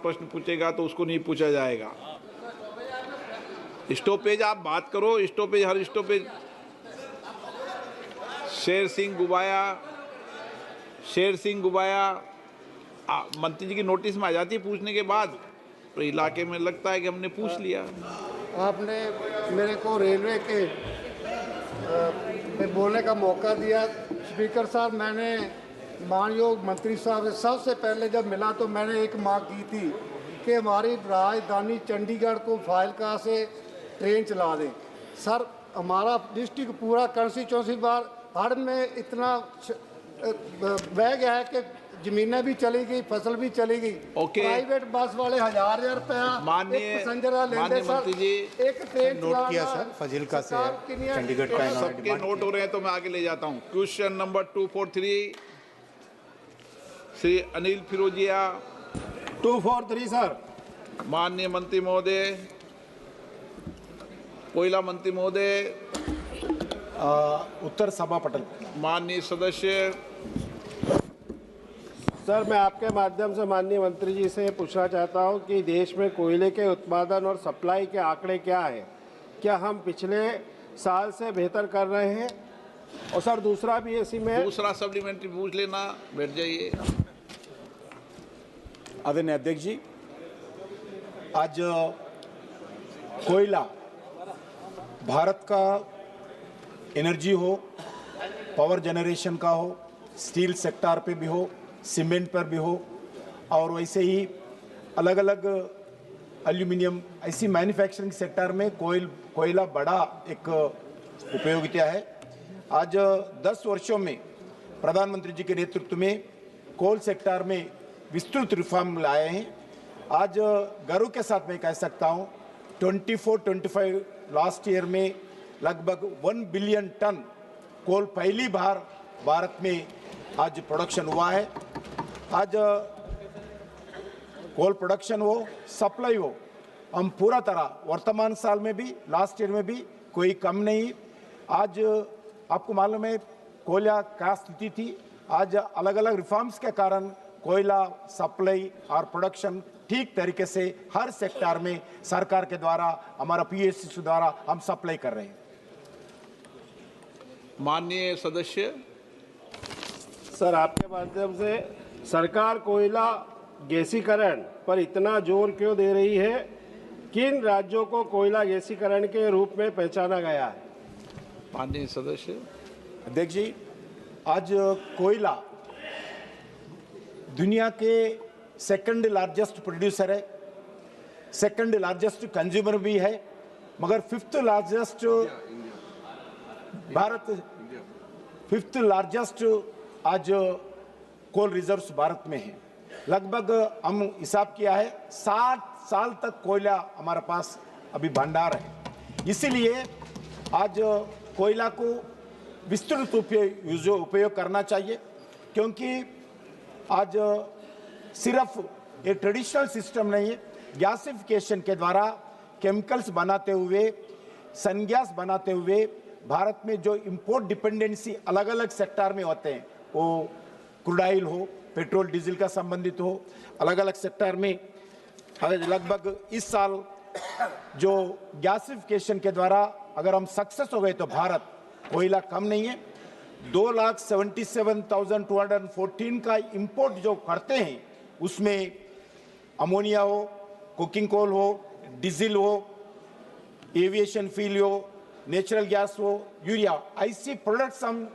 प्रश्न पूछेगा तो उसको नहीं पूछा जाएगा। स्टॉपेज आप बात करो, स्टॉपेज हर स्टॉपेज। शेर सिंह गुबाया मंत्री जी की नोटिस में आ जाती है पूछने के बाद, तो इलाके में लगता है कि हमने पूछ लिया। आपने मेरे को रेलवे के में बोलने का मौका दिया। स्पीकर साहब, मैंने मानयोग मंत्री साहब से सबसे पहले जब मिला तो मैंने एक मांग की थी कि हमारी राजधानी चंडीगढ़ को फाजिलका से ट्रेन चला दें। सर, हमारा डिस्ट्रिक्ट पूरा कंस्टिट्यूंसी बार हड़ में इतना बह गया है कि जमीनें भी चली गई, फसल भी चली गई। प्राइवेट बस वाले हजार रुपया पैसेंजर लेते सर, एक ट्रेन नोट किया सर, फाजिलका से चंडीगढ़ का सबके नोट हो रहे हैं तो मैं आगे ले जाता हूँ। Question number 243 Shri Anil Firojiya. 243 sir. माननीय मंत्री महोदय, कोयला मंत्री महोदय, उत्तर सभा पटल। माननीय सदस्य। सर, मैं आपके माध्यम से माननीय मंत्री जी से पूछना चाहता हूं कि देश में कोयले के उत्पादन और सप्लाई के आंकड़े क्या है? क्या हम पिछले साल से बेहतर कर रहे हैं? और सर दूसरा भी इसी में दूसरा सप्लीमेंट्री पूछ लेना, बैठ जाइए। आदरणीय अध्यक्ष जी, आज कोयला भारत का एनर्जी हो, पावर जनरेशन का हो, स्टील सेक्टर पे भी हो, सीमेंट पर भी हो, और वैसे ही अलग अलग एल्यूमिनियम ऐसी मैन्युफैक्चरिंग सेक्टर में कोयला बड़ा एक उपयोगिता है। आज 10 वर्षों में प्रधानमंत्री जी के नेतृत्व में कोल सेक्टर में विस्तृत रिफॉर्म लाए हैं। आज गर्व के साथ मैं कह सकता हूँ 24-25 लास्ट ईयर में लगभग 1 बिलियन टन कोल पहली बार भारत में आज प्रोडक्शन हुआ है। आज कोल प्रोडक्शन हो, सप्लाई हो, हम पूरा तरह वर्तमान साल में भी लास्ट ईयर में भी कोई कम नहीं। आज आपको मालूम है कोयला क्या स्थिति थी, आज अलग अलग रिफॉर्म्स के कारण कोयला सप्लाई और प्रोडक्शन ठीक तरीके से हर सेक्टर में सरकार के द्वारा, हमारा पीएससी द्वारा हम सप्लाई कर रहे हैं। माननीय सदस्य। सर, आपके माध्यम से सरकार कोयला गैसीकरण पर इतना जोर क्यों दे रही है? किन राज्यों को कोयला गैसीकरण के रूप में पहचाना गया है? माननीय सदस्य। अध्यक्ष जी, आज कोयला दुनिया के सेकंड लार्जेस्ट प्रोड्यूसर है, सेकंड लार्जेस्ट कंज्यूमर भी है, मगर फिफ्थ लार्जेस्ट आज कोल रिजर्व्स भारत में है। लगभग हम हिसाब किया है 60 साल तक कोयला हमारे पास अभी भंडार है। इसीलिए आज कोयला को विस्तृत उपयोग करना चाहिए, क्योंकि आज सिर्फ ये ट्रेडिशनल सिस्टम नहीं है, गैसिफिकेशन के द्वारा केमिकल्स बनाते हुए, सनगैस बनाते हुए भारत में जो इंपोर्ट डिपेंडेंसी अलग अलग सेक्टर में होते हैं, वो क्रूड ऑयल हो, पेट्रोल डीजल का संबंधित हो, अलग अलग सेक्टर में लगभग इस साल जो गैसिफिकेशन के द्वारा अगर हम सक्सेस हो गए तो भारत कोयला कम नहीं है। 2,77,214 का इंपोर्ट जो करते हैं उसमें अमोनिया हो, कुकिंग कोल हो, डीजल हो, एविएशन फ्यूल हो, नेचुरल गैस हो, यूरिया, ऐसी प्रोडक्ट्स हम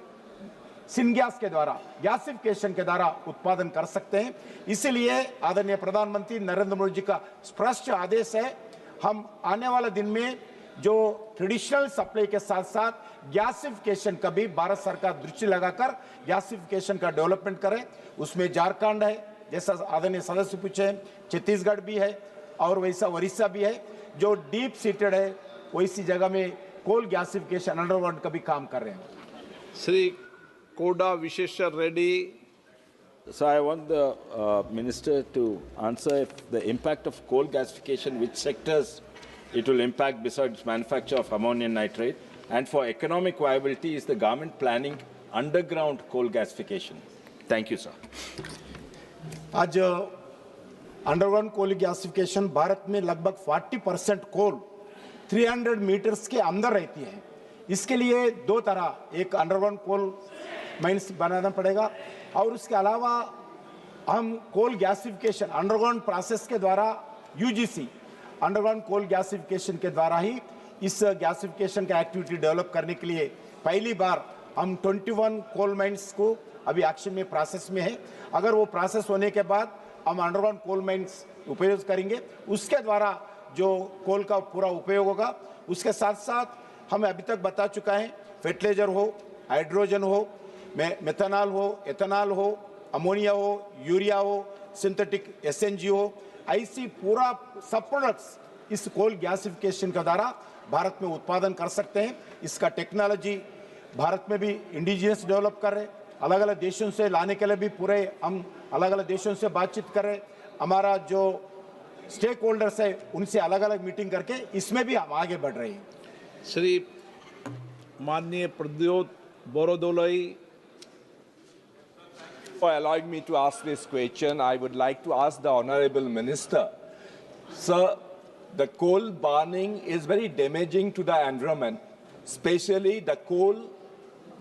सिनगैस के द्वारा, गैसिफिकेशन के द्वारा उत्पादन कर सकते हैं। इसीलिए आदरणीय प्रधानमंत्री नरेंद्र मोदी जी का स्पष्ट आदेश है, हम आने वाले दिन में जो ट्रेडिशनल सप्लाई के साथ साथ गैसिफिकेशन का भी भारत सरकार दृष्टि लगाकर गैसिफिकेशन का डेवलपमेंट करे। उसमें झारखंड है, जैसा आदरणीय सदस्य पूछे, छत्तीसगढ़ भी है और वैसा उड़ीसा भी है जो डीप सीटेड है, वैसी जगह में कोल गैसिफिकेशन अंडरग्राउंड का भी काम कर रहे हैं। Shri Koda Vishweshwar Reddy. So I want the minister to answer if the impact of coal gasification, which sectors it will impact besides manufacture of ammonium nitrate, and for economic viability, is the government planning underground coal gasification? Thank you, sir. आज underground coal gasification Bharat में लगभग 40% कोल 300 metres के अंदर रहती है। इसके लिए दो तरह, एक अंडरग्राउंड कोल माइंस बनाना पड़ेगा और उसके अलावा हम कोल गैसिफिकेशन अंडरग्राउंड प्रोसेस के द्वारा यूजीसी अंडरग्राउंड कोल गैसिफिकेशन के द्वारा ही इस गैसिफिकेशन का एक्टिविटी डेवलप करने के लिए पहली बार हम 21 कोल माइंस को अभी एक्शन में प्रोसेस में है। अगर वो प्रोसेस होने के बाद हम अंडरग्राउंड कोल माइंस उपयोग करेंगे, उसके द्वारा जो कोल का पूरा उपयोग होगा। उसके साथ साथ हमें अभी तक बता चुका है फर्टिलाइजर हो, हाइड्रोजन हो, मेथनॉल हो, एथेनॉल हो, अमोनिया हो, यूरिया हो, सिंथेटिक एसएनजी हो, ऐसी पूरा सब प्रोडक्ट्स इस कोल गैसिफिकेशन के द्वारा भारत में उत्पादन कर सकते हैं। इसका टेक्नोलॉजी भारत में भी इंडिजिनियस डेवलप कर रहे, अलग अलग देशों से लाने के लिए भी पूरे हम अलग अलग देशों से बातचीत कर रहे। हमारा जो स्टेक होल्डर्स है उनसे अलग अलग मीटिंग करके इसमें भी हम आगे बढ़ रहे हैं। श्री माननीय Pradyot बोरोदोलोई, For allowing me to ask this question, I would like to ask the Honorable Minister. Sir, the coal burning is very damaging to the environment, especially the coal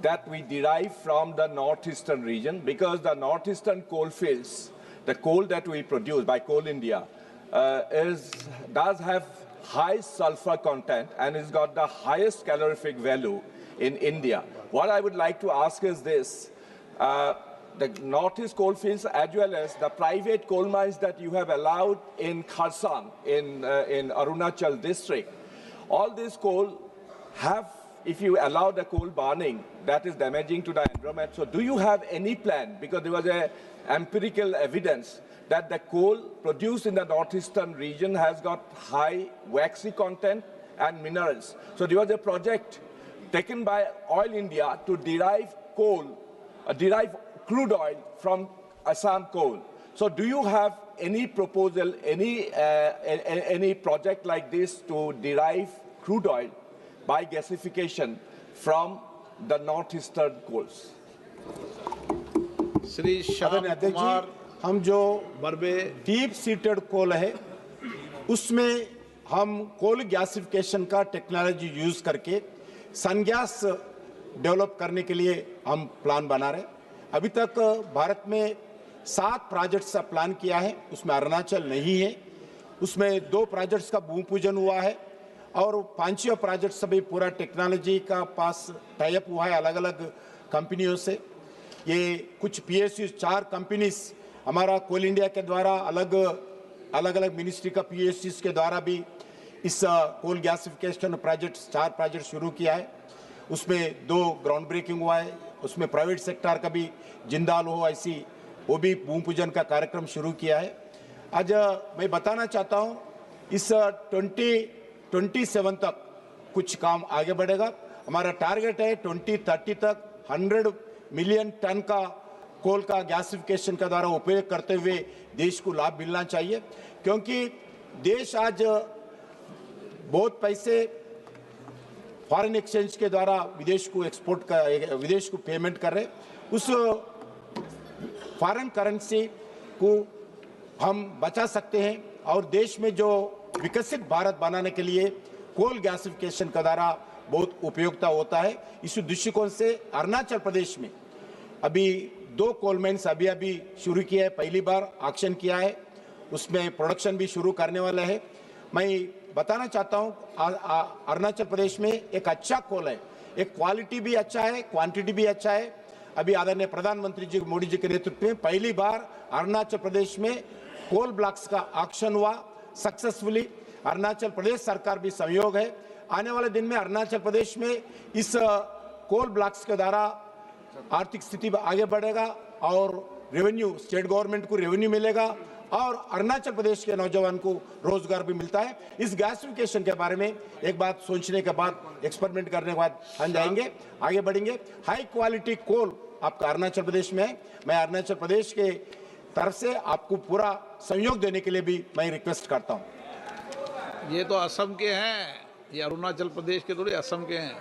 that we derive from the northeastern region, because the northeastern coal fields, the coal that we produce by Coal India, does have high sulfur content and it's got the highest calorific value in India. What I would like to ask is this. The northeast coal fields as well as the private coal mines that you have allowed in Kharsang, in Arunachal district, all these coal have, if you allow the coal burning, that is damaging to the environment. So do you have any plan, because there was a empirical evidence that the coal produced in the northeastern region has got high waxy content and minerals. So there was a project taken by Oil India to derive crude oil from Assam coal. So do you have any proposal, any project like this to derive crude oil by gasification from the northeastern coals? Shri Shyam Kumar हम जो बर्बे deep seated कोल है उसमें हम coal gasification का technology use करके सनगैस develop करने के लिए हम प्लान बना रहे। अभी तक भारत में 7 प्रोजेक्ट्स का प्लान किया है, उसमें अरुणाचल नहीं है। उसमें 2 प्रोजेक्ट्स का भूमि पूजन हुआ है और 5 प्रोजेक्ट सभी पूरा टेक्नोलॉजी का पास टाई अप हुआ है अलग अलग कंपनियों से। ये कुछ पीएसयू 4 कंपनीज हमारा कोल इंडिया के द्वारा अलग अलग मिनिस्ट्री का पीएसयूज के द्वारा भी इस कोल गैसिफिकेशन प्रोजेक्ट 4 प्रोजेक्ट शुरू किया है। उसमें 2 ग्राउंड ब्रेकिंग हुआ है। उसमें प्राइवेट सेक्टर का भी जिंदाल हो ऐसी वो भी भूमि पूजन का कार्यक्रम शुरू किया है। आज मैं बताना चाहता हूँ इस 2027 तक कुछ काम आगे बढ़ेगा। हमारा टारगेट है 2030 तक 100 मिलियन टन का कोल का गैसिफिकेशन का द्वारा उपयोग करते हुए देश को लाभ मिलना चाहिए, क्योंकि देश आज बहुत पैसे फॉरेन एक्सचेंज के द्वारा विदेश को पेमेंट कर रहे। उस फॉरेन करेंसी को हम बचा सकते हैं और देश में जो विकसित भारत बनाने के लिए कोल गैसिफिकेशन का द्वारा बहुत उपयोगिता होता है। इस दृष्टिकोण से अरुणाचल प्रदेश में अभी 2 कोल माइंस अभी शुरू किया है, पहली बार एक्शन किया है, उसमें प्रोडक्शन भी शुरू करने वाला है। मैं बताना चाहता हूं अरुणाचल प्रदेश में एक अच्छा कोल है, एक क्वालिटी भी अच्छा है, क्वांटिटी भी अच्छा है। अभी आदरणीय प्रधानमंत्री जी मोदी जी के नेतृत्व में पहली बार अरुणाचल प्रदेश में कोल ब्लॉक्स का ऑक्शन हुआ सक्सेसफुली। अरुणाचल प्रदेश सरकार भी सहयोग है। आने वाले दिन में अरुणाचल प्रदेश में इस कोल ब्लॉक्स के द्वारा आर्थिक स्थिति आगे बढ़ेगा और रेवेन्यू, स्टेट गवर्नमेंट को रेवेन्यू मिलेगा और अरुणाचल प्रदेश के नौजवान को रोजगार भी मिलता है। इस गैसिफिकेशन के बारे में एक बात सोचने के बाद, एक्सपेरिमेंट करने के बाद हम जाएंगे, आगे बढ़ेंगे। हाई क्वालिटी कोल आपका अरुणाचल प्रदेश में है। मैं अरुणाचल प्रदेश के तरफ से आपको पूरा सहयोग देने के लिए भी मैं रिक्वेस्ट करता हूं। ये तो असम के हैं, ये अरुणाचल प्रदेश के थोड़े असम के हैं।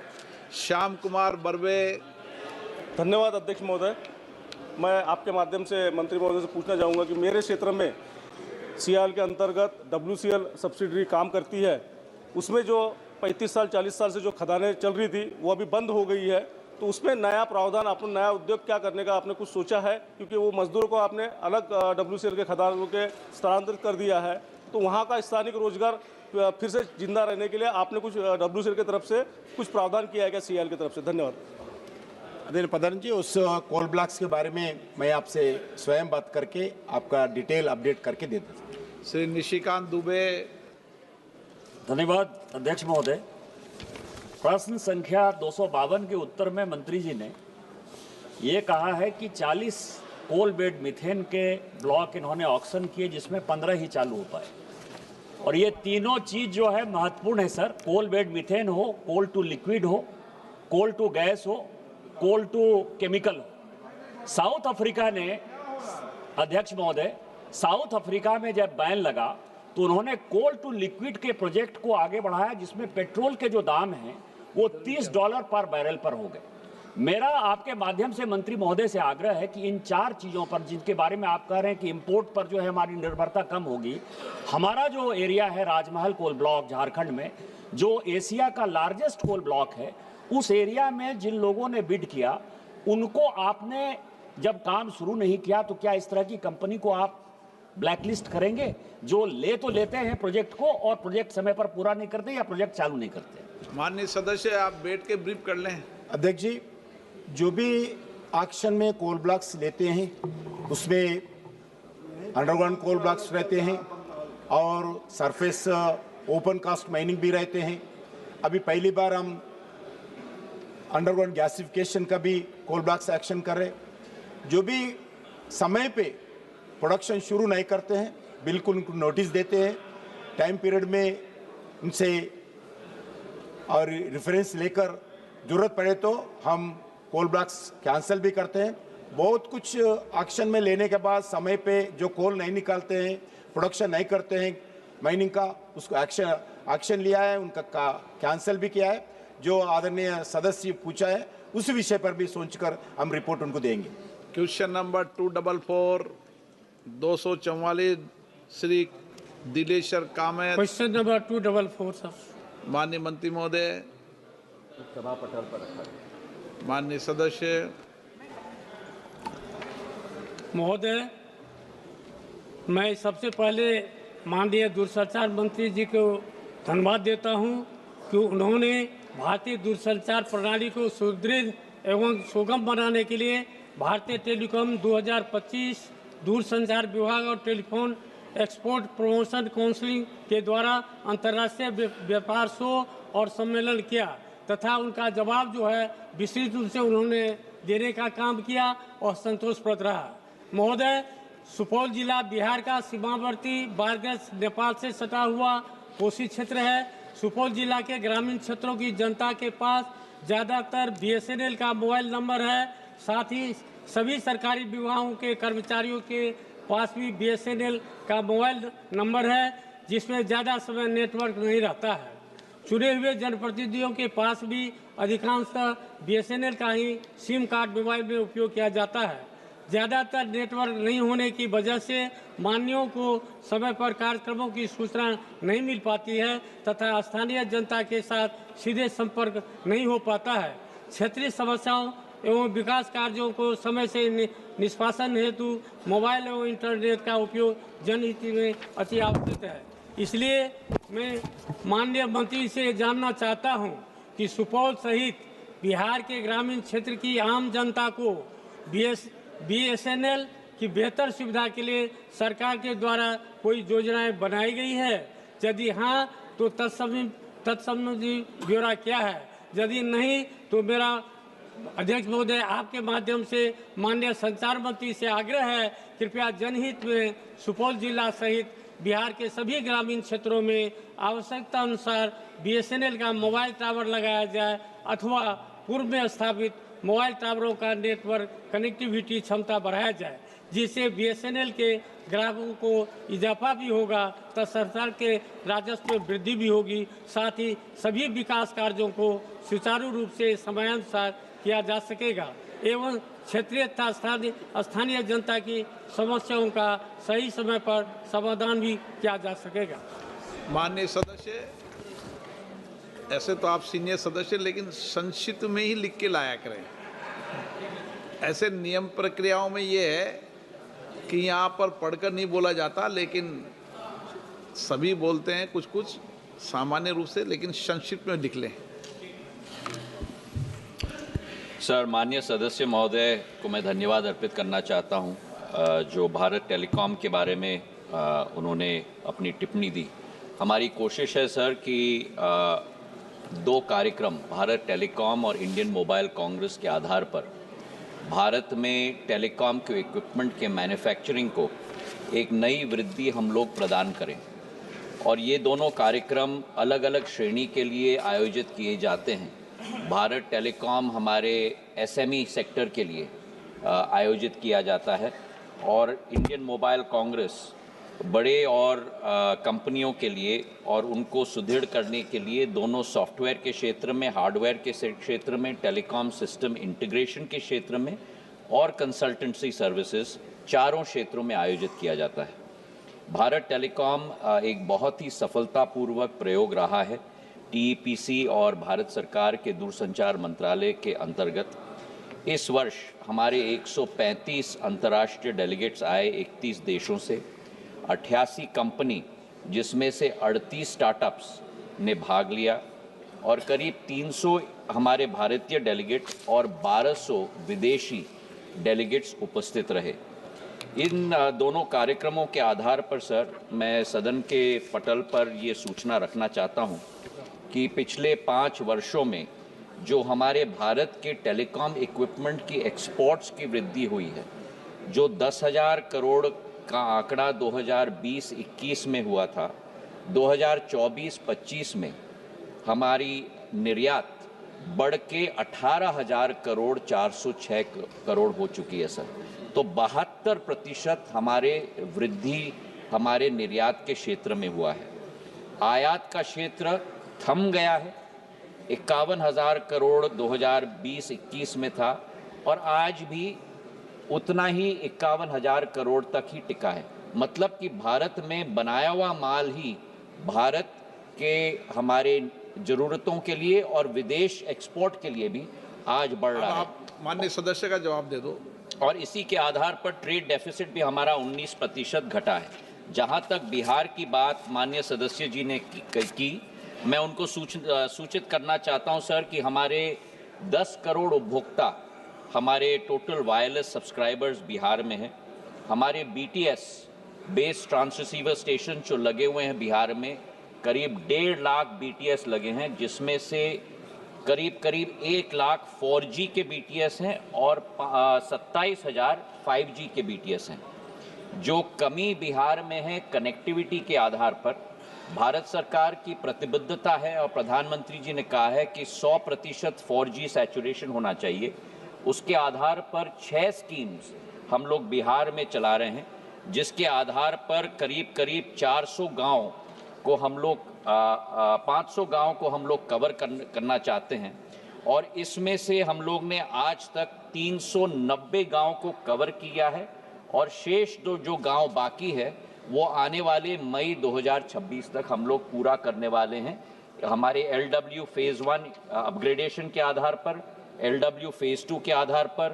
श्याम कुमार बर्बे। धन्यवाद अध्यक्ष महोदय। मैं आपके माध्यम से मंत्री महोदय से पूछना चाहूँगा कि मेरे क्षेत्र में सीआईएल के अंतर्गत WCL सब्सिडरी काम करती है, उसमें जो 35 साल 40 साल से जो खदानें चल रही थी वो अभी बंद हो गई है। तो उसमें नया प्रावधान, आपने नया उद्योग क्या करने का आपने कुछ सोचा है? क्योंकि वो मजदूरों को आपने अलग WCL के खदानों के स्थानांतरित कर दिया है, तो वहाँ का स्थानिक रोजगार फिर से जिंदा रहने के लिए आपने कुछ WCL की तरफ से कुछ प्रावधान किया है क्या सीआईएल की तरफ से? धन्यवाद। आदरणीय प्रधान जी, उस कोल ब्लॉक्स के बारे में मैं आपसे स्वयं बात करके आपका डिटेल अपडेट करके दे देता हूँ। श्री निशिकांत दुबे। धन्यवाद अध्यक्ष महोदय। प्रश्न संख्या 252 के उत्तर में मंत्री जी ने ये कहा है कि 40 कोल बेड मीथेन के ब्लॉक इन्होंने ऑक्शन किए, जिसमें 15 ही चालू हो पाए। और ये तीनों चीज जो है महत्वपूर्ण है सर। कोल बेड मीथेन हो, कोल टू लिक्विड हो, कोल टू गैस हो, कोल टू केमिकल हो। साउथ अफ्रीका ने, अध्यक्ष महोदय, साउथ अफ्रीका में जब बैन लगा तो उन्होंने कोल टू लिक्विड के प्रोजेक्ट को आगे बढ़ाया, जिसमें पेट्रोल के जो दाम हैं वो $30 पर बैरल पर हो गए। मेरा आपके माध्यम से मंत्री महोदय से आग्रह है कि इन 4 चीज़ों पर, जिनके बारे में आप कह रहे हैं कि इंपोर्ट पर जो है हमारी निर्भरता कम होगी, हमारा जो एरिया है राजमहल कोल ब्लॉक झारखंड में, जो एशिया का लार्जेस्ट कोल ब्लॉक है, उस एरिया में जिन लोगों ने बिड किया उनको आपने जब काम शुरू नहीं किया तो क्या इस तरह की कंपनी को आप ब्लैकलिस्ट करेंगे, जो ले तो लेते हैं प्रोजेक्ट को और प्रोजेक्ट समय पर पूरा नहीं करते या प्रोजेक्ट चालू नहीं करते? माननीय सदस्य, आप बैठ के ब्रीफ कर लें। अध्यक्ष जी, जो भी ऑक्शन में कोल ब्लॉक्स लेते हैं उसमें अंडरग्राउंड कोल ब्लॉक्स रहते हैं और सरफेस ओपन कास्ट माइनिंग भी रहते हैं। अभी पहली बार हम अंडरग्राउंड गैसिफिकेशन का भी कोल ब्लॉक्स एक्शन कर रहे। जो भी समय पे प्रोडक्शन शुरू नहीं करते हैं बिल्कुल उनको नोटिस देते हैं, टाइम पीरियड में उनसे और रेफरेंस लेकर जरूरत पड़े तो हम कोल ब्लॉक्स कैंसिल भी करते हैं। बहुत कुछ एक्शन में लेने के बाद समय पे जो कोल नहीं निकालते हैं, प्रोडक्शन नहीं करते हैं माइनिंग का, उसको एक्शन लिया है, उनका कैंसिल भी किया है। जो आदरणीय सदस्य पूछा है उस विषय पर भी सोचकर हम रिपोर्ट उनको देंगे। Question number 244 244 Shri Dileshwar Kamat. Question number 244 sir. माननीय मंत्री महोदय, माननीय सदस्य महोदय, मैं सबसे पहले माननीय दूरसंचार मंत्री जी को धन्यवाद देता हूं कि उन्होंने भारतीय दूरसंचार प्रणाली को सुदृढ़ एवं सुगम बनाने के लिए भारतीय टेलीकॉम 2025 दूरसंचार विभाग और टेलीफोन एक्सपोर्ट प्रमोशन काउंसिल के द्वारा अंतर्राष्ट्रीय व्यापार शो और सम्मेलन किया तथा उनका जवाब जो है विस्तृत रूप से उन्होंने देने का काम किया और संतोषप्रद रहा। महोदय, सुपौल जिला बिहार का सीमावर्ती बारगज नेपाल से सटा हुआ कोसी क्षेत्र है। सुपौल जिला के ग्रामीण क्षेत्रों की जनता के पास ज़्यादातर BSNL का मोबाइल नंबर है। साथ ही सभी सरकारी विभागों के कर्मचारियों के पास भी BSNL का मोबाइल नंबर है, जिसमें ज़्यादा समय नेटवर्क नहीं रहता है। चुने हुए जनप्रतिनिधियों के पास भी अधिकांशतः BSNL का ही सिम कार्ड मोबाइल में उपयोग किया जाता है। ज़्यादातर नेटवर्क नहीं होने की वजह से मान्यों को समय पर कार्यक्रमों की सूचना नहीं मिल पाती है तथा स्थानीय जनता के साथ सीधे संपर्क नहीं हो पाता है। क्षेत्रीय समस्याओं एवं विकास कार्यों को समय से निष्पादन हेतु मोबाइल एवं इंटरनेट का उपयोग जनहित में अति आवश्यक है। इसलिए मैं माननीय मंत्री से जानना चाहता हूं कि सुपौल सहित बिहार के ग्रामीण क्षेत्र की आम जनता को BSNL की बेहतर सुविधा के लिए सरकार के द्वारा कोई योजनाएं बनाई गई है? यदि हाँ तो तत्संबंधी ब्यौरा क्या है? यदि नहीं तो मेरा अध्यक्ष महोदय आपके माध्यम से माननीय संचार मंत्री से आग्रह है, कृपया जनहित में सुपौल जिला सहित बिहार के सभी ग्रामीण क्षेत्रों में आवश्यकता अनुसार BSNL का मोबाइल टावर लगाया जाए अथवा पूर्व में स्थापित मोबाइल टावरों का नेटवर्क कनेक्टिविटी क्षमता बढ़ाया जाए, जिससे BSNL के ग्राहकों को इजाफा भी होगा तथा सरकार के राजस्व में वृद्धि भी होगी। साथ ही सभी विकास कार्यों को सुचारू रूप से समयानुसार किया जा सकेगा। एवं क्षेत्रीय तथा स्थानीय जनता की समस्याओं का सही समय पर समाधान भी किया जा सकेगा। माननीय सदस्य, ऐसे तो आप सीनियर सदस्य, लेकिन संक्षिप्त में ही लिख के लाया करें। ऐसे नियम प्रक्रियाओं में ये है कि यहाँ पर पढ़कर नहीं बोला जाता, लेकिन सभी बोलते हैं कुछ कुछ सामान्य रूप से, लेकिन संक्षिप्त में लिख लें। सर, माननीय सदस्य महोदय को मैं धन्यवाद अर्पित करना चाहता हूं, जो भारत टेलीकॉम के बारे में उन्होंने अपनी टिप्पणी दी। हमारी कोशिश है सर कि दो कार्यक्रम, भारत टेलीकॉम और इंडियन मोबाइल कांग्रेस के आधार पर भारत में टेलीकॉम के इक्विपमेंट के मैन्युफैक्चरिंग को एक नई वृद्धि हम लोग प्रदान करें, और ये दोनों कार्यक्रम अलग अलग श्रेणी के लिए आयोजित किए जाते हैं। भारत टेलीकॉम हमारे एसएमई सेक्टर के लिए आयोजित किया जाता है, और इंडियन मोबाइल कांग्रेस बड़े और कंपनियों के लिए और उनको सुदृढ़ करने के लिए दोनों सॉफ्टवेयर के क्षेत्र में, हार्डवेयर के क्षेत्र में, टेलीकॉम सिस्टम इंटीग्रेशन के क्षेत्र में और कंसल्टेंसी सर्विसेज, चारों क्षेत्रों में आयोजित किया जाता है। भारत टेलीकॉम एक बहुत ही सफलतापूर्वक प्रयोग रहा है। टीईपीसी और भारत सरकार के दूरसंचार मंत्रालय के अंतर्गत इस वर्ष हमारे 135 अंतर्राष्ट्रीय डेलीगेट्स आए 31 देशों से। 88 कंपनी, जिसमें से 38 स्टार्टअप्स ने भाग लिया, और करीब 300 हमारे भारतीय डेलीगेट और 1200 विदेशी डेलीगेट्स उपस्थित रहे। इन दोनों कार्यक्रमों के आधार पर सर, मैं सदन के पटल पर ये सूचना रखना चाहता हूँ कि पिछले 5 वर्षों में जो हमारे भारत के टेलीकॉम इक्विपमेंट की एक्सपोर्ट्स की वृद्धि हुई है, जो 10,000 करोड़ का आंकड़ा 2020-21 में हुआ था, 2024-25 में हमारी निर्यात बढ़ के 18,000 करोड़ 406 करोड़ हो चुकी है सर। तो 72% हमारे वृद्धि हमारे निर्यात के क्षेत्र में हुआ है। आयात का क्षेत्र थम गया है, 51,000 करोड़ 2020-21 में था, और आज भी उतना ही 51,000 करोड़ तक ही टिका है। मतलब कि भारत में बनाया हुआ माल ही भारत के हमारे ज़रूरतों के लिए और विदेश एक्सपोर्ट के लिए भी आज बढ़ रहा है। आप माननीय सदस्य का जवाब दे दो। और इसी के आधार पर ट्रेड डेफिसिट भी हमारा 19% घटा है। जहां तक बिहार की बात माननीय सदस्य जी ने की, मैं उनको सूचित करना चाहता हूं सर कि हमारे 10 करोड़ उपभोक्ता हमारे टोटल वायरलेस सब्सक्राइबर्स बिहार में हैं। हमारे BTS बेस ट्रांससीवर स्टेशन जो लगे हुए हैं बिहार में, करीब 1.5 लाख BTS लगे हैं, जिसमें से करीब 1 लाख 4G के BTS हैं और 27,000 5G के BTS हैं। जो कमी बिहार में है कनेक्टिविटी के आधार पर, भारत सरकार की प्रतिबद्धता है और प्रधानमंत्री जी ने कहा है कि 100% 4G सैचुरेशन होना चाहिए। उसके आधार पर 6 स्कीम्स हम लोग बिहार में चला रहे हैं, जिसके आधार पर करीब 400 गांव को हम लोग 500 गांव को हम लोग कवर करना चाहते हैं, और इसमें से हम लोग ने आज तक 390 गांव को कवर किया है, और शेष जो गांव बाकी है वो आने वाले मई 2026 तक हम लोग पूरा करने वाले हैं। हमारे LW फेज़ 1 अपग्रेडेशन के आधार पर, LW फेज़ 2 के आधार पर,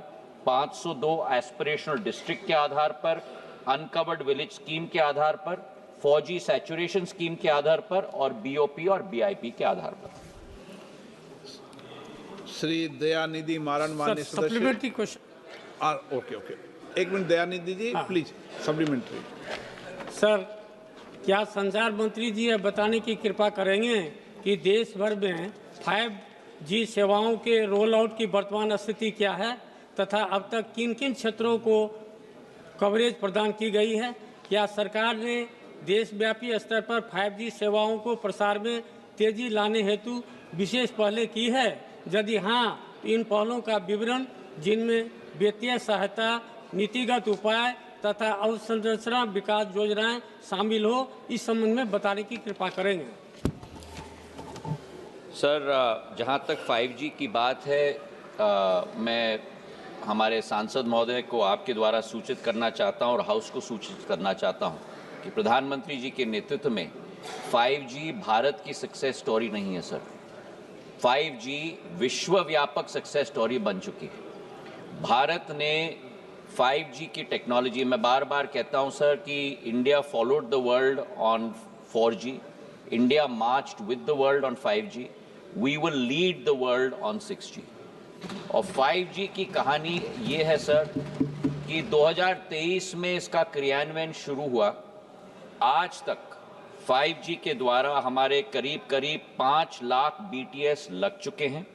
502 एस्पिरेशनल डिस्ट्रिक्ट के आधार पर, अनकवर्ड विलेज स्कीम के आधार पर, 4G सैचुरेशन स्कीम के आधार पर, और BOP और BIP के आधार पर। श्री दयानिधि मारन, माननीय supplementary question. Okay, 1 minute Dayanidhi ji, please supplementary. Sir, क्या संचार मंत्री जी यह बताने की कृपा करेंगे कि देश भर में 5G सेवाओं के रोल आउट की वर्तमान स्थिति क्या है, तथा अब तक किन किन क्षेत्रों को कवरेज प्रदान की गई है? क्या सरकार ने देशव्यापी स्तर पर 5G सेवाओं को प्रसार में तेजी लाने हेतु विशेष पहलें की है? यदि हाँ, तो इन पहलों का विवरण, जिनमें वित्तीय सहायता, नीतिगत उपाय तथा अवसंरचना विकास योजनाएं शामिल हो, इस संबंध में बताने की कृपा करेंगे। सर, जहां तक 5G की बात है, मैं हमारे सांसद महोदय को आपके द्वारा सूचित करना चाहता हूं और हाउस को सूचित करना चाहता हूं कि प्रधानमंत्री जी के नेतृत्व में 5G भारत की सक्सेस स्टोरी नहीं है सर। 5G विश्वव्यापक सक्सेस स्टोरी बन चुकी है। भारत ने 5G की टेक्नोलॉजी, मैं बार बार कहता हूं सर कि India followed the world on 4G, India marched with the world on 5G, we will lead the world on 6G। और 5G की कहानी ये है सर कि 2023 में इसका क्रियान्वयन शुरू हुआ। आज तक 5G के द्वारा हमारे करीब करीब 5 लाख BTS लग चुके हैं।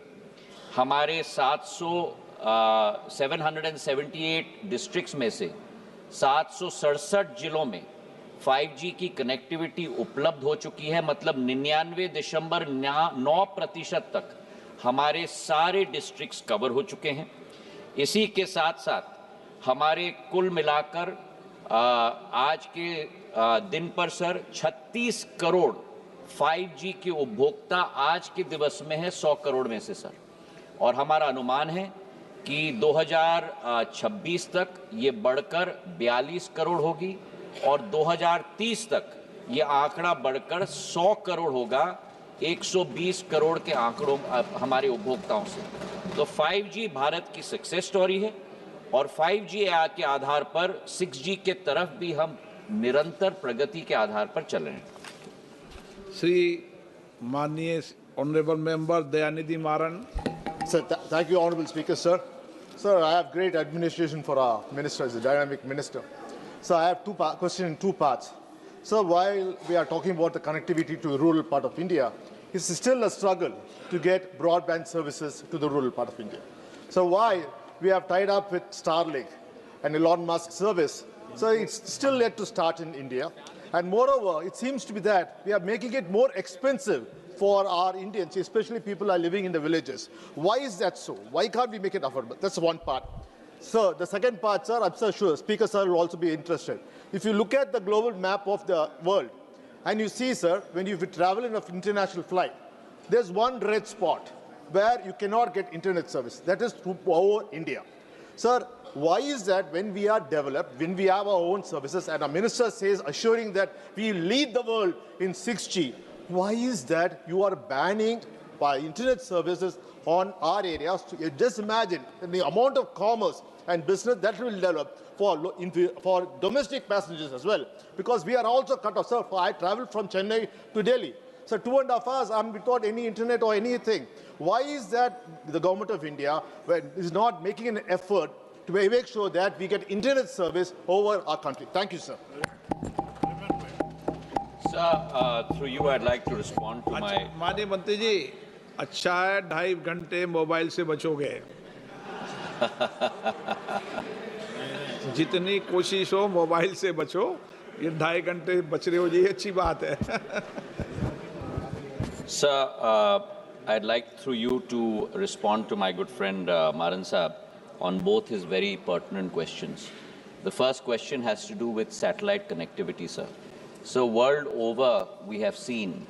हमारे 778 डिस्ट्रिक्ट्स में से 767 जिलों में 5G की कनेक्टिविटी उपलब्ध हो चुकी है। मतलब 99.9% तक हमारे सारे डिस्ट्रिक्ट्स कवर हो चुके हैं। इसी के साथ साथ हमारे कुल मिलाकर आज के दिन पर सर 36 करोड़ 5G के उपभोक्ता आज के दिवस में है 100 करोड़ में से सर। और हमारा अनुमान है कि 2026 तक ये बढ़कर 42 करोड़ होगी और 2030 तक ये आंकड़ा बढ़कर 100 करोड़ होगा, 120 करोड़ के आंकड़ों हमारे उपभोक्ताओं से। तो 5G भारत की सक्सेस स्टोरी है और 5G के आधार पर 6G के तरफ भी हम निरंतर प्रगति के आधार पर चल रहे हैं। श्री माननीय honourable member Dayanidhi Maran. Sir, thank you, Honorable Speaker, sir. Sir, I have great admiration for our minister, as a dynamic minister. So I have questions in two parts. So while we are talking about the connectivity to the rural part of India, it's still a struggle to get broadband services to the rural part of India. So why we have tied up with Starlink and Elon Musk service, so it's still yet to start in India. And moreover, it seems to be that we are making it more expensive for our Indians, especially people who are living in the villages. Why is that so? Why can't we make it affordable? That's one part. Sir, the second part, sir, I'm sure Speaker sir will also be interested. If you look at the global map of the world, and you see, sir, when you travel in an international flight, there's one red spot where you cannot get internet service. That is through over India. Sir, why is that when we are developed, when we have our own services, and our minister says, assuring that we lead the world in 6G, why is that you are banning by internet services on our areas? Just imagine the amount of commerce and business that will develop for domestic passengers as well, because we are also cut off. Sir, I traveled from Chennai to Delhi. So 2.5 hours, I'm without any internet or anything. Why is that the government of India is not making an effort to make sure that we get internet service over our country? Thank you, sir. Sir, through you, I'd like to respond to my... माननीय मंत्री जी, अच्छा है 2.5 घंटे mobile से बचोगे। जितनी कोशिश हो mobile से बचो, ये 2.5 घंटे बच रहे हो जी, अच्छी बात है। Sir, I'd like through you to respond to my good friend Maran Saab on both his very pertinent questions. The first question has to do with satellite connectivity, sir. So world over, we have seen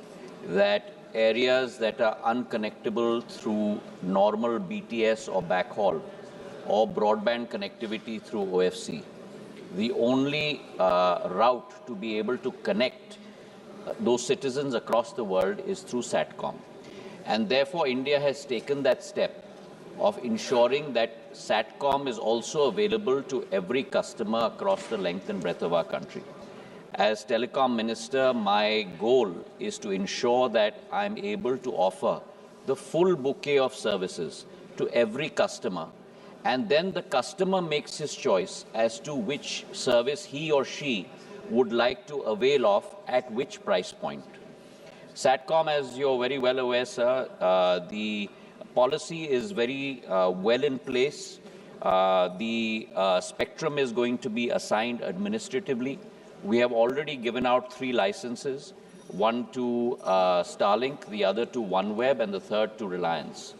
that areas that are unconnectable through normal BTS or backhaul or broadband connectivity through OFC, the only route to be able to connect those citizens across the world is through SATCOM. And therefore, India has taken that step of ensuring that SATCOM is also available to every customer across the length and breadth of our country. As Telecom Minister, my goal is to ensure that I'm able to offer the full bouquet of services to every customer, and then the customer makes his choice as to which service he or she would like to avail of at which price point. SATCOM, as you're very well aware, sir, the policy is very well in place. The spectrum is going to be assigned administratively. We have already given out 3 licenses, one to Starlink, the other to OneWeb, and the third to Reliance.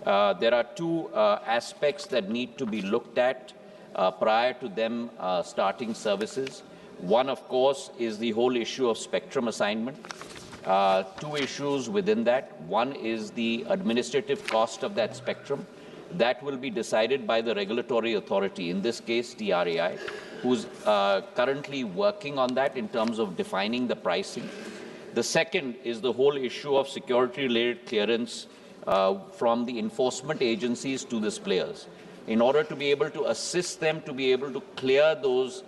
There are 2 aspects that need to be looked at prior to them starting services. One, of course, is the whole issue of spectrum assignment. 2 issues within that. One is the administrative cost of that spectrum. that will be decided by the regulatory authority, in this case TRAI, who's currently working on that in terms of defining the pricing. The second is the whole issue of security-related clearance from the enforcement agencies to these players. In order to be able to assist them to be able to clear those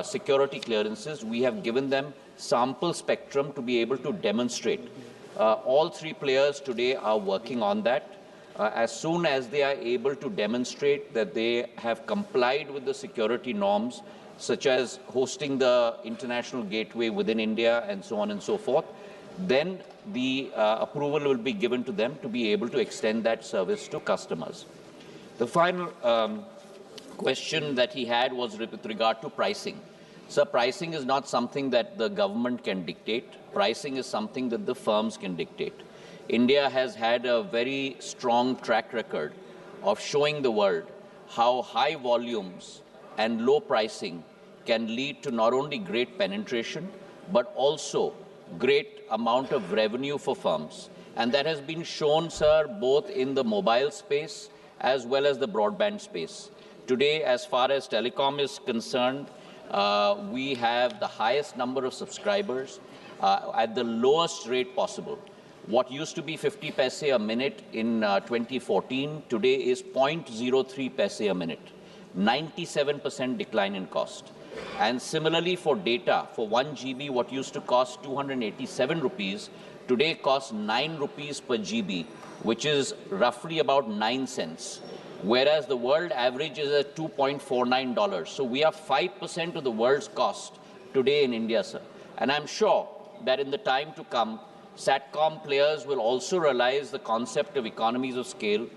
security clearances, we have given them sample spectrum to be able to demonstrate. All three players today are working on that. As soon as they are able to demonstrate that they have complied with the security norms, such as hosting the international gateway within India and so on and so forth, then the approval will be given to them to be able to extend that service to customers. The final question that he had was with regard to pricing. So pricing is not something that the government can dictate. Pricing is something that the firms can dictate. India has had a very strong track record of showing the world how high volumes and low pricing can lead to not only great penetration, but also great amount of revenue for firms. And that has been shown, sir, both in the mobile space as well as the broadband space. Today, as far as telecom is concerned, we have the highest number of subscribers at the lowest rate possible. What used to be 50 paise a minute in 2014, today is 0.03 paise a minute. 97% decline in cost. And similarly for data, for 1 GB, what used to cost 287 rupees, today costs 9 rupees per GB, which is roughly about 9 cents. Whereas the world average is at $2.49. So we are 5% of the world's cost today in India, sir. And I'm sure that in the time to come, SATCOM players will also realize the concept of economies of scale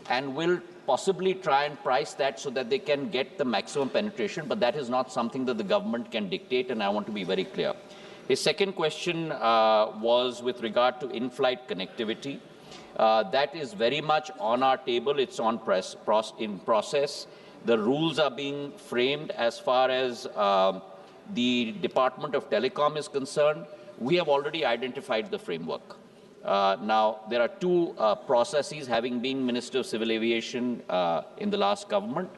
and will possibly try and price that so that they can get the maximum penetration, but that is not something that the government can dictate, and I want to be very clear. His second question was with regard to in-flight connectivity. That is very much on our table. It's on in process. The rules are being framed as far as the Department of Telecom is concerned. We have already identified the framework. Now, there are two processes, having been Minister of Civil Aviation in the last government.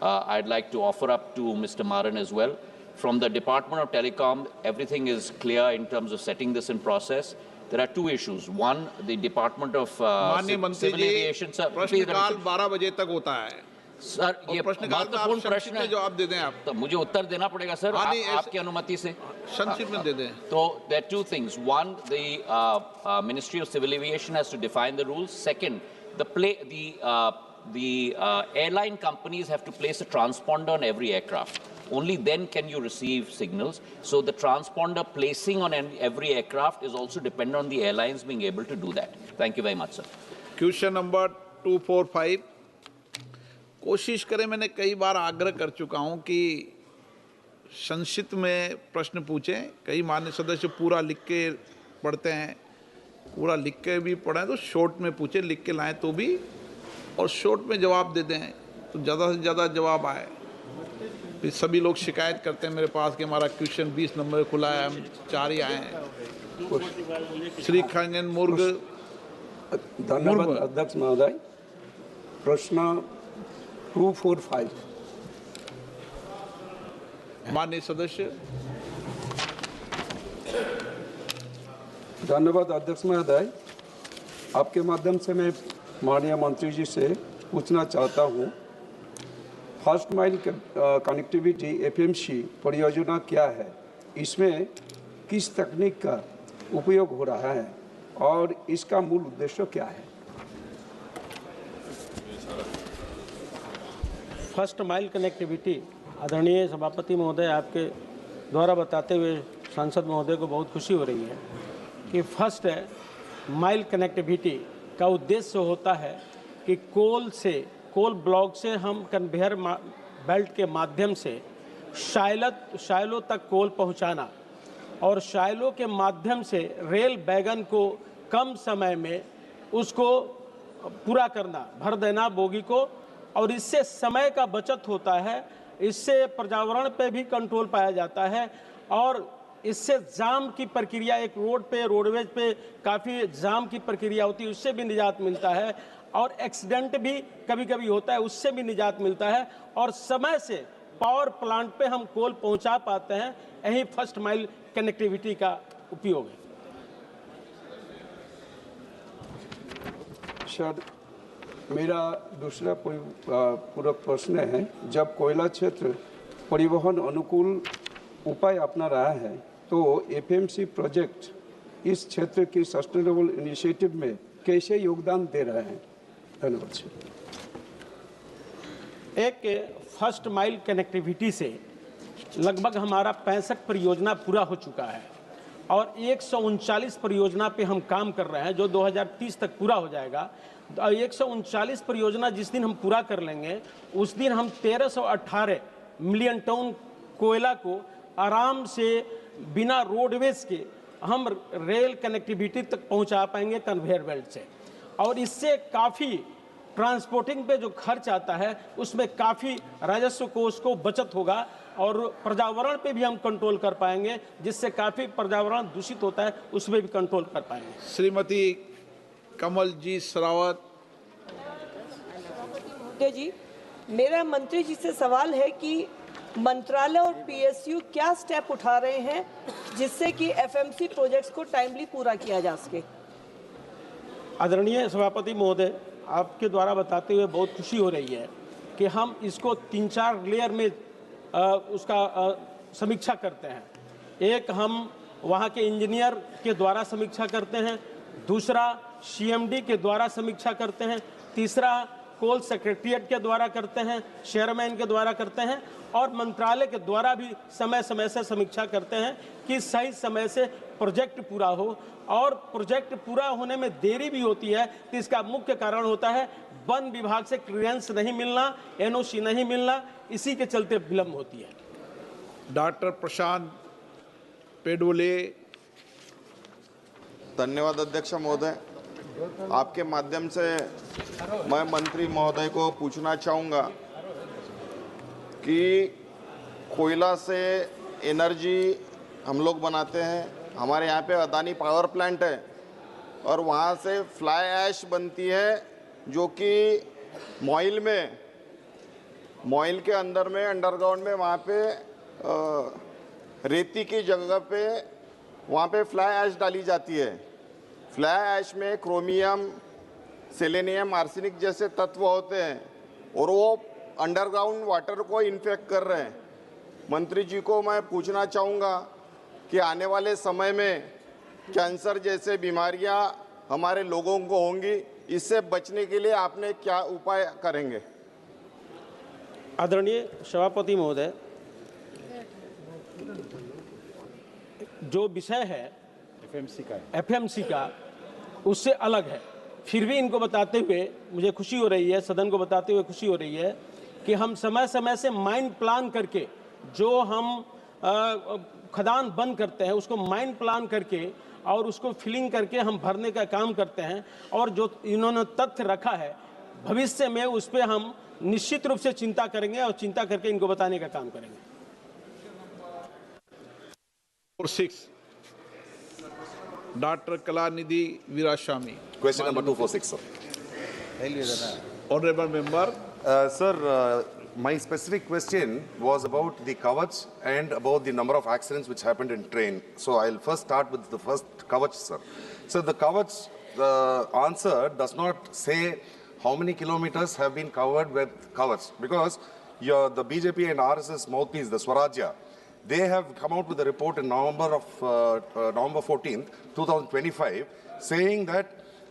I'd like to offer up to Mr. Maran as well. From the Department of Telecom, everything is clear in terms of setting this in process. There are two issues. One, the Department of Civil Aviation. Sir, प्रश्नकाल 12 बजे तक होता है. Sir, ये महत्वपूर्ण प्रश्न है. जवाब दे दें आप. तो मुझे उत्तर देना पड़ेगा सर, आपकी अनुमति से. संक्षिप्त में दे दें. So there are two things. One, the Ministry of Civil Aviation has to define the rules. Second, the airline companies have to place a transponder on every aircraft. Only then can you receive signals. So the transponder placing on every aircraft is also dependent on the airlines being able to do that. Thank you very much, sir. Question number 245. कोशिश करें, मैंने कई बार आग्रह कर चुका हूं कि संक्षिप्त में प्रश्न पूछें. कई मान्य सदस्य पूरा लिख के पढ़ते हैं, पूरा लिख के भी पढ़ें तो शॉर्ट में पूछें, लिख के लाएं तो भी, और शॉर्ट में जवाब दे दें तो ज़्यादा से ज़्यादा जवाब आए. फिर सभी लोग शिकायत करते हैं मेरे पास कि हमारा क्वेश्चन 20 नंबर खुला है, हम 4 ही आए हैं. श्री खंजन मुर्ग. धन्यवाद अध्यक्ष महोदय. प्रश्न 245. माननीय सदस्य. धन्यवाद अध्यक्ष महोदय. आपके माध्यम से मैं माननीय मंत्री जी से पूछना चाहता हूँ, फर्स्ट माइल कनेक्टिविटी एफएमसी परियोजना क्या है, इसमें किस तकनीक का उपयोग हो रहा है और इसका मूल उद्देश्य क्या है? फर्स्ट माइल कनेक्टिविटी, आदरणीय सभापति महोदय, आपके द्वारा बताते हुए सांसद महोदय को बहुत खुशी हो रही है कि फर्स्ट माइल कनेक्टिविटी का उद्देश्य होता है कि कोल ब्लॉक से हम कन्वेयर बेल्ट के माध्यम से शायलों तक कोल पहुंचाना और शायलों के माध्यम से रेल वैगन को कम समय में उसको पूरा करना, भर देना बोगी को, और इससे समय का बचत होता है, इससे पर्यावरण पे भी कंट्रोल पाया जाता है और इससे जाम की प्रक्रिया, एक रोड पे, रोडवेज पे काफ़ी जाम की प्रक्रिया होती है, उससे भी निजात मिलता है। और एक्सीडेंट भी कभी कभी होता है, उससे भी निजात मिलता है। और समय से पावर प्लांट पे हम कोल पहुंचा पाते हैं। यही फर्स्ट माइल कनेक्टिविटी का उपयोग है। शायद मेरा दूसरा पूरक प्रश्न है, जब कोयला क्षेत्र परिवहन अनुकूल उपाय अपना रहा है तो एफएमसी प्रोजेक्ट इस क्षेत्र की सस्टेनेबल इनिशिएटिव में कैसे योगदान दे रहे हैं? धन्यवाद सर। एक फर्स्ट माइल कनेक्टिविटी से लगभग हमारा 65 परियोजना पूरा हो चुका है और 139 परियोजना पे हम काम कर रहे हैं, जो 2030 तक पूरा हो जाएगा। 139 परियोजना जिस दिन हम पूरा कर लेंगे, उस दिन हम 1318 मिलियन टन कोयला को आराम से बिना रोडवेज के हम रेल कनेक्टिविटी तक पहुंचा पाएंगे कन्वेयर बेल्ट से। और इससे काफ़ी ट्रांसपोर्टिंग पे जो खर्च आता है उसमें काफ़ी राजस्व कोष को बचत होगा और पर्यावरण पे भी हम कंट्रोल कर पाएंगे, जिससे काफ़ी पर्यावरण दूषित होता है उसमें भी कंट्रोल कर पाएंगे। श्रीमती कमल जी सरावत। जी, मेरा मंत्री जी से सवाल है कि मंत्रालय और पीएसयू क्या स्टेप उठा रहे हैं जिससे कि एफएमसी प्रोजेक्ट्स को टाइमली पूरा किया जा सके। आदरणीय सभापति महोदय, आपके द्वारा बताते हुए बहुत खुशी हो रही है कि हम इसको 3-4 लेयर में उसका समीक्षा करते हैं। एक, हम वहाँ के इंजीनियर के द्वारा समीक्षा करते हैं। दूसरा, सीएमडी के द्वारा समीक्षा करते हैं। तीसरा, कोल सेक्रेटरिएट के द्वारा करते हैं, चेयरमैन के द्वारा करते हैं और मंत्रालय के द्वारा भी समय समय से समीक्षा करते हैं कि सही समय से प्रोजेक्ट पूरा हो। और प्रोजेक्ट पूरा होने में देरी भी होती है तो इसका मुख्य कारण होता है वन विभाग से क्लियरेंस नहीं मिलना, एनओसी नहीं मिलना, इसी के चलते विलंब होती है। डॉक्टर प्रशांत पेडोले। धन्यवाद अध्यक्ष महोदय। आपके माध्यम से मैं मंत्री महोदय को पूछना चाहूँगा कि कोयला से एनर्जी हम लोग बनाते हैं, हमारे यहाँ पे अदानी पावर प्लांट है और वहाँ से फ्लाई ऐश बनती है जो कि मॉइल के अंदर में अंडरग्राउंड में वहाँ पे रेती की जगह पे वहाँ पे फ्लाई ऐश डाली जाती है। फ्लाई ऐश में क्रोमियम, सेलेनियम, आर्सेनिक जैसे तत्व होते हैं और वो अंडरग्राउंड वाटर को इन्फेक्ट कर रहे हैं। मंत्री जी को मैं पूछना चाहूँगा कि आने वाले समय में कैंसर जैसे बीमारियां हमारे लोगों को होंगी, इससे बचने के लिए आपने क्या उपाय करेंगे? आदरणीय सभापति महोदय, जो विषय है एफएमसी का उससे अलग है। फिर भी इनको बताते हुए मुझे खुशी हो रही है, सदन को बताते हुए खुशी हो रही है कि हम समय समय से माइंड प्लान करके, जो हम खदान बंद करते हैं उसको माइंड प्लान करके और उसको फिलिंग करके हम भरने का काम करते हैं। और जो इन्होंने तथ्य रखा है, भविष्य में उस पर हम निश्चित रूप से चिंता करेंगे और चिंता करके इनको बताने का काम करेंगे। 246 doctor Kalanidhi Veeraswamy. Question number 246, sir. Honorable member. Sir, my specific question was about the Kavach and about the number of accidents which happened in train. So I'll first start with the first Kavach, sir. So the Kavach, the answer does not say how many kilometers have been covered with Kavach, because the BJP and RSS mouthpiece, the Swarajya, they have come out with a report in November 14th, 2025, saying that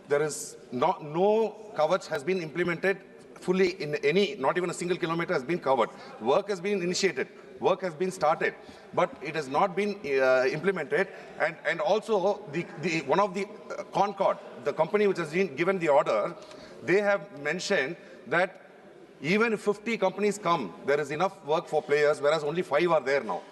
there is no Kavach has been implemented fully in any, not even a single kilometer has been covered. Work has been initiated, work has been started, but it has not been implemented. And also one of the Concord, the company which has been given the order, they have mentioned that even if 50 companies come, there is enough work for players, whereas only 5 are there now.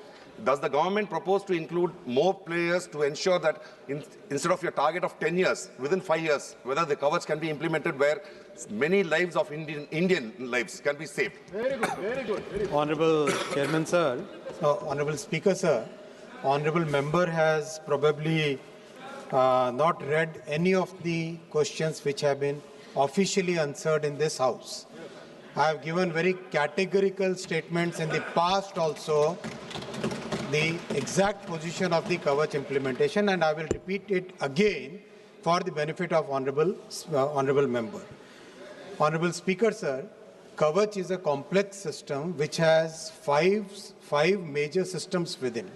Does the government propose to include more players to ensure that instead of your target of 10 years, within 5 years, whether the Kavach can be implemented where many lives of Indian lives can be saved? Very good, very good. Very good. Honorable Chairman, sir. Honorable Speaker, sir. honorable member has probably not read any of the questions which have been officially answered in this House. I have given very categorical statements in the past also, the exact position of the Kavach implementation, and I will repeat it again for the benefit of honorable member. Honorable Speaker, sir, Kavach is a complex system which has five major systems within.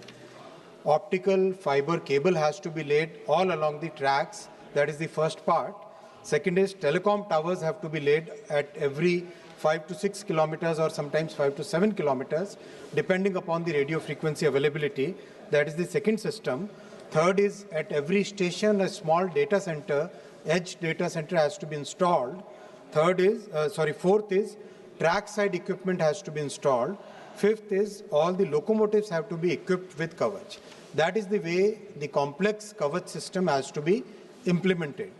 Optical fiber cable has to be laid all along the tracks. That is the first part. Second is telecom towers have to be laid at every 5 to 6 kilometers or sometimes 5 to 7 kilometers, depending upon the radio frequency availability. That is the second system. Third is at every station, a small data center, edge data center has to be installed. Fourth is trackside equipment has to be installed. Fifth is all the locomotives have to be equipped with Kavach. That is the way the complex Kavach system has to be implemented.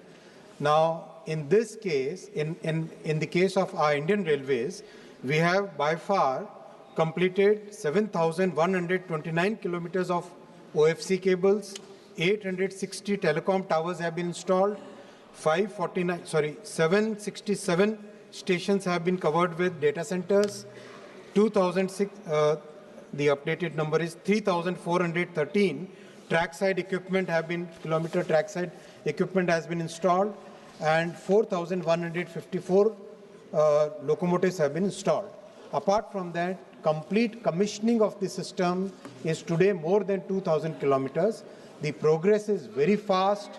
Now, in this case, in the case of our Indian Railways, we have by far completed 7,129 kilometers of OFC cables, 860 telecom towers have been installed, 767 stations have been covered with data centers, 2006, the updated number is 3,413 trackside equipment kilometer trackside equipment has been installed, and 4,154 locomotives have been installed. Apart from that, complete commissioning of the system is today more than 2,000 kilometers. The progress is very fast.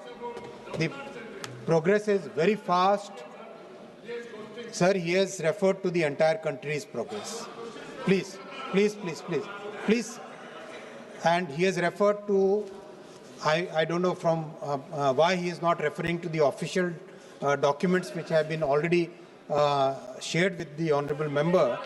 Sir, he has referred to the entire country's progress. Please. And he has referred to, I don't know from why he is not referring to the official documents which have been already shared with the honorable member.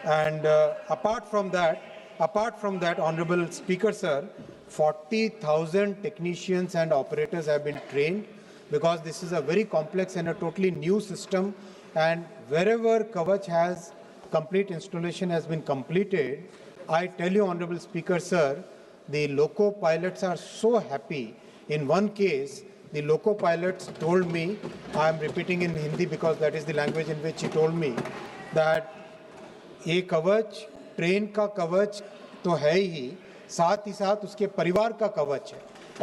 And apart from that, honorable Speaker, sir, 40,000 technicians and operators have been trained, because this is a very complex and a totally new system. And wherever Kavach has complete installation has been completed, I tell you, honorable Speaker, sir, the loco pilots are so happy. In one case, the loco pilots told me, I am repeating in Hindi because that is the language in which he told me, that ये कवच train का कवच तो है ही साथ उसके परिवार का कवच है,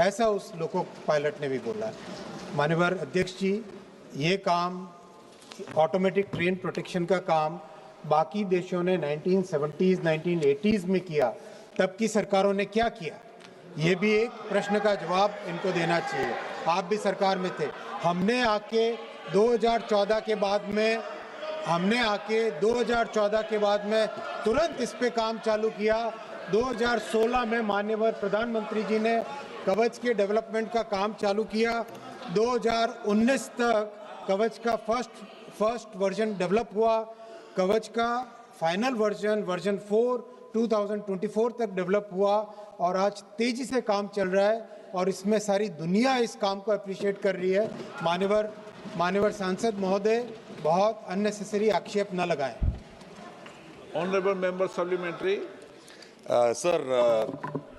ऐसा उस लोको पायलट ने भी बोला। माननीय अध्यक्ष जी, ये काम ऑटोमेटिक ट्रेन प्रोटेक्शन का काम बाकी देशों ने 1970s 1980s में किया, तब की सरकारों ने क्या किया, ये भी एक प्रश्न का जवाब इनको देना चाहिए। आप भी सरकार में थे, हमने आके 2014 के बाद में तुरंत इस पे काम चालू किया। 2016 में माननीय प्रधानमंत्री जी ने कवच के डेवलपमेंट का काम चालू किया। 2019 तक कवच का फर्स्ट वर्जन डेवलप हुआ, कवच का फाइनल वर्जन 4 2024 तक डेवलप हुआ, और आज तेजी से काम चल रहा है, और इसमें सारी दुनिया इस काम को अप्रिशिएट कर रही है। माननीय सांसद महोदय, बहुत अननेसेसरी आक्षेप न लगाएं। Honorable member supplementary. Sir,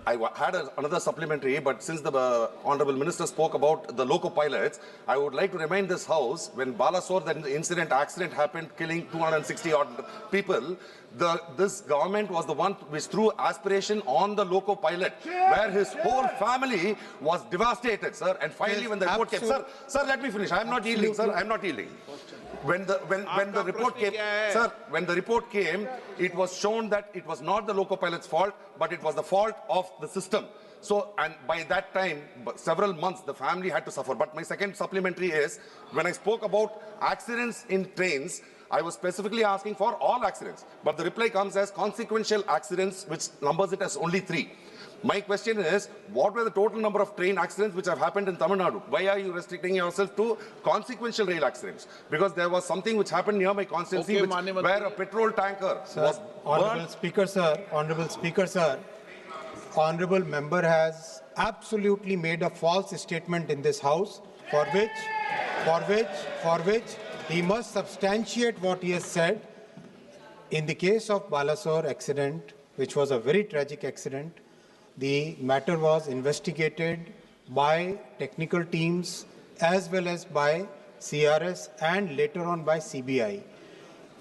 I had another supplementary, but since the Honorable Minister spoke about the loco pilots, I would like to remind this House, when Balasore, the accident happened, killing 260 odd people, this government was the one which threw aspiration on the loco pilot, where his whole family was devastated, sir. And finally, when the report came, sir, let me finish. I am not yielding, sir. I am not yielding. When the report came, sir, when the report came, it was shown that it was not the loco pilot's fault, but it was the fault of the system. So, and by that time, several months, the family had to suffer. But my second supplementary is, when I spoke about accidents in trains, I was specifically asking for all accidents. But the reply comes as consequential accidents, which numbers it as only 3. My question is, what were the total number of train accidents which have happened in Tamil Nadu? Why are you restricting yourself to consequential rail accidents? Because there was something which happened near my constituency, where a petrol tanker was Honorable Speaker, sir, honorable member has absolutely made a false statement in this House, for which he must substantiate what he has said. In the case of Balasore accident, which was a very tragic accident, the matter was investigated by technical teams as well as by CRS and later on by CBI.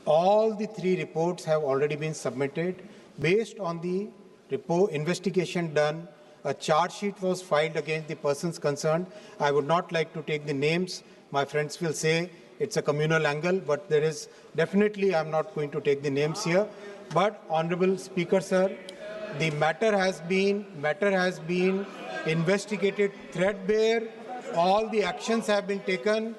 All the 3 reports have already been submitted. Based on the investigation done, a charge sheet was filed against the persons concerned. I would not like to take the names. My friends will say it's a communal angle, but there is definitely, I'm not going to take the names here. But Honorable Speaker, sir, the matter has been investigated threadbare. All the actions have been taken.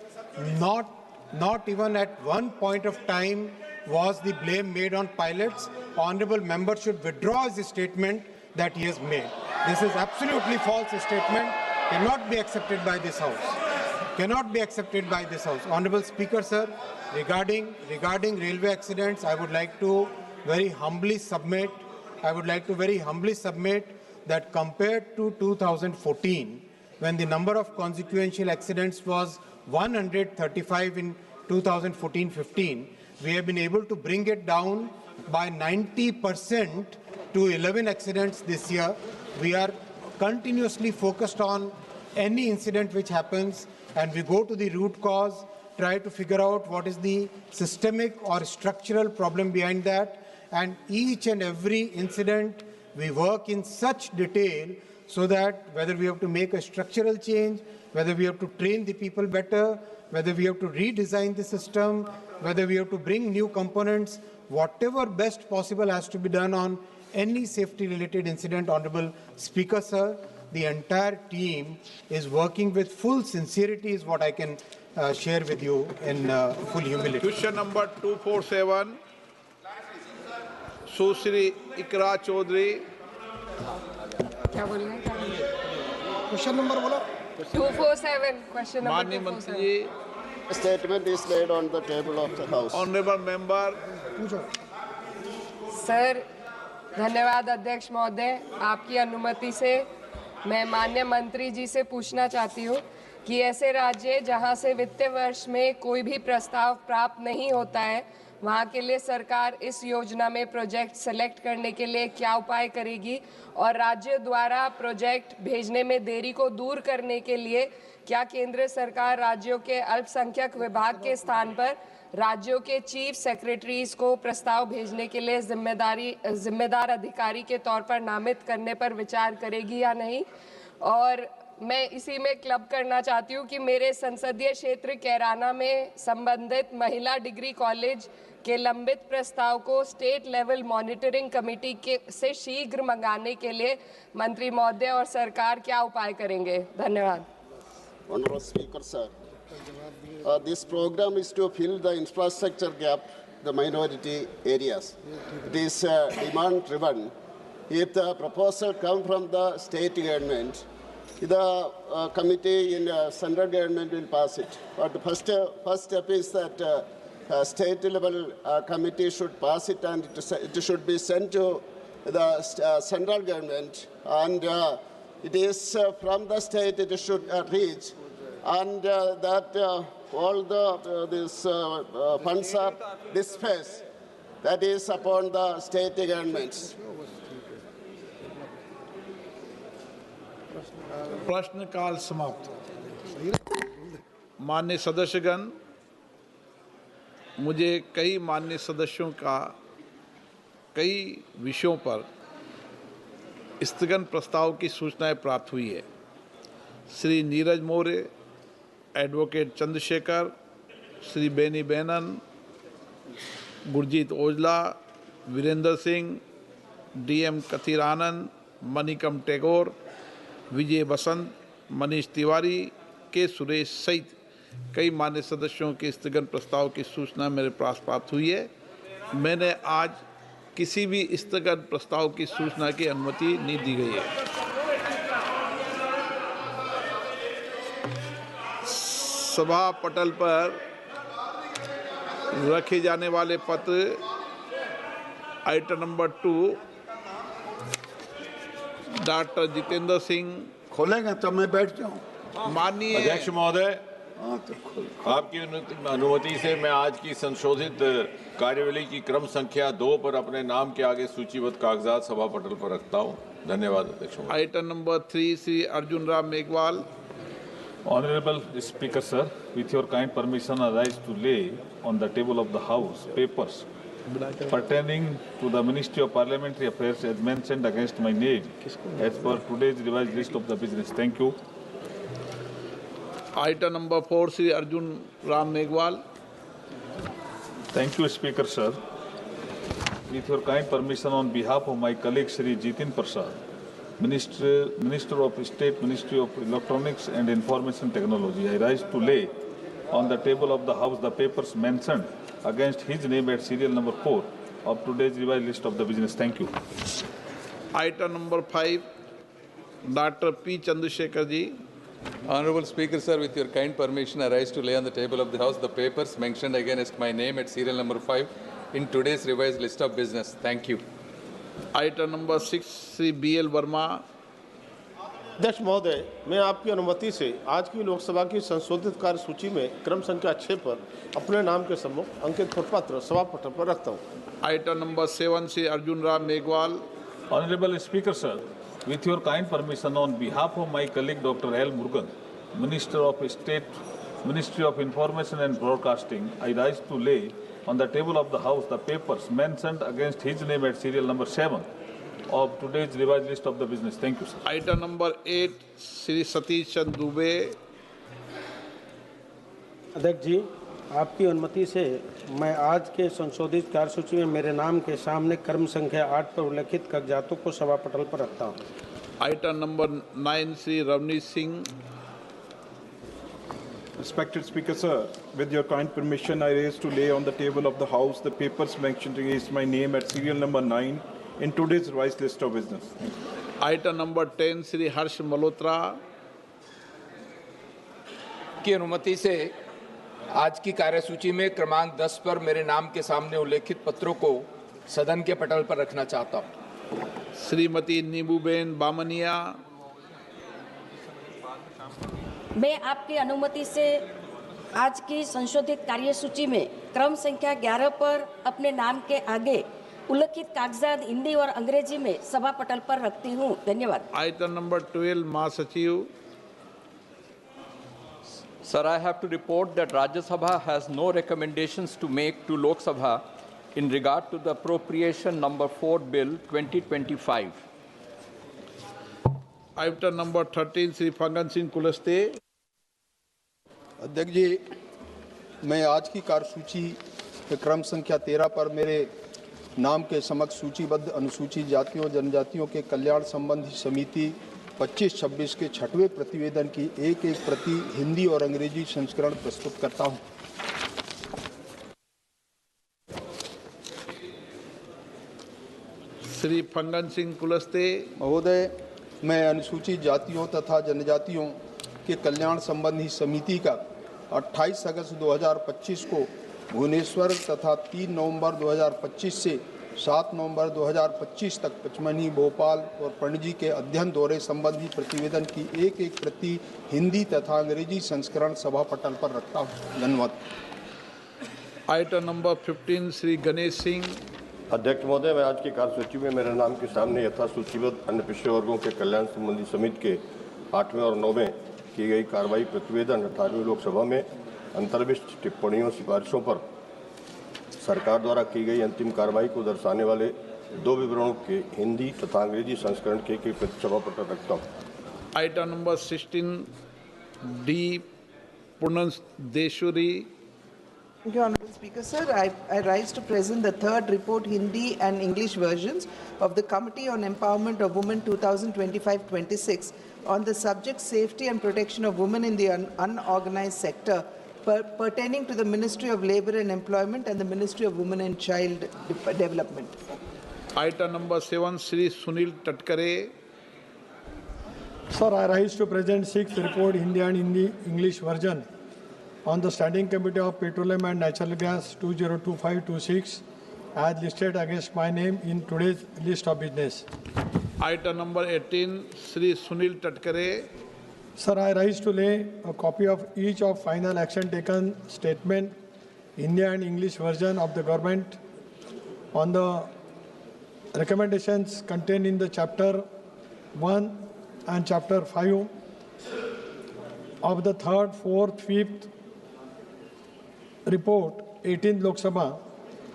Not even at one point of time was the blame made on pilots. Honorable member should withdraw his statement that he has made. This is absolutely false statement. Cannot be accepted by this House. Cannot be accepted by this House. Honorable Speaker, sir, regarding railway accidents, I would like to very humbly submit that compared to 2014, when the number of consequential accidents was 135 in 2014-15, we have been able to bring it down by 90% to 11 accidents this year. We are continuously focused on any incident which happens, and we go to the root cause, try to figure out what is the systemic or structural problem behind that, and each and every incident we work in such detail so that whether we have to make a structural change, whether we have to train the people better, whether we have to redesign the system, whether we have to bring new components, whatever best possible has to be done on any safety-related incident. Honorable Speaker, sir, the entire team is working with full sincerity is what I can share with you in full humility. Question number 247, Susri Ikra Chaudhary. Question number 247. Question number 247. Statement is laid on the table of the House. Honorable member. Sir, धन्यवाद अध्यक्ष महोदय। आपकी अनुमति से मैं माननीय मंत्री जी से पूछना चाहती हूँ कि ऐसे राज्य जहाँ से वित्तीय वर्ष में कोई भी प्रस्ताव प्राप्त नहीं होता है, वहाँ के लिए सरकार इस योजना में प्रोजेक्ट सेलेक्ट करने के लिए क्या उपाय करेगी, और राज्य द्वारा प्रोजेक्ट भेजने में देरी को दूर करने के लिए क्या केंद्र सरकार राज्यों के अल्पसंख्यक विभाग के स्थान पर राज्यों के चीफ सेक्रेटरीज को प्रस्ताव भेजने के लिए जिम्मेदार अधिकारी के तौर पर नामित करने पर विचार करेगी या नहीं। और मैं इसी में क्लब करना चाहती हूँ कि मेरे संसदीय क्षेत्र कैराना में संबंधित महिला डिग्री कॉलेज के लंबित प्रस्ताव को स्टेट लेवल मॉनिटरिंग कमेटी के से शीघ्र मंगाने के लिए मंत्री महोदय और सरकार क्या उपाय करेंगे। धन्यवाद। Honorable Speaker, sir, this program is to fill the infrastructure gap, the minority areas. It is demand-driven. If the proposal comes from the state government, the committee in central government will pass it. But the first step is that state-level committee should pass it, and it should be sent to the central government, and it is from the state it should reach, and that all these funds are dispersed. That is upon the state governments. प्रश्नकाल समाप्त। माननीय सदस्यगण, मुझे कई माननीय सदस्यों का कई विषयों पर स्थगन प्रस्ताव की सूचनाएं प्राप्त हुई है। Shri Neeraj Maurya, advocate Chandrashekhar, Shri Beni Bannon, Gurjeet Aujla, Virendra Singh, DM कथीरानंद, Manickam Tagore, विजय बसंत, मनीष तिवारी, के सुरेश सहित कई मान्य सदस्यों के स्थगन प्रस्ताव की सूचना मेरे पास प्राप्त हुई है। मैंने आज किसी भी स्थगन प्रस्ताव की सूचना की अनुमति नहीं दी गई है। सभा पटल पर रखे जाने वाले पत्र item number 2 doctor Jitendra Singh खोलेंगे तो मैं बैठ जाऊं। माननीय अध्यक्ष महोदय, आपकी अनुमति से मैं आज की संशोधित कार्यवली की क्रम संख्या 2 पर अपने नाम के आगे सूचीबद्ध कागजात सभा पटल पर रखता हूं। धन्यवाद अध्यक्ष महोदय। Item number 3, Sri Arjun Ram Meghwal. Honorable Speaker, sir, with your kind permission, I rise to lay on the table of the House papers pertaining to the Ministry of Parliamentary Affairs as mentioned against my name as per today's revised list of the business. Thank you. Item number 4, Sri Arjun Ram Meghwal. Thank you, Speaker, sir. With your kind permission, on behalf of my colleague Shri Jitin Prasad, Minister of State, Ministry of Electronics and Information Technology, I rise to lay on the table of the House the papers mentioned against his name at serial number 4 of today's revised list of the business. Thank you. Item number 5, Dr. P. Chandrasekhar ji. Honorable Speaker, sir, with your kind permission, I rise to lay on the table of the House the papers mentioned against my name at serial number 5 in today's revised list of business. Thank you. Item number 6, Sri B.L. Verma. अध्यक्ष महोदय, मैं आपकी अनुमति से आज की लोकसभा की संशोधित कार्य सूची में क्रम संख्या 6 पर अपने नाम के सम्मुख अंकित प्रपत्र सभा पटल पर रखता हूँ। Item number 7, Sri Arjun Ram Meghwal. Honorable Speaker, sir, with your kind permission, on behalf of my colleague Dr. L. Murugan, Minister of State, Ministry of Information and Broadcasting, I rise to lay on the table of the House the papers mentioned against his name at serial number 7 of today's revised list of the business. Thank you, sir. Item number 8, Sri Satish Chand Dubey. अध्यक्ष जी, आपकी अनुमति से मैं आज के संशोधित कार्यसूची में मेरे नाम के सामने क्रम संख्या 8 पर उल्लेखित कागजातों को सभा पटल पर रखता हूँ। Item number 9, Sri Ravneet Singh. Respected Speaker, sir, with your kind permission, I raise to lay on the table of the House the papers mentioned against my name at serial number 9 in today's revised list of business. Item number 10, Sri Harsh Malhotra. की अनुमति से आज की कार्यसूची में क्रमांक 10 पर मेरे नाम के सामने उल्लेखित पत्रों को सदन के पटल पर रखना चाहता हूं। श्रीमती नीबूबेन बामनिया। मैं आपकी अनुमति से आज की संशोधित कार्यसूची में क्रम संख्या 11 पर अपने नाम के आगे उल्लेखित कागजात हिंदी और अंग्रेजी में सभा पटल पर रखती हूँ। धन्यवाद। आइटम नंबर 12, महासचिव। Sir, I have to report that Rajya Sabha has no recommendations to make to Lok Sabha in regard to the appropriation number 4 bill 2025. Item number 13, Sri Fangan Singh Kulaste. अध्यक्ष जी, मैं आज की कार्यसूची के क्रम संख्या 13 पर मेरे नाम के समक्ष सूचीबद्ध अनुसूचित जातियों जनजातियों के कल्याण संबंधी समिति 25-26 के 6वें प्रतिवेदन की एक प्रति हिंदी और अंग्रेजी संस्करण प्रस्तुत करता हूं। श्री फंगन सिंह कुलस्ते। महोदय, मैं अनुसूचित जातियों तथा जनजातियों के कल्याण संबंधी समिति का 28 अगस्त 2025 को भुवनेश्वर तथा 3 नवंबर 2025 से 7 नवंबर 2025 तक पचमणी, भोपाल और पणजी के अध्ययन दौरे संबंधी प्रतिवेदन की एक प्रति हिंदी तथा अंग्रेजी संस्करण सभा पटल पर रखता हूँ। धन्यवाद। Item number 15, Shri Ganesh Singh. अध्यक्ष महोदय, मैं आज की कार्यसूची में मेरे नाम के सामने यथा सूचीबद्ध अन्य पिछड़े वर्गों के कल्याण संबंधी समिति के 8वें और 9वें की गई कार्रवाई प्रतिवेदन 18वीं लोकसभा में अंतर्विष्ट टिप्पणियों सिफारिशों पर सरकार द्वारा की गई अंतिम कार्रवाई को दर्शाने वाले 2 विवरणों के हिंदी तथा अंग्रेजी संस्करण के प्रति सभा पटल रखता हूँ। Item number 16, D Purandeswari. Thank you, Honorable Speaker. Sir, I rise to present the third report Hindi and English versions of the Committee on Empowerment of Women 2025-26 on the subject safety and protection of women in the unorganized sector pertaining to the Ministry of Labour and Employment and the Ministry of Women and Child Development. Item number 7, Shri Sunil Tatkare. Sir, I rise to present 6th report Hindi and English version on the Standing Committee of Petroleum and Natural Gas 2025-26 as listed against my name in today's list of business. Item number 18, Shri Sunil Tatkare. Sir, I rise to lay a copy of each of final action taken statement, Hindi and English version of the government on the recommendations contained in the chapter 1 and Chapter 5 of the 3rd, 4th, 5th report, 18th Lok Sabha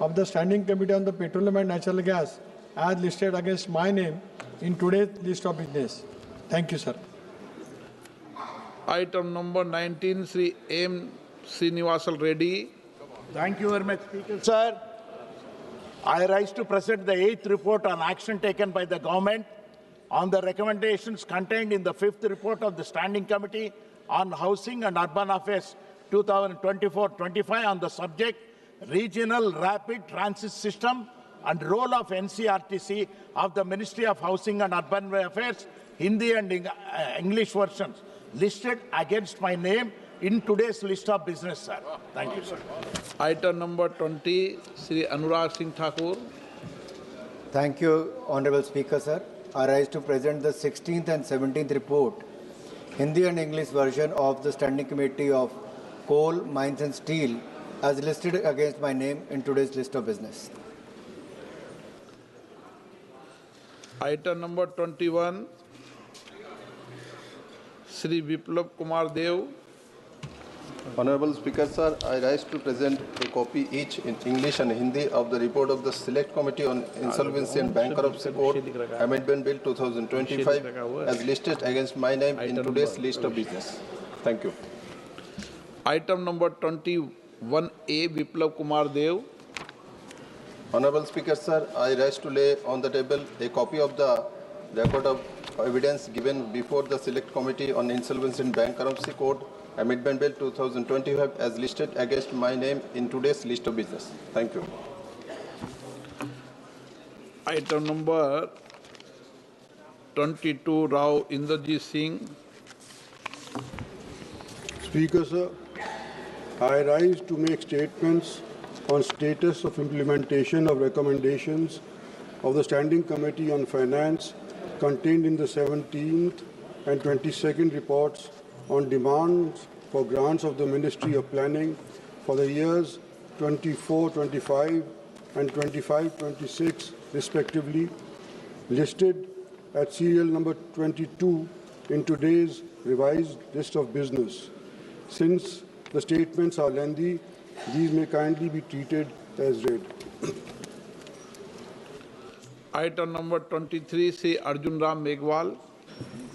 of the Standing Committee on the Petroleum and Natural Gas as listed against my name in today's list of business. Thank you, sir. Item number 19, Sri M. Srinivasal Reddy. Thank you very much, Speaker, sir. I rise to present the 8th report on action taken by the government on the recommendations contained in the 5th report of the Standing Committee on Housing and Urban Affairs 2024-25 on the subject Regional Rapid Transit System and role of NCRTC of the Ministry of Housing and Urban Affairs, Hindi and English versions, listed against my name in today's list of business, sir. Thank you, sir. Item number 20, Sri Anurag Singh Thakur. Thank you, Honorable Speaker, sir. I rise to present the 16th and 17th report, Hindi and English version of the Standing Committee of Coal, Mines and Steel as listed against my name in today's list of business. Item number 21, Sri Biplab Kumar Dev. Honorable Speaker, sir, I rise to present a copy each in English and Hindi of the report of the Select Committee on Insolvency and Bankruptcy Code Amendment Bill 2025 as listed against my name in today's list of business. Thank you. Item number 21A, Biplab Kumar Dev. Honorable Speaker, sir, I rise to lay on the table a copy of the record of evidence given before the Select Committee on Insolvency and Bankruptcy Code Amendment Bill 2025 as listed against my name in today's list of business. Thank you. Item number 22, Rao Inderjit Singh. Speaker, sir, I rise to make statements on status of implementation of recommendations of the Standing Committee on Finance contained in the 17th and 22nd reports on demands for grants of the Ministry of Planning for the years 24-25 and 25-26 respectively, listed at serial number 22 in today's revised list of business. Since the statements are lengthy, these may kindly be treated as read. Item number 23, Sri Arjun Ram Meghwal.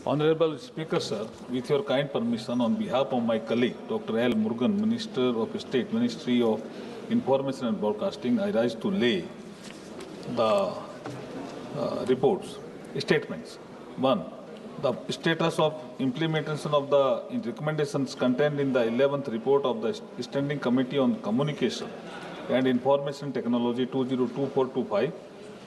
Honorable Speaker, sir, with your kind permission, on behalf of my colleague, Dr. L. Murugan, Minister of State, Ministry of Information and Broadcasting, I rise to lay the reports, statements. 1. The status of implementation of the recommendations contained in the 11th report of the Standing Committee on Communication and Information Technology 2024-25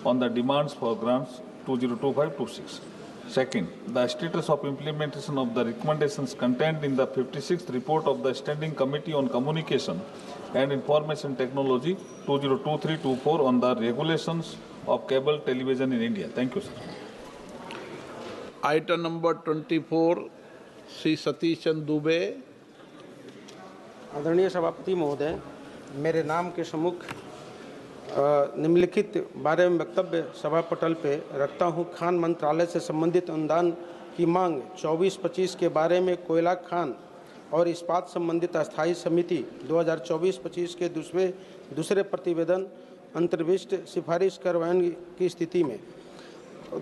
on the demands for grants 2025-26. Second, the status of implementation of the recommendations contained in the 56th report of the Standing Committee on Communication and Information Technology 2023-24 on the regulations of cable television in India. Thank you, sir. Item number 24, Sri Satish Chand Dubey. आदरणीय सभापति महोदय, मेरे नाम के सम्मुख निम्नलिखित बारे में वक्तव्य सभा पटल पे रखता हूं। खान मंत्रालय से संबंधित अनुदान की मांग 24-25 के बारे में कोयला खान और इस्पात संबंधित अस्थायी समिति 2024-25 के दूसरे प्रतिवेदन अंतर्विष्ट सिफारिश करवाने की स्थिति में।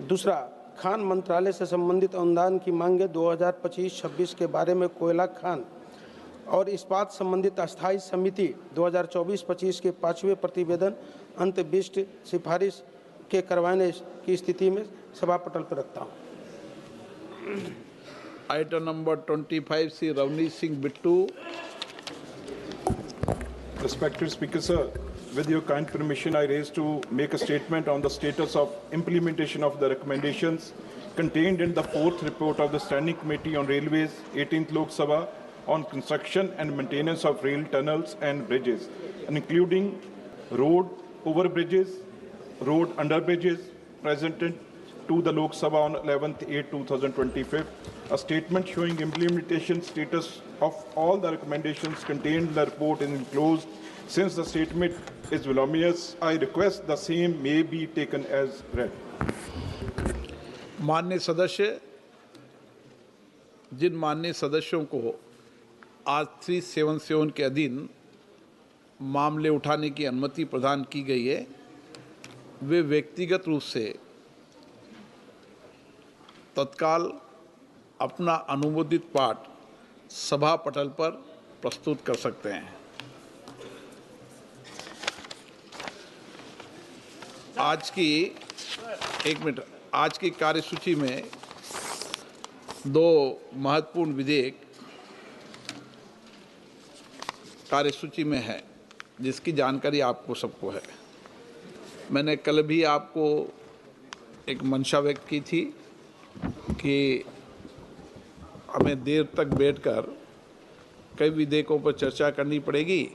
दूसरा, खान मंत्रालय से संबंधित अनुदान की मांगें 2025-26 के बारे में कोयला खान और इस्पात संबंधित अस्थायी समिति 2024-25 के 5वें प्रतिवेदन अंतर्विष्ट सिफारिश के करवाने की स्थिति में सभा पटल पर रखता हूँ। Item number 25, Sri Ravneet Singh Bittu. Respected Speaker, sir, with your kind permission, I raise to make a statement on the status of implementation of the recommendations contained in the 4th report of the Standing Committee on Railways, 18th Lok Sabha, on construction and maintenance of rail tunnels and bridges, and including road overbridges, road underbridges, presented to the Lok Sabha on 11/8/2025. A statement showing implementation status of all the recommendations contained in the report is enclosed. Since the statement is voluminous, I request the same may be taken as read. माननीय सदस्य, जिन माननीय सदस्यों को आज 377 के अधीन मामले उठाने की अनुमति प्रदान की गई है, वे व्यक्तिगत रूप से तत्काल अपना अनुमोदित पाठ सभा पटल पर प्रस्तुत कर सकते हैं। आज की कार्यसूची में 2 महत्वपूर्ण विधेयक कार्यसूची में है, जिसकी जानकारी आपको सबको है। मैंने कल भी आपको एक मंशा व्यक्त की थी कि हमें देर तक बैठकर कई विधेयकों पर चर्चा करनी पड़ेगी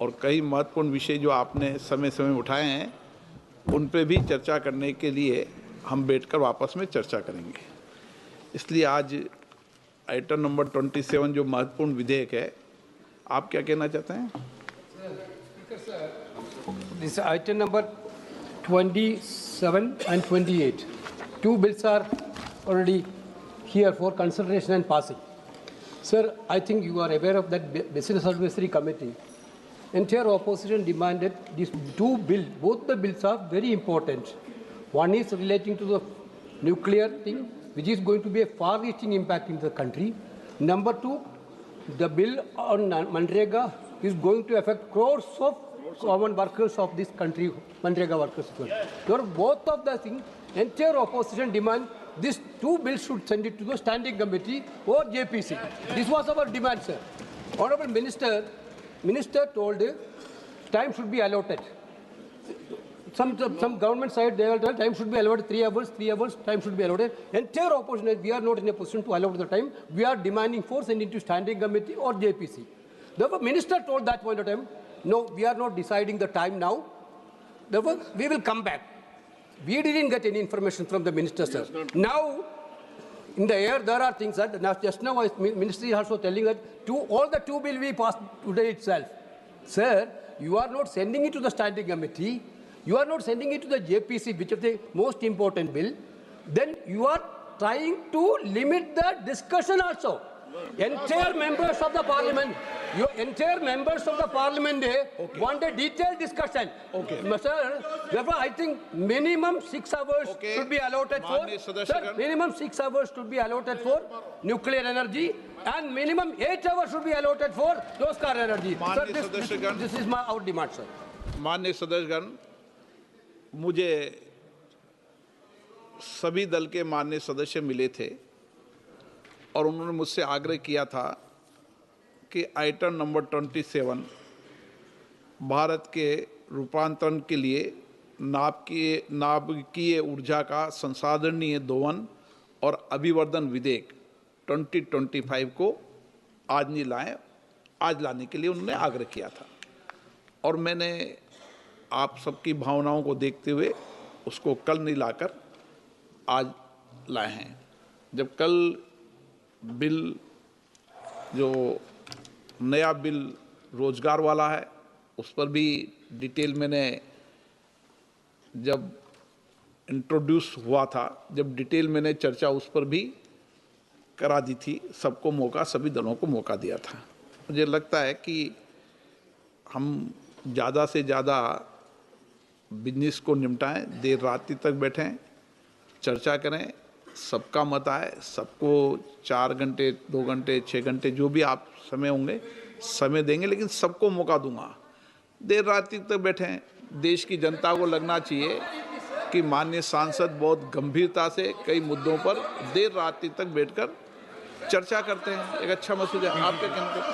और कई महत्वपूर्ण विषय जो आपने समय समय उठाए हैं उन पे भी चर्चा करने के लिए हम बैठकर वापस में चर्चा करेंगे। इसलिए आज आइटम नंबर 27 जो महत्वपूर्ण विधेयक है, आप क्या कहना चाहते हैं? This item number 27 and 28. 2 bills are already here for consideration and passing. Sir, I think you are aware of that Business Advisory Committee. Entire opposition demanded these 2 bills. Both the bills are very important. One is relating to the nuclear thing, which is going to be a far-reaching impact in the country. Number 2, the bill on Manrega is going to affect crores of common workers of this country, Manrega workers. So both of the things, entire opposition demand these 2 bills should send it to the standing committee or JPC. This was our demand, sir. Honorable Minister told time should be allotted. Some government side, they will tell time should be allotted 3 hours, time should be allotted. Entire opposition, we are not in a position to allot the time. We are demanding for sending to standing committee or JPC. The minister told that point of time, no, we are not deciding the time now. Therefore, we will come back. We didn't get any information from the minister, sir. Now, in the air, there are things that just now, ministry is also telling that all the 2 bills we passed today itself. Sir, you are not sending it to the standing committee. You are not sending it to the JPC, which is the most important bill. Then you are trying to limit the discussion also. Entire members of the parliament, want a detailed discussion. Okay. Sir, therefore, I think minimum 6 hours should be allotted for. Sir, minimum 6 hours should be allotted for nuclear energy, and minimum 8 hours should be allotted for those car energy. Sir, this is our demand, sir. माननीय सदस्यगण, मुझे सभी दल के माननीय सदस्य मिले थे और उन्होंने मुझसे आग्रह किया था कि आइटम नंबर 27 भारत के रूपांतरण के लिए नाभिकीय ऊर्जा का संसाधनीय दोहन और अभिवर्धन विधेयक 2025 को आज नहीं लाएं, आज लाने के लिए उन्होंने आग्रह किया था और मैंने आप सबकी भावनाओं को देखते हुए उसको कल नहीं लाकर आज लाए हैं। जब कल बिल जो नया बिल रोजगार वाला है उस पर भी डिटेल मैंने जब इंट्रोड्यूस हुआ था, जब डिटेल मैंने चर्चा उस पर भी करा दी थी, सबको मौका, सभी दलों को मौका दिया था। मुझे लगता है कि हम ज़्यादा से ज़्यादा बिजनेस को निपटाएं, देर रात्रि तक बैठें, चर्चा करें, सबका मत आए, सबको 4 घंटे, 2 घंटे, 6 घंटे जो भी आप समय होंगे समय देंगे, लेकिन सबको मौका दूंगा। देर रात्रि तक बैठें, देश की जनता को लगना चाहिए कि माननीय सांसद बहुत गंभीरता से कई मुद्दों पर देर रात्रि तक बैठकर चर्चा करते हैं। एक अच्छा मसूद है। आप क्या कहते हैं?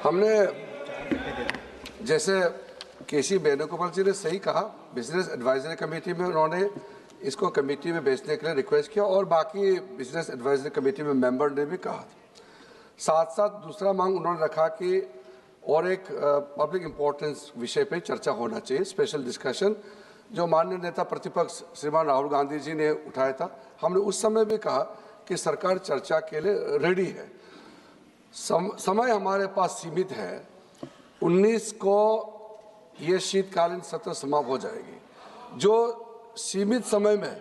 हमने जैसे केसी वेणुगोपाल जी ने सही कहा, बिजनेस एडवाइजरी कमेटी में उन्होंने इसको कमेटी में भेजने के लिए रिक्वेस्ट किया और बाकी बिजनेस एडवाइजरी कमेटी में मेंबर ने भी कहा। साथ साथ दूसरा मांग उन्होंने रखा कि और एक पब्लिक इम्पोर्टेंस विषय पे चर्चा होना चाहिए, स्पेशल डिस्कशन, जो माननीय नेता प्रतिपक्ष श्रीमान राहुल गांधी जी ने उठाया था। हमने उस समय भी कहा कि सरकार चर्चा के लिए रेडी है। समय हमारे पास सीमित है। 19 को ये शीतकालीन सत्र समाप्त हो जाएगी। जो सीमित समय में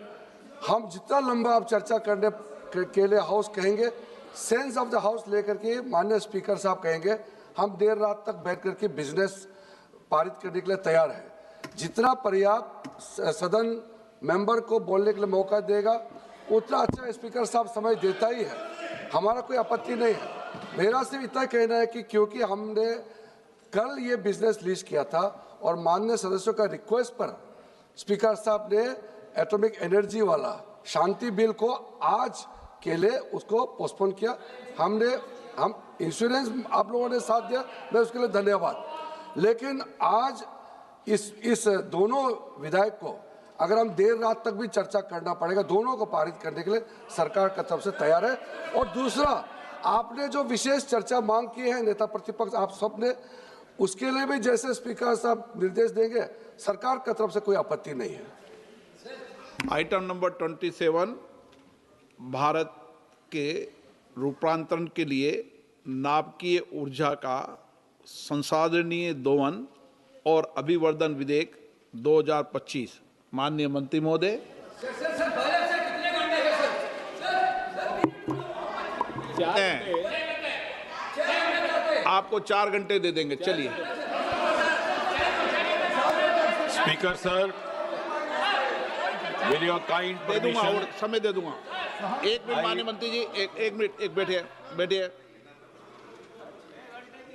हम जितना लंबा आप चर्चा करने के लिए हाउस कहेंगे, सेंस ऑफ द हाउस लेकर के माननीय स्पीकर साहब कहेंगे, हम देर रात तक बैठ करके बिजनेस पारित करने के लिए तैयार है। जितना पर्याप्त सदन मेंबर को बोलने के लिए मौका देगा उतना अच्छा स्पीकर साहब समय देता ही है, हमारा कोई आपत्ति नहीं है। मेरा सिर्फ इतना कहना है कि क्योंकि हमने कल ये बिजनेस लिस्ट किया था और माननीय सदस्यों का रिक्वेस्ट पर स्पीकर साहब ने एटॉमिक एनर्जी वाला शांति बिल को आज के लिए उसको पोस्टपोन किया। हम इंश्योरेंस आप लोगों ने साथ दिया, मैं उसके लिए धन्यवाद। लेकिन आज इस दोनों विधायक को अगर हम देर रात तक भी चर्चा करना पड़ेगा, दोनों को पारित करने के लिए सरकार की तरफ से तैयार है। और दूसरा, आपने जो विशेष चर्चा मांग की है नेता प्रतिपक्ष आप सब ने, उसके लिए भी जैसे स्पीकर साहब निर्देश देंगे, सरकार की तरफ से कोई आपत्ति नहीं है। आइटम नंबर 27, भारत के रूपांतरण के लिए नाभिकीय ऊर्जा का संसाधनीय दोहन और अभिवर्धन विधेयक 2025। माननीय मंत्री महोदय। आपको 4 घंटे दे देंगे, चलिए। Speaker sir, will your kind permission, समय दे दूंगा। 1 मिनट माननीय मंत्री जी, एक मिनट, एक बैठिए।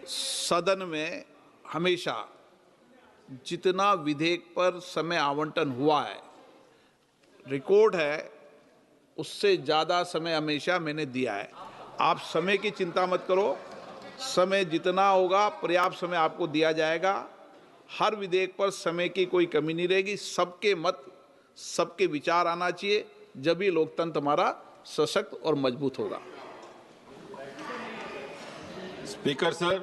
सदन में हमेशा जितना विधेयक पर समय आवंटन हुआ है, रिकॉर्ड है, उससे ज़्यादा समय हमेशा मैंने दिया है। आप समय की चिंता मत करो, समय जितना होगा पर्याप्त समय आपको दिया जाएगा। हर विधेयक पर समय की कोई कमी नहीं रहेगी। सबके मत, सबके विचार आना चाहिए, जब ही लोकतंत्र हमारा सशक्त और मजबूत होगा। Speaker sir,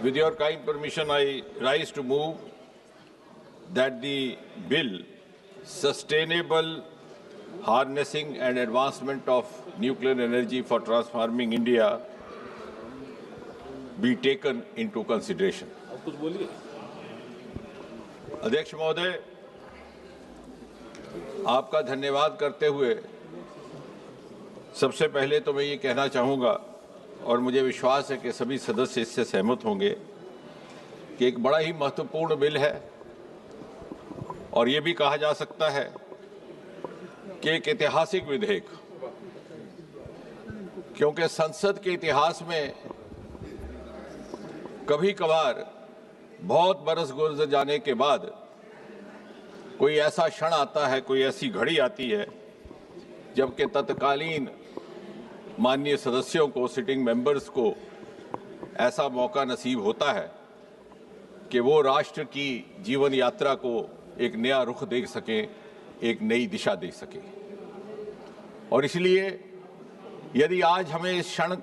with your kind permission, I rise to move that the bill Sustainable Harnessing and Advancement of Nuclear Energy for Transforming India be taken into consideration. अध्यक्ष महोदय, आपका धन्यवाद करते हुए सबसे पहले तो मैं ये कहना चाहूँगा, और मुझे विश्वास है कि सभी सदस्य इससे सहमत होंगे, कि एक बड़ा ही महत्वपूर्ण बिल है और ये भी कहा जा सकता है कि एक ऐतिहासिक विधेयक, क्योंकि संसद के इतिहास में कभी कभार बहुत बरस गुजर जाने के बाद कोई ऐसा क्षण आता है, कोई ऐसी घड़ी आती है जबकि तत्कालीन माननीय सदस्यों को, सिटिंग मेंबर्स को ऐसा मौका नसीब होता है कि वो राष्ट्र की जीवन यात्रा को एक नया रुख दे सकें, एक नई दिशा दे सकें। और इसलिए यदि आज हमें इस क्षण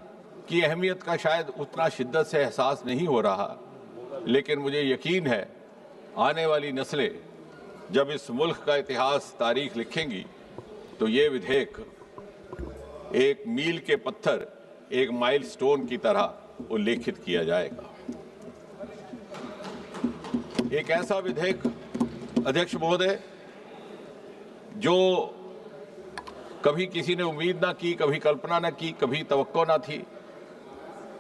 की अहमियत का शायद उतना शिद्दत से एहसास नहीं हो रहा, लेकिन मुझे यकीन है आने वाली नस्लें जब इस मुल्क का इतिहास, तारीख लिखेंगी तो ये विधेयक एक मील के पत्थर, एक माइलस्टोन की तरह उल्लेखित किया जाएगा। एक ऐसा विधेयक अध्यक्ष महोदय जो कभी किसी ने उम्मीद ना की, कभी कल्पना ना की, कभी तवक्को ना थी,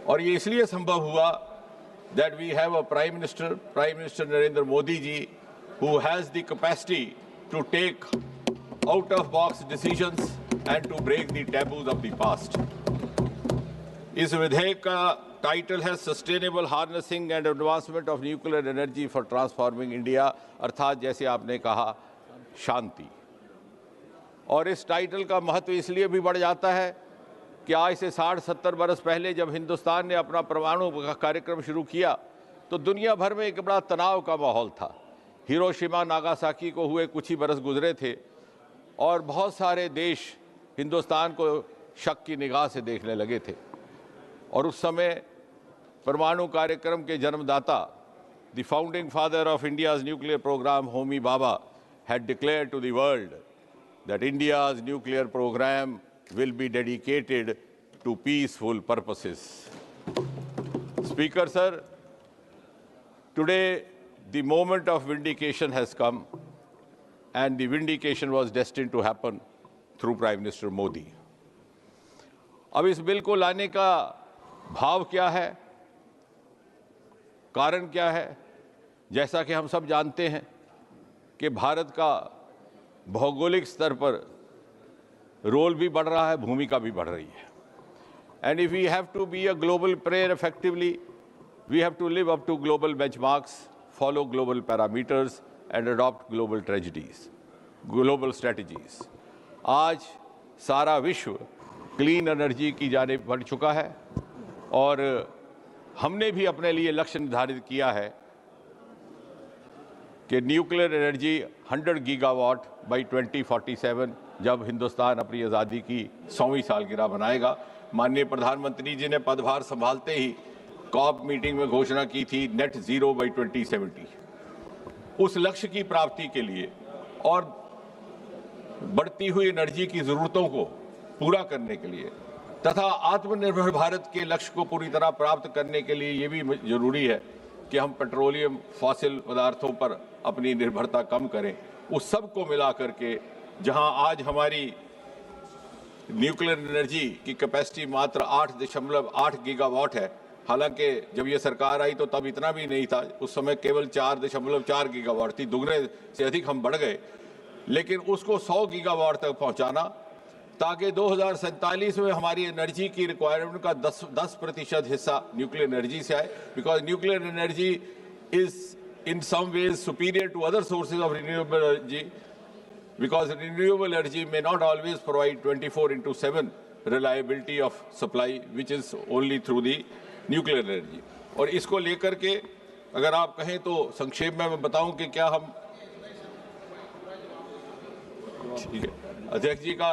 और ये इसलिए संभव हुआ that we have a Prime Minister Narendra Modi ji, who has the capacity to take out-of-box decisions and to break the taboos of the past. इस विधेयक का टाइटल है sustainable harnessing and advancement of nuclear energy for transforming India, अर्थात जैसे आपने कहा शांति। और इस टाइटल का महत्व इसलिए भी बढ़ जाता है कि आज से 60-70 बरस पहले जब हिंदुस्तान ने अपना परमाणु कार्यक्रम शुरू किया तो दुनिया भर में एक बड़ा तनाव का माहौल था। हिरोशिमा नागासाकी को हुए कुछ ही बरस गुजरे थे और बहुत सारे देश हिंदुस्तान को शक की निगाह से देखने लगे थे। और उस समय परमाणु कार्यक्रम के जन्मदाता, the founding father of India's nuclear programme, Homi Bhabha, had declared to the world that India's nuclear program will be dedicated to peaceful purposes. Speaker sir, today the moment of vindication has come. and the vindication was destined to happen through Prime Minister Modi. अब इस bill को लाने का भाव क्या है, कारण क्या है? जैसा कि हम सब जानते हैं कि भारत का भौगोलिक स्तर पर रोल भी बढ़ रहा है, भूमिका भी बढ़ रही है. And if we have to be a global player effectively, we have to live up to global benchmarks, follow global parameters, and adopt global global strategies. आज सारा विश्व क्लीन एनर्जी की जानिब बढ़ चुका है और हमने भी अपने लिए लक्ष्य निर्धारित किया है कि न्यूक्लियर एनर्जी 100 गीगावाट बाई 2047 जब हिंदुस्तान अपनी आज़ादी की 100वीं सालगिरह मनाएगा. माननीय प्रधानमंत्री जी ने पदभार संभालते ही कॉप मीटिंग में घोषणा की थी नेट जीरो बाई 2070. उस लक्ष्य की प्राप्ति के लिए और बढ़ती हुई एनर्जी की ज़रूरतों को पूरा करने के लिए तथा आत्मनिर्भर भारत के लक्ष्य को पूरी तरह प्राप्त करने के लिए ये भी जरूरी है कि हम पेट्रोलियम फॉसिल पदार्थों पर अपनी निर्भरता कम करें. उस सब को मिला करके जहां आज हमारी न्यूक्लियर एनर्जी की कैपेसिटी मात्र 8.8 गीगावाट है, हालांकि जब ये सरकार आई तो तब इतना भी नहीं था, उस समय केवल 4.4 गीगावाट थी, दुगने से अधिक हम बढ़ गए. लेकिन उसको 100 गीगावाट तक पहुंचाना ताकि 2047 में हमारी एनर्जी की रिक्वायरमेंट का 10% हिस्सा न्यूक्लियर एनर्जी से आए, because nuclear energy is in some ways superior to other sources of renewable energy, because renewable energy may not always provide 24/7 reliability of supply, which is only through the nuclear energy. और इसको लेकर के अगर आप कहें तो संक्षेप में मैं बताऊं कि क्या हम, ठीक है, अध्यक्ष जी का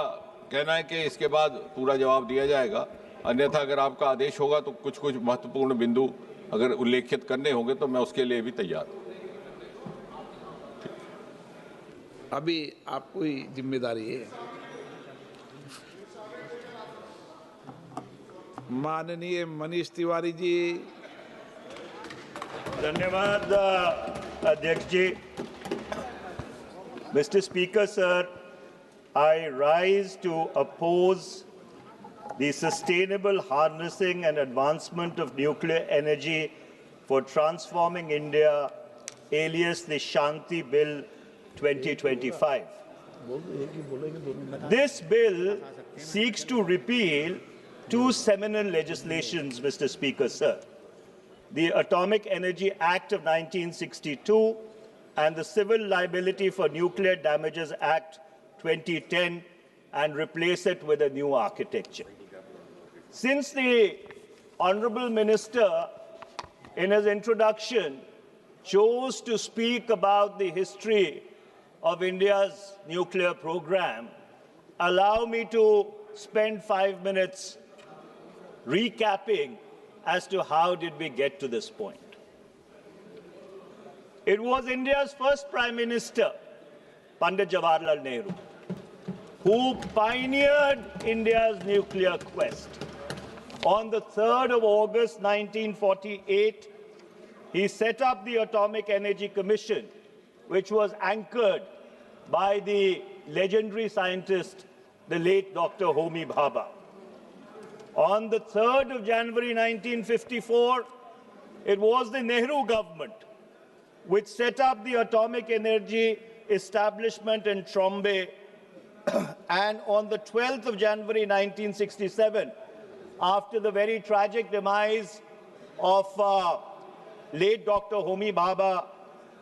कहना है कि इसके बाद पूरा जवाब दिया जाएगा, अन्यथा अगर आपका आदेश होगा तो कुछ महत्वपूर्ण बिंदु अगर उल्लेखित करने होंगे तो मैं उसके लिए भी तैयार हूं. अभी आपको ही जिम्मेदारी है. माननीय मनीष तिवारी जी. धन्यवाद अध्यक्ष जी. Mr. Speaker, sir, I rise to oppose the sustainable harnessing and advancement of nuclear energy for transforming India, alias the Shanti Bill 2025. This bill seeks to repeal two seminal legislations, Mr. Speaker, sir. The Atomic Energy Act of 1962 and the Civil Liability for Nuclear Damages Act 2010 and replace it with a new architecture. Since the Honorable Minister, in his introduction, chose to speak about the history of India's nuclear program, allow me to spend 5 minutes recapping as to how did we get to this point. It was India's first Prime Minister, Pandit Jawaharlal Nehru, who pioneered India's nuclear quest. On the 3rd of August 1948, he set up the Atomic Energy Commission, which was anchored by the legendary scientist, the late Dr. Homi Bhabha. On the 3rd of January 1954, it was the Nehru government which set up the Atomic Energy Establishment in Trombay. And on the 12th of January 1967, after the very tragic demise of late Dr. Homi Bhabha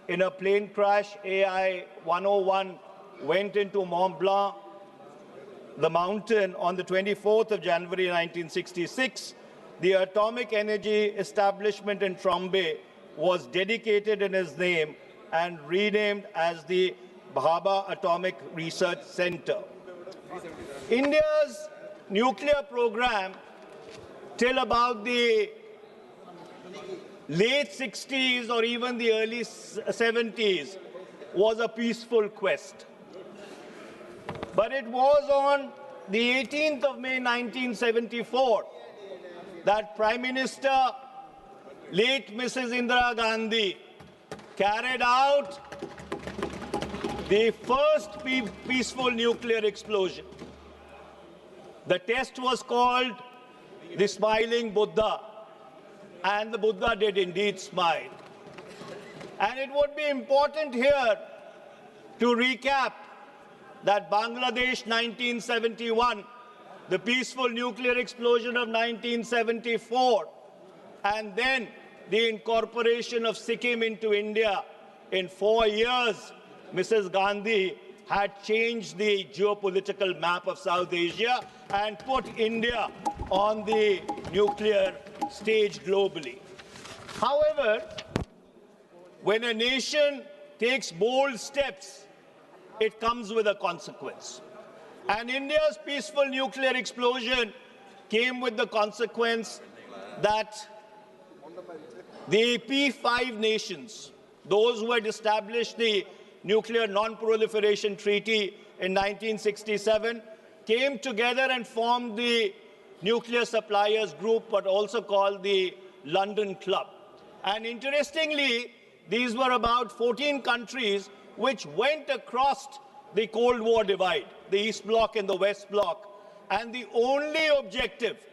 in a plane crash, AI 101 went into Mont Blanc, the mountain, on the 24th of January 1966. The Atomic Energy Establishment in Trombay was dedicated in his name and renamed as the Bhabha Atomic Research Center. India's nuclear program till about the late 60s or even the early 70s was a peaceful quest. But it was on the 18th of May 1974 that Prime Minister, late Mrs. Indira Gandhi, carried out the first peaceful nuclear explosion. The test was called the Smiling Buddha, and the Buddha did indeed smile. And it would be important here to recap that Bangladesh 1971, the peaceful nuclear explosion of 1974, and then the incorporation of Sikkim into India. In 4 years, Mrs. Gandhi had changed the geopolitical map of South Asia and put India on the nuclear stage globally. However, when a nation takes bold steps, it comes with a consequence. And India's peaceful nuclear explosion came with the consequence that the P5 nations, those who had established the Nuclear Non-Proliferation Treaty in 1967, came together and formed the Nuclear Suppliers Group, but also called the London Club. And interestingly, these were about 14 countries which went across the Cold War divide, the East Bloc and the West Bloc. And the only objective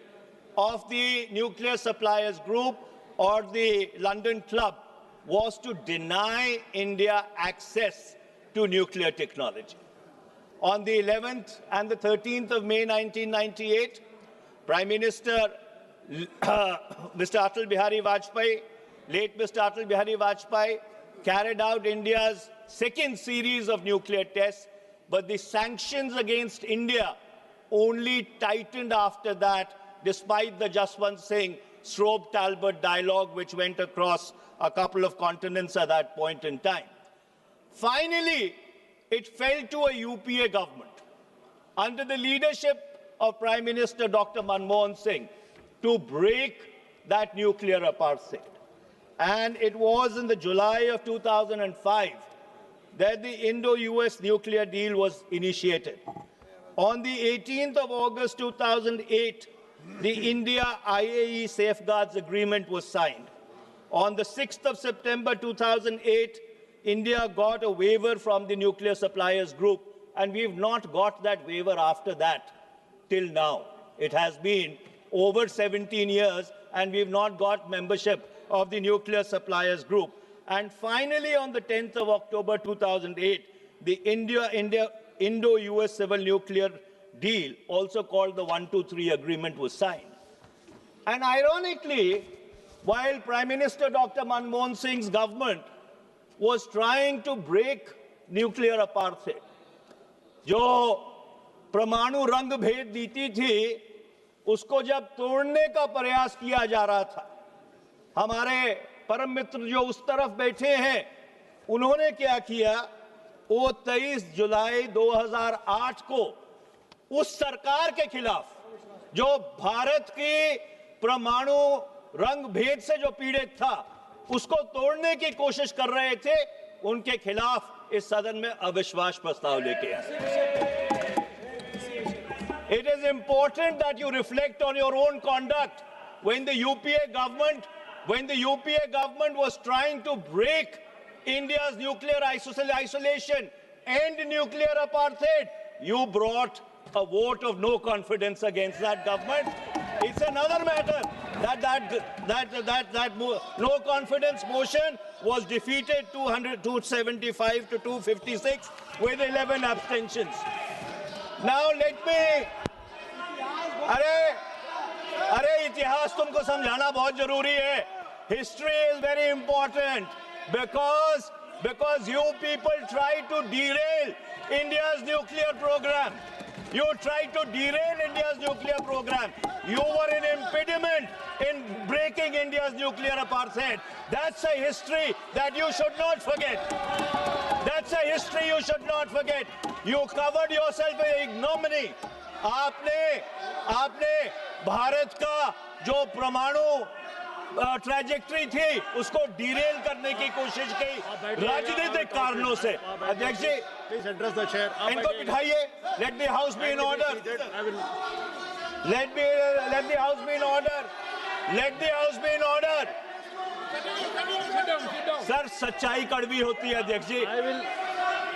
of the Nuclear Suppliers Group or the London Club was to deny India access to nuclear technology. On the 11th and the 13th of May 1998, Prime Minister Mr. Atal Bihari Vajpayee, late Mr. Atal Bihari Vajpayee, carried out India's second series of nuclear tests, but the sanctions against India only tightened after that, despite the Jaswant Singh Strobe-Talbot dialogue, which went across a couple of continents at that point in time. Finally, it fell to a UPA government under the leadership of Prime Minister Dr. Manmohan Singh to break that nuclear apartheid. And it was in the July of 2005 that the Indo-US nuclear deal was initiated. On the 18th of August 2008, the India-IAE Safeguards Agreement was signed. On the 6th of September 2008, India got a waiver from the Nuclear Suppliers Group, and we've not got that waiver after that till now. It has been over 17 years, and we've not got membership of the Nuclear Suppliers Group. And finally, on the 10th of October 2008, the Indo-US Civil Nuclear Deal, also called the 123 Agreement, was signed. And ironically, while Prime Minister Dr. Manmohan Singh's government was trying to break nuclear apartheid, जो परमाणु रंग भेद नीति थी, उसको जब तोड़ने का प्रयास किया जा रहा था, हमारे परम मित्र जो उस तरफ बैठे हैं, उन्होंने क्या किया? वो 23 जुलाई 2008 को उस सरकार के खिलाफ, जो भारत की परमाणु रंग भेद से जो पीड़ित था, उसको तोड़ने की कोशिश कर रहे थे, उनके खिलाफ इस सदन में अविश्वास प्रस्ताव लेके आए। It is important that you reflect on your own conduct. When the UPA government was trying to break India's nuclear isolation and nuclear apartheid, you brought a vote of no confidence against that government. It's another matter that no confidence motion was defeated 275 to 256 with 11 abstentions. Now let me, अरे इतिहास तुमको समझाना बहुत जरूरी है. History is very important because you people try to derail India's nuclear program. You tried to derail India's nuclear program. You were an impediment in breaking India's nuclear apartheid. That's a history that you should not forget. That's a history you should not forget. You covered yourself with ignominy. आपने भारत का जो परमाणु trajectory थी उसको Daryl करने की कोशिश की राजनीतिक कारणों से. अध्यक्ष जी, प्लीज एड्रेस द चेयर. इनको बिठाइए. Let the house be in order. Let the house be in order. Let the house be in order. Sir, सच्चाई कड़वी होती है अध्यक्ष जी.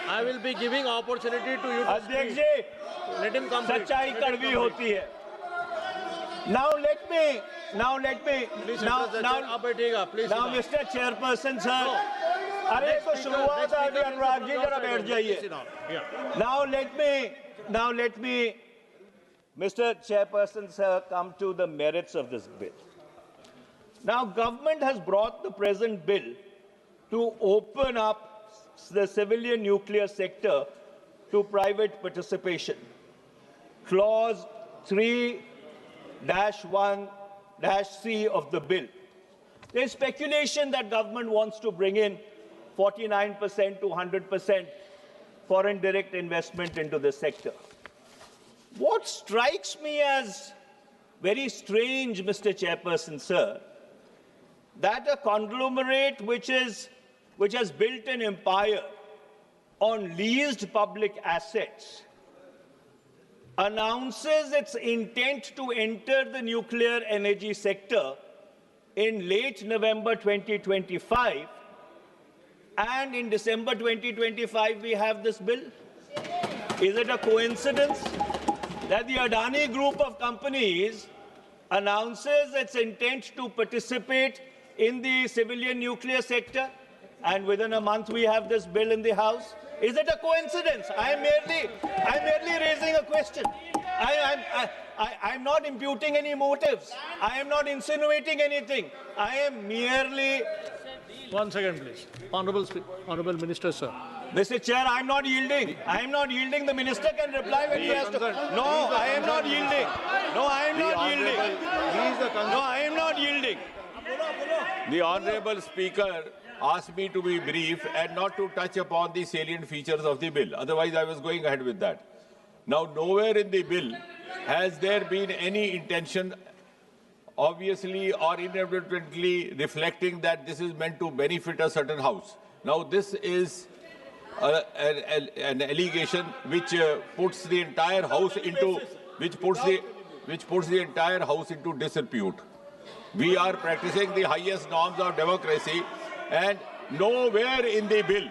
I will be giving opportunity to you to अध्यक्ष speak. जी, Let him complete. सच्चाई Let him कड़वी complete. होती है. Now let me, Please now, address the now, chair. आप बैठिएगा, please. now, sit Mr. Chairperson, sir. No. अरे Next तो speaker, शुरुआत next है अभी speaker Anurag is ji from जरा your बैठ side. जाइए. Please sit down. Yeah. Now let me, Mr. Chairperson, sir, come to the merits of this bill. Now, government has brought the present bill to open up the civilian nuclear sector to private participation. Clause 3-1-C of the bill. There is speculation that government wants to bring in 49% to 100% foreign direct investment into the sector. What strikes me as very strange, Mr. Chairperson, sir, that a conglomerate which has built an empire on leased public assets announces its intent to enter the nuclear energy sector in late November 2025, and in December 2025 we have this bill. Is it a coincidence that the Adani group of companies announces its intent to participate in the civilian nuclear sector, and within a month we have this bill in the House? Is it a coincidence? I'm merely raising a question. I'm not imputing any motives. I am not insinuating anything. I am merely... One second, please. Honorable Minister, sir. Mr. Chair, I'm not yielding. I am not yielding. The minister can reply when he has to. No, I am not yielding. No, I am not yielding. No, I am not yielding. The Honorable Speaker asked me to be brief and not to touch upon the salient features of the bill. Otherwise, I was going ahead with that. Now, nowhere in the bill has there been any intention, obviously or inadvertently, reflecting that this is meant to benefit a certain house. Now, this is an allegation which puts the entire house into disrepute. We are practicing the highest norms of democracy, and nowhere in the bill.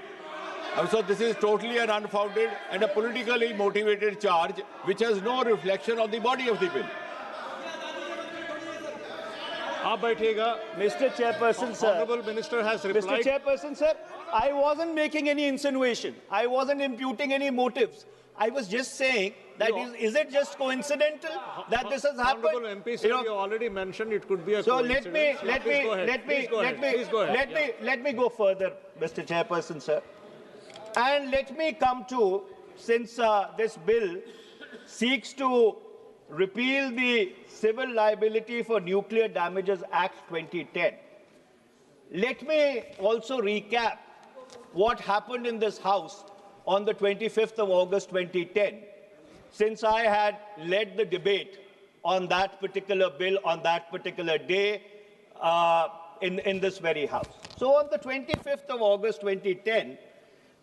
So this is totally an unfounded and a politically motivated charge which has no reflection on the body of the bill. Mr. Chairperson, sir. Honorable Minister has replied. Mr. Chairperson, sir, I wasn't making any insinuation. I wasn't imputing any motives. I was just saying that is it just coincidental that this has happened? Honorable MP, sir, you already mentioned it could be a So coincidence. let me go further, Mr. Chairperson, sir. And let me come to, since this bill seeks to repeal the Civil Liability for Nuclear Damages Act 2010, let me also recap what happened in this House on the 25th of August 2010, since I had led the debate on that particular bill on that particular day in this very House. So on the 25th of August 2010,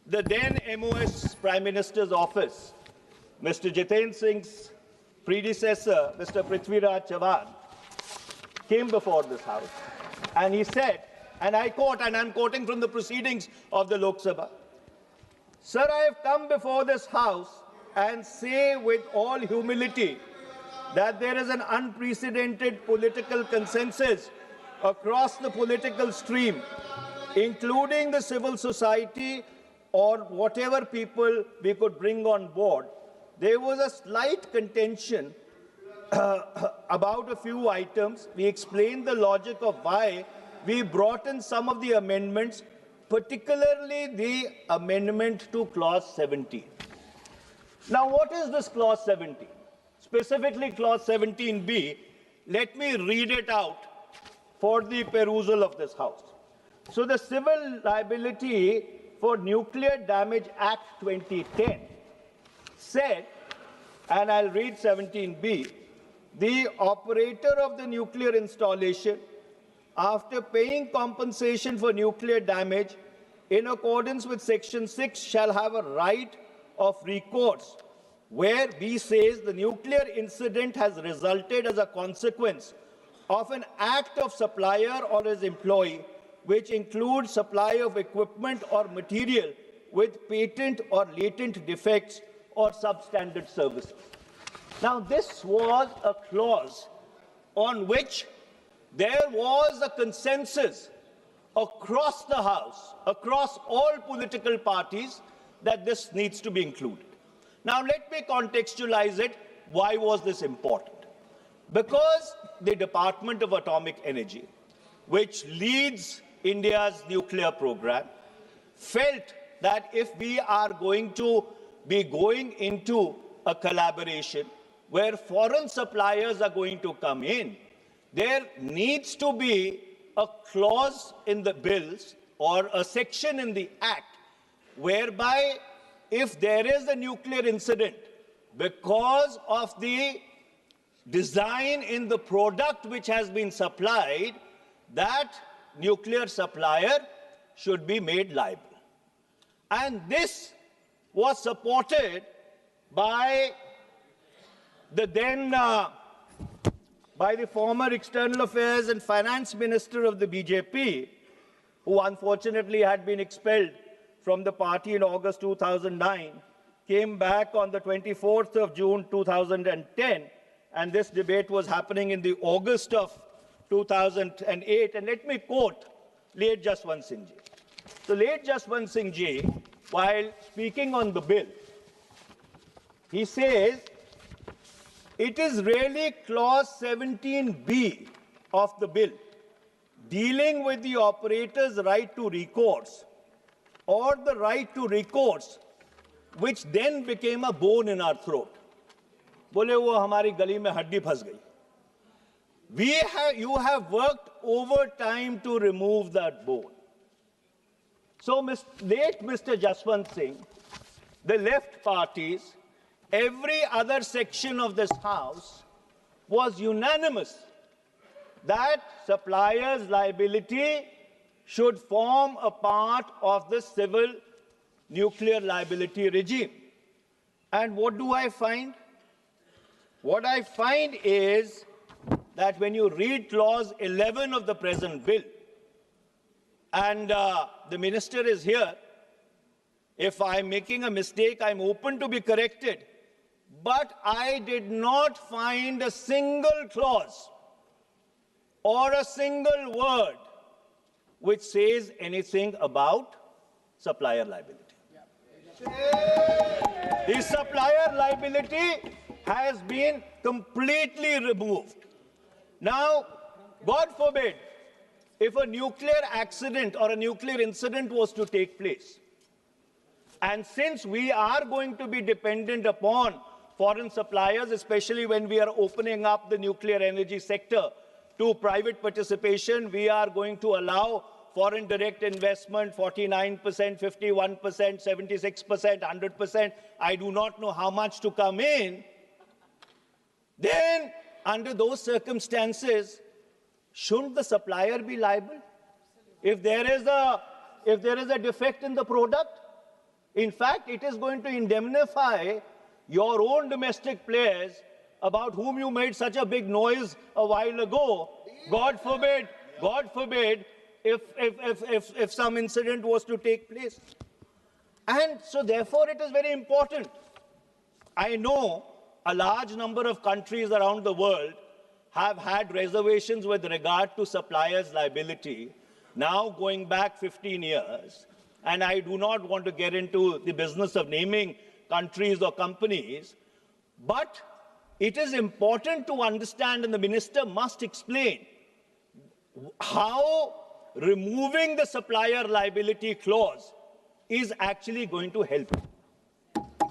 the then MOS Prime Minister's office, Mr. Jiten Singh's predecessor, Mr. Prithviraj Chavan, came before this House and he said, and I quote, and I'm quoting from the proceedings of the Lok Sabha, "Sir, I have come before this House and say with all humility that there is an unprecedented political consensus across the political stream, including the civil society or whatever people we could bring on board. There was a slight contention about a few items. We explained the logic of why we brought in some of the amendments, particularly the amendment to Clause 17. Now, what is this Clause 17? Specifically, Clause 17B, let me read it out for the perusal of this House. So, the Civil Liability for Nuclear Damage Act 2010 said, and I'll read 17B, the operator of the nuclear installation, after paying compensation for nuclear damage in accordance with Section 6, shall have a right of recourse where B says the nuclear incident has resulted as a consequence of an act of supplier or his employee, which includes supply of equipment or material with patent or latent defects or substandard services. Now, this was a clause on which there was a consensus across the House, across all political parties, that this needs to be included. Now, let me contextualize it. Why was this important? Because the Department of Atomic Energy, which leads India's nuclear program, felt that if we are going to be going into a collaboration where foreign suppliers are going to come in, there needs to be a clause in the bills or a section in the Act whereby if there is a nuclear incident because of the design in the product which has been supplied, that nuclear supplier should be made liable. And this was supported by the then by the former External Affairs and Finance Minister of the BJP, who unfortunately had been expelled from the party in August 2009, came back on the 24th of June 2010, and this debate was happening in the August of 2008. And let me quote late Jaswant Singh Ji. So late Jaswant Singh Ji, while speaking on the bill, he says, it is really clause 17B of the bill dealing with the operator's right to recourse or the right to recourse, which then became a bone in our throat. बोले वो हमारी गली में हड्डी फंस गई. You have worked overtime to remove that bone. So late Mr. Jaswant Singh, the left parties, every other section of this House was unanimous that suppliers' liability should form a part of the civil nuclear liability regime. And what do I find? What I find is that when you read clause 11 of the present bill, and the minister is here, if I'm making a mistake, I'm open to be corrected. But I did not find a single clause or a single word which says anything about supplier liability. The supplier liability has been completely removed. Now, God forbid, if a nuclear accident or a nuclear incident was to take place, and since we are going to be dependent upon foreign suppliers, especially when we are opening up the nuclear energy sector to private participation, we are going to allow foreign direct investment, 49%, 51%, 76%, 100%. I do not know how much to come in. Then, under those circumstances, shouldn't the supplier be liable? If there is a defect in the product, in fact, it is going to indemnify your own domestic players about whom you made such a big noise a while ago. God forbid, if some incident was to take place. And so therefore it is very important. I know a large number of countries around the world have had reservations with regard to suppliers' liability, now going back 15 years. And I do not want to get into the business of naming countries or companies, but it is important to understand, and the minister must explain, how removing the supplier liability clause is actually going to help.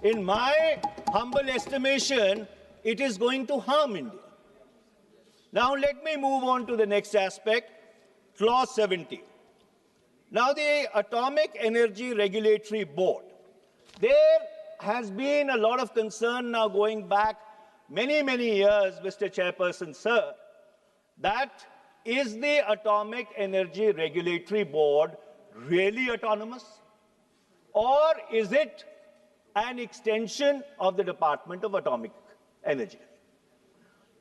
In my humble estimation, it is going to harm India. Now let me move on to the next aspect, clause 70. Now the Atomic Energy Regulatory Board, there has been a lot of concern now going back many, many years, Mr. Chairperson, sir, that is the Atomic Energy Regulatory Board really autonomous? Or is it an extension of the Department of Atomic Energy?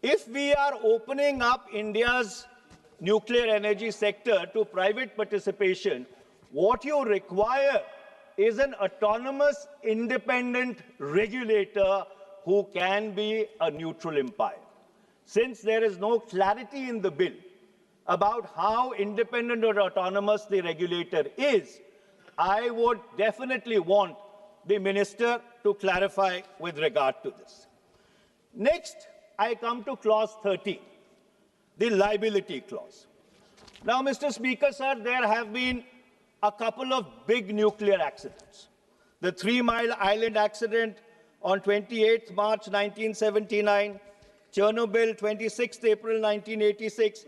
If we are opening up India's nuclear energy sector to private participation, what you require is an autonomous, independent regulator who can be a neutral umpire. Since there is no clarity in the bill about how independent or autonomous the regulator is, I would definitely want the minister to clarify with regard to this. Next, I come to clause 13, the liability clause. Now, Mr. Speaker, sir, there have been a couple of big nuclear accidents. The 3 Mile Island accident on 28th March 1979, Chernobyl 26th April 1986,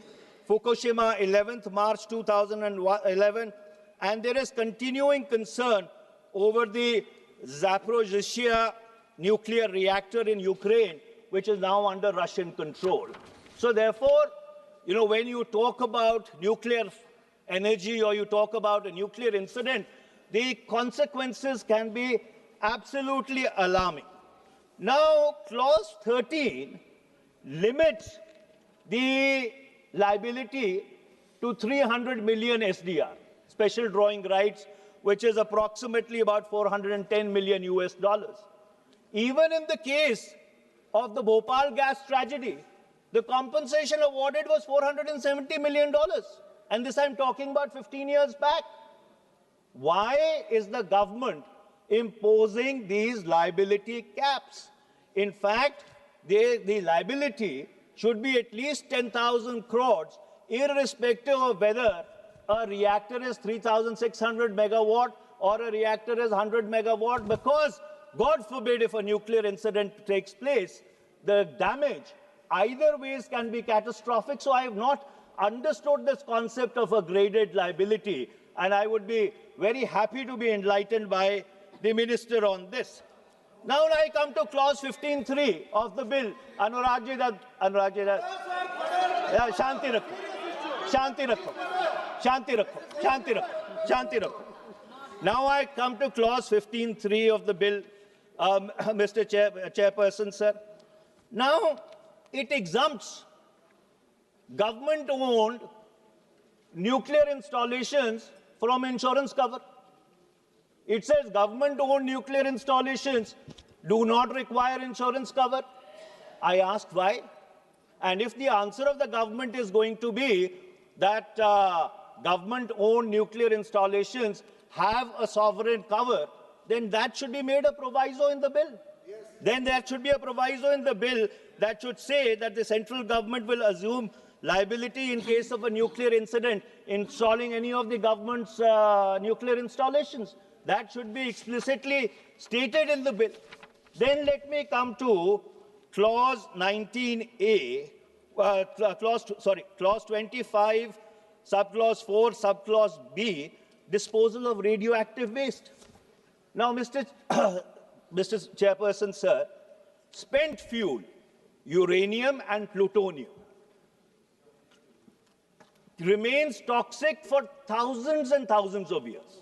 Fukushima 11th March 2011, and there is continuing concern over the Zaporizhzhia nuclear reactor in Ukraine, which is now under Russian control. So therefore, when you talk about nuclear energy or you talk about a nuclear incident, the consequences can be absolutely alarming. Now, clause 13 limits the liability to 300 million SDR, special drawing rights, which is approximately about 410 million US dollars. Even in the case of the Bhopal gas tragedy, the compensation awarded was $470 million. And this I'm talking about 15 years back. Why is the government imposing these liability caps? In fact, the liability should be at least 10,000 crores, irrespective of whether a reactor is 3,600 megawatt or a reactor is 100 megawatt, because God forbid if a nuclear incident takes place, the damage either ways can be catastrophic. So I have not understood this concept of a graded liability, and I would be very happy to be enlightened by the minister on this. Now I come to clause 15.3 of the bill. Shanti Rakho. Now I come to clause 15.3 of the bill, Mr. Chairperson, sir. Now, it exempts government-owned nuclear installations from insurance cover. It says government-owned nuclear installations do not require insurance cover. I asked why. And if the answer of the government is going to be that government-owned nuclear installations have a sovereign cover, then that should be made a proviso in the bill. Yes. Then there should be a proviso in the bill that should say that the central government will assume liability in case of a nuclear incident installing any of the government's nuclear installations. That should be explicitly stated in the bill. Then let me come to clause 19A, clause 25, subclause 4, subclause B, disposal of radioactive waste. Now, Mr. Chairperson, sir, spent fuel, uranium and plutonium remains toxic for thousands and thousands of years.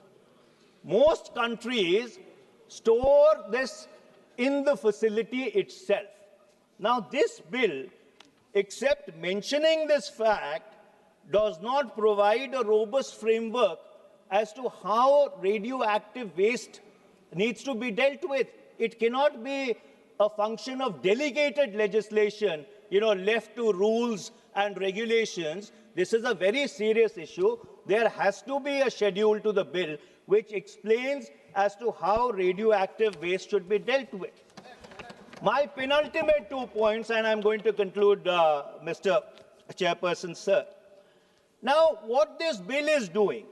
Most countries store this in the facility itself. Now, this bill, except mentioning this fact, does not provide a robust framework as to how radioactive waste needs to be dealt with. It cannot be a function of delegated legislation, left to rules and regulations. This is a very serious issue. There has to be a schedule to the bill which explains as to how radioactive waste should be dealt with. My penultimate 2 points, and I'm going to conclude, Mr. Chairperson, sir. Now, what this bill is doing,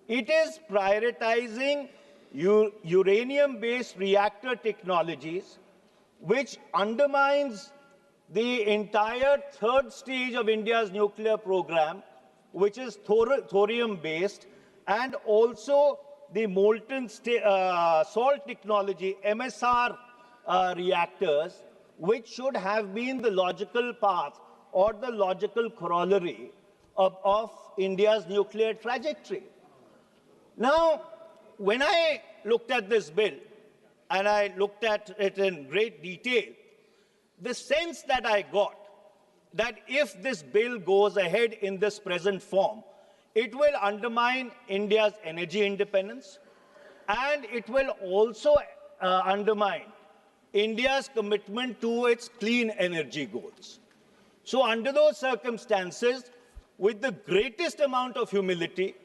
it is prioritizing uranium-based reactor technologies, which undermines the entire third stage of India's nuclear program, which is thorium-based, and also the molten salt technology, MSR reactors, which should have been the logical path or the logical corollary of India's nuclear trajectory. Now, when I looked at this bill, and I looked at it in great detail, the sense that I got that if this bill goes ahead in this present form, it will undermine India's energy independence. and it will also undermine India's commitment to its clean energy goals. So under those circumstances, with the greatest amount of humility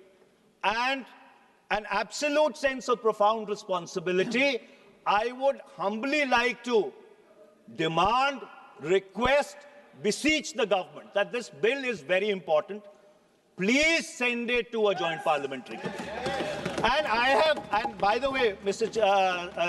and an absolute sense of profound responsibility, I would humbly like to demand, request, beseech the government that this bill is very important. Please send it to a joint parliamentary committee. And by the way, Mr.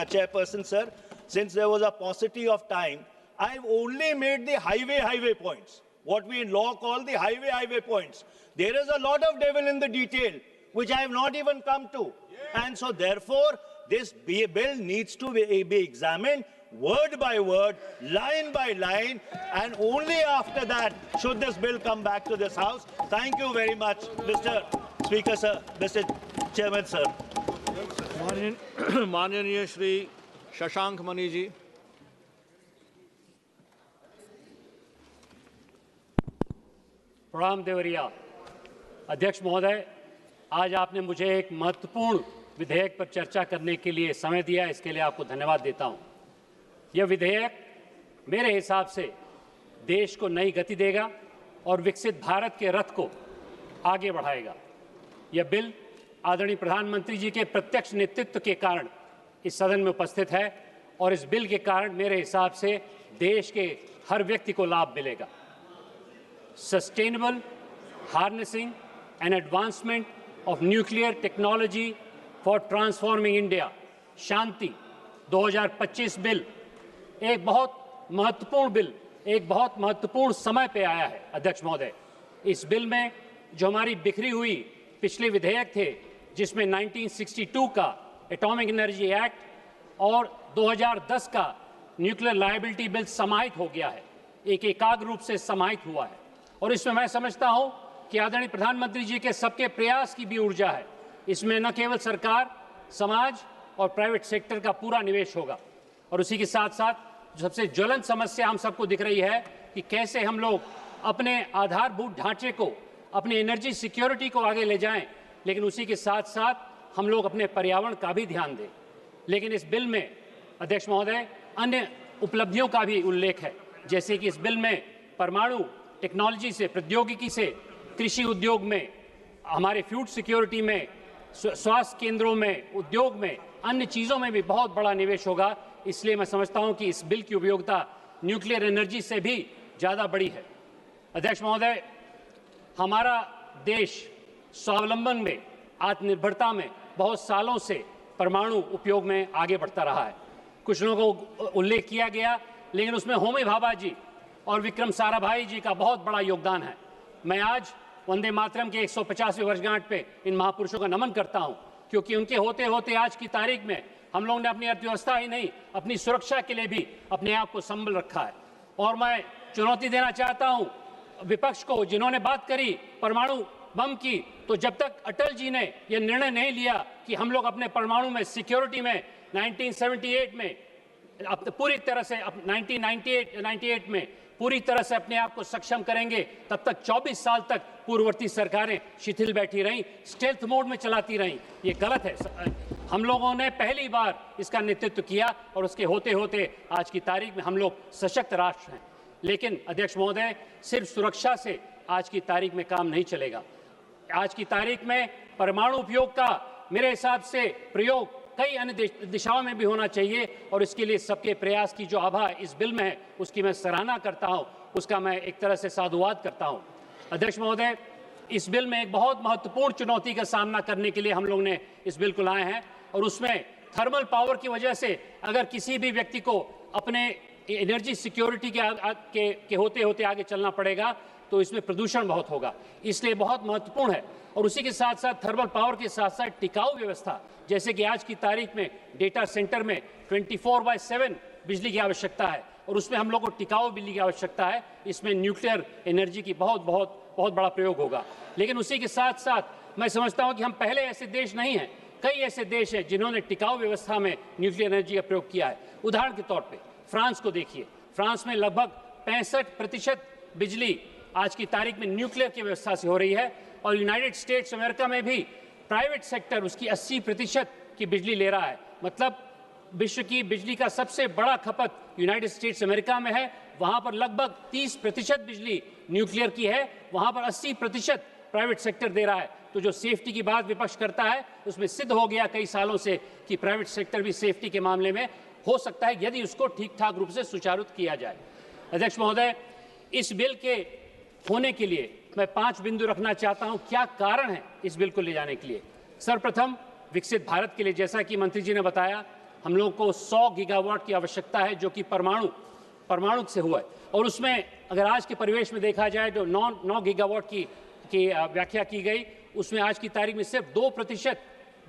Chairperson, sir, since there was a paucity of time, I've only made the highway points, what we in law call the highway points. There is a lot of devil in the detail, which I have not even come to. And so therefore, this bill needs to be examined word by word, line by line, and only after that should this bill come back to this House. Thank you very much, Mr. Speaker, sir, Mr. Chairman, sir. माननीय श्री शशांक मणि जी। प्रणाम देवरिया। अध्यक्ष महोदय, आज आपने मुझे एक महत्वपूर्ण विधेयक पर चर्चा करने के लिए समय दिया, इसके लिए आपको धन्यवाद देता हूं। यह विधेयक मेरे हिसाब से देश को नई गति देगा और विकसित भारत के रथ को आगे बढ़ाएगा। यह बिल आदरणीय प्रधानमंत्री जी के प्रत्यक्ष नेतृत्व के कारण इस सदन में उपस्थित है और इस बिल के कारण मेरे हिसाब से देश के हर व्यक्ति को लाभ मिलेगा। Sustainable harnessing and advancement of nuclear technology for transforming India Shanti 2025 bill एक बहुत महत्वपूर्ण समय पे आया है। अध्यक्ष महोदय, इस बिल में जो हमारी बिखरी हुई पिछले विधेयक थे, जिसमें 1962 का एटॉमिक एनर्जी एक्ट और 2010 का न्यूक्लियर लायबिलिटी बिल समाहित हो गया है, एक एकाग्र रूप से समाहित हुआ है। और इसमें मैं समझता हूं कि आदरणीय प्रधानमंत्री जी के सबके प्रयास की भी ऊर्जा है। इसमें न केवल सरकार, समाज और प्राइवेट सेक्टर का पूरा निवेश होगा, और उसी के साथ साथ जो सबसे ज्वलंत समस्या हम सबको दिख रही है कि कैसे हम लोग अपने आधारभूत ढांचे को, अपनी एनर्जी सिक्योरिटी को आगे ले जाएं, लेकिन उसी के साथ साथ हम लोग अपने पर्यावरण का भी ध्यान दें। लेकिन इस बिल में अध्यक्ष महोदय अन्य उपलब्धियों का भी उल्लेख है, जैसे कि इस बिल में परमाणु टेक्नोलॉजी से, प्रौद्योगिकी से, कृषि उद्योग में, हमारे फूड सिक्योरिटी में, स्वास्थ्य केंद्रों में, उद्योग में, अन्य चीज़ों में भी बहुत बड़ा निवेश होगा। इसलिए मैं समझता हूं कि इस बिल की उपयोगिता न्यूक्लियर एनर्जी से भी ज़्यादा बड़ी है। अध्यक्ष महोदय, हमारा देश स्वावलंबन में, आत्मनिर्भरता में बहुत सालों से परमाणु उपयोग में आगे बढ़ता रहा है। कुछ लोगों को उल्लेख किया गया, लेकिन उसमें होमी भाभा जी और विक्रम साराभाई जी का बहुत बड़ा योगदान है। मैं आज वंदे मातरम के 150वें वर्षगांठ पे इन महापुरुषों का नमन करता हूं, क्योंकि उनके होते होते आज की तारीख में हम लोगों ने अपनी अर्थव्यवस्था ही नहीं, अपनी सुरक्षा के लिए भी अपने आप को संभल रखा है। और मैं चुनौती देना चाहता हूं विपक्ष को, जिन्होंने बात करी परमाणु बम की, तो जब तक अटल जी ने यह निर्णय नहीं लिया कि हम लोग अपने परमाणु में सिक्योरिटी में 1978 में पूरी तरह से 1998 में पूरी तरह से अपने आप को सक्षम करेंगे, तब तक 24 साल तक पूर्ववर्ती सरकारें शिथिल बैठी रहीं, स्टेल्थ मोड में चलाती रहीं। ये गलत है। हम लोगों ने पहली बार इसका नेतृत्व किया और उसके होते होते आज की तारीख में हम लोग सशक्त राष्ट्र हैं। लेकिन अध्यक्ष महोदय, सिर्फ सुरक्षा से आज की तारीख में काम नहीं चलेगा। आज की तारीख में परमाणु उपयोग का मेरे हिसाब से प्रयोग कई अन्य दिशाओं में भी होना चाहिए, और इसके लिए सबके प्रयास की जो आभा इस बिल में है उसकी मैं सराहना करता हूं, उसका मैं एक तरह से साधुवाद करता हूं। अध्यक्ष महोदय, इस बिल में एक बहुत महत्वपूर्ण चुनौती का सामना करने के लिए हम लोग ने इस बिल को लाए हैं, और उसमें थर्मल पावर की वजह से अगर किसी भी व्यक्ति को अपने एनर्जी सिक्योरिटी के होते होते आगे चलना पड़ेगा तो इसमें प्रदूषण बहुत होगा, इसलिए बहुत महत्वपूर्ण है। और उसी के साथ साथ थर्मल पावर के साथ साथ टिकाऊ व्यवस्था, जैसे कि आज की तारीख में डेटा सेंटर में 24/7 बिजली की आवश्यकता है, और उसमें हम लोग को टिकाऊ बिजली की आवश्यकता है। इसमें न्यूक्लियर एनर्जी की बहुत बड़ा प्रयोग होगा। लेकिन उसी के साथ साथ मैं समझता हूं कि हम पहले ऐसे देश नहीं हैं, कई ऐसे देश हैं जिन्होंने टिकाऊ व्यवस्था में न्यूक्लियर एनर्जी का प्रयोग किया है। उदाहरण के तौर पर फ्रांस को देखिए, फ्रांस में लगभग 65% बिजली आज की तारीख में न्यूक्लियर की व्यवस्था से हो रही है, और यूनाइटेड स्टेट्स अमेरिका में भी प्राइवेट सेक्टर उसकी 80% की बिजली ले रहा है। मतलब विश्व की बिजली का सबसे बड़ा खपत यूनाइटेड स्टेट्स अमेरिका में है, वहां पर लगभग 30% बिजली न्यूक्लियर की है, वहां पर 80% प्राइवेट सेक्टर दे रहा है। तो जो सेफ्टी की बात विपक्ष करता है, उसमें सिद्ध हो गया कई सालों से कि प्राइवेट सेक्टर भी सेफ्टी के मामले में हो सकता है यदि उसको ठीक ठाक रूप से सुचारू किया जाए। अध्यक्ष महोदय, इस बिल के होने के लिए मैं 5 बिंदु रखना चाहता हूं। क्या कारण है इस बिल को ले जाने के लिए? सर्वप्रथम, विकसित भारत के लिए, जैसा कि मंत्री जी ने बताया, हम लोग को 100 गीगावाट की आवश्यकता है, जो कि परमाणु से हुआ है। और उसमें अगर आज के परिवेश में देखा जाए, जो 9 गीगावाट की व्याख्या की गई, उसमें आज की तारीख में सिर्फ 2%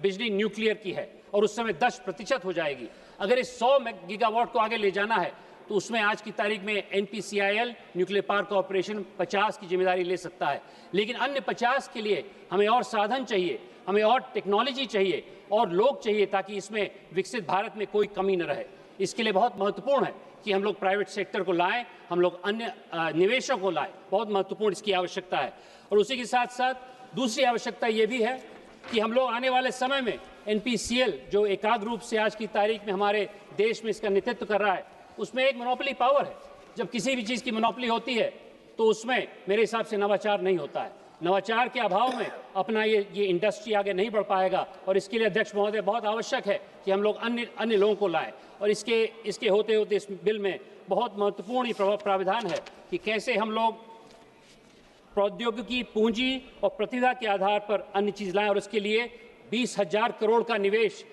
बिजली न्यूक्लियर की है और उस समय 10% हो जाएगी। अगर इस 100 गीगावाट को आगे ले जाना है तो उसमें आज की तारीख में NPCIL न्यूक्लियर पावर कॉर्पोरेशन 50 की जिम्मेदारी ले सकता है, लेकिन अन्य 50 के लिए हमें और साधन चाहिए, हमें और टेक्नोलॉजी चाहिए और लोग चाहिए, ताकि इसमें विकसित भारत में कोई कमी न रहे। इसके लिए बहुत महत्वपूर्ण है कि हम लोग प्राइवेट सेक्टर को लाएं, हम लोग अन्य निवेशों को लाएं, बहुत महत्वपूर्ण इसकी आवश्यकता है। और उसी के साथ साथ दूसरी आवश्यकता ये भी है कि हम लोग आने वाले समय में NPCL, जो एकाग्र रूप से आज की तारीख में हमारे देश में इसका नेतृत्व कर रहा है, उसमें एक मोनोपोली पावर है। जब किसी भी चीज़ की मोनोपोली होती है तो उसमें मेरे हिसाब से नवाचार नहीं होता है। नवाचार के अभाव में अपना ये इंडस्ट्री आगे नहीं बढ़ पाएगा और इसके लिए अध्यक्ष महोदय बहुत आवश्यक है कि हम लोग अन्य लोगों को लाएं। और इसके होते होते इस बिल में बहुत महत्वपूर्ण प्रावधान है कि कैसे हम लोग प्रौद्योगिकी, पूंजी और प्रतिभा के आधार पर अन्य चीज लाएं। और उसके लिए 20,000 करोड़ का निवेश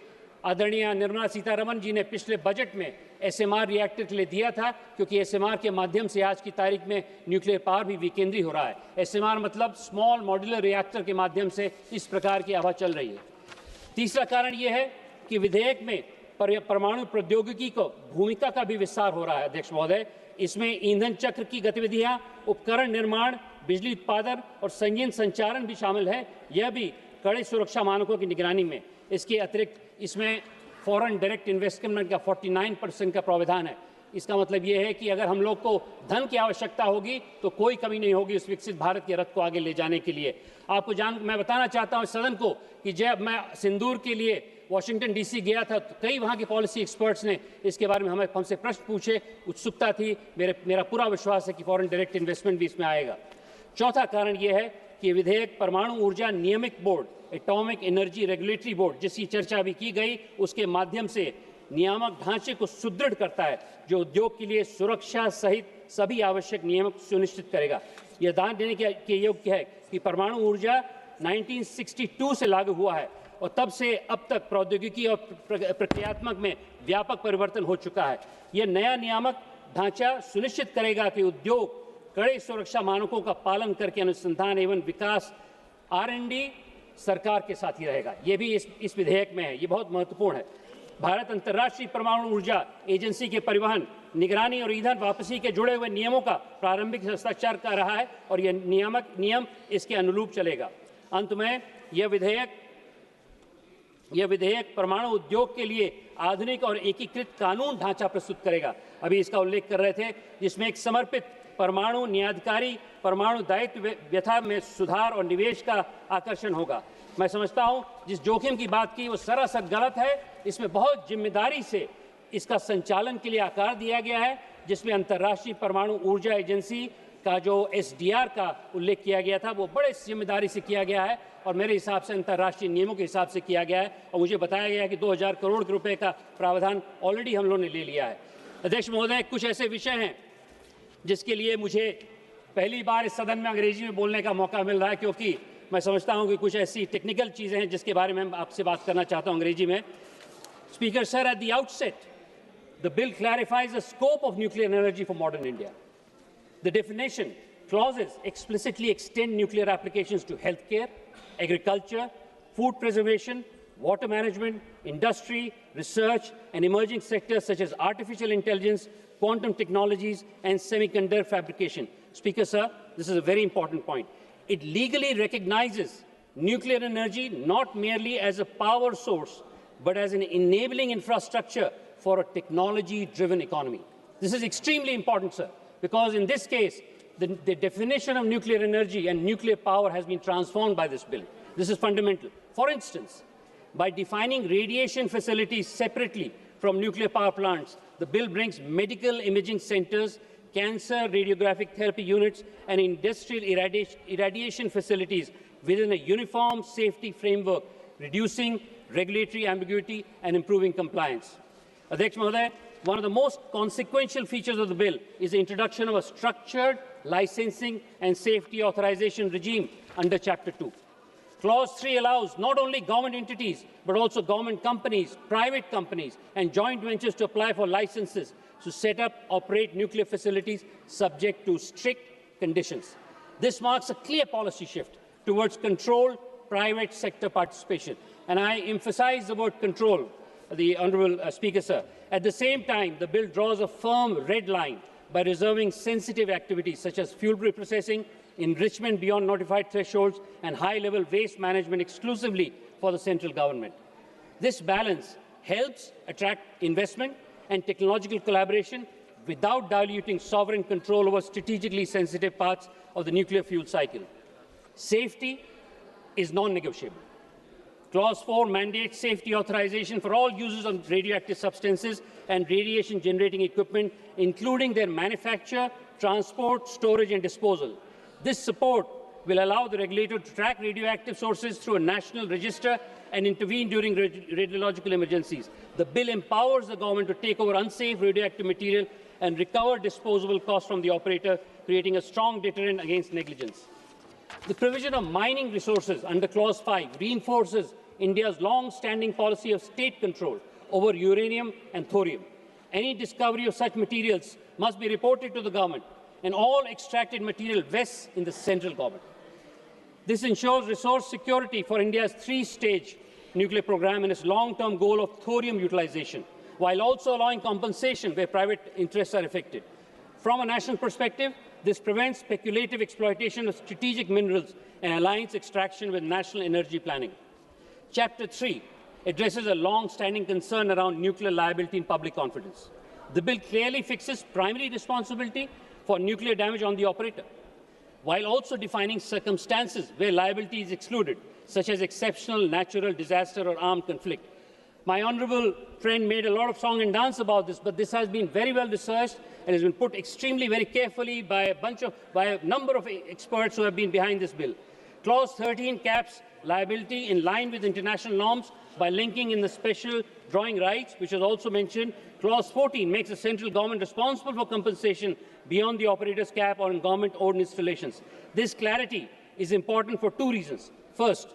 आदरणीय निर्मला सीतारमण जी ने पिछले बजट में SMR रिएक्टर के लिए दिया था, क्योंकि SMR के माध्यम से आज की तारीख में न्यूक्लियर पावर भी विकेंद्री हो रहा है। SMR मतलब स्मॉल मॉड्यूलर रिएक्टर के माध्यम से इस प्रकार की हवा चल रही है। तीसरा कारण यह है कि विधेयक में परमाणु प्रौद्योगिकी को भूमिका का भी विस्तार हो रहा है। अध्यक्ष महोदय, इसमें ईंधन चक्र की गतिविधियां, उपकरण निर्माण, बिजली उत्पादन और संयंत्र संचालन भी शामिल है, यह भी कड़े सुरक्षा मानकों की निगरानी में। इसके अतिरिक्त इसमें फॉरेन डायरेक्ट इन्वेस्टमेंट का 49% का प्रावधान है। इसका मतलब यह है कि अगर हम लोग को धन की आवश्यकता होगी तो कोई कमी नहीं होगी उस विकसित भारत के रथ को आगे ले जाने के लिए। मैं बताना चाहता हूं सदन को कि जब मैं सिंदूर के लिए वॉशिंगटन DC गया था तो कई वहां के पॉलिसी एक्सपर्ट्स ने इसके बारे में हमसे प्रश्न पूछे, उत्सुकता थी। मेरा पूरा विश्वास है कि फॉरेन डायरेक्ट इन्वेस्टमेंट भी इसमें आएगा। चौथा कारण यह है कि विधेयक परमाणु ऊर्जा नियामक board, atomic energy regulatory board, जिसकी चर्चा भी की गई, उसके माध्यम से नियामक ढांचे को सुदृढ़ करता है, जो उद्योग के लिए सुरक्षा सहित सभी आवश्यक नियम सुनिश्चित करेगा। यह ध्यान देने के योग्य है कि परमाणु ऊर्जा 1962 से लागू हुआ है और तब से अब तक प्रौद्योगिकी और प्रक्रियात्मक में व्यापक परिवर्तन हो चुका है। यह नया नियामक ढांचा सुनिश्चित करेगा कि उद्योग कड़े सुरक्षा मानकों का पालन करके अनुसंधान एवं विकास R&D सरकार के साथ ही रहेगा। ये भी इस विधेयक में है, ये बहुत महत्वपूर्ण है। भारत अंतर्राष्ट्रीय परमाणु ऊर्जा एजेंसी के परिवहन, निगरानी और ईंधन वापसी के जुड़े हुए नियमों का प्रारंभिक हस्ताक्षर कर रहा है और यह नियम इसके अनुरूप चलेगा। अंत में यह विधेयक परमाणु उद्योग के लिए आधुनिक और एकीकृत कानून ढांचा प्रस्तुत करेगा। अभी इसका उल्लेख कर रहे थे, जिसमें एक समर्पित परमाणु न्यायाधिकारी, परमाणु दायित्व व्यवस्था में सुधार और निवेश का आकर्षण होगा। मैं समझता हूं जिस जोखिम की बात की वो सरासर गलत है। इसमें बहुत जिम्मेदारी से इसका संचालन के लिए आकार दिया गया है, जिसमें अंतर्राष्ट्रीय परमाणु ऊर्जा एजेंसी का जो SDR का उल्लेख किया गया था वो बड़े जिम्मेदारी से किया गया है और मेरे हिसाब से अंतर्राष्ट्रीय नियमों के हिसाब से किया गया है। और मुझे बताया गया है कि 2000 करोड़ रुपए का प्रावधान ऑलरेडी हम लोगों ने ले लिया है। अध्यक्ष महोदय, कुछ ऐसे विषय हैं जिसके लिए मुझे पहली बार इस सदन में अंग्रेजी में बोलने का मौका मिल रहा है, क्योंकि मैं समझता हूं कि कुछ ऐसी टेक्निकल चीज़ें हैं जिसके बारे में आपसे बात करना चाहता हूं अंग्रेजी में। Speaker sir, at the outset the bill clarifies the scope of nuclear energy for modern India. The definition clauses explicitly extend nuclear applications to healthcare, agriculture, food preservation, water management, industry, research, and emerging sectors such as artificial intelligence, quantum technologies, and semiconductor fabrication. Speaker, sir, this is a very important point. It legally recognizes nuclear energy not merely as a power source, but as an enabling infrastructure for a technology-driven economy. This is extremely important, sir, because in this case, the definition of nuclear energy and nuclear power has been transformed by this bill. This is fundamental. For instance, By defining radiation facilities separately from nuclear power plants, the bill brings medical imaging centers, cancer radiographic therapy units, and industrial irradiation facilities within a uniform safety framework, reducing regulatory ambiguity and improving compliance. Adhyaksh Mahoday, one of the most consequential features of the bill is the introduction of a structured licensing and safety authorization regime under Chapter 2. Clause 3 allows not only government entities, but also government companies, private companies, and joint ventures to apply for licenses to set up, operate nuclear facilities subject to strict conditions. This marks a clear policy shift towards controlled private sector participation. And I emphasize the word control, the Honourable Speaker, sir. At the same time, the bill draws a firm red line by reserving sensitive activities such as fuel reprocessing, enrichment beyond notified thresholds, and high-level waste management exclusively for the central government. This balance helps attract investment and technological collaboration without diluting sovereign control over strategically sensitive parts of the nuclear fuel cycle. Safety is non-negotiable. Clause 4 mandates safety authorization for all users of radioactive substances and radiation-generating equipment, including their manufacture, transport, storage, and disposal. This support will allow the regulator to track radioactive sources through a national register and intervene during radiological emergencies. The bill empowers the government to take over unsafe radioactive material and recover disposable costs from the operator, creating a strong deterrent against negligence. The provision of mining resources under Clause 5 reinforces India's long-standing policy of state control over uranium and thorium. Any discovery of such materials must be reported to the government, and all extracted material vests in the central government. This ensures resource security for India's three-stage nuclear program and its long-term goal of thorium utilization, while also allowing compensation where private interests are affected. From a national perspective, this prevents speculative exploitation of strategic minerals and aligns extraction with national energy planning. Chapter 3 addresses a long-standing concern around nuclear liability and public confidence. The bill clearly fixes primary responsibility for nuclear damage on the operator, while also defining circumstances where liability is excluded, such as exceptional natural disaster or armed conflict. My honourable friend made a lot of song and dance about this, but this has been very well researched and has been put extremely very carefully by a number of experts who have been behind this bill. Clause 13 caps liability in line with international norms by linking in the special drawing rights, which is also mentioned. Clause 14 makes the central government responsible for compensation beyond the operator's cap or in government-owned installations. This clarity is important for two reasons. First,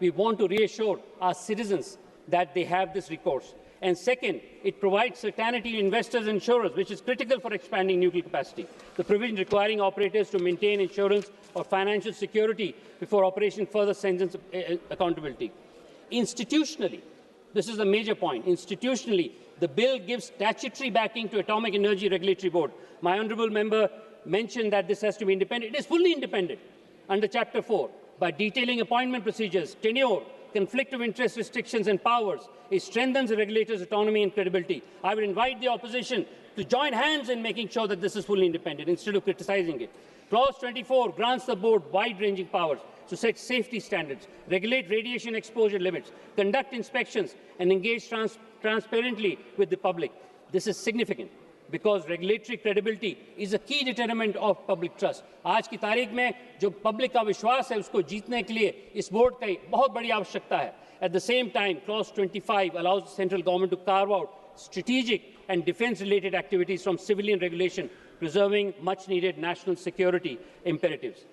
we want to reassure our citizens that they have this recourse. And second, it provides certainty to investors and insurers, which is critical for expanding nuclear capacity. The provision requiring operators to maintain insurance or financial security before operation further strengthens accountability. Institutionally, this is a major point. Institutionally, the bill gives statutory backing to Atomic Energy Regulatory Board. My honourable member mentioned that this has to be independent. It is fully independent under Chapter 4 by detailing appointment procedures, tenure, conflict of interest restrictions and powers. It strengthens the regulator's autonomy and credibility. I would invite the opposition to join hands in making sure that this is fully independent instead of criticizing it. Clause 24 grants the board wide-ranging powers to set safety standards, regulate radiation exposure limits, conduct inspections, and engage transparently with the public. This is significant because regulatory credibility is a key determinant of public trust. आज की तारीख में जो public का विश्वास है उसको जीतने के लिए इस बोर्ड की बहुत बड़ी आवश्यकता है. At the same time, Clause 25 allows the central government to carve out strategic and defence-related activities from civilian regulation, preserving much-needed national security imperatives.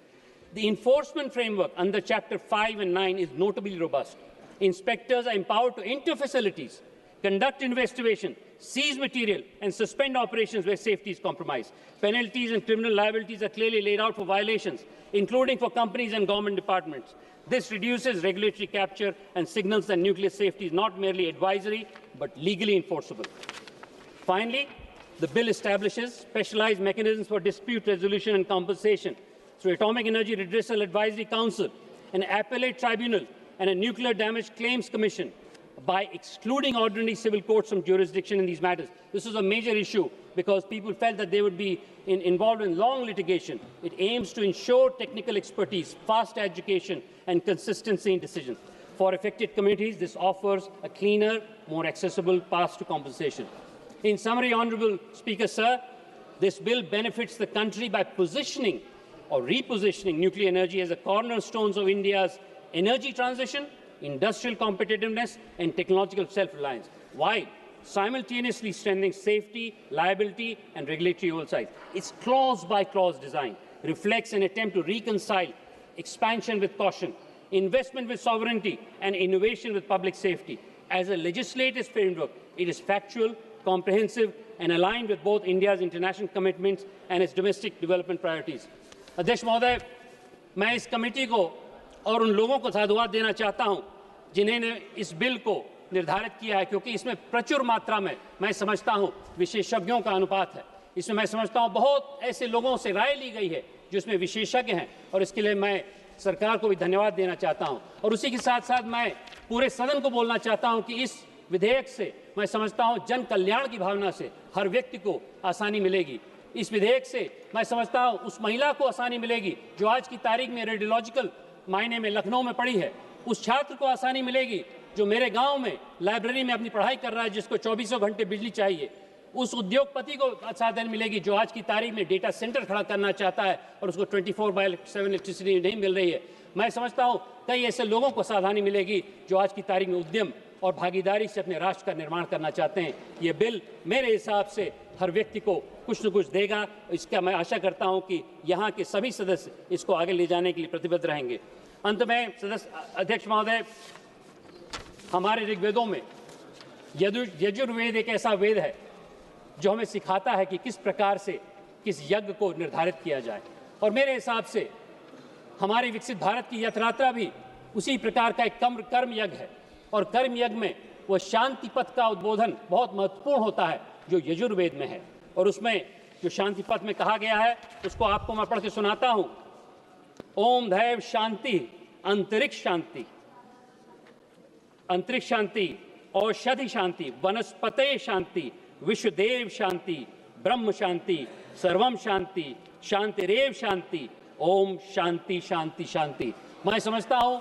The enforcement framework under Chapter 5 and 9 is notably robust. Inspectors are empowered to enter facilities, conduct investigation, seize material, and suspend operations where safety is compromised. Penalties and criminal liabilities are clearly laid out for violations, including for companies and government departments. This reduces regulatory capture and signals that nuclear safety is not merely advisory, but legally enforceable. Finally, the bill establishes specialized mechanisms for dispute resolution and compensation through Atomic Energy Redressal Advisory Council, an appellate tribunal, and a Nuclear Damage Claims Commission by excluding ordinary civil courts from jurisdiction in these matters. This is a major issue because people felt that they would be involved in long litigation. It aims to ensure technical expertise, fast education, and consistency in decisions. For affected communities, this offers a cleaner, more accessible path to compensation. In summary, Honourable Speaker, sir, this bill benefits the country by positioning or repositioning nuclear energy as the cornerstones of India's energy transition, industrial competitiveness and technological self-reliance, while simultaneously strengthening safety, liability and regulatory oversight. Its clause-by-clause design reflects an attempt to reconcile expansion with caution, investment with sovereignty and innovation with public safety. As a legislative framework, it is factual, comprehensive and aligned with both India's international commitments and its domestic development priorities. अध्यक्ष महोदय, मैं इस committee को और उन लोगों को साधुवाद देना चाहता हूं जिन्होंने इस बिल को निर्धारित किया है, क्योंकि इसमें प्रचुर मात्रा में मैं समझता हूं विशेषज्ञों का अनुपात है। इसमें मैं समझता हूं बहुत ऐसे लोगों से राय ली गई है जिसमें विशेषज्ञ हैं और इसके लिए मैं सरकार को भी धन्यवाद देना चाहता हूं। और उसी के साथ साथ मैं पूरे सदन को बोलना चाहता हूं कि इस विधेयक से मैं समझता हूं जन कल्याण की भावना से हर व्यक्ति को आसानी मिलेगी। इस विधेयक से मैं समझता हूं उस महिला को आसानी मिलेगी जो आज की तारीख में रेडियोलॉजिकल मायने में लखनऊ में पढ़ी है, उस छात्र को आसानी मिलेगी जो मेरे गांव में लाइब्रेरी में अपनी पढ़ाई कर रहा है जिसको 24 घंटे बिजली चाहिए, उस उद्योगपति को साधन मिलेगी जो आज की तारीख में डेटा सेंटर खड़ा करना चाहता है और उसको 24/7 इलेक्ट्रिसिटी नहीं मिल रही है। मैं समझता हूं कई ऐसे लोगों को सावधानी मिलेगी जो आज की तारीख में उद्यम और भागीदारी से अपने राष्ट्र का निर्माण करना चाहते हैं। ये बिल मेरे हिसाब से हर व्यक्ति को कुछ न कुछ देगा। इसका मैं आशा करता हूं कि यहाँ के सभी सदस्य इसको आगे ले जाने के लिए प्रतिबद्ध रहेंगे। अंत में अध्यक्ष महोदय, हमारे ऋग्वेदों में यजुर्वेद एक ऐसा वेद है जो हमें सिखाता है कि किस प्रकार से किस यज्ञ को निर्धारित किया जाए, और मेरे हिसाब से हमारे विकसित भारत की यात्रा भी उसी प्रकार का एक कर्म यज्ञ है। और कर्म यज्ञ में वो शांति पथ का उद्बोधन बहुत महत्वपूर्ण होता है जो यजुर्वेद में है, और उसमें जो शांति पथ में कहा गया है उसको आपको मैं पढ़ के सुनाता हूं। ओम दैव शांति, अंतरिक्ष शांति, अंतरिक्ष शांति, औषधि शांति, वनस्पते शांति, विश्वदेव शांति, ब्रह्म शांति, सर्वम शांति, शांतिरेव शांति, ओम शांति शांति शांति। मैं समझता हूं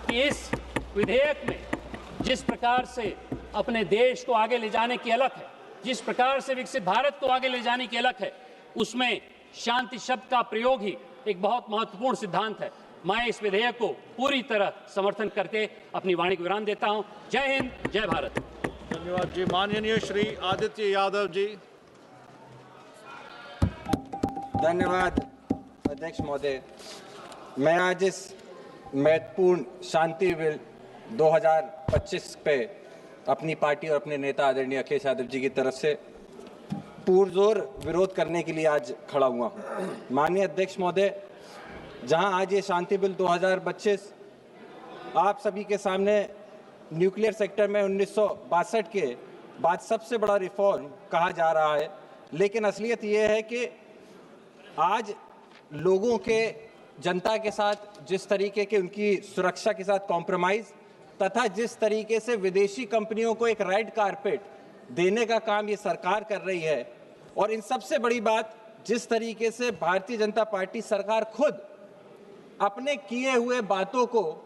कि इस विधेयक में जिस प्रकार से अपने देश को आगे ले जाने की अलख है, जिस प्रकार से विकसित भारत को आगे ले जाने की अलख है, उसमें शांति शब्द का प्रयोग ही एक बहुत महत्वपूर्ण सिद्धांत है। मैं इस विधेयक को पूरी तरह समर्थन करके अपनी वाणी को विराम देता हूं। जय हिंद, जय भारत। धन्यवाद जी। माननीय श्री आदित्य यादव जी। धन्यवाद अध्यक्ष महोदय। मैं आज इस महत्वपूर्ण शांति बिल 2025 पे अपनी पार्टी और अपने नेता आदरणीय अखिलेश यादव जी की तरफ से पुरजोर विरोध करने के लिए आज खड़ा हुआ हूँ। माननीय अध्यक्ष महोदय, जहां आज ये शांति बिल 2025 आप सभी के सामने न्यूक्लियर सेक्टर में 1962 के बाद सबसे बड़ा रिफॉर्म कहा जा रहा है, लेकिन असलियत ये है कि आज लोगों के, जनता के साथ जिस तरीके के उनकी सुरक्षा के साथ कॉम्प्रोमाइज़ तथा जिस तरीके से विदेशी कंपनियों को एक रेड कारपेट देने का काम ये सरकार कर रही है, और इन सबसे बड़ी बात जिस तरीके से भारतीय जनता पार्टी सरकार खुद अपने किए हुए बातों को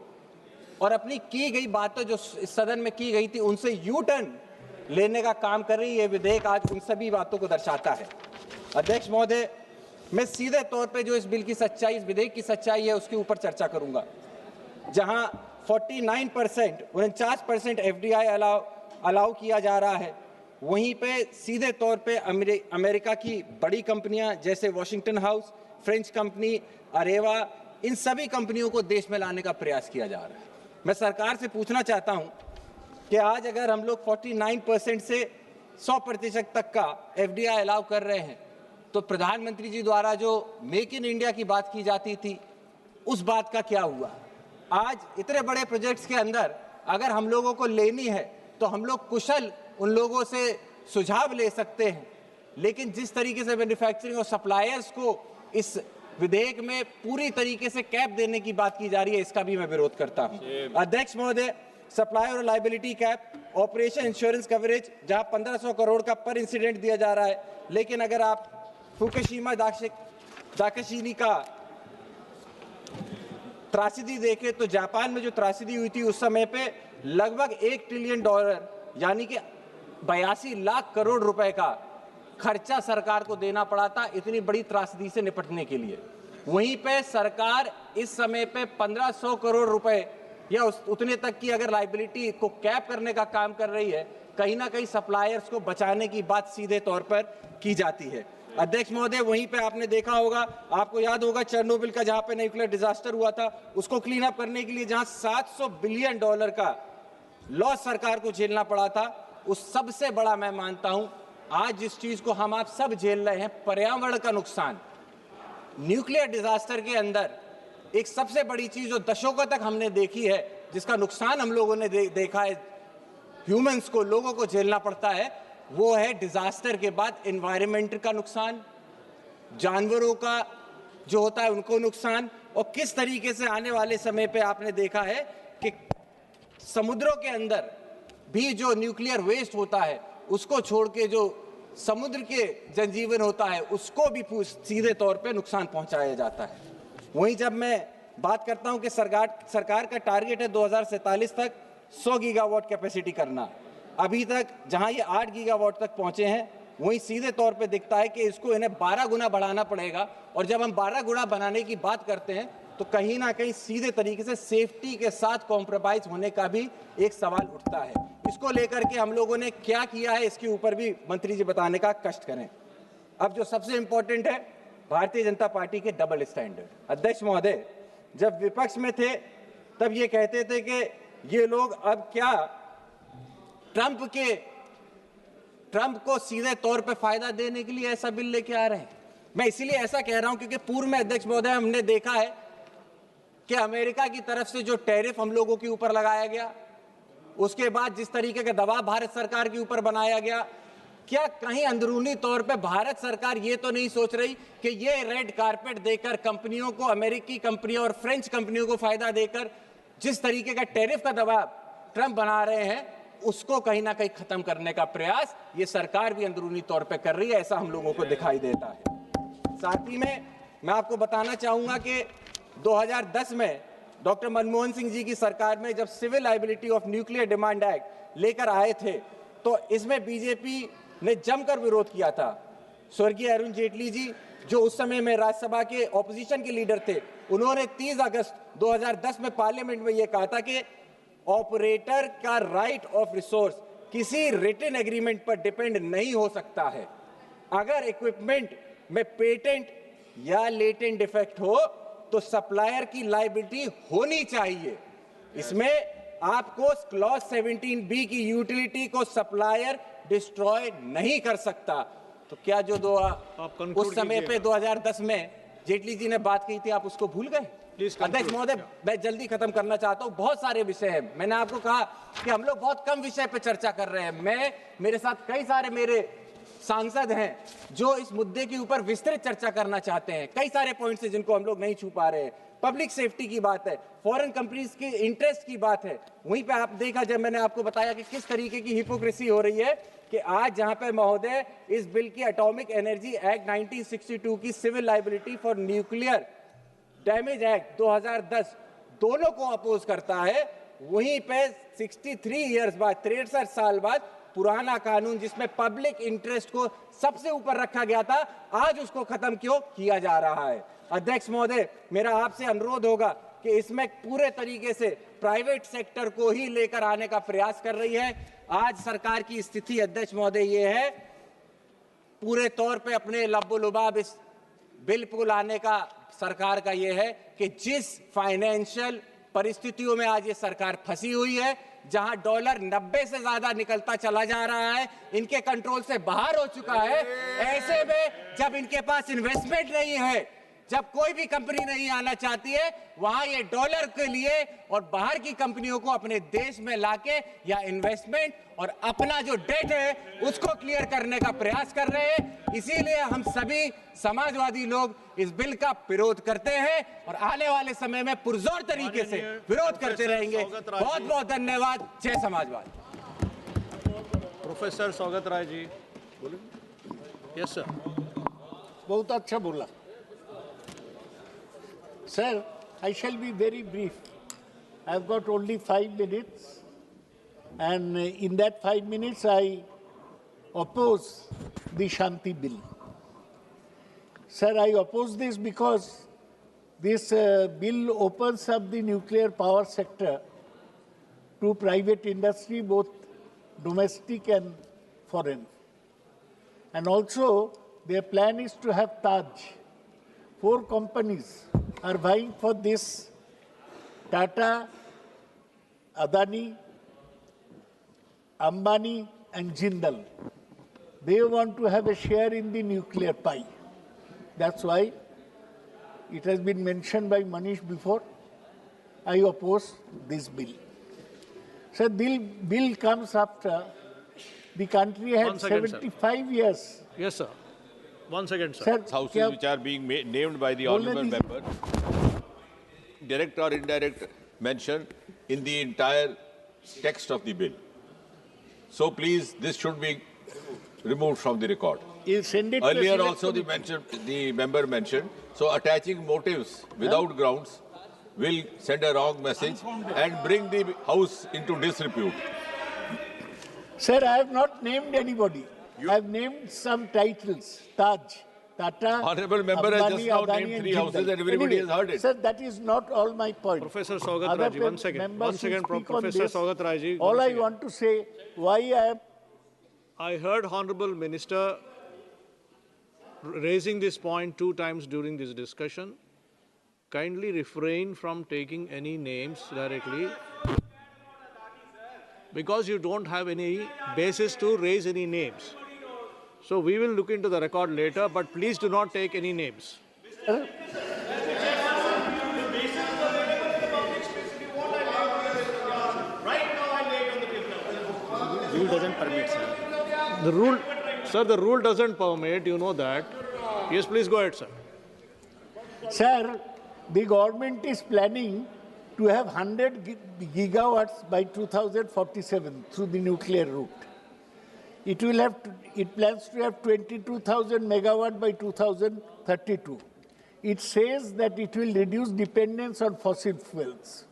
और अपनी की गई बातों जो इस सदन में की गई थी उनसे यू टर्न लेने का काम कर रही है, विधेयक आज उन सभी बातों को दर्शाता है। अध्यक्ष महोदय, मैं सीधे तौर पे जो इस बिल की सच्चाई, इस विधेयक की सच्चाई है उसके ऊपर चर्चा करूंगा। जहां 49% FDI अलाउ किया जा रहा है, वहीं पे सीधे तौर पे अमेरिका की बड़ी कंपनियां जैसे Washington house, French company Areva, इन सभी कंपनियों को देश में लाने का प्रयास किया जा रहा है। मैं सरकार से पूछना चाहता हूं कि आज अगर हम लोग 49% से 100% तक का FDI अलाउ कर रहे हैं, तो प्रधानमंत्री जी द्वारा जो मेक इन इंडिया की बात की जाती थी उस बात का क्या हुआ? आज इतने बड़े प्रोजेक्ट्स के अंदर अगर हम लोगों को लेनी है तो हम लोग कुशल उन लोगों से सुझाव ले सकते हैं, लेकिन जिस तरीके से मैन्युफैक्चरिंग और सप्लायर्स को इस विधेयक में पूरी तरीके से कैप देने की बात की जा रही है, इसका भी मैं विरोध करता हूं। अध्यक्ष महोदय, सप्लाई और liability cap, operation insurance coverage जहां 1500 करोड़ का पर इंसिडेंट दिया जा रहा है, लेकिन अगर आप फुकुशिमा दाकाशिनी का त्रासदी देखें तो जापान में जो त्रासदी हुई थी उस समय पे लगभग $1 ट्रिलियन यानी कि 82 लाख करोड़ रुपए का खर्चा सरकार को देना पड़ा था इतनी बड़ी त्रासदी से निपटने के लिए। वहीं पे सरकार इस समय पे 1500 करोड़ रुपए या उतने तक की अगर लायबिलिटी को कैप करने का काम कर रही है, कहीं ना कहीं सप्लायर्स को बचाने की बात सीधे तौर पर की जाती है। अध्यक्ष महोदय, वहीं पे आपने देखा होगा, आपको याद होगा चेरनोबिल का जहां पे न्यूक्लियर डिजास्टर हुआ था, उसको क्लीन अप करने के लिए जहां $700 बिलियन का लॉस सरकार को झेलना पड़ा था, उस सबसे बड़ा मैं मानता हूं आज जिस चीज को हम आप सब झेल रहे हैं, पर्यावरण का नुकसान। न्यूक्लियर डिजास्टर के अंदर एक सबसे बड़ी चीज जो दशकों तक हमने देखी है, जिसका नुकसान हम लोगों ने देखा है, ह्यूमंस को, लोगों को झेलना पड़ता है, वो है डिजास्टर के बाद एनवायरनमेंट का नुकसान, जानवरों का जो होता है उनको नुकसान, और किस तरीके से आने वाले समय पे आपने देखा है कि समुद्रों के अंदर भी जो न्यूक्लियर वेस्ट होता है उसको छोड़ के जो समुद्र के जनजीवन होता है उसको भी सीधे तौर पे नुकसान पहुंचाया जाता है। वहीं जब मैं बात करता हूं कि सरकार का टारगेट है 2047 तक 100 गीगावाट कैपेसिटी करना, अभी तक जहां ये 8 गीगावाट तक पहुंचे हैं, वहीं सीधे तौर पे दिखता है कि इसको इन्हें 12 गुना बढ़ाना पड़ेगा। और जब हम 12 गुना बनाने की बात करते हैं तो कहीं ना कहीं सीधे तरीके से सेफ्टी के साथ कॉम्प्रोमाइज होने का भी एक सवाल उठता है। इसको लेकर के हम लोगों ने क्या किया है, इसके ऊपर भी मंत्री जी बताने का कष्ट करें। अब जो सबसे इंपॉर्टेंट है, भारतीय जनता पार्टी के डबल स्टैंडर्ड। अध्यक्ष महोदय, जब विपक्ष में थे तब ये कहते थे कि ये लोग अब क्या ट्रंप को सीधे तौर पे फायदा देने के लिए ऐसा बिल लेके आ रहे हैं। मैं इसीलिए ऐसा कह रहा हूं क्योंकि पूर्व में अध्यक्ष महोदय हमने देखा है कि अमेरिका की तरफ से जो टैरिफ हम लोगों के ऊपर लगाया गया, उसके बाद जिस तरीके का दबाव भारत सरकार के ऊपर बनाया गया, क्या कहीं अंदरूनी तौर पे भारत सरकार ये तो नहीं सोच रही कि ये रेड कारपेट देकर कंपनियों को, अमेरिकी कंपनियों और फ्रेंच कंपनियों को फायदा देकर जिस तरीके का टैरिफ का दबाव ट्रंप बना रहे हैं, उसको कहीं ना कहीं खत्म करने का प्रयास ये सरकार भी अंदरूनी तौर पे कर रही है, ऐसा हम लोगों को दिखाई देता है। साथ ही में मैं आपको बताना चाहूंगा कि 2010 में डॉक्टर मनमोहन सिंह जी की सरकार में जब civil liability of nuclear demand act लेकर आए थे तो इसमें बीजेपी ने जमकर विरोध किया था। स्वर्गीय अरुण जेटली जी, जो उस समय में राज्यसभा के ऑपोजिशन के लीडर थे, उन्होंने 30 अगस्त 2010 में पार्लियामेंट में यह कहा था कि ऑपरेटर का राइट ऑफ रिसोर्स किसी रिटन एग्रीमेंट पर डिपेंड नहीं हो सकता है। अगर इक्विपमेंट में पेटेंट या लेटेंट डिफेक्ट हो तो सप्लायर की लायबिलिटी होनी चाहिए। इसमें आपको क्लॉज 17B की यूटिलिटी को सप्लायर डिस्ट्रॉय नहीं कर सकता। तो क्या जो उस समय पे 2010 में जेटली जी ने बात की थी, आप उसको भूल गए? अध्यक्ष महोदय, मैं जल्दी खत्म करना चाहता हूं। बहुत सारे विषय हैं। मैंने आपको कहा कि हम लोग बहुत कम विषय पे चर्चा कर रहे हैं। मेरे साथ कई सारे मेरे सांसद हैं जो इस मुद्दे के ऊपर विस्तृत चर्चा करना चाहते हैं। कई सारे पॉइंट्स हैं जिनको हम लोग नहीं छू पा रहे हैं। पब्लिक सेफ्टी की बात है, फॉरेन कंपनीज की इंटरेस्ट की बात है। वहीं पे आप देखा, जब मैंने आपको बताया कि किस तरीके की हिपोक्रेसी हो रही है कि आज जहां पे महोदय इस बिल की एटॉमिक एनर्जी एक्ट 1962 की civil liability for nuclear damage act 2010 दोनों को अपोज करता है, वहीं पे 63 ईयर्स बाद, 63 साल बाद पुराना कानून जिसमें पब्लिक इंटरेस्ट को सबसे ऊपर रखा गया था, आज उसको खत्म क्यों किया जा रहा है? अध्यक्ष महोदय, मेरा आपसे अनुरोध होगा कि इसमें पूरे तरीके से प्राइवेट सेक्टर को ही लेकर आने का प्रयास कर रही है। आज सरकार की स्थिति अध्यक्ष महोदय ये है, पूरे तौर पे अपने लब्बो लुबाब इस बिल को लाने का सरकार का ये है कि जिस फाइनेंशियल परिस्थितियों में आज ये सरकार फंसी हुई है, जहां डॉलर 90 से ज्यादा निकलता चला जा रहा है, इनके कंट्रोल से बाहर हो चुका है, ऐसे में जब इनके पास इन्वेस्टमेंट नहीं है, जब कोई भी कंपनी नहीं आना चाहती है, वहां ये डॉलर के लिए और बाहर की कंपनियों को अपने देश में लाके या इन्वेस्टमेंट और अपना जो डेट है उसको क्लियर करने का प्रयास कर रहे हैं। इसीलिए हम सभी समाजवादी लोग इस बिल का विरोध करते हैं और आने वाले समय में पुरजोर तरीके से विरोध करते रहेंगे। बहुत बहुत धन्यवाद। जय समाजवाद। Professor Saugata Roy ji. Yes sir. बहुत अच्छा बोला sir. I shall be very brief. I've got only 5 minutes, and in that 5 minutes, I oppose the Shanti Bill. Sir, I oppose this because this bill opens up the nuclear power sector to private industry, both domestic and foreign. And also, their plan is to have Taj. 4 companies are vying for this: Tata, Adani, Ambani, and Jindal. They want to have a share in the nuclear pie. That's why it has been mentioned by Manish before. I oppose this bill. So the bill comes after the country had 75 years. Yes, sir. 1 second, sir. Sir, houses which are being named by the honourable member, direct or indirect mention in the entire text of the bill. So please, this should be removed from the record. Earlier also the member mentioned, so attaching motives without grounds will send a wrong message and bring the house into disrepute. Sir, I have not named anybody. I have named some titles: Taj, Tata, Honourable member Ambani, has just now Adani, named and 3 houses Jindal. and everybody has heard it. Sir, that is not all my point. Professor Saugat Raji, 1 second. 1 second, Professor Saugat Raji. All I want to say, why I am... I heard Honourable Minister raising this point 2 times during this discussion. Kindly refrain from taking any names directly, because you don't have any basis to raise any names. So we will look into the record later, but please do not take any names. Rule doesn't permit, sir. The rule doesn't permit, you know that. Yes, please go ahead, sir. Sir, the government is planning to have 100 gigawatts by 2047 through the nuclear route. It plans to have 22,000 megawatt by 2032. It says that it will reduce dependence on fossil fuels.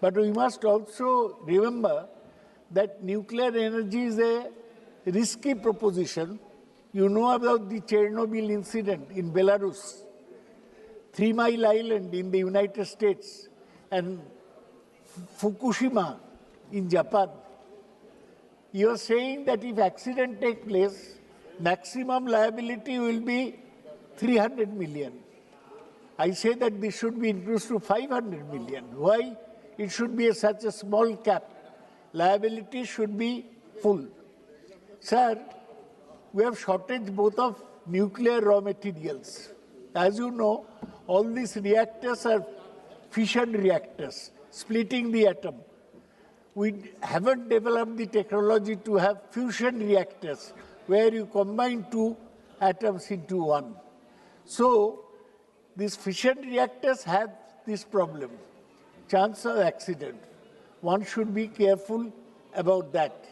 But we must also remember that nuclear energy is a risky proposition. You know about the Chernobyl incident in Belarus, 3 Mile Island in the United States, and Fukushima in Japan. You are saying that if accident takes place, maximum liability will be 300 million. I say that this should be increased to 500 million. Why? It should be such a small cap. Liability should be full. Sir, we have shortage both of nuclear raw materials. As you know, all these reactors are fission reactors, splitting the atom. We haven't developed the technology to have fusion reactors, where you combine 2 atoms into 1. So, these fission reactors have this problem, chance of accident. One should be careful about that.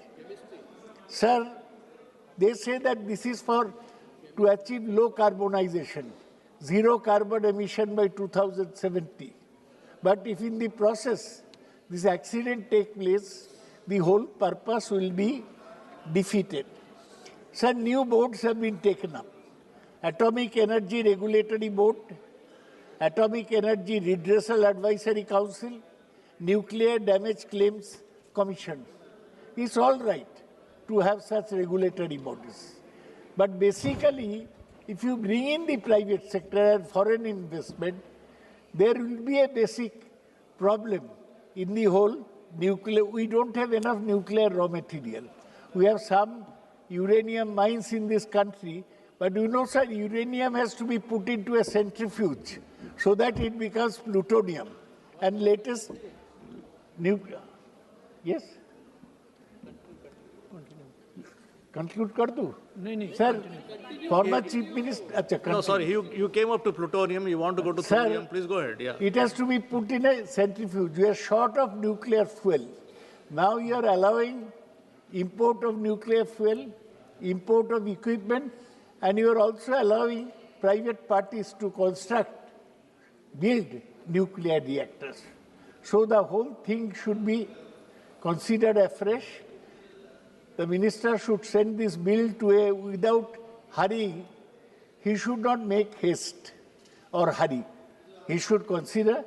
Sir, they say that this is to achieve low carbonization, 0 carbon emission by 2070. But if in the process this accident takes place, the whole purpose will be defeated. Sir, new boards have been taken up. Atomic Energy Regulatory Board, Atomic Energy Redressal Advisory Council, Nuclear Damage Claims Commission. It's all right to have such regulatory bodies. But basically, if you bring in the private sector and foreign investment, there will be a basic problem in the whole nuclear. We don't have enough nuclear raw material. We have some uranium mines in this country, but you know, sir, uranium has to be put into a centrifuge so that it becomes plutonium. And latest nuclear. Yes? Conclude kar do? No. Sir, former Chief Minister... No, sorry, you came up to plutonium, you want to go to thorium, please go ahead. Yeah. It has to be put in a centrifuge. We are short of nuclear fuel. Now you are allowing import of nuclear fuel, import of equipment, and you are also allowing private parties to build nuclear reactors. So the whole thing should be considered afresh. The minister should send this bill to a, without hurrying, he should not make haste or hurry. He should consider,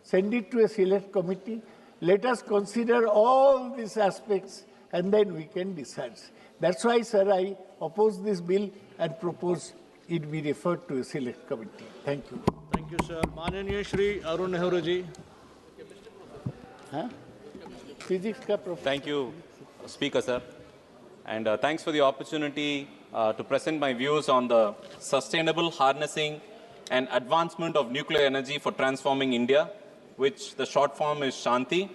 send it to a select committee, let us consider all these aspects and then we can decide. That's why, sir, I oppose this bill and propose it be referred to a select committee. Thank you. Thank you, sir. Mananiya Shri Arun Nehru ji. Physics ka professor. Thank you, Speaker, sir. And thanks for the opportunity to present my views on the sustainable harnessing and advancement of nuclear energy for transforming India, which the short form is Shanti.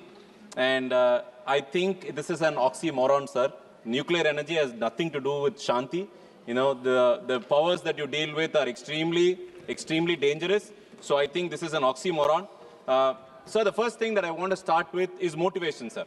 And I think this is an oxymoron, sir. Nuclear energy has nothing to do with Shanti. You know, the powers that you deal with are extremely dangerous. So I think this is an oxymoron. Sir, the first thing that I want to start with is motivation, sir.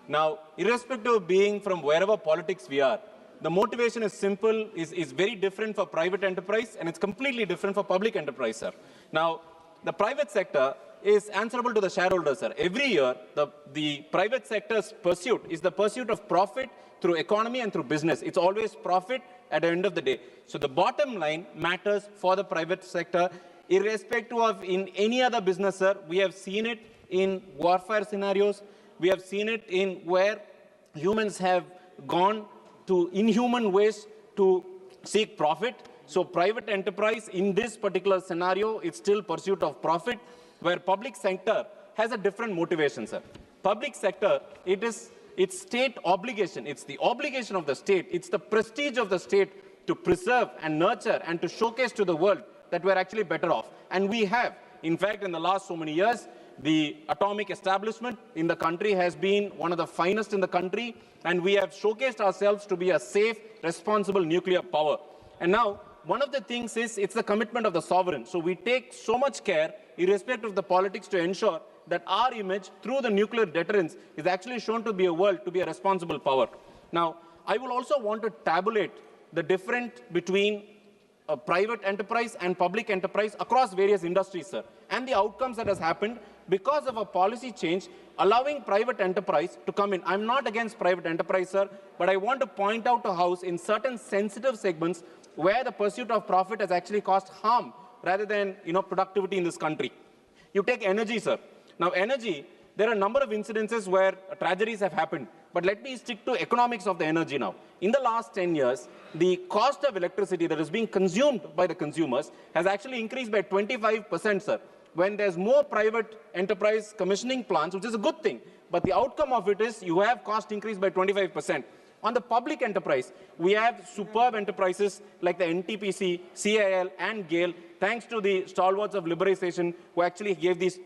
Now, irrespective of being from wherever politics we are, the motivation is simple, is very different for private enterprise, and it's completely different for public enterprise, sir. Now, the private sector is answerable to the shareholders, sir. Every year, the private sector's pursuit is the pursuit of profit through economy and through business. It's always profit at the end of the day. So the bottom line matters for the private sector, irrespective of in any other business, sir. We have seen it in warfare scenarios. We have seen it in where humans have gone to inhuman ways to seek profit. So private enterprise in this particular scenario, it's still pursuit of profit, where public sector has a different motivation, sir. Public sector, it's state obligation. It's the obligation of the state. It's the prestige of the state to preserve and nurture and to showcase to the world that we're actually better off. And we have. In fact, in the last so many years, the atomic establishment in the country has been one of the finest in the country, and we have showcased ourselves to be a safe, responsible nuclear power. And now, one of the things is it's the commitment of the sovereign. So we take so much care, irrespective of the politics, to ensure that our image through the nuclear deterrence is actually shown to be a world, to be a responsible power. Now, I will also want to tabulate the difference between private enterprise and public enterprise across various industries, sir, and the outcomes that has happened because of a policy change allowing private enterprise to come in. I'm not against private enterprise, sir, but I want to point out to House in certain sensitive segments where the pursuit of profit has actually caused harm rather than, productivity in this country. You take energy, sir. Now, energy, there are a number of incidences where tragedies have happened. But let me stick to economics of the energy now. In the last 10 years, the cost of electricity that is being consumed by the consumers has actually increased by 25%, sir. When there's more private enterprise commissioning plants, which is a good thing, but the outcome of it is you have cost increase by 25%. On the public enterprise, we have superb enterprises like the NTPC, CIL, and GAIL, thanks to the stalwarts of liberalization who actually gave these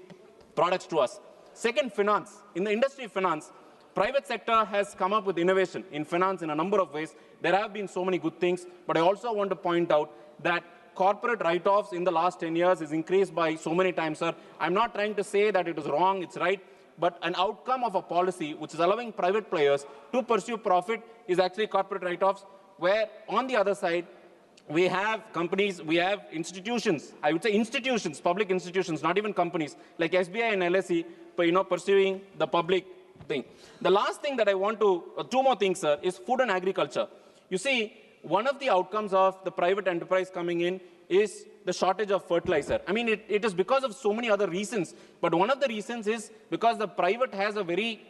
products to us. Second, finance. In the industry of finance, private sector has come up with innovation in finance in a number of ways. There have been so many good things, but I also want to point out that corporate write-offs in the last 10 years is increased by so many times, sir. I'm not trying to say that it is wrong, it's right, but an outcome of a policy which is allowing private players to pursue profit is actually corporate write-offs, where on the other side, we have companies, we have institutions, I would say institutions, public institutions, not even companies, like SBI and LSE, pursuing the public thing. The last thing that I want to, two more things, sir, is food and agriculture. You see, one of the outcomes of the private enterprise coming in is the shortage of fertilizer. I mean, it is because of so many other reasons, but one of the reasons is because the private has a very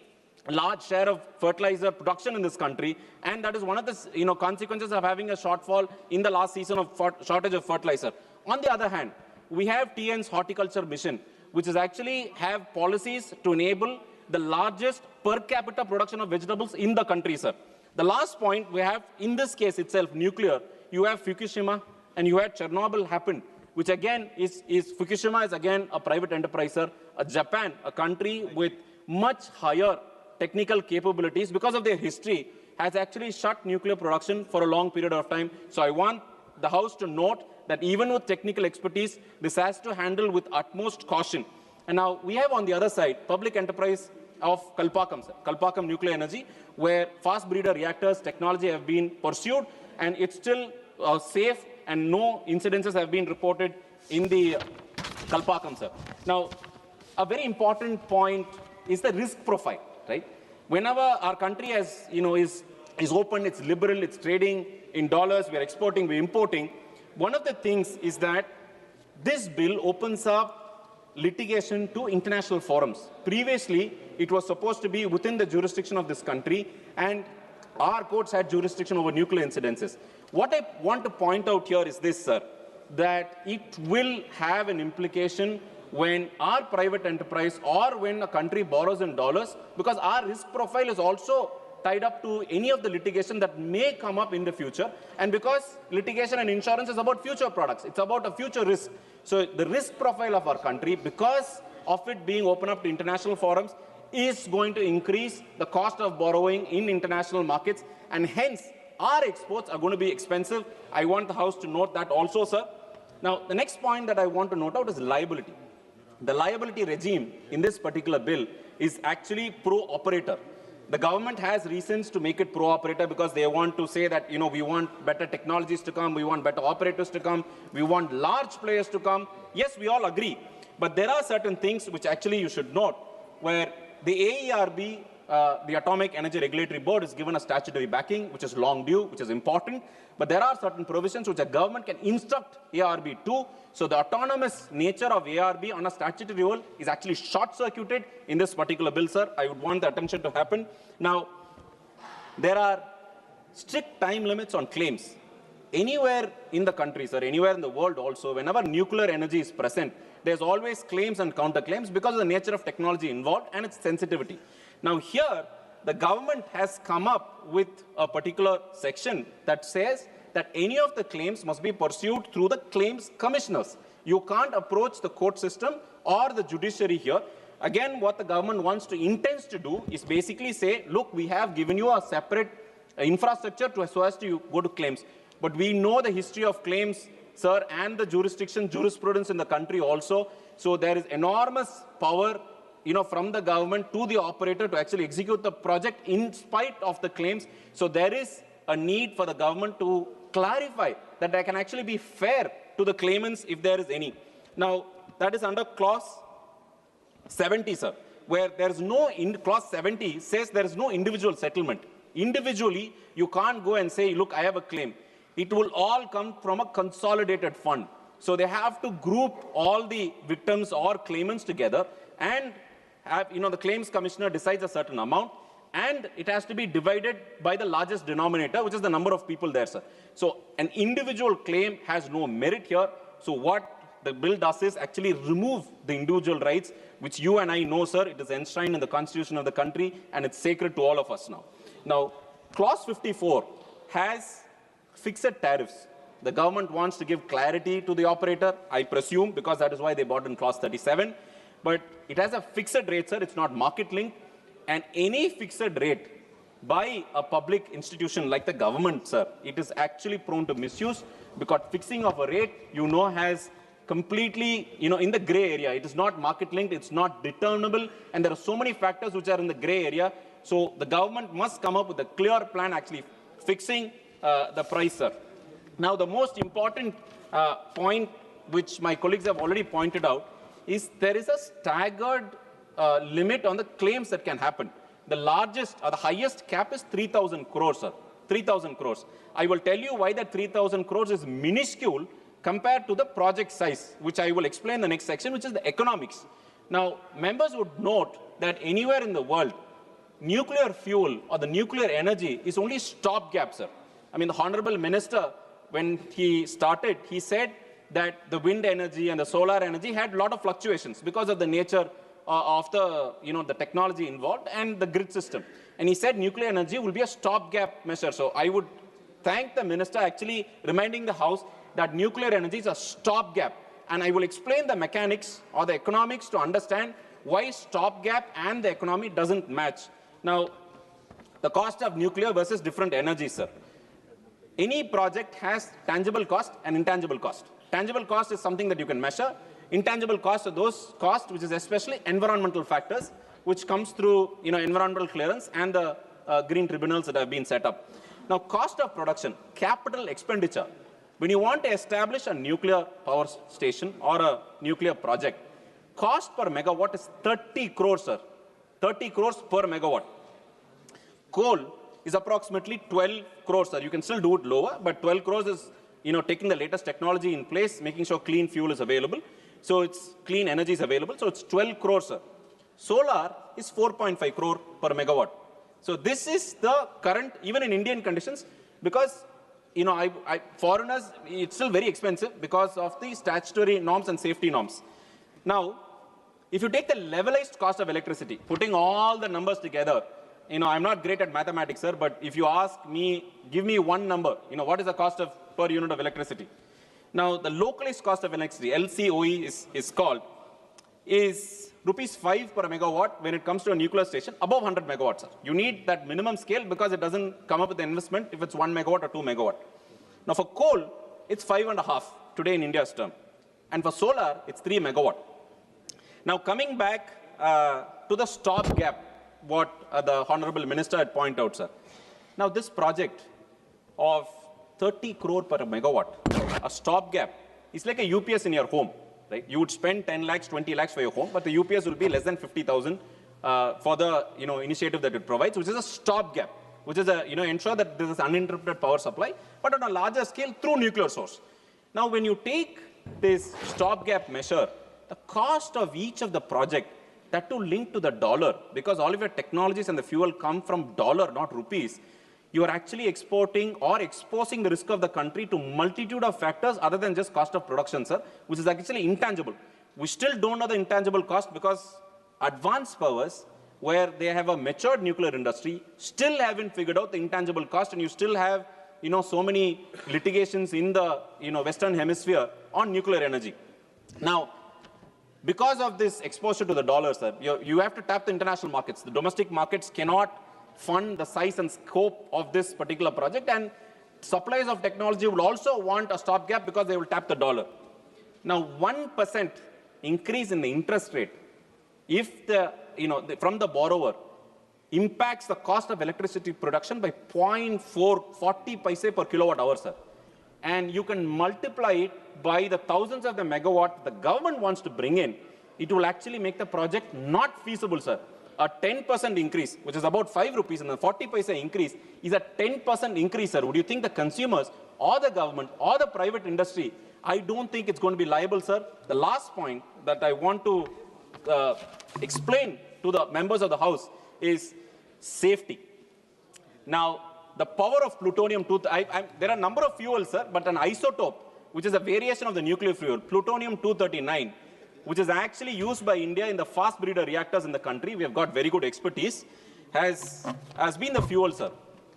large share of fertilizer production in this country, and that is one of the consequences of having a shortfall in the last season of shortage of fertilizer. On the other hand, we have TN's horticulture mission, which is actually have policies to enable the largest per capita production of vegetables in the country, sir. The last point we have, in this case itself, nuclear, you have Fukushima and you had Chernobyl happen, which again is Fukushima is again a private enterprise, sir. Japan, a country with much higher technical capabilities because of their history, has actually shut nuclear production for a long period of time. So I want the House to note that even with technical expertise, this has to handle with utmost caution. And now we have on the other side, public enterprise of Kalpakkam Nuclear Energy, where fast breeder reactors technology have been pursued, and it's still safe, and no incidences have been reported in the Kalpakkam, sir. Now, a very important point is the risk profile, right? Whenever our country has, is open, it's liberal, it's trading in dollars, we're exporting, we're importing, one of the things is that this bill opens up litigation to international forums. Previously, it was supposed to be within the jurisdiction of this country, and our courts had jurisdiction over nuclear incidences. What I want to point out here is this, sir, that it will have an implication when our private enterprise or when a country borrows in dollars, because our risk profile is also tied up to any of the litigation that may come up in the future, and because litigation and insurance is about future products, it's about a future risk. So the risk profile of our country, because of it being open up to international forums, is going to increase the cost of borrowing in international markets, and hence our exports are going to be expensive. I want the House to note that also, sir. Now, the next point that I want to note out is liability. The liability regime in this particular bill is actually pro-operator. The government has reasons to make it pro-operator because they want to say that, we want better technologies to come, we want better operators to come, we want large players to come. Yes, we all agree. But there are certain things which actually you should note, where the AERB, the Atomic Energy Regulatory Board, is given a statutory backing, which is long due, which is important. But there are certain provisions which a government can instruct ARB to. So the autonomous nature of ARB on a statutory role is actually short-circuited in this particular bill, sir. I would want the attention to happen. Now, there are strict time limits on claims. Anywhere in the country, sir, anywhere in the world also, whenever nuclear energy is present, there's always claims and counterclaims because of the nature of technology involved and its sensitivity. Now here, the government has come up with a particular section that says that any of the claims must be pursued through the claims commissioners. You can't approach the court system or the judiciary here. Again, what the government intends to do is basically say, look, we have given you a separate infrastructure so as to go to claims. But we know the history of claims, sir, and the jurisprudence in the country also. So there is enormous power from the government to the operator to actually execute the project in spite of the claims. So there is a need for the government to clarify that there can actually be fair to the claimants if there is any. Now, that is under clause 70, sir, where there is no, clause 70 says there is no individual settlement. Individually, you can't go and say, look, I have a claim. It will all come from a consolidated fund. So they have to group all the victims or claimants together and have, the claims commissioner decides a certain amount, and it has to be divided by the largest denominator, which is the number of people there, sir. So an individual claim has no merit here. So what the bill does is actually remove the individual rights, which you and I know, sir, it is enshrined in the constitution of the country, and it's sacred to all of us now. Now, clause 54 has fixed tariffs. The government wants to give clarity to the operator, I presume, because that is why they brought in clause 37. But it has a fixed rate, sir. It's not market linked. And any fixed rate by a public institution like the government, sir, it is actually prone to misuse, because fixing of a rate, has completely, in the gray area. It is not market linked. It's not determinable. And there are so many factors which are in the gray area. So the government must come up with a clear plan actually fixing the price, sir. Now, the most important point, which my colleagues have already pointed out, is there is a staggered limit on the claims that can happen. The largest or the highest cap is 3,000 crores, sir. 3,000 crores. I will tell you why that 3,000 crores is minuscule compared to the project size, which I will explain in the next section, which is the economics. Now, members would note that anywhere in the world, nuclear fuel or the nuclear energy is only stopgap, sir. I mean, the Honorable Minister, when he started, he said that the wind energy and the solar energy had a lot of fluctuations because of the nature of the, the technology involved and the grid system. And he said nuclear energy will be a stopgap measure. So I would thank the minister actually reminding the House that nuclear energy is a stopgap. And I will explain the mechanics or the economics to understand why stopgap and the economy doesn't match. Now, the cost of nuclear versus different energies, sir. Any project has tangible cost and intangible cost. Tangible cost is something that you can measure. Intangible costs are those costs which is especially environmental factors, which comes through environmental clearance and the green tribunals that have been set up. Now, cost of production, capital expenditure. When you want to establish a nuclear power station or a nuclear project, cost per megawatt is 30 crores, sir. 30 crores per megawatt. Coal is approximately 12 crores, sir. You can still do it lower, but 12 crores is, taking the latest technology in place, making sure clean fuel is available. So it's clean energy is available. So it's 12 crores, sir. Solar is 4.5 crore per megawatt. So this is the current, even in Indian conditions, because, foreigners, it's still very expensive because of the statutory norms and safety norms. Now, if you take the levelized cost of electricity, putting all the numbers together, I'm not great at mathematics, sir, but if you ask me, give me one number, what is the cost of per unit of electricity? Now, the localized cost of electricity, LCOE is called, is rupees 5 per megawatt when it comes to a nuclear station above 100 megawatts, sir. You need that minimum scale because it doesn't come up with the investment if it's 1 megawatt or 2 megawatt. Now, for coal, it's 5.5 today in India's term. And for solar, it's 3 megawatt. Now, coming back to the stopgap, what the Honorable Minister had pointed out, sir. Now, this project of 30 crore per megawatt, a stopgap, is like a UPS in your home, right? You would spend 10 lakhs, 20 lakhs for your home, but the UPS will be less than 50,000 for the initiative that it provides, which is a stopgap, which is ensure that there is uninterrupted power supply, but on a larger scale through nuclear source. Now, when you take this stopgap measure, the cost of each of the project, that to link to the dollar, because all of your technologies and the fuel come from dollar, not rupees, you are actually exporting or exposing the risk of the country to multitude of factors other than just cost of production, sir, which is actually intangible. We still don't know the intangible cost because advanced powers, where they have a matured nuclear industry, still haven't figured out the intangible cost, and you still have, so many litigations in the, Western Hemisphere on nuclear energy. Now, because of this exposure to the dollar, sir, you have to tap the international markets. The domestic markets cannot fund the size and scope of this particular project, and suppliers of technology will also want a stopgap because they will tap the dollar. Now, 1% increase in the interest rate, if from the borrower, impacts the cost of electricity production by 0.40 paise per kilowatt hour, sir. And you can multiply it by the thousands of the megawatt the government wants to bring in, it will actually make the project not feasible, sir. A 10% increase, which is about 5 rupees, and a 40 paise increase is a 10% increase, sir. Would you think the consumers or the government or the private industry, I don't think it's going to be liable, sir. The last point that I want to explain to the members of the House is safety. Now, the power of plutonium-239, there are a number of fuels, sir, but an isotope, which is a variation of the nuclear fuel, plutonium-239, which is actually used by India in the fast breeder reactors in the country, we have got very good expertise, has been the fuel, sir.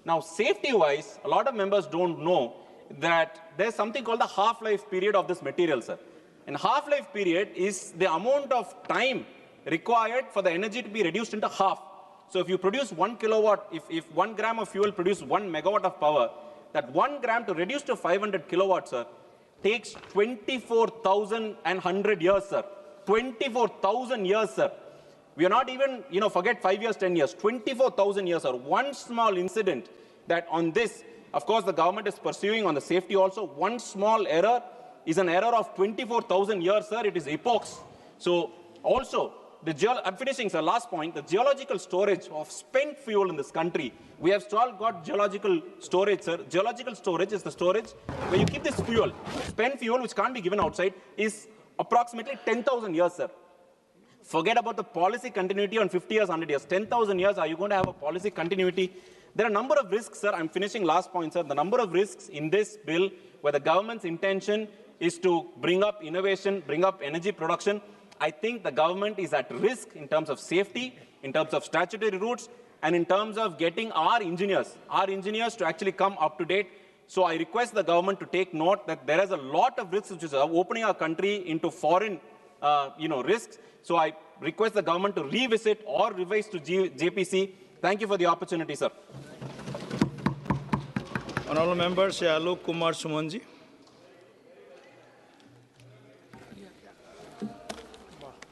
Now, safety-wise, a lot of members don't know that there's something called the half-life period of this material, sir. And half-life period is the amount of time required for the energy to be reduced into half. So if you produce 1 kilowatt, if 1 gram of fuel produces 1 megawatt of power, that 1 gram to reduce to 500 kilowatts, sir, takes 24,100 years, sir. 24,000 years, sir. We are not even, forget 5 years, 10 years, 24,000 years, sir. One small incident that on this, of course, the government is pursuing on the safety also. One small error is an error of 24,000 years, sir. It is epochs. So also, I'm finishing, sir. Last point, the geological storage of spent fuel in this country. We have still got geological storage, sir. Geological storage is the storage where you keep this fuel. Spent fuel, which can't be given outside, is approximately 10,000 years, sir. Forget about the policy continuity on 50 years, 100 years. 10,000 years, are you going to have a policy continuity? There are a number of risks, sir. I'm finishing last point, sir. The number of risks in this bill where the government's intention is to bring up innovation, bring up energy production. I think the government is at risk in terms of safety, in terms of statutory routes, and in terms of getting our engineers to actually come up to date. So I request the government to take note that there is a lot of risks which is opening our country into foreign, risks. So I request the government to revisit or revise to JPC. Thank you for the opportunity, sir. Honorable Member, Shri Alok Kumar Sumanji.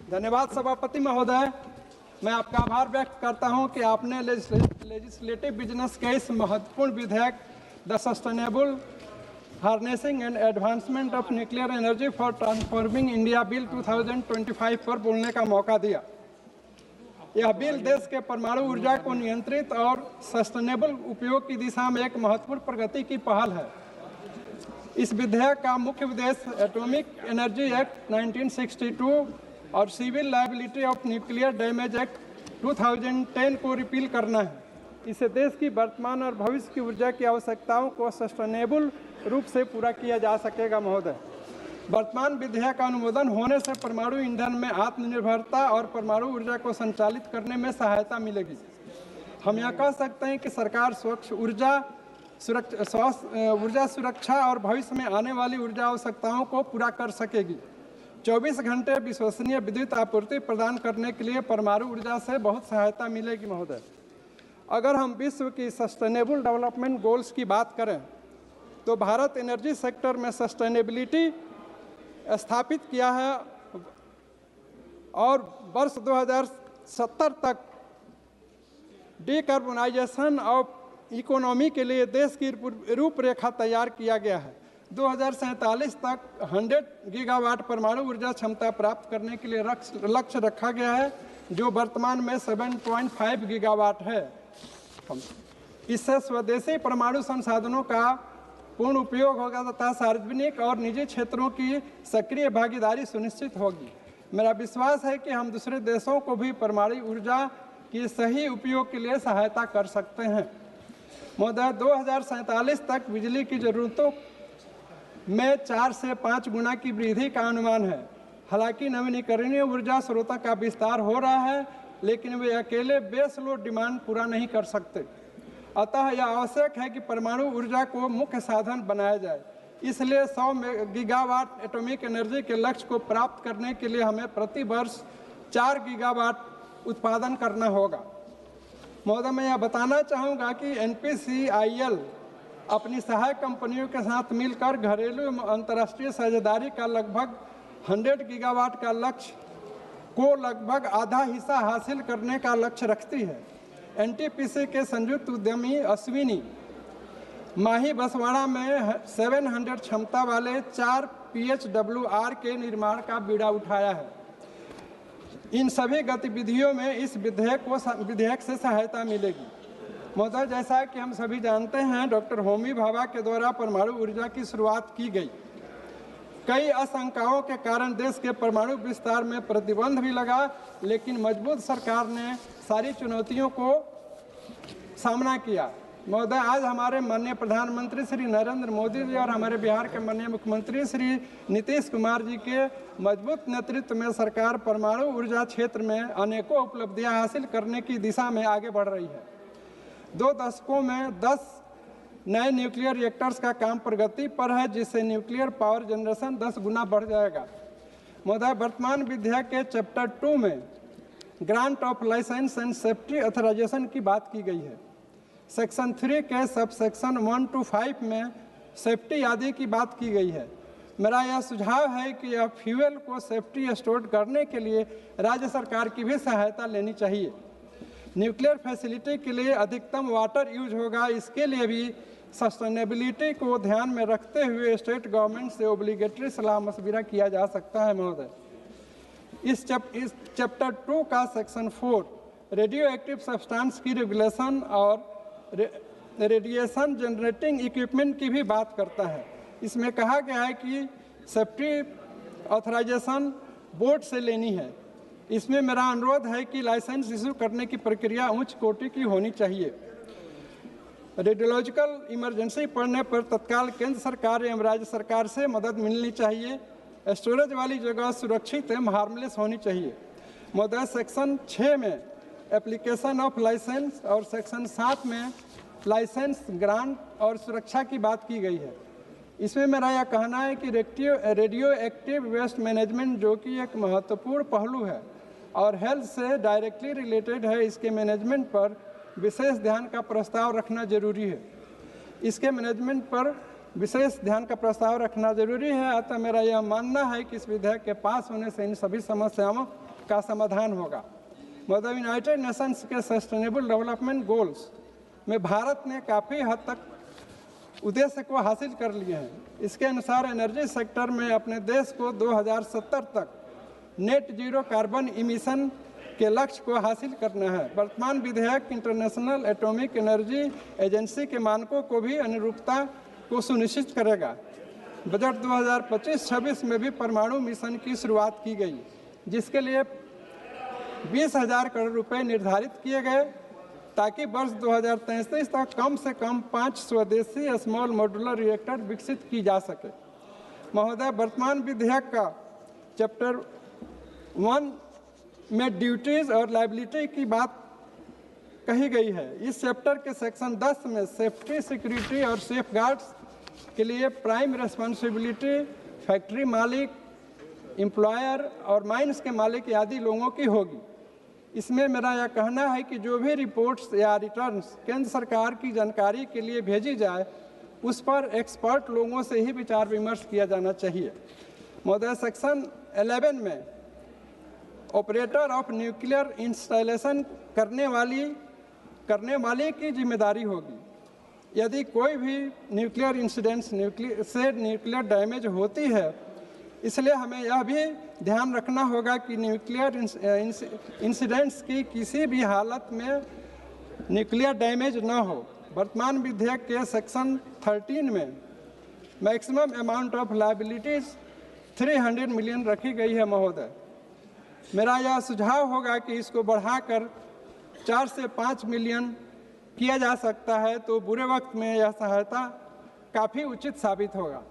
धन्यवाद सभापति महोदय, मैं आपका आभार व्यक्त करता हूं कि आपने लेजिस्लेटिव बिजनेस के इस महत्वपूर्ण विधेयक the sustainable harnessing and advancement of nuclear energy for transforming India bill 2025 पर बोलने का मौका दिया। यह बिल देश के परमाणु ऊर्जा को नियंत्रित और सस्टेनेबल उपयोग की दिशा में एक महत्वपूर्ण प्रगति की पहल है। इस विधेयक का मुख्य उद्देश्य एटॉमिक एनर्जी एक्ट 1962 और civil liability of nuclear damage act 2010 को रिपील करना है। इससे देश की वर्तमान और भविष्य की ऊर्जा की आवश्यकताओं को सस्टेनेबल रूप से पूरा किया जा सकेगा। महोदय, वर्तमान विधेयक का अनुमोदन होने से परमाणु ईंधन में आत्मनिर्भरता और परमाणु ऊर्जा को संचालित करने में सहायता मिलेगी। हम यह कह सकते हैं कि सरकार स्वच्छ ऊर्जा सुरक्षा और भविष्य में आने वाली ऊर्जा आवश्यकताओं को पूरा कर सकेगी। 24 घंटे विश्वसनीय विद्युत आपूर्ति प्रदान करने के लिए परमाणु ऊर्जा से बहुत सहायता मिलेगी। महोदय, अगर हम विश्व की सस्टेनेबल डेवलपमेंट गोल्स की बात करें तो भारत एनर्जी सेक्टर में सस्टेनेबिलिटी स्थापित किया है और वर्ष 2070 तक डिकार्बोनाइजेशन ऑफ इकोनॉमी के लिए देश की रूपरेखा तैयार किया गया है। 2047 तक 100 गीगावाट परमाणु ऊर्जा क्षमता प्राप्त करने के लिए लक्ष्य रखा गया है, जो वर्तमान में 7.5 गीगावाट है। इससे स्वदेशी परमाणु संसाधनों का पूर्ण उपयोग होगा तथा सार्वजनिक और निजी क्षेत्रों की सक्रिय भागीदारी सुनिश्चित होगी। मेरा विश्वास है कि हम दूसरे देशों को भी परमाणु ऊर्जा के सही उपयोग के लिए सहायता कर सकते हैं। महोदय, 2047 तक बिजली की ज़रूरतों में 4 से 5 गुना की वृद्धि का अनुमान है। हालांकि नवीनीकरणीय ऊर्जा स्रोतों का विस्तार हो रहा है, लेकिन वे अकेले बेस लोड डिमांड पूरा नहीं कर सकते। अतः यह आवश्यक है कि परमाणु ऊर्जा को मुख्य साधन बनाया जाए। इसलिए 100 गीगावाट एटॉमिक एनर्जी के लक्ष्य को प्राप्त करने के लिए हमें प्रति वर्ष 4 गीगावाट उत्पादन करना होगा। महोदय, मैं यह बताना चाहूँगा कि NPCIL अपनी सहायक कंपनियों के साथ मिलकर घरेलू एवं अंतर्राष्ट्रीय साझेदारी का लगभग 100 गीगावाट का लक्ष्य को लगभग आधा हिस्सा हासिल करने का लक्ष्य रखती है। NTPC के संयुक्त उद्यमी अश्विनी माही बसवाड़ा में 700 क्षमता वाले 4 PHWR के निर्माण का बीड़ा उठाया है। इन सभी गतिविधियों में इस विधेयक से सहायता मिलेगी। महोदय, जैसा कि हम सभी जानते हैं, डॉक्टर होमी भाभा के द्वारा परमाणु ऊर्जा की शुरुआत की गई। कई आशंकाओं के कारण देश के परमाणु विस्तार में प्रतिबंध भी लगा, लेकिन मजबूत सरकार ने सारी चुनौतियों को सामना किया। महोदय, आज हमारे माननीय प्रधानमंत्री श्री नरेंद्र मोदी जी और हमारे बिहार के माननीय मुख्यमंत्री श्री नीतीश कुमार जी के मजबूत नेतृत्व में सरकार परमाणु ऊर्जा क्षेत्र में अनेकों उपलब्धियां हासिल करने की दिशा में आगे बढ़ रही है। 2 दशकों में 10 नए न्यूक्लियर रिएक्टर्स का काम प्रगति पर है, जिससे न्यूक्लियर पावर जनरेशन 10 गुना बढ़ जाएगा। महोदय, वर्तमान विधेयक के चैप्टर 2 में grant of licence and safety authorisation की बात की गई है। सेक्शन 3 के सब सेक्शन 1 to 5 में सेफ्टी आदि की बात की गई है। मेरा यह सुझाव है कि यह फ्यूल को सेफ्टी स्टोर करने के लिए राज्य सरकार की भी सहायता लेनी चाहिए। न्यूक्लियर फैसिलिटी के लिए अधिकतम वाटर यूज होगा, इसके लिए भी सस्टेनेबिलिटी को ध्यान में रखते हुए स्टेट गवर्नमेंट से ओब्लिगेटरी सलाह मशविरा किया जा सकता है। महोदय, इस चैप्टर 2 का सेक्शन 4 रेडियो एक्टिव सब्सटेंस की रेगुलेशन और रेडिएशन जनरेटिंग इक्विपमेंट की भी बात करता है। इसमें कहा गया है कि सेफ्टी ऑथराइजेशन बोर्ड से लेनी है। इसमें मेरा अनुरोध है कि लाइसेंस इशू करने की प्रक्रिया उच्च कोटि की होनी चाहिए। रेडियोलॉजिकल इमरजेंसी पड़ने पर तत्काल केंद्र सरकार एवं राज्य सरकार से मदद मिलनी चाहिए। स्टोरेज वाली जगह सुरक्षित एवं हार्मलेस होनी चाहिए। महोदय, सेक्शन 6 में एप्लीकेशन ऑफ लाइसेंस और सेक्शन 7 में लाइसेंस ग्रांट और सुरक्षा की बात की गई है। इसमें मेरा यह कहना है कि रेडियो एक्टिव वेस्ट मैनेजमेंट, जो कि एक महत्वपूर्ण पहलू है और हेल्थ से डायरेक्टली रिलेटेड है, इसके मैनेजमेंट पर विशेष ध्यान का प्रस्ताव रखना जरूरी है। इसके मैनेजमेंट पर विशेष ध्यान का प्रस्ताव रखना जरूरी है। अतः मेरा यह मानना है कि इस विधेयक के पास होने से इन सभी समस्याओं का समाधान होगा। महोदय, यूनाइटेड नेशंस के सस्टेनेबल डेवलपमेंट गोल्स में भारत ने काफ़ी हद तक उद्देश्य को हासिल कर लिए हैं। इसके अनुसार एनर्जी सेक्टर में अपने देश को 2070 तक नेट जीरो कार्बन इमिशन के लक्ष्य को हासिल करना है। वर्तमान विधेयक इंटरनेशनल एटॉमिक एनर्जी एजेंसी के मानकों को भी अनुरूपता को सुनिश्चित करेगा। बजट 2025-26 में भी परमाणु मिशन की शुरुआत की गई, जिसके लिए 20,000 करोड़ रुपए निर्धारित किए गए, ताकि वर्ष 2033 तक कम से कम 5 स्वदेशी स्मॉल मॉड्यूलर रिएक्टर विकसित की जा सके। महोदय, वर्तमान विधेयक का चैप्टर 1 में ड्यूटीज और लायबिलिटी की बात कही गई है। इस चैप्टर के सेक्शन 10 में सेफ्टी, सिक्योरिटी और सेफगार्ड्स के लिए प्राइम रिस्पॉन्सिबिलिटी फैक्ट्री मालिक, एम्प्लॉयर और माइंस के मालिक आदि लोगों की होगी। इसमें मेरा यह कहना है कि जो भी रिपोर्ट्स या रिटर्न्स केंद्र सरकार की जानकारी के लिए भेजी जाए, उस पर एक्सपर्ट लोगों से ही विचार विमर्श किया जाना चाहिए। महोदय, सेक्शन 11 में ऑपरेटर ऑफ न्यूक्लियर इंस्टॉलेशन करने वाले की जिम्मेदारी होगी। यदि कोई भी न्यूक्लियर इंसिडेंट्स न्यूक्लियर डैमेज होती है, इसलिए हमें यह भी ध्यान रखना होगा कि न्यूक्लियर इंसिडेंट्स की किसी भी हालत में न्यूक्लियर डैमेज न हो। वर्तमान विधेयक के सेक्शन 13 में maximum amount of liabilities 300 million रखी गई है। महोदय, मेरा यह सुझाव होगा कि इसको बढ़ाकर 4 से 5 मिलियन किया जा सकता है, तो बुरे वक्त में यह सहायता काफ़ी उचित साबित होगा।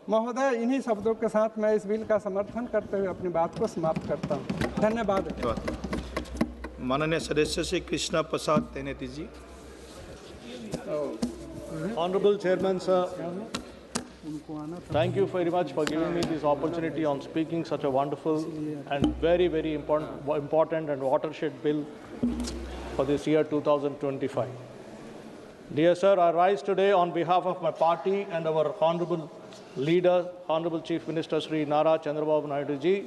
महोदय, इन्हीं शब्दों के साथ मैं इस बिल का समर्थन करते हुए अपनी बात को समाप्त करता हूँ। धन्यवाद। माननीय सदस्य श्री कृष्णा प्रसाद तेनेती जी। Honorable Chairman, sir, thank you very much for giving me this opportunity on speaking such a wonderful and very, very important and watershed bill for this year 2025. Dear sir, I rise today on behalf of my party and our honorable leader, Honorable Chief Minister Sri Nara Chandrababu Naidu ji,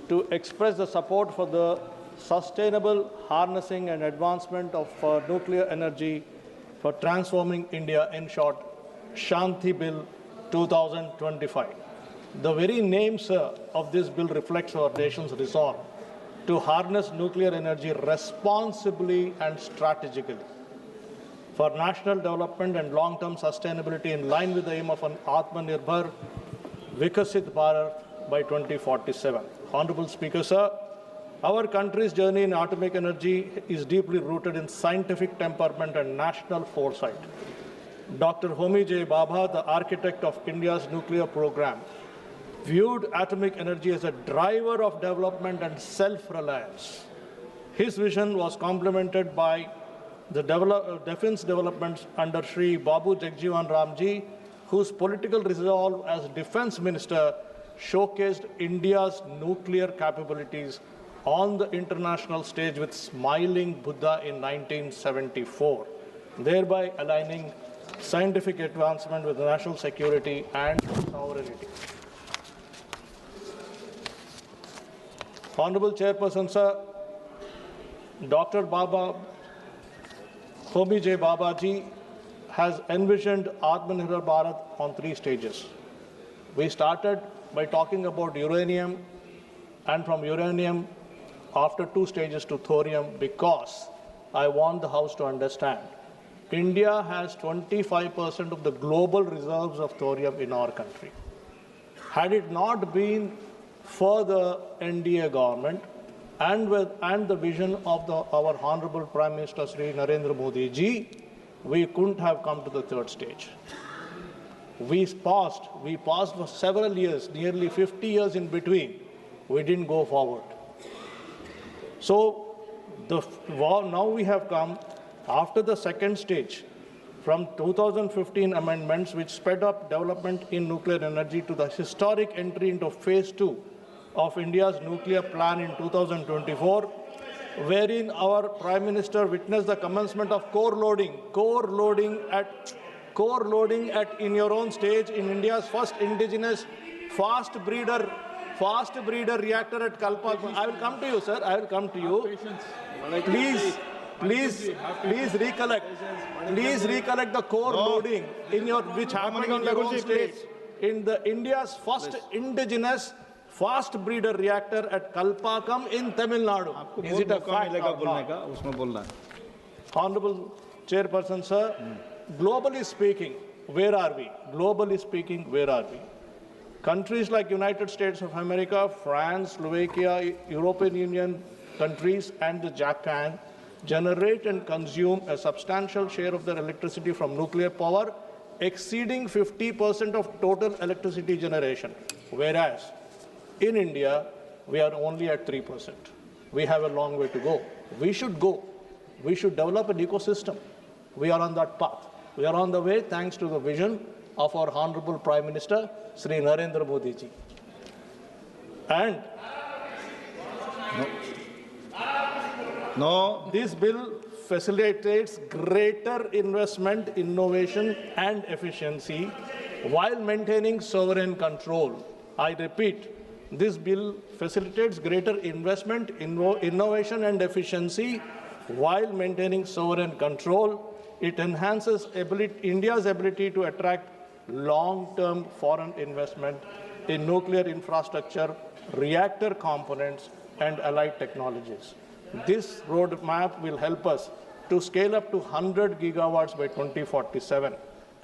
to express the support for the sustainable harnessing and advancement of nuclear energy for transforming India, in short, Shanti Bill 2025. The very name, sir, of this bill reflects our nation's resolve to harness nuclear energy responsibly and strategically for national development and long-term sustainability in line with the aim of an Atmanirbhar Vikasit Bharat by 2047. Honorable Speaker, sir, our country's journey in atomic energy is deeply rooted in scientific temperament and national foresight. Dr. Homi J. Bhabha, the architect of India's nuclear program, viewed atomic energy as a driver of development and self-reliance. His vision was complemented by the defense developments under Shri Babu Jagjivan Ramji, whose political resolve as defense minister showcased India's nuclear capabilities on the international stage with Smiling Buddha in 1974, thereby aligning scientific advancement with national security and sovereignty. Honorable Chairperson, sir, Dr. Homi J. Babaji has envisioned Atmanirbhar Bharat on 3 stages. We started by talking about uranium, and from uranium, after 2 stages to thorium, because I want the House to understand, India has 25% of the global reserves of thorium in our country. Had it not been for the NDA government and the vision of our Honorable Prime Minister Sri Narendra Modi ji, we couldn't have come to the 3rd stage. We paused for several years, nearly 50 years in between. We didn't go forward. So now we have come after the 2nd stage, from 2015 amendments which sped up development in nuclear energy to the historic entry into phase 2 of India's nuclear plan in 2024, wherein our Prime Minister witnessed the commencement of core loading at in your own stage in India's first indigenous fast breeder reactor at Kalpa. I will come to you, sir. I will come to you. please recollect the core loading in your which happened in your own state in the India's first indigenous fast breeder reactor at Kalpakam in Tamil Nadu. Is it a fact or not? Honorable Chairperson, sir, globally speaking, where are we? Globally speaking, where are we? Countries like United States of America, France, Slovakia, European Union countries, and Japan generate and consume a substantial share of their electricity from nuclear power, exceeding 50% of total electricity generation. Whereas in India, we are only at 3%. We have a long way to go. We should go. We should develop an ecosystem. We are on that path. We are on the way thanks to the vision of our Honorable Prime Minister, Sri Narendra Modi ji. And this bill facilitates greater investment, innovation, and efficiency while maintaining sovereign control. I repeat, this bill facilitates greater investment, innovation, and efficiency while maintaining sovereign control. It enhances India's ability to attract long-term foreign investment in nuclear infrastructure, reactor components, and allied technologies. This roadmap will help us to scale up to 100 gigawatts by 2047.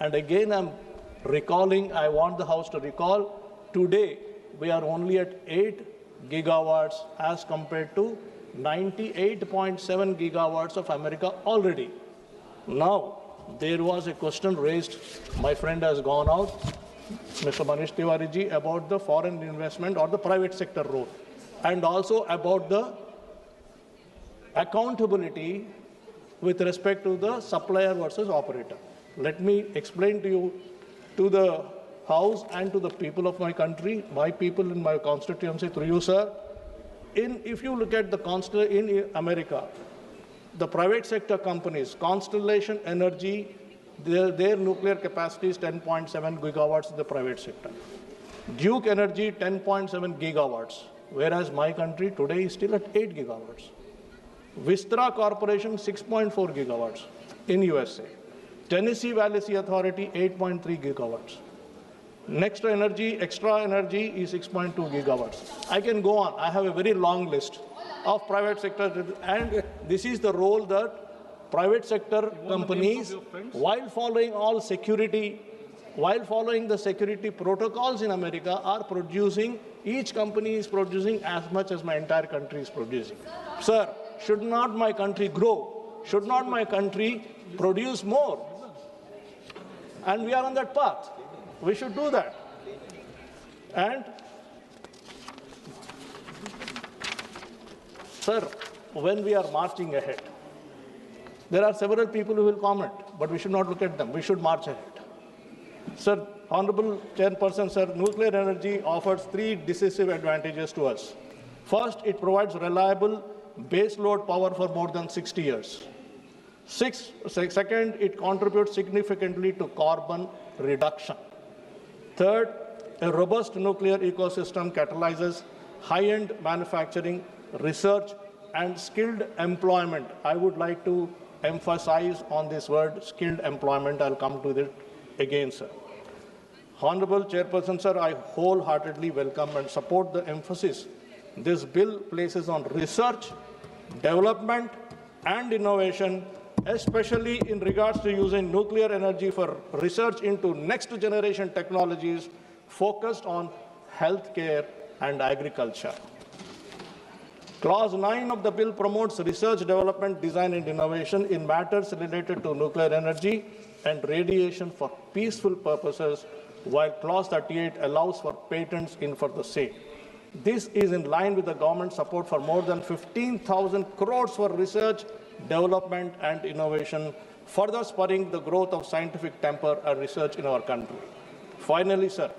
And again, I want the House to recall, today we are only at 8 gigawatts as compared to 98.7 gigawatts of America already. Now, there was a question raised, my friend has gone out, Mr. Manish Tiwari ji, about the foreign investment or the private sector role, and also about the accountability with respect to the supplier versus operator. Let me explain to you, to the House and to the people of my country, my people in my constituency, through you, sir. If you look at in America, the private sector companies, Constellation Energy, their nuclear capacity is 10.7 gigawatts in the private sector. Duke Energy, 10.7 gigawatts, whereas my country today is still at 8 gigawatts. Vistra Corporation, 6.4 gigawatts in USA. Tennessee Valley Authority, 8.3 gigawatts. Extra Energy is 6.2 gigawatts. I can go on. I have a very long list of private sector, and this is the role that private sector companies, while following the security protocols in America, are producing. Each company is producing as much as my entire country is producing. Sir, should not my country grow? Should not my country produce more? And we are on that path. We should do that. And, sir, when we are marching ahead, there are several people who will comment, but we should not look at them. We should march ahead. Sir, Honorable Chairperson, sir, nuclear energy offers 3 decisive advantages to us. First, it provides reliable baseload power for more than 60 years. Second, it contributes significantly to carbon reduction. Third, a robust nuclear ecosystem catalyzes high-end manufacturing, research, and skilled employment. I would like to emphasize on this word, skilled employment. I'll come to that again, sir. Honorable Chairperson, sir, I wholeheartedly welcome and support the emphasis this bill places on research, development, and innovation, especially in regards to using nuclear energy for research into next-generation technologies focused on healthcare and agriculture. Clause 9 of the bill promotes research, development, design, and innovation in matters related to nuclear energy and radiation for peaceful purposes, while Clause 38 allows for patents in for the same. This is in line with the government support for more than 15,000 crores for research, development, and innovation, further spurring the growth of scientific temper and research in our country. Finally, sir,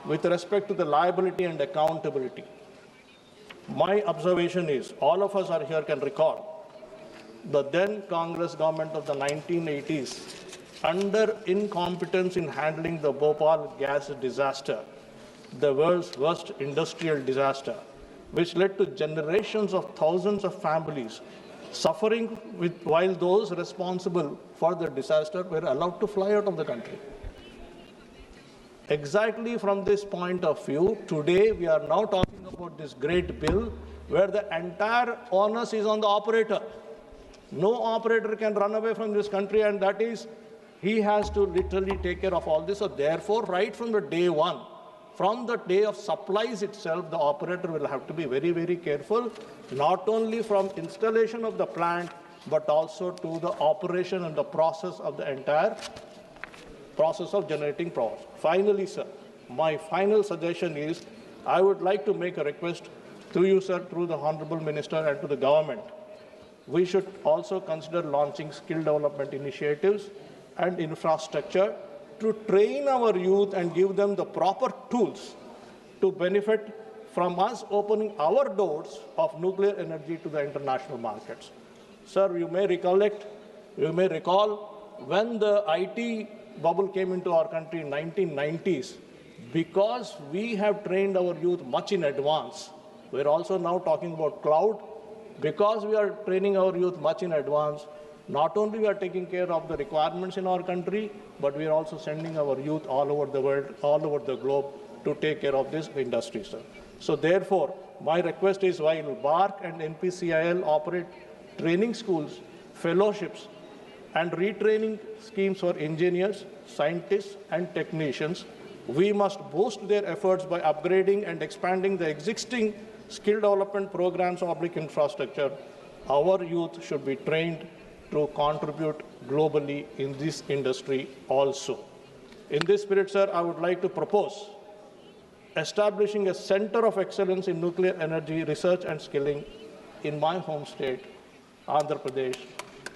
with respect to the liability and accountability, my observation is, all of us are here can recall, the then Congress government of the 1980s, under incompetence in handling the Bhopal gas disaster, the world's worst industrial disaster, which led to generations of thousands of families suffering while those responsible for the disaster were allowed to fly out of the country. Exactly from this point of view, today we are now talking about this great bill where the entire onus is on the operator. No operator can run away from this country, and that is, he has to literally take care of all this. So therefore, right from the day one, from the day of supplies itself, the operator will have to be very, very careful, not only from installation of the plant, but also to the operation and the process of the entire process of generating power. Finally, sir, my final suggestion is, I would like to make a request to you, sir, through the Honorable Minister and to the government. We should also consider launching skill development initiatives and infrastructure to train our youth and give them the proper tools to benefit from us opening our doors of nuclear energy to the international markets. Sir, you may recall when the IT bubble came into our country in 1990s, because we have trained our youth much in advance. We're also now talking about cloud. Because we are training our youth much in advance, not only we are taking care of the requirements in our country, but we are also sending our youth all over the world, all over the globe, to take care of this industry, sir. So therefore, my request is, while BARC and NPCIL operate training schools, fellowships, and retraining schemes for engineers, scientists, and technicians, we must boost their efforts by upgrading and expanding the existing skill development programs of public infrastructure. Our youth should be trained to contribute globally in this industry also. In this spirit, sir, I would like to propose establishing a center of excellence in nuclear energy research and skilling in my home state, Andhra Pradesh,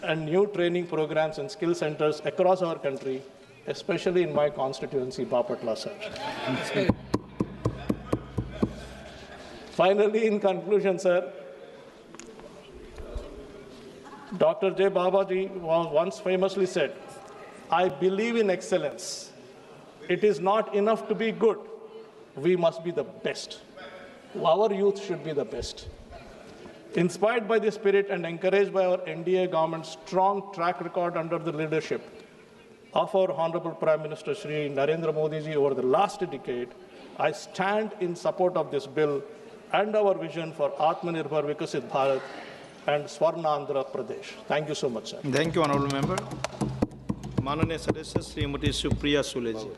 and new training programs and skill centers across our country, especially in my constituency, Bapatla, sir. Finally, in conclusion, sir, Dr. J. Babaji once famously said, I believe in excellence. It is not enough to be good. We must be the best. Our youth should be the best. Inspired by this spirit and encouraged by our NDA government's strong track record under the leadership of our Honorable Prime Minister Shri Narendra Modi ji over the last decade, I stand in support of this bill and our vision for Atmanirbhar Vikasit Bharat and Swarnandhra Pradesh. Thank you so much, sir. Thank you, Honorable Member. माननीय सदस्य श्रीमती सुप्रिया सुले जी.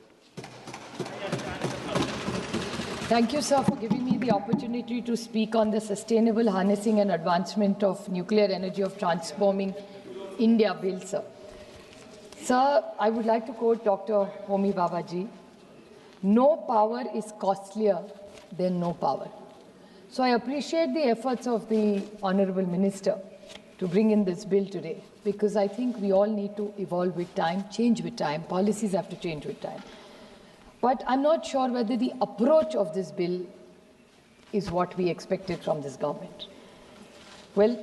Thank you, sir, for giving me the opportunity to speak on the sustainable harnessing and advancement of nuclear energy of transforming India bill, sir. Sir, I would like to quote Dr. Homi Babaji. No power is costlier than no power. So I appreciate the efforts of the Honorable Minister to bring in this bill today, because I think we all need to evolve with time, change with time. Policies have to change with time. But I'm not sure whether the approach of this bill is what we expected from this government. Well,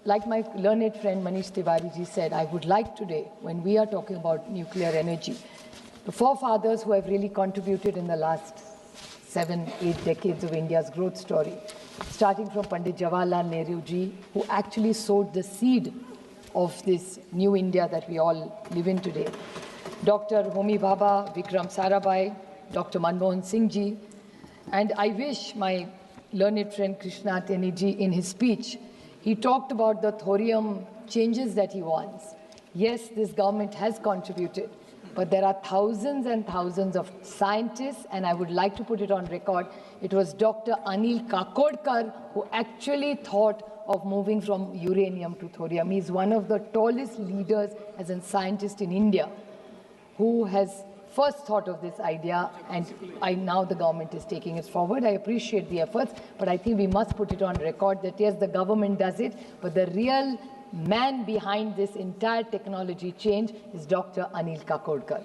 like my learned friend Manish Tiwari ji said, I would like today, when we are talking about nuclear energy, the forefathers who have really contributed in the last 7-8 decades of India's growth story, starting from Pandit Jawaharlal Nehru ji, who actually sowed the seed of this new India that we all live in today. Dr. Homi Bhabha, Vikram Sarabhai, Dr. Manmohan Singh ji, and I wish my learned friend Krishna Teni ji, in his speech, he talked about the thorium changes that he wants. Yes, this government has contributed, but there are thousands and thousands of scientists, and I would like to put it on record, it was Dr. Anil Kakodkar who actually thought of moving from uranium to thorium. He's one of the tallest leaders as a scientist in India who has first thought of this idea, and now the government is taking it forward. I appreciate the efforts, but I think we must put it on record that yes, the government does it, but the real man behind this entire technology change is Dr. Anil Kakodkar.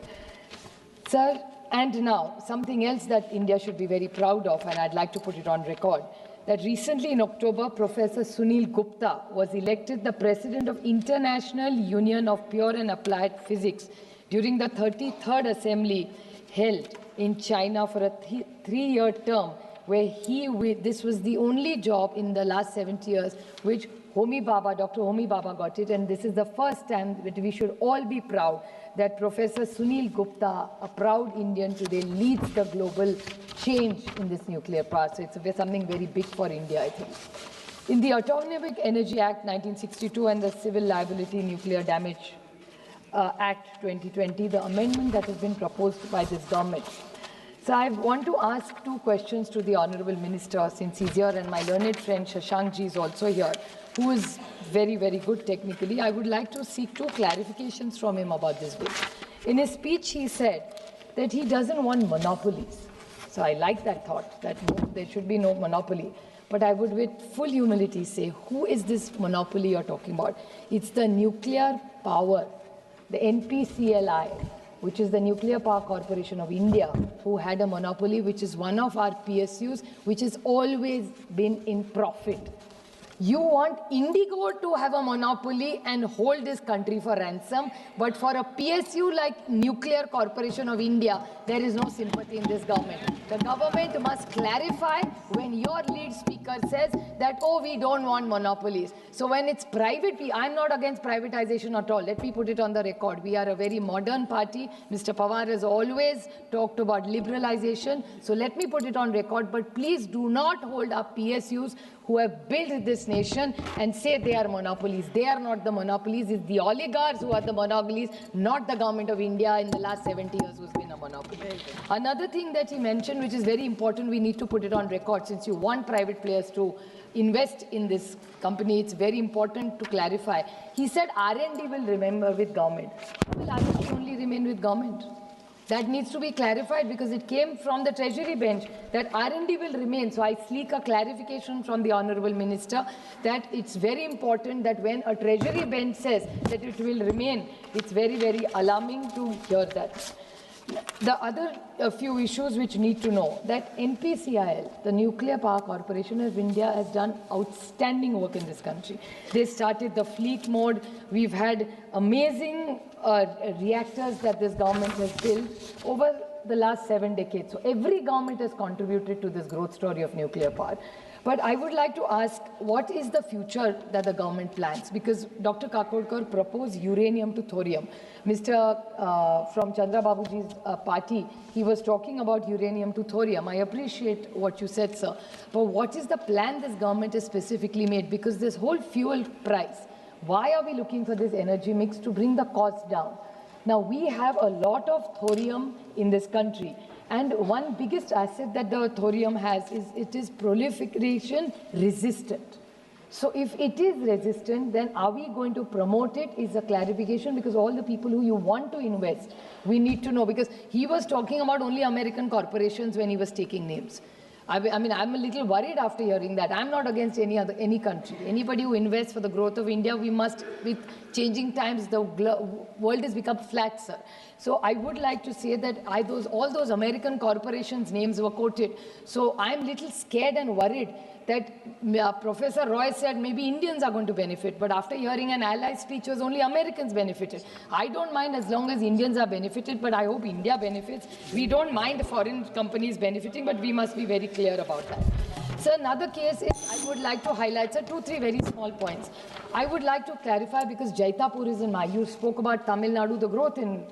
Sir, and now something else that India should be very proud of, and I'd like to put it on record, that recently in October, Professor Sunil Gupta was elected the President of International Union of Pure and Applied Physics during the 33rd Assembly held in China for a 3-year term, where this was the only job in the last 70 years which Homi Bhabha, Dr. Homi Bhabha got it, and this is the first time that we should all be proud that Professor Sunil Gupta, a proud Indian today, leads the global change in this nuclear power. So it's something very big for India, I think. In the Atomic Energy Act 1962 and the Civil Liability Nuclear Damage Act 2020, the amendment that has been proposed by this government. So I want to ask two questions to the Honourable Minister since he's here, and my learned friend Shashank ji is also here, who is very, very good technically. I would like to seek two clarifications from him about this bill. In his speech, he said that he doesn't want monopolies. So I like that thought, that there should be no monopoly. But I would with full humility say, who is this monopoly you're talking about? It's the nuclear power, the NPCLI, which is the Nuclear Power Corporation of India, who had a monopoly, which is one of our PSUs, which has always been in profit. You want Indigo to have a monopoly and hold this country for ransom, but for a PSU like Nuclear Corporation of India, there is no sympathy in this government. The government must clarify when your lead speaker says that, oh, we don't want monopolies. So when it's private, I'm not against privatization at all. Let me put it on the record. We are a very modern party. Mr. Pawar has always talked about liberalization. So let me put it on record, but please do not hold up PSUs who have built this nation and say they are monopolies. They are not the monopolies. It's the oligarchs who are the monopolies, not the government of India in the last 70 years who's been a monopoly. Another thing that he mentioned, which is very important, we need to put it on record, since you want private players to invest in this company, it's very important to clarify. He said R&D will remain with government. Will R&D only remain with government? That needs to be clarified because it came from the Treasury bench that R&D will remain. So I seek a clarification from the Honourable Minister that it's very important that when a Treasury bench says that it will remain, it's very, very alarming to hear that. The other few issues which need to know that NPCIL, the Nuclear Power Corporation of India, has done outstanding work in this country. They started the fleet mode. We've had amazing reactors that this government has built over the last 7 decades. So every government has contributed to this growth story of nuclear power. But I would like to ask, what is the future that the government plans? Because Dr. Kakodkar proposed uranium to thorium. Mr. From Chandra Babuji's party, he was talking about uranium to thorium. I appreciate what you said, sir. But what is the plan this government has specifically made? Because this whole fuel price, why are we looking for this energy mix to bring the cost down? Now, we have a lot of thorium in this country. And one biggest asset that the thorium has is it is proliferation resistant. So if it is resistant, then are we going to promote it is a clarification, because all the people who you want to invest, we need to know, because he was talking about only American corporations when he was taking names. I mean, I'm a little worried after hearing that. I'm not against any country. Anybody who invests for the growth of India, we must, with changing times, the world has become flat, sir. So I would like to say that all those American corporations' names were quoted. So I'm little scared and worried that Professor Roy said maybe Indians are going to benefit, but after hearing an ally speech was only Americans benefited. I don't mind as long as Indians are benefited, but I hope India benefits. We don't mind foreign companies benefiting, but we must be very clear about that. So another case is, I would like to highlight, sir, 2-3 very small points. I would like to clarify, because Jaitapur is in my, you spoke about Tamil Nadu, the growth in,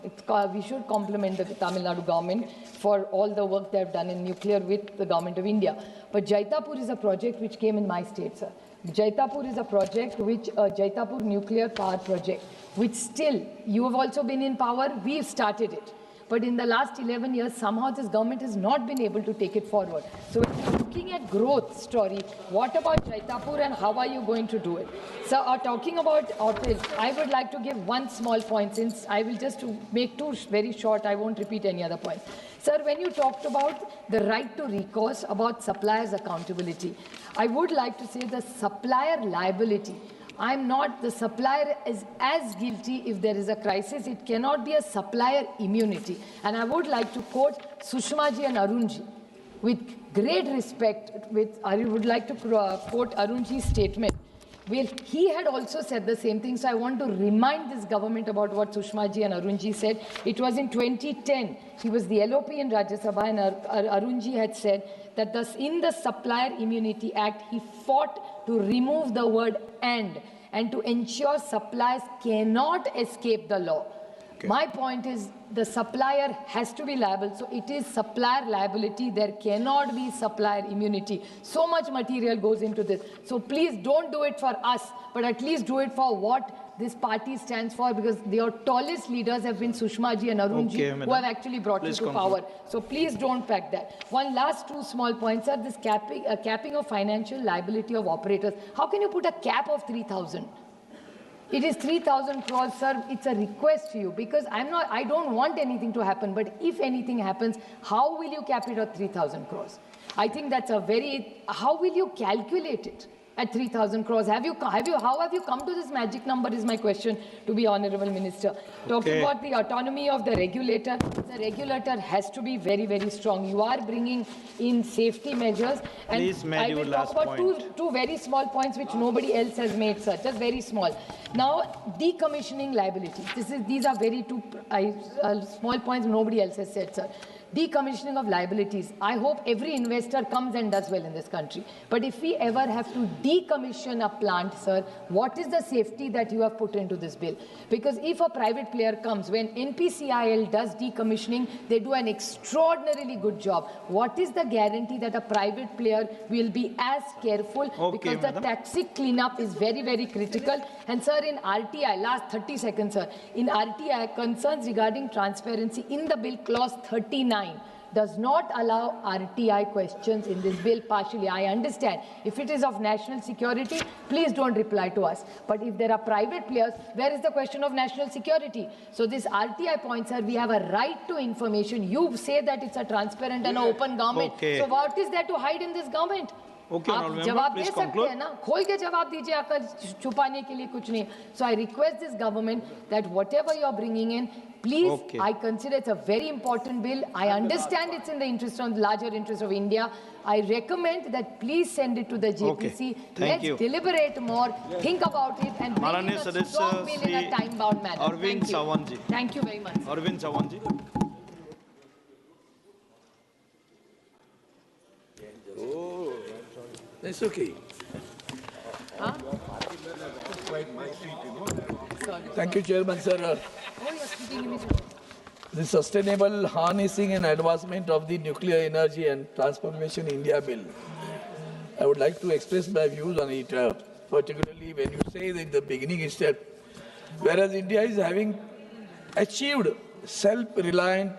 we should compliment the Tamil Nadu government for all the work they have done in nuclear with the government of India. But Jaitapur is a project which came in my state, sir. Jaitapur is a project which, Jaitapur nuclear power project, which still, you have also been in power, we've started it. But in the last 11 years, somehow this government has not been able to take it forward. So when you're looking at growth story, what about Jaitapur and how are you going to do it? So talking about OPIL, I would like to give one small point, since I will just make two very short, I won't repeat any other points. Sir, when you talked about the right to recourse, about suppliers' accountability, I would like to say the supplier liability. I'm not, the supplier is as guilty if there is a crisis. It cannot be a supplier immunity. And I would like to quote Sushma ji and Arun ji. With great respect, I would like to quote Arun ji's statement. Well, he had also said the same thing, so I want to remind this government about what Sushma ji and Arun ji said. It was in 2010. He was the LOP in Rajya Sabha, and Arun ji had said that in the Supplier Immunity Act, he fought to remove the word and to ensure suppliers cannot escape the law. Okay. My point is the supplier has to be liable, so it is supplier liability. There cannot be supplier immunity. So much material goes into this. So please don't do it for us, but at least do it for what this party stands for, because your tallest leaders have been Sushma ji and Arun ji, who have actually brought you to power. So please don't pack that. One last two small points are this capping of financial liability of operators. How can you put a cap of 3,000? It is 3,000 crores, sir. It's a request to you, because I don't want anything to happen, but if anything happens, how will you cap it at 3,000 crores? I think that's how will you calculate it at 3,000 crores? How have you come to this magic number is my question to the Honorable Minister. Talking about the autonomy of the regulator has to be very, very strong. You are bringing in safety measures. And please, I will talk about two very small points which nobody else has made, sir. Just very small. Now, decommissioning liability. These are very two small points nobody else has said, sir. Decommissioning of liabilities. I hope every investor comes and does well in this country. But if we ever have to decommission a plant, sir, what is the safety that you have put into this bill? Because if a private player comes, when NPCIL does decommissioning, they do an extraordinarily good job. What is the guarantee that a private player will be as careful? Because the toxic cleanup is very, very critical. And sir, in RTI, last 30 seconds, sir, in RTI, concerns regarding transparency in the bill, clause 39, does not allow RTI questions in this bill partially. I understand. If it is of national security, please don't reply to us. But if there are private players, where is the question of national security? So this RTI point, sir, we have a right to information. You say that it's a transparent and an open government. So what is there to hide in this government? आप जवाब दे सकते हैं ना, खोल के जवाब दीजिए, आकर छुपाने के लिए कुछ नहीं. So I request this government that whatever you are bringing in, please, I consider it's a very important bill. I understand it's in the larger interest of India. I recommend that please send it to the JPC. Let's deliberate more, think about it, and bring in a strong bill in a time-bound manner. Thank you. Thank you very much. Arvind Sawanji. That's okay. Huh? Thank you, Chairman, sir. The Sustainable Harnessing and Advancement of the Nuclear Energy and Transformation India Bill. I would like to express my views on it, particularly when you say that in the beginning itself, whereas India is having achieved self-reliant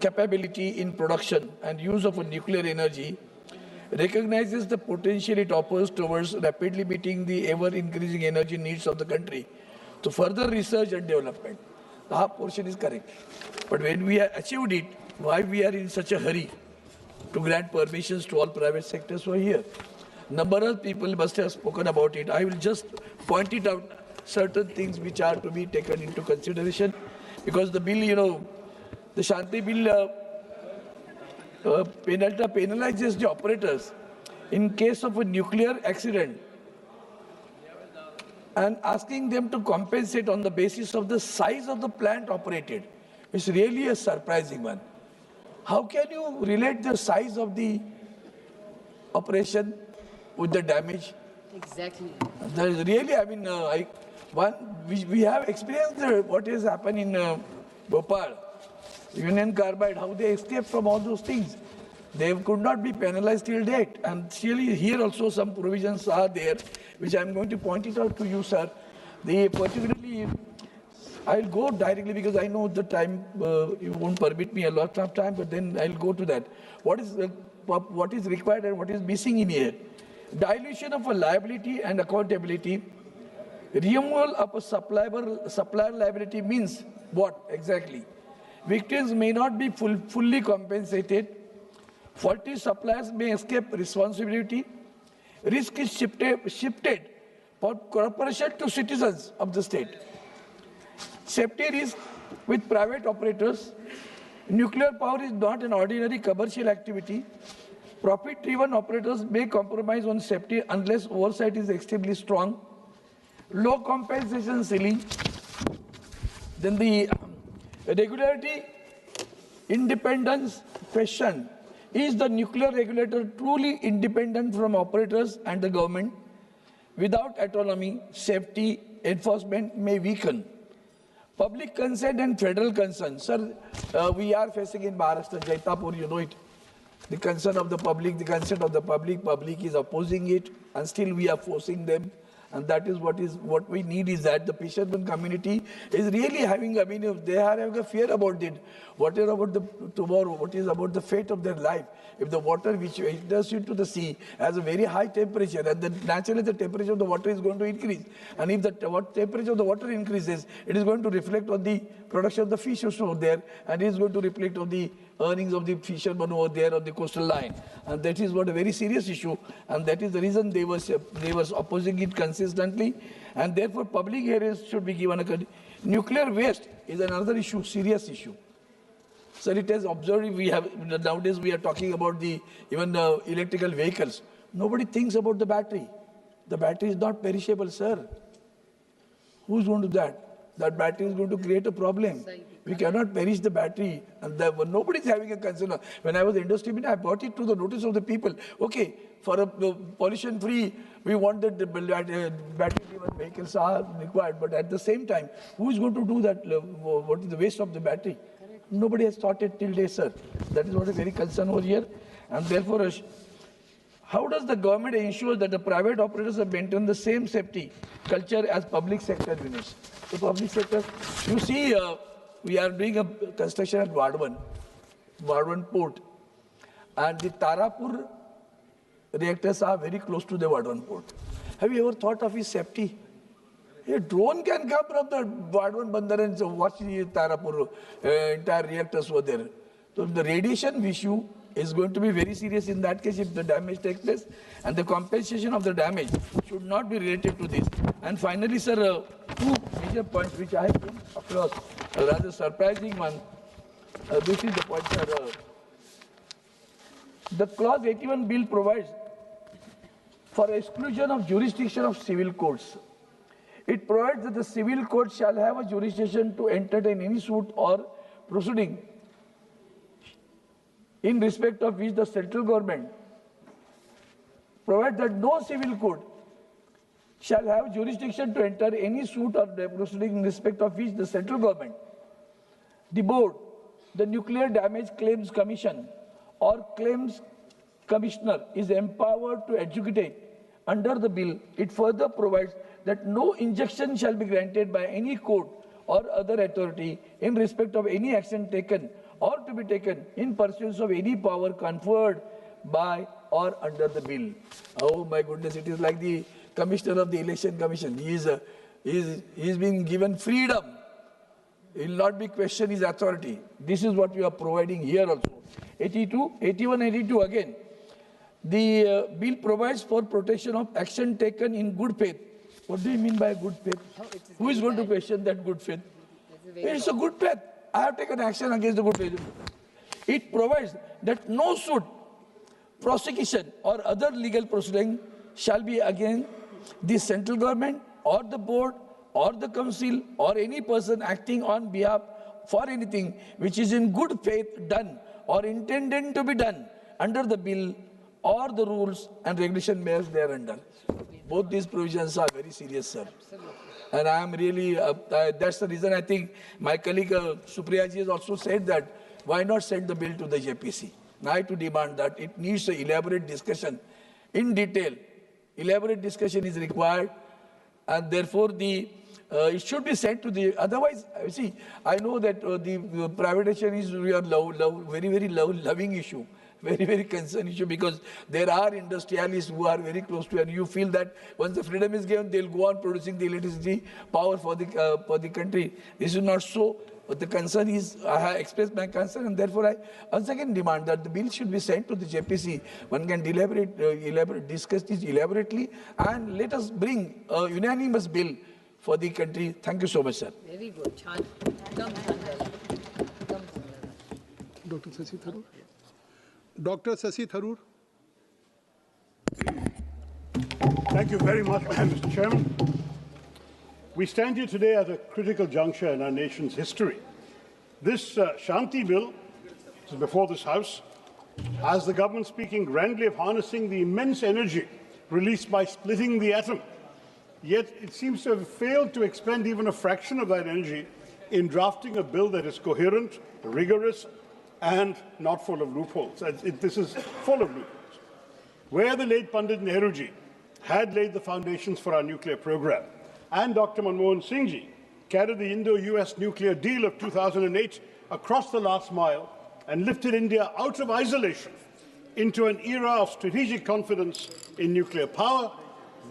capability in production and use of nuclear energy, recognizes the potential it offers towards rapidly meeting the ever-increasing energy needs of the country to further research and development. The half portion is correct. But when we have achieved it, why we are in such a hurry to grant permissions to all private sectors who are here? Number of people must have spoken about it. I will just point it out, certain things which are to be taken into consideration, because the bill, the Shanti bill penalizes the operators in case of a nuclear accident and asking them to compensate on the basis of the size of the plant operated. It's really a surprising one. How can you relate the size of the operation with the damage? Exactly. There is really, we have experienced what has happened in Bhopal. Union Carbide, how they escaped from all those things. They could not be penalized till date. And really here also some provisions are there, which I'm going to point it out to you, sir. Particularly, I'll go directly because I know the time, you won't permit me a lot of time, but then I'll go to that. What is required and what is missing in here? Dilution of a liability and accountability. Removal of a supplier liability means what exactly? Victims may not be fully compensated. Faulty suppliers may escape responsibility. Risk is shifted from corporation to citizens of the state. Safety risk with private operators. Nuclear power is not an ordinary commercial activity. Profit-driven operators may compromise on safety unless oversight is extremely strong. low compensation ceiling, then the regularity independence question. Is the nuclear regulator truly independent from operators and the government? Without autonomy, safety, enforcement may weaken. Public consent and federal concern. Sir, we are facing in Maharashtra, Jaitapur, you know it. The concern of the public, the consent of the public is opposing it, and still we are forcing them. And that is what we need is that the fisherman community is really having, I mean, if they are having a fear about it. What is about the tomorrow? What is about the fate of their life? If the water which enters into the sea has a very high temperature, and then naturally the temperature of the water is going to increase. And if the temperature of the water increases, it is going to reflect on the production of the fish over there, and it is going to reflect on the earnings of the fishermen over there on the coastal line. And that is what a very serious issue, and that is the reason they was opposing it consistently, and therefore public hearings should be given a nuclear waste is another issue, serious issue. Sir, it has observed, nowadays we are talking about even electrical vehicles. Nobody thinks about the battery. The battery is not perishable, sir. Who's going to do that? That battery is going to create a problem. We cannot perish the battery, and nobody is having a concern. When I was industry minister, I brought it to the notice of the people. Okay, for a pollution-free, we want that the battery-driven vehicles are required, but at the same time, who is going to do that? What is the waste of the battery? Nobody has thought it till date, sir. That is what is very concern over here, and therefore, how does the government ensure that the private operators have maintained the same safety culture as public sector units? The public sector, you see, we are doing a construction at Vadwan port, and the Tarapur reactors are very close to the Vadwan port. Have you ever thought of his safety? A drone can come from the Vadwan Bandar and watch the Tarapur entire reactors over there. So the radiation issue is going to be very serious in that case if the damage takes place, and the compensation of the damage should not be related to this. And finally, sir, two major points which I have come across, a rather surprising one. This is the point, sir. The clause 81 bill provides for exclusion of jurisdiction of civil courts. It provides that the civil court shall have a jurisdiction to entertain any suit or proceeding in respect of which the central government provides that no civil court shall have jurisdiction to enter any suit or proceeding in respect of which the central government, the board, the Nuclear Damage Claims Commission or Claims Commissioner is empowered to adjudicate. Under the bill, it further provides that no injunction shall be granted by any court or other authority in respect of any action taken or to be taken in pursuance of any power conferred by or under the bill. Oh my goodness, it is like the Commissioner of the Election Commission. He is being given freedom. He will not be questioned his authority. This is what you are providing here also. 81, 82 again. The bill provides for protection of action taken in good faith. What do you mean by good faith? Who is going to question that good faith? It's a good faith. I have taken action against the good faith. It provides that no suit, prosecution or other legal proceeding shall be against the central government or the board or the council or any person acting on behalf for anything which is in good faith done or intended to be done under the bill or the rules and regulation measures thereunder. Both these provisions are very serious, sir. And I am really, that's the reason I think my colleague Supriya ji has also said that why not send the bill to the JPC? Now I to demand that it needs an elaborate discussion in detail. Elaborate discussion is required, and therefore it should be sent to the, otherwise, see, I know that the privatization is very, very loving issue. Very, very concerned issue, because there are industrialists who are very close to, and you feel that once the freedom is given, they'll go on producing the electricity power for the country. This is not so. But the concern is, I have expressed my concern, and therefore I once again demand that the bill should be sent to the JPC. One can discuss this elaborately, and let us bring a unanimous bill for the country. Thank you so much, sir. Very good. Dr. Shashi Tharoor. Dr. Shashi Tharoor. Thank you very much, Mr. Chairman. We stand here today at a critical juncture in our nation's history. This Shanti Bill, which is before this House, has the government speaking grandly of harnessing the immense energy released by splitting the atom. Yet it seems to have failed to expend even a fraction of that energy in drafting a bill that is coherent, rigorous, and not full of loopholes. This is full of loopholes. Where the late Pandit Nehruji had laid the foundations for our nuclear program, and Dr. Manmohan Singh ji carried the Indo-US nuclear deal of 2008 across the last mile and lifted India out of isolation into an era of strategic confidence in nuclear power,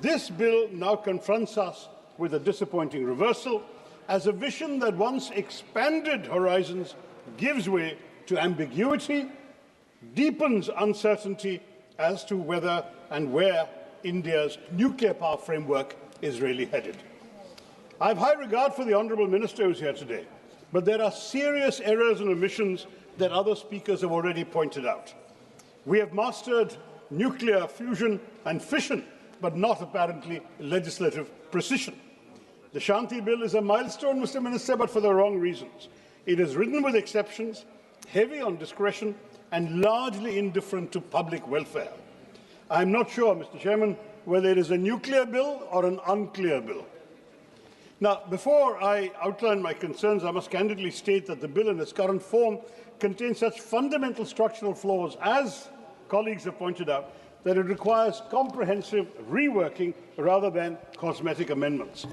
this bill now confronts us with a disappointing reversal, as a vision that once expanded horizons gives way to ambiguity, deepens uncertainty as to whether and where India's nuclear power framework is really headed. I have high regard for the Honourable Minister who is here today, but there are serious errors and omissions that other speakers have already pointed out. We have mastered nuclear fusion and fission, but not apparently legislative precision. The Shanti Bill is a milestone, Mr. Minister, but for the wrong reasons. It is written with exceptions, heavy on discretion, and largely indifferent to public welfare. I am not sure, Mr. Chairman, whether it is a nuclear bill or an unclear bill. Now, before I outline my concerns, I must candidly state that the bill in its current form contains such fundamental structural flaws, as colleagues have pointed out, that it requires comprehensive reworking rather than cosmetic amendments.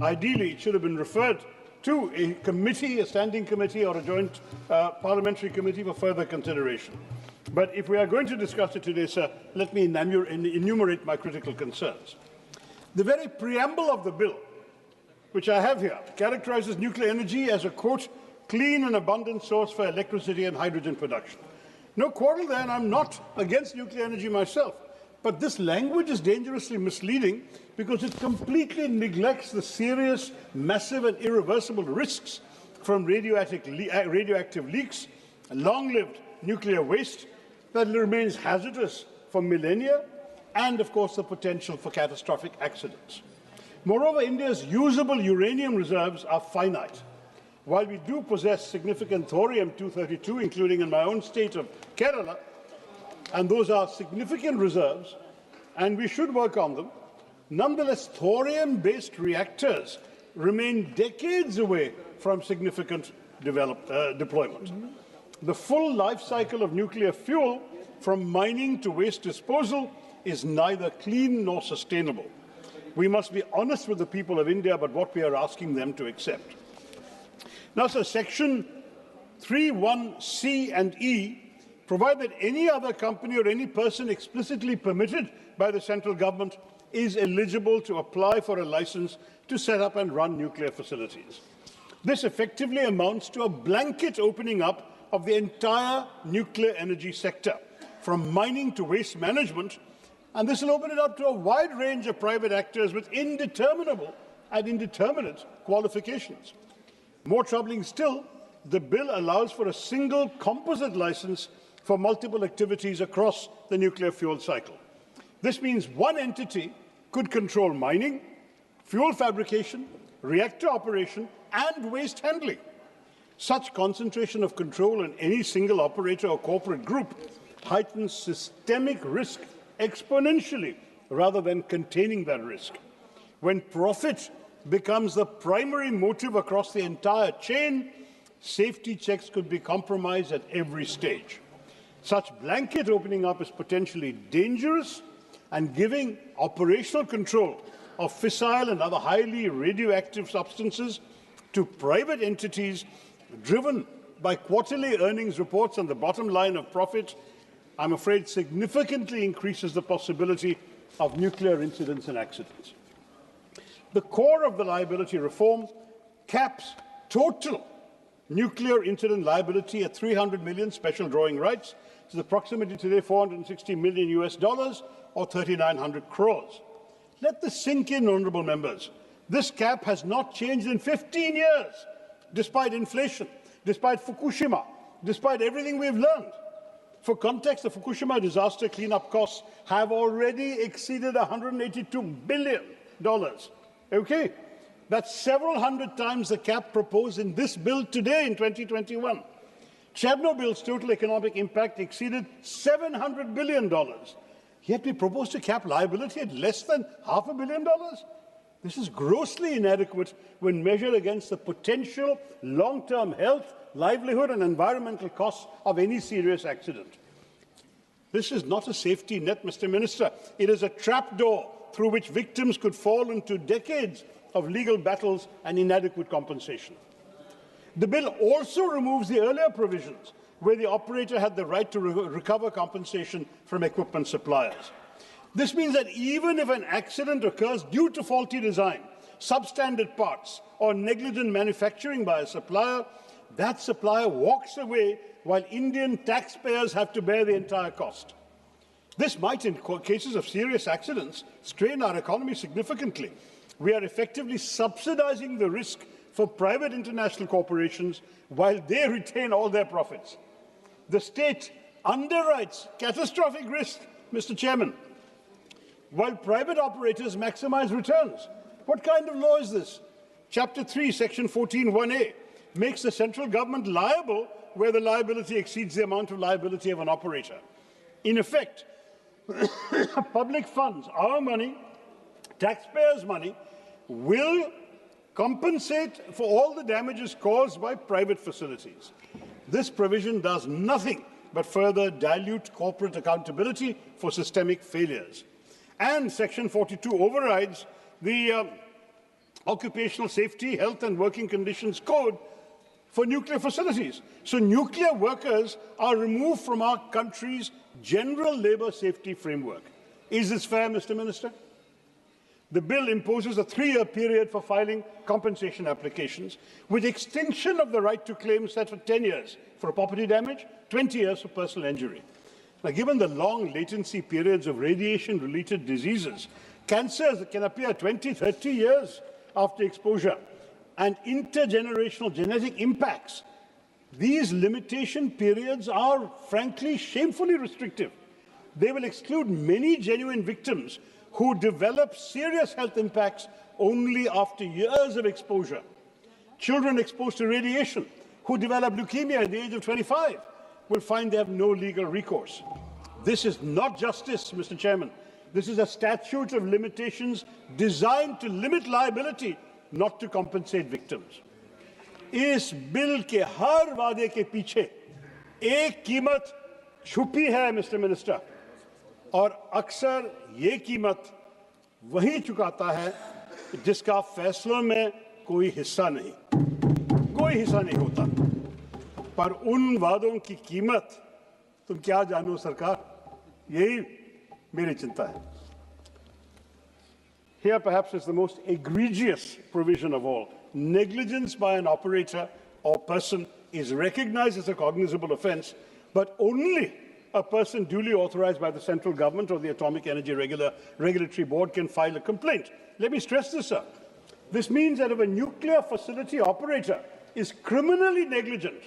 Ideally, it should have been referred to a committee, a standing committee or a joint parliamentary committee for further consideration. But if we are going to discuss it today, sir, let me enumerate my critical concerns. The very preamble of the bill, which I have here, characterizes nuclear energy as a, quote, clean and abundant source for electricity and hydrogen production. No quarrel there, and I'm not against nuclear energy myself. But this language is dangerously misleading because it completely neglects the serious, massive and irreversible risks from radioactive leaks, long-lived nuclear waste that remains hazardous for millennia, and, of course, the potential for catastrophic accidents. Moreover, India's usable uranium reserves are finite. While we do possess significant thorium-232, including in my own state of Kerala, and those are significant reserves, and we should work on them, nonetheless, thorium-based reactors remain decades away from significant deployment. The full life cycle of nuclear fuel, from mining to waste disposal, is neither clean nor sustainable. We must be honest with the people of India about what we are asking them to accept. Now, sir, Section 3(1)(c) and (e) provide that any other company or any person explicitly permitted by the central government is eligible to apply for a license to set up and run nuclear facilities. This effectively amounts to a blanket opening up of the entire nuclear energy sector, from mining to waste management, and this will open it up to a wide range of private actors with indeterminable and indeterminate qualifications. More troubling still, the bill allows for a single composite license for multiple activities across the nuclear fuel cycle. This means one entity could control mining, fuel fabrication, reactor operation, and waste handling. Such concentration of control in any single operator or corporate group heightens systemic risk exponentially rather than containing that risk. When profit becomes the primary motive across the entire chain, safety checks could be compromised at every stage. Such blanket opening up is potentially dangerous, and giving operational control of fissile and other highly radioactive substances to private entities driven by quarterly earnings reports and the bottom line of profit, I'm afraid significantly increases the possibility of nuclear incidents and accidents. The core of the liability reform caps total nuclear incident liability at 300 million special drawing rights, which is approximately today $460 million or 3,900 crores. Let this sink in, honourable members. This cap has not changed in 15 years, despite inflation, despite Fukushima, despite everything we've learned. For context, the Fukushima disaster cleanup costs have already exceeded $182 billion. Okay? That's several hundred times the cap proposed in this bill today in 2021. Chernobyl's total economic impact exceeded $700 billion. Yet we propose to cap liability at less than $500 million. This is grossly inadequate when measured against the potential long-term health, livelihood and environmental costs of any serious accident. This is not a safety net, Mr. Minister. It is a trapdoor through which victims could fall into decades of legal battles and inadequate compensation. The bill also removes the earlier provisions where the operator had the right to recover compensation from equipment suppliers. This means that even if an accident occurs due to faulty design, substandard parts, or negligent manufacturing by a supplier, that supplier walks away while Indian taxpayers have to bear the entire cost. This might, in cases of serious accidents, strain our economy significantly. We are effectively subsidizing the risk for private international corporations while they retain all their profits. The state underwrites catastrophic risk, Mr. Chairman, while private operators maximize returns. What kind of law is this? Chapter 3, Section 14(1)(a) makes the central government liable where the liability exceeds the amount of liability of an operator. In effect, public funds, our money, taxpayers' money, will compensate for all the damages caused by private facilities. This provision does nothing but further dilute corporate accountability for systemic failures. And Section 42 overrides the Occupational Safety, Health and Working Conditions Code for nuclear facilities. So nuclear workers are removed from our country's general labour safety framework. Is this fair, Mr. Minister? The bill imposes a 3-year period for filing compensation applications, with extension of the right to claim set for 10 years for property damage, 20 years for personal injury. Now, given the long latency periods of radiation-related diseases, cancers can appear 20, 30 years after exposure, and intergenerational genetic impacts, these limitation periods are, frankly, shamefully restrictive. They will exclude many genuine victims who develop serious health impacts only after years of exposure. Children exposed to radiation who develop leukemia at the age of 25 will find they have no legal recourse. This is not justice, Mr. Chairman. This is a statute of limitations designed to limit liability, not to compensate victims. इस bill के हर वादे के पीछे एक कीमत छुपी है, mister minister, और अक्सर ये कीमत वही चुकाता है जिसका फैसलों में कोई हिस्सा नहीं होता। पर उन वादों की कीमत तुम क्या जानो सरकार, यही मेरी चिंता है। Here perhaps is the most egregious provision of all. Negligence by an operator or person is recognized as a cognizable offence, but only a person duly authorized by the central government or the Atomic Energy Regulatory Board can file a complaint. Let me stress this, sir. This means that if a nuclear facility operator is criminally negligent,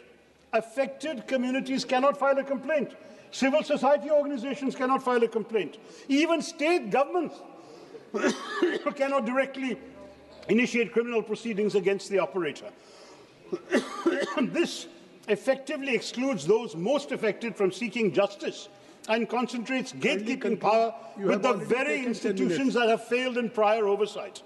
affected communities cannot file a complaint. Civil society organizations cannot file a complaint. Even state governments cannot directly initiate criminal proceedings against the operator. This effectively excludes those most affected from seeking justice and concentrates gatekeeping power with the very institutions that have failed in prior oversight.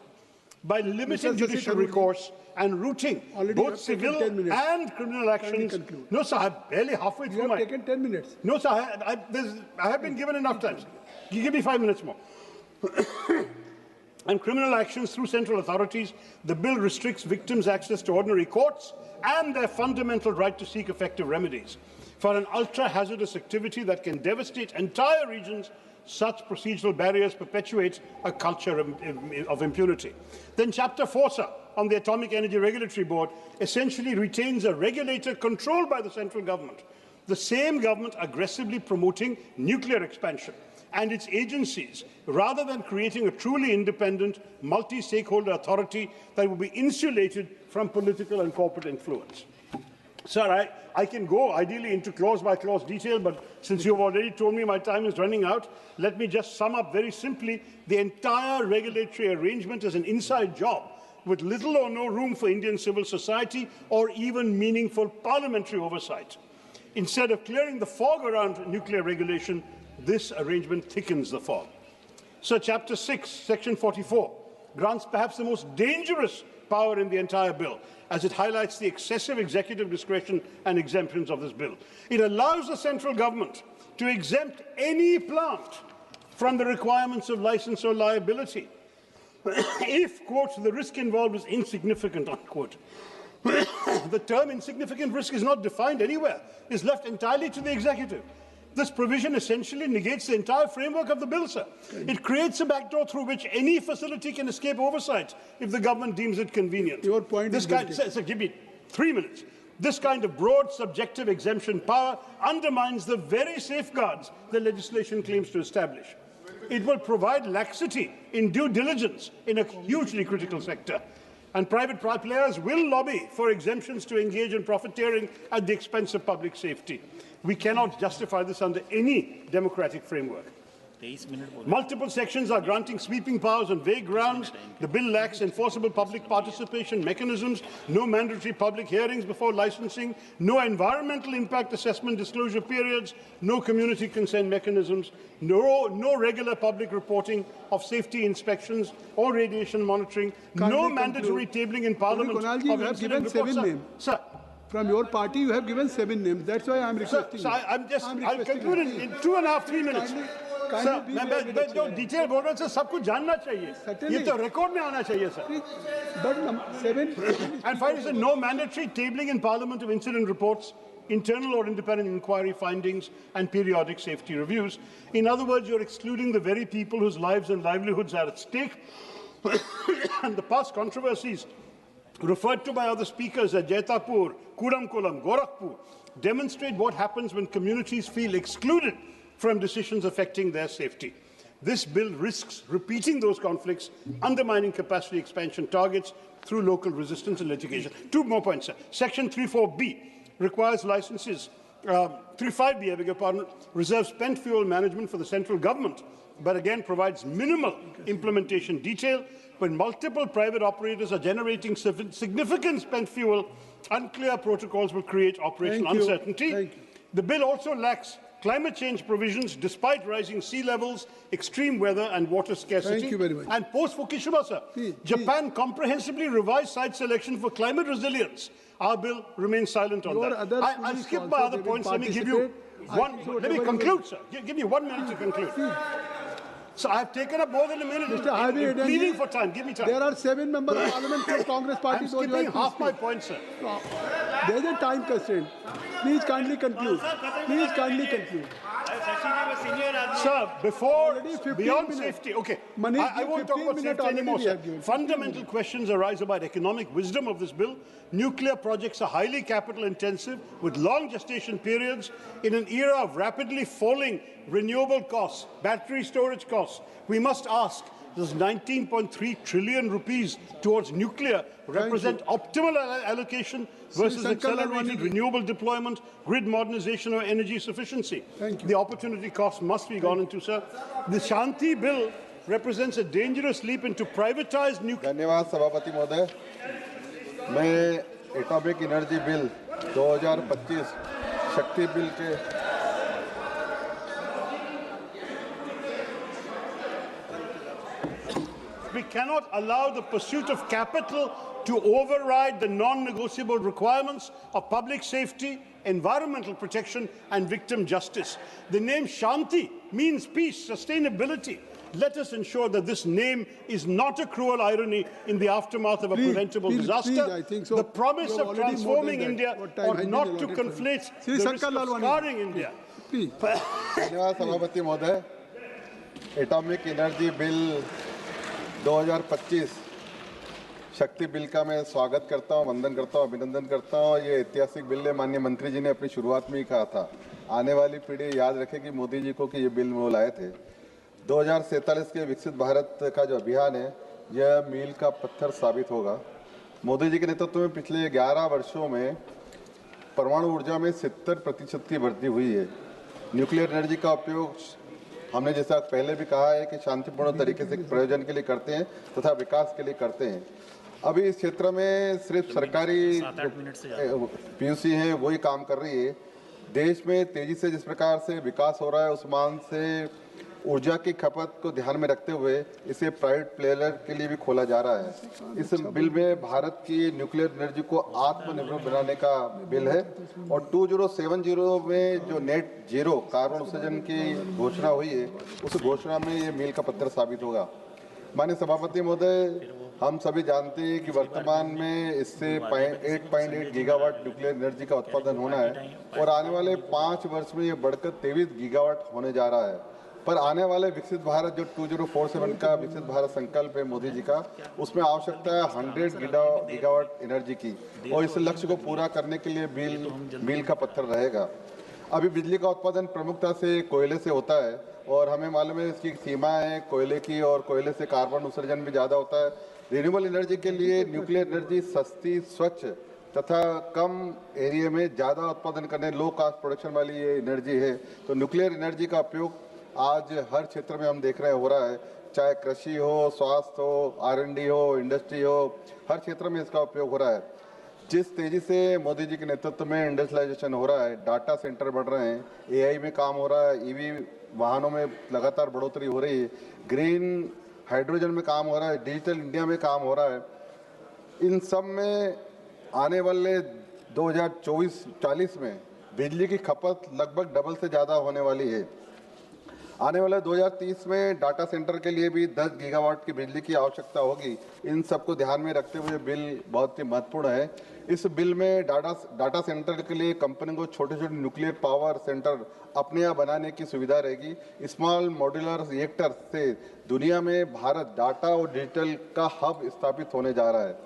By limiting judicial recourse and routing both civil and criminal actions. No, sir, I'm barely halfway through. You have taken 10 minutes. No, sir, I have been given enough time. You give me 5 minutes more. And criminal actions through central authorities, the bill restricts victims' access to ordinary courts and their fundamental right to seek effective remedies. For an ultra-hazardous activity that can devastate entire regions, such procedural barriers perpetuate a culture of impunity. Then Chapter 4, sir, on the Atomic Energy Regulatory Board, essentially retains a regulator controlled by the central government, the same government aggressively promoting nuclear expansion and its agencies, rather than creating a truly independent, multi-stakeholder authority that will be insulated from political and corporate influence. Sir, I can go ideally into clause-by-clause detail, but since you've already told me my time is running out, let me just sum up very simply. The entire regulatory arrangement is an inside job with little or no room for Indian civil society or even meaningful parliamentary oversight. Instead of clearing the fog around nuclear regulation, this arrangement thickens the fog. So Chapter 6, Section 44, grants perhaps the most dangerous power in the entire bill, as it highlights the excessive executive discretion and exemptions of this bill. It allows the central government to exempt any plant from the requirements of license or liability if, quote, the risk involved is insignificant, unquote. The term insignificant risk is not defined anywhere. It's left entirely to the executive. This provision essentially negates the entire framework of the bill, sir. It creates a backdoor through which any facility can escape oversight if the government deems it convenient. Your point is sir, give me 3 minutes. This kind of broad subjective exemption power undermines the very safeguards the legislation claims to establish. It will provide laxity in due diligence in a hugely critical sector. And private players will lobby for exemptions to engage in profiteering at the expense of public safety. We cannot justify this under any democratic framework. Multiple sections are granting sweeping powers on vague grounds. The bill lacks enforceable public participation mechanisms, no mandatory public hearings before licensing, no environmental impact assessment disclosure periods, no community consent mechanisms, no regular public reporting of safety inspections or radiation monitoring, no mandatory tabling in Parliament. Kunalji, you have given 7 names. Sir. From your party, you have given 7 names. That's why I am requesting. Sir, I'll conclude in 2.5 3 minutes. Sir, मैं जो detail बोल रहा हूँ sir सब कुछ जानना चाहिए ये तो रिकॉर्ड में आना चाहिए sir But 7 and finally sir, no mandatory tabling in Parliament of incident reports, internal or independent inquiry findings and periodic safety reviews. In other words, you're excluding the very people whose lives and livelihoods are at stake. And the past controversies referred to by other speakers at Jaitapur, Kuramkolam, Gorakhpur demonstrate what happens when communities feel excluded from decisions affecting their safety. This bill risks repeating those conflicts, undermining capacity expansion targets through local resistance and litigation. 2 more points, sir. Section 34B requires licenses, 35B, I beg your pardon, reserves spent fuel management for the central government, but again provides minimal implementation detail. When multiple private operators are generating significant spent fuel, unclear protocols will create operational uncertainty. The bill also lacks climate change provisions despite rising sea levels, extreme weather and water scarcity. Thank you very much. And post-Fukushima, sir, Japan comprehensively revised site selection for climate resilience. Our bill remains silent on that. I'll skip my other points. Let me give you one. Let me conclude, sir. Give me 1 minute to conclude. So I've taken up more than a minute in pleading for time. Give me time. There are 7 members of Parliament from Congress Party. I'm skipping half my point, sir. There is a time constraint. Please kindly conclude. Please kindly conclude. Sir, beyond safety, okay, I won't talk about safety anymore, sir. Fundamental questions arise about economic wisdom of this bill. Nuclear projects are highly capital intensive with long gestation periods. In an era of rapidly falling renewable costs, battery storage costs, we must ask, does 19.3 trillion rupees towards nuclear represent optimal allocation versus accelerated renewable deployment, grid modernization or energy sufficiency? The opportunity cost must be gone into, sir. The Shanti bill represents a dangerous leap into privatized nuclear. धन्यवाद सभापति महोदय मैं atomic energy bill 2025 शक्ति bill के We cannot allow the pursuit of capital to override the non-negotiable requirements of public safety, environmental protection and victim justice. The name Shanti means peace, sustainability. Let us ensure that this name is not a cruel irony in the aftermath of a preventable disaster. I think so. The promise of transforming India ought not to conflate the risk of scarring India. धन्यवाद सभापति महोदय atomic energy bill 2025 शक्ति bill का मैं स्वागत करता हूं, वंदन करता हूं, अभिनंदन करता हूं। ये ऐतिहासिक बिल है। माननीय मंत्री जी ने अपनी शुरुआत में ही कहा था, आने वाली पीढ़ी याद रखेगी मोदी जी को कि ये बिल वो लाए थे। 2047 के विकसित भारत का जो अभियान है, यह मील का पत्थर साबित होगा। मोदी जी के नेतृत्व में पिछले 11 वर्षों में परमाणु ऊर्जा में 70% की वृद्धि हुई है। न्यूक्लियर एनर्जी का उपयोग हमने जैसा पहले भी कहा है कि शांतिपूर्ण तरीके से प्रयोजन के लिए करते हैं तथा विकास के लिए करते हैं। अभी इस क्षेत्र में सिर्फ सरकारी पीयूसी हैं वही काम कर रही है। देश में तेजी से जिस प्रकार से विकास हो रहा है, उस मान से ऊर्जा की खपत को ध्यान में रखते हुए इसे प्राइवेट प्लेयर के लिए भी खोला जा रहा है। इस बिल में भारत की न्यूक्लियर एनर्जी को आत्मनिर्भर बनाने का बिल है और 2070 में जो नेट जीरो कार्बन उत्सर्जन की घोषणा हुई है, उस घोषणा में ये मील का पत्थर साबित होगा। माननीय सभापति महोदय, हम सभी जानते हैं कि वर्तमान में इससे 8.8 गीगावाट न्यूक्लियर एनर्जी का उत्पादन होना है और आने वाले 5 वर्ष में ये बढ़कर 23 गीगावाट होने जा रहा है। पर आने वाले विकसित भारत जो 2047 का विकसित भारत संकल्प है मोदी जी का, उसमें आवश्यकता है 100 गीगावाट एनर्जी की और इस लक्ष्य को पूरा करने के लिए मील का पत्थर रहेगा। अभी बिजली का उत्पादन प्रमुखता से कोयले से होता है और हमें मालूम है इसकी सीमाएं हैं कोयले की, और कोयले से कार्बन उत्सर्जन भी ज़्यादा होता है। रिन्यूएबल एनर्जी के लिए न्यूक्लियर एनर्जी सस्ती, स्वच्छ तथा कम एरिया में ज़्यादा उत्पादन करने, लो कास्ट प्रोडक्शन वाली ये एनर्जी है। तो न्यूक्लियर एनर्जी का उपयोग आज हर क्षेत्र में हम देख रहे हैं हो रहा है, चाहे कृषि हो, स्वास्थ्य हो, R&D हो, इंडस्ट्री हो, हर क्षेत्र में इसका उपयोग हो रहा है। जिस तेजी से मोदी जी के नेतृत्व में इंडस्ट्रियलाइजेशन हो रहा है, डाटा सेंटर बढ़ रहे हैं, AI में काम हो रहा है, EV वाहनों में लगातार बढ़ोतरी हो रही है, ग्रीन हाइड्रोजन में काम हो रहा है, डिजिटल इंडिया में काम हो रहा है, इन सब में आने वाले 2040 में बिजली की खपत लगभग डबल से ज़्यादा होने वाली है। आने वाले 2030 में डाटा सेंटर के लिए भी 10 गीगावाट की बिजली की आवश्यकता होगी। इन सबको ध्यान में रखते हुए बिल बहुत ही महत्वपूर्ण है। इस बिल में डाटा सेंटर के लिए कंपनी को छोटे छोटे न्यूक्लियर पावर सेंटर अपने यहाँ बनाने की सुविधा रहेगी। स्मॉल मॉड्यूलर रिएक्टर से दुनिया में भारत डाटा और डिजिटल का हब स्थापित होने जा रहा है।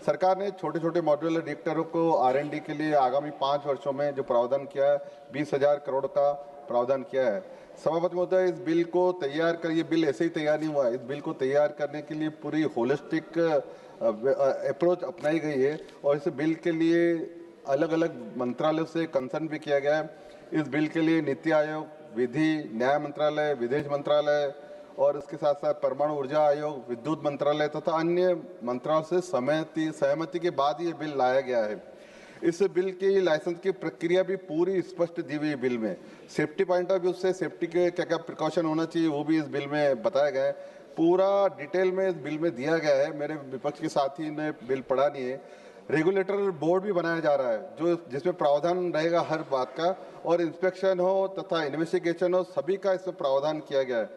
सरकार ने छोटे छोटे मॉड्यूलर रिएक्टरों को R&D के लिए आगामी 5 वर्षों में जो प्रावधान किया है, 20,000 करोड़ का प्रावधान किया है। सभापति महोदय, इस बिल को तैयार कर, ये बिल ऐसे ही तैयार नहीं हुआ है, इस बिल को तैयार करने के लिए पूरी होलिस्टिक अप्रोच अपनाई गई है और इस बिल के लिए अलग अलग मंत्रालयों से कंसर्न भी किया गया है। इस बिल के लिए नीति आयोग, विधि न्याय मंत्रालय, विदेश मंत्रालय और इसके साथ साथ परमाणु ऊर्जा आयोग, विद्युत मंत्रालय तथा अन्य मंत्रालयों से सहमति के बाद ये बिल लाया गया है। इस बिल की लाइसेंस की प्रक्रिया भी पूरी स्पष्ट दी हुई बिल में। सेफ्टी पॉइंट ऑफ व्यू से सेफ्टी के क्या क्या प्रिकॉशन होना चाहिए वो भी इस बिल में बताया गया है। पूरा डिटेल में इस बिल में दिया गया है। मेरे विपक्ष के साथी ने बिल पढ़ा नहीं है। रेगुलेटर बोर्ड भी बनाया जा रहा है जो जिसमें प्रावधान रहेगा हर बात का, और इंस्पेक्शन हो तथा इन्वेस्टिगेशन हो, सभी का इसमें प्रावधान किया गया है।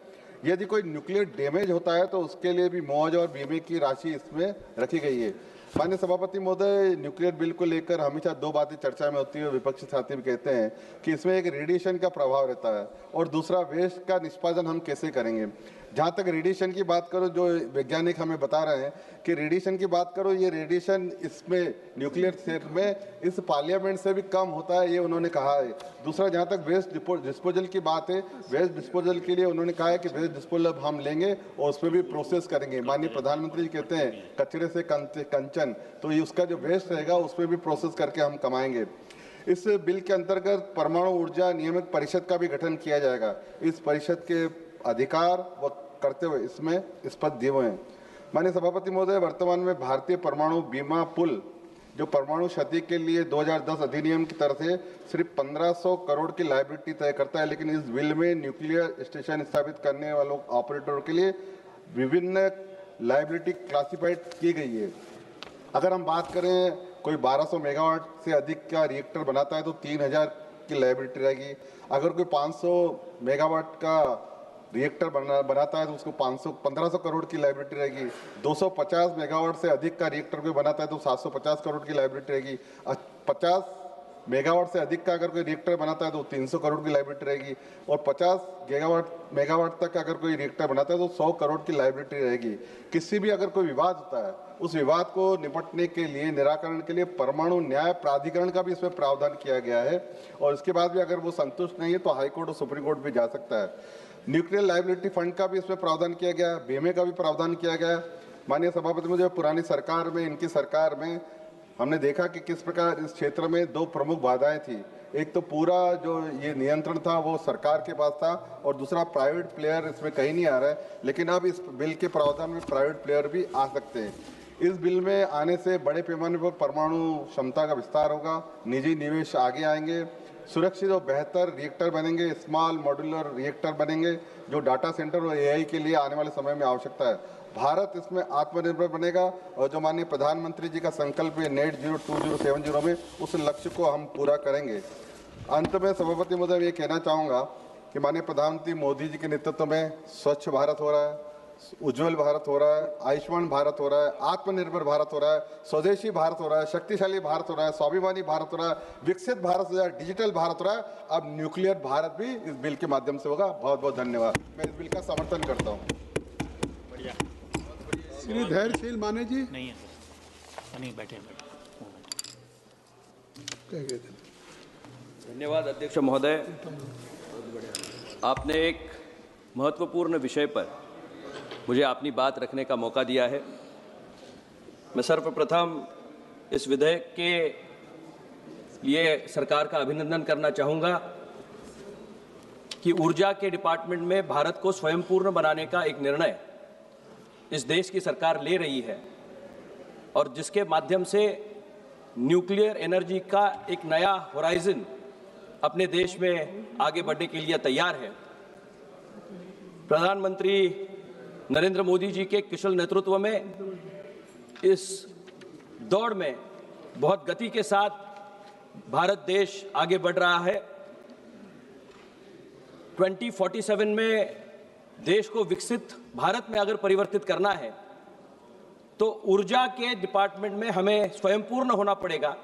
यदि कोई न्यूक्लियर डैमेज होता है तो उसके लिए भी मुआवजा और बीमे की राशि इसमें रखी गई है। माननीय सभापति महोदय, न्यूक्लियर बिल को लेकर हमेशा दो बातें चर्चा में होती है। विपक्षी साथी भी कहते हैं कि इसमें एक रेडिएशन का प्रभाव रहता है और दूसरा वेस्ट का निष्पादन हम कैसे करेंगे। जहाँ तक रेडिएशन की बात करो, जो वैज्ञानिक हमें बता रहे हैं कि रेडिएशन की बात करो, ये रेडिएशन इसमें न्यूक्लियर क्षेत्र में इस पार्लियामेंट से भी कम होता है, ये उन्होंने कहा है। दूसरा, जहाँ तक वेस्ट डिस्पोजल की बात है, वेस्ट डिस्पोजल के लिए उन्होंने कहा है कि वेस्ट डिस्पोजल हम लेंगे और उसमें भी प्रोसेस करेंगे। माननीय प्रधानमंत्री जी कहते हैं कचरे से कंचन, तो ये उसका जो वेस्ट रहेगा उसमें भी प्रोसेस करके हम कमाएंगे। इस बिल के अंतर्गत परमाणु ऊर्जा नियामक परिषद का भी गठन किया जाएगा। इस परिषद के अधिकार व करते हुए इसमें स्पष्ट दिए हुए हैं। माननीय सभापति महोदय, वर्तमान में भारतीय परमाणु बीमा पुल जो परमाणु क्षति के लिए 2010 अधिनियम की तरफ से सिर्फ 1500 करोड़ की लायबिलिटी तय करता है, लेकिन इस बिल में न्यूक्लियर स्टेशन स्थापित करने वालों ऑपरेटरों के लिए विभिन्न लायबिलिटी क्लासिफाइड की गई है। अगर हम बात करें कोई 1200 मेगावाट से अधिक का रिएक्टर बनाता है तो 3000 की लायबिलिटी रहेगी। अगर कोई 500 मेगावाट का रिएक्टर बनाता है तो उसको 1500 करोड़ की लायबिलिटी रहेगी। 250 मेगावाट से अधिक का रिएक्टर कोई बनाता है तो 750 करोड़ की लायबिलिटी रहेगी। 50 मेगावाट से अधिक का अगर कोई रिएक्टर बनाता है तो 300 करोड़ की लायबिलिटी रहेगी और 50 मेगावाट तक अगर कोई रिएक्टर बनाता है तो 100 करोड़ की लायबिलिटी रहेगी। किसी भी अगर कोई विवाद होता है, उस विवाद को निपटने के लिए, निराकरण के लिए परमाणु न्याय प्राधिकरण का भी इसमें प्रावधान किया गया है और इसके बाद भी अगर वो संतुष्ट नहीं है तो हाईकोर्ट और सुप्रीम कोर्ट भी जा सकता है। न्यूक्लियर लायबिलिटी फंड का भी इसमें प्रावधान किया गया है, बीमे का भी प्रावधान किया गया है। माननीय सभापति, मुझे पुरानी सरकार में, इनकी सरकार में हमने देखा कि किस प्रकार इस क्षेत्र में दो प्रमुख बाधाएं थी। एक तो पूरा जो ये नियंत्रण था वो सरकार के पास था और दूसरा प्राइवेट प्लेयर इसमें कहीं नहीं आ रहा है, लेकिन अब इस बिल के प्रावधान में प्राइवेट प्लेयर भी आ सकते हैं। इस बिल में आने से बड़े पैमाने पर परमाणु क्षमता का विस्तार होगा, निजी निवेश आगे आएंगे, सुरक्षित और बेहतर रिएक्टर बनेंगे, स्मॉल मॉड्यूलर रिएक्टर बनेंगे जो डाटा सेंटर और एआई के लिए आने वाले समय में आवश्यकता है। भारत इसमें आत्मनिर्भर बनेगा और जो माननीय प्रधानमंत्री जी का संकल्प है नेट जीरो 2070 में, उस लक्ष्य को हम पूरा करेंगे। अंत में सभापति महोदय ये कहना चाहूँगा कि माननीय प्रधानमंत्री मोदी जी के नेतृत्व में स्वच्छ भारत हो रहा है, उज्जवल भारत हो रहा है, आयुष्मान भारत हो रहा है, आत्मनिर्भर भारत हो रहा है, स्वदेशी भारत हो रहा है, शक्तिशाली भारत हो रहा है, स्वाभिमानी भारत हो रहा है, विकसित भारत हो रहा है, डिजिटल भारत हो रहा है। अब न्यूक्लियर भारत भी इस बिल के माध्यम से होगा। बहुत बहुत धन्यवाद। मैं इस बिल का समर्थन करता हूँ। श्री धैर्यशील माने जी नहीं है, नहीं बैठे धन्यवाद अध्यक्ष महोदय। आपने एक महत्वपूर्ण विषय पर मुझे अपनी बात रखने का मौका दिया है। मैं सर्वप्रथम इस विधेयक के लिए सरकार का अभिनंदन करना चाहूँगा कि ऊर्जा के डिपार्टमेंट में भारत को स्वयंपूर्ण बनाने का एक निर्णय इस देश की सरकार ले रही है और जिसके माध्यम से न्यूक्लियर एनर्जी का एक नया होराइजन अपने देश में आगे बढ़ने के लिए तैयार है। प्रधानमंत्री नरेंद्र मोदी जी के कुशल नेतृत्व में इस दौड़ में बहुत गति के साथ भारत देश आगे बढ़ रहा है। 2047 में देश को विकसित भारत में अगर परिवर्तित करना है तो ऊर्जा के डिपार्टमेंट में हमें स्वयंपूर्ण होना पड़ेगा।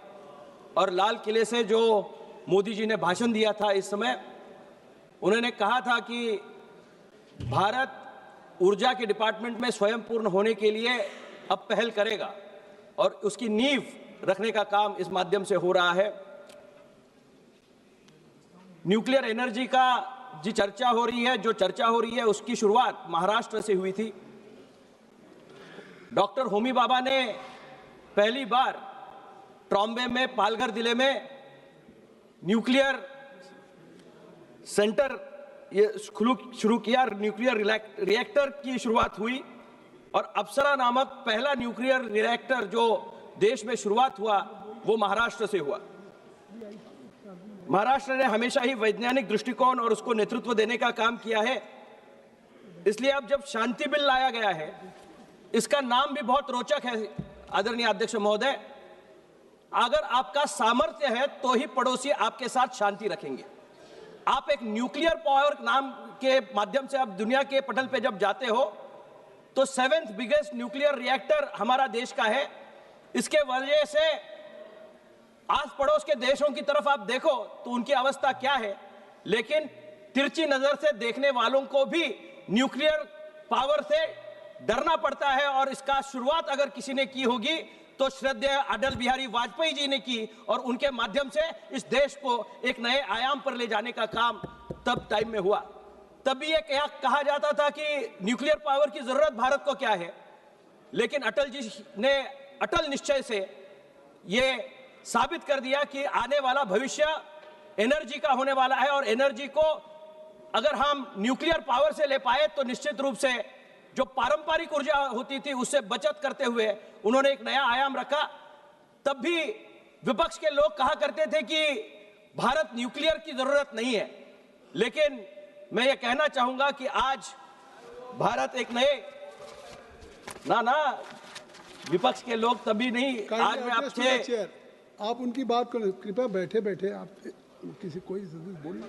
और लाल किले से जो मोदी जी ने भाषण दिया था इस समय, उन्होंने कहा था कि भारत ऊर्जा के डिपार्टमेंट में स्वयंपूर्ण होने के लिए अब पहल करेगा और उसकी नींव रखने का काम इस माध्यम से हो रहा है। न्यूक्लियर एनर्जी का जो चर्चा हो रही है उसकी शुरुआत महाराष्ट्र से हुई थी। डॉक्टर होमी बाबा ने पहली बार ट्रॉम्बे में पालघर जिले में न्यूक्लियर सेंटर ये शुरू किया। न्यूक्लियर रिएक्टर की शुरुआत हुई और अप्सरा नामक पहला न्यूक्लियर रिएक्टर जो देश में शुरुआत हुआ वो महाराष्ट्र से हुआ। महाराष्ट्र ने हमेशा ही वैज्ञानिक दृष्टिकोण और उसको नेतृत्व देने का काम किया है। इसलिए अब जब शांति बिल लाया गया है, इसका नाम भी बहुत रोचक है आदरणीय अध्यक्ष महोदय। अगर आपका सामर्थ्य है तो ही पड़ोसी आपके साथ शांति रखेंगे। आप एक न्यूक्लियर पावर नाम के माध्यम से आप दुनिया के पटल पे जब जाते हो तो 7th बिगेस्ट न्यूक्लियर रिएक्टर हमारा देश का है। इसके वजह से आस पड़ोस के देशों की तरफ आप देखो तो उनकी अवस्था क्या है, लेकिन तिरछी नजर से देखने वालों को भी न्यूक्लियर पावर से डरना पड़ता है। और इसका शुरुआत अगर किसी ने की होगी तो श्रद्धेय अटल बिहारी वाजपेयी जी ने की और उनके माध्यम से इस देश को एक नए आयाम पर ले जाने का काम तब टाइम में हुआ। तब भी ये कहा जाता था कि न्यूक्लियर पावर की जरूरत भारत को क्या है, लेकिन अटल जी ने अटल निश्चय से ये साबित कर दिया कि आने वाला भविष्य एनर्जी का होने वाला है और एनर्जी को अगर हम न्यूक्लियर पावर से ले पाए तो निश्चित रूप से जो पारंपरिक ऊर्जा होती थी उससे बचत करते हुए उन्होंने एक नया आयाम रखा। तब भी विपक्ष के लोग कहा करते थे कि भारत न्यूक्लियर की जरूरत नहीं है, लेकिन मैं ये कहना चाहूंगा कि आज भारत एक नए विपक्ष के लोग तभी नहीं, आज मैं आपसे आप उनकी बात करें, कृपया बैठे बैठे आप किसी कोई बोलिए।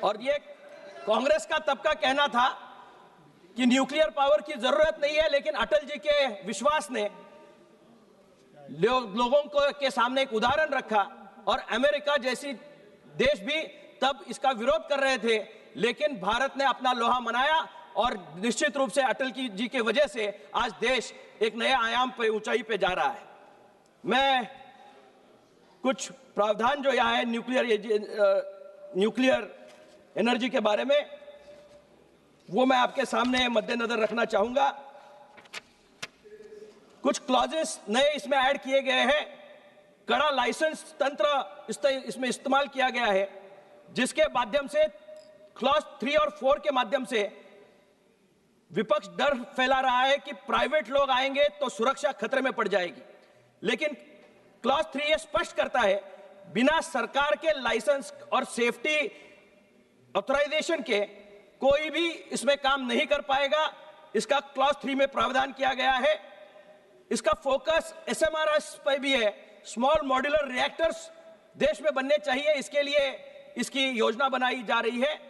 और ये कांग्रेस का तब का कहना था कि न्यूक्लियर पावर की जरूरत नहीं है, लेकिन अटल जी के विश्वास ने लोगों को के सामने एक उदाहरण रखा और अमेरिका जैसी देश भी तब इसका विरोध कर रहे थे, लेकिन भारत ने अपना लोहा मनाया और निश्चित रूप से अटल जी के वजह से आज देश एक नए आयाम पे ऊंचाई पे जा रहा है। मैं कुछ प्रावधान जो यहाँ है न्यूक्लियर एनर्जी के बारे में वो मैं आपके सामने मद्देनजर रखना चाहूंगा। कुछ क्लॉजेस नए इसमें ऐड किए गए हैं। कड़ा लाइसेंस तंत्र इसमें इस्तेमाल किया गया है, जिसके माध्यम से क्लॉज 3 और 4 के माध्यम से विपक्ष डर फैला रहा है कि प्राइवेट लोग आएंगे तो सुरक्षा खतरे में पड़ जाएगी, लेकिन क्लॉज 3 ये स्पष्ट करता है बिना सरकार के लाइसेंस और सेफ्टी ऑथराइजेशन के कोई भी इसमें काम नहीं कर पाएगा। इसका क्लॉज 3 में प्रावधान किया गया है। इसका फोकस SMRs पर भी है। स्मॉल मॉड्यूलर रिएक्टर्स देश में बनने चाहिए, इसके लिए इसकी योजना बनाई जा रही है।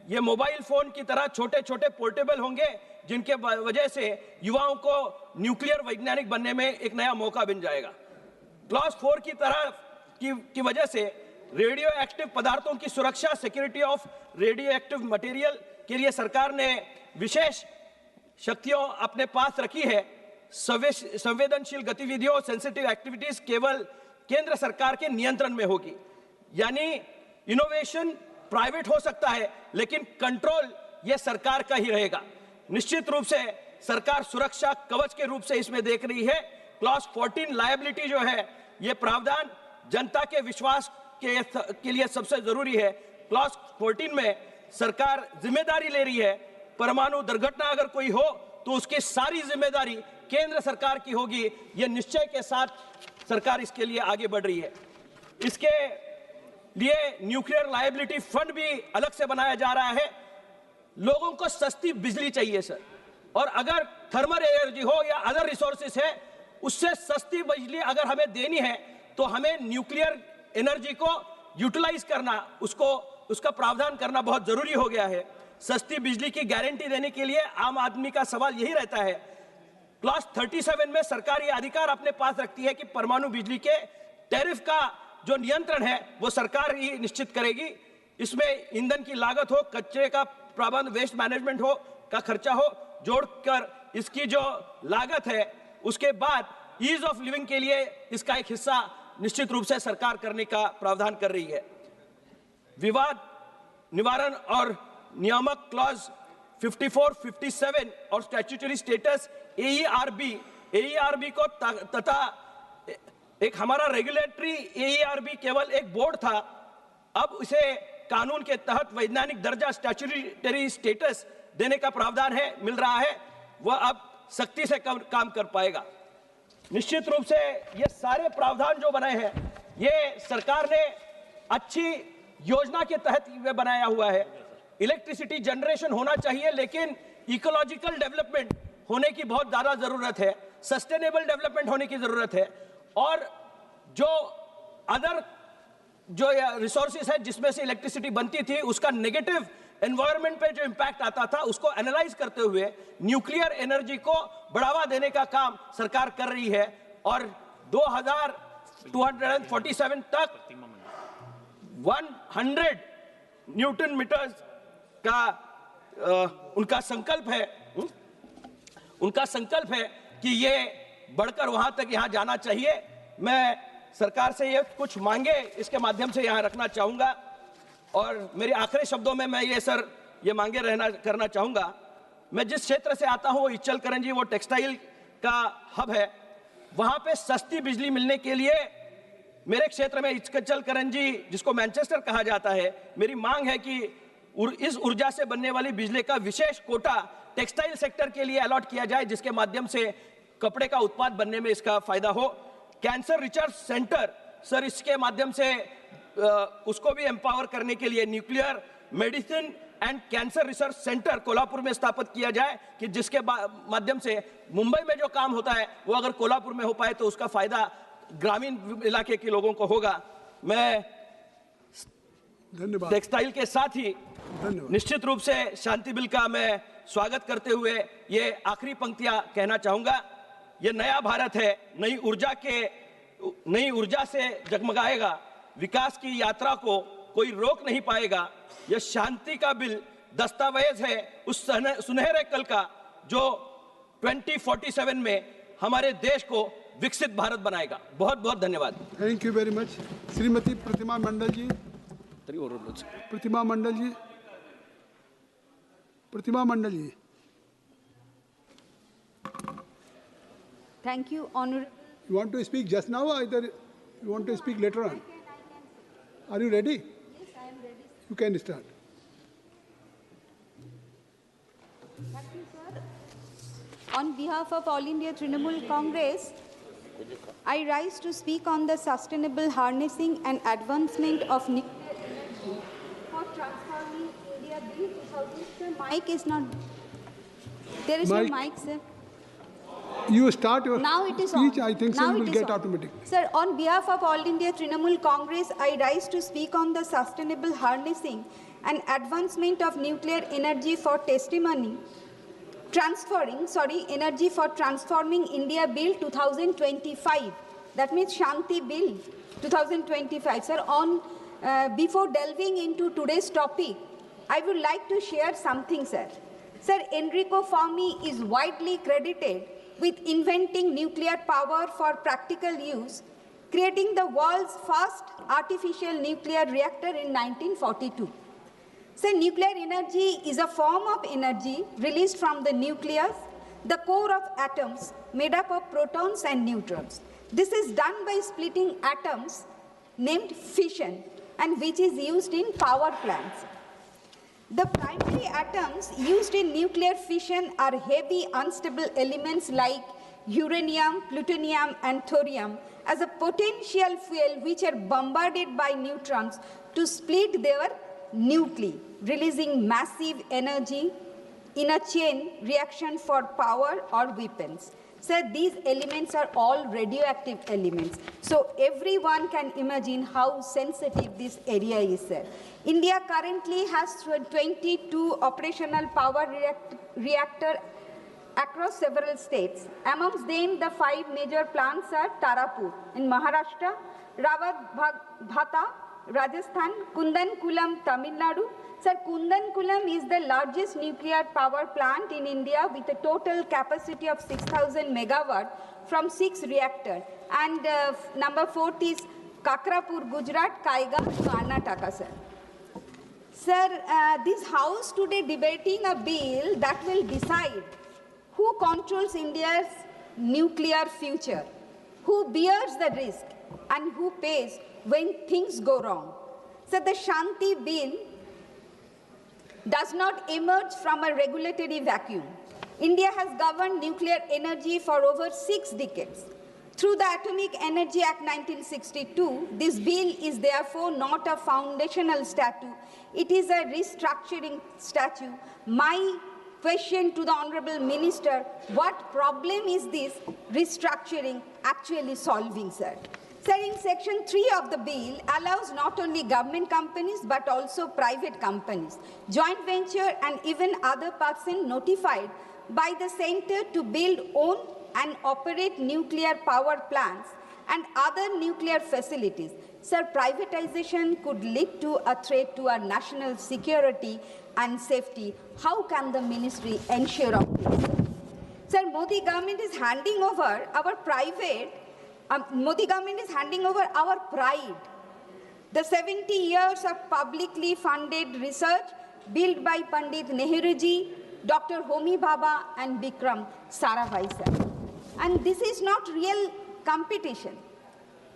ये मोबाइल फोन की तरह छोटे छोटे पोर्टेबल होंगे, जिनके वजह से युवाओं को न्यूक्लियर वैज्ञानिक बनने में एक नया मौका बन जाएगा। क्लॉज 4 की तरह की वजह से रेडियो एक्टिव पदार्थों की सुरक्षा, security of radio active material के लिए सरकार ने विशेष शक्तियों अपने पास रखी है। संवेदनशील गतिविधियों, सेंसिटिव एक्टिविटीज केवल केंद्र सरकार के नियंत्रण में होगी। यानी इनोवेशन प्राइवेट हो सकता है, लेकिन कंट्रोल यह सरकार का ही रहेगा। निश्चित रूप से सरकार सुरक्षा कवच के रूप से इसमें देख रही है। क्लॉज 14 लायबिलिटी जो है, यह प्रावधान जनता के विश्वास के लिए सबसे जरूरी है। क्लॉज 14 में सरकार जिम्मेदारी ले रही है। परमाणु दुर्घटना अगर कोई हो तो उसकी सारी जिम्मेदारी केंद्र सरकार की होगी। यह निश्चय के साथ सरकार इसके लिए आगे बढ़ रही है। इसके लिए न्यूक्लियर लायबिलिटी फंड भी अलग से बनाया जा रहा है। लोगों को सस्ती बिजली चाहिए सर, और अगर थर्मल एनर्जी हो या अदर रिसोर्सेस है, उससे सस्ती बिजली अगर हमें देनी है तो हमें न्यूक्लियर एनर्जी को यूटिलाइज करना, उसका प्रावधान करना बहुत जरूरी हो गया है। सस्ती बिजली की गारंटी देने के लिए आम आदमी का सवाल यही रहता है। क्लॉज 37 में सरकार ये अधिकार अपने पास रखती है कि परमाणु बिजली के टैरिफ का जो नियंत्रण है वो सरकार ही निश्चित करेगी। इसमें ईंधन की लागत हो, कचरे का प्रबंध, वेस्ट मैनेजमेंट हो का खर्चा हो, जोड़कर इसकी जो लागत है उसके बाद ईज ऑफ लिविंग के लिए इसका एक हिस्सा निश्चित रूप से सरकार करने का प्रावधान कर रही है। विवाद निवारण और नियामक क्लॉज 54, 57 और स्टैट्यूटरी स्टेटस AERB को तथा एक हमारा रेगुलेटरी AERB केवल एक बोर्ड था, अब इसे कानून के तहत वैज्ञानिक दर्जा स्टैट्यूटरी स्टेटस देने का प्रावधान है, मिल रहा है। वह अब सख्ती से काम कर पाएगा। निश्चित रूप से ये सारे प्रावधान जो बनाए हैं, ये सरकार ने अच्छी योजना के तहत ये बनाया हुआ है। इलेक्ट्रिसिटी जनरेशन होना चाहिए, लेकिन इकोलॉजिकल डेवलपमेंट होने की बहुत ज्यादा जरूरत है, सस्टेनेबल डेवलपमेंट होने की जरूरत है, और जो अदर जो रिसोर्सेज है जिसमें से इलेक्ट्रिसिटी बनती थी, उसका नेगेटिव एनवायरनमेंट पे जो इंपैक्ट आता था उसको एनालाइज करते हुए न्यूक्लियर एनर्जी को बढ़ावा देने का काम सरकार कर रही है। और 2247 तक 100 न्यूटन मीटर्स का उनका संकल्प है कि ये बढ़कर वहां तक यहाँ जाना चाहिए। मैं सरकार से ये कुछ मांगे इसके माध्यम से यहाँ रखना चाहूंगा, और मेरे आखिरी शब्दों में मैं ये मांगे करना चाहूंगा। मैं जिस क्षेत्र से आता हूँ वो इचल करंजी, वो टेक्सटाइल का हब है। वहां पे सस्ती बिजली मिलने के लिए मेरे क्षेत्र में इचल करंजी, जिसको मैनचेस्टर कहा जाता है, मेरी मांग है कि इस ऊर्जा से बनने वाली बिजली का विशेष कोटा टेक्सटाइल सेक्टर के लिए अलॉट किया जाए, जिसके माध्यम से कपड़े का उत्पाद बनने में इसका फायदा हो। कैंसर रिसर्च सेंटर सर, इसके माध्यम से उसको भी एम्पावर करने के लिए nuclear medicine and cancer research centre Kolhapur में स्थापित किया जाए, कि जिसके माध्यम से मुंबई में जो काम होता है वो अगर कोल्हापुर में हो पाए तो उसका फायदा ग्रामीण इलाके के लोगों को होगा। मैं टेक्सटाइल के साथ ही निश्चित रूप से शांति बिल का मैं स्वागत करते हुए ये आखिरी पंक्तियां कहना चाहूंगा। ये नया भारत है, नई ऊर्जा से जगमगाएगा, विकास की यात्रा को कोई रोक नहीं पाएगा। यह शांति का बिल दस्तावेज है उस सुनहरे कल का जो 2047 में हमारे देश को विकसित भारत बनाएगा। बहुत बहुत धन्यवाद। Thank you very much. Shrimati Pratima Mondal ji. Pratima Mondal ji. Thank you, Honorable. You want to speak just now, or either you want to speak later on? Are you ready? Yes, I am ready. You can start. Thank you, sir. On behalf of All India Trinamool Congress, I rise to speak on the sustainable harnessing and advancement of nuclear energy for transforming India Bill 2000. Sir, mic is not. There is no mic, sir. You start your Now it is speech, on. I think Now so you will it is get on. automatically. Sir, on behalf of All India Trinamool Congress, I rise to speak on the sustainable harnessing and advancement of nuclear energy for energy for transforming India Bill 2025. That means Shanti Bill 2025. Sir, before delving into today's topic, I would like to share something, sir. Sir, Enrico Fermi is widely credited with inventing nuclear power for practical use, creating the world's first artificial nuclear reactor in 1942. So nuclear energy is a form of energy released from the nucleus, the core of atoms made up of protons and neutrons. This is done by splitting atoms named fission, and which is used in power plants. The primary atoms used in nuclear fission are heavy unstable elements like uranium, plutonium, and thorium as a potential fuel which are bombarded by neutrons to split their nuclei, releasing massive energy in a chain reaction for power or weapons. So these elements are all radioactive elements. So everyone can imagine how sensitive this area is, sir. India currently has 22 operational power reactors across several states. Amongst them, the 5 major plants are Tarapur in Maharashtra, Rawat Rajasthan, Kundankulam, Tamil Nadu. Sir, Kundankulam is the largest nuclear power plant in India with a total capacity of 6,000 megawatt from 6 reactors. And number 4 is Kakrapur, Gujarat, Kaiga, Karnataka, sir. Sir, this House today debating a bill that will decide who controls India's nuclear future, who bears the risk, and who pays when things go wrong. So the Shanti Bill does not emerge from a regulatory vacuum. India has governed nuclear energy for over 6 decades. Through the Atomic Energy Act 1962, this bill is therefore not a foundational statute. It is a restructuring statute. My question to the Honorable Minister, what problem is this restructuring actually solving, sir? Sir, in Section 3 of the bill allows not only government companies but also private companies, joint venture and even other persons notified by the center to build, own and operate nuclear power plants and other nuclear facilities. Sir, privatization could lead to a threat to our national security and safety. How can the ministry ensure of this? Sir, Modi government is handing over our our pride. The 70 years of publicly funded research built by Pandit Nehruji, Dr. Homi Bhabha and Bikram Sarabhai, sir. And this is not real competition.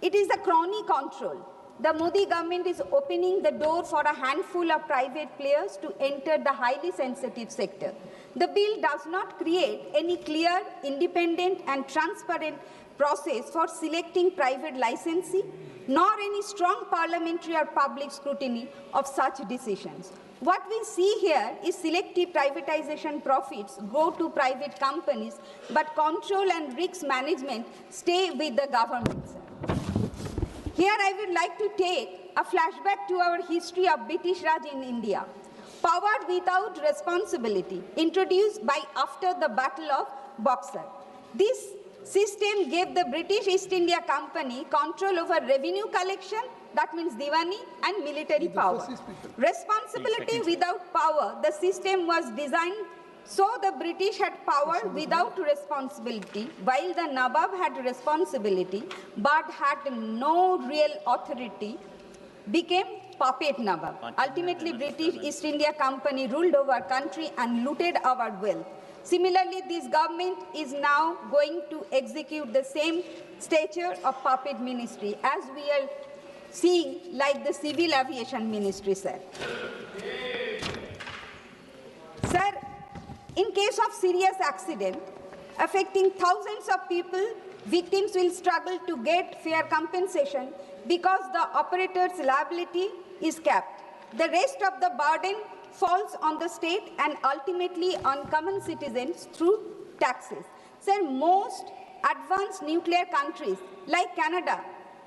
It is a crony control. The Modi government is opening the door for a handful of private players to enter the highly sensitive sector. The bill does not create any clear, independent and transparent process for selecting private licensee, nor any strong parliamentary or public scrutiny of such decisions. What we see here is selective privatization profits go to private companies, but control and risk management stay with the government. Here I would like to take a flashback to our history of British Raj in India. Power without responsibility, introduced by after the Battle of Boxer. This system gave the British East India Company control over revenue collection, that means Diwani, and military power. Responsibility without power, the system was designed so the British had power without responsibility, while the Nawab had responsibility but had no real authority, became puppet Nawab. Ultimately, British East India Company ruled over country and looted our wealth. Similarly, this government is now going to execute the same stature of puppet ministry as we are seeing like the civil aviation ministry, sir. Sir, in case of serious accident, affecting thousands of people. Victims will struggle to get fair compensation because the operator's liability is capped. The rest of the burden falls on the state and ultimately on common citizens through taxes. Sir, most advanced nuclear countries like Canada,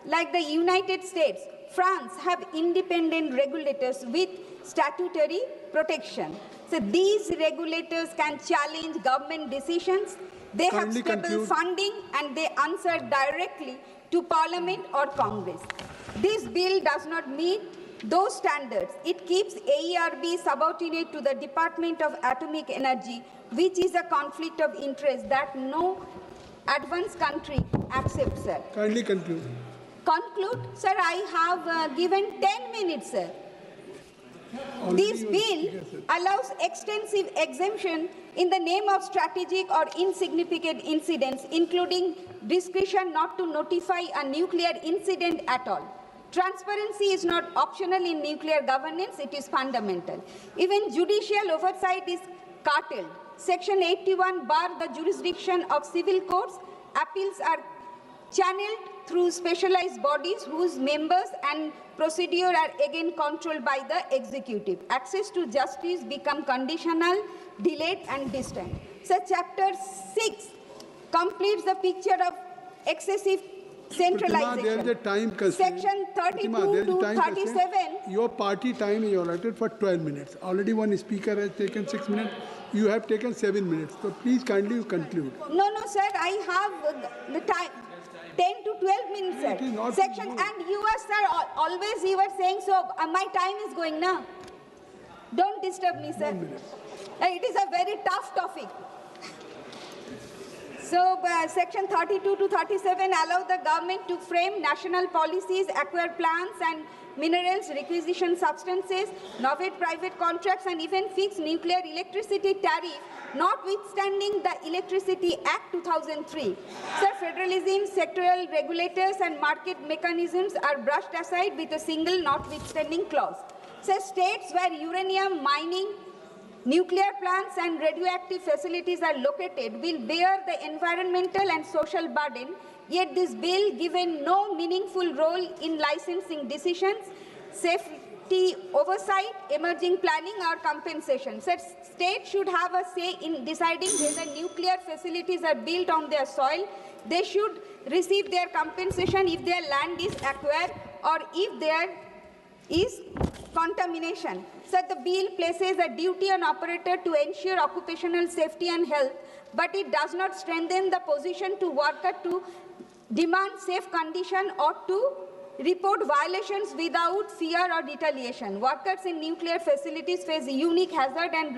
like the United States, France have independent regulators with statutory protection. So these regulators can challenge government decisions. They have stable funding and they answer directly to Parliament or Congress. This bill does not meet those standards. It keeps AERB subordinate to the Department of Atomic Energy, which is a conflict of interest that no advanced country accepts, sir. Kindly conclude. Conclude, sir, I have given 10 minutes, sir. This bill allows extensive exemption in the name of strategic or insignificant incidents, including discretion not to notify a nuclear incident at all. Transparency is not optional in nuclear governance, it is fundamental. Even judicial oversight is curtailed. Section 81 bar the jurisdiction of civil courts. Appeals are channeled through specialized bodies whose members and procedure are again controlled by the executive. Access to justice become conditional, delayed and distant. So Chapter 6 completes the picture of excessive centralization. There is a time constraint. Section 32 to 37. Your party time is allotted for 12 minutes. Already one speaker has taken 6 minutes. You have taken 7 minutes. So please kindly conclude. No, sir, I have the time. 10 to 12 minutes, sir. Section, and you are, sir, always you were saying, so my time is going now. Don't disturb me, sir. It is a very tough topic. So, Section 32 to 37 allow the government to frame national policies, acquire plants and minerals, requisition substances, novate private contracts, and even fix nuclear electricity tariff, notwithstanding the Electricity Act 2003. Sir, federalism, sectoral regulators, and market mechanisms are brushed aside with a single notwithstanding clause. Sir, states where uranium mining, nuclear plants, and radioactive facilities are located will bear the environmental and social burden. Yet this bill given no meaningful role in licensing decisions, safety oversight, emerging planning or compensation. So states should have a say in deciding whether nuclear facilities are built on their soil. They should receive their compensation if their land is acquired or if there is contamination. So the bill places a duty on operator to ensure occupational safety and health, but it does not strengthen the position to worker to demand safe condition or to report violations without fear or retaliation. Workers in nuclear facilities face unique hazard and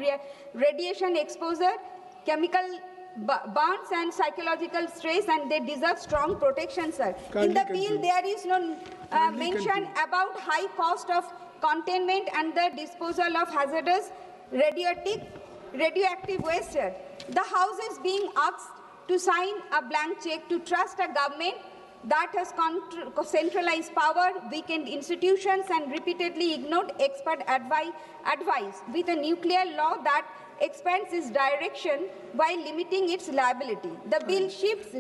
radiation exposure, chemical burns and psychological stress, and they deserve strong protection, sir. In the bill, there is no mention about high cost of containment and the disposal of hazardous radioactive waste, sir. The House is being asked to sign a blank check to trust a government that has centralized power, weakened institutions, and repeatedly ignored expert advice with a nuclear law that expands its direction while limiting its liability. The bill shifts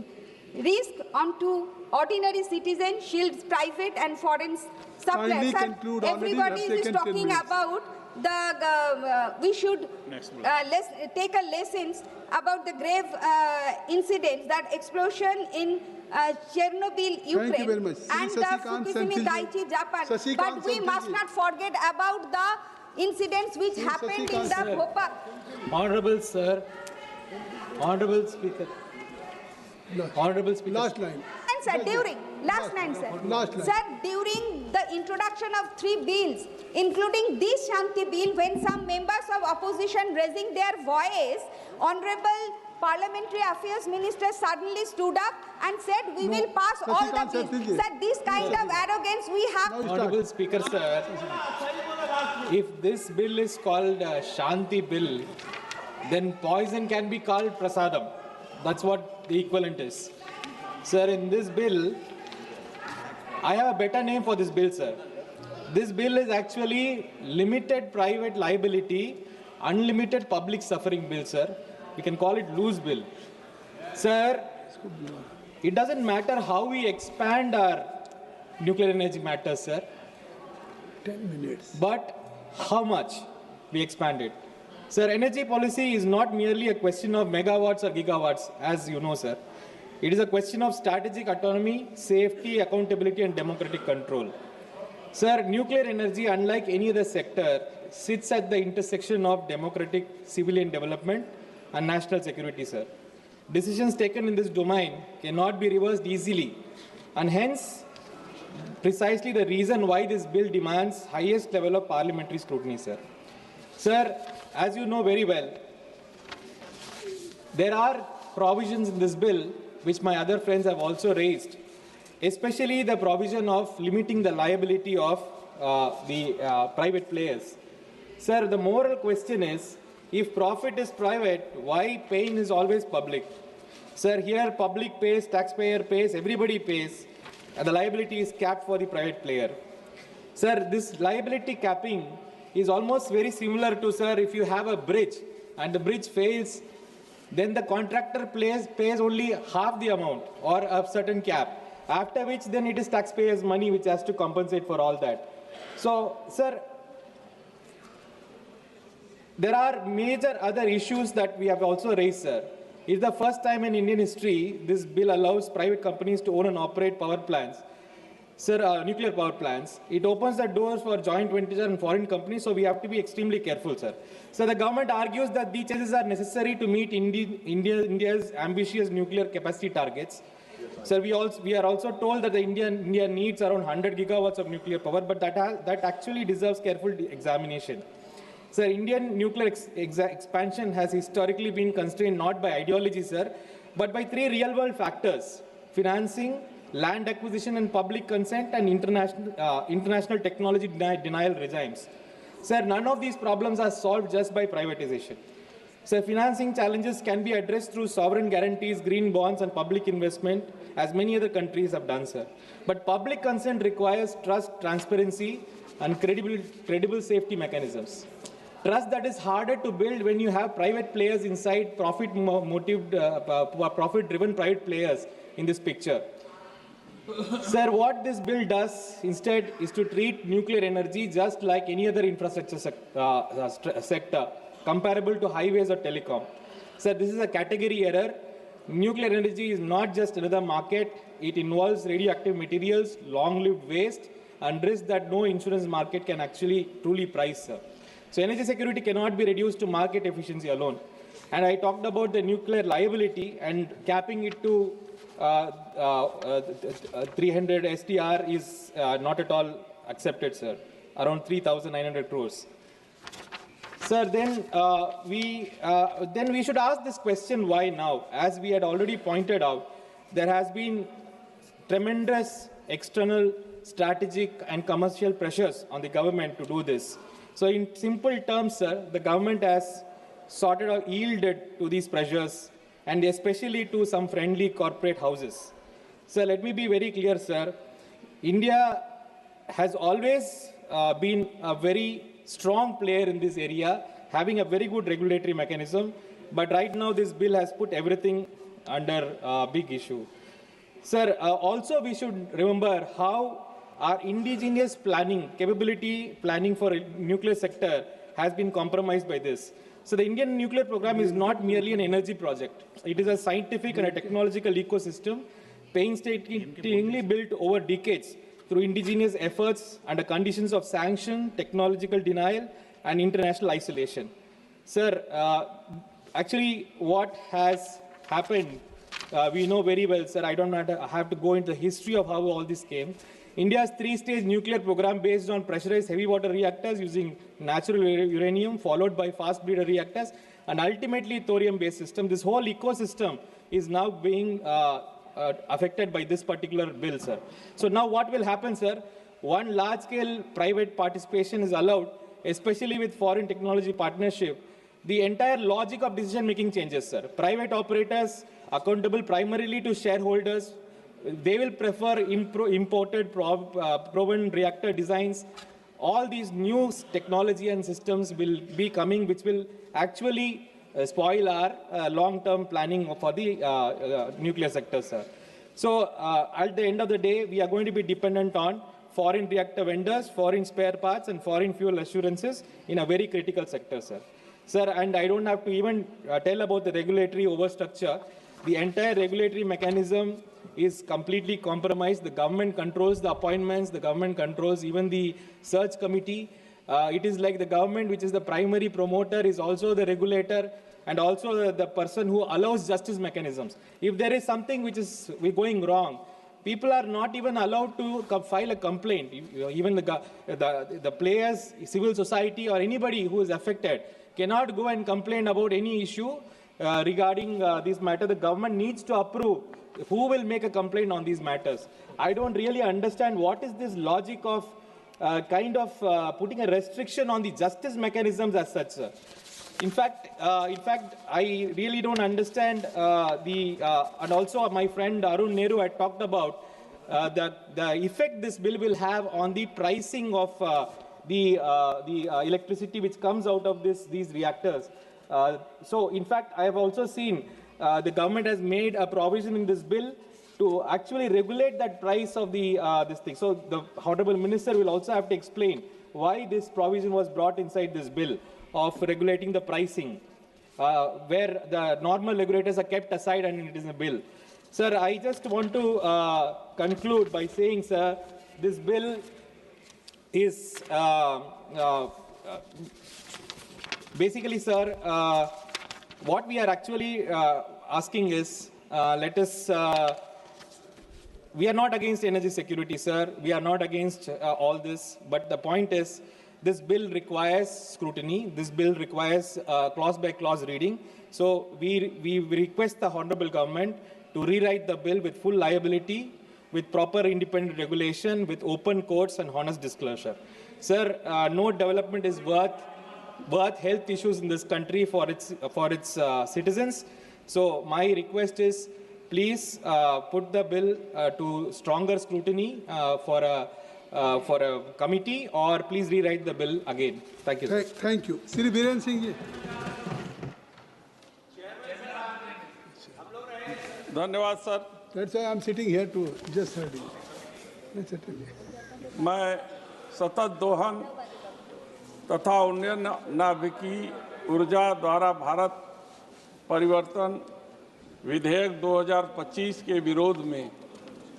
risk onto ordinary citizens, shields private and foreign suppliers. Everybody is talking about we should take a lessons about the grave incidents, that explosion in Chernobyl, Ukraine, and the Fukushima Daiichi, Japan. But we must not forget about the incidents which happened in the Bhopal. Honorable Sir, Honorable Speaker. Honorable Speaker. Last line. Sir, during the introduction of 3 bills, including this Shanti bill, when some members of opposition raising their voice, Honorable Parliamentary Affairs Minister suddenly stood up and said, we will pass all the bills. Sir, this kind of arrogance we have. Honorable Speaker, sir, if this bill is called Shanti bill, then poison can be called Prasadam. That's what the equivalent is. Sir, in this bill, I have a better name for this bill, sir. This bill is actually limited private liability, unlimited public suffering bill, sir. We can call it loose bill. Sir, it doesn't matter how we expand our nuclear energy matters, sir. 10 minutes. But how much we expand it. Sir, energy policy is not merely a question of megawatts or gigawatts, as you know, sir. It is a question of strategic autonomy, safety, accountability, and democratic control. Sir, nuclear energy, unlike any other sector, sits at the intersection of democratic civilian development and national security, sir. Decisions taken in this domain cannot be reversed easily, and hence, precisely the reason why this bill demands highest level of parliamentary scrutiny, sir. Sir, as you know very well, there are provisions in this bill which my other friends have also raised, especially the provision of limiting the liability of the private players. Sir, the moral question is, if profit is private, why pain is always public? Sir, here public pays, taxpayer pays, everybody pays, and the liability is capped for the private player. Sir, this liability capping is almost very similar to, sir, if you have a bridge and the bridge fails, then the contractor pays only half the amount or a certain cap, after which then it is taxpayers' money which has to compensate for all that. So, sir, there are major other issues that we have also raised, sir. It's the first time in Indian history this bill allows private companies to own and operate power plants. Sir, nuclear power plants. It opens the doors for joint ventures and foreign companies, so we have to be extremely careful, sir. So the government argues that these changes are necessary to meet India's ambitious nuclear capacity targets. Sir, we are also told that India needs around 100 gigawatts of nuclear power, but that actually deserves careful examination. Sir, Indian nuclear expansion has historically been constrained not by ideology, sir, but by three real-world factors: financing, land acquisition and public consent, and international technology denial regimes. Sir, none of these problems are solved just by privatization. Sir, financing challenges can be addressed through sovereign guarantees, green bonds, and public investment, as many other countries have done, sir. But public consent requires trust, transparency, and credible safety mechanisms. Trust that is harder to build when you have private players inside, profit-driven private players in this picture. Sir, what this bill does instead is to treat nuclear energy just like any other infrastructure sector, comparable to highways or telecom. Sir, this is a category error. Nuclear energy is not just another market. It involves radioactive materials, long-lived waste, and risks that no insurance market can actually truly price, sir. So energy security cannot be reduced to market efficiency alone. And I talked about the nuclear liability, and capping it to 300 STR is not at all accepted, sir. Around 3,900 crores. Sir, then we should ask this question, why now? As we had already pointed out, there has been tremendous external strategic and commercial pressures on the government to do this. So in simple terms, sir, the government has sorted or yielded to these pressures, and especially to some friendly corporate houses. So let me be very clear, sir. India has always been a very strong player in this area, having a very good regulatory mechanism. But right now, this bill has put everything under a big issue. Sir, also we should remember how our indigenous capability planning for a nuclear sector has been compromised by this. So the Indian nuclear program is not merely an energy project. It is a scientific and a technological ecosystem painstakingly built over decades through indigenous efforts under conditions of sanction, technological denial, and international isolation. Sir, actually what has happened, we know very well, sir. I don't have to go into the history of how all this came. India's three-stage nuclear program based on pressurized heavy water reactors using natural uranium, followed by fast breeder reactors, and ultimately thorium-based system. This whole ecosystem is now being affected by this particular bill, sir. So now what will happen, sir? One large-scale private participation is allowed, especially with foreign technology partnership. The entire logic of decision-making changes, sir. Private operators accountable primarily to shareholders. They will prefer imported proven reactor designs. All these new technology and systems will be coming, which will actually spoil our long-term planning for the nuclear sector, sir. So at the end of the day, we are going to be dependent on foreign reactor vendors, foreign spare parts, and foreign fuel assurances in a very critical sector, sir. Sir, and I don't have to even tell about the regulatory overstructure. The entire regulatory mechanism is completely compromised. The government controls the appointments, the government controls even the search committee. It is like the government, which is the primary promoter, is also the regulator and also the person who allows justice mechanisms. If there is something which is going wrong, people are not even allowed to file a complaint. Even the players, civil society, or anybody who is affected cannot go and complain about any issue regarding this matter. The government needs to approve who will make a complaint on these matters. I don't really understand what is this logic of putting a restriction on the justice mechanisms as such, sir. In fact, I really don't understand and also my friend Arun Nehru had talked about the effect this bill will have on the pricing of the electricity which comes out of these reactors. So, in fact, I have also seen the government has made a provision in this bill to actually regulate that price of this thing. So, the Honorable Minister will also have to explain why this provision was brought inside this bill of regulating the pricing, where the normal regulators are kept aside and it is a bill. Sir, I just want to conclude by saying, sir, this bill is basically, sir, what we are actually asking is, we are not against energy security, sir. We are not against all this. But the point is, this bill requires scrutiny. This bill requires clause-by-clause reading. So we request the Honorable Government to rewrite the bill with full liability, with proper independent regulation, with open courts and honest disclosure. Sir, no development is worth health issues in this country for its citizens. So my request is, please put the bill to stronger scrutiny for a committee, or please rewrite the bill again. Thank you, sir. Thank you. Sri Biren Singh ji. धन्यवाद sir. That's why I'm sitting here to just heard you. मैं सतत दोहन तथा उन्नयन नाभिकीय ऊर्जा द्वारा भारत परिवर्तन विधेयक 2025 के विरोध में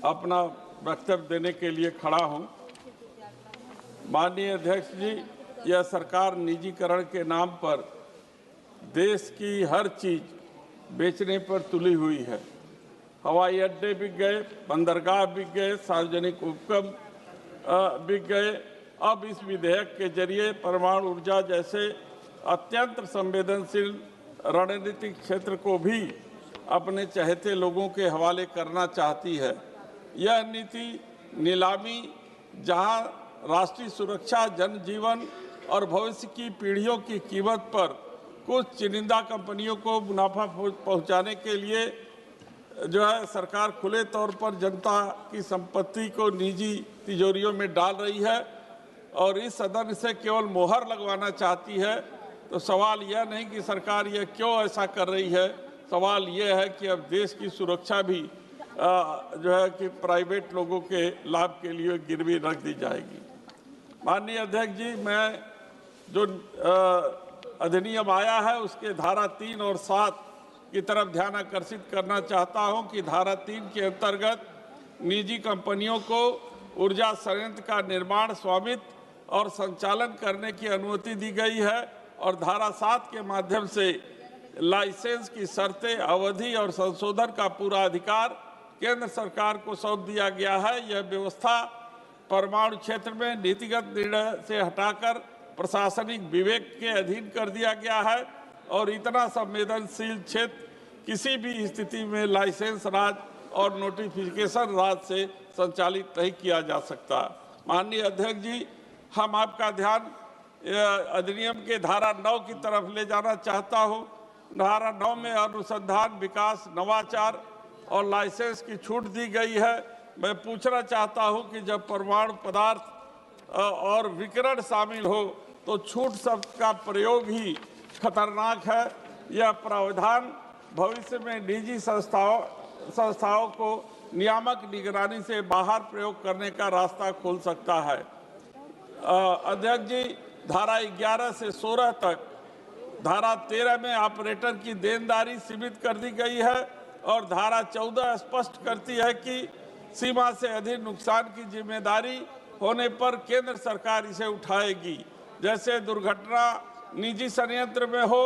अपना वक्तव्य देने के लिए खड़ा हूं. माननीय अध्यक्ष जी, यह सरकार निजीकरण के नाम पर देश की हर चीज बेचने पर तुली हुई है. हवाई अड्डे बिक गए, बंदरगाह बिक गए, सार्वजनिक उपक्रम बिक गए. अब इस विधेयक के जरिए परमाणु ऊर्जा जैसे अत्यंत संवेदनशील रणनीतिक क्षेत्र को भी अपने चहेते लोगों के हवाले करना चाहती है. यह नीति नीलामी, जहां राष्ट्रीय सुरक्षा, जनजीवन और भविष्य की पीढ़ियों की कीमत पर कुछ चुनिंदा कंपनियों को मुनाफा पहुंचाने के लिए जो है सरकार खुले तौर पर जनता की संपत्ति को निजी तिजोरियों में डाल रही है और इस सदन से केवल मोहर लगवाना चाहती है. तो सवाल यह नहीं कि सरकार यह क्यों ऐसा कर रही है, सवाल यह है कि अब देश की सुरक्षा भी जो है कि प्राइवेट लोगों के लाभ के लिए गिरवी रख दी जाएगी. माननीय अध्यक्ष जी, मैं जो अधिनियम आया है उसके धारा 3 और 7 की तरफ ध्यान आकर्षित करना चाहता हूं कि धारा 3 के अंतर्गत निजी कंपनियों को ऊर्जा संयंत्र का निर्माण, स्वामित्व और संचालन करने की अनुमति दी गई है और धारा 7 के माध्यम से लाइसेंस की शर्तें, अवधि और संशोधन का पूरा अधिकार केंद्र सरकार को सौंप दिया गया है. यह व्यवस्था परमाणु क्षेत्र में नीतिगत निर्णय से हटाकर प्रशासनिक विवेक के अधीन कर दिया गया है और इतना संवेदनशील क्षेत्र किसी भी स्थिति में लाइसेंस राज और नोटिफिकेशन राज से संचालित नहीं किया जा सकता. माननीय अध्यक्ष जी, हम आपका ध्यान अधिनियम के धारा 9 की तरफ ले जाना चाहता हूं. धारा 9 में अनुसंधान, विकास, नवाचार और लाइसेंस की छूट दी गई है. मैं पूछना चाहता हूं कि जब परमाणु पदार्थ और विकिरण शामिल हो तो छूट शब्द का प्रयोग ही खतरनाक है. यह प्रावधान भविष्य में निजी संस्थाओं को नियामक निगरानी से बाहर प्रयोग करने का रास्ता खोल सकता है। अध्यक्ष जी, धारा 11 से 16 तक धारा 13 में ऑपरेटर की देनदारी सीमित कर दी गई है और धारा 14 स्पष्ट करती है कि सीमा से अधिक नुकसान की जिम्मेदारी होने पर केंद्र सरकार इसे उठाएगी। जैसे दुर्घटना निजी संयंत्र में हो,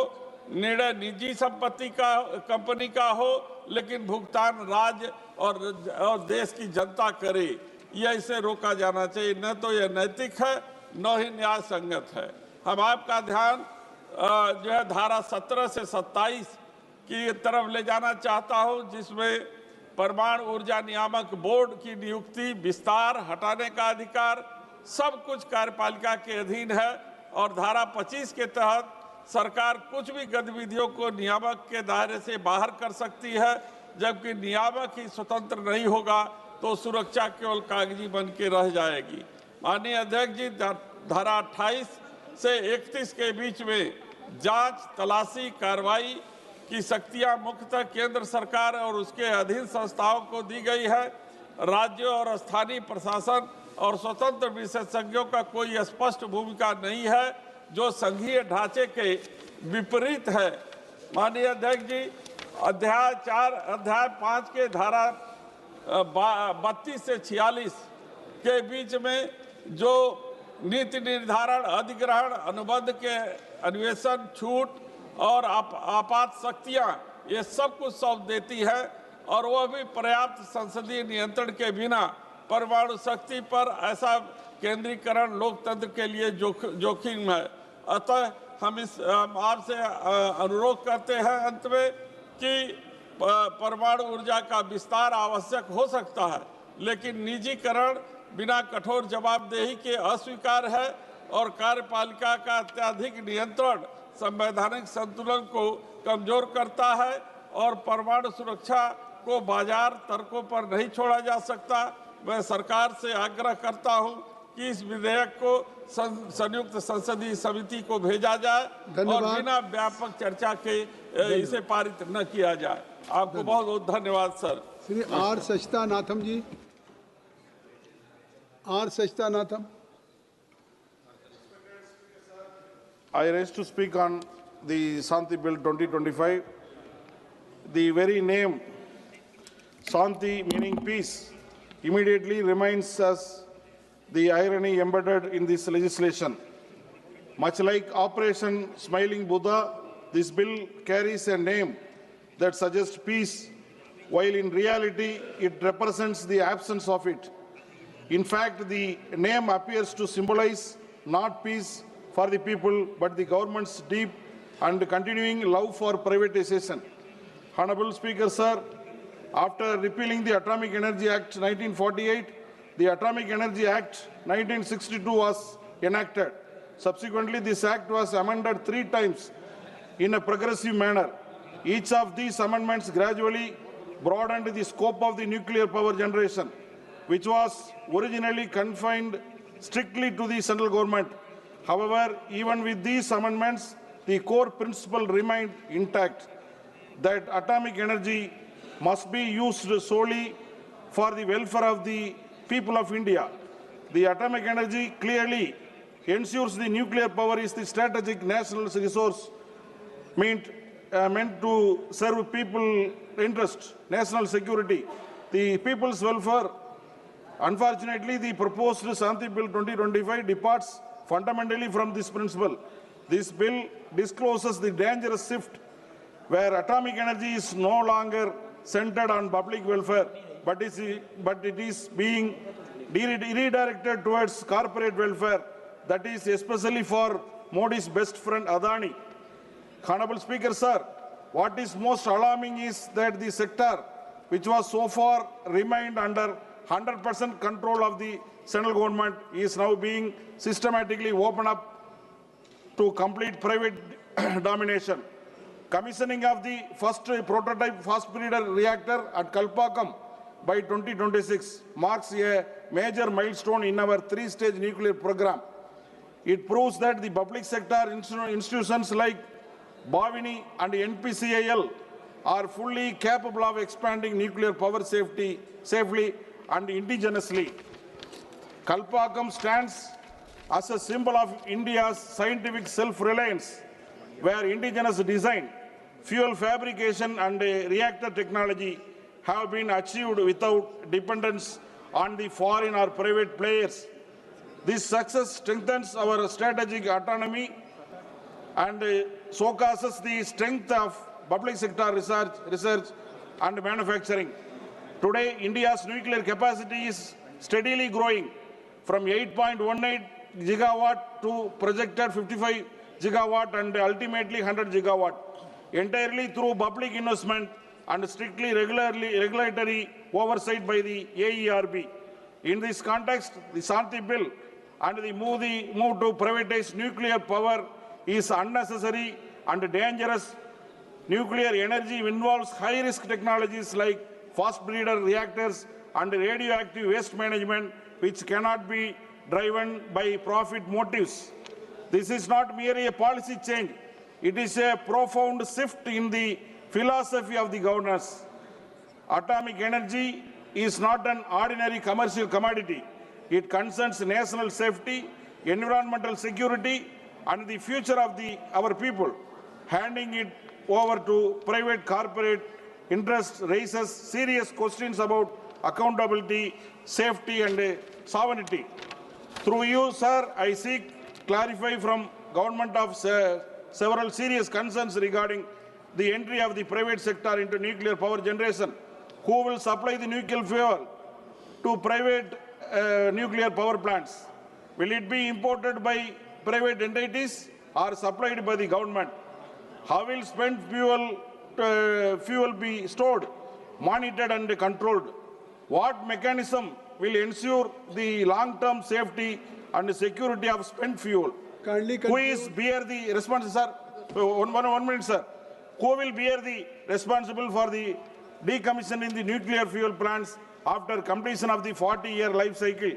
निर्णय निजी संपत्ति का कंपनी का हो, लेकिन भुगतान राज्य और देश की जनता करे। यह इसे रोका जाना चाहिए। न तो यह नैतिक है, न ही न्याय संगत है। हम आपका ध्यान जो है धारा 17 से 27 की तरफ ले जाना चाहता हूं, जिसमें परमाणु ऊर्जा नियामक बोर्ड की नियुक्ति, विस्तार, हटाने का अधिकार सब कुछ कार्यपालिका के अधीन है और धारा 25 के तहत सरकार कुछ भी गतिविधियों को नियामक के दायरे से बाहर कर सकती है। जबकि नियामक ही स्वतंत्र नहीं होगा तो सुरक्षा केवल कागजी बन के रह जाएगी। माननीय अध्यक्ष जी, धारा 28 से 31 के बीच में जांच, तलाशी, कार्रवाई की शक्तियां मुख्यतः केंद्र सरकार और उसके अधीन संस्थाओं को दी गई है। राज्यों और स्थानीय प्रशासन और स्वतंत्र विशेषज्ञों का कोई स्पष्ट भूमिका नहीं है, जो संघीय ढांचे के विपरीत है। माननीय अध्यक्ष जी, अध्याय 5 के धारा 32 से 46 के बीच में जो नीति निर्धारण, अधिग्रहण, अनुबंध के अन्वेषण, छूट और आपात शक्तियां, ये सब कुछ सौंप देती है और वह भी पर्याप्त संसदीय नियंत्रण के बिना। परमाणु शक्ति पर ऐसा केंद्रीकरण लोकतंत्र के लिए जोखिम है। अतः हम आपसे अनुरोध करते हैं अंत में कि परमाणु ऊर्जा का विस्तार आवश्यक हो सकता है, लेकिन निजीकरण बिना कठोर जवाबदेही के अस्वीकार है और कार्यपालिका का अत्यधिक नियंत्रण संवैधानिक संतुलन को कमजोर करता है और परमाणु सुरक्षा को बाजार तर्कों पर नहीं छोड़ा जा सकता। मैं सरकार से आग्रह करता हूं कि इस विधेयक को संयुक्त संसदीय समिति को भेजा जाए और बिना व्यापक चर्चा के इसे पारित न किया जाए। आपको बहुत बहुत धन्यवाद sir. Shri R Sachidanandam ji, R Sachidanandam. I rise to speak on the Shanti Bill 2025. The very name Shanti, meaning peace, immediately reminds us the irony embedded in this legislation. Much like Operation Smiling Buddha, this bill carries a name that suggests peace, while in reality it represents the absence of it. In fact, the name appears to symbolize not peace for the people, but the government's deep and continuing love for privatization. Honorable Speaker, sir, after repealing the Atomic Energy Act 1948, the Atomic Energy Act 1962 was enacted. Subsequently, this act was amended 3 times in a progressive manner. Each of these amendments gradually broadened the scope of the nuclear power generation, which was originally confined strictly to the central government. However, even with these amendments, the core principle remained intact, that atomic energy must be used solely for the welfare of the people of India. The atomic energy clearly ensures the nuclear power is the strategic national resource meant to serve people interest, national security, the people's welfare. Unfortunately, the proposed Shanti Bill 2025 departs fundamentally from this principle. This bill discloses the dangerous shift where atomic energy is no longer centered on public welfare, but it is being redirected towards corporate welfare, that is especially for Modi's best friend Adani. Honorable Speaker, sir, what is most alarming is that the sector, which was so far remained under 100% control of the central government, is now being systematically opened up to complete private domination. Commissioning of the first prototype fast breeder reactor at Kalpakam by 2026 marks a major milestone in our 3-stage nuclear program. It proves that the public sector institutions like Bhavini and NPCIL are fully capable of expanding nuclear power safely and indigenously. Kalpakkam stands as a symbol of India's scientific self-reliance, where indigenous design, fuel fabrication and reactor technology have been achieved without dependence on the foreign or private players. This success strengthens our strategic autonomy and showcases the strength of public sector research and manufacturing. Today, India's nuclear capacity is steadily growing from 8.18 gigawatt to projected 55 gigawatt and ultimately 100 gigawatt, entirely through public investment and strictly regulatory oversight by the AERB. In this context, the Shanti Bill and the move to privatize nuclear power is unnecessary and dangerous. Nuclear energy involves high-risk technologies like fast breeder reactors and radioactive waste management, which cannot be driven by profit motives. This is not merely a policy change. It is a profound shift in the philosophy of the governance. Atomic energy is not an ordinary commercial commodity. It concerns national safety, environmental security, and the future of our people. Handing it over to private corporate interests raises serious questions about accountability, safety, and sovereignty. Through you, sir, I seek clarify from government of several serious concerns regarding the entry of the private sector into nuclear power generation. Who will supply the nuclear fuel to private nuclear power plants? Will it be imported by private entities or supplied by the government? How will spent fuel be stored, monitored and controlled? What mechanism will ensure the long-term safety and security of spent fuel? Who is bear the responsibility, sir? One minute, sir. Who will bear the responsible for the decommissioning the nuclear fuel plants after completion of the 40-year life cycle?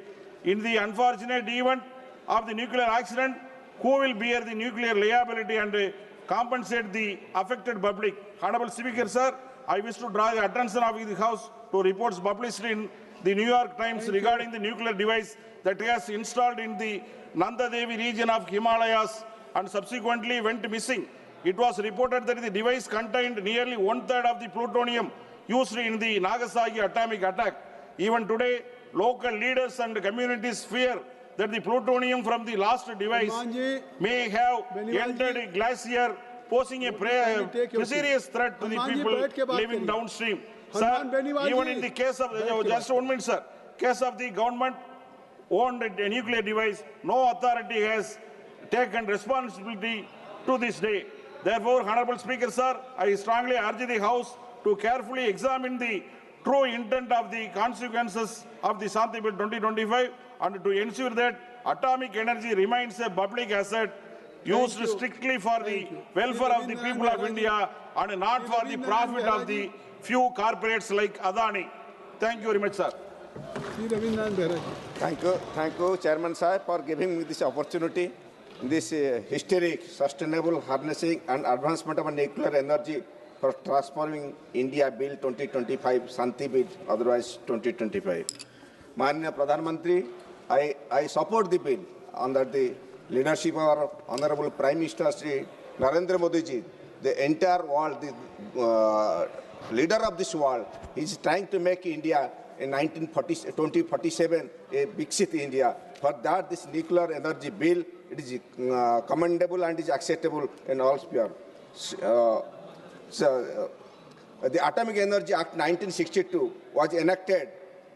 In the unfortunate event of the nuclear accident, who will bear the nuclear liability and compensate the affected public? Honorable Speaker, sir, I wish to draw the attention of the House to reports published in the New York Times regarding the nuclear device that was installed in the Nanda Devi region of Himalayas and subsequently went missing. It was reported that the device contained nearly one-third of the plutonium used in the Nagasaki atomic attack. Even today, local leaders and communities fear that the plutonium from the last device may have entered a glacier, posing a serious threat to the people living downstream. Sir, even in the case of, just 1 minute, sir, case of the government-owned nuclear device, no authority has taken responsibility to this day. Therefore, Honorable Speaker, sir, I strongly urge the House to carefully examine the true intent of the consequences of the Shanti Bill 2025 and to ensure that atomic energy remains a public asset used strictly for the welfare of the people of India and not for the profit of the few corporates like Adani. Thank you very much, sir. Thank you, Chairman Sahib, for giving me this opportunity. This historic, sustainable harnessing and advancement of nuclear energy for transforming India Bill 2025, Shanti Bill, otherwise 2025. Manya Pradhan Mantri, I support the bill under the leadership of our Honorable Prime Minister Shri Narendra Modi ji. The entire world, the leader of this world, is trying to make India in 2047 a Viksit India. For that, this nuclear energy bill, it is commendable and is acceptable in all sphere. The Atomic Energy Act 1962 was enacted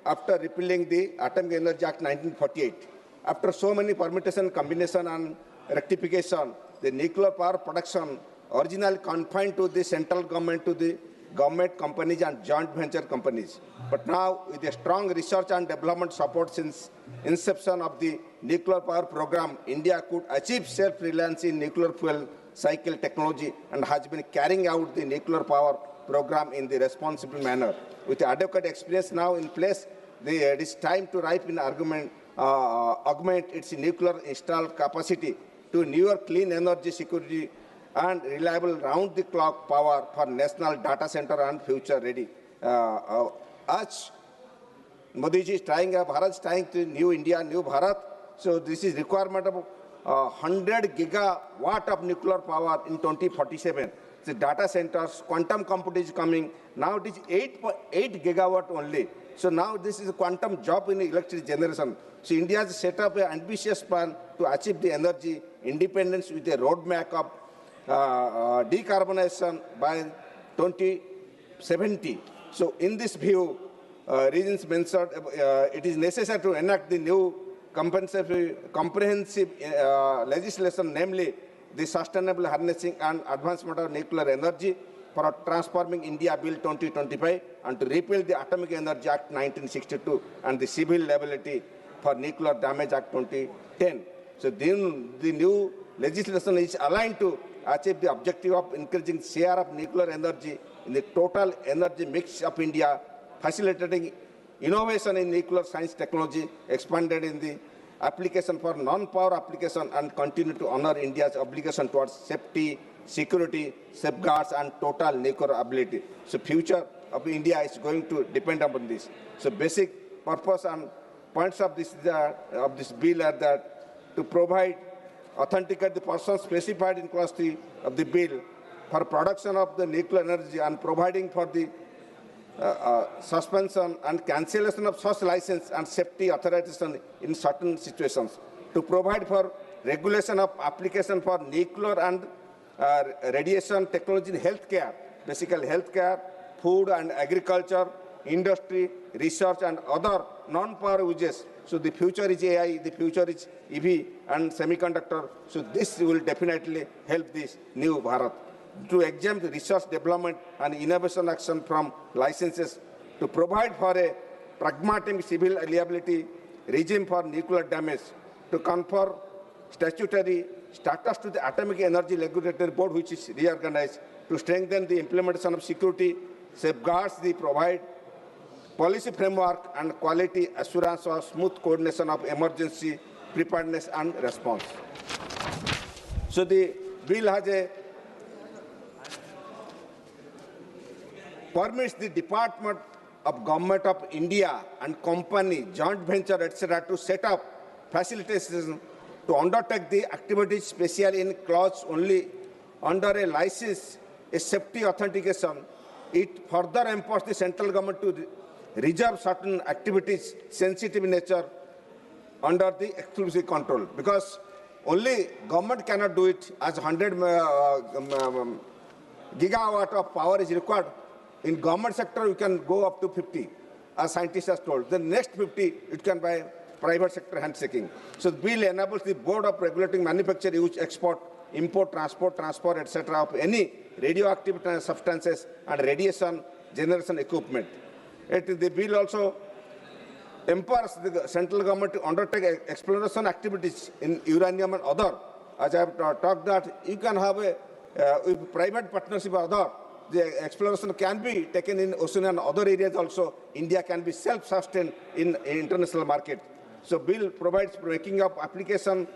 after repealing the Atomic Energy Act 1948. After so many permutation, combination and rectification, the nuclear power production originally confined to the central government, to the government companies and joint venture companies. But now, with a strong research and development support since inception of the nuclear power program, India could achieve self-reliance in nuclear fuel cycle technology and has been carrying out the nuclear power program in the responsible manner. With adequate experience now in place, it is time to ripen augment its nuclear installed capacity to newer clean energy security and reliable round-the-clock power for national data center and future-ready. As Modi ji is trying, Bharat is trying to new India, new Bharat. So this is requirement of 100 gigawatt of nuclear power in 2047. The data centers, quantum computing is coming. Now it is 8 gigawatt only. So now this is a quantum job in electricity generation. So India has set up an ambitious plan to achieve the energy independence with a roadmap of decarbonization by 2070. So in this view, reasons mentioned, it is necessary to enact the new comprehensive legislation, namely the Sustainable Harnessing and Advancement of Nuclear Energy for Transforming India Bill 2025 and to repeal the Atomic Energy Act 1962 and the Civil Liability for Nuclear Damage Act 2010. So the new legislation is aligned to achieve the objective of increasing share of nuclear energy in the total energy mix of India, facilitating innovation in nuclear science technology, expanded in the application for non-power application, and continue to honor India's obligation towards safety, security, safeguards, and total nuclear ability. So future of India is going to depend upon this. So basic purpose and points of this bill are that to provide, authenticate the persons specified in clause 3 of the bill for production of the nuclear energy and providing for the suspension and cancellation of such license and safety authorization in certain situations, to provide for regulation of application for nuclear and radiation technology in healthcare, basically healthcare, food and agriculture, industry, research and other non-power uses. So the future is AI, the future is EV and semiconductor. So this will definitely help this new Bharat. To exempt research, development and innovation action from licenses, to provide for a pragmatic civil liability regime for nuclear damage, to confer statutory status to the Atomic Energy Regulatory Board, which is reorganized, to strengthen the implementation of security safeguards, the provide policy framework and quality assurance of smooth coordination of emergency preparedness and response. So the bill has a permits the Department of Government of India and company, joint venture, etc. to set up facilities to undertake the activities specially in clause only under a license, a safety authentication. It further empowers the central government to reserve certain activities sensitive in nature under the exclusive control, because only government cannot do it, as 100 gigawatt of power is required. In government sector, you can go up to 50, as scientists have told. The next 50, it can by private sector handshaking. So the bill enables the Board of Regulating Manufacture, Use, Export, Import, Transport, Transfer, etc. of any radioactive substances and radiation generation equipment. The bill also empowers the central government to undertake exploration activities in uranium and other. As I have talked that you can have a private partnership or other. The exploration can be taken in ocean and other areas also. India can be self-sustained in international market. So bill provides making up application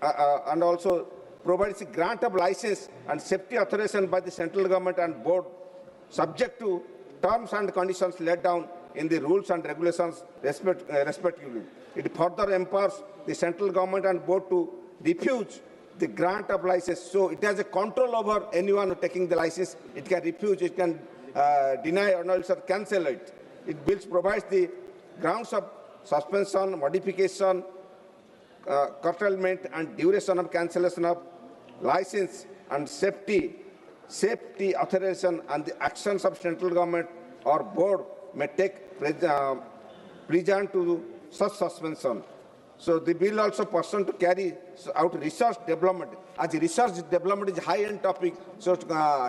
and also provides a grant of license and safety authorization by the central government and board, subject to terms and conditions laid down in the rules and regulations respectively. It further empowers the central government and board to refuse the grant of license. So it has a control over anyone taking the license. It can refuse, it can deny or also cancel it. It bills provides the grounds of suspension, modification, curtailment and duration of cancellation of license and safety authorization, and the actions of central government or board may take precedent to such suspension. So the bill also pursues to carry out research development. As research development is a high-end topic, so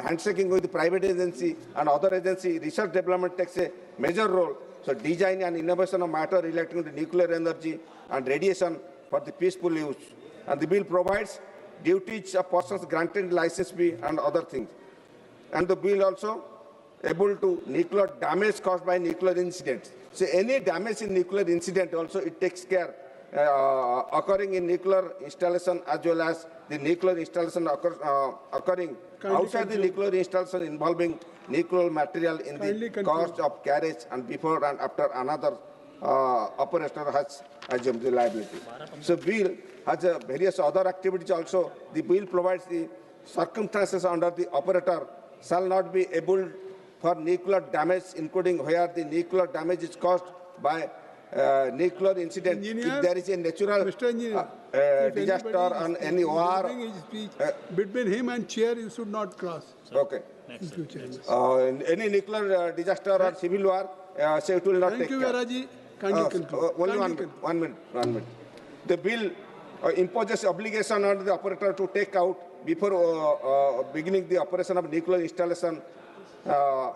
handshaking with the private agency and other agency, research development takes a major role. So design and innovation of matter relating to nuclear energy and radiation for the peaceful use. And the bill provides duties of persons granted license fee and other things. And the bill also able to nuclear damage caused by nuclear incidents. So any damage in nuclear incident also it takes care occurring in nuclear installation as well as the nuclear installation occurring outside the nuclear installation involving nuclear material in the cost of carriage and before and after another operator has assumed the liability. So bill has various other activities also. The bill provides the circumstances under the operator shall not be able for nuclear damage, including where the nuclear damage is caused by nuclear incident. If there is a natural disaster on any war, between him and chair, you should not cross. Okay. Any nuclear disaster or civil war, so it will not Thank take you, care. Varaji. Kindly conclude. Only Kindly one minute. The bill imposes obligation on the operator to take out before beginning the operation of nuclear installation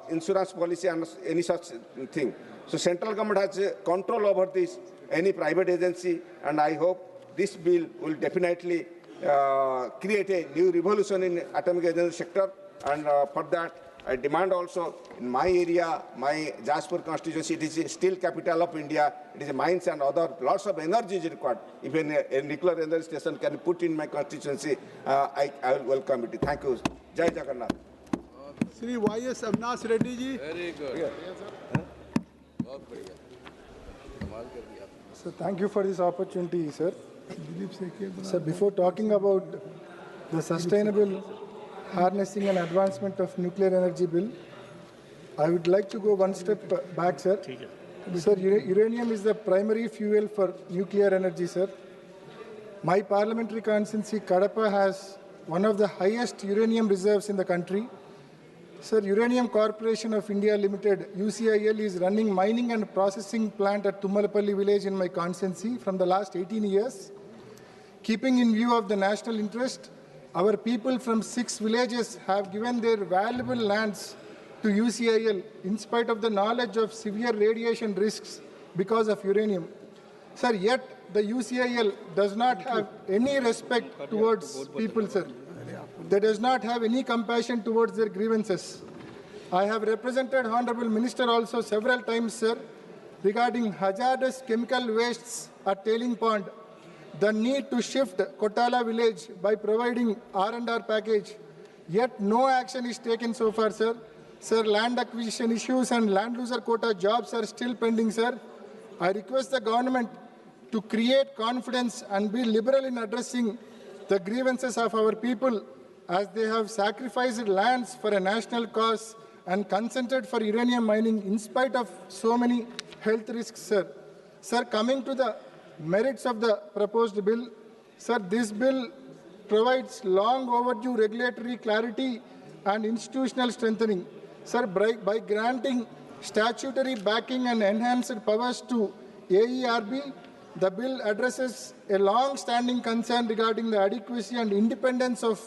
insurance policy and any such thing. So central government has control over this, any private agency, and I hope this bill will definitely create a new revolution in atomic energy sector. And for that, I demand also in my area, my Jaspur constituency, it is a steel capital of India. It is a mines and other lots of energy is required. If a nuclear energy station can put in my constituency, I will welcome it. Thank you. Jai Jagannath. Shri Y.S. Avinash Reddy ji. Very good. So thank you for this opportunity, sir. So before talking about the sustainable harnessing and advancement of nuclear energy bill, I would like to go one step back, sir. Sir, uranium is the primary fuel for nuclear energy, sir. My parliamentary constituency, Kadapa, has one of the highest uranium reserves in the country. Sir, Uranium Corporation of India Limited, UCIL, is running mining and processing plant at Tummalapalli village in my constituency from the last 18 years. Keeping in view of the national interest, our people from 6 villages have given their valuable lands to UCIL in spite of the knowledge of severe radiation risks because of uranium. Sir, yet the UCIL does not have any respect towards people, sir. They does not have any compassion towards their grievances. I have represented Honorable Minister also several times, sir, regarding hazardous chemical wastes at Tailing Pond, the need to shift Kotala village by providing R&R package. Yet no action is taken so far, sir. Sir, land acquisition issues and land loser quota jobs are still pending, sir. I request the government to create confidence and be liberal in addressing the grievances of our people, as they have sacrificed lands for a national cause and consented for uranium mining in spite of so many health risks, sir. Sir, coming to the merits of the proposed bill, sir, this bill provides long overdue regulatory clarity and institutional strengthening. Sir, by granting statutory backing and enhanced powers to AERB, the bill addresses a long-standing concern regarding the adequacy and independence of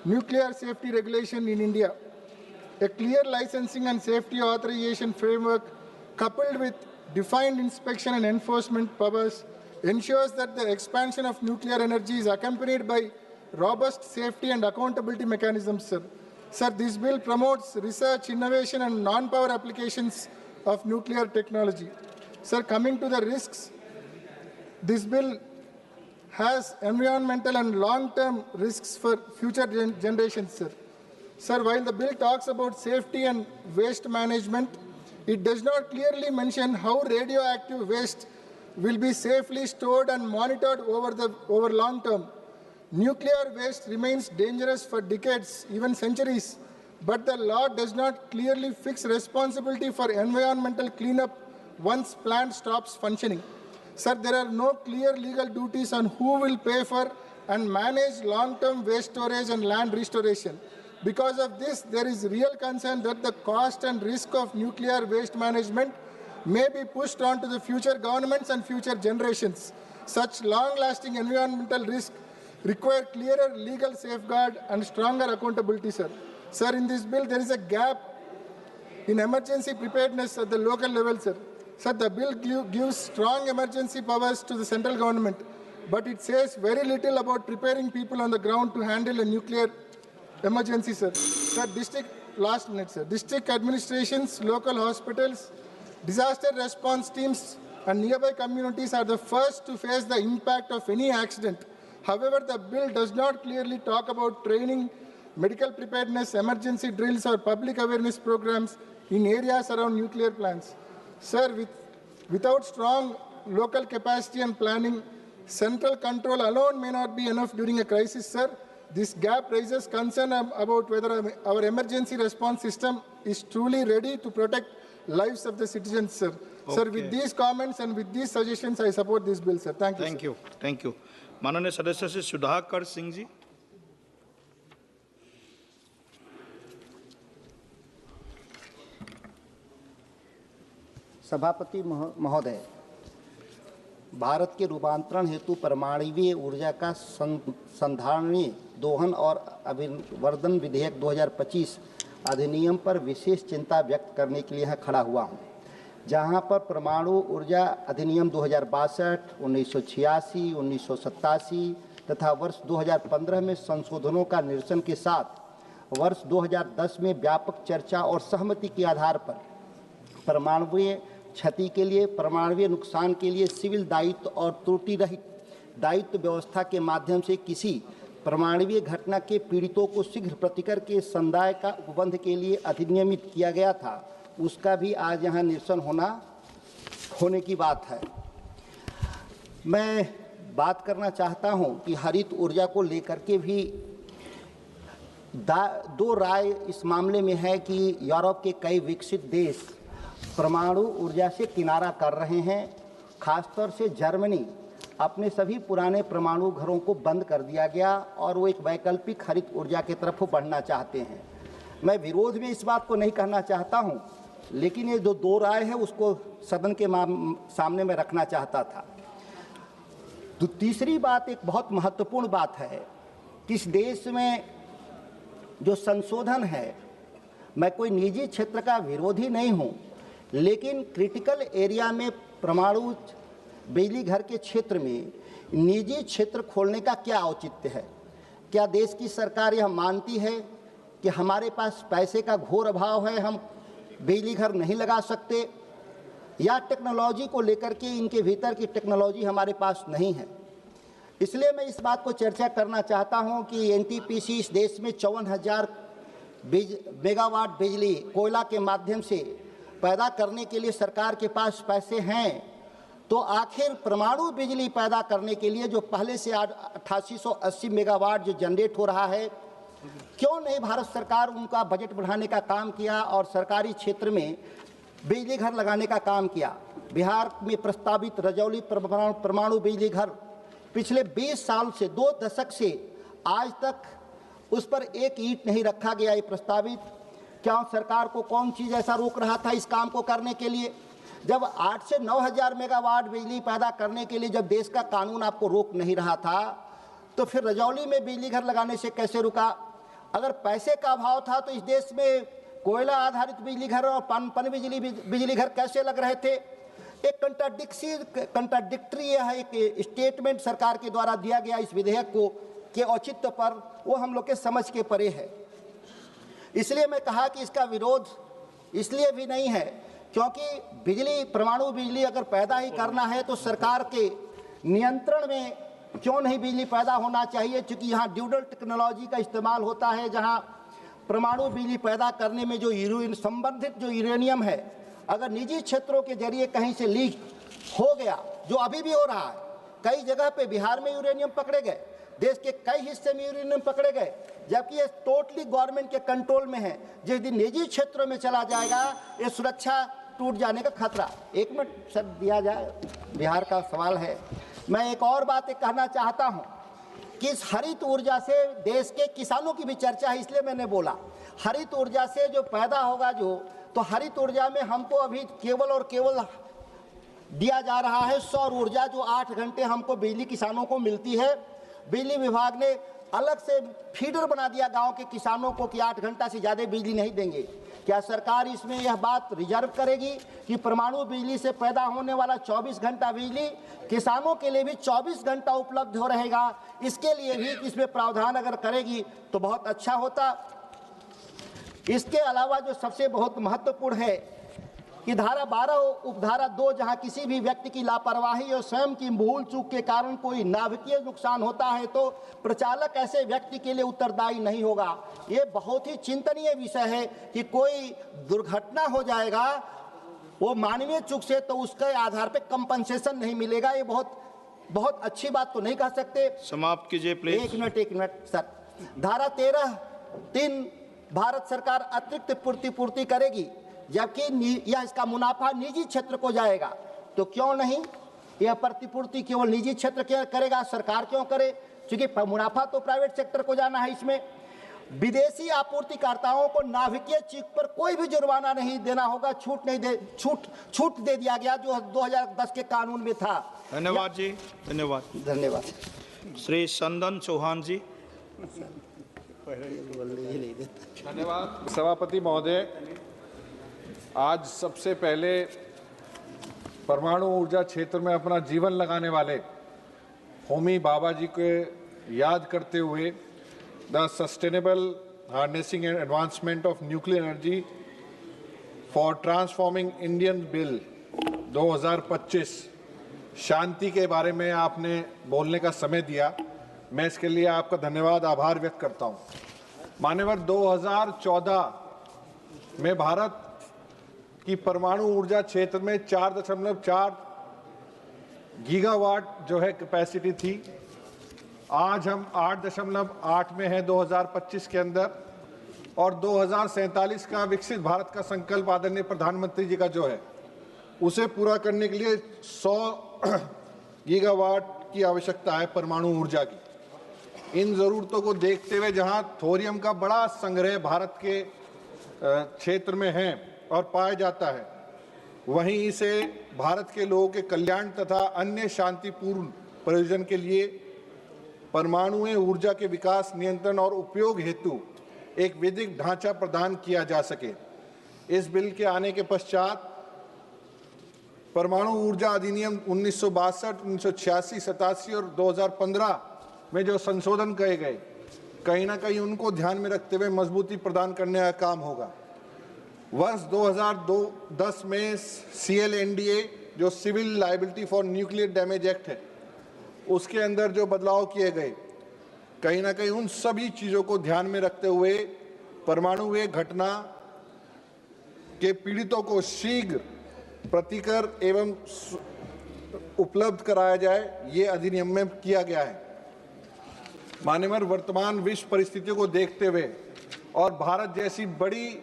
nuclear safety regulation in India. A clear licensing and safety authorization framework coupled with defined inspection and enforcement powers ensures that the expansion of nuclear energy is accompanied by robust safety and accountability mechanisms, sir. Sir, this bill promotes research, innovation and non-power applications of nuclear technology. Sir, coming to the risks, this bill has environmental and long-term risks for future generations, sir. Sir, while the bill talks about safety and waste management, it does not clearly mention how radioactive waste will be safely stored and monitored over long term. Nuclear waste remains dangerous for decades, even centuries, but the law does not clearly fix responsibility for environmental cleanup once plant stops functioning. Sir, there are no clear legal duties on who will pay for and manage long-term waste storage and land restoration. Because of this, there is real concern that the cost and risk of nuclear waste management may be pushed on to the future governments and future generations. Such long-lasting environmental risk require clearer legal safeguard and stronger accountability, sir. Sir, in this bill, there is a gap in emergency preparedness at the local level, sir. Sir, the bill gives strong emergency powers to the central government, but it says very little about preparing people on the ground to handle a nuclear emergency, sir. Sir, district administrations, local hospitals, disaster response teams and nearby communities are the first to face the impact of any accident. However, the bill does not clearly talk about training, medical preparedness, emergency drills, or public awareness programs in areas around nuclear plants. Sir, without strong local capacity and planning, central control alone may not be enough during a crisis, sir. This gap raises concern about whether our emergency response system is truly ready to protect lives of the citizens, sir. Okay. Sir, with these comments and with these suggestions, I support this bill, sir. Thank you. Thank you. Thank you. माननीय सदस्य श्री सुधाकर सिंह जी. सभापति महोदय, भारत के रूपांतरण हेतु परमाणु ऊर्जा का संधारणीय दोहन और अभिवर्धन विधेयक 2025 अधिनियम पर विशेष चिंता व्यक्त करने के लिए यहाँ खड़ा हुआ हूँ, जहाँ पर परमाणु ऊर्जा अधिनियम 2062, 1986, 1987 तथा वर्ष 2015 में संशोधनों का निरसन के साथ वर्ष 2010 में व्यापक चर्चा और सहमति के आधार पर परमाणुीय क्षति के लिए, परमाणुीय नुकसान के लिए सिविल दायित्व और त्रुटि रहित दायित्व व्यवस्था के माध्यम से किसी परमाणुीय घटना के पीड़ितों को शीघ्र प्रतिकर के संदाय का उपबंध के लिए अधिनियमित किया गया था, उसका भी आज यहाँ निरसन होने की बात है। मैं बात करना चाहता हूँ कि हरित ऊर्जा को लेकर के भी दो राय इस मामले में है कि यूरोप के कई विकसित देश परमाणु ऊर्जा से किनारा कर रहे हैं। खासतौर से जर्मनी अपने सभी पुराने परमाणु घरों को बंद कर दिया गया और वो एक वैकल्पिक हरित ऊर्जा की तरफ बढ़ना चाहते हैं। मैं विरोध में इस बात को नहीं कहना चाहता हूं, लेकिन ये जो दो राय है उसको सदन के सामने में रखना चाहता था। तो तीसरी बात एक बहुत महत्वपूर्ण बात है कि इस देश में जो संशोधन है, मैं कोई निजी क्षेत्र का विरोधी नहीं हूं, लेकिन क्रिटिकल एरिया में परमाणु बिजली घर के क्षेत्र में निजी क्षेत्र खोलने का क्या औचित्य है? क्या देश की सरकार यह मानती है कि हमारे पास पैसे का घोर अभाव है, हम बिजली घर नहीं लगा सकते, या टेक्नोलॉजी को लेकर के इनके भीतर की टेक्नोलॉजी हमारे पास नहीं है? इसलिए मैं इस बात को चर्चा करना चाहता हूं कि एनटीपीसी इस देश में 54,000 मेगावाट बिजली कोयला के माध्यम से पैदा करने के लिए सरकार के पास पैसे हैं, तो आखिर परमाणु बिजली पैदा करने के लिए जो पहले से 8880 मेगावाट जो जनरेट हो रहा है, क्यों नहीं भारत सरकार उनका बजट बढ़ाने का काम किया और सरकारी क्षेत्र में बिजली घर लगाने का काम किया? बिहार में प्रस्तावित रजौली परमाणु बिजली घर पिछले 20 साल से 2 दशक से आज तक उस पर एक ईंट नहीं रखा गया। ये प्रस्तावित, क्या सरकार को कौन चीज़ ऐसा रोक रहा था इस काम को करने के लिए? जब 8 से 9 हज़ार मेगावाट बिजली पैदा करने के लिए जब देश का कानून आपको रोक नहीं रहा था, तो फिर रजौली में बिजली घर लगाने से कैसे रुका? अगर पैसे का अभाव था तो इस देश में कोयला आधारित बिजली घर और पन बिजली घर कैसे लग रहे थे? एक कंट्राडिक्टरी यह एक स्टेटमेंट सरकार के द्वारा दिया गया इस विधेयक को के औचित्य पर, वो हम लोग के समझ के परे है। इसलिए मैं कहा कि इसका विरोध इसलिए भी नहीं है क्योंकि बिजली, परमाणु बिजली अगर पैदा ही करना है तो सरकार के नियंत्रण में क्यों नहीं बिजली पैदा होना चाहिए? क्योंकि यहाँ ड्यूडल टेक्नोलॉजी का इस्तेमाल होता है, जहाँ परमाणु बिजली पैदा करने में जो संबंधित जो यूरेनियम है, अगर निजी क्षेत्रों के जरिए कहीं से लीक हो गया, जो अभी भी हो रहा है, कई जगह पे बिहार में यूरेनियम पकड़े गए, देश के कई हिस्से में यूरेनियम पकड़े गए, जबकि ये टोटली गवर्नमेंट के कंट्रोल में है। जिस दिन निजी क्षेत्रों में चला जाएगा, ये सुरक्षा टूट जाने का खतरा। 1 मिनट सर दिया जाए, बिहार का सवाल है। मैं एक और बात कहना चाहता हूँ कि इस हरित ऊर्जा से देश के किसानों की भी चर्चा है, इसलिए मैंने बोला हरित ऊर्जा से जो पैदा होगा तो हरित ऊर्जा में हमको अभी केवल और केवल दिया जा रहा है सौर ऊर्जा, जो 8 घंटे हमको बिजली किसानों को मिलती है। बिजली विभाग ने अलग से फीडर बना दिया गांव के किसानों को कि 8 घंटा से ज़्यादा बिजली नहीं देंगे। क्या सरकार इसमें यह बात रिजर्व करेगी कि परमाणु बिजली से पैदा होने वाला 24 घंटा बिजली किसानों के लिए भी 24 घंटा उपलब्ध हो रहेगा? इसके लिए भी इसमें प्रावधान अगर करेगी तो बहुत अच्छा होता। इसके अलावा जो सबसे बहुत महत्वपूर्ण है कि धारा 12 उपधारा 2 जहां किसी भी व्यक्ति की लापरवाही और स्वयं की भूल चूक के कारण कोई नाभिकीय नुकसान होता है तो प्रचालक ऐसे व्यक्ति के लिए उत्तरदायी नहीं होगा। ये बहुत ही चिंतनीय विषय है कि कोई दुर्घटना हो जाएगा वो मानवीय चूक से तो उसके आधार पे कंपनसेशन नहीं मिलेगा। ये बहुत अच्छी बात तो नहीं कह सकते। समाप्त कीजिए प्लीज। एक मिनट सर। धारा 13(3) भारत सरकार अतिरिक्त पूर्ति करेगी जबकि यह इसका मुनाफा निजी क्षेत्र को जाएगा, तो क्यों नहीं यह प्रतिपूर्ति केवल निजी क्षेत्र करेगा, सरकार क्यों करे? क्योंकि मुनाफा तो प्राइवेट सेक्टर को जाना है। इसमें विदेशी आपूर्तिकर्ताओं को नाभिकीय चूक पर कोई भी जुर्माना नहीं देना होगा, छूट दे दिया गया जो 2010 के कानून में था। धन्यवाद जी, धन्यवाद। श्री संदन चौहान जी। धन्यवाद सभापति महोदय। आज सबसे पहले परमाणु ऊर्जा क्षेत्र में अपना जीवन लगाने वाले होमी बाबा जी को याद करते हुए the sustainable harnessing and advancement of nuclear energy for transforming Indian bill 2025 शांति के बारे में आपने बोलने का समय दिया। मैं इसके लिए आपका धन्यवाद आभार व्यक्त करता हूं। मान्यवर 2014 में भारत की परमाणु ऊर्जा क्षेत्र में 4.4 गीगावाट जो है कैपेसिटी थी। आज हम 8.8 में है 2025 के अंदर, और 2047 का विकसित भारत का संकल्प आदरणीय प्रधानमंत्री जी का जो है उसे पूरा करने के लिए 100 गीगावाट की आवश्यकता है परमाणु ऊर्जा की। इन जरूरतों को देखते हुए जहां थोरियम का बड़ा संग्रह भारत के क्षेत्र में है और पाया जाता है, वहीं इसे भारत के लोगों के कल्याण तथा अन्य शांतिपूर्ण प्रयोजन के लिए परमाणु ऊर्जा के विकास, नियंत्रण और उपयोग हेतु एक विधिक ढांचा प्रदान किया जा सके। इस बिल के आने के पश्चात परमाणु ऊर्जा अधिनियम 1962, 1986, 87 और 2015 में जो संशोधन किए गए, कहीं ना कहीं उनको ध्यान में रखते हुए मजबूती प्रदान करने का काम होगा। वर्ष 2010 में CLNDA जो civil liability for nuclear damage act है, उसके अंदर जो बदलाव किए गए, कहीं ना कहीं उन सभी चीज़ों को ध्यान में रखते हुए परमाणु घटना के पीड़ितों को शीघ्र प्रतिकर एवं उपलब्ध कराया जाए, ये अधिनियम में किया गया है। मान्यवर वर्तमान विश्व परिस्थितियों को देखते हुए और भारत जैसी बड़ी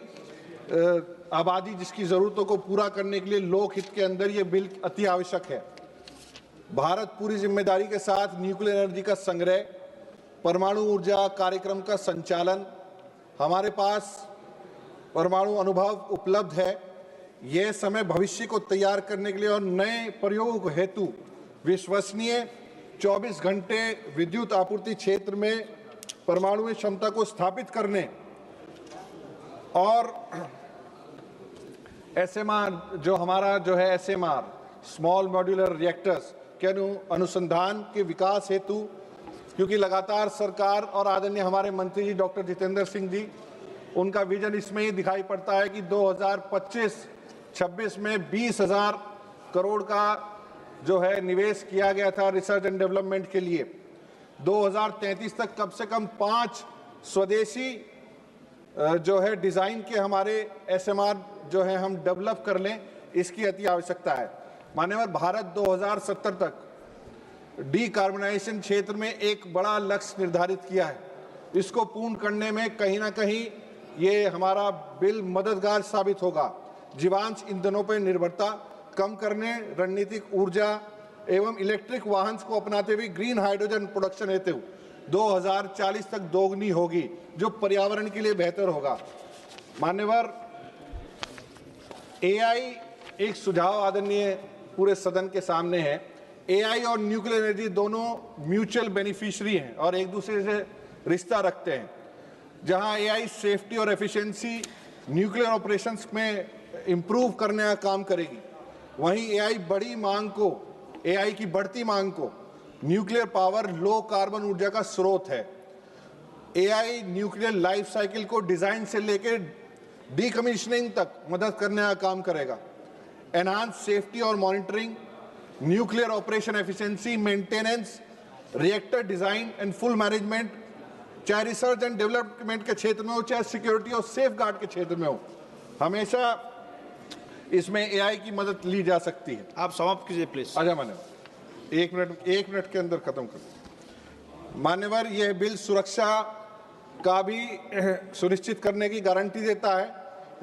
आबादी जिसकी जरूरतों को पूरा करने के लिए लोकहित के अंदर ये बिल अति आवश्यक है। भारत पूरी जिम्मेदारी के साथ न्यूक्लियर एनर्जी का संग्रह, परमाणु ऊर्जा कार्यक्रम का संचालन, हमारे पास परमाणु अनुभव उपलब्ध है। यह समय भविष्य को तैयार करने के लिए और नए प्रयोग हेतु विश्वसनीय 24 घंटे विद्युत आपूर्ति क्षेत्र में परमाणु क्षमता को स्थापित करने और SMR जो हमारा जो है SMR स्मॉल मॉड्यूलर रिएक्टर्स के अनुसंधान के विकास हेतु, क्योंकि लगातार सरकार और आदरणीय हमारे मंत्री जी डॉक्टर जितेंद्र सिंह जी, उनका विजन इसमें ही दिखाई पड़ता है कि 2025-26 में 20,000 करोड़ का जो है निवेश किया गया था रिसर्च एंड डेवलपमेंट के लिए। 2033 तक कम से कम 5 स्वदेशी जो है डिज़ाइन के हमारे SMR जो है हम डेवलप कर लें, इसकी अति आवश्यकता है। मान्यवर भारत 2070 तक डीकार्बनाइजेशन क्षेत्र में एक बड़ा लक्ष्य निर्धारित किया है। इसको पूर्ण करने में कहीं ना कहीं ये हमारा बिल मददगार साबित होगा। जीवांश ईंधनों पर निर्भरता कम करने, रणनीतिक ऊर्जा एवं इलेक्ट्रिक वाहन को अपनाते हुए ग्रीन हाइड्रोजन प्रोडक्शन हेतु 2040 तक दोगुनी होगी, जो पर्यावरण के लिए बेहतर होगा। मान्यवर AI एक सुझाव आदरणीय पूरे सदन के सामने है। AI और न्यूक्लियर एनर्जी दोनों म्यूचुअल बेनिफिशियरी हैं और एक दूसरे से रिश्ता रखते हैं। जहां AI सेफ्टी और एफिशिएंसी न्यूक्लियर ऑपरेशंस में इंप्रूव करने का काम करेगी, वहीं AI की बढ़ती मांग को न्यूक्लियर पावर लो कार्बन ऊर्जा का स्रोत है। AI न्यूक्लियर लाइफ साइकिल को डिजाइन से लेकर डीकमीशनिंग तक मदद करने का काम करेगा। एनहांस सेफ्टी और monitoring, nuclear operation efficiency, maintenance, reactor design and full management, चाहे रिसर्च एंड डेवलपमेंट के क्षेत्र में हो, चाहे सिक्योरिटी और सेफ गार्ड के क्षेत्र में हो, हमेशा इसमें एआई की मदद ली जा सकती है। आप समाप्त कीजिए प्लीज। आजा मान्यवर, एक मिनट के अंदर खत्म कर। मान्यवर, यह बिल सुरक्षा का भी सुनिश्चित करने की गारंटी देता है,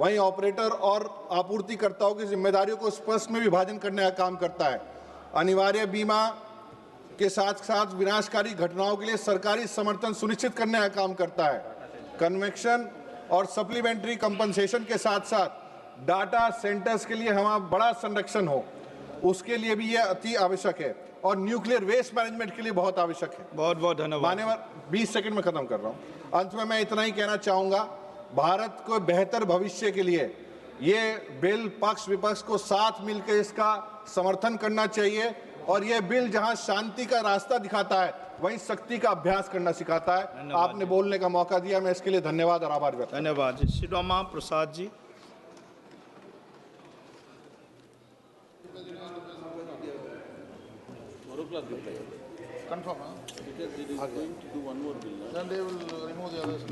वहीं ऑपरेटर और आपूर्तिकर्ताओं की जिम्मेदारियों को स्पष्ट में विभाजन करने का काम करता है। अनिवार्य बीमा के साथ साथ विनाशकारी घटनाओं के लिए सरकारी समर्थन सुनिश्चित करने का काम करता है। कन्वेक्शन और सप्लीमेंट्री कंपनसेशन के साथ साथ डाटा सेंटर्स के लिए हमारा बड़ा संरक्षण हो, उसके लिए भी यह अति आवश्यक है, और न्यूक्लियर वेस्ट मैनेजमेंट के लिए बहुत आवश्यक है। बहुत बहुत धन्यवाद। मान्यवर, 20 सेकंड में खत्म कर रहा हूं। अंत में मैं इतना ही कहना चाहूंगा, भारत को बेहतर भविष्य के लिए ये बिल पक्ष विपक्ष को साथ मिलकर इसका समर्थन करना चाहिए, और यह बिल जहां शांति का रास्ता दिखाता है वहीं शक्ति का अभ्यास करना सिखाता है। आपने बोलने का मौका दिया, मैं इसके लिए धन्यवाद और आभार व्यक्त। धन्यवाद जी। शिरोमा प्रसाद जी।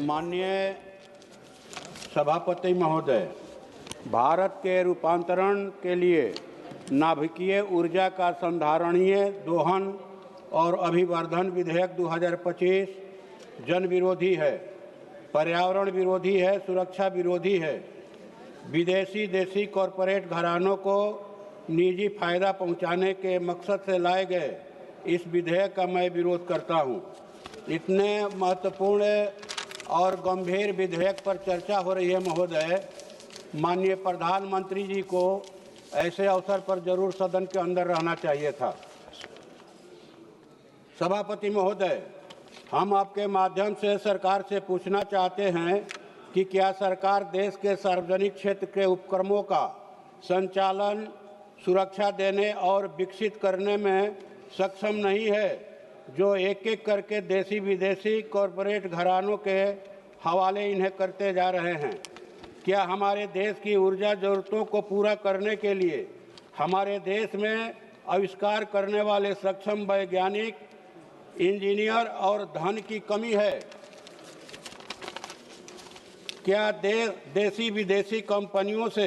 माननीय सभापति महोदय, भारत के रूपांतरण के लिए नाभिकीय ऊर्जा का संधारणीय दोहन और अभिवर्धन विधेयक 2025 जन विरोधी है, पर्यावरण विरोधी है, सुरक्षा विरोधी है। विदेशी देशी कॉरपोरेट घरानों को निजी फायदा पहुंचाने के मकसद से लाए गए इस विधेयक का मैं विरोध करता हूं। इतने महत्वपूर्ण और गंभीर विधेयक पर चर्चा हो रही है महोदय, माननीय प्रधानमंत्री जी को ऐसे अवसर पर जरूर सदन के अंदर रहना चाहिए था। सभापति महोदय, हम आपके माध्यम से सरकार से पूछना चाहते हैं कि क्या सरकार देश के सार्वजनिक क्षेत्र के उपक्रमों का संचालन, सुरक्षा देने और विकसित करने में सक्षम नहीं है, जो एक एक करके देशी विदेशी कॉरपोरेट घरानों के हवाले इन्हें करते जा रहे हैं। क्या हमारे देश की ऊर्जा जरूरतों को पूरा करने के लिए हमारे देश में आविष्कार करने वाले सक्षम वैज्ञानिक, इंजीनियर और धन की कमी है? क्या देशी विदेशी कंपनियों से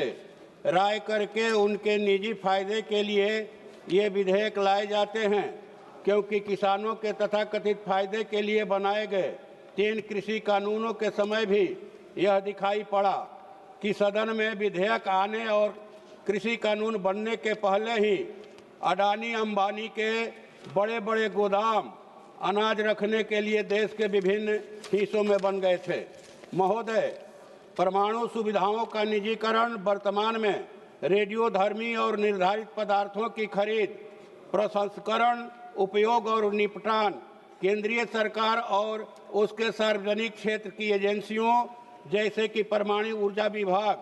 राय करके उनके निजी फायदे के लिए ये विधेयक लाए जाते हैं? क्योंकि किसानों के तथाकथित फायदे के लिए बनाए गए 3 कृषि कानूनों के समय भी यह दिखाई पड़ा कि सदन में विधेयक आने और कृषि कानून बनने के पहले ही अडानी अंबानी के बड़े बड़े गोदाम अनाज रखने के लिए देश के विभिन्न हिस्सों में बन गए थे। महोदय, परमाणु सुविधाओं का निजीकरण, वर्तमान में रेडियोधर्मी और निर्धारित पदार्थों की खरीद, प्रसंस्करण, उपयोग और निपटान केंद्रीय सरकार और उसके सार्वजनिक क्षेत्र की एजेंसियों जैसे कि परमाणु ऊर्जा विभाग,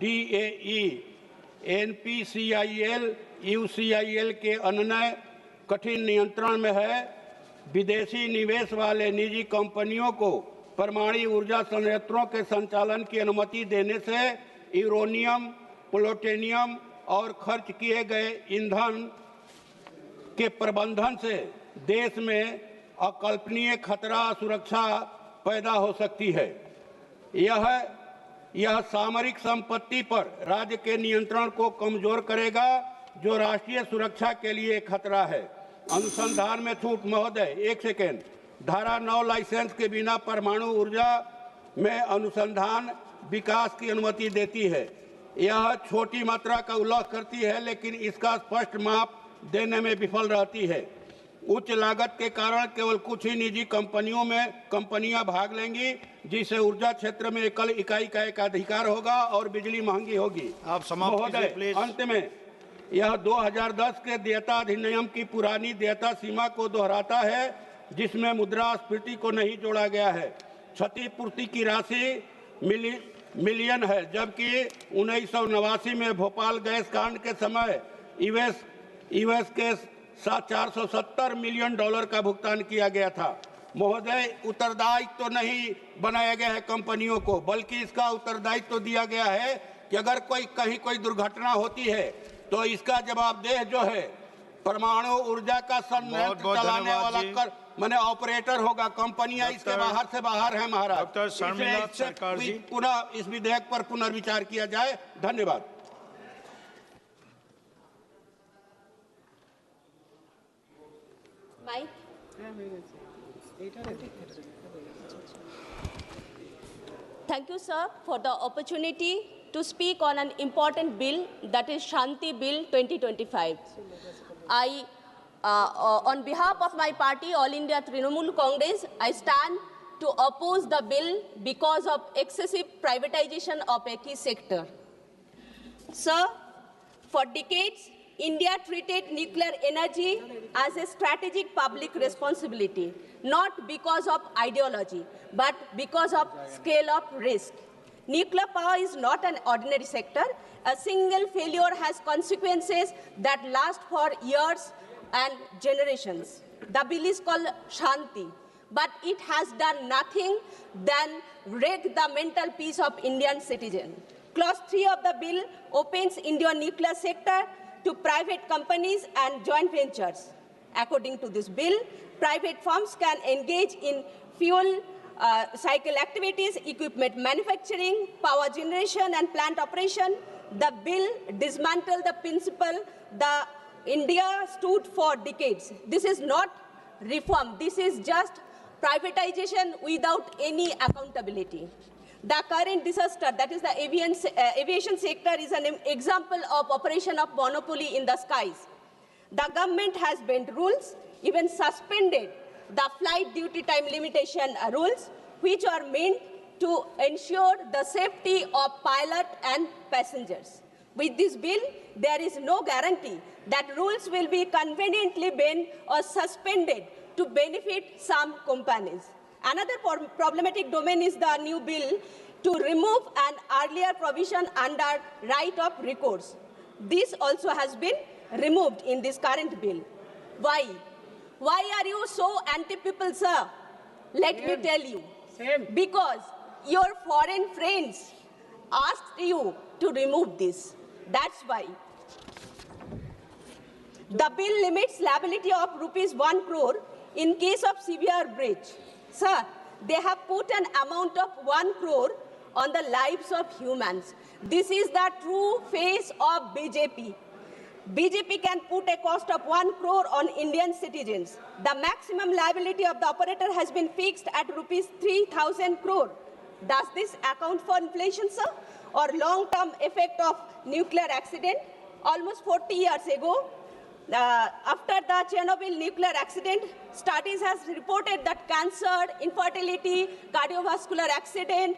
DAE, NPCIL, UCIL के अन्य कठिन नियंत्रण में है। विदेशी निवेश वाले निजी कंपनियों को परमाणु ऊर्जा संयंत्रों के संचालन की अनुमति देने से यूरेनियम, प्लूटोनियम और खर्च किए गए ईंधन के प्रबंधन से देश में अकल्पनीय खतरा सुरक्षा पैदा हो सकती है। यह सामरिक संपत्ति पर राज्य के नियंत्रण को कमजोर करेगा, जो राष्ट्रीय सुरक्षा के लिए खतरा है। अनुसंधान में छूट महोदय, 1 सेकेंड। धारा 9 लाइसेंस के बिना परमाणु ऊर्जा में अनुसंधान विकास की अनुमति देती है। यह छोटी मात्रा का उल्लेख करती है, लेकिन इसका स्पष्ट माप देने में विफल रहती है। उच्च लागत के कारण केवल कुछ ही निजी कंपनियां भाग लेंगी, जिससे ऊर्जा क्षेत्र में एकल इकाई का एकाधिकार होगा और बिजली महंगी होगी। आप समाप्त कीजिए प्लीज। अंत में यह 2010 के देयता अधिनियम की पुरानी देयता सीमा को दोहराता है, जिसमें मुद्रास्फीति को नहीं जोड़ा गया है। क्षतिपूर्ति की राशि मिलियन है, जबकि 1989 में भोपाल गैस कांड के समय यूएस के साथ $470 मिलियन का भुगतान किया गया था। महोदय, उत्तरदायित्व तो नहीं बनाया गया है कंपनियों को, बल्कि इसका उत्तरदायित्व तो दिया गया है कि अगर कहीं कोई दुर्घटना होती है तो इसका जवाबदेह जो है परमाणु ऊर्जा का संयंत्र चलाने वाला मैंने ऑपरेटर होगा। कंपनियां इसके बाहर से बाहर है महाराज। इसलिए पुनः इस विधेयक पर पुनर्विचार किया जाए। धन्यवाद। Thank you, sir, for the opportunity to speak on an important bill, that is Shanti Bill 2025. On behalf of my party, All India Trinamool Congress, I stand to oppose the bill because of excessive privatization of a key sector. Sir, for decades, India treated nuclear energy as a strategic public responsibility, not because of ideology, but because of scale of risk. Nuclear power is not an ordinary sector. A single failure has consequences that last for years and generations. The bill is called Shanti, but it has done nothing than wreck the mental peace of Indian citizens. Clause 3 of the bill opens Indian nuclear sector to private companies and joint ventures. According to this bill, private firms can engage in fuel cycle activities, equipment manufacturing, power generation, and plant operation. The bill dismantled the principle that India stood for decades. This is not reform. This is just privatization without any accountability. The current disaster, that is the aviation sector, is an example of operation of monopoly in the skies. The government has bent rules, even suspended the flight duty time limitation rules, which are meant to ensure the safety of pilot and passengers. With this bill, there is no guarantee that rules will be conveniently bent or suspended to benefit some companies. Another problematic domain is the new bill to remove an earlier provision under right of recourse. This also has been removed in this current bill. Why? Why are you so anti-people, sir? Let me tell you. Because your foreign friends asked you to remove this. That's why. The bill limits liability of ₹1 crore in case of severe breach. Sir, they have put an amount of 1 crore on the lives of humans. This is the true face of BJP. BJP can put a cost of 1 crore on Indian citizens. The maximum liability of the operator has been fixed at ₹3,000 crore. Does this account for inflation, sir? Or long-term effect of nuclear accident? Almost 40 years ago, after the Chernobyl nuclear accident, studies has reported that cancer, infertility, cardiovascular accident,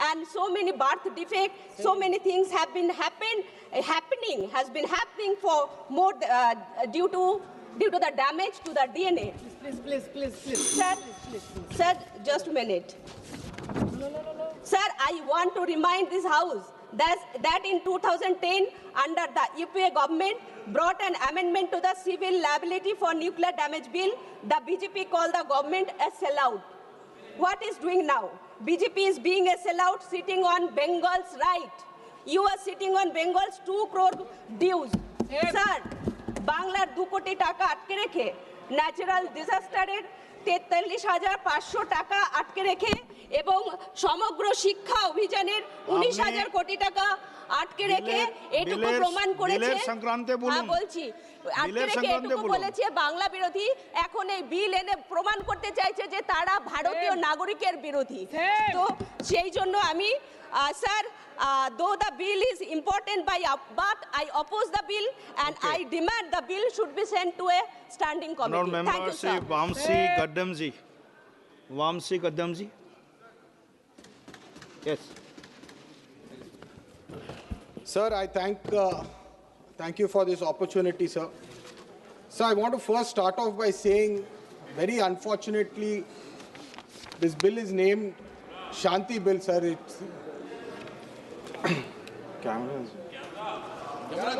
and so many birth defects, so many things have been happening for more due to the damage to the DNA. Please. Sir, just a minute. Sir, I want to remind this House that in 2010, under the UPA government, brought an amendment to the civil liability for nuclear damage bill. The BJP called the government a sellout. What is doing now? BJP is being a sellout, sitting on Bengal's right. You are sitting on Bengal's 2 crore dues. Sir, Banglar 2 কোটি টাকা আটকে রেখে natural ডিজাস্টারের 43,500 টাকা আটকে রেখে এবং সমগ্র শিক্ষা অভিযানের 19,000 কোটি টাকা আটকে রেখে এটুকু প্রমাণ করেছে সংক্রান্তে বলুন বলছি আটকে রেখে এটুকু বলেছে বাংলা বিরোধী এখন এই বিল এনে প্রমাণ করতে চাইছে যে তারা ভারতীয় নাগরিকের বিরোধী তো সেই জন্য আমি sir though the bill is important but I oppose the bill and I demand the bill should be sent to a standing committee. Thank you, sir. Vamsi Gaddamji. Yes. Sir, I thank you for this opportunity, sir. So I want to first start off by saying, very unfortunately, this bill is named Shanti Bill, sir. It's camera. Without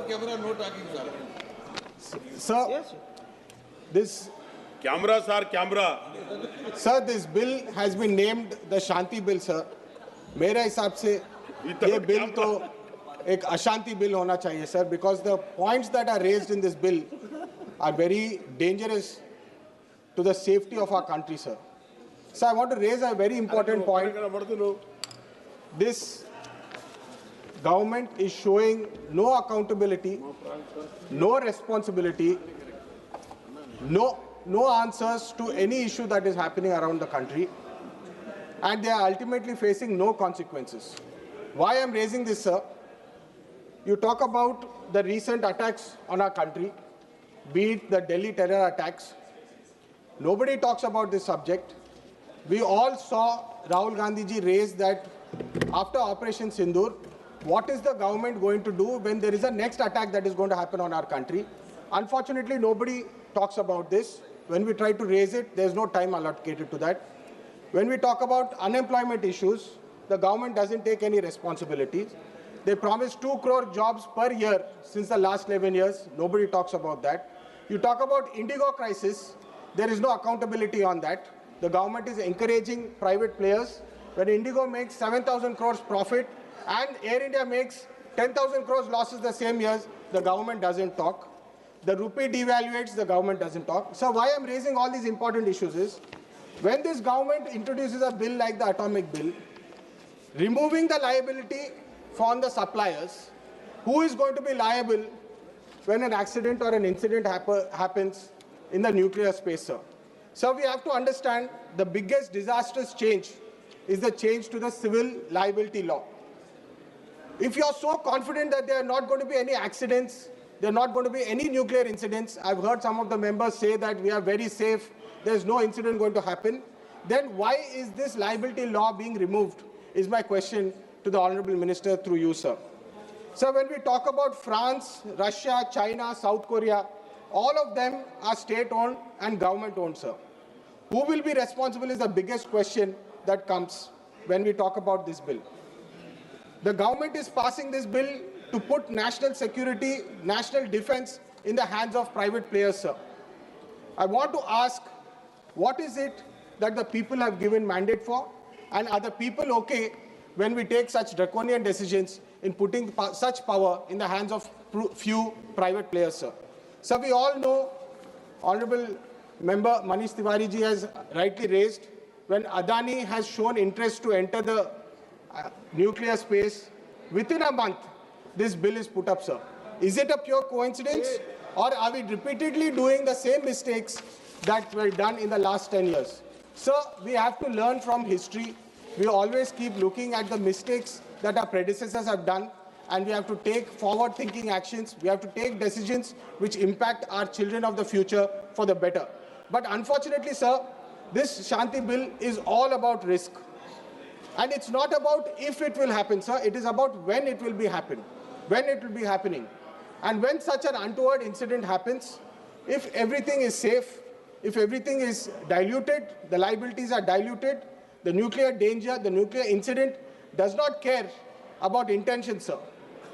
camera, no talking, sir. Sir, this camera, sir, camera. Sir, this bill has been named the Shanti Bill, sir. मेरे हिसाब से ये bill तो एक अशांति bill होना चाहिए sir, because the points that are raised in this bill are very dangerous to the safety of our country, sir. So I want to raise a very important point. This government is showing no accountability, no responsibility, no answers to any issue that is happening around the country, and they are ultimately facing no consequences. Why I am raising this, sir? You talk about the recent attacks on our country, be it the Delhi terror attacks. Nobody talks about this subject. We all saw Rahul Gandhi ji raise that after Operation Sindoor, what is the government going to do when there is a next attack that is going to happen on our country? Unfortunately, nobody talks about this. When we try to raise it, there's no time allocated to that. When we talk about unemployment issues, the government doesn't take any responsibilities. They promised 2 crore jobs per year since the last 11 years. Nobody talks about that. You talk about Indigo crisis, there is no accountability on that. The government is encouraging private players. When Indigo makes 7,000 crores profit and Air India makes 10,000 crores losses the same years, the government doesn't talk. The rupee devaluates, the government doesn't talk. So why I'm raising all these important issues is, when this government introduces a bill like the atomic bill, removing the liability from the suppliers, who is going to be liable when an accident or an incident happens in the nuclear space, sir? So we have to understand the biggest disastrous change is the change to the civil liability law. If you are so confident that there are not going to be any accidents, there are not going to be any nuclear incidents, I've heard some of the members say that we are very safe, there's no incident going to happen, then why is this liability law being removed, is my question to the Honorable Minister through you, sir. So when we talk about France, Russia, China, South Korea, all of them are state-owned and government-owned, sir. Who will be responsible is the biggest question that comes when we talk about this bill. The government is passing this bill to put national security, national defense in the hands of private players, sir. I want to ask, what is it that the people have given mandate for? And are the people okay when we take such draconian decisions in putting such power in the hands of few private players, sir? So we all know, Honorable Member Manish Tiwari ji has rightly raised, when Adani has shown interest to enter the nuclear space, within a month, this bill is put up, sir. Is it a pure coincidence, or are we repeatedly doing the same mistakes that were done in the last 10 years? Sir, we have to learn from history. We always keep looking at the mistakes that our predecessors have done, and we have to take forward-thinking actions. We have to take decisions which impact our children of the future for the better. But unfortunately, sir, this Shanti bill is all about risk. And it's not about if it will happen, sir. It is about when it will be happening. And when such an untoward incident happens, if everything is safe, if everything is diluted, the liabilities are diluted, the nuclear danger, the nuclear incident does not care about intention, sir.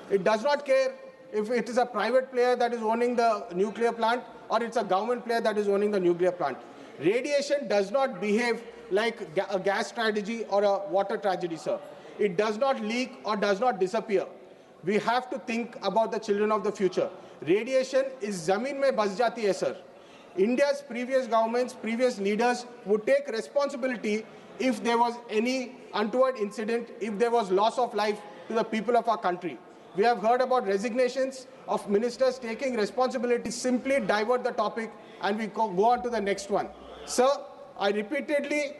It does not care if it is a private player that is owning the nuclear plant or it's a government player that is owning the nuclear plant. Radiation does not behave like a gas tragedy or a water tragedy, sir. It does not leak or does not disappear. We have to think about the children of the future. Radiation is zameen mein bas jati hai, sir. India's previous governments, previous leaders would take responsibility if there was any untoward incident, if there was loss of life to the people of our country. We have heard about resignations of ministers taking responsibility, simply divert the topic and we go on to the next one. Sir, I repeatedly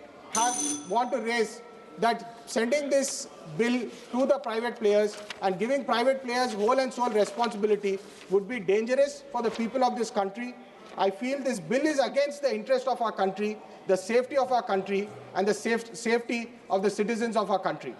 want to raise that sending this bill to the private players and giving private players whole and sole responsibility would be dangerous for the people of this country. I feel this bill is against the interest of our country, the safety of our country, and the safety of the citizens of our country.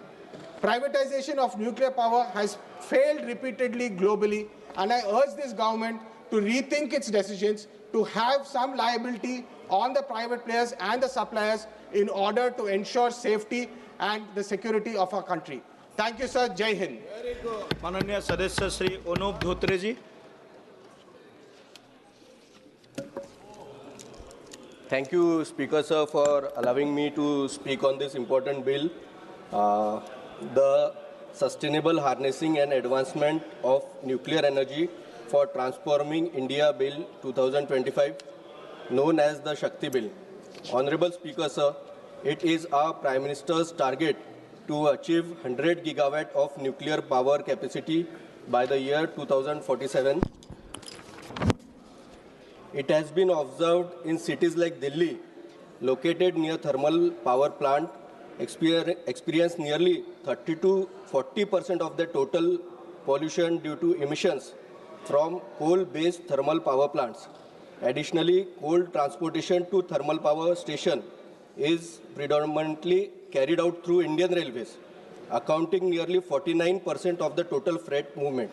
Privatization of nuclear power has failed repeatedly globally, and I urge this government to rethink its decisions, to have some liability on the private players and the suppliers in order to ensure safety and the security of our country. Thank you, sir. Jai Hind. Very good. Mananiya Sadasya Shri Anup Dhotre ji. Thank you, Speaker sir, for allowing me to speak on this important bill. The Sustainable Harnessing and Advancement of Nuclear Energy for Transforming India Bill 2025, known as the Shakti Bill. Honorable Speaker, sir, it is our Prime Minister's target to achieve 100 gigawatt of nuclear power capacity by the year 2047. It has been observed in cities like Delhi, located near thermal power plant, experience nearly 30 to 40% of the total pollution due to emissions from coal-based thermal power plants. Additionally, coal transportation to thermal power station is predominantly carried out through Indian Railways, accounting nearly 49% of the total freight movement.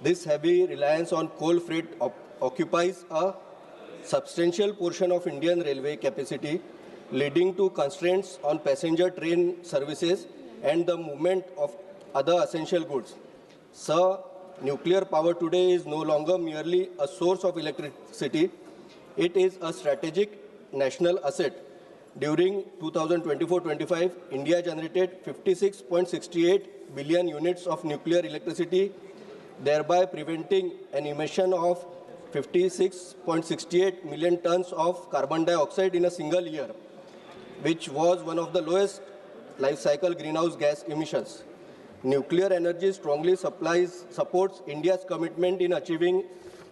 This heavy reliance on coal freight occupies a substantial portion of Indian railway capacity, leading to constraints on passenger train services and the movement of other essential goods. Sir, nuclear power today is no longer merely a source of electricity, it is a strategic national asset. During 2024-25, India generated 56.68 billion units of nuclear electricity, thereby preventing an emission of 56.68 million tons of carbon dioxide in a single year, which was one of the lowest life cycle greenhouse gas emissions. Nuclear energy strongly supports India's commitment in achieving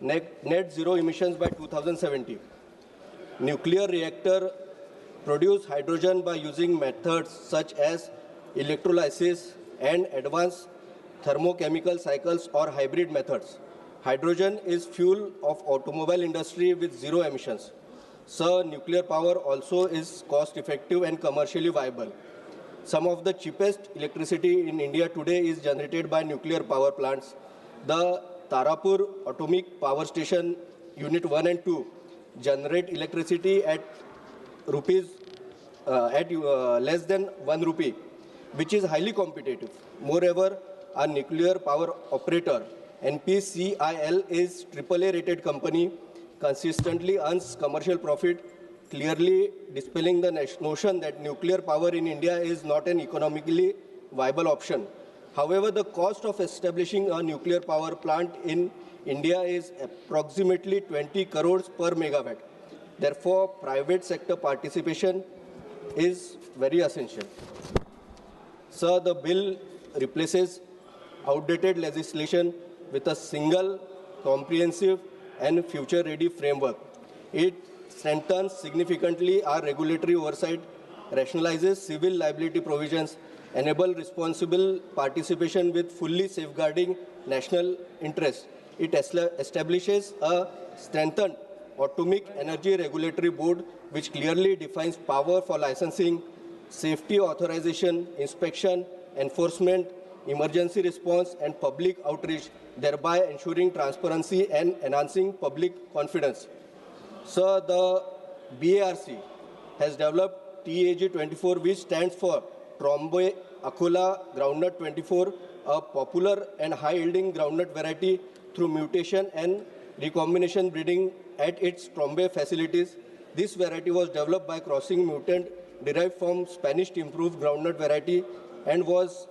net zero emissions by 2070. Nuclear reactor produce hydrogen by using methods such as electrolysis and advanced thermochemical cycles or hybrid methods. Hydrogen is fuel of automobile industry with zero emissions. So nuclear power also is cost effective and commercially viable. Some of the cheapest electricity in India today is generated by nuclear power plants. The Tarapur Atomic Power Station Unit 1 and 2 generate electricity at less than 1 rupee, which is highly competitive. Moreover, a nuclear power operator, NPCIL, is AAA rated company, consistently earns commercial profit, clearly dispelling the notion that nuclear power in India is not an economically viable option. However, the cost of establishing a nuclear power plant in India is approximately 20 crores per megawatt. Therefore, private sector participation is very essential. Sir, the bill replaces outdated legislation with a single, comprehensive and future-ready framework. It strengthens significantly our regulatory oversight, rationalizes civil liability provisions, enable responsible participation with fully safeguarding national interests. It establishes a strengthened Atomic Energy Regulatory Board, which clearly defines power for licensing, safety authorization, inspection, enforcement, emergency response, and public outreach, thereby ensuring transparency and enhancing public confidence. Sir, the BARC has developed TAG24, which stands for Trombe Akola Groundnut 24, a popular and high-yielding groundnut variety through mutation and recombination breeding at its Trombe facilities. This variety was developed by crossing mutant derived from Spanish improved groundnut variety and was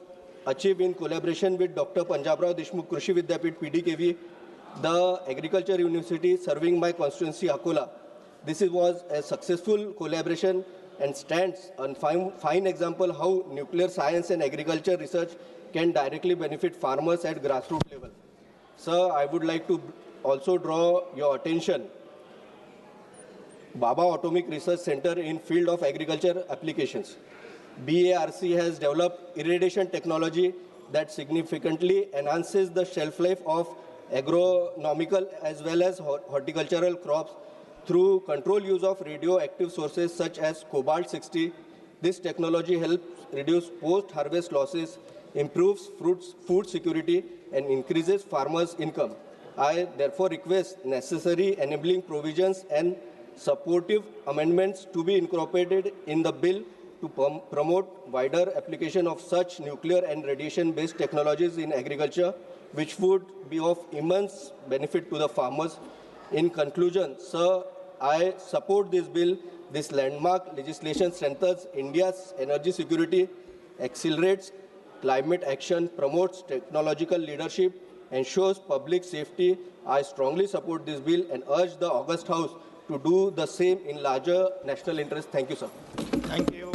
achieved in collaboration with Dr. Panjabrao Deshmukh Krishi Vidyapit PDKV, the Agriculture University serving my constituency Akola. This was a successful collaboration and stands a fine example how nuclear science and agriculture research can directly benefit farmers at grassroots level. Sir, I would like to also draw your attention. Baba Atomic Research Center in field of agriculture applications. BARC has developed irradiation technology that significantly enhances the shelf life of agronomical as well as horticultural crops through controlled use of radioactive sources such as cobalt-60. This technology helps reduce post-harvest losses, improves food security, and increases farmers' income. I therefore request necessary enabling provisions and supportive amendments to be incorporated in the bill to promote wider application of such nuclear and radiation-based technologies in agriculture, which would be of immense benefit to the farmers. In conclusion, sir, I support this bill. This landmark legislation strengthens India's energy security, accelerates climate action, promotes technological leadership, ensures public safety. I strongly support this bill and urge the August House to do the same in larger national interest. Thank you, sir. Thank you.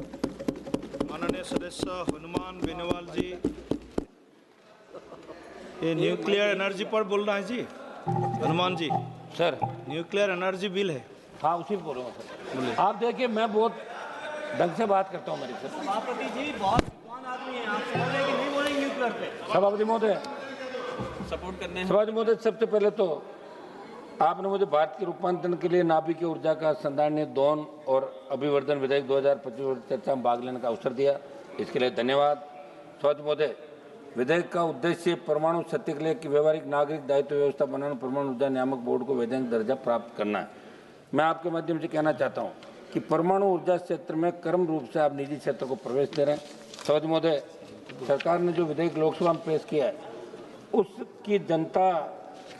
माननीय सदस्य हनुमान बेनीवाल जी, ये nuclear energy पर बोल रहे हैं जी। Hanuman ji sir, nuclear energy bill है। हाँ, उसी पर बोल रहा हूँ सर। आप देखिए, मैं बहुत ढंग से बात करता हूँ मेरी सर। सभापति जी बहुत विद्वान आदमी हैं, आप समझ रहे हैं कि नहीं बोलेंगे न्यूक्लियर पे? सभापति महोदय, सपोर्ट करने सभापति महोदय, सबसे पहले तो आपने मुझे भारत के रूपांतरण के लिए नाभिक ऊर्जा का संधारणीय दोहन और अभिवर्धन विधेयक 2025 चर्चा में भाग लेने का अवसर दिया, इसके लिए धन्यवाद। सभापति महोदय, विधेयक का उद्देश्य परमाणु शक्ति के लिए की व्यवहारिक नागरिक दायित्व व्यवस्था बनाना, परमाणु ऊर्जा नियामक बोर्ड को वैधानिक दर्जा प्राप्त करना है। मैं आपके माध्यम से कहना चाहता हूँ कि परमाणु ऊर्जा क्षेत्र में क्रम रूप से आप निजी क्षेत्र को प्रवेश दे रहे हैं। सभापति महोदय, सरकार ने जो विधेयक लोकसभा में पेश किया है, उसकी जनता,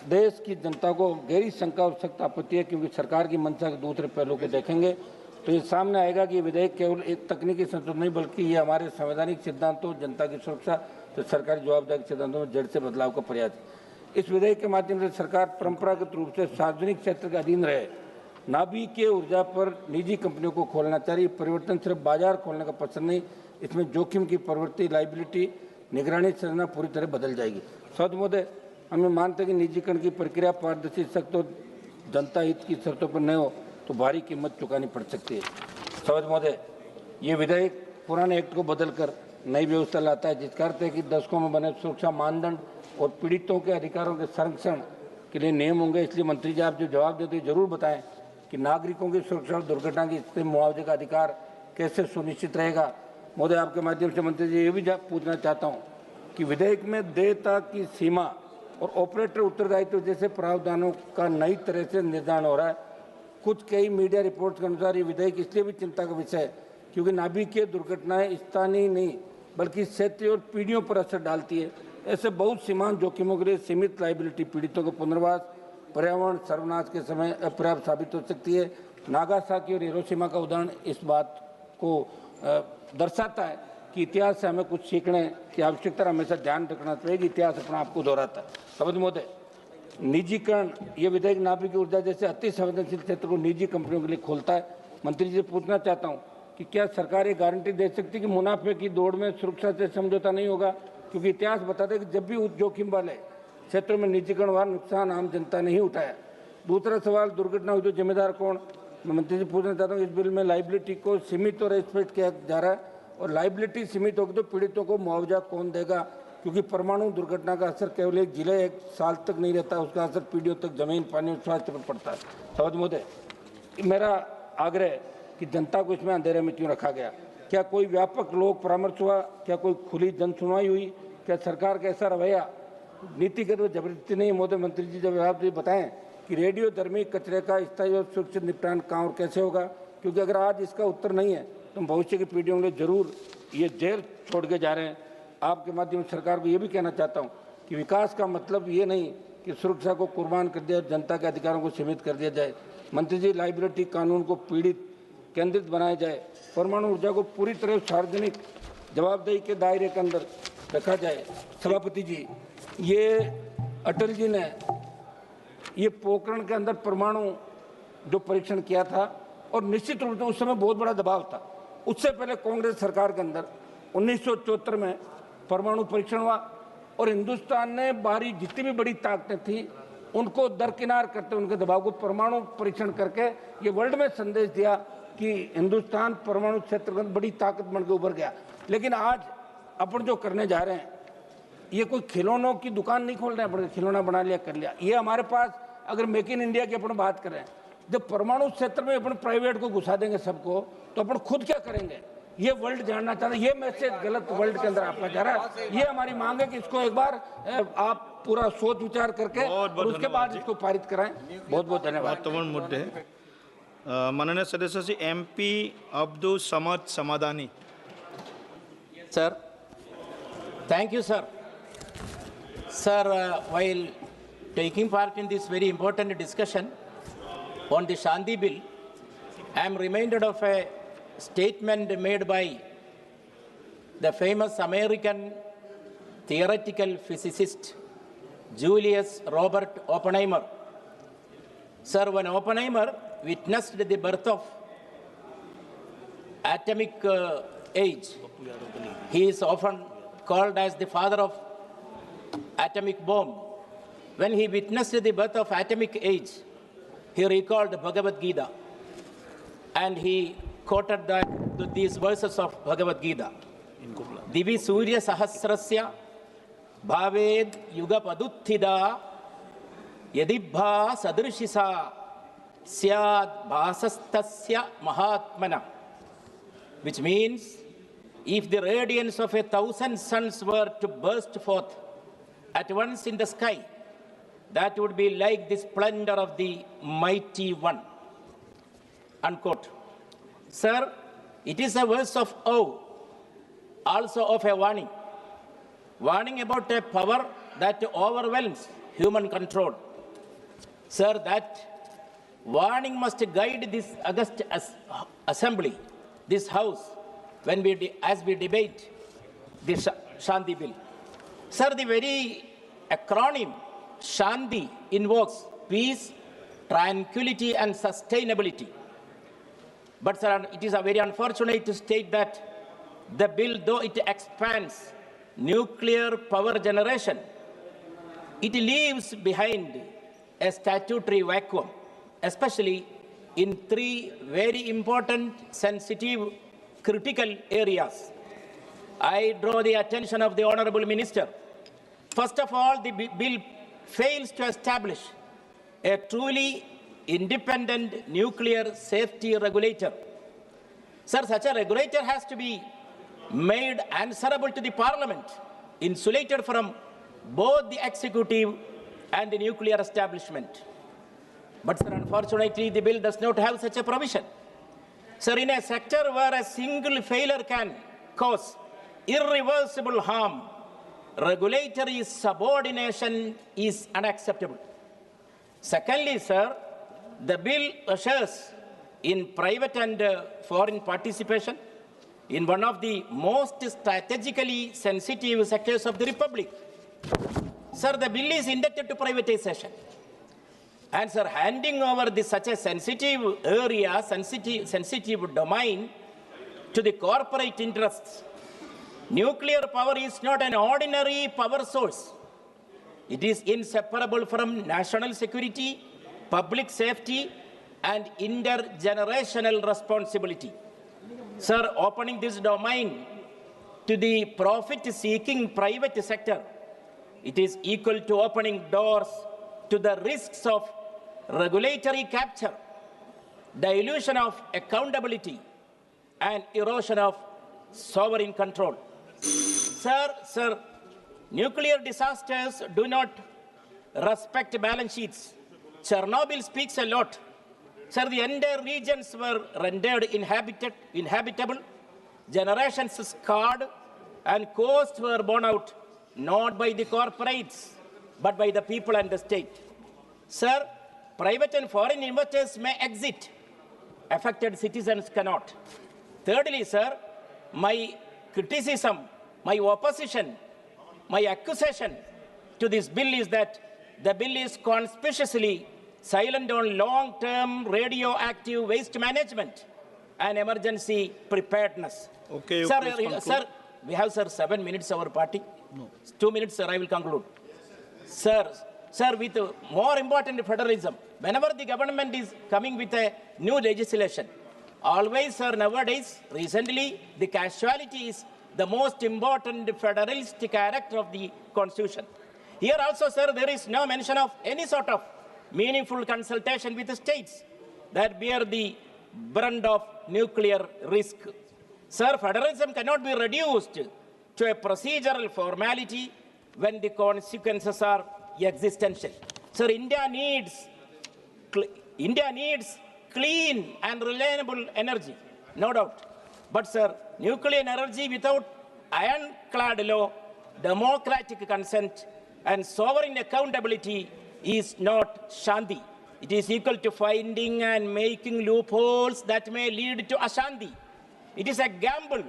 देश की जनता को गहरी शंका और सख्त आपत्ति है, क्योंकि सरकार की मंशा के दूसरे पहलू को देखेंगे तो ये सामने आएगा कि विधेयक केवल एक तकनीकी संशोधन नहीं, बल्कि ये हमारे संवैधानिक सिद्धांतों, जनता की सुरक्षा तो सरकारी जवाबदारी के सिद्धांतों में जड़ से बदलाव का प्रयास है। इस विधेयक के माध्यम से सरकार परंपरागत रूप से सार्वजनिक क्षेत्र के अधीन रहे नाभिकीय ऊर्जा पर निजी कंपनियों को खोलना चाहिए। परिवर्तन सिर्फ बाजार खोलने का पसंद नहीं, इसमें जोखिम की प्रवृत्ति, लाइबिलिटी, निगरानी संरचना पूरी तरह बदल जाएगी। सभापति महोदय, हमें मानते हैं कि निजीकरण की प्रक्रिया पारदर्शी, सख्त और जनता हित की शर्तों पर न हो तो भारी कीमत चुकानी पड़ सकती है। सभापति महोदय, ये विधेयक पुराने एक्ट को बदलकर नई व्यवस्था लाता है, जिसका अर्थ है कि दशकों में बने सुरक्षा मानदंड और पीड़ितों के अधिकारों के संरक्षण के लिए नियम होंगे। इसलिए मंत्री जी, आप जो जवाब देते हैं जरूर बताएं कि नागरिकों की सुरक्षा और दुर्घटना की स्थिति में मुआवजे का अधिकार कैसे सुनिश्चित रहेगा। महोदय, आपके माध्यम से मंत्री जी ये भी पूछना चाहता हूँ कि विधेयक में देयता की सीमा और ऑपरेटर उत्तरदायित्व जैसे प्रावधानों का नई तरह से निर्धारण हो रहा है। कुछ कई मीडिया रिपोर्ट्स के अनुसार ये विधेयक इसलिए भी चिंता का विषय है क्योंकि नाभिकीय दुर्घटनाएं स्थानीय नहीं बल्कि क्षेत्रीय और पीढ़ियों पर असर डालती है। ऐसे बहुत सीमांत जोखिमों के लिए सीमित लाइबिलिटी पीड़ितों के पुनर्वास, पर्यावरण सर्वनाश के समय अपर्याप्त साबित हो सकती है। नागासाकी और हिरोशिमा का उदाहरण इस बात को दर्शाता है कि इतिहास से हमें कुछ सीखने की आवश्यकता हमेशा ध्यान रखना चाहिए कि इतिहास अपने आप को दोहराता है। सभापति महोदय, निजीकरण ये विधेयक नाभिकीय ऊर्जा जैसे अति संवेदनशील क्षेत्र को निजी कंपनियों के लिए खोलता है। मंत्री जी से पूछना चाहता हूँ कि क्या सरकार ये गारंटी दे सकती है कि मुनाफे की दौड़ में सुरक्षा से समझौता नहीं होगा, क्योंकि इतिहास बताता है कि जब भी उच्च जोखिम वाले क्षेत्रों में निजीकरण हुआ नुकसान आम जनता ने ही उठाया। दूसरा सवाल, दुर्घटना हुई तो जिम्मेदार कौन? मैं मंत्री जी पूछना चाहता हूँ, इस बिल में लाइबिलिटी को सीमित और स्पष्ट किया जा रहा है और लाइबिलिटी सीमित होगी तो पीड़ितों को मुआवजा कौन देगा, क्योंकि परमाणु दुर्घटना का असर केवल एक जिले एक साल तक नहीं रहता, उसका असर पीढ़ियों तक जमीन, पानी और स्वास्थ्य पर पड़ता है। सभापति महोदय, मेरा आग्रह है कि जनता को इसमें अंधेरे में क्यों रखा गया? क्या कोई व्यापक लोक परामर्श हुआ? क्या कोई खुली जन सुनवाई हुई? क्या सरकार का ऐसा रवैया नीतिगत और जबरदस्ती नहीं? महोदय मंत्री जी, जब आप ये बताएं कि रेडियो धर्मी कचरे का स्थायी और सुरक्षित निपटान कहाँ और कैसे होगा, क्योंकि अगर आज इसका उत्तर नहीं है तो भविष्य की पीढ़ियों के लिए जरूर ये जेल छोड़ के जा रहे हैं। आपके माध्यम से सरकार को ये भी कहना चाहता हूँ कि विकास का मतलब ये नहीं कि सुरक्षा को कुर्बान कर दिया और जनता के अधिकारों को सीमित कर दिया जाए। मंत्री जी, लाइबिलिटी कानून को पीड़ित केंद्रित बनाया जाए, परमाणु ऊर्जा को पूरी तरह सार्वजनिक जवाबदेही के दायरे के अंदर रखा जाए। सभापति जी, ये अटल जी ने ये पोखरण के अंदर परमाणु जो परीक्षण किया था और निश्चित रूप से उस समय बहुत बड़ा दबाव था। उससे पहले कांग्रेस सरकार के अंदर 1974 में परमाणु परीक्षण हुआ और हिंदुस्तान ने बाहरी जितनी भी बड़ी ताकतें थी उनको दरकिनार करते, उनके दबाव को परमाणु परीक्षण करके ये वर्ल्ड में संदेश दिया कि हिंदुस्तान परमाणु क्षेत्र में बड़ी ताकत बनकर उभर गया। लेकिन आज अपन जो करने जा रहे हैं, ये कोई खिलौनों की दुकान नहीं खोल रहे हैं, अपन खिलौना बना लिया कर लिया। ये हमारे पास अगर मेक इन इंडिया की अपन बात करें, जब परमाणु क्षेत्र में अपन प्राइवेट को घुसा देंगे सबको, तो अपन खुद क्या करेंगे? ये वर्ल्ड जानना चाहता है। ये मैसेज गलत वर्ल्ड के अंदर आपका जा रहा है। ये हमारी मांग है कि इसको एक बार आप पूरा सोच विचार करके और उसके बाद इसको पारित कराएं। बहुत बहुत धन्यवाद। महत्वपूर्ण मुद्दे हैं। माननीय सदस्य Shri MP Abdul Samad Samadani. Sir, thank you, sir. Sir, while taking part in this very important discussion on the Shanti Bill, I am reminded of a statement made by the famous American theoretical physicist Julius Robert Oppenheimer. Sir, when Oppenheimer witnessed the birth of atomic age, he is often called as the father of atomic bomb. When he witnessed the birth of atomic age, he recalled Bhagavad Gita and he quoted these verses of Bhagavad Gita. Divi Surya Sahasrasya Bhaved Yuga Paduttida Yadibha Sadrishisa Syad Bhasastasya Mahatmana. Which means, if the radiance of 1,000 suns were to burst forth at once in the sky, that would be like the splendor of the mighty one. Unquote. Sir, it is a verse of awe, also of a warning. Warning about a power that overwhelms human control. Sir, that warning must guide this august assembly, this house, when as we debate this Shanti Bill. Sir, the very acronym Shanti invokes peace, tranquility and sustainability. But sir, it is a very unfortunate to state that the bill, though it expands nuclear power generation, it leaves behind a statutory vacuum, especially in three very important, sensitive, critical areas. I draw the attention of the Honorable Minister. First of all, the bill fails to establish a truly independent nuclear safety regulator. Sir, such a regulator has to be made answerable to the Parliament, insulated from both the executive and the nuclear establishment. But sir, unfortunately, the bill does not have such a provision. Sir, in a sector where a single failure can cause irreversible harm, regulatory subordination is unacceptable. Secondly, sir, the bill ushers in private and foreign participation in one of the most strategically sensitive sectors of the Republic. Sir, the bill is indebted to privatization. And sir, handing over such a sensitive area, sensitive domain to the corporate interests. Nuclear power is not an ordinary power source. It is inseparable from national security, public safety, and intergenerational responsibility. Sir, opening this domain to the profit-seeking private sector, it is equal to opening doors to the risks of regulatory capture, dilution of accountability, and erosion of sovereign control. Sir, nuclear disasters do not respect balance sheets. Chernobyl speaks a lot. Sir, the entire regions were rendered inhabitable, generations scarred, and costs were borne out not by the corporates, but by the people and the state. Sir, private and foreign investors may exit. Affected citizens cannot. Thirdly, sir, my criticism, my opposition, my accusation to this bill is that the bill is conspicuously silent on long-term radioactive waste management and emergency preparedness. Okay, sir, we have, sir, 7 minutes our party. No. 2 minutes, sir, I will conclude. Sir, with more important federalism, whenever the government is coming with a new legislation, always, sir, nowadays, recently, the casualty is the most important federalist character of the Constitution. Here also, sir, there is no mention of any sort of meaningful consultation with the states that bear the brunt of nuclear risk. Sir, federalism cannot be reduced to a procedural formality when the consequences are existential. Sir, India needs clean and reliable energy, no doubt. But sir, nuclear energy without ironclad law, democratic consent, and sovereign accountability is not Shanti. It is equal to finding and making loopholes that may lead to Ashanti. It is a gamble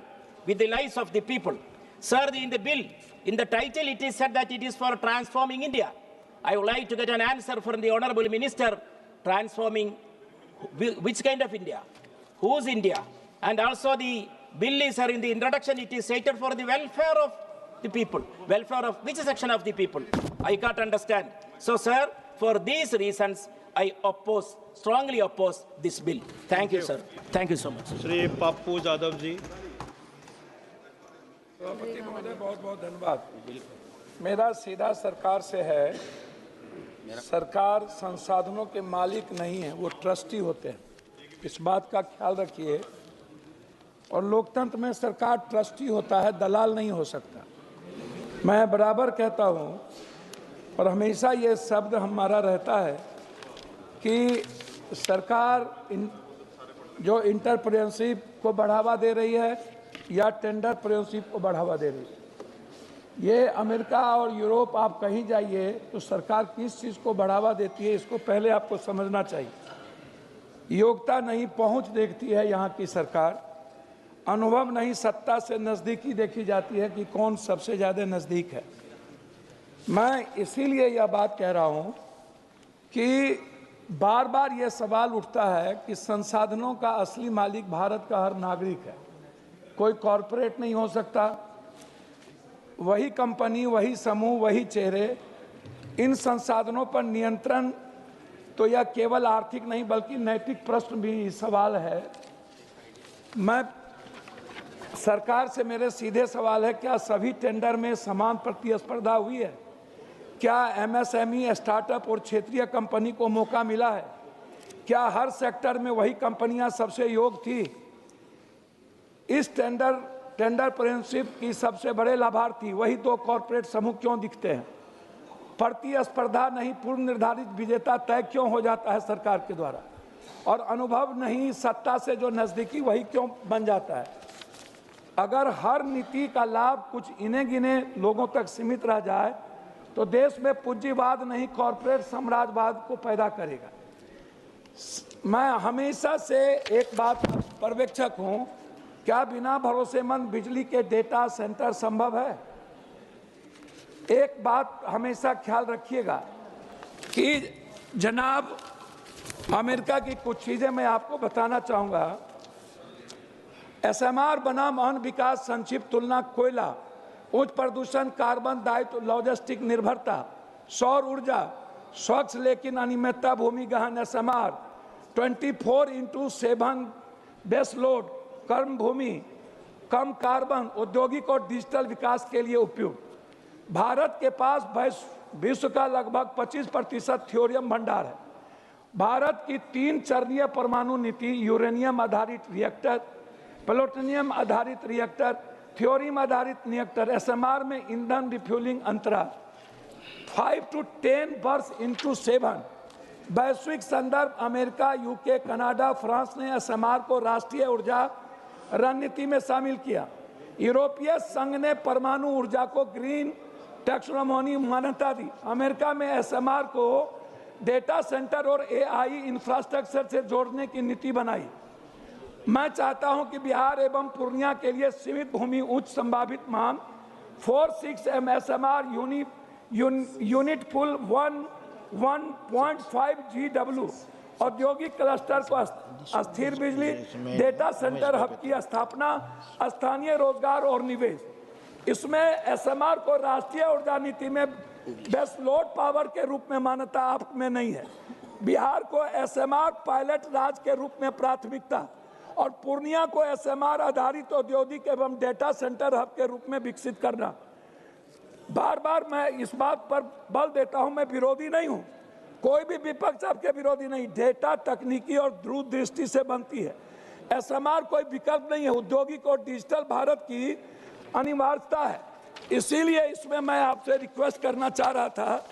with the lives of the people. Sir, in the bill, in the title, it is said that it is for transforming India. I would like to get an answer from the Honorable Minister, transforming which kind of India? Whose India? And also the bill is, sir, in the introduction, it is stated for the welfare of the people. Welfare of which section of the people? I can't understand. So, sir, for these reasons, I strongly oppose this bill. Thank you, sir. Thank you so much. Shri Pappu Yadav ji. सभापति महोदय, बहुत बहुत धन्यवाद। मेरा सीधा सरकार से है। सरकार संसाधनों के मालिक नहीं है, वो ट्रस्टी होते हैं, इस बात का ख्याल रखिए। और लोकतंत्र में सरकार ट्रस्टी होता है, दलाल नहीं हो सकता। मैं बराबर कहता हूँ और हमेशा ये शब्द हमारा रहता है कि सरकार जो इंटरप्रेन्योरशिप को बढ़ावा दे रही है या टेंडरप्रेन्योरशिप को बढ़ावा दे रही है। ये अमेरिका और यूरोप आप कहीं जाइए तो सरकार किस चीज़ को बढ़ावा देती है, इसको पहले आपको समझना चाहिए। योग्यता नहीं, पहुंच देखती है यहाँ की सरकार। अनुभव नहीं, सत्ता से नज़दीकी देखी जाती है कि कौन सबसे ज़्यादा नज़दीक है। मैं इसीलिए यह बात कह रहा हूँ कि बार बार यह सवाल उठता है कि संसाधनों का असली मालिक भारत का हर नागरिक है, कोई कॉरपोरेट नहीं हो सकता। वही कंपनी, वही समूह, वही चेहरे। इन संसाधनों पर नियंत्रण तो यह केवल आर्थिक नहीं बल्कि नैतिक प्रश्न भी सवाल है। मैं सरकार से मेरे सीधे सवाल है, क्या सभी टेंडर में समान प्रतिस्पर्धा हुई है? क्या एमएसएमई, स्टार्टअप और क्षेत्रीय कंपनी को मौका मिला है? क्या हर सेक्टर में वही कंपनियां सबसे योग्य थी? इस टेंडरप्रेन्योरशिप की सबसे बड़े लाभार्थी वही दो कॉरपोरेट समूह क्यों दिखते हैं? प्रतिस्पर्धा नहीं, पूर्व निर्धारित विजेता तय क्यों हो जाता है सरकार के द्वारा? और अनुभव नहीं, सत्ता से जो नज़दीकी वही क्यों बन जाता है? अगर हर नीति का लाभ कुछ इने गिने लोगों तक सीमित रह जाए तो देश में पूंजीवाद नहीं, कॉरपोरेट साम्राज्यवाद को पैदा करेगा। मैं हमेशा से एक बात पर्यवेक्षक हूं, क्या बिना भरोसेमंद बिजली के डेटा सेंटर संभव है? एक बात हमेशा ख्याल रखिएगा कि जनाब, अमेरिका की कुछ चीजें मैं आपको बताना चाहूंगा। एसएमआर बनाम अन्न विकास, संक्षिप्त तुलना, कोयला, उच्च प्रदूषण, कार्बन दायित्व, लॉजिस्टिक निर्भरता, सौर ऊर्जा, स्वच्छ लेकिन अनियमितता, भूमि गहन, एसएमआर, 24/7 बेस लोड, कर्म भूमि, कम कार्बन, औद्योगिक और डिजिटल विकास के लिए उपयुक्त। भारत के पास विश्व का लगभग 25% थ्योरियम भंडार है। भारत की 3 चरणीय परमाणु नीति, यूरेनियम आधारित रिएक्टर, प्लूटोनियम आधारित रिएक्टर, थ्योरियम आधारित रिएक्टर, एसएमआर में ईंधन रिफ्यूलिंग अंतराल 5 to 10 वर्ष into 7। वैश्विक संदर्भ, अमेरिका, यूके, कनाडा, फ्रांस ने एसएमआर को राष्ट्रीय ऊर्जा रणनीति में शामिल किया। यूरोपीय संघ ने परमाणु ऊर्जा को ग्रीन टैक्सोनॉमी मान्यता दी। अमेरिका में एसएमआर को डेटा सेंटर और एआई इंफ्रास्ट्रक्चर से जोड़ने की नीति बनाई। मैं चाहता हूं कि बिहार एवं पूर्णिया के लिए सीमित भूमि उच्च संभावित मान 4-6 एसएमआर यूनिट पुल 1.5 GW औद्योगिक क्लस्टर को अस्थिर बिजली डेटा सेंटर हब की स्थापना, स्थानीय रोजगार और निवेश। इसमें एसएमआर को राष्ट्रीय ऊर्जा नीति में बेस लोड पावर के रूप में मान्यता आप में नहीं है। बिहार को एसएमआर पायलट राज्य के रूप में प्राथमिकता और पूर्णिया को एसएमआर आधारित औद्योगिक एवं डेटा सेंटर हब के रूप में विकसित करना। बार बार मैं इस बात पर बल देता हूं, मैं विरोधी नहीं हूं, कोई भी विपक्ष आपके विरोधी नहीं। डेटा तकनीकी और दूरदृष्टि से बनती है। एसएमआर कोई विकल्प नहीं है, औद्योगिक और डिजिटल भारत की अनिवार्यता है। इसीलिए इसमें मैं आपसे रिक्वेस्ट करना चाह रहा था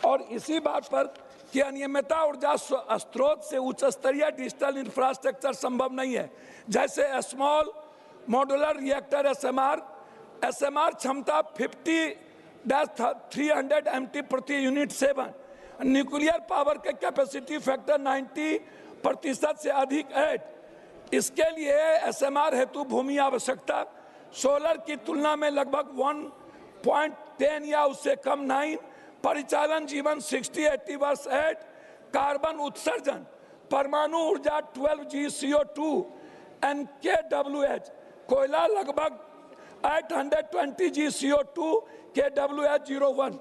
और इसी बात पर कि अनियमितता ऊर्जा स्रोत से उच्च स्तरीय डिजिटल इंफ्रास्ट्रक्चर संभव नहीं है, जैसे स्मॉल मॉड्यूलर रिएक्टर एसएमआर क्षमता 50-300 MT प्रति यूनिट 7, न्यूक्लियर पावर के कैपेसिटी फैक्टर 90% से अधिक 8। इसके लिए एसएमआर हेतु भूमि आवश्यकता सोलर की तुलना में लगभग 1.10 या उससे कम 9, परिचालन जीवन 60-80 वर्ष 8, कार्बन उत्सर्जन परमाणु ऊर्जा 12G CO2 NKWH, कोयला लगभग 820G CO2 KWH 01।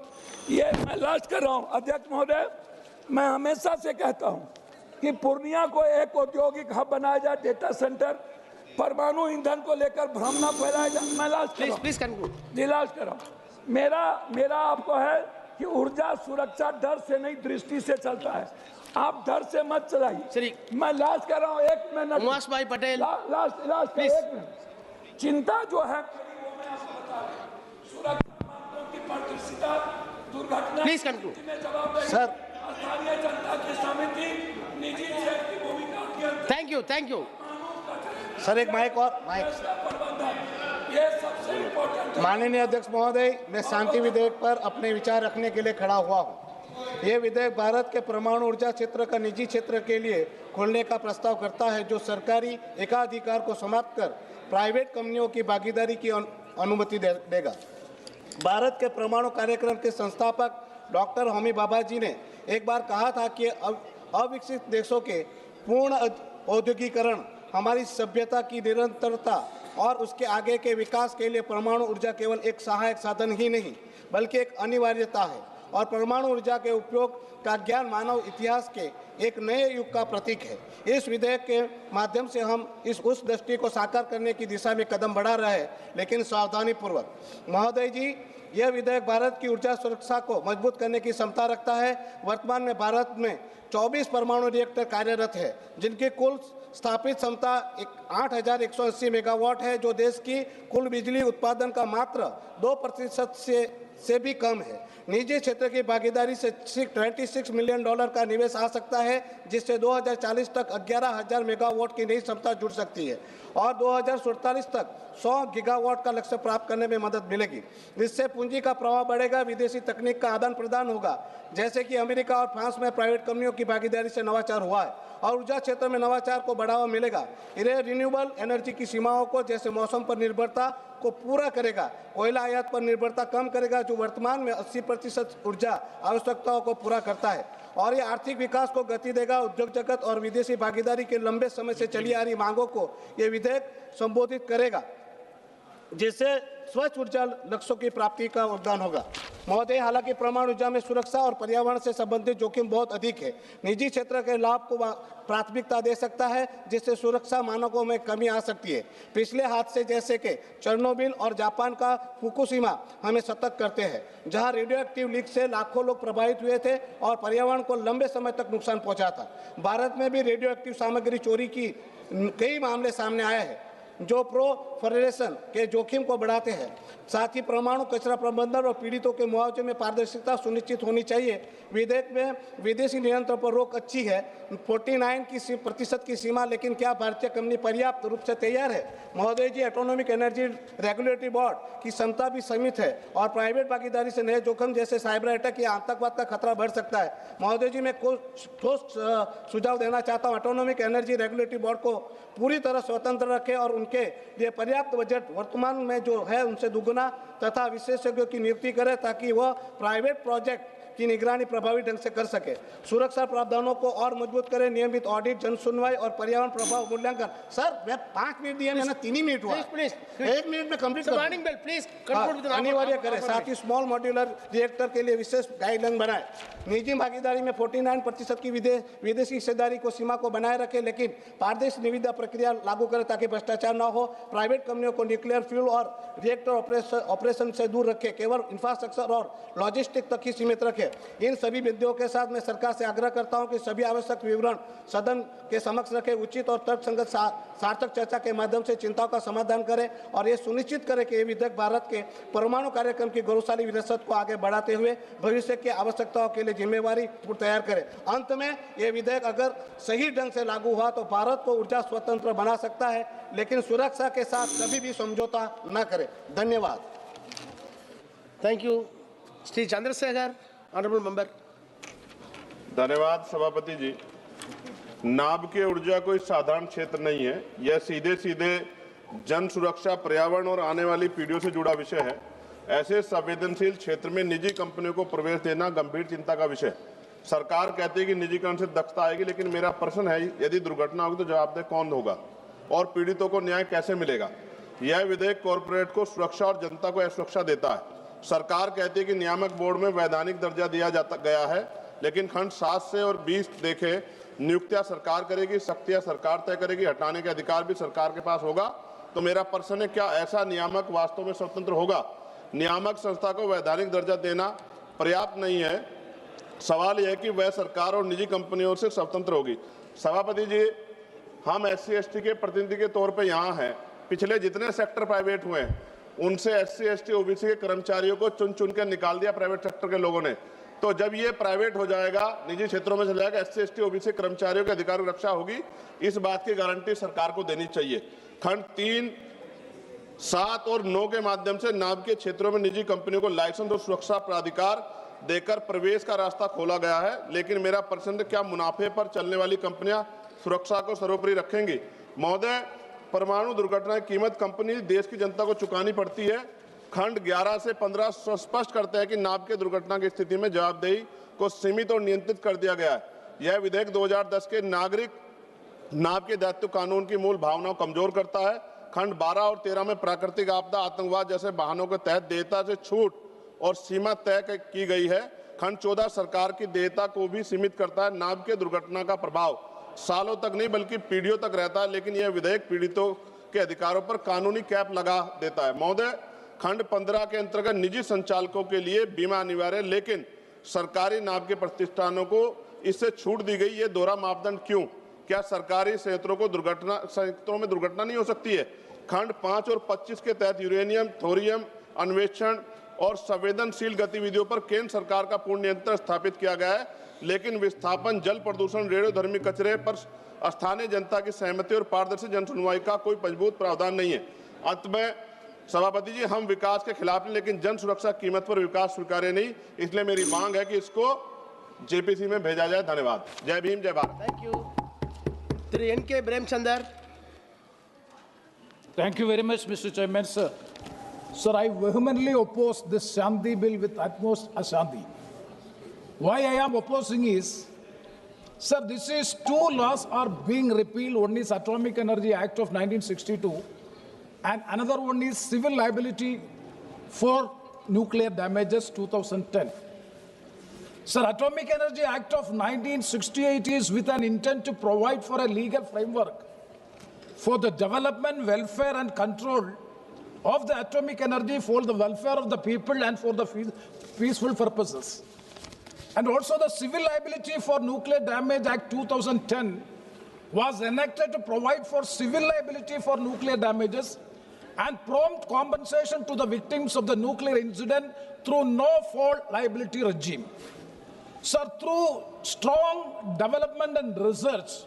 ये मैं लास्ट कर रहा हूँ अध्यक्ष महोदय, मैं हमेशा से कहता हूँ कि पूर्णिया को एक औद्योगिक हब बनाया जाए, डेटा सेंटर, परमाणु ईंधन को लेकर भ्रम न फैलाया जाए। मैं लास्ट कर रहा हूँ। मेरा आपको है कि ऊर्जा सुरक्षा डर से नहीं दृष्टि से चलता है, आप डर से मत चलाइए। मैं लास्ट कर रहा हूँ, 1 मिनट उमास भाई पटेल लास्ट 1 मिनट। चिंता जो है सुरक्षा मानकों की पारदर्शिता, दुर्घटना में जवाबदेही, स्थानीय जनता की समिति, निजी क्षेत्र की भूमिका। थैंक यू सर, एक माइक और ये सबसे इम्पोर्टेंट। माननीय अध्यक्ष महोदय, मैं शांति विधेयक पर अपने विचार रखने के लिए खड़ा हुआ हूँ। ये विधेयक भारत के परमाणु ऊर्जा क्षेत्र का निजी क्षेत्र के लिए खोलने का प्रस्ताव करता है, जो सरकारी एकाधिकार को समाप्त कर प्राइवेट कंपनियों की भागीदारी की अनुमति देगा। भारत के परमाणु कार्यक्रम के संस्थापक डॉक्टर होमी भाभा जी ने एक बार कहा था कि अविकसित देशों के पूर्ण औद्योगिकरण हमारी सभ्यता की निरंतरता और उसके आगे के विकास के लिए परमाणु ऊर्जा केवल एक सहायक साधन ही नहीं बल्कि एक अनिवार्यता है, और परमाणु ऊर्जा के उपयोग का ज्ञान मानव इतिहास के एक नए युग का प्रतीक है। इस विधेयक के माध्यम से हम उस दृष्टि को साकार करने की दिशा में कदम बढ़ा रहे हैं, लेकिन सावधानी पूर्वक। महोदय जी, यह विधेयक भारत की ऊर्जा सुरक्षा को मजबूत करने की क्षमता रखता है। वर्तमान में भारत में 24 परमाणु रिएक्टर कार्यरत है, जिनकी कुल स्थापित क्षमता 8,180 मेगावाट है, जो देश की कुल बिजली उत्पादन का मात्र 2% से भी कम है। निजी क्षेत्र की भागीदारी से $26 मिलियन का निवेश आ सकता है, जिससे 2040 तक 11,000 मेगावाट की नई क्षमता जुड़ सकती है और 2047 तक 100 गीगावाट का लक्ष्य प्राप्त करने में मदद मिलेगी। इससे पूंजी का प्रवाह बढ़ेगा, विदेशी तकनीक का आदान प्रदान होगा, जैसे कि अमेरिका और फ्रांस में प्राइवेट कंपनियों की भागीदारी से नवाचार हुआ है, और ऊर्जा क्षेत्र में नवाचार को बढ़ावा मिलेगा। यह रिन्यूएबल एनर्जी की सीमाओं को, जैसे मौसम पर निर्भरता को पूरा करेगा, कोयला आयात पर निर्भरता कम करेगा, जो वर्तमान में 80% ऊर्जा आवश्यकताओं को पूरा करता है, और ये आर्थिक विकास को गति देगा। उद्योग जगत और विदेशी भागीदारी के लंबे समय से चली आ रही मांगों को ये विधेयक संबोधित करेगा, जिससे स्वच्छ ऊर्जा लक्ष्यों की प्राप्ति का योगदान होगा। महोदय, हालांकि परमाणु ऊर्जा में सुरक्षा और पर्यावरण से संबंधित जोखिम बहुत अधिक है। निजी क्षेत्र के लाभ को प्राथमिकता दे सकता है, जिससे सुरक्षा मानकों में कमी आ सकती है। पिछले हादसे जैसे कि चेरनोबिल और जापान का फुकुशिमा हमें सतर्क करते हैं, जहां रेडियोएक्टिव लीक से लाखों लोग प्रभावित हुए थे और पर्यावरण को लंबे समय तक नुकसान पहुंचा था। भारत में भी रेडियोएक्टिव सामग्री चोरी की कई मामले सामने आए हैं, जो प्रोफरेशन के जोखिम को बढ़ाते हैं। साथ ही परमाणु कचरा प्रबंधन और पीड़ितों के मुआवजे में पारदर्शिता सुनिश्चित होनी चाहिए। विधेयक में विदेशी नियंत्रण पर रोक अच्छी है, 49% की सीमा, लेकिन क्या भारतीय कंपनी पर्याप्त रूप से तैयार है? महोदय जी, ऑटोनॉमिक एनर्जी रेगुलेटरी बोर्ड की क्षमता भी सीमित है और प्राइवेट भागीदारी से नए जोखिम जैसे साइबर अटैक या आतंकवाद का खतरा बढ़ सकता है। महोदय जी, मैं कुछ ठोस सुझाव देना चाहता हूँ। ऑटोनॉमिक एनर्जी रेगुलेटरी बोर्ड को पूरी तरह स्वतंत्र रखें और उनके लिए पर्याप्त बजट वर्तमान में जो है उनसे दुगुना तथा विशेषज्ञों की नियुक्ति करें, ताकि वह प्राइवेट प्रोजेक्ट की निगरानी प्रभावी ढंग से कर सके। सुरक्षा प्रावधानों को और मजबूत करें, नियमित ऑडिट, जन सुनवाई और पर्यावरण प्रभाव मूल्यांकन। सर, मैं 5 मिनट दिए, मैंने 3 ही मिनट हुआ, 1 मिनट में कंप्लीट अनिवार्य करें। साथ ही स्मॉल मॉड्यूलर रिएक्टर के लिए विशेष गाइडलाइन बनाए। निजी भागीदारी में 49% की विदेशी हिस्सेदारी को सीमा को बनाए रखें, लेकिन पारदर्शी निविदा प्रक्रिया लागू करें ताकि भ्रष्टाचार न हो। प्राइवेट कंपनियों को न्यूक्लियर फ्यूल और रिएक्टर ऑपरेशन से दूर रखें, केवल इंफ्रास्ट्रक्चर और लॉजिस्टिक तक ही सीमित रखें। इन सभी बिंदुओं के साथ मैं सरकार से आग्रह करता हूं कि सभी आवश्यक विवरण सदन के समक्ष रखें, उचित और तर्कसंगत सार्थक चर्चा के माध्यम से चिंताओं का समाधान करें और ये सुनिश्चित करें कि ये विधेयक भारत के परमाणु कार्यक्रम की गौरवशाली विरासत को आगे बढ़ाते हुए भविष्य की आवश्यकताओं के लिए जिम्मेवारी तैयार करें। अंत में ये विधेयक अगर सही ढंग से लागू हुआ तो भारत को ऊर्जा स्वतंत्र बना सकता है, लेकिन सुरक्षा के साथ कभी भी समझौता न करे। धन्यवाद। Thank you. Shri Chandrashekhar, honourable member. धन्यवाद सभापति जी। नाभिकीय ऊर्जा कोई साधारण क्षेत्र नहीं है, यह सीधे सीधे जन सुरक्षा, पर्यावरण और आने वाली पीढ़ियों से जुड़ा विषय है। ऐसे संवेदनशील क्षेत्र में निजी कंपनियों को प्रवेश देना गंभीर चिंता का विषय। सरकार कहती है कि निजीकरण से दक्षता आएगी, लेकिन मेरा प्रश्न है, यदि दुर्घटना होगी तो जवाबदेह कौन होगा और पीड़ितों को न्याय कैसे मिलेगा? यह विधेयक कॉरपोरेट को सुरक्षा और जनता को असुरक्षा देता है। सरकार कहती है कि नियामक बोर्ड में वैधानिक दर्जा दिया गया है, लेकिन खंड 7 से और 20 देखे नियुक्तियां सरकार करेगी, सख्तियां सरकार तय करेगी, हटाने के अधिकार भी सरकार के पास होगा। तो मेरा प्रश्न है, क्या ऐसा नियामक वास्तव में स्वतंत्र होगा? नियामक संस्था को वैधानिक दर्जा देना पर्याप्त नहीं है। सवाल यह है कि वह सरकार और निजी कंपनियों से स्वतंत्र होगी। सभापति जी, हम SC/ST के प्रतिनिधि के तौर पर यहाँ हैं। पिछले जितने सेक्टर प्राइवेट हुए हैं उनसे SC/ST OBC के कर्मचारियों को चुन चुन कर निकाल दिया प्राइवेट सेक्टर के लोगों ने। तो जब ये प्राइवेट हो जाएगा, निजी क्षेत्रों में चला जाएगा, SC/ST OBC कर्मचारियों के अधिकार की रक्षा होगी, इस बात की गारंटी सरकार को देनी चाहिए। खंड 3, 7 और 9 के माध्यम से नाभ के क्षेत्रों में निजी कंपनियों को लाइसेंस और सुरक्षा प्राधिकार देकर प्रवेश का रास्ता खोला गया है, लेकिन मेरा प्रश्न है, क्या मुनाफे पर चलने वाली कंपनियां सुरक्षा को सर्वोपरि रखेंगी? महोदय, परमाणु दुर्घटना की कीमत कंपनी देश की जनता को चुकानी पड़ती है। खंड 11 से 15 स्पष्ट करते हैं कि नाभ के दुर्घटना की स्थिति में जवाबदेही को सीमित और नियंत्रित कर दिया गया है। यह विधेयक 2010 के नागरिक नाभ के दायित्व कानून की मूल भावना को कमजोर करता है। खंड 12 और 13 में प्राकृतिक आपदा, आतंकवाद जैसे वाहनों के तहत देयता से छूट और सीमा तय की गई है। खंड 14 सरकार की देयता को भी सीमित करता है। नाभ के दुर्घटना का प्रभाव सालों तक नहीं बल्कि पीढ़ियों तक रहता है, लेकिन यह विधेयक पीड़ितों के अधिकारों पर कानूनी कैप लगा देता है। महोदय, खंड 15 के अंतर्गत निजी संचालकों के लिए बीमा अनिवार्य है, लेकिन सरकारी नाभ के प्रतिष्ठानों को इससे छूट दी गई। ये दोहरा मापदंड क्यों? क्या सरकारी संयंत्रों में दुर्घटना नहीं हो सकती है? खंड 5 और 25 के तहत यूरेनियम, थोरियम अन्वेषण और संवेदनशील गतिविधियों पर केंद्र सरकार का पूर्ण नियंत्रण स्थापित किया गया है, लेकिन विस्थापन, जल प्रदूषण, रेडियोधर्मी कचरे पर स्थानीय जनता की सहमति और पारदर्शी जन सुनवाई का कोई मजबूत प्रावधान नहीं है। अंत में सभापति जी, हम विकास के खिलाफ नहीं, लेकिन जन सुरक्षा कीमत पर विकास स्वीकार्य नहीं। इसलिए मेरी मांग है कि इसको JPC में भेजा जाए। धन्यवाद। जय भीम, जय Bharat. Thank you. Shri N.K. Bremchandar. Thank you very much, Mr. Chairman, sir. Sir, I vehemently oppose this Shanti bill with utmost ashanti. Why I am opposing is, sir, this is two laws are being repealed. One is Atomic Energy Act of 1962, and another one is Civil Liability for Nuclear Damages 2010. Sir, Atomic Energy Act of 1968 is with an intent to provide for a legal framework for the development, welfare and control of the atomic energy for the welfare of the people and for the peaceful purposes. And also the Civil Liability for Nuclear Damage Act 2010 was enacted to provide for civil liability for nuclear damages and prompt compensation to the victims of the nuclear incident through no-fault liability regime. Sir, through strong development and research,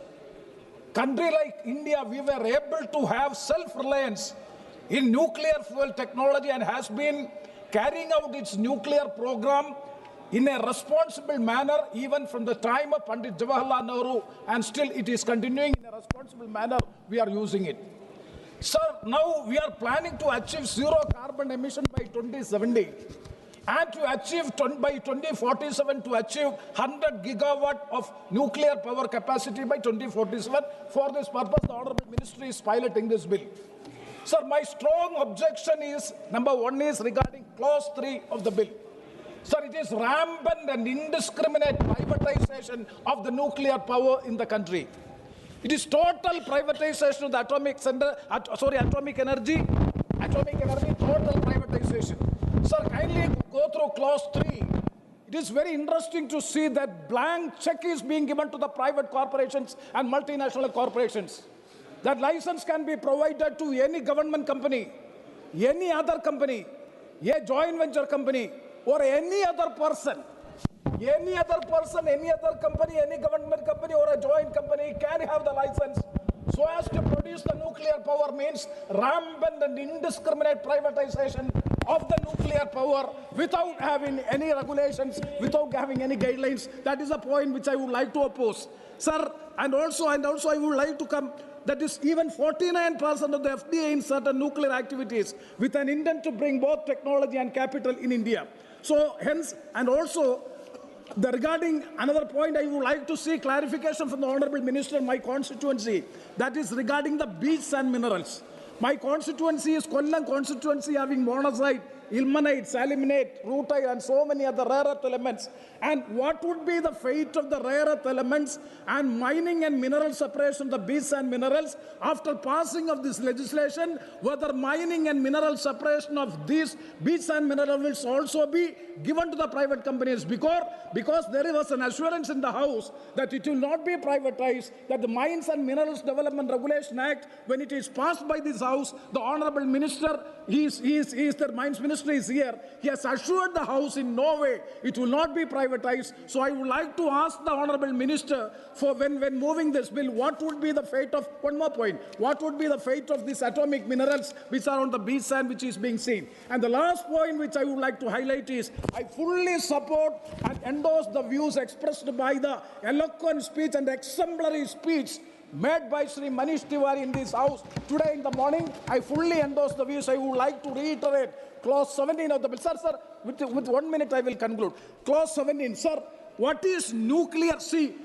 country like India, we were able to have self-reliance in nuclear fuel technology and has been carrying out its nuclear program in a responsible manner even from the time of Pandit Jawaharlal Nehru, and still it is continuing in a responsible manner. We are using it. Sir, now we are planning to achieve zero carbon emission by 2070 and to achieve by 2047 to achieve 100 gigawatt of nuclear power capacity by 2047. For this purpose, the Honorable Ministry is piloting this bill. Sir, my strong objection is, number one is regarding clause 3 of the bill. Sir, it is rampant and indiscriminate privatization of the nuclear power in the country. It is total privatization of the atomic energy, total privatization. Sir, kindly go through clause 3. It is very interesting to see that blank check is being given to the private corporations and multinational corporations. That license can be provided to any government company, any other company, a joint venture company, or any other person. Any other person, any other company, any government company or a joint company can have the license so as to produce the nuclear power. Means rampant and indiscriminate privatization of the nuclear power without having any regulations, without having any guidelines. That is a point which I would like to oppose. Sir, and also I would like to come that is even 49% of the FDI in certain nuclear activities with an intent to bring both technology and capital in India. So hence, and also regarding another point, I would like to see clarification from the Honorable Minister in my constituency, that is regarding the beach and minerals. My constituency is Kollam constituency, having monazite, ilmenite, salinate, rutile, and so many other rare earth elements. And what would be the fate of the rare earth elements and mining and mineral separation of the beach and minerals after passing of this legislation? Whether mining and mineral separation of these beach and minerals will also be given to the private companies, because there was an assurance in the House that it will not be privatized, that the Mines and Minerals Development Regulation Act, when it is passed by this House, the Honorable Minister, the Mines Minister is here, he has assured the House in no way it will not be privatized. So I would like to ask the Honorable Minister, for when moving this bill, what would be the fate of, one more point, what would be the fate of these atomic minerals which are on the beach sand which is being seen? And the last point which I would like to highlight is, I fully support and endorse the views expressed by the eloquent speech and exemplary speech made by Sri Manish Tiwari in this House today in the morning. I fully endorse the views. I would like to reiterate clause 17 of the bill. Sir, with 1 minute I will conclude. Clause 17, sir, what is nuclear? See,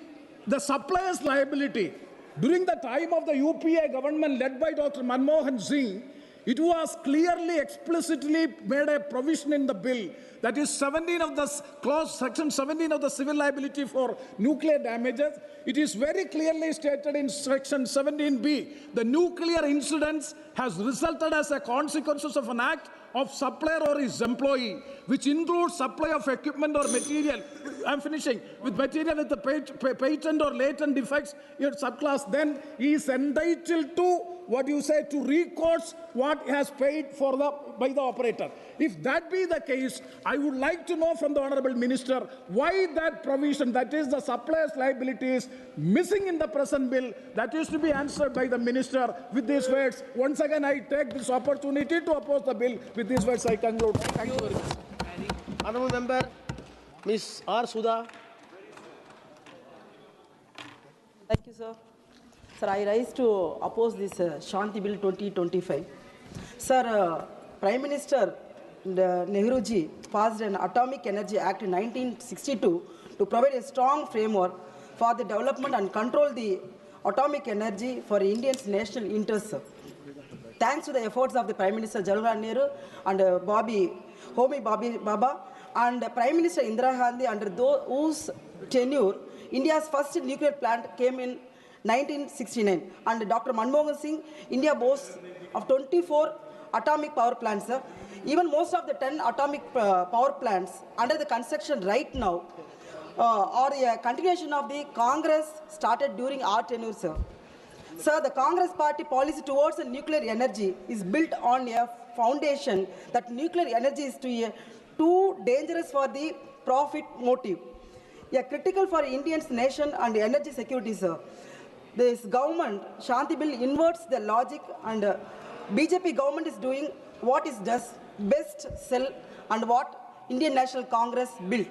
the supplier's liability. During the time of the UPA government led by Dr. Manmohan Singh, it was clearly, explicitly made a provision in the bill, that is 17 of the clause, section 17 of the civil liability for nuclear damages. It is very clearly stated in section 17B, the nuclear incidents has resulted as a consequence of an act of supplier or his employee, which includes supply of equipment or material. I'm finishing. With material with the patent or latent defects in subclass, then he is entitled to, to recourse what has paid for by the operator. If that be the case, I would like to know from the Honorable Minister why that provision, that is the supplier's liability, is missing in the present bill. That is to be answered by the Minister. With these words, once again I take this opportunity to oppose the bill. With these words I conclude. Thank you very much. Honourable Member, Ms. R. Sudha. Thank you, sir. Sir, I rise to oppose this Shanti Bill 2025. Sir, Prime Minister Nehruji passed an Atomic Energy Act in 1962 to provide a strong framework for the development and control the atomic energy for Indians' national interests. Thanks to the efforts of the Prime Minister Jawaharlal Nehru and Homi Baba and Prime Minister Indira Gandhi, under whose tenure India's first nuclear plant came in 1969, and Dr. Manmohan Singh, India boasts of 24 atomic power plants. Even most of the 10 atomic power plants under the construction right now are a continuation of the Congress started during our tenure, sir. Sir, the Congress party policy towards nuclear energy is built on a foundation that nuclear energy is too dangerous for the profit motive. A critical for Indians' nation and energy security, sir. This government, Shanti Bill, inverts the logic, and BJP government is doing what it does best, sell, and what Indian National Congress built.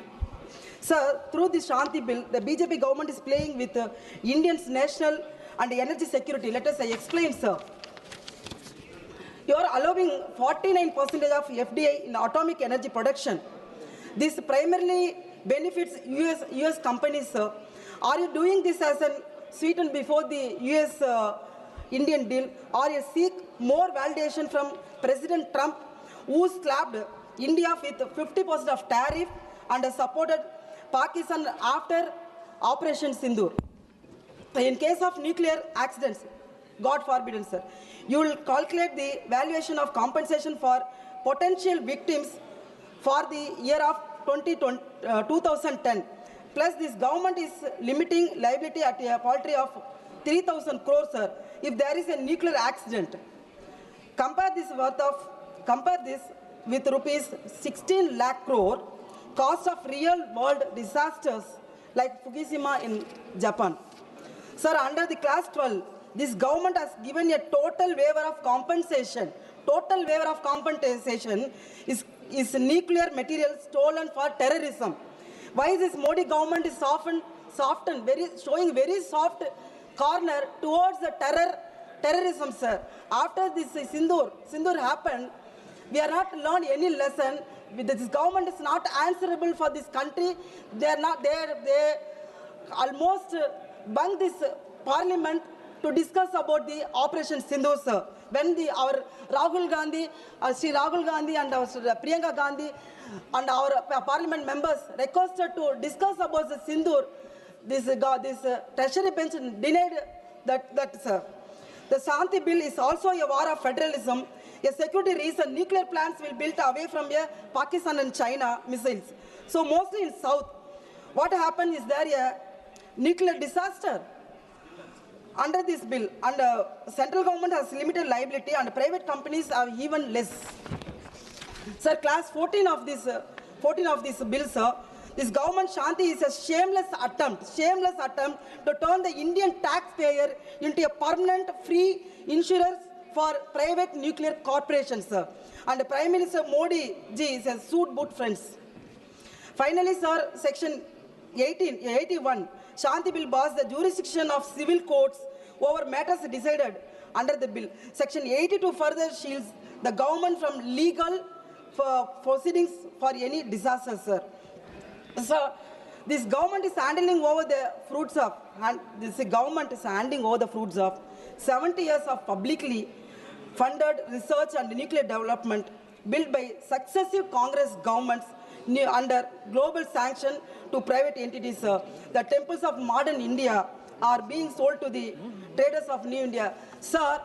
Sir, through this Shanti Bill, the BJP government is playing with Indians' national and energy security. Let us explain, sir. You are allowing 49% of FDI in atomic energy production. This primarily benefits US companies, sir. Are you doing this as a sweeten before the US-Indian deal, or you seek more validation from President Trump, who slapped India with 50% of tariff and supported Pakistan after Operation Sindoor? In case of nuclear accidents, God forbid, sir, you will calculate the valuation of compensation for potential victims for the year of 2010. Plus, this government is limiting liability at a paltry of 3,000 crores, sir, if there is a nuclear accident. Compare this with rupees 16 lakh crore cost of real-world disasters like Fukushima in Japan. Sir, under the Class 12, this government has given a total waiver of compensation. Total waiver of compensation is nuclear material stolen for terrorism. Why this Modi government is showing very soft corner towards the terror terrorism, sir. After this Sindoor happened, we are not learned any lesson. This government is not answerable for this country. They almost bunged this parliament to discuss about the Operation Sindoor, sir. When our Rahul Gandhi, Sri Rahul Gandhi and our Priyanka Gandhi and our parliament members requested to discuss about the Sindoor, this treasury bench denied that, sir. The Shanti bill is also a war of federalism. A security reason, nuclear plants will be built away from Pakistan and China missiles. So mostly in South, what happened is there a nuclear disaster. Under this bill, and central government has limited liability and private companies have even less. Sir, class 14 of this bill, sir, this government Shanti is a shameless attempt to turn the Indian taxpayer into a permanent free insurance for private nuclear corporations, sir. And Prime Minister Modi ji is a suit boot friends. Finally, sir, Section 81, Shanti bill bars the jurisdiction of civil courts over matters decided under the bill. Section 82 further shields the government from legal proceedings for any disaster, sir. So, this government is handing over the fruits of, 70 years of publicly funded research and nuclear development built by successive Congress governments under global sanction to private entities. The temples of modern India are being sold to the traders of New India. Sir,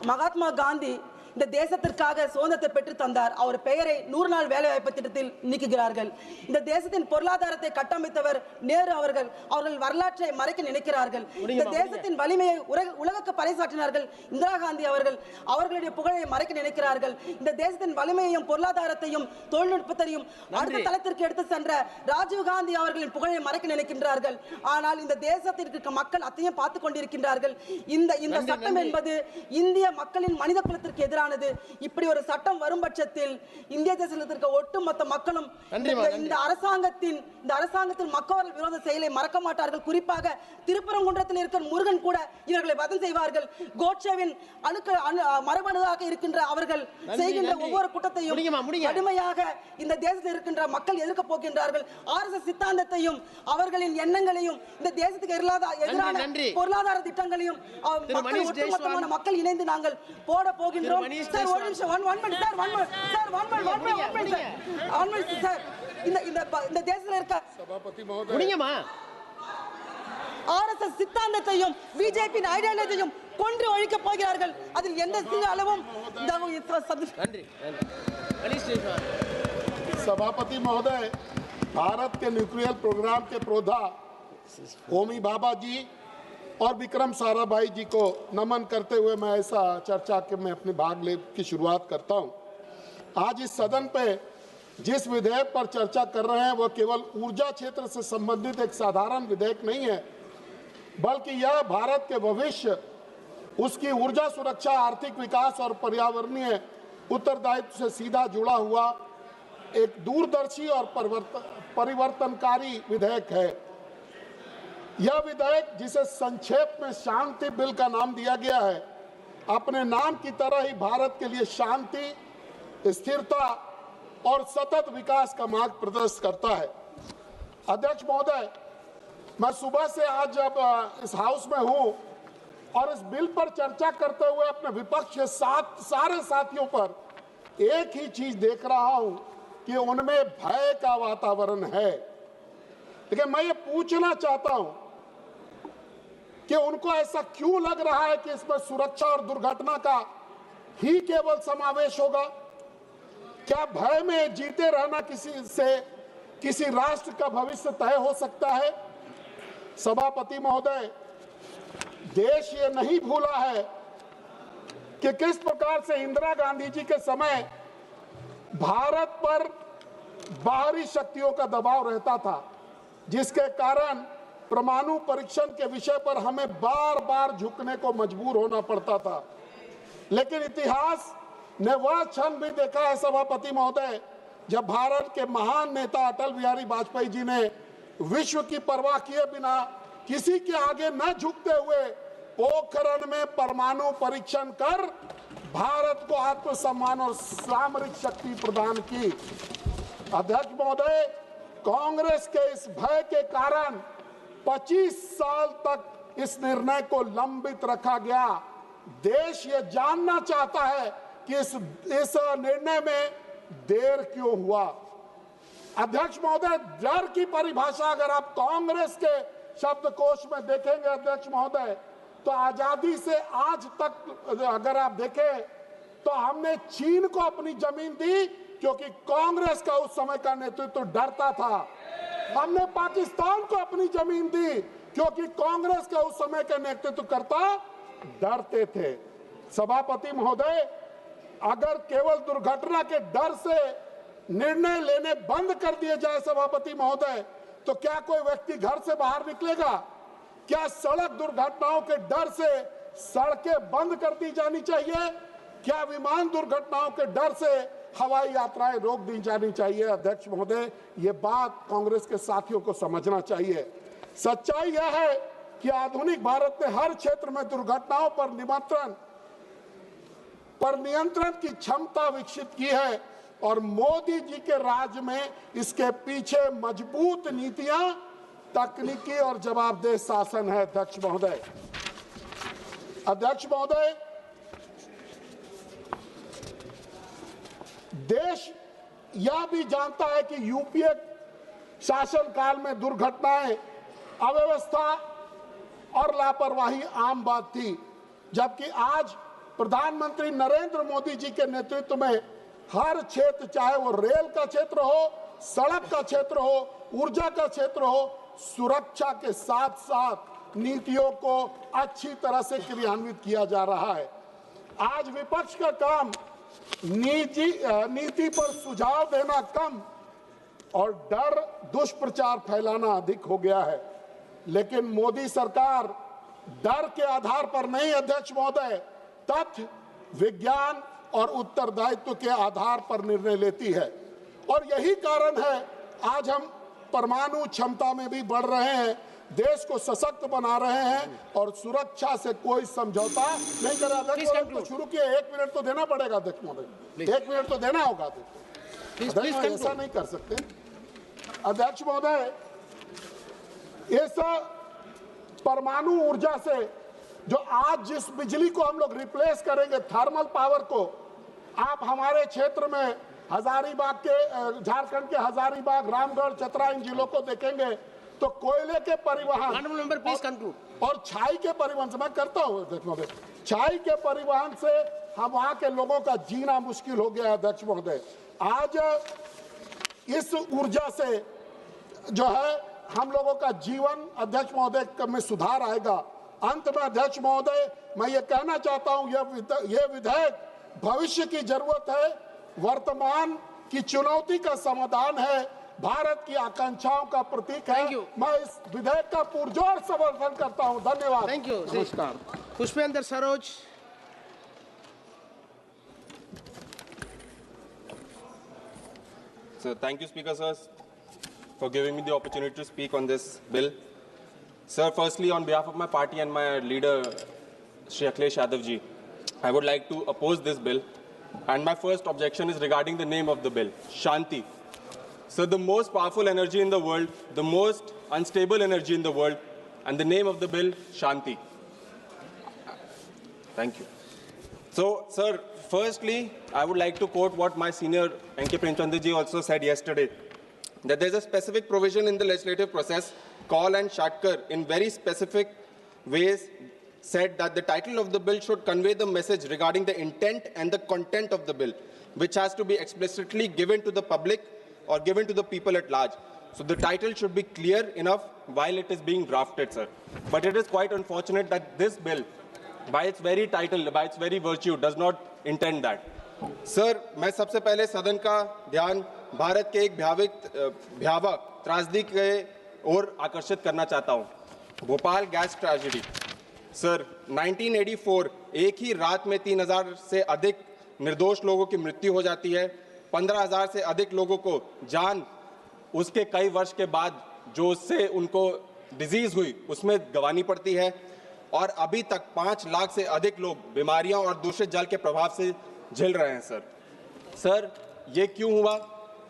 Mahatma Gandhi இந்த தேசத்திற்காக சுதந்திரத்தை பெற்று தந்தார். அவர் பெயரை 100 நாள் வேலைவாய்ப்பு திட்டத்தில் நீக்குகிறார்கள். இந்த தேசத்தின் பொருளாதாரத்தை கட்டமைத்தவர் நேரு அவர்கள். அவர்கள் வரலாற்றை மறைக்க நினைக்கிறார்கள். இந்த தேசத்தின் வலிமையை உலகுக்கு பறைசாற்றினார்கள் இந்திரா காந்தி அவர்கள். அவர்களுடைய புகழை மறைக்க நினைக்கிறார்கள். இந்த தேசத்தின் வலிமையையும் பொருளாதாரத்தையும் தொழில்நுட்பத்தையும் அடுத்த தளத்திற்கு எடுத்து சென்ற ராஜீவ் காந்தி அவர்களின் புகழை மறைக்க நினைக்கின்றார்கள். ஆனால் இந்த தேசத்திற்கு மக்கள் அத்தையும் பார்த்து கொண்டிருக்கின்றார்கள். இந்த சட்டம் என்பது இந்திய மக்களின் மனித குலத்திற்கு எதிராக இப்படி ஒரு சட்டம் வரும் பட்சத்தில் இந்திய தேசத்திற்கு ஒட்டுமொத்த மக்களும் இந்த அரசாங்கத்தின் மக்கள் விரோத செயலை மறக்க மாட்டார்கள். குறிப்பாக திருப்பரங்குன்றத்தில் இருக்கிற முருகன் கூட இவர்களை வதம் செய்வார்கள். கோட்சேவின் மரபணுவாக இருக்கின்ற அவர்கள் செய்கின்ற ஒவ்வொரு குற்றத்தையும் கடுமையாக இந்த தேசத்தில் இருக்கின்ற மக்கள் எதிர்க்க போகின்றார்கள். RSS சித்தாந்தத்தையும் அவர்களின் எண்ணங்களையும் இந்த தேசத்துக்கு எதிரான பொருளாதார திட்டங்களையும் ஒட்டுமொத்தமான மக்கள் இணைந்து நாங்கள் போட போகின்றோம். Sir, one minute, sir. இந்த தேசத்துல இருக்க RSS சித்தாந்தத்தையும் பிஜேபியின் ஐடியாலஜியையும் கொன்று ஒழிக்க போகிறார்கள். அதில் எந்த சிறு அளவும் सभापति महोदय, भारत के न्यूक्लियर प्रोग्राम के प्रोधा होमी बाबा जी और विक्रम साराभाई जी को नमन करते हुए मैं ऐसा चर्चा के में अपने भाग ले की शुरुआत करता हूं। आज इस सदन पे जिस विधेयक पर चर्चा कर रहे हैं वह केवल ऊर्जा क्षेत्र से संबंधित एक साधारण विधेयक नहीं है, बल्कि यह भारत के भविष्य, उसकी ऊर्जा सुरक्षा, आर्थिक विकास और पर्यावरणीय उत्तरदायित्व से सीधा जुड़ा हुआ एक दूरदर्शी और परिवर्तनकारी विधेयक है। यह विधेयक, जिसे संक्षेप में शांति बिल का नाम दिया गया है, अपने नाम की तरह ही भारत के लिए शांति, स्थिरता और सतत विकास का मार्ग प्रदर्शित करता है। अध्यक्ष महोदय, मैं सुबह से आज जब इस हाउस में हूं और इस बिल पर चर्चा करते हुए अपने विपक्ष के सारे साथियों पर एक ही चीज देख रहा हूं कि उनमें भय का वातावरण है। लेकिन मैं ये पूछना चाहता हूं कि उनको ऐसा क्यों लग रहा है कि इसमें सुरक्षा और दुर्घटना का ही केवल समावेश होगा? क्या भय में जीते रहना किसी राष्ट्र का भविष्य तय हो सकता है? सभापति महोदय, देश ये नहीं भूला है कि किस प्रकार से इंदिरा गांधी जी के समय भारत पर बाहरी शक्तियों का दबाव रहता था, जिसके कारण परमाणु परीक्षण के विषय पर हमें बार बार झुकने को मजबूर होना पड़ता था। लेकिन इतिहास ने वह क्षण भी देखा है सभापति महोदय, जब भारत के महान नेता अटल बिहारी वाजपेयी जी ने विश्व की परवाह किए बिना, किसी के आगे न झुकते हुए पोखरण में परमाणु परीक्षण कर भारत को आत्मसम्मान और सामरिक शक्ति प्रदान की। अध्यक्ष महोदय, कांग्रेस के इस भय के कारण 25 साल तक इस निर्णय को लंबित रखा गया। देश ये जानना चाहता है कि इस निर्णय में देर क्यों हुआ। अध्यक्ष महोदय, डर की परिभाषा अगर आप कांग्रेस के शब्दकोश में देखेंगे अध्यक्ष महोदय, तो आजादी से आज तक अगर आप देखें तो हमने चीन को अपनी जमीन दी क्योंकि कांग्रेस का उस समय का नेतृत्व डरता था। हमने पाकिस्तान को अपनी जमीन दी क्योंकि कांग्रेस का उस समय का नेतृत्व करता डरते थे। सभापति महोदय, अगर केवल दुर्घटना के डर से निर्णय लेने बंद कर दिए जाए सभापति महोदय, तो क्या कोई व्यक्ति घर से बाहर निकलेगा? क्या सड़क दुर्घटनाओं के डर से सड़कें बंद कर दी जानी चाहिए? क्या विमान दुर्घटनाओं के डर से हवाई यात्राएं रोक दी जानी चाहिए? अध्यक्ष महोदय, ये बात कांग्रेस के साथियों को समझना चाहिए। सच्चाई यह है कि आधुनिक भारत ने हर क्षेत्र में दुर्घटनाओं पर नियंत्रण की क्षमता विकसित की है और मोदी जी के राज में इसके पीछे मजबूत नीतियां, तकनीकी और जवाबदेह शासन है। अध्यक्ष महोदय, देश यह भी जानता है कि यूपीए शासन काल में दुर्घटनाएं, अव्यवस्था और लापरवाही आम बात थी, जबकि आज प्रधानमंत्री नरेंद्र मोदी जी के नेतृत्व में हर क्षेत्र, चाहे वो रेल का क्षेत्र हो, सड़क का क्षेत्र हो, ऊर्जा का क्षेत्र हो, सुरक्षा के साथ साथ नीतियों को अच्छी तरह से क्रियान्वित किया जा रहा है। आज विपक्ष का काम नीति पर सुझाव देना कम और डर दुष्प्रचार फैलाना अधिक हो गया है। लेकिन मोदी सरकार डर के आधार पर नहीं अध्यक्ष महोदय, तथ्य, विज्ञान और उत्तरदायित्व के आधार पर निर्णय लेती है। और यही कारण है आज हम परमाणु क्षमता में भी बढ़ रहे हैं, देश को सशक्त बना रहे हैं और सुरक्षा से कोई समझौता नहीं कर रहे। तो शुरू किए, 1 मिनट तो देना पड़ेगा अध्यक्ष महोदय, 1 मिनट तो देना होगा। ऐसा नहीं कर सकते अध्यक्ष महोदय। इस परमाणु ऊर्जा से जो आज जिस बिजली को हम लोग रिप्लेस करेंगे, थर्मल पावर को, आप हमारे क्षेत्र में हजारीबाग के, झारखंड के हजारीबाग, रामगढ़, चतरा, इन जिलों को देखेंगे तो कोयले के परिवहन और छाई के परिवहन से, मैं करता हूँ छाई के परिवहन से हम वहाँ के लोगों का जीना मुश्किल हो गया है अध्यक्ष महोदय। आज इस ऊर्जा से जो है हम लोगों का जीवन अध्यक्ष महोदय में सुधार आएगा। अंत में अध्यक्ष महोदय, मैं ये कहना चाहता हूँ, यह विधेयक भविष्य की जरूरत है, वर्तमान की चुनौती का समाधान है, भारत की आकांक्षाओं का प्रतीक है। मैं इस विधेयक का पुरजोर समर्थन करता हूं। धन्यवाद। Thank you. नमस्कार। Pushpendra Saroj. So thank you, Speaker, sir, for giving me the opportunity to speak on this bill. Sir, firstly, on behalf of my party and my leader, Shri Akhilesh Yadav ji, I would like to oppose this bill. And my first objection is regarding the name of the bill, Shanti. So the most powerful energy in the world, the most unstable energy in the world, and the name of the bill, Shanti. Thank you. So, sir, firstly, I would like to quote what my senior N.K. Premchandra ji also said yesterday, that there's a specific provision in the legislative process, Kaul and Shatkar, in very specific ways, said that the title of the bill should convey the message regarding the intent and the content of the bill, which has to be explicitly given to the public or given to the people at large. So the title should be clear enough while it is being drafted, sir. But it is quite unfortunate that this bill, by its very title, by its very virtue, does not intend that. Sir, मैं सबसे पहले सदन का ध्यान भारत के एक भयावह त्रासदी के ओर आकर्षित करना चाहता हूँ। Bhopal gas tragedy. सर, 1984 एक ही रात में 3000 से अधिक निर्दोष लोगों की मृत्यु हो जाती है, 15,000 से अधिक लोगों को जान उसके कई वर्ष के बाद जो उससे उनको डिजीज हुई उसमें गंवानी पड़ती है। और अभी तक 5 लाख से अधिक लोग बीमारियां और दूषित जल के प्रभाव से झेल रहे हैं सर ये क्यों हुआ?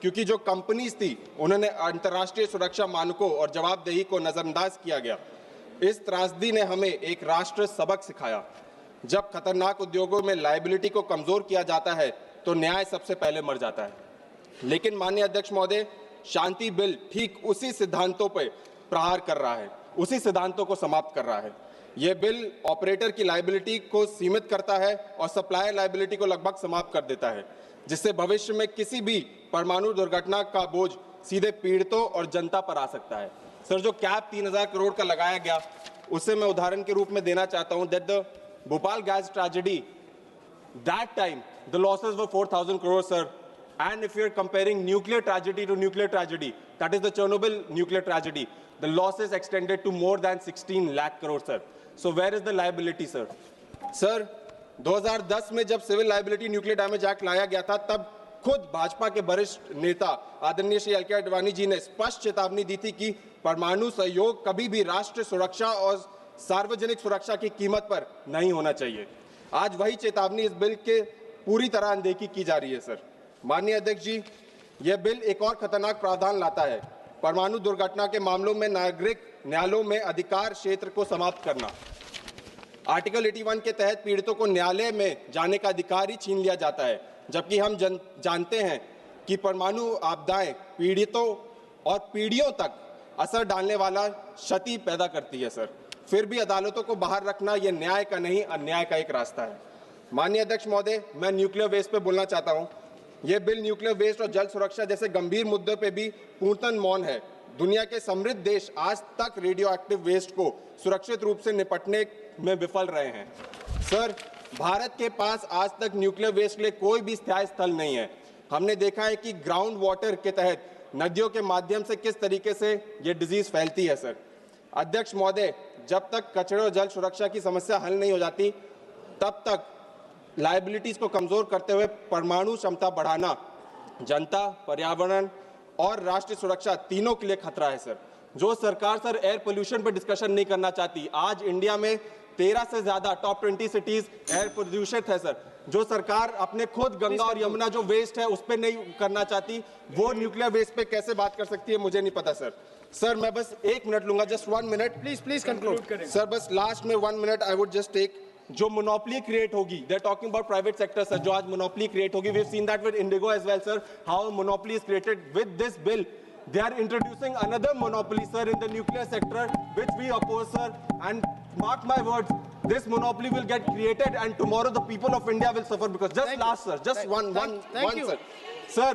क्योंकि जो कंपनीज थी उन्होंने अंतर्राष्ट्रीय सुरक्षा मानकों और जवाबदेही को नजरअंदाज किया गया। इस त्रासदी ने हमें एक राष्ट्र सबक सिखाया। जब खतरनाक उद्योगों में लायबिलिटी को कमजोर किया जाता है तो न्याय सबसे पहले मर जाता है। लेकिन माननीय अध्यक्ष महोदय, शांति बिल ठीक उसी सिद्धांतों पर प्रहार कर रहा है, उसी सिद्धांतों को समाप्त कर रहा है। यह बिल ऑपरेटर की लायबिलिटी को सीमित करता है और सप्लायर लायबिलिटी को लगभग समाप्त कर देता है, जिससे भविष्य में किसी भी परमाणु दुर्घटना का बोझ सीधे पीड़ितों और जनता पर आ सकता है। सर, जो कैप 3000 करोड़ का लगाया गया, उससे मैं उदाहरण के रूप में देना चाहता हूं that the Bhopal gas tragedy, that time the losses were 4000 crore sir, and if you're comparing nuclear tragedy to nuclear tragedy, that is the Chernobyl nuclear tragedy, the losses extended to more than 16 lakh crore sir. So where is the liability sir? Sir, 2010 में जब civil liability nuclear damage act लाया गया था, तब खुद भाजपा के वरिष्ठ नेता आदरणीय श्री एल के आडवाणी जी ने स्पष्ट चेतावनी दी थी कि परमाणु सहयोग कभी भी राष्ट्र सुरक्षा और सार्वजनिक सुरक्षा की कीमत पर नहीं होना चाहिए। आज वही चेतावनी इस बिल के पूरी तरह अनदेखी की जा रही है सर। माननीय अध्यक्ष जी, यह बिल एक और खतरनाक प्रावधान लाता है, परमाणु दुर्घटना के मामलों में नागरिक न्यायालयों में अधिकार क्षेत्र को समाप्त करना। आर्टिकल 81 के तहत पीड़ितों को न्यायालय में जाने का अधिकार ही छीन लिया जाता है, जबकि हम जानते हैं कि परमाणु आपदाएं पीड़ितों और पीढ़ियों तक असर डालने वाला क्षति पैदा करती है सर। फिर भी अदालतों को बाहर रखना यह न्याय का नहीं, अन्याय का एक रास्ता है। माननीय अध्यक्ष महोदय, मैं न्यूक्लियर वेस्ट पे बोलना चाहता हूं। यह बिल न्यूक्लियर वेस्ट और जल सुरक्षा जैसे गंभीर मुद्दों पे भी पूर्णतः मौन है। दुनिया के समृद्ध देश आज तक रेडियो एक्टिव वेस्ट को सुरक्षित रूप से निपटने में विफल रहे हैं। सर, भारत के पास आज तक न्यूक्लियर वेस्ट के लिए कोई भी स्थायी स्थल नहीं है। हमने देखा है कि ग्राउंड वाटर के तहत नदियों के माध्यम से किस तरीके से ये डिजीज फैलती है सर। अध्यक्ष महोदय, जब तक कचरे और जल सुरक्षा की समस्या हल नहीं हो जाती, तब तक लायबिलिटीज को कमजोर करते हुए परमाणु क्षमता बढ़ाना जनता, पर्यावरण और राष्ट्रीय सुरक्षा तीनों के लिए खतरा है सर। जो सरकार सर एयर पोल्यूशन पर डिस्कशन नहीं करना चाहती, आज इंडिया में 13 से ज्यादा टॉप 20 सिटीज एयर प्रदूषित है सर। जो सरकार अपने खुद गंगा और यमुना जो वेस्ट है उस पर नहीं करना चाहती, वो न्यूक्लियर वेस्ट पे कैसे बात कर सकती है, मुझे नहीं पता सर। सर, मैं बस 1 मिनट लूंगा, just 1 minute please conclude sir. बस लास्ट में 1 minute I would just take. जो मोनोपोली क्रिएट होगी, they are talking about private sector sir, जो आज मोनोपोली क्रिएट होगी, we have seen that with IndiGo as well sir, how monopoly is created with this bill. They are introducing another monopoly, sir, in the nuclear sector, which we oppose, sir. And mark my words, this monopoly will get created, and tomorrow the people of India will suffer because. Just last, sir, just one, sir. Sir,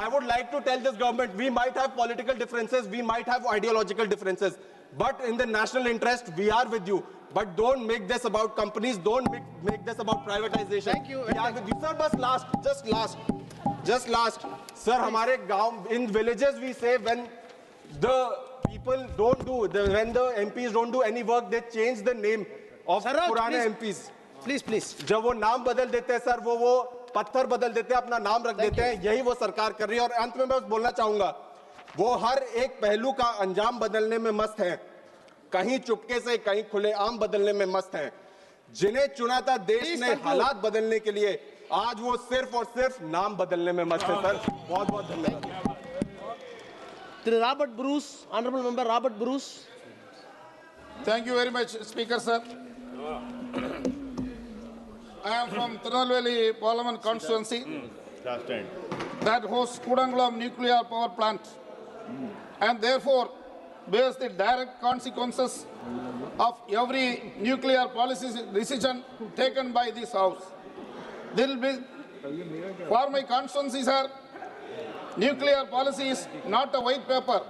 I would like to tell this government, we might have political differences, we might have ideological differences, but in the national interest, we are with you. But don't make this about companies. Don't make this about privatization. Thank you. We are with you, sir. But just last. Sir, हमारे गांव, in villages we say when the people don't do, when the MPs don't do any work, they change the name of पुराने MPs. Please. जब वो नाम बदल देते हैं sir, वो पत्थर बदल देते हैं, अपना नाम रख देते हैं, यही वो सरकार कर रही है। और अंत में मैं बोलना चाहूंगा, वो हर एक पहलू का अंजाम बदलने में मस्त है, कहीं चुपके से कहीं खुलेआम बदलने में मस्त हैं। जिन्हें चुना था देश ने हालात बदलने के लिए, आज वो सिर्फ और सिर्फ नाम बदलने में मस्त है सर। बहुत बहुत धन्यवाद। Robert Bruce, Honorable Member Robert Bruce. Thank you very much, Speaker sir. I am from Tirunelveli Parliament constituency that hosts Kudangulam nuclear power plant, and therefore bears the direct consequences of every nuclear policy decision taken by this House. For my constituency, sir, nuclear policy is not a white paper.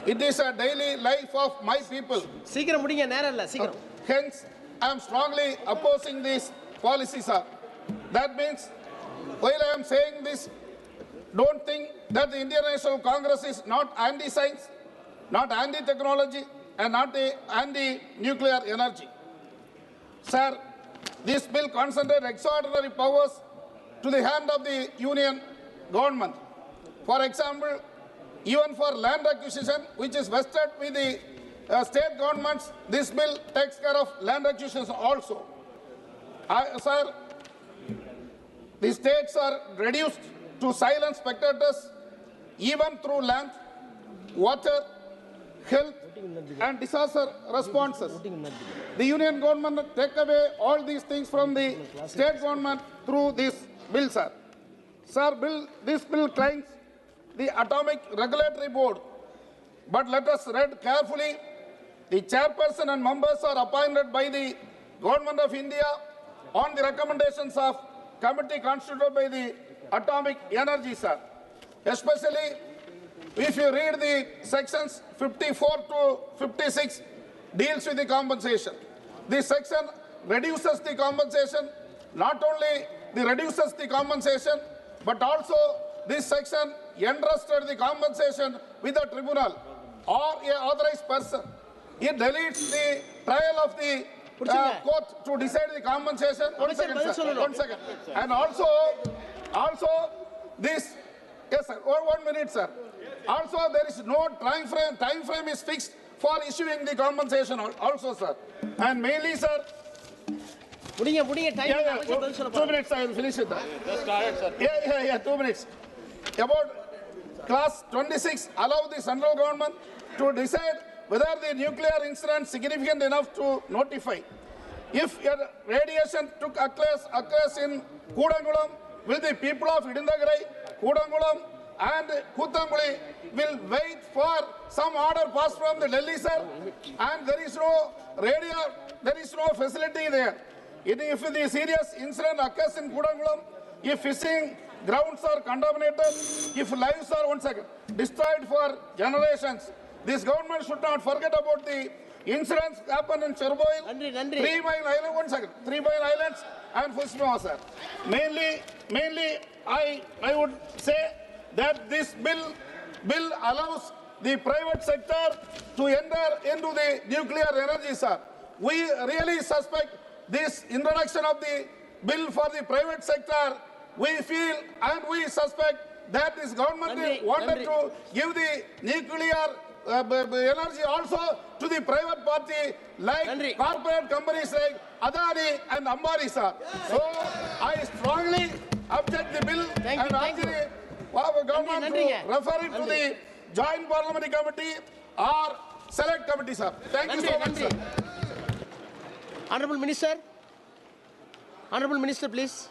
It is a daily life of my people. Hence, I am strongly opposing this policy, sir. That means, while I am saying this, don't think that the Indian National Congress is not anti-science, not anti-technology, and not anti-nuclear energy. Sir, this bill concentrates extraordinary powers to the hand of the union government. For example, even for land acquisition, which is vested with the state governments, this bill takes care of land acquisitions also. Sir, the states are reduced to silent spectators even through land, water, health and disaster responses. The union government take away all these things from the state government through this bill, sir. Sir, this bill claims the Atomic Regulatory Board, but let us read carefully. The chairperson and members are appointed by the Government of India on the recommendations of committee constituted by the Atomic Energy, sir. Especially if you read the sections 54 to 56 deals with the compensation. This section reduces the compensation, not only reduces the compensation, but also this section entrusted the compensation with a tribunal or an authorized person. It deletes the trial of the court to decide the compensation. One second, sir. 1 second. And also this, yes, sir. 1 minute, sir. Also, there is no time frame is fixed for issuing the compensation also, sir. And mainly, sir. 2 minutes, I will finish it. Just started, sir. Yeah, 2 minutes. About class 26, allow the central government to decide whether the nuclear incident is significant enough to notify. If radiation occurs in Kudangulam, will the people of Idindagarai, Kudangulam and Kuttanguli will wait for some order passed from the Delhi, sir? And there is no facility there. If the serious incident occurs in Kudangulam, if fishing grounds are contaminated, if lives are destroyed for generations, this government should not forget about the incidents happen in Chernobyl, 3 Mile Island, 3 Mile Islands and Fukushima, sir. Mainly, I would say that this bill allows the private sector to enter into the nuclear energy, sir. We really suspect this introduction of the bill for the private sector. We feel and we suspect that this government wanted to give the nuclear energy also to the private party like corporate companies like Adani and Ambani, sir. So I strongly object the bill and ask the government to refer it to the Joint Parliamentary Committee or Select Committee, sir. Thank you so much, sir. Honorable Minister. Honorable Minister, please.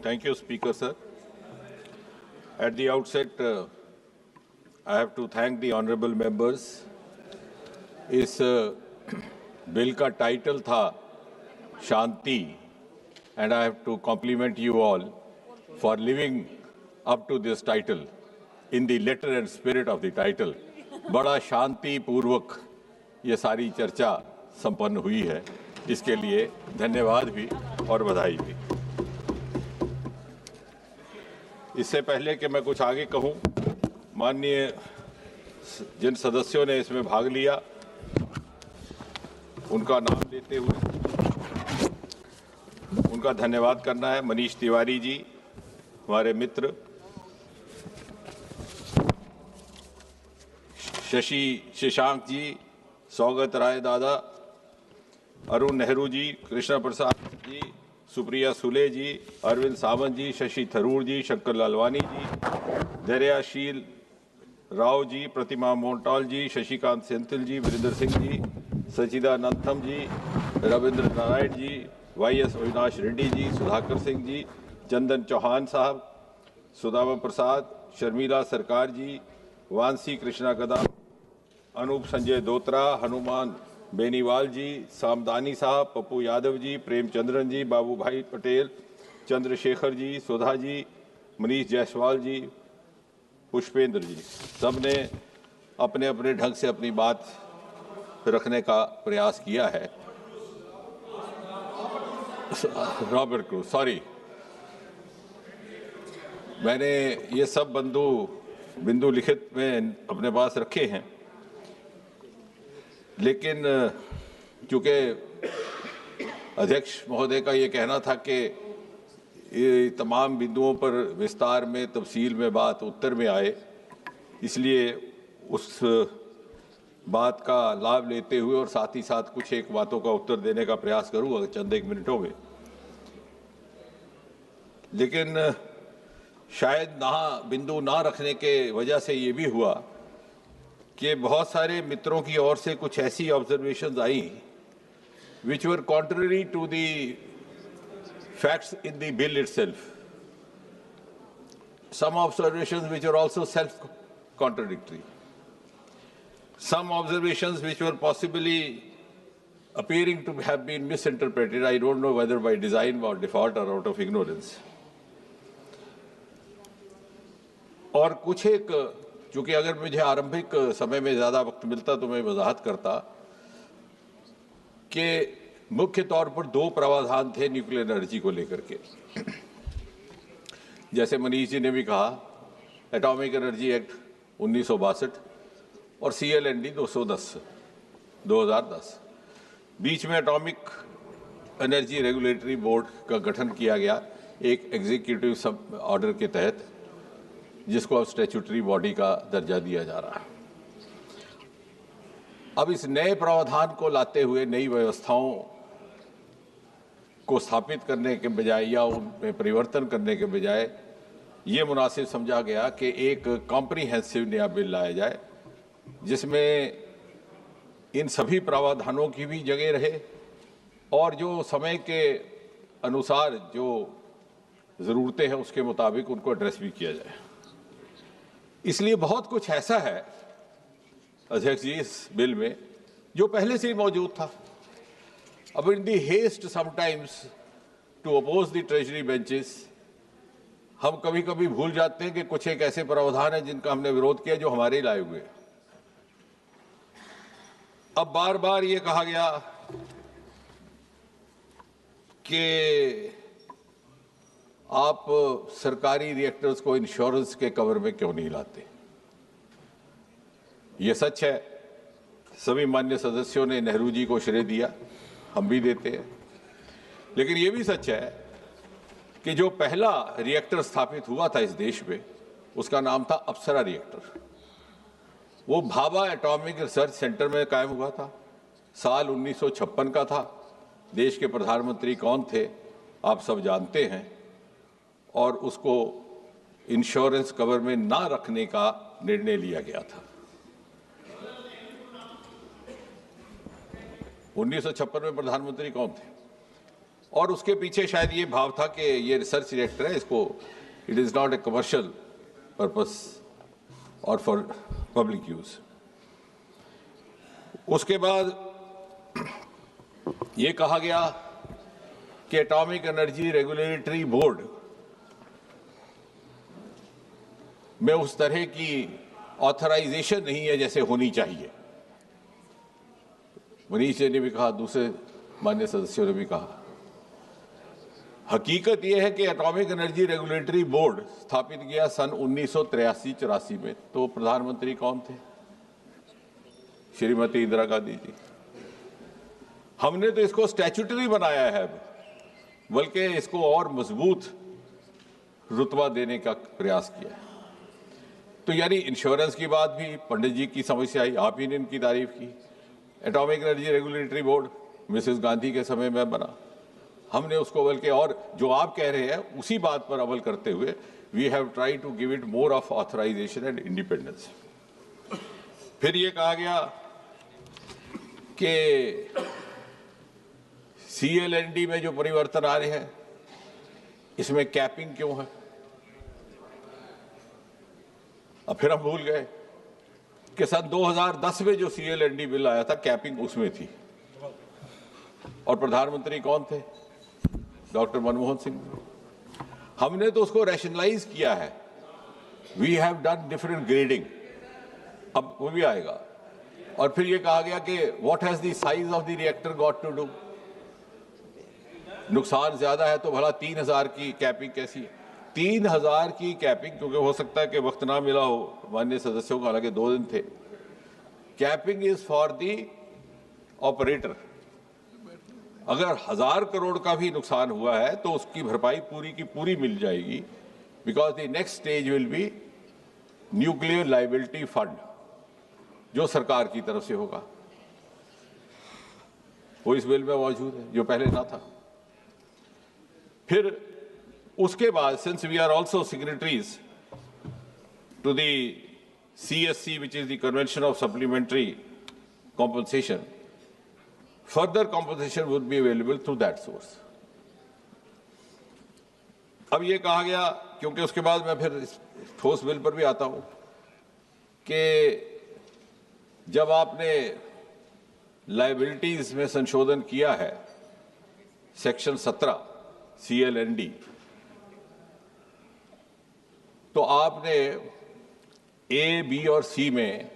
Thank you, Speaker, sir. At the outset, I have to thank the honorable members. इस bill का title था शांति, and I have to compliment you all for living up to this title in the letter and spirit of the title. बड़ा शांति पूर्वक ये सारी चर्चा संपन्न हुई है, इसके लिए धन्यवाद भी और बधाई भी। इससे पहले कि मैं कुछ आगे कहूं, माननीय जिन सदस्यों ने इसमें भाग लिया उनका नाम लेते हुए उनका धन्यवाद करना है। मनीष तिवारी जी, हमारे मित्र, शशि शशांक जी, सौगत राय दादा, अरुण नेहरू जी, कृष्णा प्रसाद जी, सुप्रिया सुले जी, अरविंद सावंत जी, शशि थरूर जी, शंकर लालवानी जी, दरियाशील राव जी, प्रतिमा मोंटाल जी, शशिकांत सेंथिल जी, वीरेंद्र सिंह जी, सचिदानंदम जी, रविंद्र नारायण जी, वाईएस अविनाश रेड्डी जी, सुधाकर सिंह जी, चंदन चौहान साहब, सुदामा प्रसाद, शर्मिला सरकार जी, वांसी कृष्णा गदा, अनूप संजय दोत्रा, हनुमान बेनीवाल जी, सामदानी साहब, पप्पू यादव जी, प्रेमचंद्रन जी, बाबू भाई पटेल, चंद्रशेखर जी, सुधा जी, मनीष जायसवाल जी, पुष्पेंद्र जी, सब ने अपने अपने ढंग से अपनी बात रखने का प्रयास किया है। रॉबर्ट क्रूज, सॉरी, मैंने ये सब बंधु बिंदु लिखित में अपने पास रखे हैं, लेकिन चूंकि अध्यक्ष महोदय का ये कहना था कि ये तमाम बिंदुओं पर विस्तार में तफसील में बात उत्तर में आए, इसलिए उस बात का लाभ लेते हुए और साथ ही साथ कुछ एक बातों का उत्तर देने का प्रयास करूंगा चंद एक मिनटों में। लेकिन शायद बिंदु ना रखने के वजह से ये भी हुआ कि बहुत सारे मित्रों की ओर से कुछ ऐसी observations I which were contrary to the facts in the bill itself. Some observations which are also self-contradictory. Some observations which were possibly appearing to have been misinterpreted. I don't know whether by design or default or out of ignorance. और कुछ एक, चूंकि अगर मुझे आरंभिक समय में ज़्यादा वक्त मिलता तो मैं वजाहत करता कि मुख्य तौर पर दो प्रावधान थे न्यूक्लियर एनर्जी को लेकर के। जैसे मनीष जी ने भी कहा, एटॉमिक एनर्जी एक्ट 1962 और CLND 2010। बीच में एटॉमिक एनर्जी रेगुलेटरी बोर्ड का गठन किया गया एक एग्जीक्यूटिव सब ऑर्डर के तहत, जिसको अब स्टैट्यूटरी बॉडी का दर्जा दिया जा रहा है। अब इस नए प्रावधान को लाते हुए नई व्यवस्थाओं को स्थापित करने के बजाय या उनमें परिवर्तन करने के बजाय ये मुनासिब समझा गया कि एक कॉम्प्रिहेंसिव नया बिल लाया जाए जिसमें इन सभी प्रावधानों की भी जगह रहे और जो समय के अनुसार जो ज़रूरतें हैं उसके मुताबिक उनको एड्रेस भी किया जाए। इसलिए बहुत कुछ ऐसा है अध्यक्ष जी इस बिल में जो पहले से ही मौजूद था। अब in the haste sometimes to oppose the treasury benches हम कभी कभी भूल जाते हैं कि कुछ एक ऐसे प्रावधान है जिनका हमने विरोध किया जो हमारे ही लाए हुए। अब बार बार ये कहा गया कि आप सरकारी रिएक्टर्स को इंश्योरेंस के कवर में क्यों नहीं लाते। ये सच है, सभी मान्य सदस्यों ने नेहरू जी को श्रेय दिया, हम भी देते हैं। लेकिन ये भी सच है कि जो पहला रिएक्टर स्थापित हुआ था इस देश में उसका नाम था अप्सरा रिएक्टर। वो भाभा एटॉमिक रिसर्च सेंटर में कायम हुआ था, साल 1956 का था। देश के प्रधानमंत्री कौन थे आप सब जानते हैं, और उसको इंश्योरेंस कवर में ना रखने का निर्णय लिया गया था। 1956 में प्रधानमंत्री कौन थे, और उसके पीछे शायद ये भाव था कि ये रिसर्च रिएक्टर है, इसको it is not a commercial purpose और फॉर पब्लिक यूज। उसके बाद ये कहा गया कि एटॉमिक एनर्जी रेगुलेटरी बोर्ड में उस तरह की ऑथराइजेशन नहीं है जैसे होनी चाहिए। मनीष जी ने भी कहा, दूसरे मान्य सदस्यों ने भी कहा। हकीकत यह है कि एटॉमिक एनर्जी रेगुलेटरी बोर्ड स्थापित किया सन 1983-84 में। तो प्रधानमंत्री कौन थे? श्रीमती इंदिरा गांधी जी। हमने तो इसको स्टैट्यूटरी बनाया है, बल्कि इसको और मजबूत रुतबा देने का प्रयास किया है। तो यानी इंश्योरेंस की बात भी पंडित जी की समझ से आई, आप ही ने इनकी तारीफ की। Atomic energy regulatory board Mrs Gandhi के समय में बना, हमने उसको बल्कि और जो आप कह रहे हैं उसी बात पर अमल करते हुए we have try to give it more of authorisation and independence. फिर ये कहा गया कि CLND में जो परिवर्तन आ रहे हैं इसमें कैपिंग क्यों है। अब फिर हम भूल गए कि सन 2010 में जो CLND बिल आया था कैपिंग उसमें थी, और प्रधानमंत्री कौन थे? डॉक्टर मनमोहन सिंह। हमने तो उसको रैशनलाइज किया है, we have done different grading, अब वो भी आएगा। और फिर ये कहा गया कि what has the size of the reactor got to do. नुकसान ज्यादा है तो भला 3000 की कैपिंग कैसी है? 3000 की कैपिंग, क्योंकि हो सकता है कि वक्त ना मिला हो माननीय सदस्यों को, हालांकि 2 दिन थे। Capping is for the operator. अगर 1000 करोड़ का भी नुकसान हुआ है तो उसकी भरपाई पूरी की पूरी मिल जाएगी, because the next stage will be nuclear liability fund, जो सरकार की तरफ से होगा। वो इस बिल में मौजूद है, जो पहले ना था। फिर उसके बाद, since we are also signatories to the CSC, which is the Convention of Supplementary Compensation, further compensation would be available through that source. अब ये कहा गया, क्योंकि उसके बाद मैं फिर इस ठोस बिल पर भी आता हूं, कि जब आपने लायबिलिटीज में संशोधन किया है, सेक्शन 17 CLND, तो आपने A, B और C में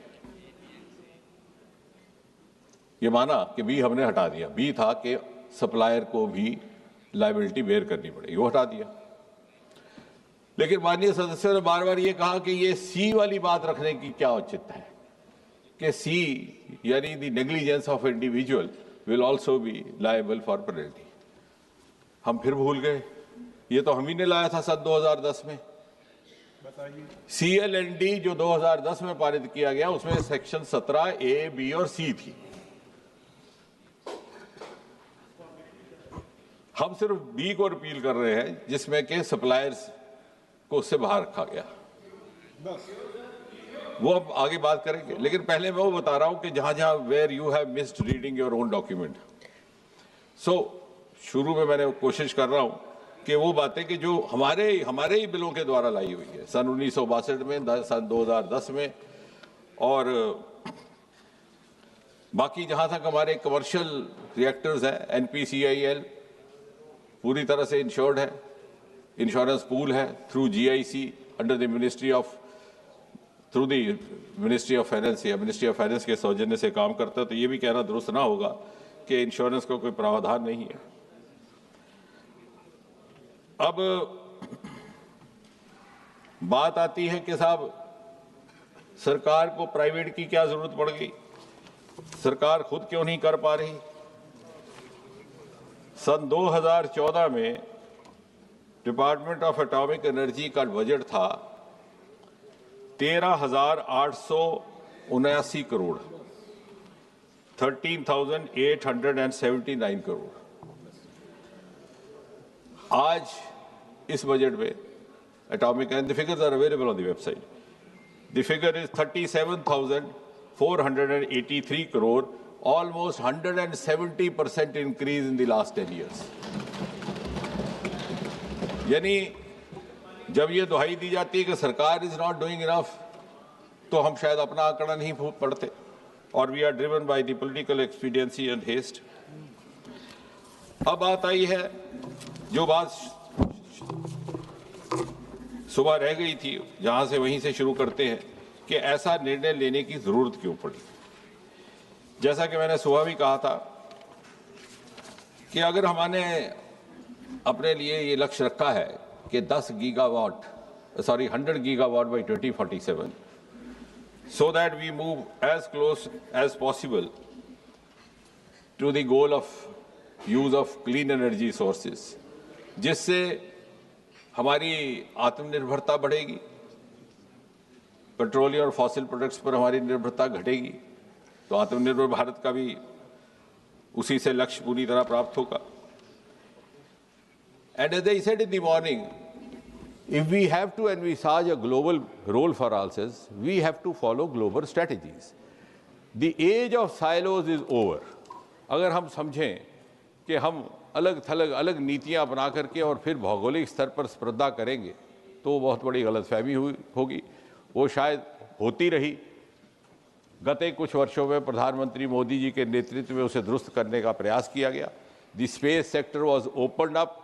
ये माना कि B हमने हटा दिया। B था कि सप्लायर को भी लायबिलिटी बेयर करनी पड़ेगी, वो हटा दिया। लेकिन माननीय सदस्यों ने बार बार ये कहा कि ये C वाली बात रखने की क्या औचित्य है, कि C यानी the negligence of individual will also be liable for penalty. हम फिर भूल गए, ये तो हम ही ने लाया था सन 2010 में। CLND जो 2010 में पारित किया गया, उसमें सेक्शन 17 A, B और C थी। हम सिर्फ B को रिपील कर रहे हैं, जिसमें के सप्लायर्स को उससे बाहर रखा गया। वो अब आगे बात करेंगे, लेकिन पहले मैं वो बता रहा हूं कि जहां जहां where you have missed reading your own document. So शुरू में मैंने कोशिश कर रहा हूं कि वो बातें कि जो हमारे ही बिलों के द्वारा लाई हुई है, सन 1962 में, सन 2010 में, और बाकी जहां तक हमारे कमर्शियल रिएक्टर्स हैं, NPCIL पूरी तरह से इंश्योर्ड है, इंश्योरेंस पूल है through GIC under the ministry of finance, या मिनिस्ट्री ऑफ फाइनेंस के सौजन्य से काम करता है। तो ये भी कहना दुरुस्त ना होगा कि इंश्योरेंस का कोई प्रावधान नहीं है। अब बात आती है कि साहब सरकार को प्राइवेट की क्या जरूरत पड़ गई, सरकार खुद क्यों नहीं कर पा रही। सन 2014 में डिपार्टमेंट ऑफ एटॉमिक एनर्जी का बजट था 13,879 करोड़, 13,879 करोड़। आज इस बजट में atomic, and the figures are available on the website, the figure is 37,483 crore, almost 170% increase in the last 10 years. यानी जब ये दुहाई दी जाती है कि सरकार इज नॉट डूइंग इनफ, तो हम शायद अपना आंकड़ा नहीं पढ़ते, और we are driven by the political expediency and haste. अब बात आई है, जो बात सुबह रह गई थी, जहां से वहीं से शुरू करते हैं कि ऐसा निर्णय लेने की जरूरत क्यों पड़ी। जैसा कि मैंने सुबह भी कहा था कि अगर हमने अपने लिए ये लक्ष्य रखा है कि 100 gigawatt by 2047, so that we move as close as possible to the goal of use of clean energy sources, जिससे हमारी आत्मनिर्भरता बढ़ेगी, पेट्रोलियम और फॉसिल प्रोडक्ट्स पर हमारी निर्भरता घटेगी, तो आत्मनिर्भर भारत का भी उसी से लक्ष्य पूरी तरह प्राप्त होगा। And as I said in the morning, if we have to envisage a global role for ourselves, we have to follow global strategies. The age of silos is over. अगर हम समझें कि हम अलग थलग अलग नीतियां बना करके और फिर भौगोलिक स्तर पर स्पर्धा करेंगे, तो बहुत बड़ी गलतफहमी होगी। वो शायद होती रही। गत कुछ वर्षों में प्रधानमंत्री मोदी जी के नेतृत्व में उसे दुरुस्त करने का प्रयास किया गया। The space sector was opened up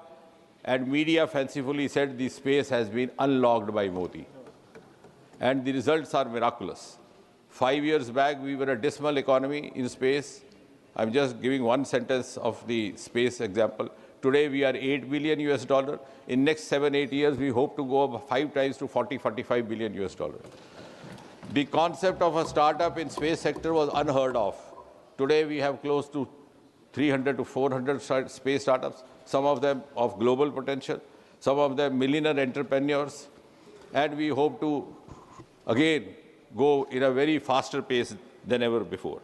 and media fancifully said the space has been unlocked by Modi. And the results are miraculous. 5 years back, we were a dismal economy in space. I'm just giving one sentence of the space example. Today we are $8 billion US. In next 7-8 years, we hope to go up 5 times to 40-45 billion US. The concept of a startup in space sector was unheard of. Today we have close to 300 to 400 space startups, some of them of global potential, some of them millionaire entrepreneurs, and we hope to again go in a very faster pace than ever before.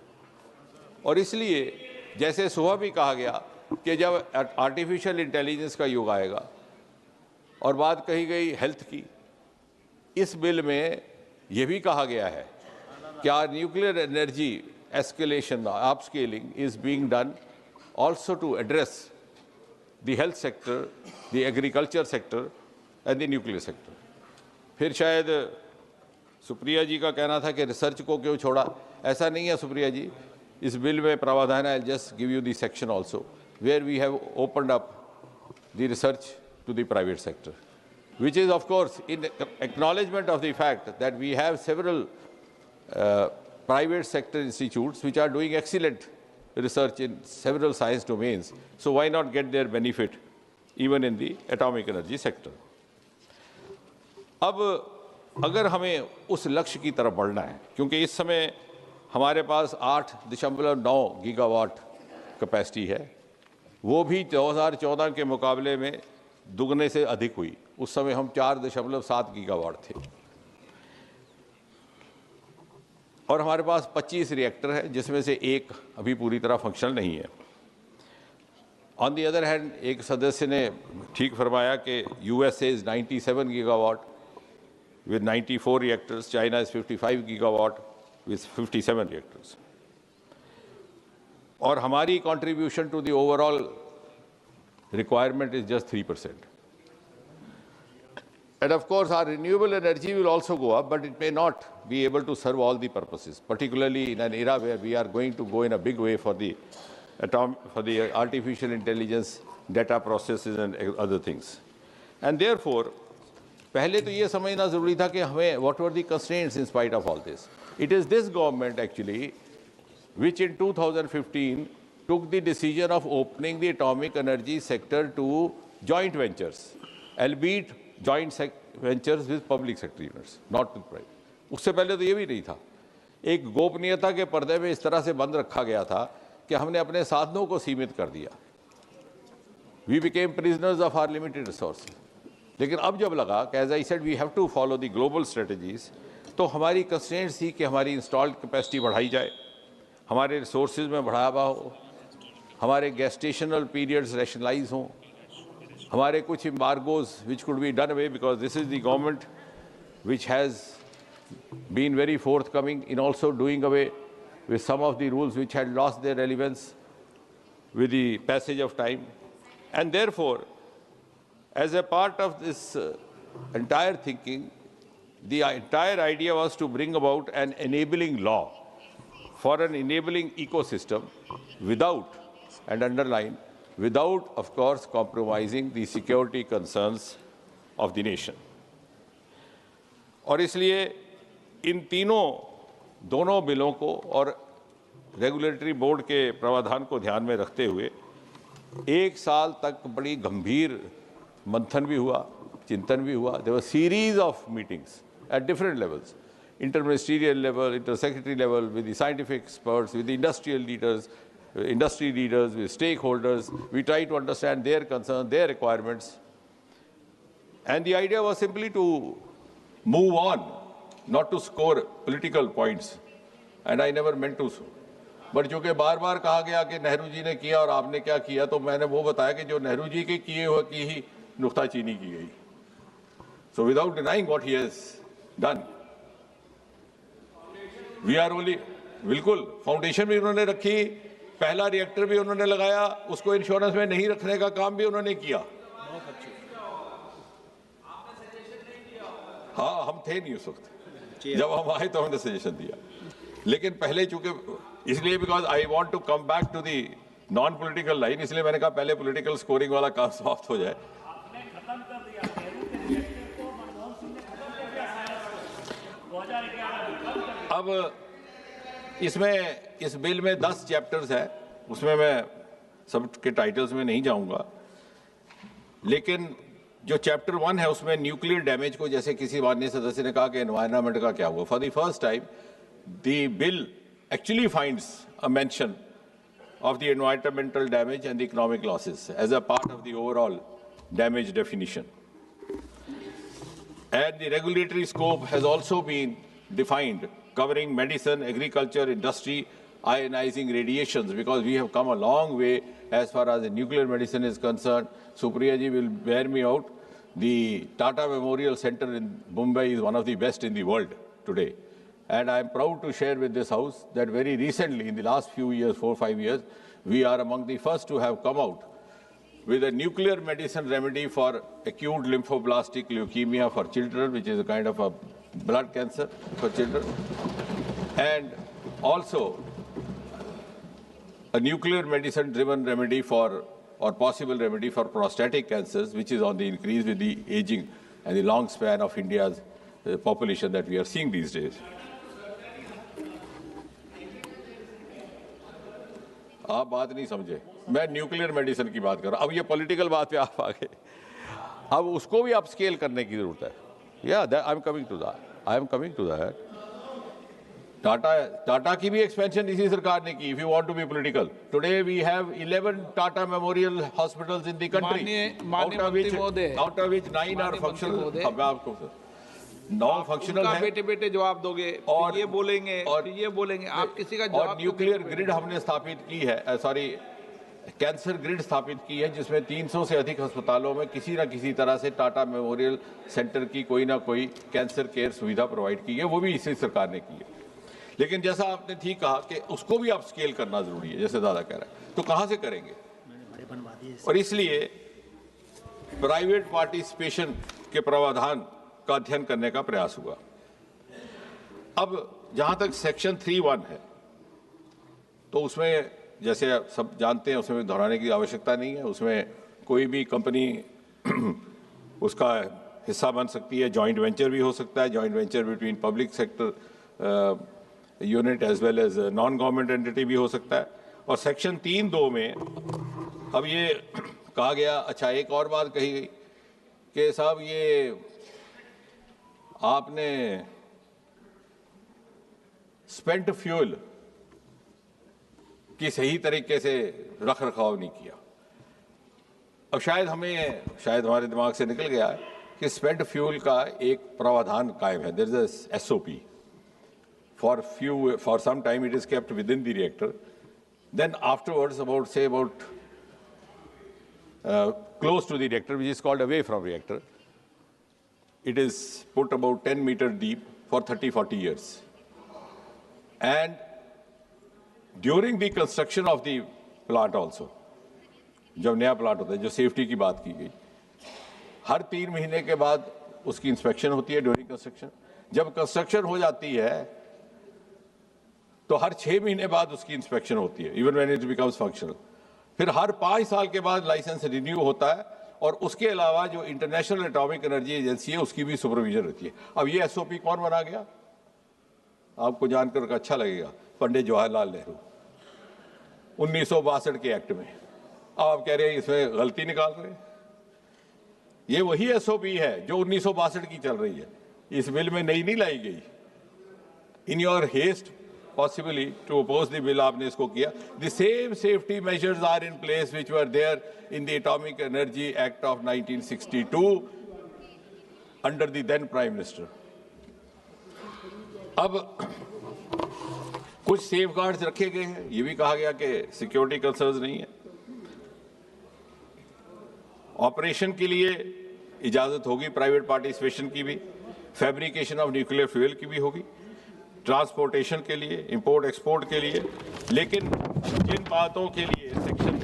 और इसलिए जैसे सुबह भी कहा गया कि जब artificial intelligence का युग आएगा और बात कही गई हेल्थ की, इस बिल में ये भी कहा गया है कि our nuclear energy escalation, upscaling is being done also to address the health sector, the agriculture sector and the nuclear sector. फिर शायद सुप्रिया जी का कहना था कि रिसर्च को क्यों छोड़ा. ऐसा नहीं है सुप्रिया जी. इस बिल में प्रावधान है, I'll just give you the section also, where we have opened up the research to the private sector, which is of course in acknowledgement of the fact that we have several private sector institutes which are doing excellent research in several science domains. So why not get their benefit even in the atomic energy sector? अब अगर हमें उस लक्ष्य की तरफ बढ़ना है, क्योंकि इस समय हमारे पास 8.9 गीगावाट कैपेसिटी है, वो भी 2014 के मुकाबले में दुगने से अधिक हुई. उस समय हम 4.7 गीगावाट थे और हमारे पास 25 रिएक्टर है, जिसमें से एक अभी पूरी तरह फंक्शनल नहीं है. ऑन दी अदर हैंड, एक सदस्य ने ठीक फरमाया कि USA is 97 gigawatt with 94 reactors, China is 55 gigawatt with 57 reactors. और हमारी contribution to the overall requirement is just 3%. And of course, our renewable energy will also go up, but it may not be able to serve all the purposes, particularly in an era where we are going to go in a big way for the artificial intelligence, data processes and other things. And therefore, पहले तो ये समझना जरूरी था कि हमें what were the constraints in spite of all this. It is this government actually which in 2015 took the decision of opening the atomic energy sector to joint ventures, albeit joint ventures with public sector units, not with private. उससे पहले तो ये भी नहीं था. एक गोपनीयता के पर्दे में इस तरह से बंद रखा गया था कि हमने अपने साधनों को सीमित कर दिया. We became prisoners of our limited resources. लेकिन अब जब लगा कि as I said we have to follow the global strategies, तो हमारी कंस्ट्रेंट्स थी कि हमारी इंस्टॉल्ड कैपेसिटी बढ़ाई जाए, हमारे रिसोर्सेज में बढ़ावा हो, हमारे गेस्टेशनल पीरियड्स रैशनलाइज हों, हमारे कुछ embargoes which could be done away, because this is the government which has been very forthcoming in also doing away with some of the rules which had lost their relevance with the passage of time. And therefore as a part of this entire thinking, the entire idea was to bring about an enabling law for an enabling ecosystem without, and underline, without, of course, compromising the security concerns of the nation. और इसलिए इन दोनों बिलों को और regulatory board के प्रावधान को ध्यान में रखते हुए एक साल तक बड़ी गंभीर मंथन भी हुआ, चिंतन भी हुआ. There were series of meetings at different levels, interministerial level, intersecretary level, with the scientific experts, with the industrial leaders, industry leaders, with stakeholders. We tried to understand their concerns, their requirements. And the idea was simply to move on, not to score political points. And I never meant to so. But चूँकि बार बार कहा गया कि नेहरू जी ने किया और आपने क्या किया, तो मैंने वो बताया कि जो नेहरू जी के किए हुए की ही नुक्ताचीनी की गई. So without denying what he has done, we are only, बिल्कुल फाउंडेशन भी उन्होंने रखी, पहला रिएक्टर भी उन्होंने लगाया, उसको इंश्योरेंस में नहीं रखने का काम भी उन्होंने किया. हाँ, हम थे नहीं उस वक्त, जब हम आए तो हमने सजेशन दिया. लेकिन पहले चूंकि इसलिए because I want to come back to the non political line, इसलिए मैंने कहा पहले पॉलिटिकल स्कोरिंग वाला काम समाप्त हो जाए. अब इसमें इस बिल में 10 चैप्टर्स हैं, उसमें मैं सब के टाइटल्स में नहीं जाऊंगा, लेकिन जो चैप्टर 1 है उसमें न्यूक्लियर डैमेज को, जैसे किसी माननीय सदस्य ने कहा कि एनवायरनमेंट का क्या हुआ, for the first time the bill actually finds a mention of the environmental damage and the economic losses as a part of the overall damage definition. And the regulatory scope has also been defined, covering medicine, agriculture, industry, ionizing radiations, because we have come a long way as far as the nuclear medicine is concerned. Supriya ji will bear me out. The Tata Memorial Center in Mumbai is one of the best in the world today. And I am proud to share with this House that very recently, in the last few years, 4 or 5 years, we are among the first to have come out with a nuclear medicine remedy for acute lymphoblastic leukemia for children, which is a kind of a blood cancer for children, and also a nuclear medicine-driven remedy for, or possible remedy for prostatic cancers, which is on the increase with the aging and the long span of India's population that we are seeing these days. आप बात नहीं समझे, मैं nuclear medicine की बात कर रहा हूं। अब ये पॉलिटिकल बात पे आप आ गए, अब उसको भी आप स्केल करने की जरूरत है। I am coming to that. Tata की भी एक्सपेंशन इसी सरकार ने की। If you want to be political, today we have 11 Tata memorial hospitals in the country, out of which 9 are functional. अब आपको 9 फंक्शनल है। बेटे बेटे जवाब दोगे और ये बोलेंगे और ये बोलेंगे, आप किसी का जवाब। और न्यूक्लियर ग्रिड हमने स्थापित की है, कैंसर ग्रिड स्थापित की है, जिसमें 300 से अधिक अस्पतालों में किसी न किसी तरह से टाटा मेमोरियल सेंटर की कोई ना कोई कैंसर केयर सुविधा प्रोवाइड की है, वो भी इसी सरकार ने की है। लेकिन जैसा आपने ठीक कहा कि उसको भी आप स्केल करना जरूरी है, जैसे दादा कह रहा है, तो कहां से करेंगे? और इसलिए प्राइवेट पार्टिसिपेशन के प्रावधान का अध्ययन करने का प्रयास हुआ। अब जहां तक सेक्शन 3(1) है, तो उसमें जैसे सब जानते हैं, उसमें दोहराने की आवश्यकता नहीं है। उसमें कोई भी कंपनी उसका हिस्सा बन सकती है, जॉइंट वेंचर भी हो सकता है, joint venture between public sector unit as well as non government entity भी हो सकता है। और सेक्शन 3(2) में अब ये कहा गया, अच्छा एक और बात कही गई कि साहब ये आपने स्पेंट फ्यूल की सही तरीके से रख रखाव नहीं किया। अब शायद हमारे दिमाग से निकल गया है कि स्पेंट फ्यूल का एक प्रावधान कायम है। There is a SOP for some time it is kept within the reactor, then afterwards about close to the reactor, which is called away from reactor, it is put about 10 meters deep for 30-40 years. And during the construction of the plant also, जब नया plant होता है, जो safety की बात की गई, हर 3 महीने के बाद उसकी इंस्पेक्शन होती है ड्यूरिंग कंस्ट्रक्शन। जब कंस्ट्रक्शन हो जाती है तो हर 6 महीने बाद उसकी इंस्पेक्शन होती है, even when it becomes functional. फिर हर 5 साल के बाद लाइसेंस रिन्यू होता है, और उसके अलावा जो इंटरनेशनल एटॉमिक एनर्जी एजेंसी है उसकी भी सुपरविजन रहती है। अब ये SOP कौन बना गया? आपको जानकर अच्छा लगेगा, पंडित जवाहरलाल नेहरू 1962 के एक्ट में। अब आप कह रहे हैं इसमें गलती निकाल रहे हैं। ये वही SOP है जो 1962 की चल रही है, इस बिल में नई नहीं लाई गई। In your haste possibly to oppose the bill, आपने इसको किया। The same safety measures are in place which were there in the Atomic Energy Act of 1962 under the then Prime Minister. अब कुछ सेफगार्ड्स रखे गए हैं, ये भी कहा गया कि सिक्योरिटी कंसर्न्स नहीं है। ऑपरेशन के लिए इजाजत होगी प्राइवेट पार्टिसिपेशन की भी, फैब्रिकेशन ऑफ न्यूक्लियर फ्यूल की भी होगी, ट्रांसपोर्टेशन के लिए, इंपोर्ट एक्सपोर्ट के लिए। लेकिन जिन बातों के लिए सेक्शन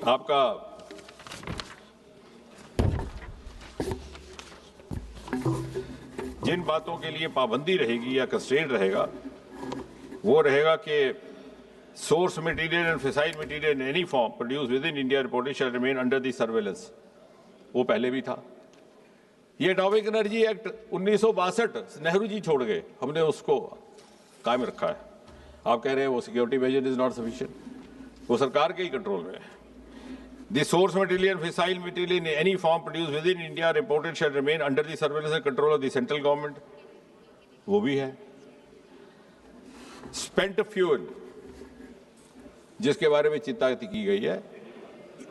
आपका जिन बातों के लिए पाबंदी रहेगी या कंस्ट्रेंट रहेगा, वो रहेगा कि source material and fissile material in any form produce within India reported shall remain under the surveillance. वो पहले भी था। ये atomic energy act 1962 Nehru ji छोड़ गए, हमने उसको कायम रखा है। आप कह रहे हैं वो security measure is not sufficient, वो सरकार के ही कंट्रोल में है। The source material, fissile material in any form produced within India reported shall remain under the surveillance and control of the central government. वो भी है. Spent fuel, जिसके बारे में चिंता की गई है,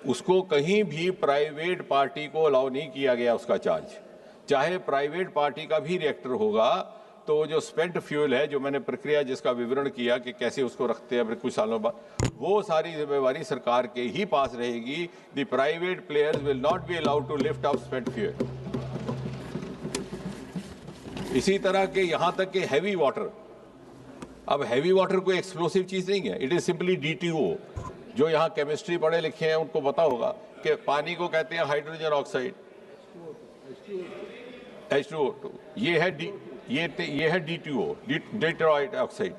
उसको कहीं भी प्राइवेट पार्टी को अलाउ नहीं किया गया उसका चार्ज. चाहे प्राइवेट पार्टी का भी रिएक्टर होगा, तो जो स्पेंट फ्यूल है, जो मैंने प्रक्रिया जिसका विवरण किया कि कैसे उसको रखते हैं फिर कुछ सालों बाद, वो सारी जिम्मेवारी सरकार के ही पास रहेगी. The private players will not be allowed to lift up spent fuel. इसी तरह के यहां तक कि हैवी वाटर, अब हैवी वाटर कोई एक्सप्लोसिव चीज नहीं है, इट इज सिंपली DTO. जो यहाँ केमिस्ट्री पढ़े लिखे हैं उनको पता होगा कि पानी को कहते हैं हाइड्रोजन ऑक्साइड, H2O2. ये है DTO, डेट्रॉइड ऑक्साइड.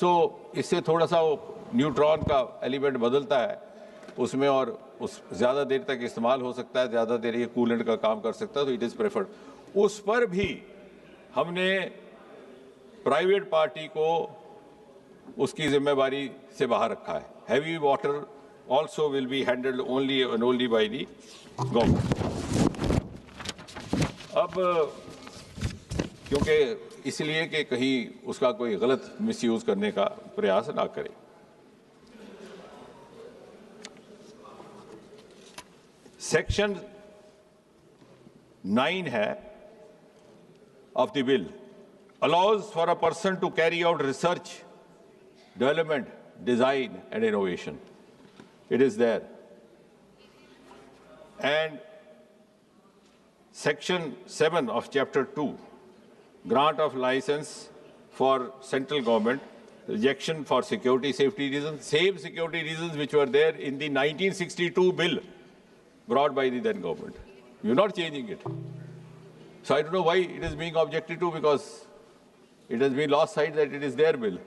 सो इससे थोड़ा सा वो न्यूट्रॉन का एलिमेंट बदलता है उसमें, और उस ज़्यादा देर तक इस्तेमाल हो सकता है, ज़्यादा देर ये कूलेंट का काम कर सकता है, तो इट इज़ प्रेफर्ड. उस पर भी हमने प्राइवेट पार्टी को उसकी जिम्मेवारी से बाहर रखा है. Heavy water also will be handled only by the government. अब क्योंकि इसलिए कि कहीं उसका कोई गलत मिसयूज करने का प्रयास ना करे. सेक्शन 9 है of the bill allows for a person to carry out research, development, design and innovation. It is there. And section 7 of chapter 2, grant of license for central government, rejection for security safety reasons, same security reasons which were there in the 1962 bill brought by the then government. You're not changing it. So I don't know why it is being objected to, because it has been lost sight that it is their bill.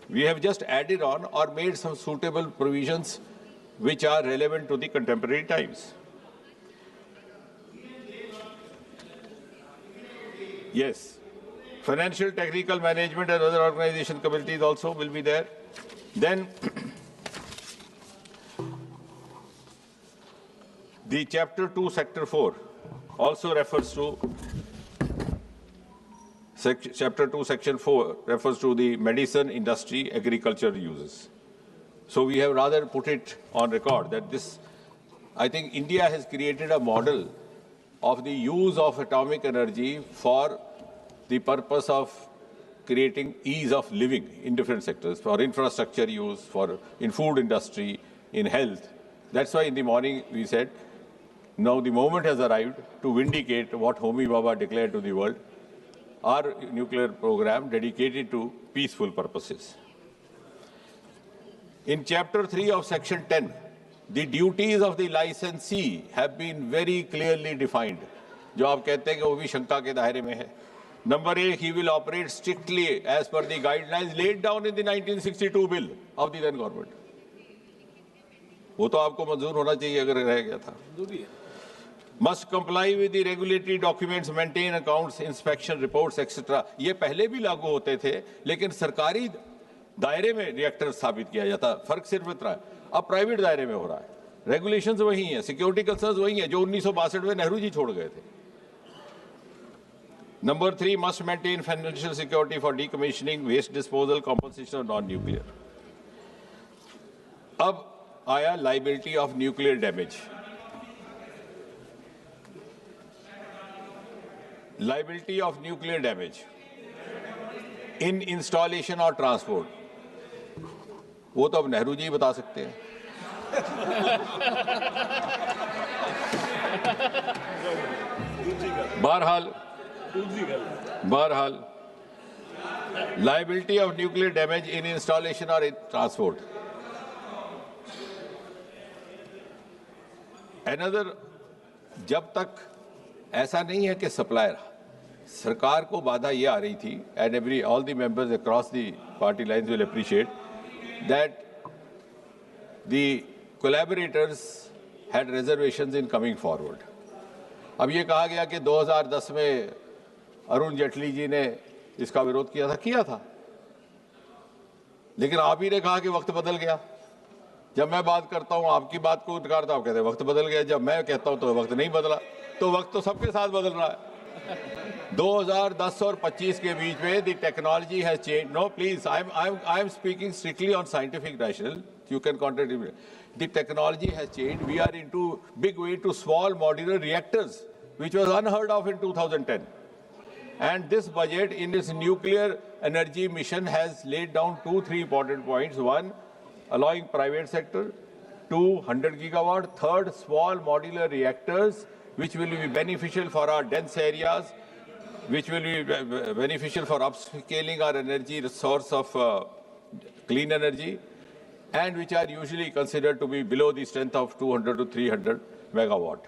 We have just added on or made some suitable provisions which are relevant to the contemporary times. Yes, financial, technical management and other organization committees also will be there. Then the chapter 2, sector 4 also refers to chapter 2, section 4 refers to the medicine, industry, agriculture uses. So we have rather put it on record that this, I think India has created a model of the use of atomic energy for the purpose of creating ease of living in different sectors, for infrastructure use, in food industry, in health. That's why in the morning we said, now the moment has arrived to vindicate what Homi Bhabha declared to the world, our nuclear program dedicated to peaceful purposes. In chapter 3 of section 10, the duties of the licensee have been very clearly defined. जो आप कहते हैं कि वो भी शंका के दायरे में है. Number 1, he will operate strictly as per the guidelines laid down in the 1962 bill of the then government. वो तो आपको मंजूर होना चाहिए अगर रह गया था. Must comply with the regulatory documents, maintain accounts, inspection reports, etc. ये पहले भी लागू होते थे, लेकिन सरकारी दायरे में रिएक्टर स्थापित किया जाता. फर्क सिर्फ इतना है, अब प्राइवेट दायरे में हो रहा है. रेगुलेशंस वही हैं, सिक्योरिटी कंसर्न्स वही हैं जो 1962 में नेहरू जी छोड़ गए थे. Number 3, must maintain financial security for decommissioning, waste disposal, compensation of non-nuclear. अब आया liability of nuclear damage. Liability of nuclear damage in installation or transport. वो तो अब नेहरू जी बता सकते हैं. बहरहाल liability of nuclear damage in installation or in transport. Another, जब तक ऐसा नहीं है कि सप्लायर, सरकार को बाधा ये आ रही थी, and all the members across the party lines will appreciate that the collaborators had reservations in coming forward. अब ये कहा गया कि 2010 में अरुण जेटली जी ने इसका विरोध किया था, लेकिन आप ही ने कहा कि वक्त बदल गया. जब मैं बात करता हूं आपकी बात को उतारता हूं, कहते हैं वक्त बदल गया। जब मैं कहता हूं तो वक्त नहीं बदला। तो वक्त तो सबके साथ बदल रहा है। 2010 और 25 के बीच में the technology has change. No please, I am speaking strictly on scientific rational. You can contradict me. The technology has changed. We are into big way to small modular reactors, which was unheard of in 2010. And this budget in its nuclear energy mission has laid down 2-3 important points. One, allowing private sector. 2, 100 gigawatt. Third, small modular reactors, which will be beneficial for our dense areas, which will be beneficial for upscaling our energy source of clean energy, and which are usually considered to be below the strength of 200 to 300 megawatt.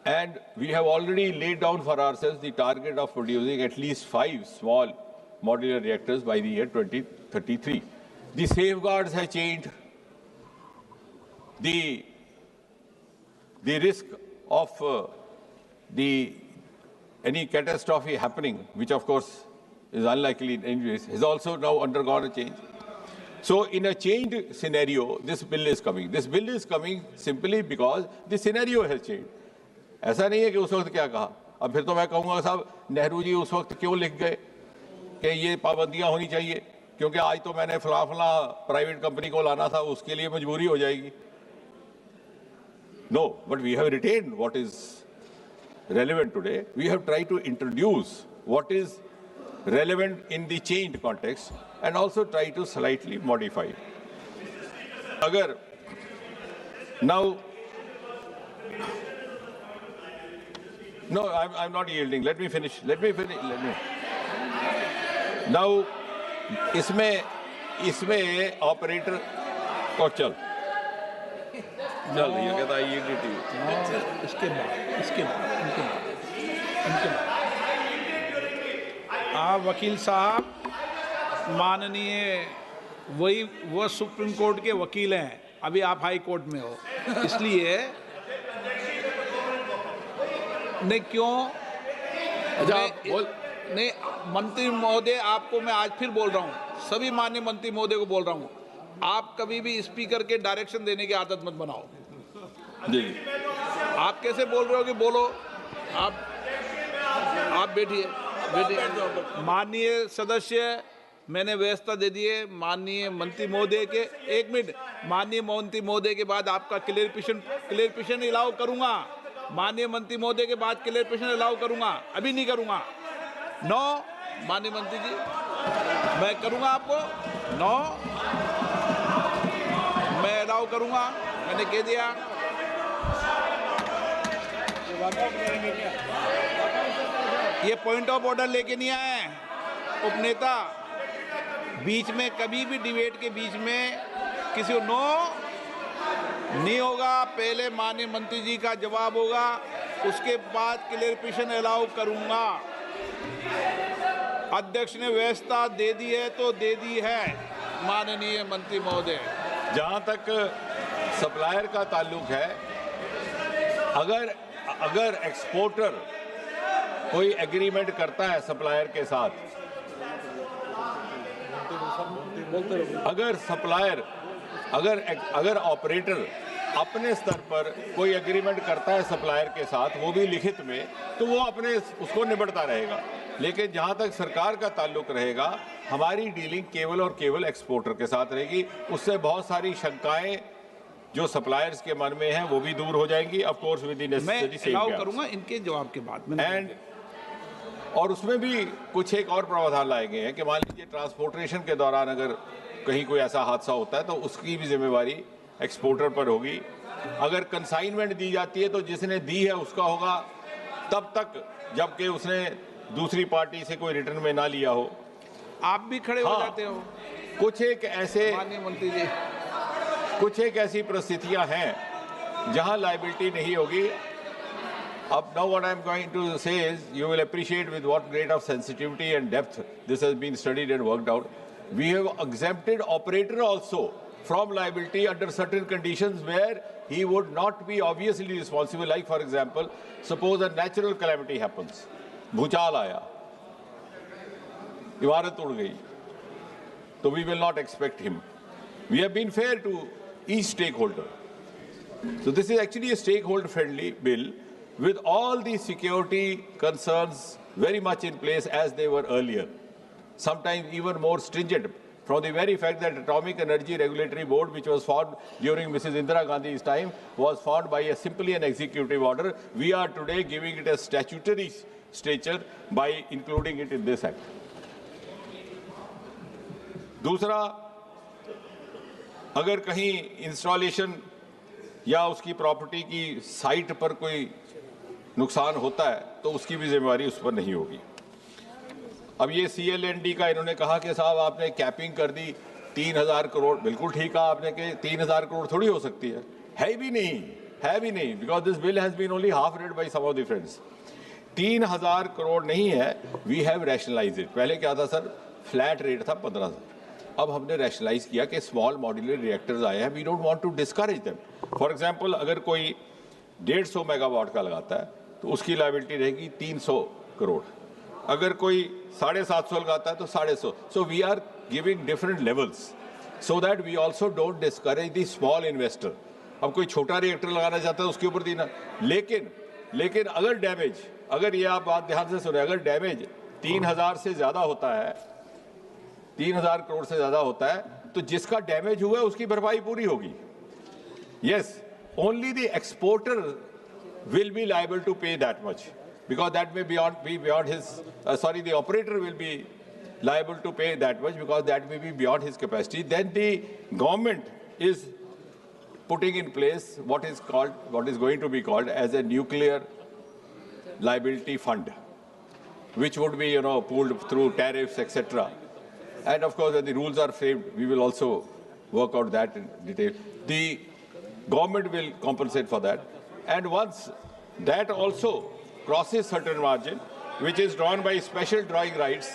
And we have already laid down for ourselves the target of producing at least 5 small modular reactors by the year 2033. The safeguards have changed. The risk of any catastrophe happening, which of course is unlikely in any case, has also now undergone a change. So in a changed scenario, this bill is coming. This bill is coming simply because the scenario has changed. ऐसा नहीं है कि उस वक्त क्या कहा। अब फिर तो मैं कहूँगा साहब, नेहरू जी उस वक्त क्यों लिख गए कि ये पाबंदियाँ होनी चाहिए, क्योंकि आज तो मैंने फला प्राइवेट कंपनी को लाना था, उसके लिए मजबूरी हो जाएगी। No, but we have retained what is relevant today. We have tried to introduce what is relevant in the changed context and also try to slightly modify. Agar now, no, I'm not yielding. Let me finish. Now, इसमें operator को चल ये कहता है इसके बाद आप वकील साहब माननीय वो सुप्रीम कोर्ट के वकील हैं, अभी आप हाई कोर्ट में हो, इसलिए नहीं क्यों नहीं मंत्री महोदय, आपको मैं आज फिर बोल रहा हूँ, सभी माननीय मंत्री महोदय को बोल रहा हूँ, आप कभी भी स्पीकर के डायरेक्शन देने की आदत मत बनाओ। जी आप कैसे बोल रहे हो कि बोलो, आप बैठिए। माननीय सदस्य, मैंने व्यवस्था दे दी है माननीय मंत्री महोदय के। एक मिनट, माननीय मंत्री महोदय के बाद आपका क्लियरफिकेशन अलाउ करूंगा। माननीय मंत्री महोदय के बाद क्लियरफिकेशन अलाउ करूंगा, अभी नहीं करूंगा। 9 माननीय मंत्री जी, मैं करूंगा आपको 9 मैं अलाउ करूंगा, मैंने कह दिया। ये पॉइंट ऑफ ऑर्डर लेके नहीं आए उपनेता, बीच में कभी भी डिबेट के बीच में किसी को नो नहीं होगा। पहले माननीय मंत्री जी का जवाब होगा, उसके बाद क्लियरफिकेशन अलाउ करूंगा। अध्यक्ष ने व्यवस्था दे दी है तो दे दी है माननीय मंत्री महोदय। जहां तक सप्लायर का ताल्लुक है, अगर एक्सपोर्टर कोई एग्रीमेंट करता है सप्लायर के साथ, अगर ऑपरेटर अपने स्तर पर कोई एग्रीमेंट करता है सप्लायर के साथ, वो भी लिखित में, तो वो अपने उसको निबटता रहेगा। लेकिन जहां तक सरकार का ताल्लुक रहेगा, हमारी डीलिंग केवल और केवल एक्सपोर्टर के साथ रहेगी। उससे बहुत सारी शंकाएं जो सप्लायर्स के मन में हैं वो भी दूर हो जाएंगी। Of course with the necessary safeguards. मैं करूंगा इनके जवाब के बाद। और उसमें भी कुछ एक और प्रावधान लाए गए हैं कि मान लीजिए ट्रांसपोर्टेशन के दौरान अगर कहीं कोई ऐसा हादसा होता है तो उसकी भी जिम्मेवारी एक्सपोर्टर पर होगी। अगर कंसाइनमेंट दी जाती है तो जिसने दी है उसका होगा तब तक जबकि उसने दूसरी पार्टी से कोई रिटर्न में ना लिया हो। आप भी खड़े हो जाते हो। कुछ एक ऐसे माननीय मंत्री जी, कुछ एक ऐसी परिस्थितियां हैं जहां लायबिलिटी नहीं होगी। Up now what I am going to say is, you will appreciate with what grade of sensitivity and depth this has been studied and worked out. We have exempted operator also from liability under certain conditions where he would not be obviously responsible. Like for example, suppose a natural calamity happens, भूचाल आया, इमारत उड़ गई, तो we will not expect him. We have been fair to each stakeholder. So this is actually a stakeholder-friendly bill with all the security concerns very much in place as they were earlier, sometimes even more stringent. From the very fact that Atomic Energy Regulatory Board, which was formed during Mrs. Indira Gandhi's time, was formed by simply an executive order, we are today giving it a statutory stature by including it in this act. दूसरा, अगर कहीं installation या उसकी property की site पर कोई नुकसान होता है तो उसकी भी जिम्मेवारी उस पर नहीं होगी। अब ये CLND का इन्होंने कहा कि साहब आपने कैपिंग कर दी 3000 करोड़, बिल्कुल ठीक कहा आपने कि 3000 करोड़ थोड़ी हो सकती है भी नहीं, because this bill has been only half read by some of the friends. 3000 crore नहीं है, वी हैव रैशनलाइज्ड इट। पहले क्या था सर, फ्लैट रेट था 15,000, अब हमने रैशनलाइज किया कि स्मॉल मॉड्यूलर रिएक्टर्स आए हैं, we don't want to discourage them. For example, अगर कोई 150 मेगावाट का लगाता है तो उसकी लायबिलिटी रहेगी 300 करोड़, अगर कोई 750 लगाता है तो 150। So we are giving different levels so that we also don't discourage the small investor. अब कोई छोटा रिएक्टर लगाना चाहता है उसके ऊपर देना, लेकिन अगर डैमेज, अगर ये आप बात ध्यान से सुने, अगर डैमेज 3000 से ज्यादा होता है, 3000 करोड़ से ज्यादा होता है, तो जिसका डैमेज हुआ है उसकी भरपाई पूरी होगी। Yes, only the exporter will be liable to pay that much, because that may be beyond his, the operator will be liable to pay that much because that may be beyond his capacity. Then the government is putting in place what is going to be called as a nuclear liability fund, which would be, pooled through tariffs, etc. And of course, when the rules are framed, we will also work out that in detail. The government will compensate for that. And once that also crosses certain margin, which is drawn by special drawing rights,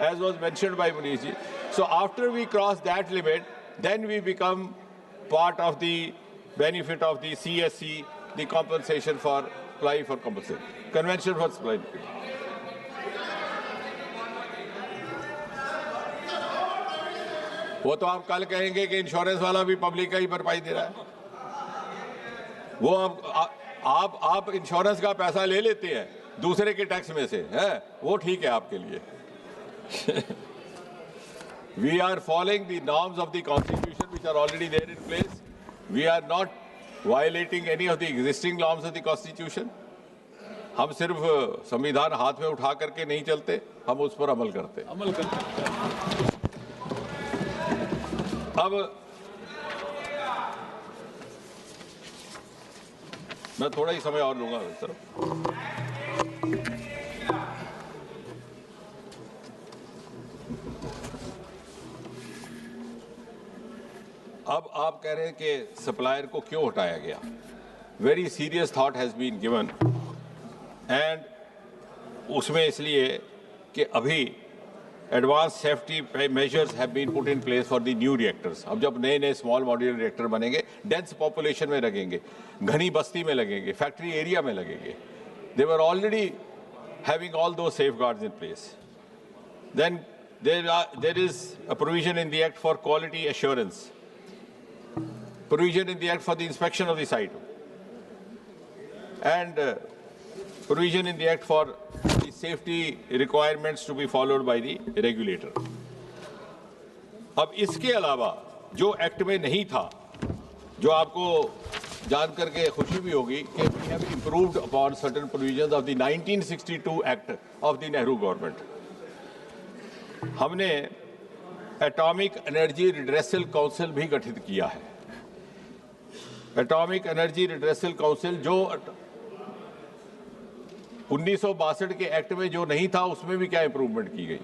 as was mentioned by Munishji. So after we cross that limit, then we become part of the benefit of the CSC, the compensation for supply for compensation, convention for supply. वो तो आप कल कहेंगे कि insurance वाला भी public का ही भरपाई दे रहा है। वो आप इंश्योरेंस का पैसा ले लेते हैं दूसरे के टैक्स में से, है वो ठीक है आपके लिए। We are following the norms of the constitution which are already there in place. We are not violating any of the existing norms of the constitution. हम सिर्फ संविधान हाथ में उठा करके नहीं चलते, हम उस पर अमल करते। अब मैं थोड़ा ही समय और लूंगा सर। अब आप कह रहे हैं कि सप्लायर को क्यों हटाया गया। Very serious thought has been given and उसमें इसलिए कि अभी advance safety measures have been put in place for the new reactors. अब जब नए नए स्मॉल मॉड्यूलर रिएक्टर बनेंगे, डेंस पॉपुलेशन में लगेंगे, घनी बस्ती में लगेंगे, फैक्ट्री एरिया में लगेंगे। They were already having all those safeguards in place. Then there is a provision in the act for quality assurance, provision in the act for the inspection of the site, and provision in the act for the safety requirements to be followed by the regulator. अब इसके अलावा जो act में नहीं था, जो आपको जान करके खुशी भी होगी कि we have improved upon certain provisions of the 1962 Act of the Nehru government. हमने एटॉमिक एनर्जी रिड्रेसल काउंसिल भी गठित किया है। एटॉमिक एनर्जी रिड्रेसल काउंसिल जो 1962 के एक्ट में जो नहीं था, उसमें भी क्या इंप्रूवमेंट की गई।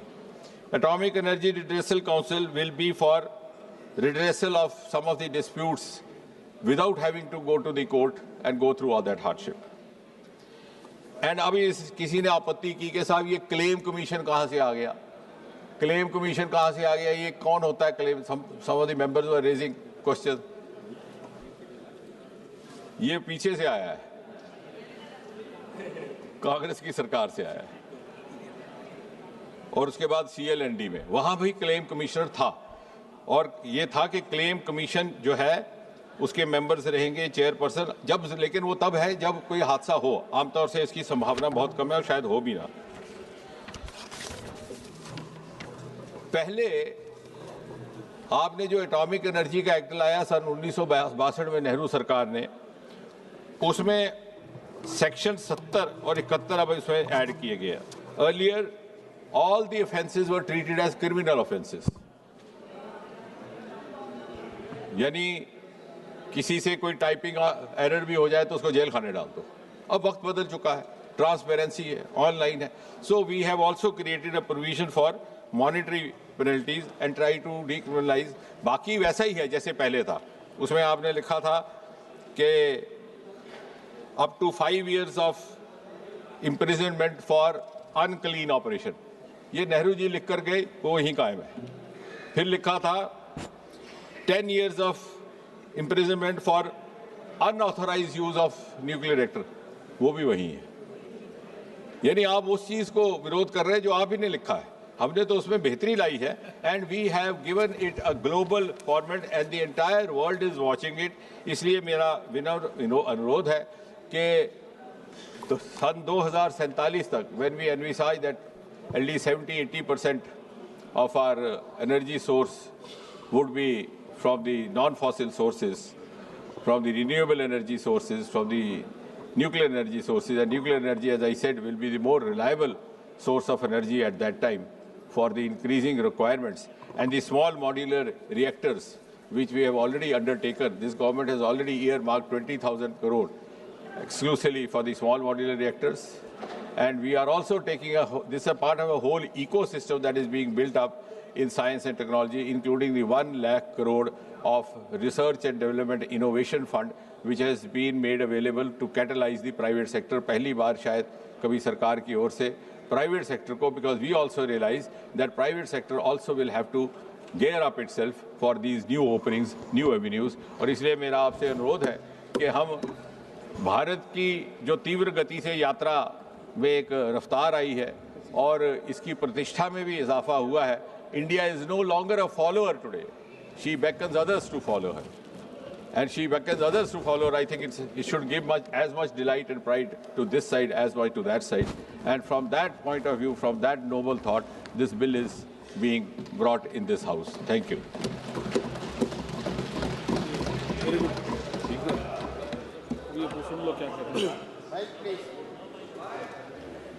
Atomic energy redressal council will be for redressal of some of the disputes without having to go to the court and go through all that hardship. And अभी किसी ने आपत्ति की कि साहब ये क्लेम कमीशन कहाँ से आ गया, क्लेम कमीशन कहाँ से आ गया, ये कौन होता है claim. Some of the members were raising question. ये पीछे से आया है, कांग्रेस की सरकार से आया है, और उसके बाद CLND में वहां भी क्लेम कमिश्नर था। और ये था कि क्लेम कमीशन जो है उसके मेंबर्स रहेंगे, चेयरपर्सन, जब, लेकिन वो तब है जब कोई हादसा हो। आमतौर से इसकी संभावना बहुत कम है और शायद हो भी ना। पहले आपने जो एटॉमिक एनर्जी का एक्ट लाया सन 1962 में नेहरू सरकार ने, उसमें सेक्शन 70 और 71 अब इसमें ऐड किए गए। Earlier all the offences were treated as criminal offences, यानी किसी से कोई टाइपिंग एरर भी हो जाए तो उसको जेल खाने डाल दो। अब वक्त बदल चुका है, ट्रांसपेरेंसी है, ऑनलाइन है। So we have also created a provision for monetary penalties and try to decriminalise. बाकी वैसा ही है जैसे पहले था। उसमें आपने लिखा था कि up to 5 years of imprisonment for unclean operation. ये नेहरू जी लिख कर गए, वो वहीं कायम है। फिर लिखा था 10 years of imprisonment for unauthorized use of nuclear reactor, वो भी वही है। यानी आप उस चीज को विरोध कर रहे हैं जो आप ही ने लिखा है। हमने तो उसमें बेहतरी लाई है, and we have given it a global format and the entire world is watching it. इसलिए मेरा विनम्र अनुरोध है कि तो सन 2047 तक, when we envisage that at least 70-80% of our energy source would be from the non-fossil sources, from the renewable energy sources, from the nuclear energy sources. And nuclear energy, as I said, will be the more reliable source of energy at that time for the increasing requirements. And the small modular reactors, which we have already undertaken, this government has already earmarked 20,000 crore exclusively for the small modular reactors. And we are also taking this is a part of a whole ecosystem that is being built up in science and technology, including the 1 lakh crore of research and development innovation fund, which has been made available to catalyze the private sector. पहली बार शायद कभी सरकार की ओर से private sector को, because we also realize that private sector also will have to gear up itself for these new openings, new avenues. और इसलिए मेरा आपसे अनुरोध है कि हम भारत की जो तीव्र गति से यात्रा में एक रफ्तार आई है और इसकी प्रतिष्ठा में भी इजाफा हुआ है। India is no longer a follower today. She beckons others to follow her. And she beckons others to follow her. I think it should give as much delight and pride to this side as much to that side. And from that point of view, from that noble thought, this bill is being brought in this House. Thank you.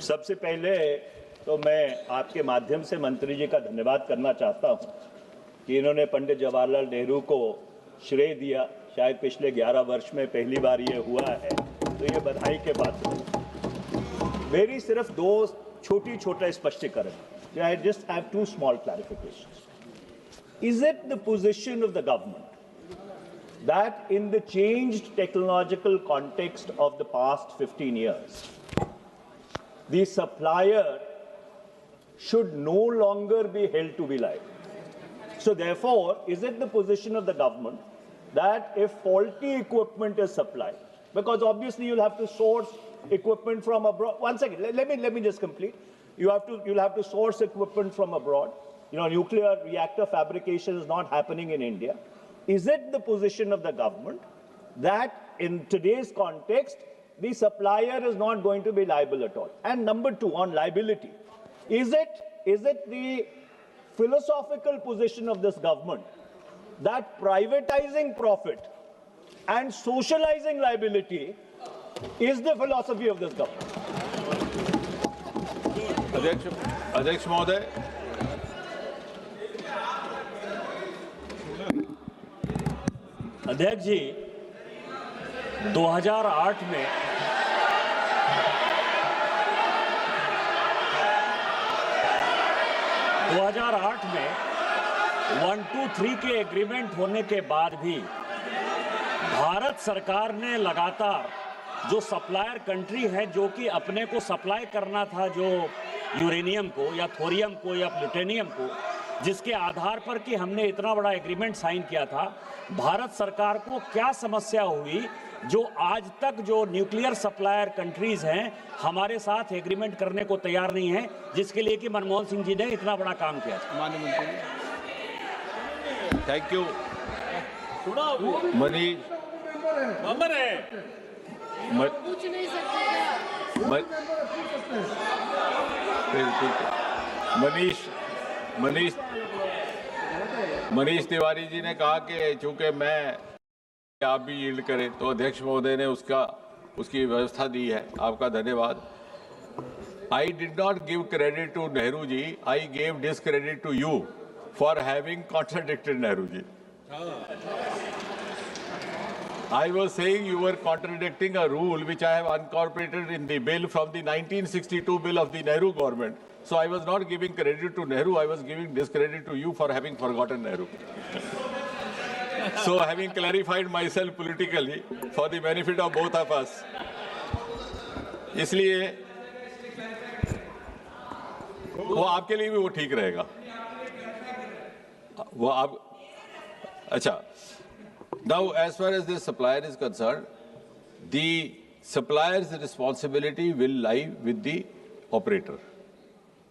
सबसे पहले तो मैं आपके माध्यम से मंत्री जी का धन्यवाद करना चाहता हूं कि इन्होंने पंडित जवाहरलाल नेहरू को श्रेय दिया। शायद पिछले 11 वर्ष में पहली बार ये हुआ है, तो ये बधाई के बात है। मेरी सिर्फ 2 छोटे स्पष्टीकरण। I just have 2 small clarifications. Is it the position of the government that in the changed technological context of the past 15 years, the supplier should no longer be held to be liable? So therefore, is it the position of the government that if faulty equipment is supplied, because obviously you'll have to source equipment from abroad. One second, let me just complete. You'll have to source equipment from abroad. You know, nuclear reactor fabrication is not happening in India. Is it the position of the government that in today's context, the supplier is not going to be liable at all? And number 2, on liability, is it the philosophical position of this government that privatizing profit and socializing liability is the philosophy of this government? अध्यक्ष महोदय, अध्यक्ष जी, 2008 में में 1, 2, 3 के agreement होने के बाद भी भारत सरकार ने लगातार जो सप्लायर कंट्री है जो कि अपने को सप्लाई करना था, जो यूरेनियम को या थोरियम को या प्लूटोनियम को, जिसके आधार पर कि हमने इतना बड़ा एग्रीमेंट साइन किया था, भारत सरकार को क्या समस्या हुई जो आज तक जो न्यूक्लियर सप्लायर कंट्रीज हैं हमारे साथ एग्रीमेंट करने को तैयार नहीं है, जिसके लिए कि मनमोहन सिंह जी ने इतना बड़ा काम किया था। माननीय मंत्री थैंक यू मनीष पूछ नहीं सकते मनीष तिवारी जी ने कहा कि चूंकि मैं आप भी यील्ड करें तो अध्यक्ष महोदय ने उसकी व्यवस्था दी है। आपका धन्यवाद। I did not give credit to Nehru ji. I gave discredit to you for having contradicted Nehru ji. I was saying you were contradicting a rule which I have incorporated in the bill from the 1962 bill of the Nehru government. So I was not giving credit to Nehru, I was giving discredit to you for having forgotten Nehru. So having clarified myself politically for the benefit of both of us, इसलिए वो आपके लिए भी वो ठीक रहेगा। वो आप अच्छा। Now, as far as the supplier is concerned, the supplier's responsibility will lie with the operator.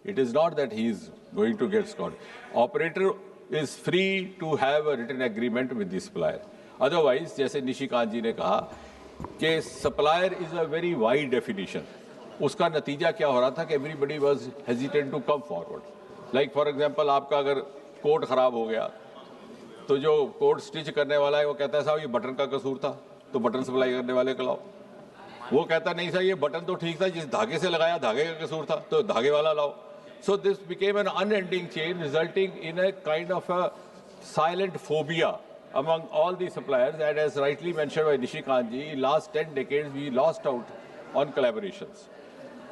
It is not that he is going to get scored. Operator is free to have a written agreement with the supplier. Otherwise, जैसे निशिकांत जी ने कहा कि supplier is a very wide definition. उसका नतीजा क्या हो रहा था कि everybody was hesitant to come forward. Like for example, आपका अगर कोट खराब हो गया तो जो कोट स्टिच करने वाला है वो कहता है साहब ये बटन का कसूर था तो बटन सप्लाई करने वाले को लाओ। वो कहता नहीं साहब ये बटन तो ठीक था, जिस धागे से लगाया धागे का कसूर था तो धागे वाला लाओ। So this became an unending chain resulting in a kind of a silent phobia among all the suppliers, and as rightly mentioned by Nishikant ji, last 10 decades we lost out on collaborations.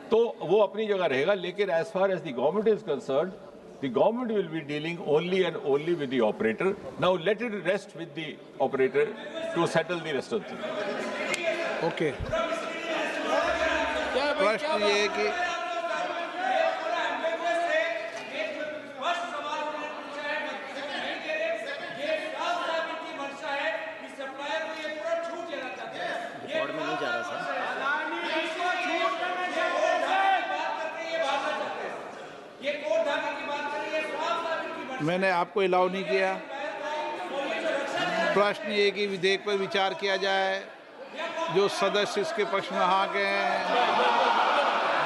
तो वो अपनी जगह रहेगा, लेकिन as far as the government is concerned, the government will be dealing only and only with the operator. Now let it rest with the operator to settle the rest of the thing. Okay. प्रश्न ये है कि मैंने आपको allow नहीं किया। प्रश्न ये कि विधेयक पर विचार किया जाए, जो सदस्य इसके पक्ष में हाँ कहें,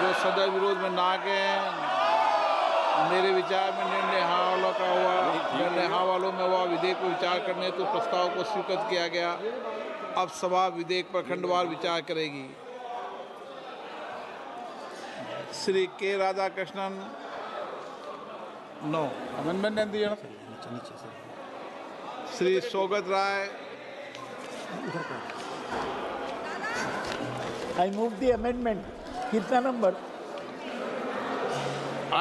जो सदस्य विरोध में ना कहें। मेरे विचार में निर्णय हाँ वालों का हुआ, निर्णय हाँ वालों में हुआ। विधेयक पर विचार करने तो प्रस्ताव को स्वीकृत किया गया। अब सभा विधेयक पर खंडवार विचार करेगी। श्री के राधाकृष्णन नो अमेंडमेंट एंड दिया। Shri Saugata Roy I move the amendment. कितना number?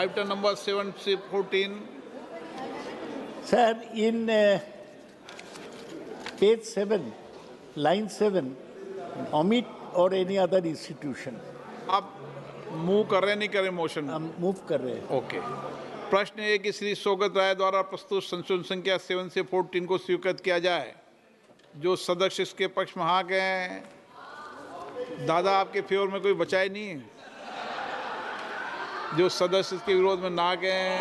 Item number 714. Sir, in page 7, line 7, omit or any other institution. आप मूव कर रहे नहीं कर रहे मोशन? हम मूव कर रहे हैं। ओके। प्रश्न है कि श्री सौगत राय द्वारा प्रस्तुत संशोधन संख्या 7 से 14 को स्वीकृत किया जाए। जो सदस्य इसके पक्ष में हाँ कहें। दादा आपके फेवर में कोई बचा ही नहीं है। जो सदस्य इसके विरोध में ना कहें।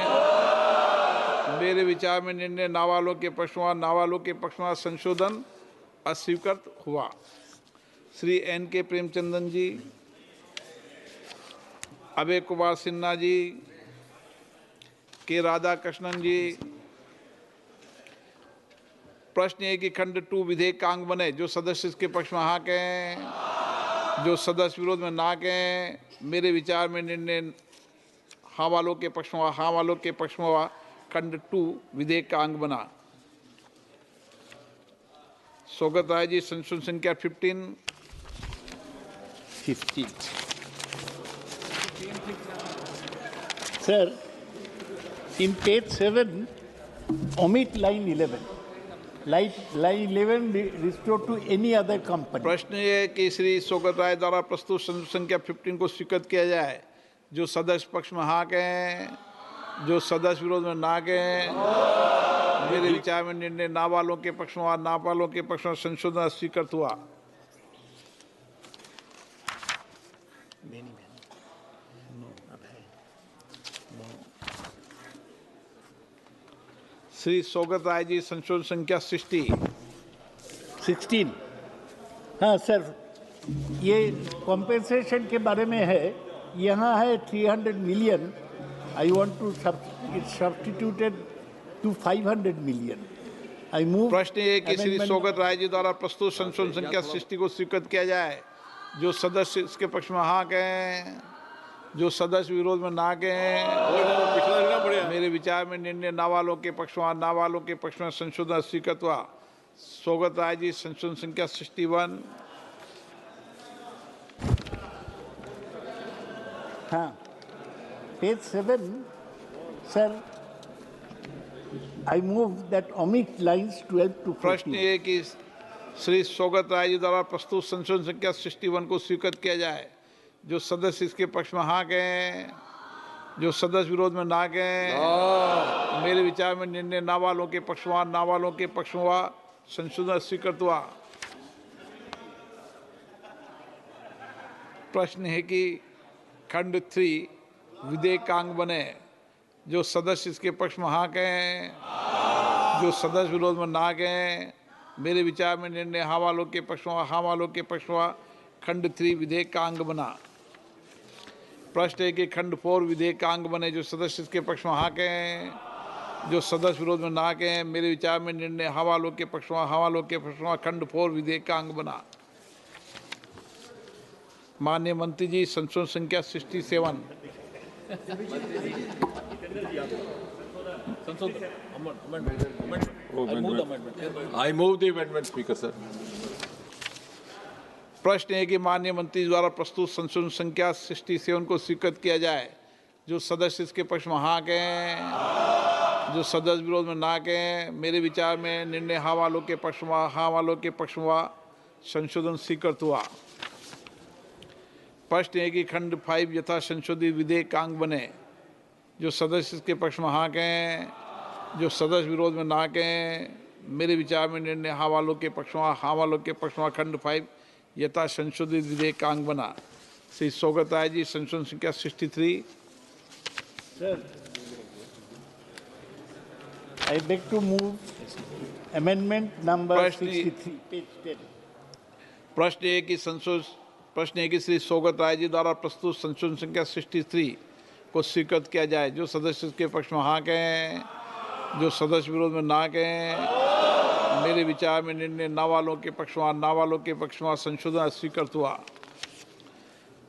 मेरे विचार में निर्णय ना वालों के पक्ष में, ना वालों के पक्ष में संशोधन अस्वीकृत हुआ। श्री एन के प्रेमचंदन जी, अभय कुमार सिन्हा जी, के राधाकृष्णन जी। प्रश्न है कि खंड 2 विधेयक का अंग बने। जो सदस्य इसके पक्ष में हाँ कहें, जो सदस्य विरोध में ना कहें। मेरे विचार में निर्णय हाँ वालों के पक्ष में, हाँ वालों के पक्ष में खंड 2 विधेयक का अंग बना। सौगत राय जी, संशोधन संख्या 15। Sir, in page 7, omit line 11. Line 11 restored to any other company. प्रश्न ये है कि श्री सौगत राय द्वारा प्रस्तुत संशोधन संख्या 15 को स्वीकृत किया जाए। जो सदस्य पक्ष में हाँ कहें, जो सदस्य विरोध में ना कहें। मेरे विचार में निर्णय ना वालों के पक्ष में, ना वालों के पक्ष में संशोधन स्वीकृत हुआ। श्री सौगत राय जी संशोधन संख्या 16। हाँ सर, ये कॉम्पेंसेशन के बारे में है। यहाँ है 300 million, I want to substituted to 500 million. I move. प्रश्न ये कि श्री सौगत राय जी द्वारा प्रस्तुत संशोधन संख्या 60 को स्वीकृत किया जाए। जो सदस्य इसके पक्ष में हाँ कहें, जो सदस्य विरोध में ना कहें। मेरे विचार में निर्णय ना वालों के पक्ष में, ना वालों के पक्ष में संशोधन स्वीकृत हुआ। सौगत राय जी संशोधन संख्या 61। हाँ, page 7, sir, I move that omit lines 12 to 14. प्रश्न ये कि श्री सौगत राय जी द्वारा प्रस्तुत संशोधन संख्या 61 को स्वीकृत किया जाए। जो सदस्य इसके पक्ष में हाँ कहें, जो सदस्य विरोध में ना कहें। मेरे विचार में निर्णय ना वालों के पक्ष में, ना वालों के पक्ष में संशोधन स्वीकृत हुआ। प्रश्न है कि खंड 3 विधेयकांग बने। जो सदस्य इसके पक्ष में हाँ कहें, जो सदस्य विरोध में ना कहें। मेरे विचार में निर्णय हाँ वालों के पक्ष में, हाँ वालों के पक्ष में खंड 3 विधेयकांग बना। प्रश्न है कि खंड 4 विधेयकांग बने। जो सदस्य इसके पक्ष में हाँ कहें, जो सदस्य विरोध में ना कहें। मेरे विचार में निर्णय हाँ वालों के पक्ष में, हाँ वालों के पक्ष में खंड 4 विधेयकांग बना। माननीय मंत्री जी संशोधन संख्या 67। I move the amendment, Speaker, sir. प्रश्न है कि माननीय मंत्री द्वारा प्रस्तुत संशोधन संख्या 67 को स्वीकृत किया जाए। जो सदस्य इसके पक्ष में हाँ कहें, जो सदस्य विरोध में ना कहें। मेरे विचार में निर्णय हाँ वालों के पक्ष में, हाँ वालों के पक्ष में संशोधन स्वीकृत हुआ। प्रश्न है कि खंड 5 यथा संशोधित विधेयकांग बने। जो सदस्य इसके पक्ष में हाँ कहें, जो सदस्य विरोध में ना कहें। मेरे विचार में निर्णय हाँ वालों के पक्ष में, हाँ वालों के पक्ष में खंड 5 यथा संशोधित विधेयकांग बना। श्री सौगत राय जी संशोधन संख्या 63। Sir, I beg to move amendment number 63, page 10. प्रश्न है कि श्री सौगत राय जी द्वारा प्रस्तुत संशोधन संख्या 63 को स्वीकृत किया जाए। जो सदस्य इसके पक्ष में हाँ कहें, जो सदस्य विरोध में ना कहें। मेरे विचार में निर्णय ना वालों के पक्ष में, ना वालों के पक्ष में संशोधन स्वीकृत हुआ।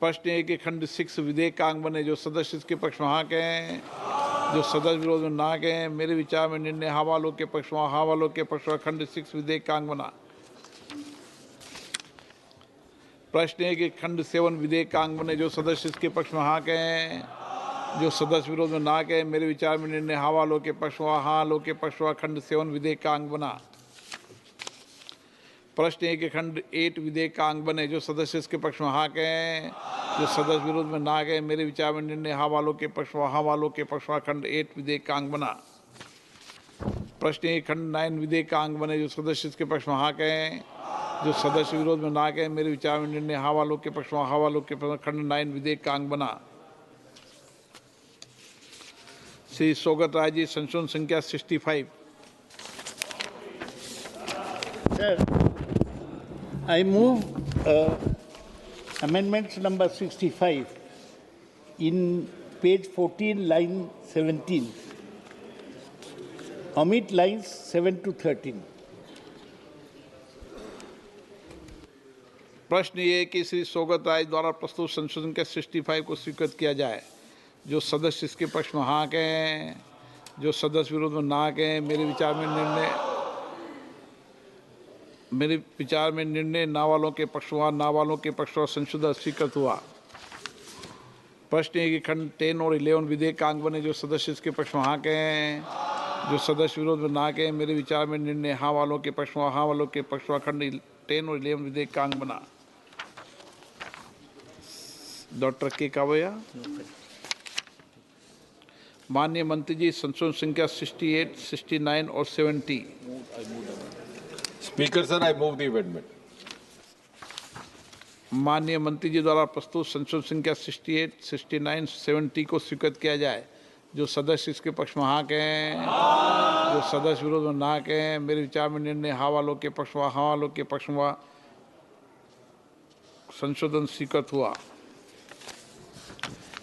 प्रश्न है कि खंड 6 विधेयकांग बने। जो सदस्य इसके पक्ष में हाँ कहें, जो सदस्य विरोध में ना कहें। मेरे विचार में निर्णय हाँ वालों के पक्ष में, हाँ वालों के पक्ष में खंड 6 विधेयकांग बना। प्रश्न है कि खंड 7 विधेयकांग बने। जो सदस्य इसके पक्ष में हाँ कहें, जो सदस्य विरोध में ना कहें। मेरे विचार में निर्णय हाँ वालों के पक्ष में, हाँ वालों के पक्ष में खंड 7 विधेयकांग बना। प्रश्न है कि खंड 8 विधेयकांग बने। जो सदस्य इसके पक्ष में हाँ कहें, जो सदस्य विरोध में ना कहें। मेरे विचार में निर्णय हाँ वालों के पक्ष में, हाँ वालों के पक्ष में खंड 8 विधेयकांग बना। प्रश्न है खंड 9 विधेयकांग बने। जो सदस्य इसके पक्ष में हाँ कहें, जो सदस्य विरोध में ना कहें। मेरे विचार में निर्णय हाँ वालों के पक्ष में, हाँ वालों के पक्ष में खंड 9 विधेयकांग बना। श्री सौगत राय जी संशोधन संख्या 65। Sir, I move amendments number 65 in page 14, line 17. Omit lines 7 to 13. प्रश्न ये कि श्री सौगत राय द्वारा प्रस्तुत संशोधन के 65 को स्वीकृत किया जाए। जो सदस्य इसके पक्ष में हाँ कहें, जो सदस्य विरोध में ना कहें। मेरे विचार में निर्णय ना वालों के पक्ष में, ना वालों के पक्ष में संशोधन स्वीकृत हुआ। प्रश्न है कि खंड 10 और 11 विधेयकांग बने। जो सदस्य इसके पक्ष में हाँ कहें, जो सदस्य विरोध में ना कहें। मेरे विचार में निर्णय हाँ वालों के पक्ष में, हाँ वालों के पक्ष में खंड 10 और 11 विधेयकांग बना। डॉक्टर के कावया। माननीय मंत्री जी संशोधन संख्या 68, 69 और 70। Speaker, sir, I move the amendment. माननीय मंत्री जी द्वारा प्रस्तुत संशोधन संख्या 68, 69, 70 को स्वीकृत किया जाए। जो सदस्य इसके पक्ष में हाँ कहें, जो सदस्य विरोध में ना कहें, मेरे विचार में निर्णय हाँ वालों के पक्ष में, हाँ वालों के पक्ष में संशोधन स्वीकृत हुआ।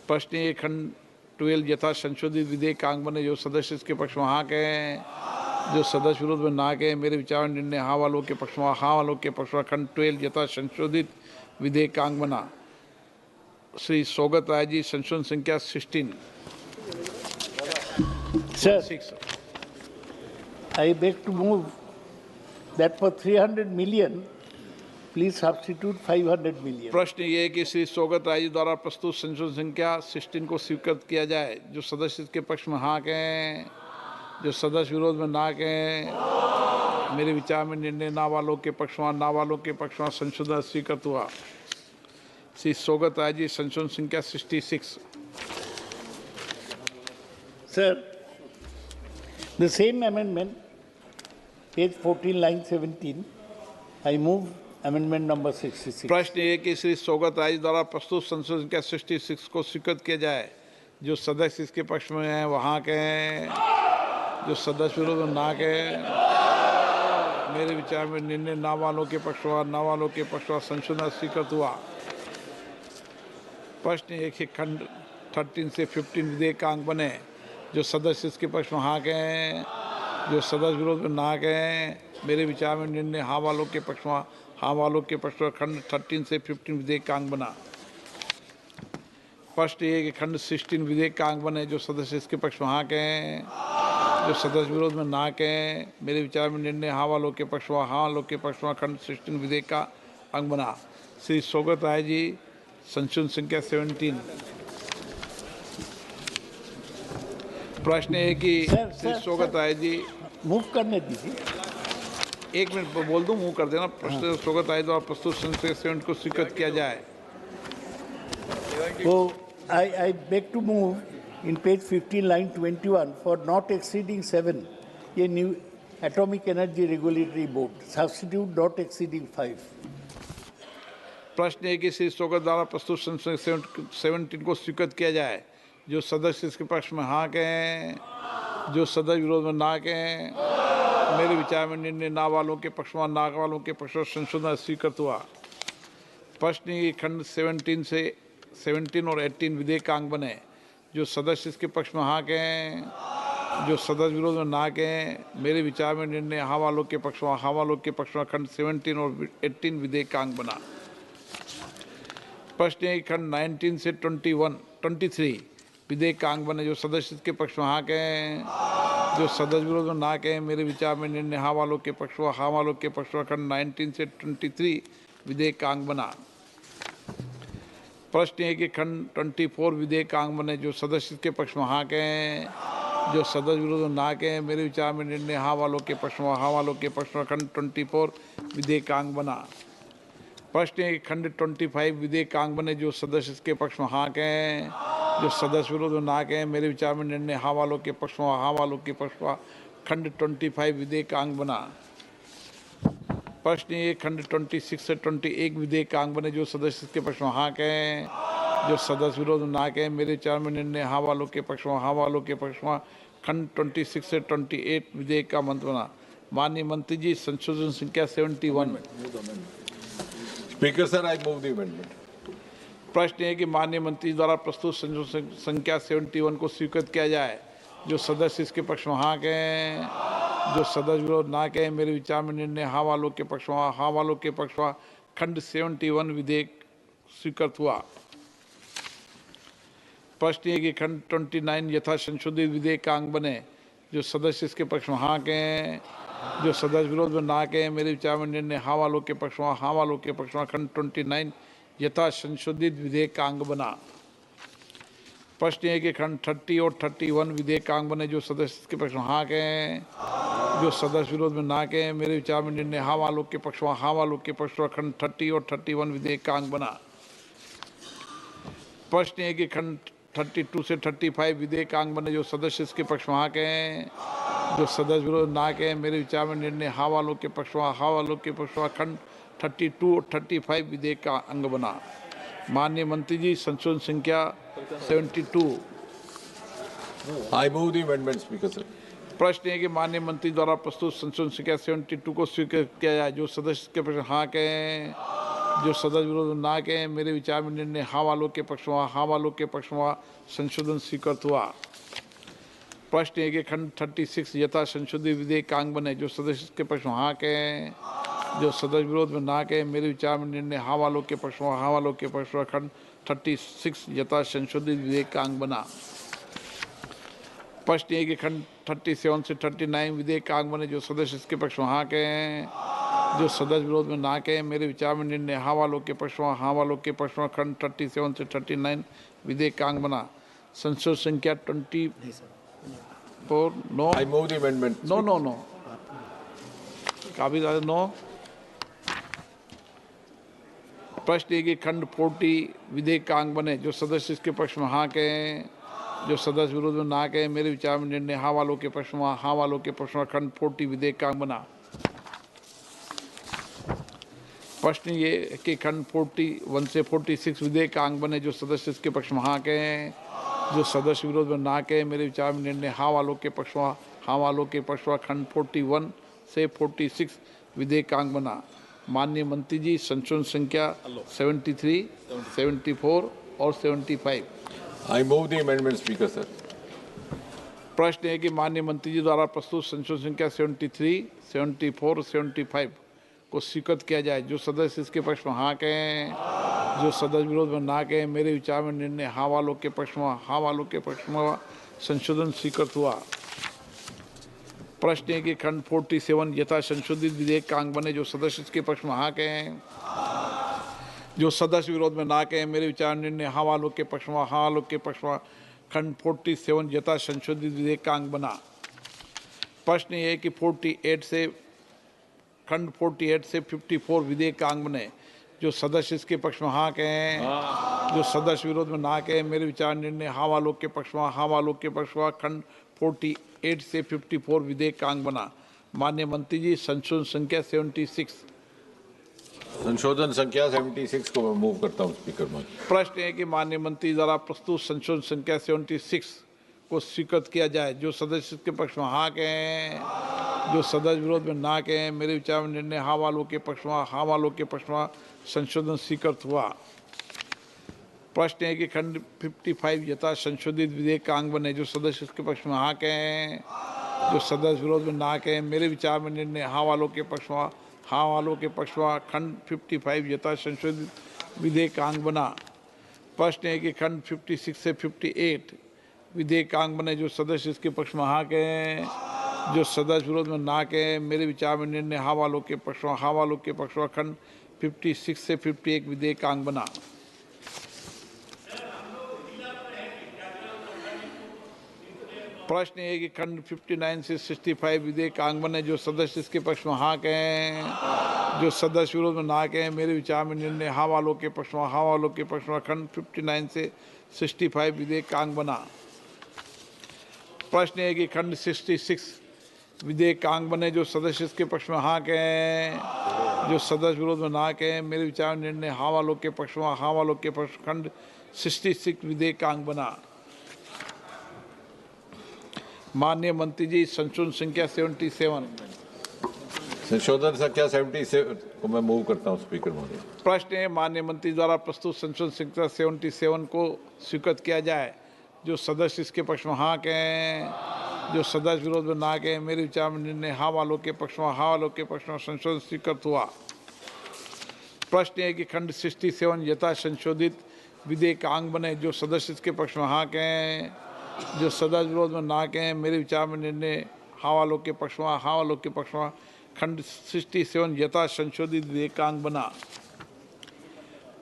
प्रश्न 1 खंड 12 यथा संशोधित विधेयक अंग बने, जो सदस्य इसके पक्ष में हाँ कहें, जो सदस्य विरोध में ना कहें, मेरे विचार में निर्णय हाँ वालों के पक्ष में, हाँ वालों के पक्ष में खंड 12 यथा संशोधित विधेयक अंग बना। श्री सौगत राय जी, संशोधन संख्या 16। Sir, I beg to move that for 300 million, please substitute 500 million. प्रश्न ये है कि श्री सौगत राय जी द्वारा प्रस्तुत संशोधन संख्या 16 को स्वीकृत किया जाए। जो सदस्य इसके पक्ष में हाँ कहें, जो सदस्य विरोध में ना कहें, मेरे विचार में निर्णय ना वालों के पक्ष में, ना वालों के पक्ष में संशोधन स्वीकृत हुआ। श्री सौगत राय जी, संशोधन संख्या 66। Sir, the same amendment, page 14, line 17, I move amendment number 66. प्रश्न ये कि श्री सौगत राय जी द्वारा प्रस्तुत संशोधन संख्या 66 को स्वीकृत किया जाए। जो सदस्य इसके पक्ष में हैं वहाँ कहें, जो सदस्य विरोध में ना कहें, मेरे विचार में निर्णय ना वालों के पक्षवा, ना वालों के पक्षवा संशोधन स्वीकृत हुआ। प्रश्न 1 खंड 13 से 15 विधेयक का अंग बने। जो सदस्य इसके पक्ष में हाँ कहें, जो सदस्य विरोध में ना कहें, मेरे विचार में निर्णय हाँ वालों के पक्ष में, हाँ वालों के पक्ष में खंड 13 से 15 विधेयक का अंग बना। प्रश्न 1 खंड 16 विधेयक का अंग बने। जो सदस्य इसके पक्ष में हाँ कहें, जो सदस्य विरोध में ना कहें, मेरे विचार में निर्णय हाँ वालों के पक्ष में, हाँ वालों के पक्ष में खंड 16 विधेयक का अंग बना। श्री सौगत राय जी, संशोधन संख्या 17। प्रश्न है कि श्री सौगत राय जी, मूव करने दीजिए। 1 मिनट बोल दूं, मूव कर देना। प्रश्न सौगत राय द्वारा प्रस्तुत संशोधन 7 को स्वीकृत किया जाए। So I beg to move in page 15, line 21, for not exceeding 7, a new atomic energy regulatory board, substitute not exceeding 5. प्रश्न है कि श्री सौगत द्वारा प्रस्तुत संशोधन 17 को स्वीकृत किया जाए। जो सदस्य इसके पक्ष में हाँ कहें, जो सदस्य विरोध में ना कहें, मेरे विचार में निर्णय ना वालों के पक्ष में, ना वालों के पक्ष में संशोधन स्वीकृत हुआ। प्रश्न खंड 17 और 18 विधेयक का अंग बने। जो सदस्य इसके पक्ष में हाँ कहें, जो सदस्य विरोध में ना कहें, मेरे विचार में निर्णय हाँ वालों के पक्ष में, हाँ वालों के पक्ष में खंड 17 और 18 विधेयक का अंग बना। प्रश्न खंड 19 से 23 विधेयक का अंग बने। जो सदस्य इसके पक्ष में हाँ कहें, जो सदस्य विरोध में ना कहें, मेरे विचार में निर्णय हाँ वालों के पक्ष में, हाँ वालों के पक्ष में खंड 19 से 23 विधेयक का अंग बना। प्रश्न है कि खंड 24 विधेयक का अंग बने। जो सदस्य इसके पक्ष में हाँ कहें, जो सदस्य विरोध में ना कहें, मेरे विचार में निर्णय हाँ वालों के पक्ष में, हाँ वालों के पक्ष में खंड 24 विधेयक का अंग बना। प्रश्न है कि खंड 25 विधेयक का अंग बने। जो सदस्य इसके पक्ष में हाँ कहें, जो सदस्य विरोध में ना कहें, मेरे विचार में निर्णय हाँ वालों के पक्ष में, हाँ वालों के पक्ष में खंड 25 विधेयक का अंग बना। प्रश्न ये खंड 26 से 21 विधेयक का अंग बने। जो सदस्य इसके पक्ष में हाँ कहें, जो सदस्य विरोध में ना कहें, मेरे विचार में निर्णय हाँ वालों के पक्ष में, हाँ वालों के पक्ष में खंड 26 से 28 विधेयक का मंत्र बना। माननीय मंत्री जी, संशोधन संख्या 71। Speaker sir, I move the amendment. प्रश्न है कि माननीय मंत्री द्वारा प्रस्तुत संशोधन संख्या 71 को स्वीकृत किया जाए। जो सदस्य इसके पक्ष में हाँ कहें, जो सदस्य विरोध ना कहें, मेरे विचार में निर्णय हाँ वालों के पक्ष में, हाँ वालों के पक्ष में खंड 71 विधेयक स्वीकृत हुआ। प्रश्न है कि खंड 29 यथा संशोधित विधेयक का अंग बने। जो सदस्य इसके पक्ष में हाँ कहें, जो सदस्य विरोध में ना कहें, मेरे विचार में निर्णय हाँ वालों के पक्ष में, हाँ वालों के पक्ष में खंड 29 यथा संशोधित विधेयक का अंग बना। प्रश्न है कि खंड 30 और 31 विधेयक का अंग बने। जो सदस्य इसके पक्ष में हाँ कहें, जो सदस्य विरोध में ना कहें, मेरे विचार में निर्णय हाँ वालों के पक्ष में, हाँ वालों के पक्ष में खंड 30 और 31 विधेयक का अंग बना। प्रश्न है कि खंड 32 से 35 विधेयक का अंग बने। जो सदस्य इसके पक्ष में हाँ कहें, जो सदस्य विरोध ना कहें, मेरे विचार में निर्णय हाँ वालों के पक्ष में, हाँ वालों के पक्ष में खंड 32 और 35 विधेयक का अंग बना। माननीय मंत्री जी, संशोधन संख्या 72। I move the amendment, speaker sir. प्रश्न है कि माननीय मंत्री द्वारा प्रस्तुत संशोधन संख्या 72 को स्वीकृत किया जाए। जो सदस्य के पक्ष में हाँ कहें, जो सदस्य विरोध में ना कहें। मेरे विचार में निर्णय हाँ वालों के पक्ष में, हाँ वालों के पक्ष में संशोधन स्वीकृत हुआ। प्रश्न है कि खंड 36 यथा संशोधित विधेयक का अंग बने। जो सदस्य के पक्ष में हाँ कहें, जो सदस्य विरोध में ना कहें। मेरे विचार में निर्णय हाँ वालों के पक्ष में, हाँ वालों के पक्ष में खंड 36 यथा संशोधित विधेयक का अंग बना। प्रश्न है कि खंड 37 से 39 विधेयक का अंग बने। जो सदस्य इसके पक्ष में हाँ कहें, जो सदस्य विरोध में ना कहें। मेरे विचार में निर्णय हाँ वालों के पक्ष में, हाँ वालों के पक्ष में खंड 37 से 39 विधेयक का अंग बना। संशोधन संख्या 24 no. I move the amendment. No काफी ज्यादा नो। प्रश्न है कि खंड 40 विधेयक का अंग बने। जो सदस्य इसके पक्ष में हाँ कहें, जो सदस्य विरोध में ना कहें। मेरे विचार में निर्णय हाँ वालों के पक्ष में, हाँ वालों के पक्ष में खंड 40 विधेयक का अंग बना। प्रश्न ये कि खंड 41 से 46 विधेयक का अंग बने। जो सदस्य इसके पक्ष में हाँ कहें, जो सदस्य विरोध में ना कहें। मेरे विचार में निर्णय हाँ वालों के पक्ष में, हाँ वालों के पक्ष में खंड 41 से 46 विधेयक का अंग बना। माननीय मंत्री जी, संशोधन संख्या 73, 74 और 75। I move the amendment, Speaker, sir. प्रश्न है कि माननीय मंत्री जी द्वारा प्रस्तुत संशोधन संख्या 73, 74 और 75 को स्वीकृत किया जाए। जो सदस्य इसके पक्ष में हाँ कहें, जो सदस्य विरोध में ना कहें। मेरे विचार में निर्णय हाँ वालों के पक्ष में, हाँ वालों के पक्ष में संशोधन स्वीकृत हुआ। प्रश्न है कि खंड 47 यथा संशोधित विधेयक का अंग बने। जो सदस्य इसके पक्ष में हाँ कहें, जो सदस्य विरोध में ना कहें। मेरे विचार में निर्णय हाँ वालों के पक्ष में, हाँ वालों के पक्ष में खंड 47 यथा संशोधित विधेयक का अंग बना। प्रश्न ये है कि खंड 48 से 54 विधेयक का अंग बने। जो सदस्य इसके पक्ष में हाँ कहें, जो सदस्य विरोध में ना कहें। मेरे विचार निर्णय हाँ वालों के पक्ष में, हाँ वालों के पक्ष में खंड 48 से 54 विधेयक का अंग बना। माननीय मंत्री जी, संशोधन संख्या 76। संशोधन संख्या 76 को मैं मूव करता हूँ, स्पीकर महोदय। प्रश्न है कि माननीय मंत्री द्वारा प्रस्तुत संशोधन संख्या 76 को स्वीकृत किया जाए। जो सदस्य के पक्ष में हाँ कहें, जो सदस्य विरोध में ना कहें। मेरे विचार में निर्णय हाँ वालों के पक्ष में, हाँ वालों के पक्ष में संशोधन स्वीकृत हुआ। प्रश्न है कि खंड 55 यथा संशोधित विधेयक का अंग बने। जो सदस्य इसके पक्ष में हाँ कहें, जो सदस्य विरोध में ना कहें। मेरे विचार में निर्णय हाँ वालों के पक्ष में, हाँ वालों के पक्ष में खंड 55 यथा संशोधित विधेयक का अंग बना। प्रश्न है कि खंड 56 से 58 विधेयक का अंग बने। जो सदस्य इसके पक्ष में हाँ कहें, जो सदस्य विरोध में ना कहें। मेरे विचार में निर्णय हाँ वालों के पक्ष में, हाँ वालों के पक्ष में खंड 56 से 51 विधेयक का अंग बना। प्रश्न है कि खंड 59 से 65 विधेयक का अंग बने। जो सदस्य इसके पक्ष में हाँ कहें, जो सदस्य विरोध में ना कहें। मेरे विचार में निर्णय हाँ वालों के पक्ष में, हाँ वालों के पक्ष में खंड 59 से 65 विधेयक का अंग बना। प्रश्न है कि खंड 66 विधेयक का अंग बने। जो सदस्य इसके पक्ष में हाँ कहें, जो सदस्य विरोध में ना कहें। मेरे विचार में निर्णय हाँ वालों के पक्ष में, हाँ वालों के पक्ष खंड 66 विधेयक का अंग बना। माननीय मंत्री जी, संशोधन संख्या 77। संशोधन संख्या 77 को मैं मूव करता हूँ, स्पीकर महोदय। प्रश्न है माननीय मंत्री द्वारा प्रस्तुत संशोधन संख्या 77 को स्वीकृत किया जाए। जो सदस्य इसके पक्ष में हाँ कहें, जो सदस्य विरोध में ना कहें। मेरे विचार में निर्णय हाँ वालों के पक्ष में, हाँ वालों के पक्ष में संशोधन स्वीकृत हुआ। प्रश्न है कि खंड 67 यथा संशोधित विधेयक का अंग बने। जो सदस्य इसके पक्ष में हाँ कहें, जो सदस्य विरोध में ना कहें। मेरे विचार में निर्णय हाँ वालों के पक्ष में, हाँ वालों के पक्ष में खंड 67 यथा संशोधित विधेयक का अंग बना।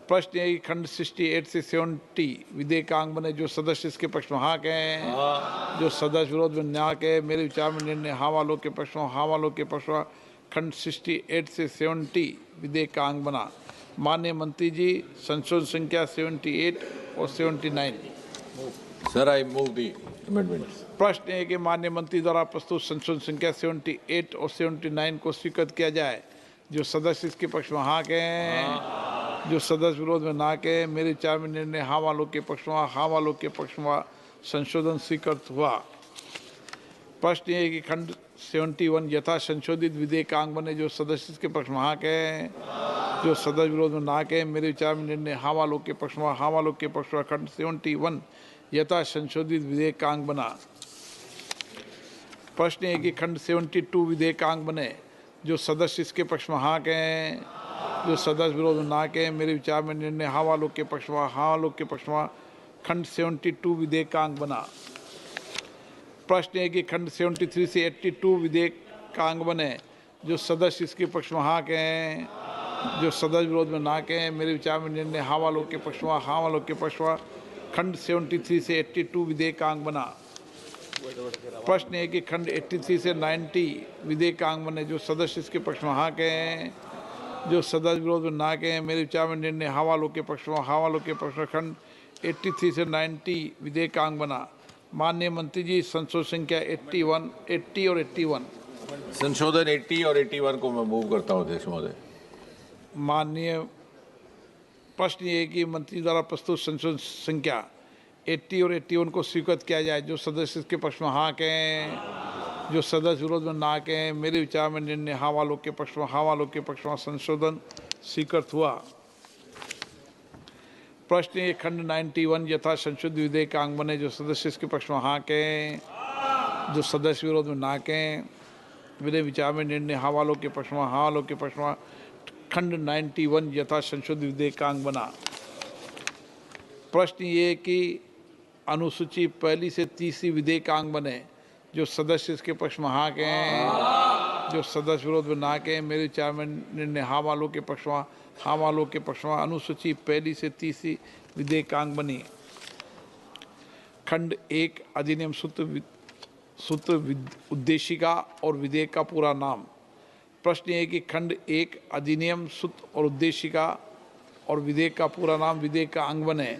प्रश्न है कि खंड 68 से 70 विधेयक का अंग बने। जो सदस्य इसके पक्ष में हाँ कहें, जो सदस्य विरोध में ना कहें। मेरे विचार में निर्णय हाँ वालों के पक्ष में, हाँ वालों के पक्ष में खंड 68 से 70 विधेयक का अंग बना। माननीय मंत्री जी, संशोधन संख्या 78 और 79। Sir, I move the amendment. प्रश्न है कि माननीय मंत्री द्वारा प्रस्तुत संशोधन संख्या 78 और 79 को स्वीकृत किया जाए। जो सदस्य इसके पक्ष में हाँ कहें, जो सदस्य विरोध में ना कहें। मेरे विचार में निर्णय हाँ वालों के पक्ष में, हाँ वालों के पक्ष में संशोधन स्वीकृत हुआ। प्रश्न ये है कि खंड 71 यथा संशोधित विधेयकांग बने जो सदस्य के पक्ष में हाँ कहें, जो सदस्य विरोध में ना कहें। मेरे विचार में निर्णय हाँ वालों के पक्ष में, हाँ वालों के पक्ष में खंड 71 यथा संशोधित विधेयकांग बना। प्रश्न है कि खंड 72 विधेयकांग बने जो सदस्य इसके पक्ष में हाँ कहें, जो सदस्य विरोध में ना कहें। मेरे विचार में निर्णय हाँ वालों के पक्ष में, हाँ वालों के पक्ष में खंड 72 विधेयकांग बना। प्रश्न है कि खंड 73 से 82 विधेयकांग बने जो सदस्य इसके पक्ष में हाँ कहें, जो सदस्य विरोध में ना कहें। मेरे विचार में निर्णय हाँ वालों के पक्ष में, हाँ वालों के पक्ष में खंड 73 से 82 विधेयकांग बना। प्रश्न है कि खंड 83 से 90 विधेयकांग बने जो सदस्य इसके पक्ष में हाँ कहें, जो सदस्य विरोध में ना कहें। मेरे विचार में निर्णय हाँ वालों के पक्ष में, हाँ वालों के पक्ष में खंड 83 से 90 विधेयकांग बना। माननीय मंत्री जी, संशोधन संख्या 80 और 81। संशोधन 80 और 81 को मैं मूव करता हूँ अध्यक्ष महोदय। माननीय प्रश्न ये है कि मंत्री द्वारा प्रस्तुत संशोधन संख्या 80 और 81 को स्वीकृत किया जाए जो सदस्य इसके पक्ष में हाँ कहें, जो सदस्य विरोध में ना कहें। मेरे विचार में निर्णय हाँ वालों के पक्ष में, हाँ वालों के पक्ष में संशोधन स्वीकृत हुआ। प्रश्न ये खंड 91 यथा संशोधित विधेयकांग बने जो सदस्य इसके पक्ष में हाँ कहें, जो सदस्य विरोध में ना कहें। मेरे विचार में निर्णय हाँ वालों के पक्ष में, हाँ वालों के पक्ष में खंड 91 यथा संशोधित विधेयकांग बना। प्रश्न ये कि अनुसूची 1 से 30 विधेयकांग बने जो सदस्य इसके पक्ष में हाँ कहें, जो सदस्य विरोध में ना कहें। मेरे विचार में निर्णय हाँ वालों के पक्ष में, हाँ वालों के पक्ष में अनुसूची 1 से 30 विधेयकांग बनी। खंड 1 अधिनियम सूत्र उद्देशिका और विधेयक का पूरा नाम। प्रश्न ये है कि खंड 1 अधिनियम सूत्र और उद्देशिका और विधेयक का पूरा नाम विधेयक का अंग बने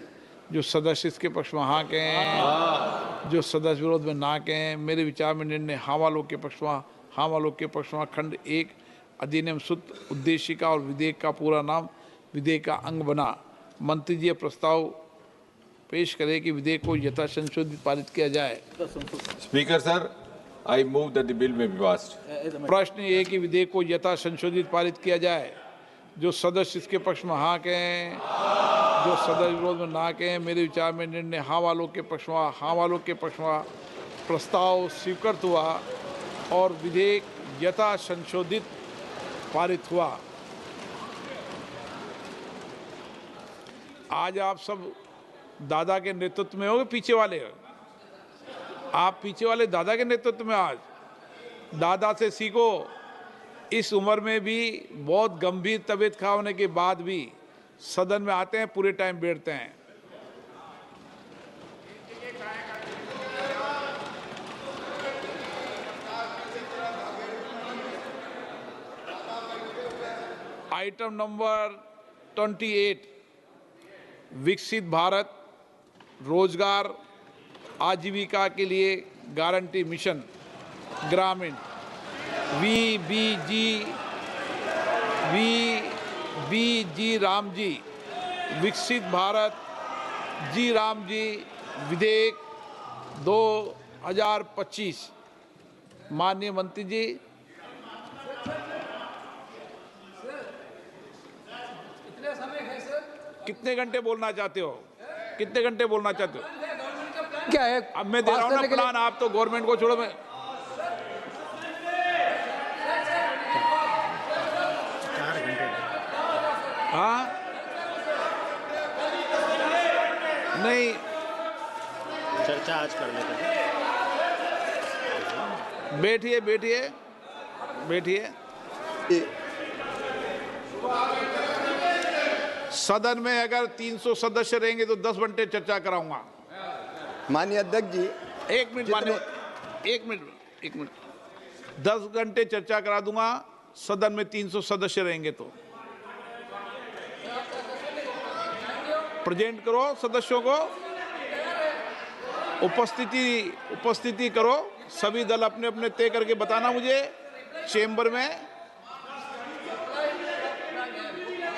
जो सदस्य इसके पक्ष में हाँ कहें, जो सदस्य विरोध में ना कहें। मेरे विचार में निर्णय हाँ वालों के पक्ष में, हाँ वालों के पक्ष में खंड 1 अधिनियम सूत्र उद्देशिका और विधेयक का पूरा नाम विधेयक का अंग बना। मंत्री जी प्रस्ताव पेश करें कि विधेयक को यथा संशोधित पारित किया जाए। Speaker sir, I move that the bill में बी पास्ड। प्रश्न ये है कि विधेयक को यथा संशोधित पारित किया जाए जो सदस्य इसके पक्ष में हाँ कहें, जो सदस्य विरोध में ना कहें। मेरे विचार में निर्णय हाँ वालों के पक्ष में, हाँ वालों के पक्ष में प्रस्ताव स्वीकृत हुआ और विधेयक यथा संशोधित पारित हुआ। आज आप सब दादा के नेतृत्व में हो, पीछे वाले आप पीछे वाले दादा के नेतृत्व में। आज दादा से सीखो। इस उम्र में भी बहुत गंभीर तबीयत खराब होने के बाद भी सदन में आते हैं, पूरे टाइम बैठते हैं। आइटम नंबर 28 विकसित भारत रोजगार आजीविका के लिए गारंटी मिशन ग्रामीण वी राम जी विकसित भारत जी राम जी विधेयक 2025। माननीय मंत्री जी, कितने घंटे बोलना चाहते हो? कितने घंटे बोलना चाहते हो? क्या है? अब मैं दे रहा हूँ ना प्लान, आप तो गवर्नमेंट को छोड़ो। मैं हाँ नहीं, चर्चा आज कर लेते हैं। बैठिए बैठिए बैठिए। सदन में अगर 300 सदस्य रहेंगे तो 10 घंटे चर्चा कराऊंगा। माननीय अध्यक्ष जी, एक मिनट 10 घंटे चर्चा करा दूंगा सदन में 300 सदस्य रहेंगे तो। प्रेजेंट करो सदस्यों को, उपस्थिति करो। सभी दल अपने अपने तय करके बताना मुझे चेंबर में।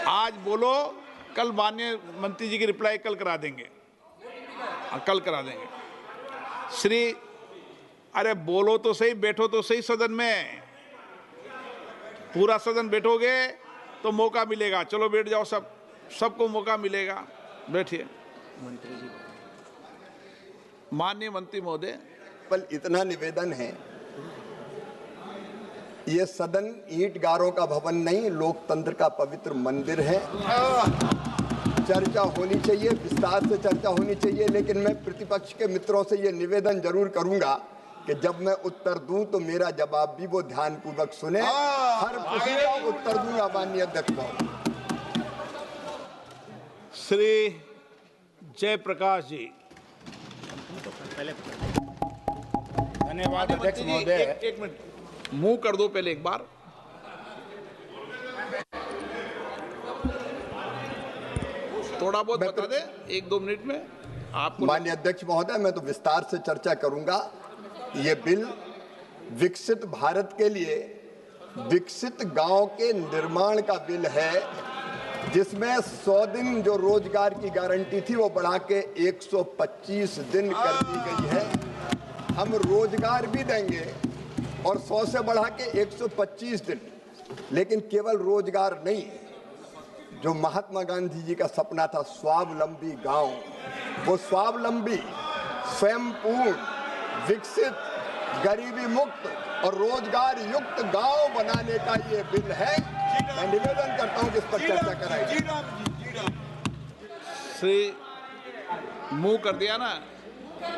आज बोलो, कल माननीय मंत्री जी की रिप्लाई कल करा देंगे, कल करा देंगे। श्री अरे बोलो तो सही, बैठो तो सही सदन में। पूरा सदन बैठोगे तो मौका मिलेगा। चलो बैठ जाओ, सबको मौका मिलेगा। बैठिए। माननीय मंत्री महोदय, केवल इतना निवेदन है, ये सदन ईंट गारों का भवन नहीं, लोकतंत्र का पवित्र मंदिर है। चर्चा होनी चाहिए, विस्तार से चर्चा होनी चाहिए, लेकिन मैं प्रतिपक्ष के मित्रों से ये निवेदन जरूर करूंगा कि जब मैं उत्तर दूं तो मेरा जवाब भी वो ध्यानपूर्वक सुने। हर प्रश्न का उत्तर दूंगा माननीय अध्यक्ष महोदय। श्री जयप्रकाश जी। धन्यवाद अध्यक्ष महोदय। एक मिनट मुंह कर दो पहले एक बार। थोड़ा बहुत बता दे 1-2 मिनट में आपको। माननीय अध्यक्ष महोदय, मैं तो विस्तार से चर्चा करूंगा। ये बिल विकसित भारत के लिए विकसित गांव के निर्माण का बिल है, जिसमें 100 दिन जो रोजगार की गारंटी थी वो बढ़ा के 125 दिन कर दी गई है। हम रोजगार भी देंगे और 100 से बढ़ा के 125 दिन। लेकिन केवल रोजगार नहीं, जो महात्मा गांधी जी का सपना था स्वावलंबी गांव, वो स्वावलंबी, स्वयंपूर्ण, विकसित, गरीबी मुक्त और रोजगार युक्त गांव बनाने का ये बिल है। मैं निवेदन करता हूं कि इस पर चर्चा कराई। श्री मूव कर दिया ना?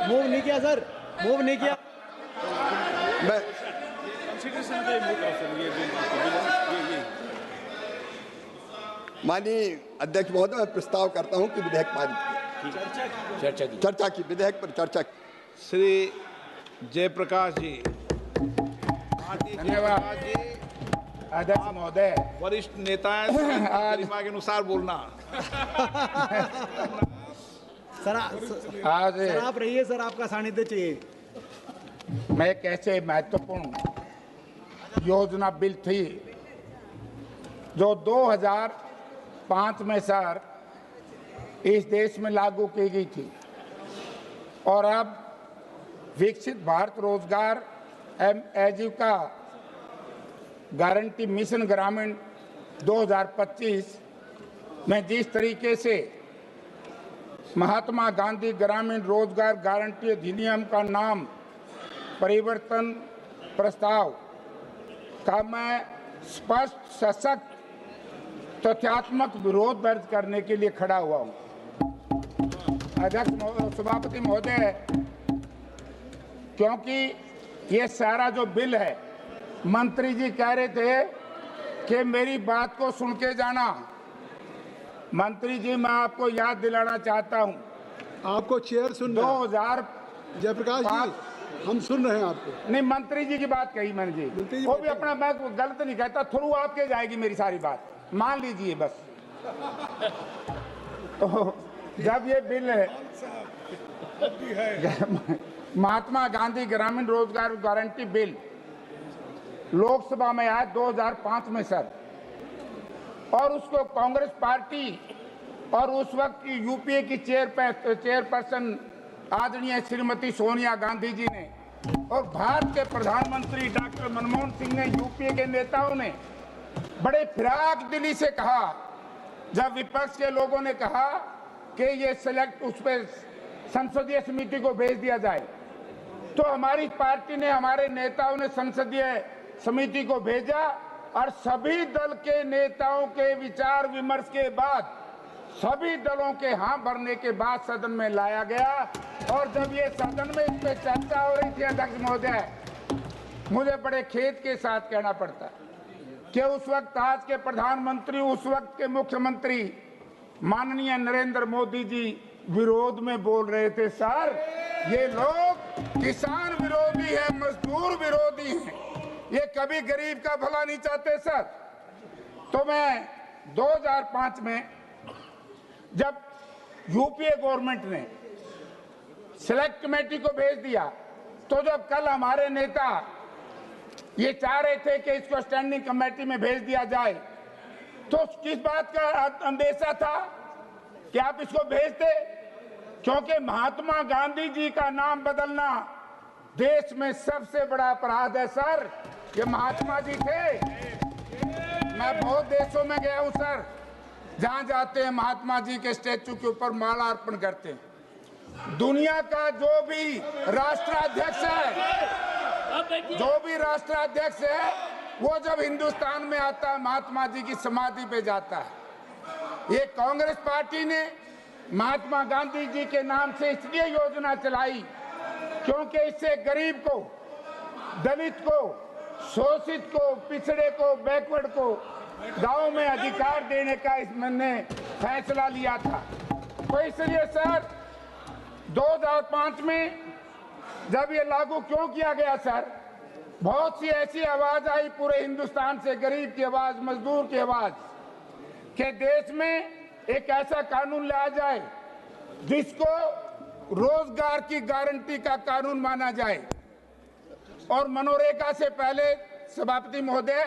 मूव नहीं किया सर, मूव नहीं किया। मैं माननीय अध्यक्ष महोदय, मैं प्रस्ताव करता हूं कि विधेयक पारित किया। चर्चा की विधेयक पर चर्चा की। श्री जयप्रकाश जी। धन्यवाद अध्यक्ष महोदय। वरिष्ठ नेता है, गरिमा के अनुसार बोलना। सर आप रहिए, सर आपका सानिध्य चाहिए। मैं एक ऐसे महत्वपूर्ण योजना बिल थी जो 2005 में सर इस देश में लागू की गई थी, और अब विकसित भारत रोजगार आजीविका गारंटी मिशन ग्रामीण 2025 में जिस तरीके से महात्मा गांधी ग्रामीण रोजगार गारंटी अधिनियम का नाम परिवर्तन प्रस्ताव का मैं स्पष्ट, सशक्त, तथ्यात्मक विरोध दर्ज करने के लिए खड़ा हुआ हूं अध्यक्ष सभापति महोदय, क्योंकि ये सारा जो बिल है, मंत्री जी कह रहे थे कि मेरी बात को सुन के जाना। मंत्री जी, मैं आपको याद दिलाना चाहता हूं, आपको चेयर सुन 2000 जयप्रकाश जी, हम सुन रहे हैं आपको। नहीं, मंत्री जी की बात कही मैंने जी, वो भी अपना, मैं गलत नहीं कहता, थ्रू आपके जाएगी मेरी सारी बात, मान लीजिए बस। तो जब ये बिल है महात्मा गांधी ग्रामीण रोजगार गारंटी बिल लोकसभा में आया 2005 में सर, और उसको कांग्रेस पार्टी और उस वक्त की यूपीए की चेयरपर्सन आदरणीय श्रीमती सोनिया गांधी जी ने और भारत के प्रधानमंत्री डॉक्टर मनमोहन सिंह ने, यूपीए के नेताओं ने बड़े फिराक दिली से कहा, जब विपक्ष के लोगों ने कहा कि ये सिलेक्ट उस पर संसदीय समिति को भेज दिया जाए, तो हमारी पार्टी ने, हमारे नेताओं ने संसदीय समिति को भेजा, और सभी दल के नेताओं के विचार विमर्श के बाद, सभी दलों के हाँ भरने के बाद सदन में लाया गया। और जब ये सदन में इस पे चर्चा हो रही थी अध्यक्ष महोदय, मुझे बड़े खेद के साथ कहना पड़ता कि उस वक्त आज के प्रधानमंत्री, उस वक्त के मुख्यमंत्री माननीय नरेंद्र मोदी जी विरोध में बोल रहे थे, सर ये लोग किसान विरोधी है, मजदूर विरोधी हैं, ये कभी गरीब का भला नहीं चाहते सर। तो मैं 2005 में जब यूपीए गवर्नमेंट ने सिलेक्ट कमेटी को भेज दिया, तो जब कल हमारे नेता ये चाह रहे थे कि इसको स्टैंडिंग कमेटी में भेज दिया जाए, तो किस बात का अंदेशा था कि आप इसको भेजते? क्योंकि महात्मा गांधी जी का नाम बदलना देश में सबसे बड़ा अपराध है सर। ये महात्मा जी थे। मैं बहुत देशों में गया हूं सर, जहां जाते हैं महात्मा जी के स्टैचू के ऊपर माला अर्पण करते हैं। दुनिया का जो भी राष्ट्राध्यक्ष है, वो जब हिंदुस्तान में आता है महात्मा जी की समाधि पे जाता है। ये कांग्रेस पार्टी ने महात्मा गांधी जी के नाम से इसलिए योजना चलाई क्योंकि इससे गरीब को, दलित को, शोषित को, पिछड़े को, बैकवर्ड को गांव में अधिकार देने का इसने फैसला लिया था। तो इसलिए सर 2005 में जब ये लागू क्यों किया गया सर, बहुत सी ऐसी आवाज आई पूरे हिंदुस्तान से, गरीब की आवाज, मजदूर की आवाज, कि देश में एक ऐसा कानून लाया जाए जिसको रोजगार की गारंटी का कानून माना जाए। और मनरेगा से पहले सभापति महोदय,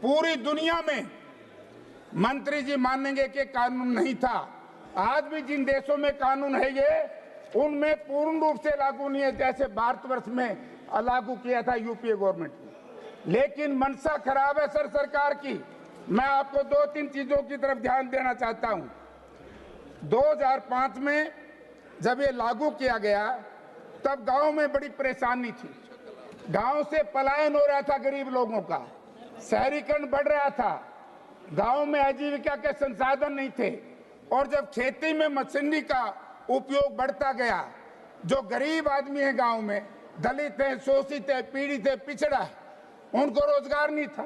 पूरी दुनिया में मंत्री जी मानेंगे कि कानून नहीं था। आज भी जिन देशों में कानून है ये, उनमें पूर्ण रूप से लागू नहीं है, जैसे भारतवर्ष में लागू किया था यूपीए गवर्नमेंट ने। लेकिन मनसा खराब है सर सरकार की। मैं आपको 2-3 चीजों की तरफ ध्यान देना चाहता हूं। 2005 में जब ये लागू किया गया तब गांव में बड़ी परेशानी थी। गांव से पलायन हो रहा था गरीब लोगों का, शहरीकरण बढ़ रहा था, गांव में आजीविका के संसाधन नहीं थे। और जब खेती में मशीनरी का उपयोग बढ़ता गया, जो गरीब आदमी है गांव में, दलित है, शोषित है, पीड़ित है, पिछड़ा है, उनको रोजगार नहीं था,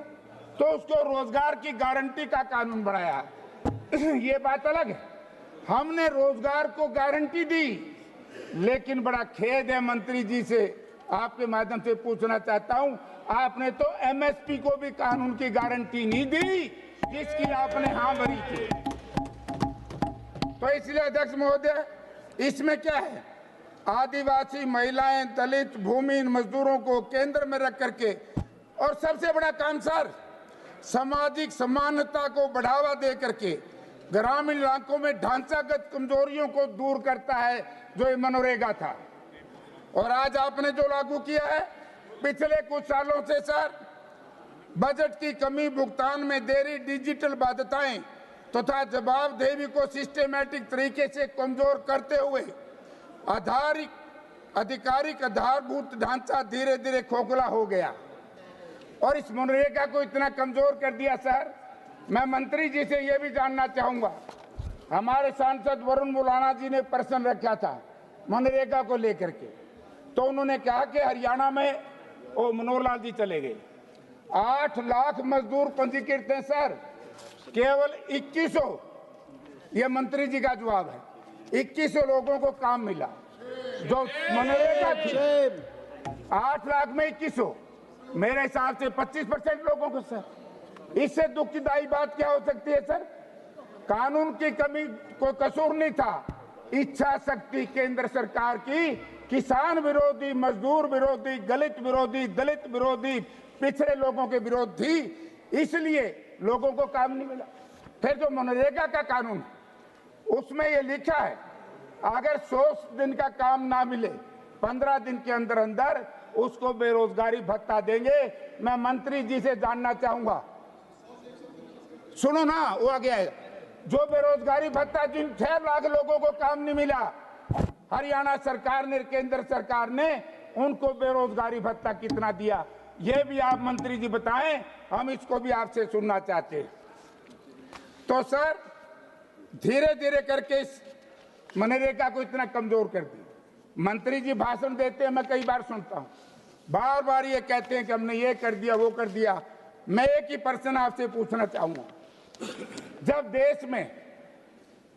तो उसको रोजगार की गारंटी का कानून बनाया। ये बात अलग है, हमने रोजगार को गारंटी दी। लेकिन बड़ा खेद है, मंत्री जी से आपके माध्यम से पूछना चाहता हूं, आपने तो एमएसपी को भी कानून की गारंटी नहीं दी जिसकी आपने हाँ भरी थी। तो इसलिए अध्यक्ष महोदय, इसमें क्या है, आदिवासी महिलाएं, दलित, भूमिहीन मजदूरों को केंद्र में रख करके, और सबसे बड़ा काम सर, सामाजिक समानता को बढ़ावा दे करके ग्रामीण इलाकों में ढांचागत कमजोरियों को दूर करता है, जो ये मनरेगा था। और आज आपने जो लागू किया है, पिछले कुछ सालों से सर, बजट की कमी, भुगतान में देरी, डिजिटल बाध्यताएं तथा जवाबदेही को सिस्टमैटिक तरीके से कमजोर करते हुए आधिकारिक आधारभूत ढांचा धीरे धीरे खोखला हो गया और इस मनरेगा को इतना कमजोर कर दिया सर। मैं मंत्री जी से ये भी जानना चाहूंगा, हमारे सांसद वरुण मुलाना जी ने प्रश्न रखा था मनरेगा को लेकर के, तो उन्होंने कहा कि हरियाणा में वो मनोहर लाल जी चले गए, 8 लाख मजदूर पंजीकृत हैं सर, केवल 2100, ये मंत्री जी का जवाब है, 2100 लोगों को काम मिला। जो मनरेगा थी 8 लाख में 2100, मेरे हिसाब से 25% लोगों को सर। इससे दुखदायी बात क्या हो सकती है सर? कानून की कमी कोई कसूर नहीं था, इच्छा शक्ति केंद्र सरकार की किसान विरोधी, मजदूर विरोधी, दलित विरोधी, पिछड़े लोगों के विरोध थी, इसलिए लोगों को काम नहीं मिला। फिर जो मनरेगा का कानून, उसमें ये लिखा है अगर 100 दिन का काम ना मिले 15 दिन के अंदर अंदर उसको बेरोजगारी भत्ता देंगे। मैं मंत्री जी से जानना चाहूंगा, सुनो ना, वो आ गया है, जो बेरोजगारी भत्ता, जिन 6 लाख लोगों को काम नहीं मिला, हरियाणा सरकार ने, केंद्र सरकार ने उनको बेरोजगारी भत्ता कितना दिया, ये भी आप मंत्री जी बताएं, हम इसको भी आपसे सुनना चाहते हैं। तो सर धीरे धीरे करके इस मनरेगा को इतना कमजोर कर दिया। मंत्री जी भाषण देते हैं, मैं कई बार सुनता हूं, बार बार ये कहते हैं कि हमने ये कर दिया, वो कर दिया। मैं एक ही प्रश्न आपसे पूछना चाहूंगा, जब देश में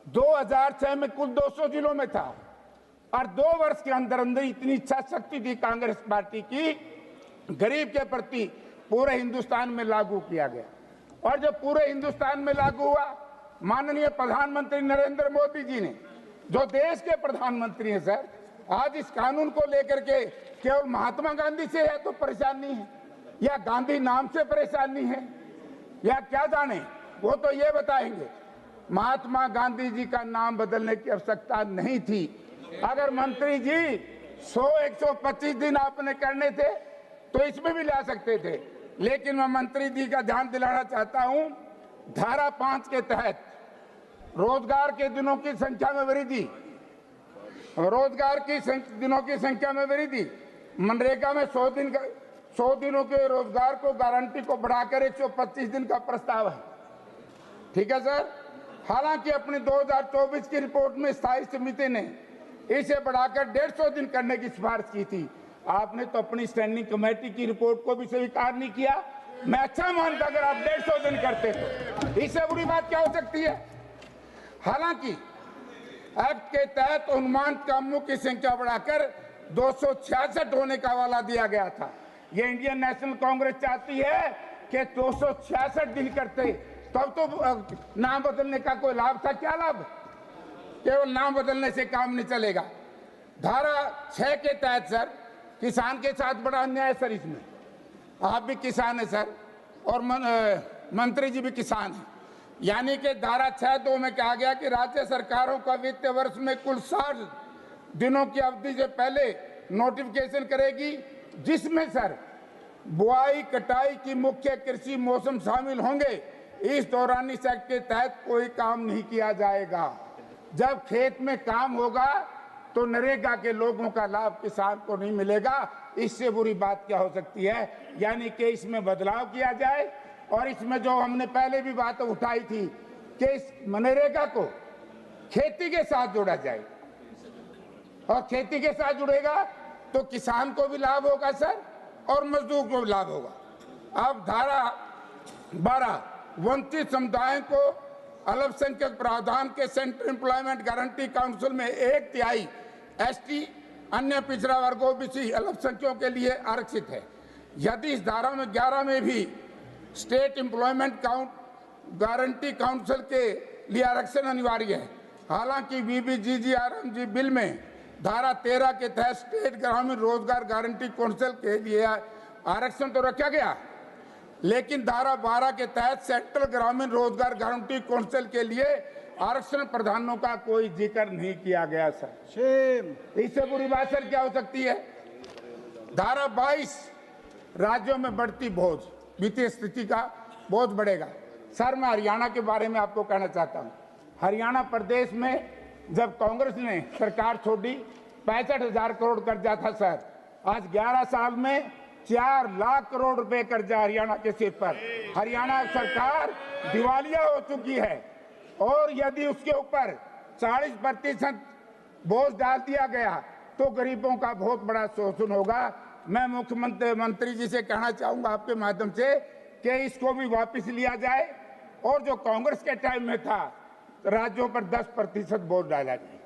2006 में कुल 200 जिलों में था और 2 वर्ष के अंदर अंदर इतनी इच्छा शक्ति थी कांग्रेस पार्टी की, गरीब के प्रति पूरे हिंदुस्तान में लागू किया गया, और जब पूरे हिंदुस्तान में लागू हुआ, माननीय प्रधानमंत्री नरेंद्र मोदी जी ने, जो देश के प्रधानमंत्री हैं सर, आज इस कानून को लेकर के केवल महात्मा गांधी से है तो परेशानी है, या गांधी नाम से परेशानी है, या क्या जाने, वो तो ये बताएंगे। महात्मा गांधी जी का नाम बदलने की आवश्यकता नहीं थी। अगर मंत्री जी 125 दिन आपने करने थे तो इसमें भी ला सकते थे, लेकिन मैं मंत्री जी का ध्यान दिलाना चाहता हूं, धारा 5 के तहत रोजगार के दिनों की संख्या में वृद्धि, दिनों की संख्या में वृद्धि, मनरेगा में 100 दिनों के रोजगार को गारंटी को बढ़ाकर 125 दिन का प्रस्ताव है। ठीक है सर। हालांकि अपनी 2024 की रिपोर्ट में स्थायी समिति ने इसे बढ़ाकर 150 दिन करने की सिफारिश की थी। आपने तो अपनी स्टैंडिंग कमेटी की रिपोर्ट को भी स्वीकार नहीं किया। मैं अच्छा मानता अगर आप 150 दिन करते तो, इससे बुरी बात क्या हो सकती है। हालांकि एक्ट के तहत अनुमानित कामों की संख्या बढ़ाकर 266 होने का वाला दिया गया था। ये इंडियन नेशनल कांग्रेस चाहती है कि 266 दिन करते, तब तो नाम बदलने का कोई लाभ था? क्या लाभ? केवल नाम बदलने से काम नहीं चलेगा। धारा 6 के तहत सर किसान के साथ बड़ा अन्याय है सर। इसमें आप भी किसान है सर और मंत्री जी भी किसान हैं। यानी कि धारा 6(2) में कहा गया कि राज्य सरकारों का वित्तीय वर्ष में कुल 60 दिनों की अवधि से पहले नोटिफिकेशन करेगी, जिसमें सर बुआई कटाई की मुख्य कृषि मौसम शामिल होंगे। इस दौरान इस एक्ट के तहत कोई काम नहीं किया जाएगा। जब खेत में काम होगा तो नरेगा के लोगों का लाभ किसान को नहीं मिलेगा। इससे बुरी बात क्या हो सकती है। यानी कि इसमें बदलाव किया जाए और इसमें जो हमने पहले भी बात उठाई थी कि इस मनरेगा को खेती के साथ जोड़ा जाए, और खेती के साथ जुड़ेगा तो किसान को भी लाभ होगा सर और मजदूर को भी लाभ होगा। अब धारा 12 वंचित समुदायों को अल्पसंख्यक प्रावधान के सेंट्रल एम्प्लॉयमेंट गारंटी काउंसिल में 1/3 एसटी अन्य पिछड़ा वर्ग ओबीसी अल्पसंख्यकों के लिए आरक्षित है। यदि इस धारा में 11 में भी स्टेट एम्प्लॉयमेंट गारंटी काउंसिल के लिए आरक्षण अनिवार्य है। हालांकि बीबीजीजीआरएमजी बिल में धारा 13 के तहत स्टेट ग्रामीण रोजगार गारंटी काउंसिल के लिए आरक्षण तो रखा गया, लेकिन धारा 12 के तहत सेंट्रल ग्रामीण रोजगार गारंटी काउंसिल के लिए आरक्षण प्रावधानों का कोई जिक्र नहीं किया गया सर। इससे बुरी बात सर क्या हो सकती है। धारा 22 राज्यों में बढ़ती बोझ, वित्तीय स्थिति का बोझ बढ़ेगा। सर मैं हरियाणा के बारे में आपको कहना चाहता हूँ। हरियाणा प्रदेश में जब कांग्रेस ने सरकार छोड़ी 65,000 करोड़ कर्जा था सर। आज 11 साल में 4 लाख करोड़ रुपए कर्जा हरियाणा के सिर पर। हरियाणा सरकार दिवालिया हो चुकी है और यदि उसके ऊपर 40% बोझ डाल दिया गया तो गरीबों का बहुत बड़ा शोषण होगा। मैं मंत्री जी से कहना चाहूंगा आपके माध्यम से कि इसको भी वापस लिया जाए और जो कांग्रेस के टाइम में था राज्यों पर 10% बोझ डाला जाए।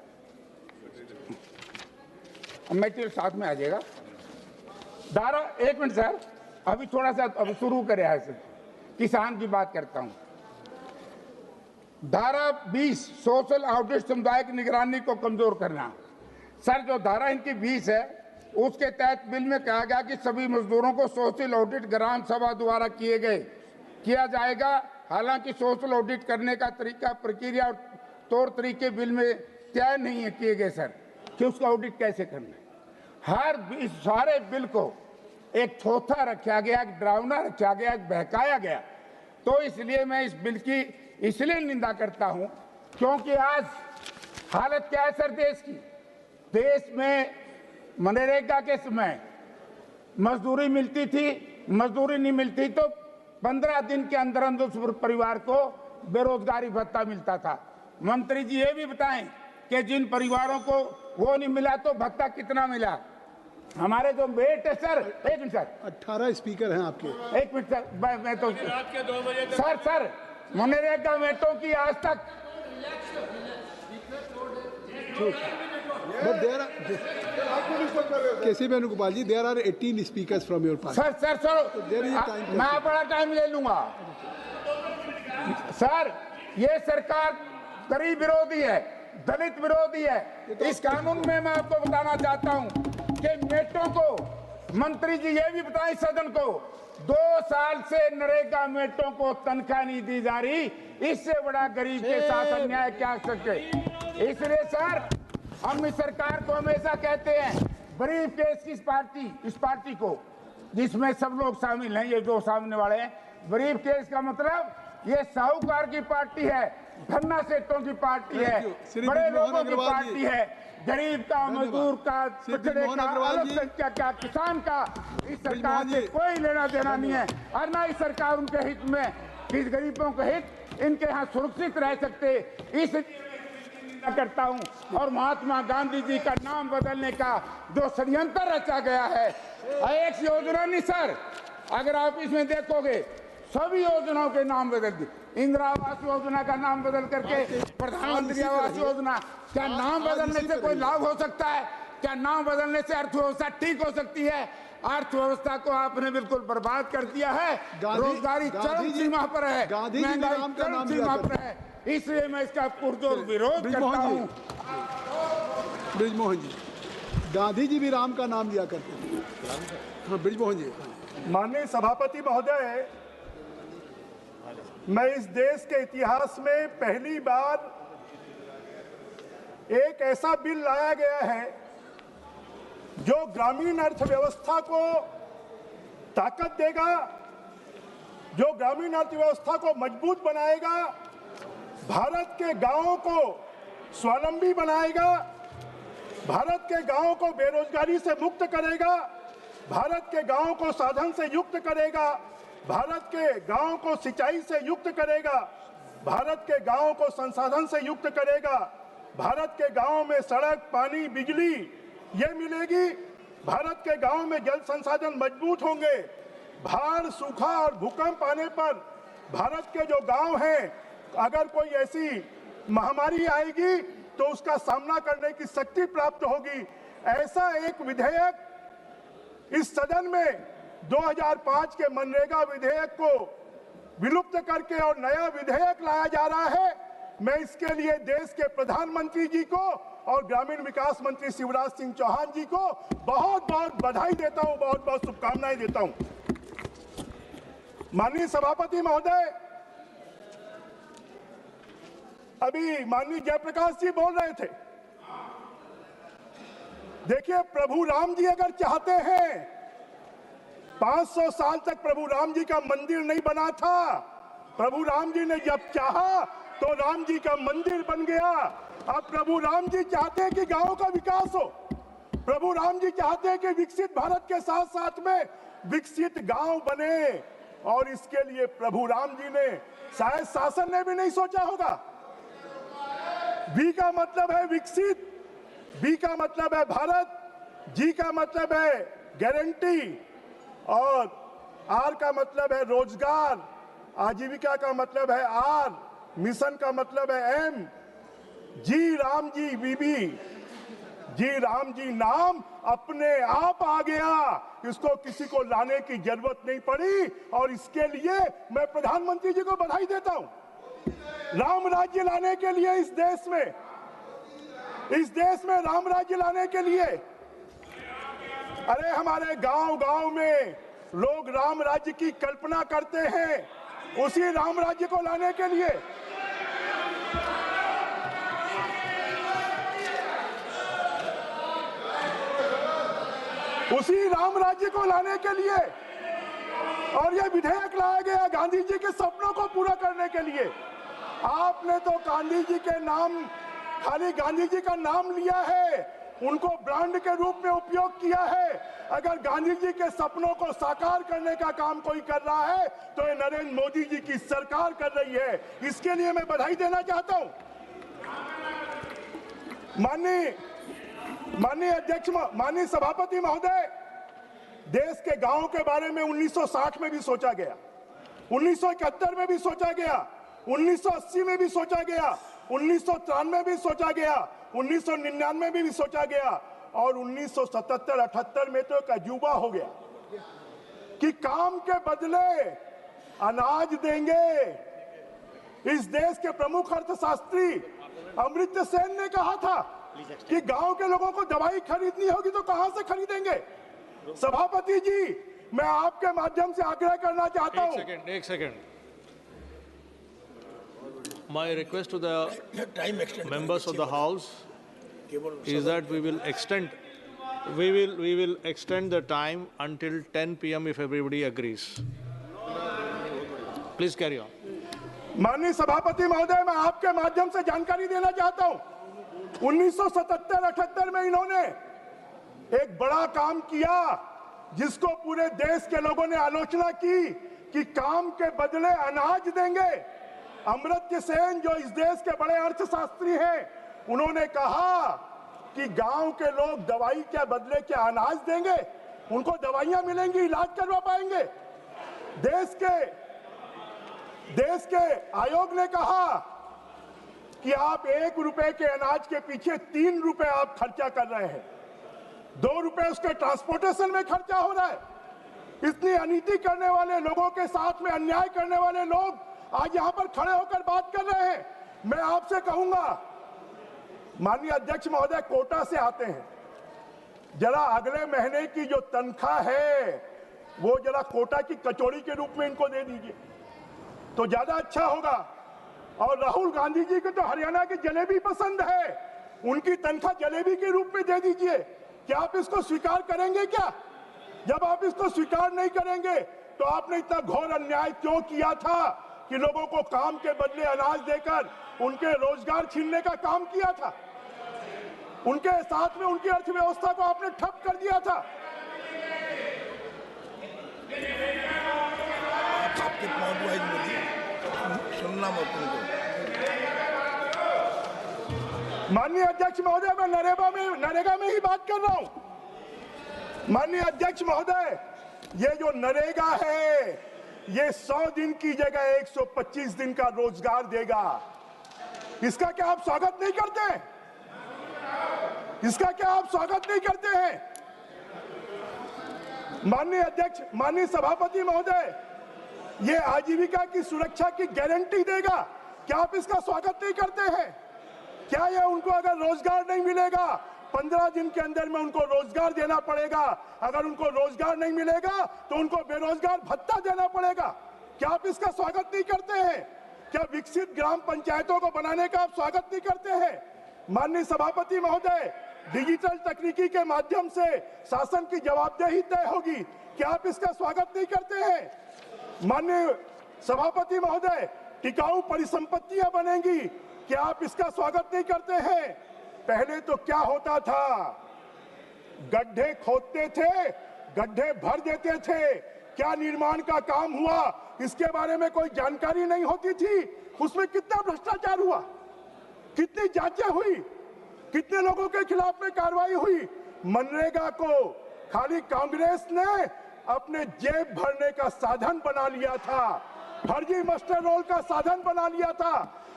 मटेरियल साथ में आ जाएगा। धारा 1 मिनट सर, अभी थोड़ा सा अभी शुरू करे ऐसे किसान की बात करता हूं। धारा 20 सोशल ऑडिट समुदाय की निगरानी को कमजोर करना। सर जो धारा इनकी 20 है उसके तहत बिल में कहा गया कि सभी मजदूरों को सोशल ऑडिट ग्राम सभा द्वारा किया जाएगा। हालांकि सोशल ऑडिट करने का तरीका, प्रक्रिया और तौर तरीके बिल में तय नहीं है किए गए सर कि उसका ऑडिट कैसे करना है। सारे बिल को एक थोथा रखा गया, एक डरावना रखा गया, एक बहकाया गया। तो इसलिए मैं इस बिल की इसलिए निंदा करता हूं क्योंकि आज हालत क्या है सर देश की। देश में मनरेगा के समय मजदूरी मिलती थी, मजदूरी नहीं मिलती तो 15 दिन के अंदर अंदर उस परिवार को बेरोजगारी भत्ता मिलता था। मंत्री जी ये भी बताएं कि जिन परिवारों को वो नहीं मिला तो भत्ता कितना मिला। हमारे जो मेट है सर, 1 मिनट सर, 18 स्पीकर हैं आपके। 1 मिनट सर, मैं तो सर मनरेगा मेटों की आज तक कैसे Venugopal ji, there are 18 speakers from your party. Sir मैं बड़ा टाइम ले लूंगा सर। ये सरकार गरीब विरोधी है, दलित विरोधी है। इस कानून में मैं आपको बताना चाहता हूं कि मेटों को मंत्री जी ये भी बताएं सदन को 2 साल से नरेगा मेटों को तनख्वाह नहीं दी जा रही। इससे बड़ा गरीब के साथ अन्याय क्या सके। इसलिए सर हम इस सरकार को हमेशा कहते हैं ब्रीफ केस की इस पार्टी को जिसमें सब लोग शामिल हैं, ये जो सामने वाले हैं, ब्रीफ केस का मतलब ये साहूकार की पार्टी है, धन्ना सेठों की पार्टी है, बड़े लोगों की पार्टी है, गरीब का, मजदूर का, पिछड़े का, अल्पसंख्यक का, किसान का इस सरकार से कोई लेना देना नहीं है। और ना इस सरकार उनके हित में, इस गरीबों के हित इनके यहाँ सुरक्षित रह सकते, इस करता हूं। और महात्मा गांधी जी का नाम बदलने का जो षड्यंत्र रचा गया है, एक योजना नहीं सर, अगर आप इसमें देखोगे सभी योजनाओं के नाम बदल दिए। इंदिरा आवास योजना का नाम बदल करके प्रधानमंत्री आवास योजना। क्या नाम बदलने से कोई लाभ हो सकता है? क्या नाम बदलने से अर्थव्यवस्था ठीक हो सकती है? अर्थव्यवस्था को आपने बिल्कुल बर्बाद कर दिया है। रोजगारी चरम सीमा पर है, महंगाई चरम सीमा पर है, इसलिए मैं इसका पुरजोर विरोध करता हूँ। ब्रिजमोहन जी, गांधी जी भी राम का नाम लिया करते थे। ब्रिजमोहन जी। माननीय सभापति महोदय, मैं इस देश के इतिहास में पहली बार एक ऐसा बिल लाया गया है जो ग्रामीण अर्थव्यवस्था को ताकत देगा, जो ग्रामीण अर्थव्यवस्था को मजबूत बनाएगा, भारत के गांवों को स्वावलंबी बनाएगा, भारत के गांवों को बेरोजगारी से मुक्त करेगा, भारत के गांवों को साधन से युक्त करेगा, भारत के गांवों को सिंचाई से युक्त करेगा, भारत के गांवों को संसाधन से युक्त करेगा, भारत के गांवों में सड़क, पानी, बिजली ये मिलेगी, भारत के गांवों में जल संसाधन मजबूत होंगे। बाढ़, सूखा और भूकंप आने पर भारत के जो गांव हैं, अगर कोई ऐसी महामारी आएगी तो उसका सामना करने की शक्ति प्राप्त होगी। ऐसा एक विधेयक इस सदन में 2005 के मनरेगा विधेयक को विलुप्त करके और नया विधेयक लाया जा रहा है। मैं इसके लिए देश के प्रधानमंत्री जी को और ग्रामीण विकास मंत्री शिवराज सिंह चौहान जी को बहुत बहुत बधाई देता हूं, बहुत बहुत शुभकामनाएं देता हूं। माननीय सभापति महोदय, अभी माननीय जयप्रकाश जी बोल रहे थे, देखिए प्रभु राम जी अगर चाहते हैं, 500 साल तक प्रभु राम जी का मंदिर नहीं बना था। प्रभु राम जी ने जब चाहा तो राम जी का मंदिर बन गया। अब प्रभु राम जी चाहते हैं कि गांव का विकास हो, प्रभु राम जी चाहते हैं कि विकसित भारत के साथ साथ में विकसित गांव बने, और इसके लिए प्रभु राम जी ने, शायद शासन ने भी नहीं सोचा होगा। वी का मतलब है विकसित, बी का मतलब है भारत, जी का मतलब है गारंटी, और आर का मतलब है रोजगार, आजीविका का मतलब है आर, मिशन का मतलब है एम। जी राम जी बीबी, जी राम जी नाम अपने आप आ गया, इसको किसी को लाने की जरूरत नहीं पड़ी, और इसके लिए मैं प्रधानमंत्री जी को बधाई देता हूं। राम राज्य लाने के लिए इस देश में राम राज्य लाने के लिए, अरे हमारे गांव-गांव में लोग राम राज्य की कल्पना करते हैं, उसी राम राज्य को लाने के लिए और यह विधेयक लाया गया गांधी जी के सपनों को पूरा करने के लिए। आपने तो गांधी जी के नाम, खाली गांधी जी का नाम लिया है, उनको ब्रांड के रूप में उपयोग किया है। अगर गांधी जी के सपनों को साकार करने का काम कोई कर रहा है तो ये नरेंद्र मोदी जी की सरकार कर रही है, इसके लिए मैं बधाई देना चाहता हूं। माननीय अध्यक्ष, माननीय सभापति महोदय, देश के गांवों के बारे में 1960 में भी सोचा गया, 1971 में भी सोचा गया, 1980 में भी सोचा गया, 1993 में भी सोचा गया, 1999 में भी सोचा गया, और 1977-78 में तो एक अजूबा हो गया कि काम के बदले अनाज देंगे। इस देश के प्रमुख अर्थशास्त्री अमर्त्य सेन ने कहा था कि गांव के लोगों को दवाई खरीदनी होगी तो कहां से खरीदेंगे। सभापति जी, मैं आपके माध्यम से आग्रह करना चाहता हूं। एक second. My request to the members of the House is that we will extend We will extend the time until 10 p.m. if everybody agrees. Please carry on. माननीय सभापति महोदय, मैं आपके माध्यम से जानकारी देना चाहता हूं। 1977-78 में इन्होंने एक बड़ा काम किया जिसको पूरे देश के लोगों ने आलोचना की कि काम के बदले अनाज देंगे। अमर्त्य सेन जो इस देश के बड़े अर्थशास्त्री हैं, उन्होंने कहा कि गांव के लोग दवाई के बदले क्या अनाज देंगे, उनको दवाइयां मिलेंगी, इलाज करवा पाएंगे। देश के आयोग ने कहा कि आप 1 रुपए के अनाज के पीछे 3 रुपए आप खर्चा कर रहे हैं, 2 रुपए उसके ट्रांसपोर्टेशन में खर्चा हो रहा है। इतनी अनीति करने वाले लोगों के साथ में अन्याय करने वाले लोग आज यहां पर खड़े होकर बात कर रहे हैं। मैं आपसे कहूंगा, माननीय अध्यक्ष महोदय कोटा से आते हैं, जरा अगले महीने की जो तनख्वाह है वो जरा कोटा की कचौड़ी के रूप में इनको दे दीजिए तो ज्यादा अच्छा होगा। और राहुल गांधी जी को तो हरियाणा की जलेबी पसंद है, उनकी तनख्वाह जलेबी के रूप में दे दीजिए। क्या आप इसको स्वीकार करेंगे क्या? जब आप इसको स्वीकार नहीं करेंगे तो आपने इतना घोर अन्याय क्यों किया था कि लोगों को काम के बदले अनाज देकर उनके रोजगार छीनने का काम किया था? उनके साथ में उनकी अर्थव्यवस्था को आपने ठप कर दिया था। आपके पॉइंट वाइज बोलिए, सुनना मत उनको। माननीय अध्यक्ष महोदय, मैं नरेगा में ही बात कर रहा हूं। माननीय अध्यक्ष महोदय, ये जो नरेगा है ये 100 दिन की जगह 125 दिन का रोजगार देगा। इसका क्या आप स्वागत नहीं करते हैं? इसका क्या आप स्वागत नहीं करते हैं? माननीय अध्यक्ष, माननीय सभापति महोदय, ये आजीविका की सुरक्षा की गारंटी देगा। क्या आप इसका स्वागत नहीं करते हैं? क्या ये उनको अगर रोजगार नहीं मिलेगा 15 दिन के अंदर में उनको रोजगार देना पड़ेगा, अगर उनको रोजगार नहीं मिलेगा तो उनको बेरोजगार भत्ता देना पड़ेगा। क्या आप इसका स्वागत नहीं करते हैं? क्या विकसित ग्राम पंचायतों को बनाने का आप स्वागत नहीं करते हैं? माननीय सभापति महोदय, डिजिटल तकनीकी के माध्यम से शासन की जवाबदेही तय होगी। क्या आप इसका स्वागत नहीं करते हैं? माननीय सभापति महोदय, टिकाऊ परिसंपत्तियां बनेंगी। क्या आप इसका स्वागत नहीं करते हैं? पहले तो क्या होता था, गड्ढे खोदते थे, गड्ढे भर देते थे, क्या निर्माण का काम हुआ इसके बारे में कोई जानकारी नहीं होती थी। उसमें कितना भ्रष्टाचार हुआ, कितनी जांचें हुई, कितने लोगों के खिलाफ में कार्रवाई हुई। मनरेगा को खाली कांग्रेस ने अपने जेब भरने का साधन बना लिया था, फर्जी मास्टर रोल का साधन बना लिया था।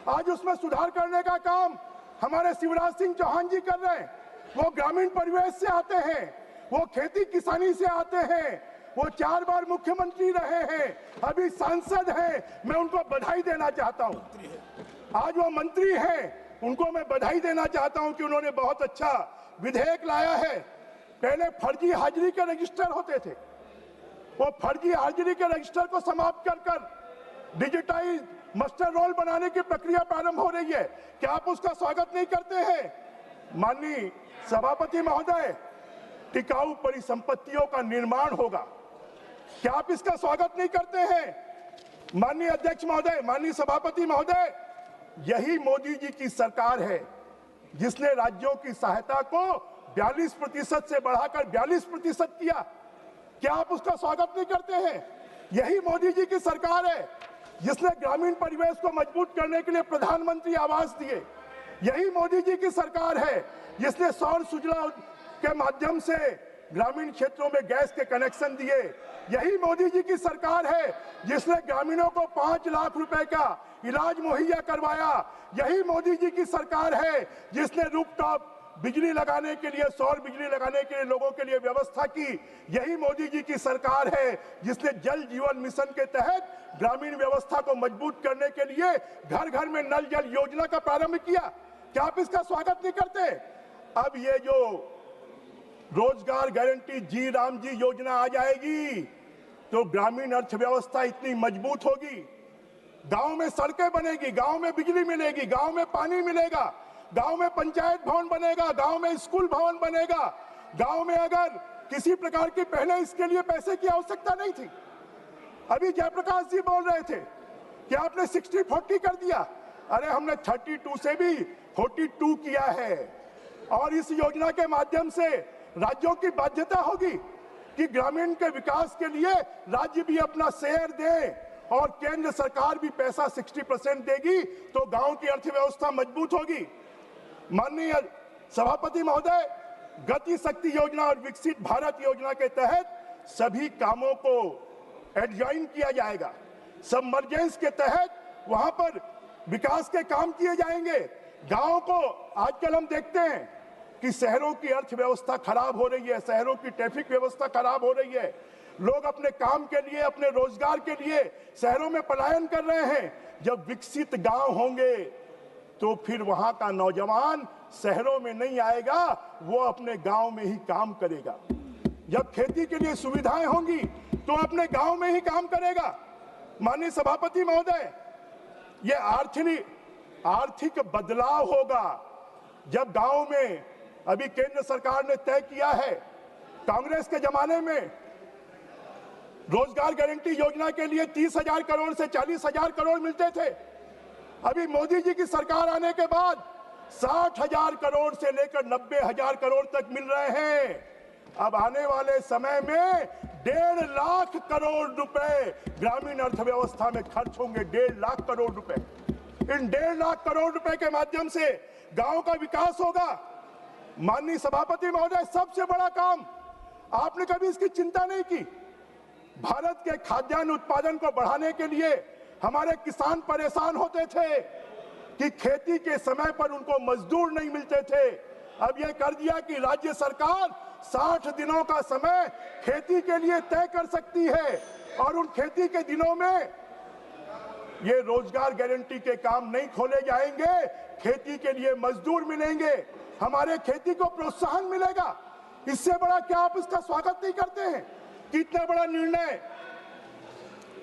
आज उसमें सुधार करने का काम हमारे शिवराज सिंह चौहान जी कर रहे हैं। वो ग्रामीण परिवेश से आते हैं, वो खेती किसानी से आते हैं, वो 4 बार मुख्यमंत्री रहे हैं, अभी सांसद हैं। मैं उनको बधाई देना चाहता हूं। आज वो मंत्री हैं, उनको मैं बधाई देना चाहता हूं कि उन्होंने बहुत अच्छा विधेयक लाया है। पहले फर्जी हाजिरी के रजिस्टर होते थे, वो फर्जी हाजिरी के रजिस्टर को समाप्त कर डिजिटाइज मास्टर रोल बनाने की प्रक्रिया प्रारंभ हो रही है। क्या आप उसका स्वागत नहीं करते हैं? माननीय सभापति महोदय, टिकाऊ परिसंपत्तियों का निर्माण होगा। क्या आप इसका स्वागत नहीं करते हैं? माननीय अध्यक्ष महोदय, माननीय सभापति महोदय, यही मोदी जी की सरकार है जिसने राज्यों की सहायता को 42% से बढ़ाकर 42% किया। क्या आप उसका स्वागत नहीं करते हैं? यही मोदी जी की सरकार है जिसने ग्रामीण परिवेश को मजबूत करने के लिए प्रधानमंत्री आवास दिए। यही मोदी जी की सरकार है जिसने सौर सुजला के माध्यम से ग्रामीण क्षेत्रों में गैस के कनेक्शन दिए। यही मोदी जी की सरकार है जिसने ग्रामीणों को 5 लाख रुपए का इलाज मुहैया करवाया। यही मोदी जी की सरकार है जिसने रूफटॉप बिजली लगाने के लिए, सौर बिजली लगाने के लिए लोगों के लिए व्यवस्था की। यही मोदी जी की सरकार है जिसने जल जीवन मिशन के तहत ग्रामीण व्यवस्था को मजबूत करने के लिए घर घर में नल जल योजना का प्रारंभ किया। क्या आप इसका स्वागत नहीं करते? अब ये जो रोजगार गारंटी जी राम जी योजना आ जाएगी तो ग्रामीण अर्थव्यवस्था इतनी मजबूत होगी, गांव में सड़कें बनेगी, गांव में बिजली मिलेगी, गांव में पानी मिलेगा, गांव में पंचायत भवन बनेगा, गांव में स्कूल भवन बनेगा, गांव में अगर किसी प्रकार की पहले इसके लिए पैसे की आवश्यकता नहीं थी। अभी जयप्रकाश जी बोल रहे थे कि आपने 60-40 कर दिया। अरे हमने 32 से भी 42 किया है। और इस योजना के माध्यम से राज्यों की बाध्यता होगी कि ग्रामीण के विकास के लिए राज्य भी अपना शेयर दे और केंद्र सरकार भी पैसा 60% देगी, तो गांव की अर्थव्यवस्था मजबूत होगी। माननीय सभापति महोदय, गति शक्ति योजना और विकसित भारत योजना के तहत सभी कामों को एडजॉइन किया जाएगा। सबमर्जेंस के तहत वहां पर विकास के काम किए जाएंगे। गांव को आजकल हम देखते हैं कि शहरों की अर्थव्यवस्था खराब हो रही है, शहरों की ट्रैफिक व्यवस्था खराब हो रही है। लोग अपने काम के लिए, अपने रोजगार के लिए शहरों में पलायन कर रहे हैं। जब विकसित गांव होंगे तो फिर वहां का नौजवान शहरों में नहीं आएगा, वो अपने गांव में ही काम करेगा। जब खेती के लिए सुविधाएं होंगी तो अपने गांव में ही काम करेगा। माननीय सभापति महोदय, ये आर्थिक बदलाव होगा जब गांव में, अभी केंद्र सरकार ने तय किया है, कांग्रेस के जमाने में रोजगार गारंटी योजना के लिए 30,000 करोड़ से 40,000 करोड़ मिलते थे। अभी मोदी जी की सरकार आने के बाद 60,000 करोड़ से लेकर 90,000 करोड़ तक मिल रहे हैं। अब आने वाले समय में 1.5 लाख करोड़ रुपए ग्रामीण अर्थव्यवस्था में खर्च होंगे। 1.5 लाख करोड़ रुपए। इन 1.5 लाख करोड़ रुपए के माध्यम से गांव का विकास होगा। माननीय सभापति महोदय, सबसे बड़ा काम, आपने कभी इसकी चिंता नहीं की। भारत के खाद्यान्न उत्पादन को बढ़ाने के लिए हमारे किसान परेशान होते थे कि खेती के समय पर उनको मजदूर नहीं मिलते थे। अब यह कर दिया कि राज्य सरकार 60 दिनों का समय खेती के लिए तय कर सकती है और उन खेती के दिनों में ये रोजगार गारंटी के काम नहीं खोले जाएंगे। खेती के लिए मजदूर मिलेंगे, हमारे खेती को प्रोत्साहन मिलेगा। इससे बड़ा क्या आप इसका स्वागत नहीं करते हैं? कितना बड़ा निर्णय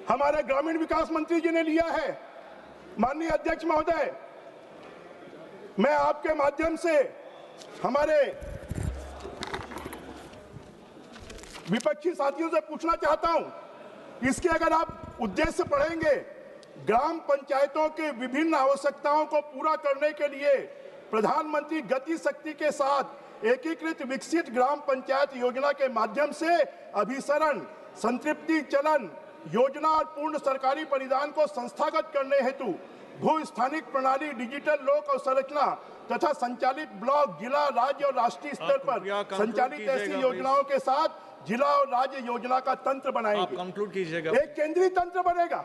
हमारे ग्रामीण विकास मंत्री जी ने लिया है। माननीय अध्यक्ष महोदय, मैं आपके माध्यम से हमारे विपक्षी साथियों से पूछना चाहता हूं, इसके अगर आप उद्देश्य पढ़ेंगे, ग्राम पंचायतों के विभिन्न आवश्यकताओं को पूरा करने के लिए प्रधानमंत्री गति शक्ति के साथ एकीकृत विकसित ग्राम पंचायत योजना के माध्यम से अभिसरण, संतृप्ति चलन योजना और पूर्ण सरकारी परिधान को संस्थागत करने हेतु भू स्थानिक प्रणाली, डिजिटल लोक अवसंरचना तथा संचालित ब्लॉक, जिला, राज्य और राष्ट्रीय स्तर पर संचालित ऐसी योजनाओं के साथ जिला और राज्य योजना का तंत्र बनाएंगे। कंक्लूड कीजिएगा। एक केंद्रीय तंत्र बनेगा,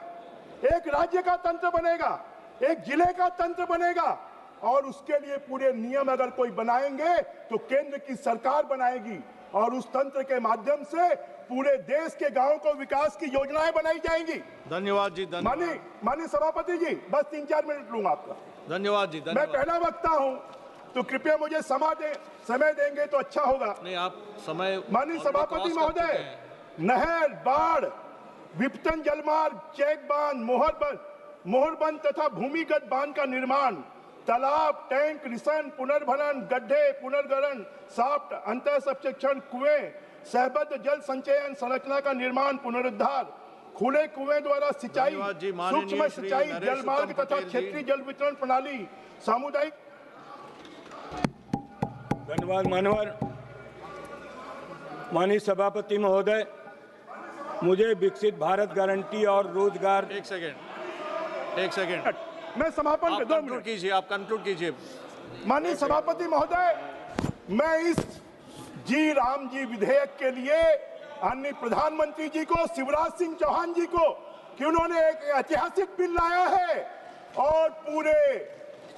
एक राज्य का तंत्र बनेगा, एक जिले का तंत्र बनेगा और उसके लिए पूरे नियम अगर कोई बनाएंगे तो केंद्र की सरकार बनाएगी और उस तंत्र के माध्यम से पूरे देश के गांवों को विकास की योजनाएं बनाई जाएंगी। धन्यवाद जी। माननीय सभापति जी, बस 3-4 मिनट लूंगा आपका। धन्यवाद जी। मैं पहला वक्ता हूं तो कृपया मुझे समय देंगे तो अच्छा होगा। नहीं, आप समय। माननीय सभापति महोदय, नहर, बाढ़, विपतन जलमार्ग, चेक बांध, मोहरबंद तथा भूमिगत बांध का निर्माण, तालाब, टैंक, रिसन, पुनर्भरण, गड्ढे, पुनर्गरण, साफ्ट, अंतर सबसेक्शन, कुएं, सहबद्ध जल संचयन संरचना का निर्माण, पुनरुद्धार, खुले कुएं द्वारा सिंचाई, सूक्ष्म सिंचाई, जलमार्ग तथा क्षेत्रीय जल वितरण प्रणाली, सामुदायिक। धन्यवाद मानवर। माननीय सभापति महोदय, मुझे विकसित भारत गारंटी और रोजगार। एक सेकेंड मैं समापन कर कंक्लूड कीजिए। आप कंक्लूड कीजिए। माननीय सभापति महोदय, मैं इस जी राम जी विधेयक के लिए माननीय प्रधानमंत्री जी को, शिवराज सिंह चौहान जी को, कि उन्होंने एक ऐतिहासिक बिल लाया है और पूरे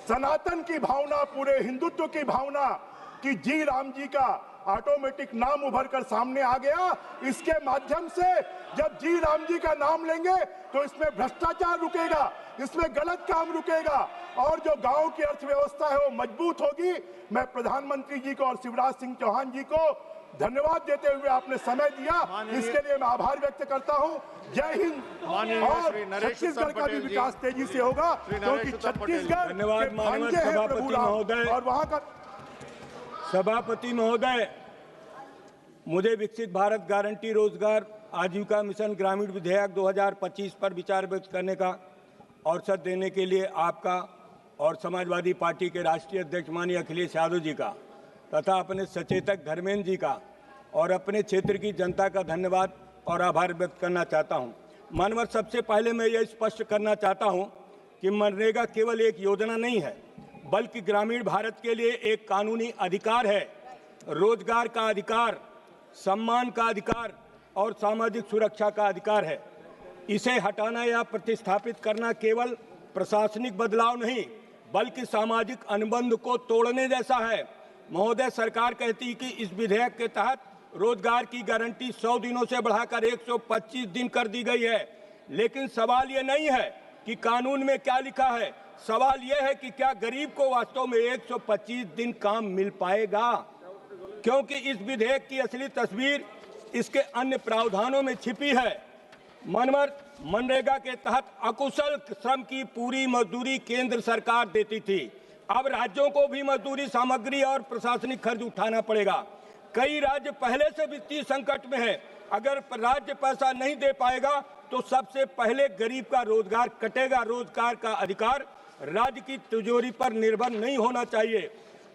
सनातन की भावना, पूरे हिंदुत्व की भावना कि जी राम जी का ऑटोमेटिक नाम उभर कर सामने आ गया। इसके माध्यम से जब जी राम जी का नाम लेंगे तो इसमें भ्रष्टाचार रुकेगा, इसमें गलत काम रुकेगा और जो गांव की अर्थव्यवस्था है वो मजबूत होगी। मैं प्रधानमंत्री जी को और शिवराज सिंह चौहान जी को धन्यवाद देते हुए आपने समय दिया, इसके लिए मैं आभार व्यक्त करता हूं। जय हिंद। और छत्तीसगढ़ का भी विकास तेजी से होगा क्योंकि छत्तीसगढ़ धन्यवाद माननीय सभापति महोदय। और वहां का सभापति महोदय, मुझे विकसित भारत गारंटी रोजगार आजीविका मिशन ग्रामीण विधेयक 2025 पर विचार व्यक्त करने का अवसर देने के लिए आपका और समाजवादी पार्टी के राष्ट्रीय अध्यक्ष माननीय अखिलेश यादव जी का तथा अपने सचेतक धर्मेंद्र जी का और अपने क्षेत्र की जनता का धन्यवाद और आभार व्यक्त करना चाहता हूं। मानवर, सबसे पहले मैं यह स्पष्ट करना चाहता हूं कि मनरेगा केवल एक योजना नहीं है, बल्कि ग्रामीण भारत के लिए एक कानूनी अधिकार है। रोजगार का अधिकार, सम्मान का अधिकार और सामाजिक सुरक्षा का अधिकार है। इसे हटाना या प्रतिस्थापित करना केवल प्रशासनिक बदलाव नहीं, बल्कि सामाजिक अनुबंध को तोड़ने जैसा है। महोदय, सरकार कहती है कि इस विधेयक के तहत रोजगार की गारंटी 100 दिनों से बढ़ाकर 125 दिन कर दी गई है, लेकिन सवाल ये नहीं है कि कानून में क्या लिखा है। सवाल यह है कि क्या गरीब को वास्तव में 125 दिन काम मिल पाएगा, क्योंकि इस विधेयक की असली तस्वीर इसके अन्य प्रावधानों में छिपी है। मनरेगा के तहत अकुशल श्रम की पूरी मजदूरी केंद्र सरकार देती थी। अब राज्यों को भी मजदूरी सामग्री और प्रशासनिक खर्च उठाना पड़ेगा। कई राज्य पहले से वित्तीय संकट में है। अगर राज्य पैसा नहीं दे पाएगा तो सबसे पहले गरीब का रोजगार कटेगा। रोजगार का अधिकार राज्य की तिजोरी पर निर्भर नहीं होना चाहिए।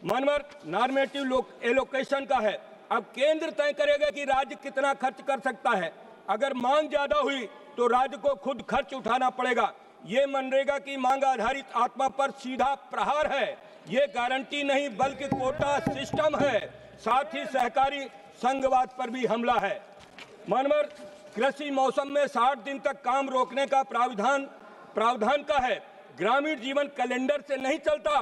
नॉर्मेटिव एलोकेशन का है। अब केंद्र तय करेगा कि राज्य कितना खर्च कर सकता है। अगर मांग ज्यादा हुई तो राज्य को खुद खर्च उठाना पड़ेगा। ये मनरेगा की मांग आधारित आत्मा पर सीधा प्रहार है। ये गारंटी नहीं बल्कि कोटा सिस्टम है। साथ ही सहकारी संघवाद पर भी हमला है। कृषि मौसम में 60 दिन तक काम रोकने का प्रावधान का है। ग्रामीण जीवन कैलेंडर से नहीं चलता,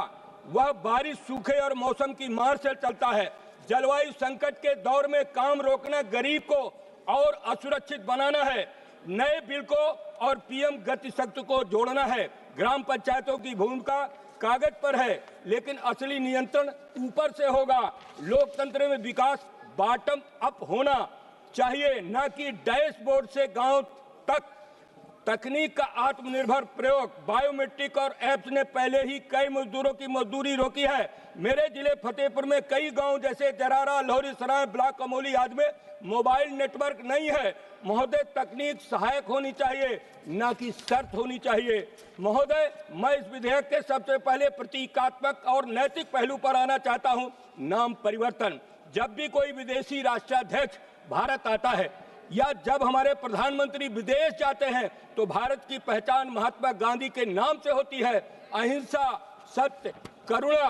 वह बारिश, सूखे और मौसम की मार से चलता है। जलवायु संकट के दौर में काम रोकना गरीब को और असुरक्षित बनाना है। नए बिल को और पीएम गति शक्ति को जोड़ना है। ग्राम पंचायतों की भूमिका कागज पर है, लेकिन असली नियंत्रण ऊपर से होगा। लोकतंत्र में विकास बॉटम अप होना चाहिए, न कि डैशबोर्ड से गांव तक। तकनीक का आत्मनिर्भर प्रयोग, बायोमेट्रिक और ऐप्स ने पहले ही कई मजदूरों की मजदूरी रोकी है। मेरे जिले फतेहपुर में कई गांव जैसे जरारा, लोहरी सराय, ब्लॉक कमोली आदि में मोबाइल नेटवर्क नहीं है। महोदय, तकनीक सहायक होनी चाहिए, न कि शर्त होनी चाहिए। महोदय, मैं इस विधेयक के सबसे पहले प्रतीकात्मक और नैतिक पहलू पर आना चाहता हूं, नाम परिवर्तन। जब भी कोई विदेशी राष्ट्राध्यक्ष भारत आता है या जब हमारे प्रधानमंत्री विदेश जाते हैं तो भारत की पहचान महात्मा गांधी के नाम से होती है। अहिंसा, सत्य, करुणा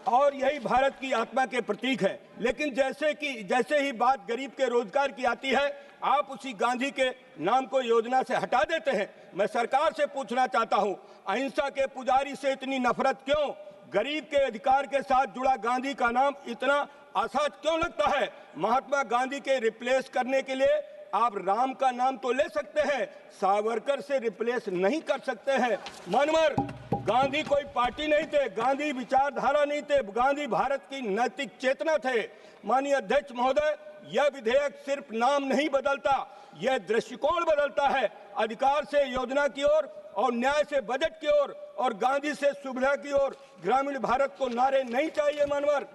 और यही भारत की आत्मा के प्रतीक है। लेकिन जैसे ही बात गरीब के रोजगार की आती है, आप उसी गांधी के नाम को योजना से हटा देते हैं। मैं सरकार से पूछना चाहता हूं, अहिंसा के पुजारी से इतनी नफरत क्यों? गरीब के अधिकार के साथ जुड़ा गांधी का नाम इतना असहज क्यों लगता है? महात्मा गांधी के रिप्लेस करने के लिए आप राम का नाम तो ले सकते हैं, सावरकर से रिप्लेस नहीं कर सकते हैं। मनवर, गांधी कोई पार्टी नहीं थे, गांधी विचारधारा नहीं थे, गांधी भारत की नैतिक चेतना थे। माननीय अध्यक्ष महोदय, यह विधेयक सिर्फ नाम नहीं बदलता, यह दृष्टिकोण बदलता है। अधिकार से योजना की ओर और न्याय से बजट की ओर और गांधी से सुविधा की ओर। ग्रामीण भारत को नारे नहीं चाहिए मनवर,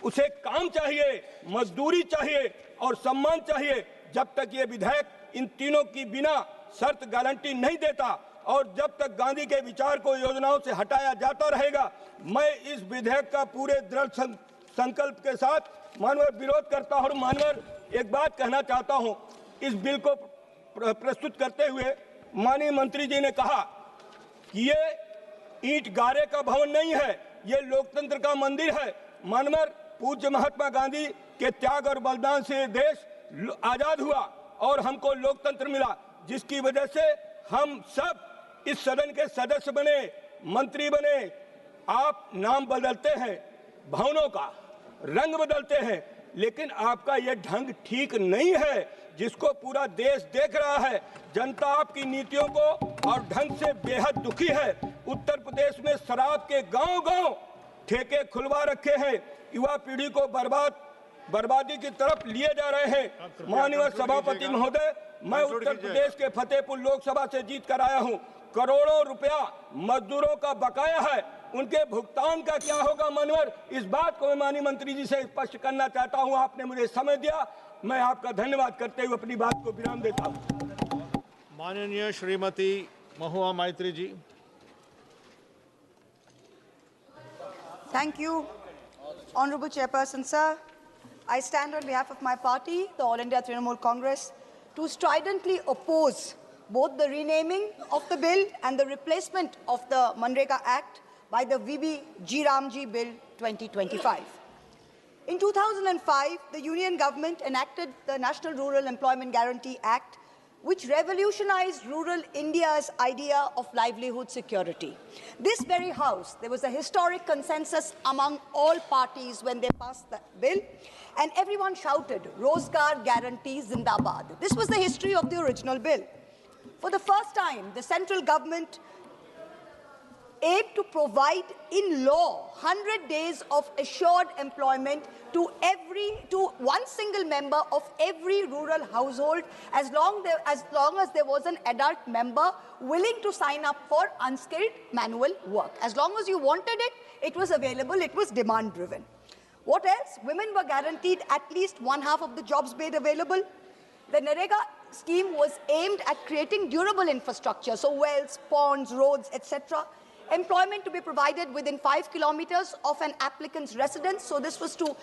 उसे काम चाहिए, मजदूरी चाहिए और सम्मान चाहिए। जब तक ये विधेयक इन तीनों की बिना शर्त गारंटी नहीं देता और जब तक गांधी के विचार को योजनाओं से हटाया जाता रहेगा, मैं इस विधेयक का पूरे दृढ़ संकल्प के साथ मानवर विरोध करता हूं। मानवर, एक बात कहना चाहता हूं, इस बिल को प्रस्तुत करते हुए माननीय मंत्री जी ने कहा कि ये ईंट गारे का भवन नहीं है, ये लोकतंत्र का मंदिर है। मानवर, पूज्य महात्मा गांधी के त्याग और बलिदान से देश आजाद हुआ और हमको लोकतंत्र मिला, जिसकी वजह से हम सब इस सदन के सदस्य बने, मंत्री बने। आप नाम बदलते हैं, भवनों का रंग बदलते हैं, लेकिन आपका यह ढंग ठीक नहीं है, जिसको पूरा देश देख रहा है। जनता आपकी नीतियों को और ढंग से बेहद दुखी है। उत्तर प्रदेश में शराब के गांव-गांव ठेके खुलवा रखे हैं, युवा पीढ़ी को बर्बादी की तरफ लिए जा रहे हैं। माननीय सभापति महोदय, मैं उत्तर प्रदेश के फतेहपुर लोकसभा से जीत कर आया हूं। करोड़ों रुपया मजदूरों का बकाया है उनके भुगतान का क्या होगा मनोहर, इस बात को मैं माननीय मंत्री जी से स्पष्ट करना चाहता हूं। आपने मुझे समय दिया, मैं आपका धन्यवाद करते हुए अपनी बात को विराम देता हूं। माननीय श्रीमती महुआ मैत्री जी। Thank you, Honorable Chairperson, sir. I stand on behalf of my party, the All India Trinamool Congress, to stridently oppose both the renaming of the bill and the replacement of the Manrega Act by the VB G Ramji Bill 2025. In 2005, the Union government enacted the National Rural Employment Guarantee Act, which revolutionized rural India's idea of livelihood security. This very House, there was a historic consensus among all parties when they passed the bill, and everyone shouted, Rozgar Guarantee Zindabad. This was the history of the original bill. For the first time, the central government aimed to provide in law 100 days of assured employment to one single member of every rural household as long as there was an adult member willing to sign up for unskilled manual work. As long as you wanted it, it was available, it was demand driven. What else? Women were guaranteed at least one half of the jobs made available. The Narega scheme was aimed at creating durable infrastructure, so wells, ponds, roads, etc. Employment to be provided within 5 kilometers of an applicant's residence. So this was to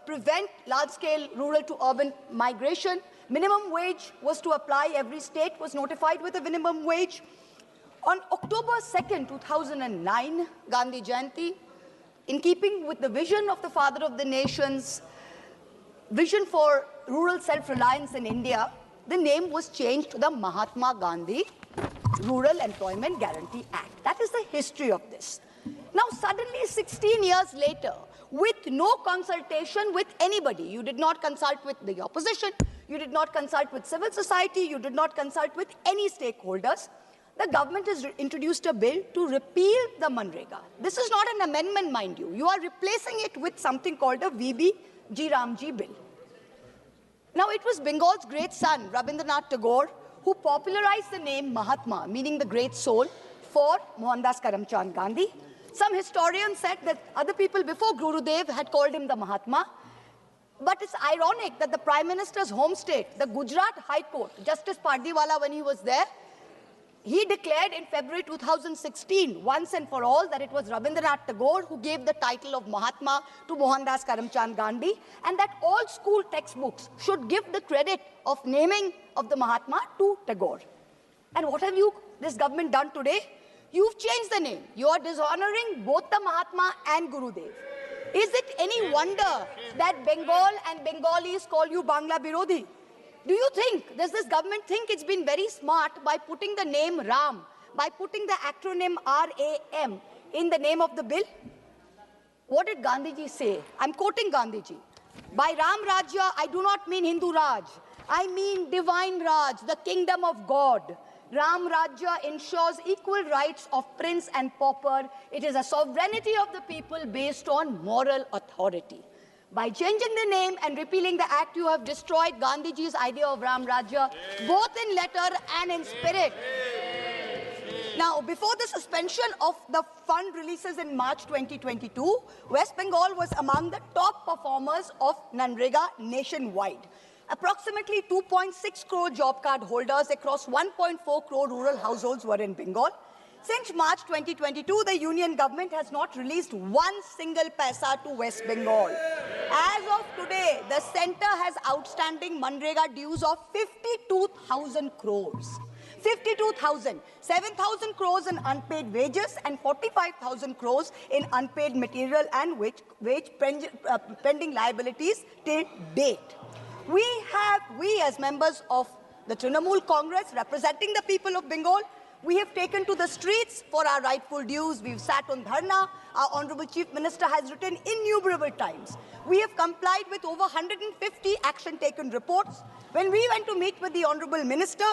prevent large-scale rural to urban migration. Minimum wage was to apply. Every state was notified with a minimum wage. On October 2nd, 2009, Gandhi Jayanti, in keeping with the vision of the father of the nation's vision for rural self-reliance in India, the name was changed to the Mahatma Gandhi Rural Employment Guarantee Act. That is the history of this. Now, suddenly, 16 years later, with no consultation with anybody, you did not consult with the opposition, you did not consult with civil society, you did not consult with any stakeholders, the government has introduced a bill to repeal the Manrega. This is not an amendment, mind you. You are replacing it with something called a VB G Ramji bill. Now, it was Bengal's great son, Rabindranath Tagore, who popularized the name Mahatma, meaning the great soul, for Mohandas Karamchand Gandhi. Some historians said that other people before Gurudev had called him the Mahatma. But it's ironic that the Prime Minister's home state, the Gujarat High Court, Justice Pardiwala, when he was there, he declared in February 2016, once and for all, that it was Rabindranath Tagore who gave the title of Mahatma to Mohandas Karamchand Gandhi, and that all school textbooks should give the credit of naming of the Mahatma to Tagore. And what have this government done today? You've changed the name. You are dishonoring both the Mahatma and Gurudev. Is it any wonder that Bengal and Bengalis call you Bangla Birodhi? Do you think, does this government think it's been very smart by putting the name Ram, by putting the acronym RAM in the name of the bill? What did Gandhiji say? I'm quoting Gandhiji. By Ram Rajya, I do not mean Hindu Raj. I mean divine Raj, the kingdom of God. Ram Rajya ensures equal rights of prince and pauper. It is a sovereignty of the people based on moral authority. By changing the name and repealing the act, you have destroyed Gandhiji's idea of Ram Rajya, both in letter and in spirit. Now, before the suspension of the fund releases in March 2022, West Bengal was among the top performers of Manrega nationwide. Approximately 2.6 crore job card holders across 1.4 crore rural households were in Bengal. Since March 2022, the union government has not released one single paisa to West Bengal. As of today, the centre has outstanding Manrega dues of 52,000 crores. 52,000, 7,000 crores in unpaid wages and 45,000 crores in unpaid material and wage pending liabilities till date. We as members of the Trinamool Congress representing the people of Bengal, we have taken to the streets for our rightful dues. We've sat on dharna. Our Honorable Chief Minister has written innumerable times. We have complied with over 150 action taken reports. When we went to meet with the Honorable Minister,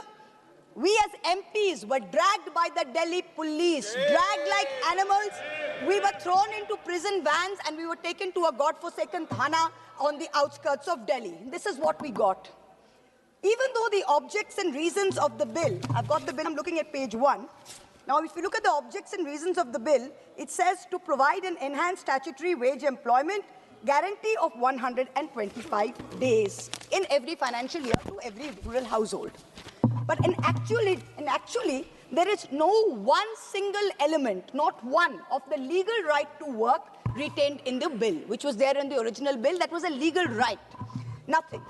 we as MPs were dragged by the Delhi police, dragged like animals. We were thrown into prison vans and we were taken to a godforsaken thana on the outskirts of Delhi. This is what we got. Even though the objects and reasons of the bill, I've got the bill, I'm looking at page 1. Now, if you look at the objects and reasons of the bill, it says to provide an enhanced statutory wage employment guarantee of 125 days in every financial year to every rural household. But actually, there is no one single element, not one, of the legal right to work retained in the bill, which was there in the original bill. That was a legal right. Nothing.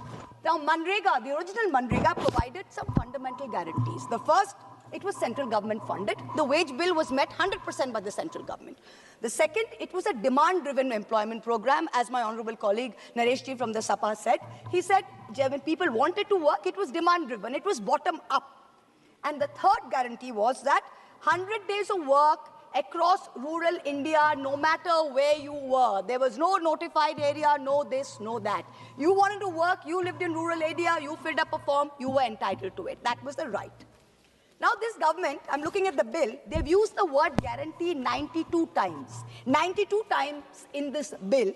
Now, Manrega, the original Manrega, provided some fundamental guarantees. The first, it was central government funded. The wage bill was met 100% by the central government. The second, it was a demand-driven employment program, as my honorable colleague Naresh Ji from the SAPA said. He said when people wanted to work, it was demand-driven. It was bottom-up. And the third guarantee was that 100 days of work across rural India, no matter where you were. There was no notified area, no this, no that. You wanted to work, you lived in rural area, you filled up a form, you were entitled to it. That was the right. Now this government, I'm looking at the bill, they've used the word guarantee 92 times. 92 times in this bill.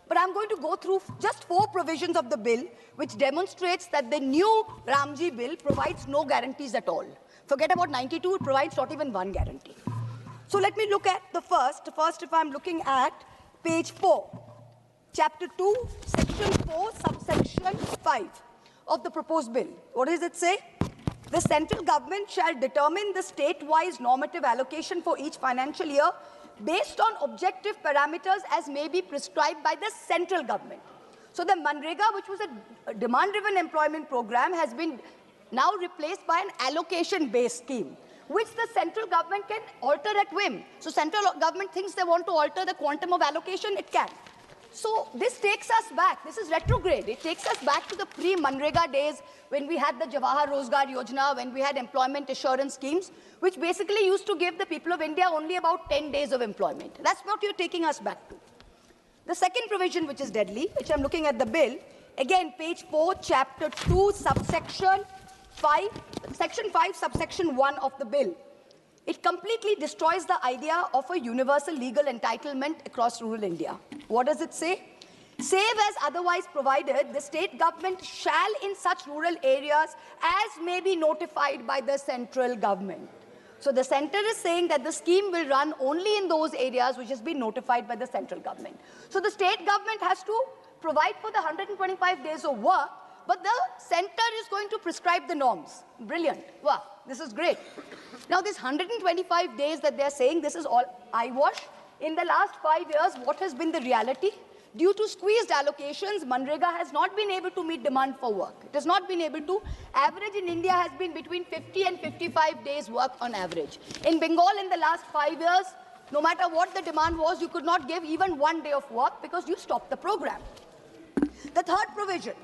But I'm going to go through just 4 provisions of the bill which demonstrates that the new Ramji bill provides no guarantees at all. Forget about 92, it provides not even one guarantee. So let me look at the first. First, if I'm looking at page 4, chapter 2, section 4, subsection 5 of the proposed bill. What does it say? The central government shall determine the state-wise normative allocation for each financial year based on objective parameters as may be prescribed by the central government. So the Manrega, which was a demand-driven employment program, has been now replaced by an allocation-based scheme, which the central government can alter at whim. So central government thinks they want to alter the quantum of allocation, it can. So this takes us back. This is retrograde. It takes us back to the pre-Manrega days when we had the Jawahar Rozgar Yojana, when we had employment assurance schemes, which basically used to give the people of India only about 10 days of employment. That's what you're taking us back to. The second provision, which is deadly, which I'm looking at the bill, again, page 4, chapter 2, subsection 5, section 5, subsection 1 of the bill. It completely destroys the idea of a universal legal entitlement across rural India. What does it say? Save as otherwise provided, the state government shall in such rural areas as may be notified by the central government. So the center is saying that the scheme will run only in those areas which has been notified by the central government. So the state government has to provide for the 125 days of work, but the center is going to prescribe the norms. Brilliant. Wow, this is great. Now, this 125 days that they're saying, this is all eyewash. In the last 5 years, what has been the reality? Due to squeezed allocations, Manrega has not been able to meet demand for work. It has not been able to. Average in India has been between 50 and 55 days work on average. In Bengal, in the last 5 years, no matter what the demand was, you could not give even 1 day of work because you stopped the program. The third provision,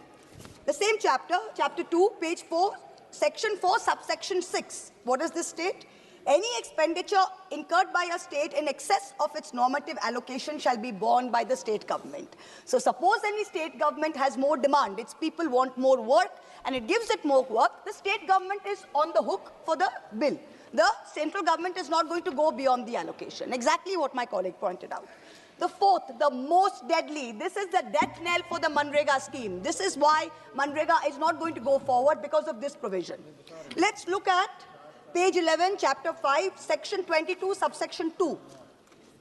the same chapter, chapter 2, page 4, section 4, subsection 6. What does this state? Any expenditure incurred by a state in excess of its normative allocation shall be borne by the state government. So suppose any state government has more demand, its people want more work, and it gives it more work, the state government is on the hook for the bill. The central government is not going to go beyond the allocation. Exactly what my colleague pointed out. The fourth, the most deadly, this is the death knell for the Manrega scheme. This is why Manrega is not going to go forward because of this provision. Let's look at page 11, chapter 5, section 22, subsection 2.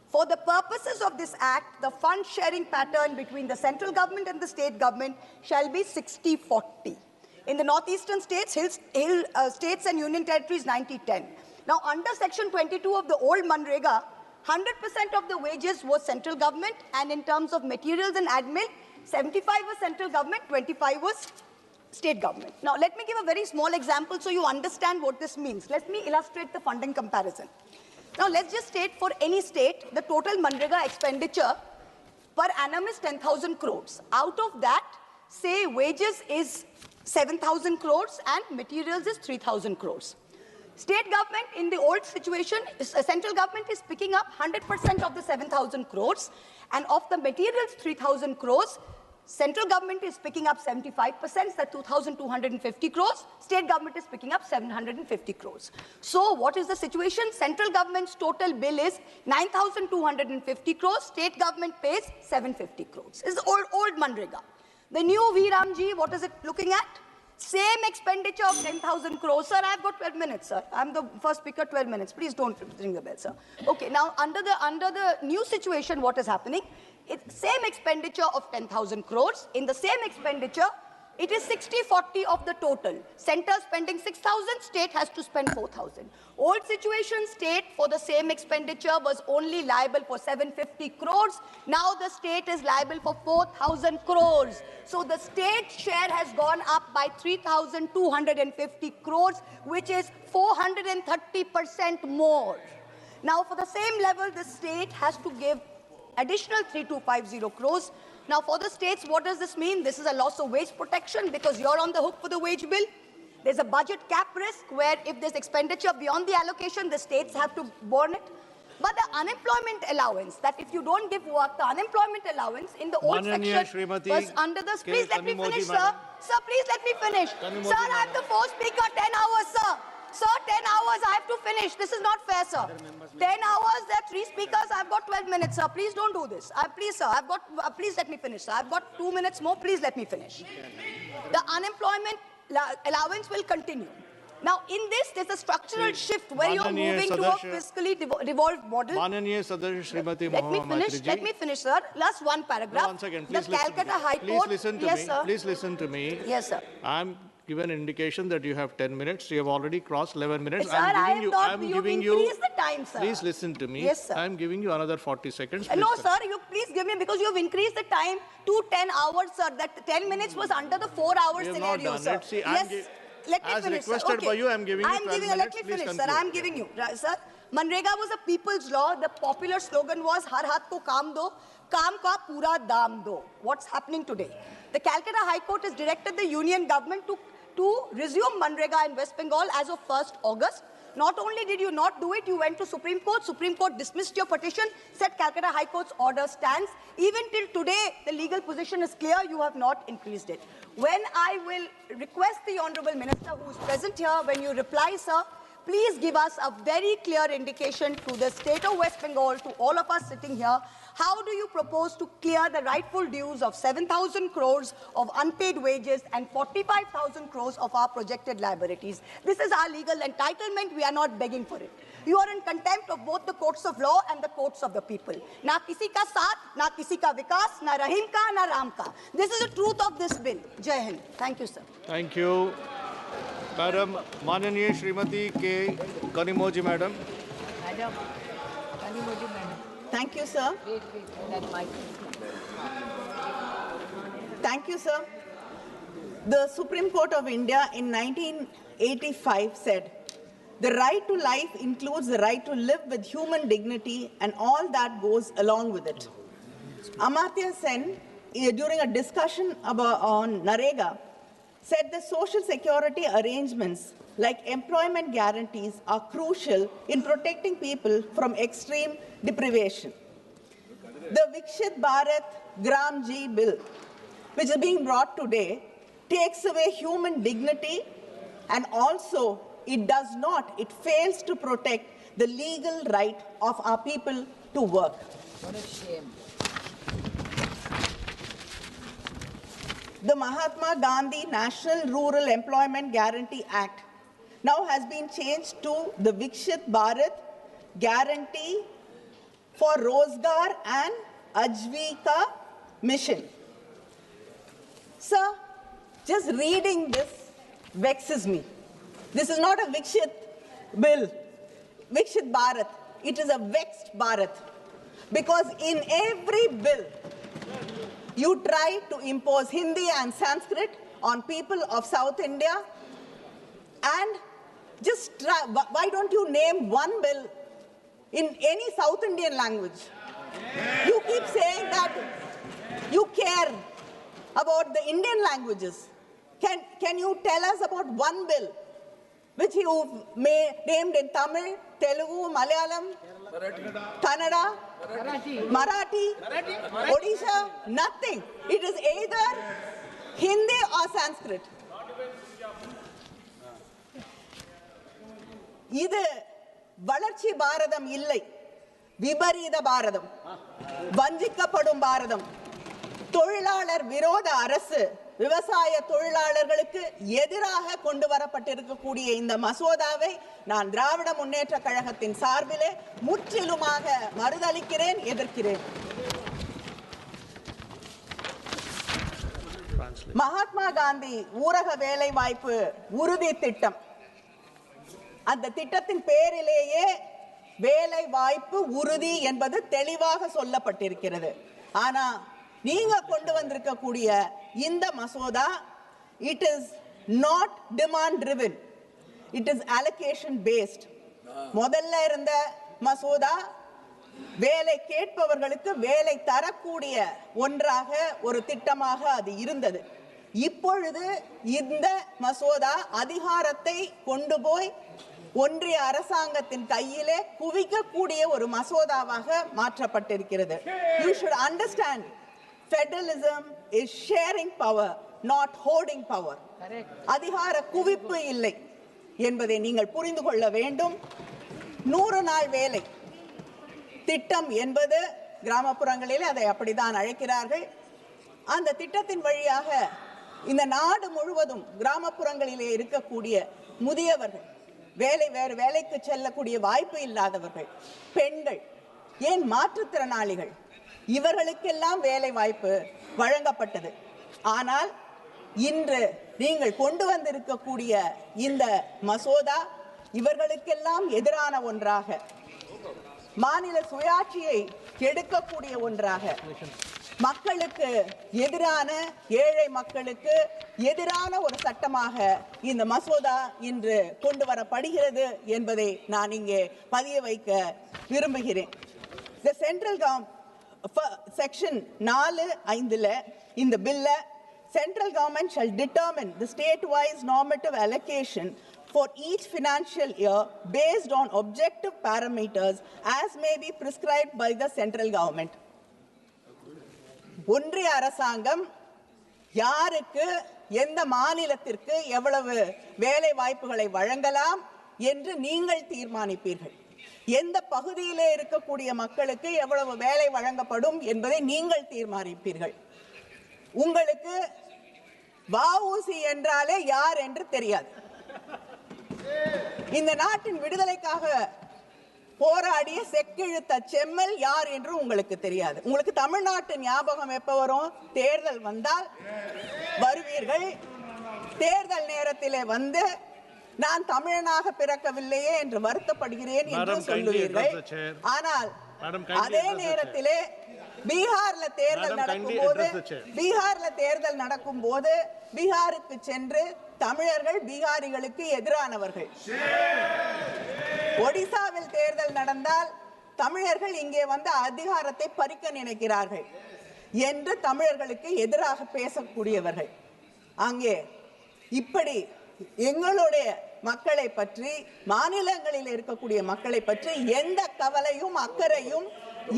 For the purposes of this act, the fund sharing pattern between the central government and the state government shall be 60-40. In the northeastern states, states and union territories, 90-10. Now, under section 22 of the old Manrega, 100% of the wages was central government, and in terms of materials and admin, 75 was central government, 25 was state government. Now, let me give a very small example so you understand what this means. Let me illustrate the funding comparison. Now, let's just state for any state, the total Manrega expenditure per annum is 10,000 crores. Out of that, say wages is 7,000 crores and materials is 3,000 crores. State government in the old situation, central government is picking up 100% of the 7,000 crores, and of the materials 3,000 crores, central government is picking up 75%, that's 2,250 crores. State government is picking up 750 crores. So what is the situation? Central government's total bill is 9,250 crores. State government pays 750 crores. It's the old Manrega. The new VRamji, what is it looking at? Same expenditure of 10,000 crores. Sir, I've got 12 minutes, sir. I'm the first speaker, 12 minutes. Please don't ring the bell, sir. Okay, now under the new situation, what is happening? It's same expenditure of 10,000 crores. In the same expenditure, it is 60-40 of the total. Center spending 6,000, state has to spend 4,000. Old situation, state for the same expenditure was only liable for 750 crores. Now the state is liable for 4,000 crores. So the state share has gone up by 3,250 crores, which is 430% more. Now for the same level, the state has to give additional 3,250 crores. Now, for the states, what does this mean? This is a loss of wage protection because you're on the hook for the wage bill. There's a budget cap risk where if there's expenditure beyond the allocation, the states have to borne it. But the unemployment allowance, that if you don't give work, the unemployment allowance in the old section was under the... Please let me finish, sir. Sir, please let me finish. Sir, I'm the fourth speaker, 10 hours, sir. Sir, 10 hours, I have to finish. This is not fair, sir. 10 hours, there are 3 speakers, I've got 12 minutes, sir. Please don't do this. Please, sir, please let me finish, sir. I've got 2 minutes more, please let me finish. The unemployment allowance will continue. Now, in this, there's a structural shift where you're moving to a fiscally devolved model. Let me finish, sir. Last one paragraph. 1 second, please the Calcutta High Court. Please listen to me. Please listen to me. Yes, sir. I'm given indication that you have 10 minutes. You have already crossed 11 minutes. Sir, I'm giving you. Increase the time, sir. Please listen to me. Yes, sir. I'm giving you another 40 seconds. No, sir. You please give me because you have increased the time to 10 hours, sir. That 10 minutes was under the 4-hour scenario, sir. See, yes. Let me as finish, requested sir. Okay. by you, I'm giving you 12 minutes. Let me finish, sir. I'm giving you, sir. Manrega was a people's law. The popular slogan was "Har haath ko kaam do, kaam ka pura daam do." What's happening today? The Calcutta High Court has directed the union government to resume Manrega in West Bengal as of 1st August. Not only did you not do it, you went to Supreme Court. Supreme Court dismissed your petition, said Calcutta High Court's order stands. Even till today, the legal position is clear. You have not increased it. When I will request the Honourable Minister who is present here, when you reply, sir, please give us a very clear indication to the state of West Bengal, to all of us sitting here. How do you propose to clear the rightful dues of 7,000 crores of unpaid wages and 45,000 crores of our projected liabilities? This is our legal entitlement. We are not begging for it. You are in contempt of both the courts of law and the courts of the people. Na kisi ka saath, na kisi ka vikas, na Rahim ka, na Ram ka. This is the truth of this bill. Jai Hind. Thank you, sir. Thank you. Madam, Mananiya Srimati K. Kanimoji, Madam. Madam, Kanimoji, Madam. Thank you, sir. Thank you, sir. The Supreme Court of India in 1985 said, "The right to life includes the right to live with human dignity and all that goes along with it." Amartya Sen, during a discussion on Narega, said the social security arrangements like employment guarantees are crucial in protecting people from extreme deprivation. The Viksit Bharat Gram Ji bill, which is being brought today, takes away human dignity, and also it fails to protect the legal right of our people to work. What a shame. The Mahatma Gandhi National Rural Employment Guarantee Act now has been changed to the Viksit Bharat Guarantee for Rozgar and Ajivika Mission. Sir, just reading this vexes me. This is not a Viksit bill, Viksit Bharat. It is a vexed Bharat. Because in every bill, you try to impose Hindi and Sanskrit on people of South India, and just try, why don't you name one bill in any South Indian language? You keep saying that you care about the Indian languages. Can you tell us about one bill which you named in Tamil, Telugu, Malayalam, Kannada, Marathi, Odisha? Nothing. It is either Hindi or Sanskrit. இது வளர்ச்சி பாரதம் இல்லை, விபரீத பாரதம், வஞ்சிக்கப்படும் பாரதம். தொழிலாளர் விரோத அரசு விவசாய தொழிலாளர்களுக்கு எதிராக கொண்டு வரப்பட்டிருக்கக்கூடிய இந்த மசோதாவை நான் திராவிட முன்னேற்ற கழகத்தின் சார்பிலே முற்றிலுமாக மறுதலிக்கிறேன், எதிர்க்கிறேன். மகாத்மா காந்தி ஊரக வேலை வாய்ப்பு உறுதி திட்டம், அந்த திட்டத்தின் பேரிலேயே வேலை வாய்ப்பு உறுதி என்பது தெளிவாக சொல்லப்பட்டிருக்கிறது. ஆனா நீங்க கொண்டு வந்திருக்கக்கூடிய இந்த மசோதா, it is not demand driven, it is allocation based. முதல்ல இருந்த மசோதா வேலை கேட்பவர்களுக்கு வேலை தரக்கூடிய ஒன்றாக ஒரு திட்டமாக அது இருந்தது. இப்பொழுது இந்த மசோதா அதிகாரத்தை கொண்டு போய் ஒன்றிய அரசாங்கத்தின் கையிலே குவிக்கக்கூடிய ஒரு மசோதாவாக மாற்றப்பட்டிருக்கிறது. You should understand, federalism is sharing power, not hoarding power. அதிகார குவிப்பு இல்லை என்பதை நீங்கள் புரிந்து கொள்ள வேண்டும். 100 நாள் வேலை திட்டம் என்பது கிராமப்புறங்களிலே அதை அப்படித்தான் அழைக்கிறார்கள். அந்த திட்டத்தின் வழியாக இந்த நாடு முழுவதும் கிராமப்புறங்களிலே இருக்கக்கூடிய முதியவர்கள், வேறு வேலைக்கு செல்லக்கூடிய வாய்ப்பு இல்லாதவர்கள், பெண்கள், ஏன் மாற்றுத்திறனாளிகள், இவர்களுக்கெல்லாம் வேலை வாய்ப்பு வழங்கப்பட்டது. ஆனால் இன்று நீங்கள் கொண்டு வந்திருக்கக்கூடிய இந்த மசோதா இவர்களுக்கெல்லாம் எதிரான ஒன்றாக, மாநில சுயாட்சியை கெடுக்கக்கூடிய ஒன்றாக, மக்களுக்கு எதிரான, ஏழை மக்களுக்கு எதிரான ஒரு சட்டமாக இந்த மசோதா இன்று கொண்டு வரப்படுகிறது என்பதை நான் இங்கே பதிய வைக்க விரும்புகிறேன். The central section 4(5) இந்த பில்ல, central government shall determine the state-wise normative allocation for each financial year based on objective parameters as may be prescribed by the central government. ஒன்றிய அரசாங்கம் யாருக்கு, எந்த மாநிலத்திற்கு எவ்வளவு வேலை வாய்ப்புகளை வழங்கலாம் என்று நீங்கள் தீர்மானிப்பீர்கள். எந்த பகுதியிலே இருக்கக்கூடிய மக்களுக்கு எவ்வளவு வேலை வழங்கப்படும் என்பதை நீங்கள் தீர்மானிப்பீர்கள். உங்களுக்கு வஉசி என்றாலே யார் என்று தெரியாது. இந்த நாட்டின் விடுதலைக்காக போராடிய செக்கிழுத்த செம்மல் யார் என்று உங்களுக்கு தெரியாது. உங்களுக்கு தமிழ்நாட்டு ஞாபகம் எப்ப வரும்? தேர்தல் வந்தால் வருவீர்கள். தேர்தல் நேரத்திலே வந்து நான் தமிழனாக பிறக்கவில்லையே என்று வருத்தப்படுகிறேன் என்று சொல்லுவீர்கள். ஆனால் அதே நேரத்திலே பீகார்ல தேர்தல் நடக்கும் போது பீகாருக்கு சென்று தமிழர்கள் பீகாரிகளுக்கு எதிரானவர்கள். ஒடிசாவில் தேர்தல் நடந்தால் தமிழர்கள் இங்கே வந்து அதிகாரத்தை பறிக்க நினைக்கிறார்கள் என்று தமிழர்களுக்கு எதிராக பேசக்கூடியவர்கள். அங்கே இப்படி எங்களுடைய மக்களை பற்றி, மாநிலங்களில் இருக்கக்கூடிய மக்களை பற்றி எந்த கவலையும் அக்கறையும்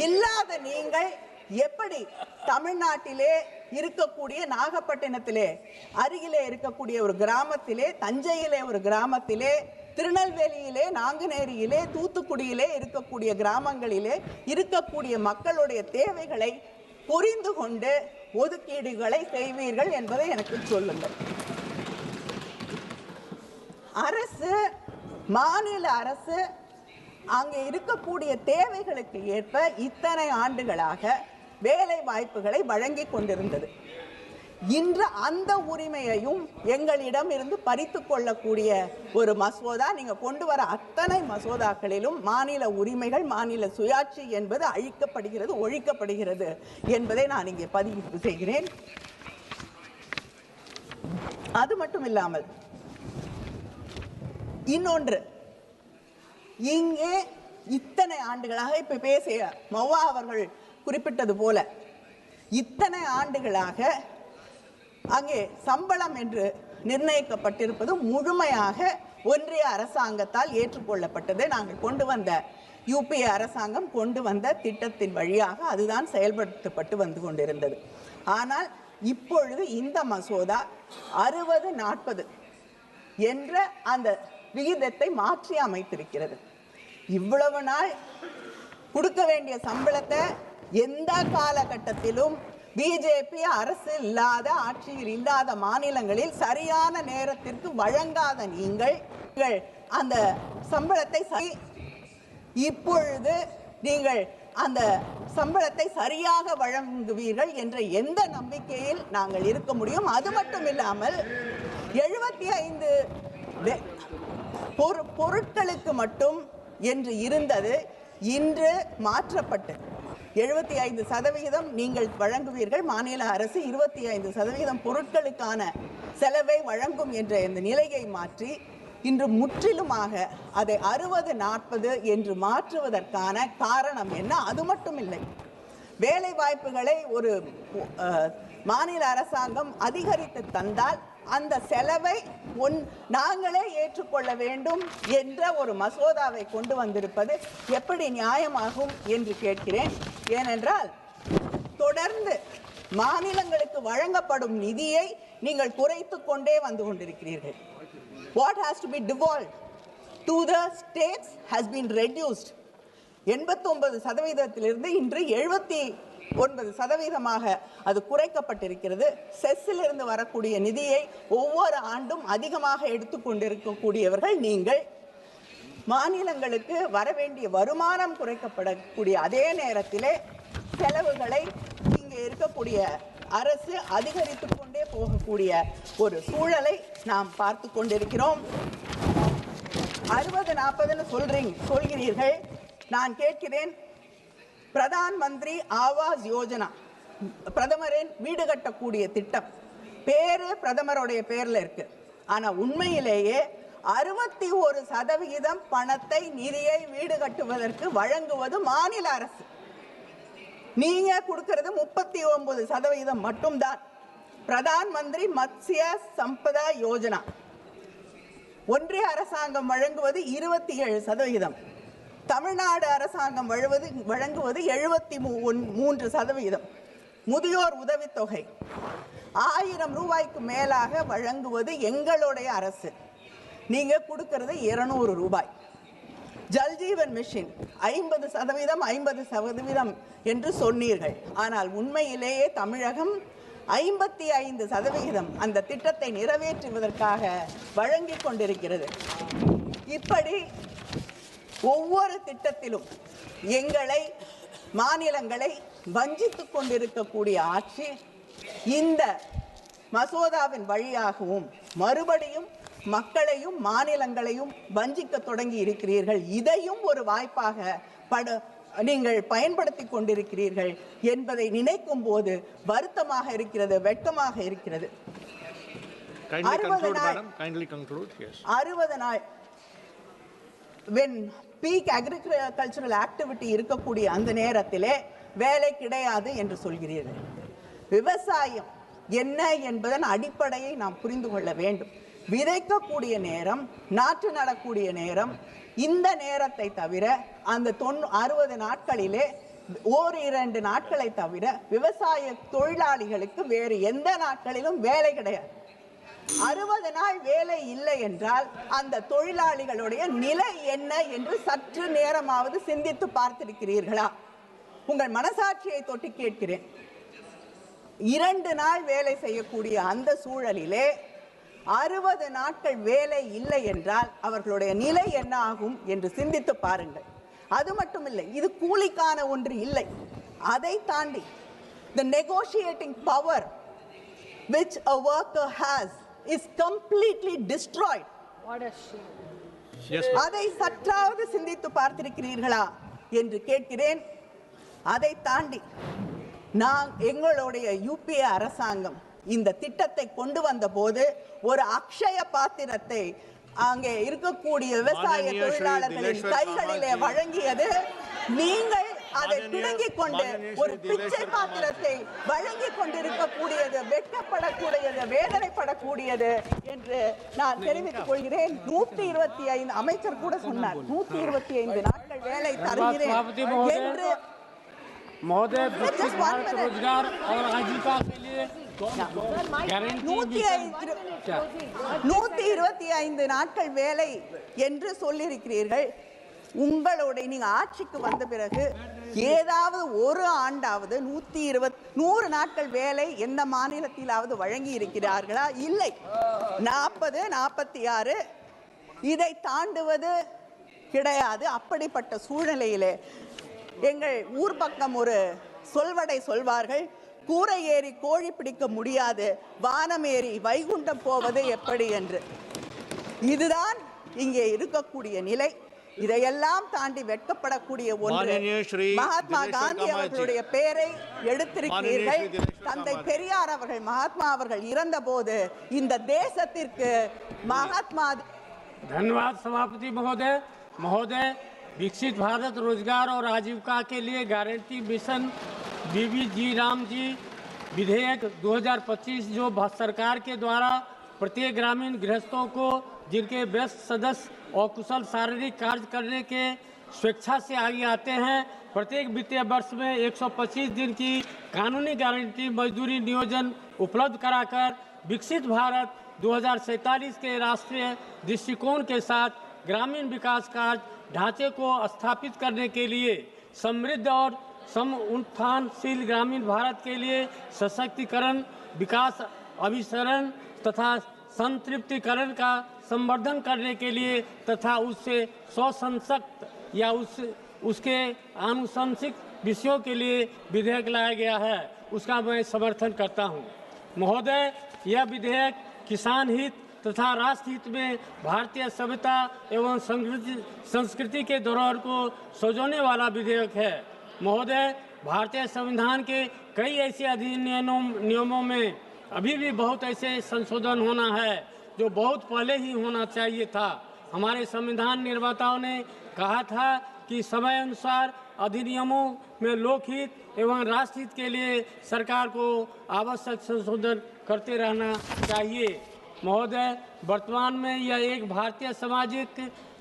இல்லாத நீங்கள் எப்படி தமிழ்நாட்டிலே இருக்கக்கூடிய, நாகப்பட்டினத்திலே அருகிலே இருக்கக்கூடிய ஒரு கிராமத்திலே, தஞ்சையிலே ஒரு கிராமத்திலே, திருநெல்வேலியிலே, நாங்குநேரியிலே, தூத்துக்குடியிலே இருக்கக்கூடிய கிராமங்களிலே இருக்கக்கூடிய மக்களுடைய தேவைகளை புரிந்து கொண்டு ஒதுக்கீடுகளை செய்வீர்கள் என்பதை எனக்கு சொல்லுங்கள். அரசு, மாநில அரசு அங்கே இருக்கக்கூடிய தேவைகளுக்கு ஏற்ப இத்தனை ஆண்டுகளாக வேலை வாய்ப்புகளை வழங்கி கொண்டிருந்தது. இன்று அந்த உரிமையையும் எங்களிடம் இருந்து பறித்து கொள்ளக்கூடிய ஒரு மசோதா, நீங்க கொண்டு வர அத்தனை மசோதாக்களிலும் மாநில உரிமைகள், மாநில சுயாட்சி என்பது அழிக்கப்படுகிறது, ஒழிக்கப்படுகிறது என்பதை நான் இங்கே பதிவு செய்கிறேன். அது மட்டும் இல்லாமல் இன்னொன்று, இங்கே இத்தனை ஆண்டுகளாக, இப்ப பேசிய மௌவா அவர்கள் குறிப்பிட்டது போல, இத்தனை ஆண்டுகளாக அங்கே சம்பளம் என்று நிர்ணயிக்கப்பட்டிருப்பது முழுமையாக ஒன்றிய அரசாங்கத்தால் ஏற்றுக்கொள்ளப்பட்டது. நாங்கள் கொண்டு வந்த, யூபிஏ அரசாங்கம் கொண்டு வந்த திட்டத்தின் வழியாக அதுதான் செயல்படுத்தப்பட்டு வந்து கொண்டிருந்தது. ஆனால் இப்பொழுது இந்த மசோதா 60-40 என்ற அந்த விகிதத்தை மாற்றி அமைத்திருக்கிறது. இவ்வளவு நாள் கொடுக்க வேண்டிய சம்பளத்தை எந்த காலகட்டத்திலும் பிஜேபி அரசு இல்லாத ஆட்சியில் இல்லாத மாநிலங்களில் சரியான நேரத்திற்கு வழங்காத நீங்கள் அந்த சம்பளத்தை இப்பொழுது நீங்கள் அந்த சம்பளத்தை சரியாக வழங்குவீர்கள் என்ற எந்த நம்பிக்கையில் நாங்கள் இருக்க முடியும்? அது மட்டும் இல்லாமல் 75 பொருட்களுக்கு மட்டும் என்று இருந்தது இன்று மாற்றப்பட்டு 75% நீங்கள் வழங்குவீர்கள், மாநில அரசு 25% பொருட்களுக்கான செலவை வழங்கும் என்ற இந்த நிலையை மாற்றி இன்று முற்றிலுமாக அதை 60-40 என்று மாற்றுவதற்கான காரணம் என்ன? அது மட்டும் இல்லை, வேலை வாய்ப்புகளை ஒரு மாநில அரசாங்கம் அதிகரித்து தந்தால் அந்த செலவை நாங்களே ஏற்றுக்கொள்ள வேண்டும் என்ற ஒரு மசோதாவை கொண்டு வந்திருப்பது எப்படி நியாயமாகும் என்று கேட்கிறேன். ஏனென்றால் தொடர்ந்து மாநிலங்களுக்கு வழங்கப்படும் நிதியை நீங்கள் குறைத்து கொண்டே வந்து கொண்டிருக்கிறீர்கள். What has to be devolved to the states has been reduced. 89% இன்று 79% அது குறைக்கப்பட்டிருக்கிறது. செஸ்ஸிலிருந்து வரக்கூடிய நிதியை ஒவ்வொரு ஆண்டும் அதிகமாக எடுத்துக்கொண்டிருக்கக்கூடியவர்கள் நீங்கள். மாநிலங்களுக்கு வரவேண்டிய வருமானம் குறைக்கப்படக்கூடிய அதே நேரத்திலே செலவுகளை இங்கே இருக்கக்கூடிய அரசு அதிகரித்து கொண்டே போகக்கூடிய ஒரு சூழலை நாம் பார்த்து கொண்டிருக்கிறோம். 60-40 சொல்கிறீர்கள். நான் கேட்கிறேன், பிரதான் மந்திரி ஆவாஸ் யோஜனா, பிரதமரின் வீடு கட்டக்கூடிய திட்டம், பேரு பிரதமருடைய பேர்ல இருக்கு. ஆனா உண்மையிலேயே 61% பணத்தை நிதியை வீடு கட்டுவதற்கு வழங்குவது மாநில அரசு. நீங்க கொடுக்கிறது 39% மட்டும்தான். பிரதான் மந்திரி மத்ஸ்ய சம்பதா யோஜனா ஒன்றிய அரசாங்கம் வழங்குவது 27%, தமிழ்நாடு அரசாங்கம் வழங்குவது 73%. முதியோர் உதவித்தொகை 1000 ரூபாய்க்கு மேலாக வழங்குவது எங்களுடைய அரசு, நீங்க கொடுக்கிறது 200 ரூபாய். ஜல்ஜீவன் மிஷன் 50% என்று சொன்னீர்கள். ஆனால் உண்மையிலேயே தமிழகம் 55% அந்த திட்டத்தை நிறைவேற்றுவதற்காக வழங்கிக் கொண்டிருக்கிறது. இப்படி ஒவ்வொரு திட்டத்திலும் எங்களை, மாநிலங்களை வஞ்சித்துக் கொண்டிருக்கக்கூடிய ஆட்சி இந்த மசோதாவின் வழியாகவும் மறுபடியும் மக்களையும் மாநிலங்களையும் வஞ்சிக்க தொடங்கி இருக்கிறீர்கள். இதையும் ஒரு வாய்ப்பாக நீங்கள் பயன்படுத்தி கொண்டிருக்கிறீர்கள் என்பதை நினைக்கும் போது வருத்தமாக இருக்கிறது, வெட்கமாக இருக்கிறது. 60 நாள் when peak agricultural activity இருக்கக்கூடிய அந்த நேரத்திலே வேலை கிடையாது என்று சொல்கிறீர்கள். விவசாயம் என்ன என்பதன் அடிப்படையை நாம் புரிந்து கொள்ள வேண்டும். விதைக்கக்கூடிய நேரம், நாற்று நடக்கூடிய நேரம், இந்த நேரத்தை தவிர அந்த 60 நாட்களிலே 1-2 நாட்களை தவிர விவசாய தொழிலாளிகளுக்கு வேறு எந்த நாட்களிலும் வேலை கிடையாது. 60 நாள் வேலை இல்லை என்றால் அந்த தொழிலாளிகளுடைய நிலை என்ன என்று சற்று நேரமாவது சிந்தித்து பார்த்திருக்கிறீர்களா? உங்கள் மனசாட்சியை தொட்டு கேட்கிறேன். 2 நாள் வேலை செய்யக்கூடிய அந்த சூழலிலே 60 நாட்கள் வேலை இல்லை என்றால் அவர்களுடைய நிலை என்ன ஆகும் என்று சிந்தித்து பாருங்கள். அது மட்டும் இல்லை, இது கூலிக்கான ஒன்று இல்லை. அதை தாண்டி the negotiating power which a worker has is completely destroyed. அதை சற்றாவது சிந்தித்து பார்த்திருக்கிறீர்களா என்று கேட்கிறேன். அதை தாண்டி எங்களுடைய யூபிஏ அரசாங்கம் இந்த திட்டத்தை கொண்டு வந்த போது ஒரு அக்ஷய பாத்திரத்தை அங்கே இருக்கக்கூடிய விவசாய தொழிலாளர்களின் கைகளிலே வழங்கியது. நீங்கள் அதை பிடுங்கிக் கொண்டு ஒரு பிச்சை பாத்திரத்தை வழங்கிக் கொண்டிருக்கக்கூடியது வெட்கப்படக்கூடியது, வேதனைப்படக்கூடியது என்று நான் தெரிவித்துக் கொள்கிறேன். 125 அமைச்சர் கூட சொன்னார் 125 நாட்கள் வேலை தருகிறேன் என்று. 125 நாட்கள் வேலை என்று சொல்லியிருக்கிறீர்கள். உங்களுடைய நீங்க ஆட்சிக்கு வந்த பிறகு ஏதாவது ஒரு ஆண்டாவது 120 100 நாட்கள் வேலை எந்த மாநிலத்திலாவது வழங்கி இருக்கிறார்களா? இல்லை. 40, 46 இதை தாண்டுவது கிடையாது. அப்படிப்பட்ட சூழ்நிலையிலே எங்கள் ஊர் பக்கம் ஒரு சொல்வடை சொல்வார்கள், கூரை ஏறி கோழி பிடிக்க முடியாது, வானம் ஏறி வைகுண்டம் போவது எப்படி என்று. இதுதான் இங்கே இருக்கக்கூடிய நிலை. இதையெல்லாம் தாண்டி வெட்கப்படக்கூடிய ஒன்று, மகாத்மா காந்தி அவர்களுடைய பெயரை எடுத்திருக்கிறீர்கள். தந்தை பெரியார் அவர்கள், மகாத்மா அவர்கள் இறந்த போது இந்த தேசத்திற்கு மகாத்மா. धन्यवाद सभापति महोदय। महोदय, विकसित भारत रोजगार और आजीविका के लिए गारंटी मिशन बीबी जी राम जी विधेयक 2025 जो सरकार के द्वारा प्रत्येक ग्रामीण गृहस्थों को जिनके व्यस्त सदस्य और कुशल शारीरिक कार्य करने के स्वेच्छा से आगे आते हैं, प्रत्येक वित्तीय वर्ष में 125 दिन की कानूनी गारंटी मजदूरी नियोजन उपलब्ध कराकर विकसित भारत 2047 के राष्ट्रीय दृष्टिकोण के साथ ग्रामीण विकास कार्य ढांचे को स्थापित करने के लिए समृद्ध और उत्थानशील ग्रामीण भारत के लिए सशक्तिकरण, विकास, अभिसरण तथा संतृप्तिकरण का संवर्धन करने के लिए तथा उससे स्वसंशक्त या उसके आनुशंसिक विषयों के लिए विधेयक लाया गया है, उसका मैं समर्थन करता हूं। महोदय, यह विधेयक किसान हित तथा राष्ट्र हित में भारतीय सभ्यता एवं संस्कृति के धरोहर को सजोने वाला विधेयक है। महोदय, भारतीय संविधान के कई ऐसे अधिनियमों में अभी भी बहुत ऐसे संशोधन होना है जो बहुत पहले ही होना चाहिए था। हमारे संविधान निर्माताओं ने कहा था कि समय अनुसार अधिनियमों में लोकहित एवं राष्ट्रहित के लिए सरकार को आवश्यक संशोधन करते रहना चाहिए। महोदय, वर्तमान में यह एक भारतीय सामाजिक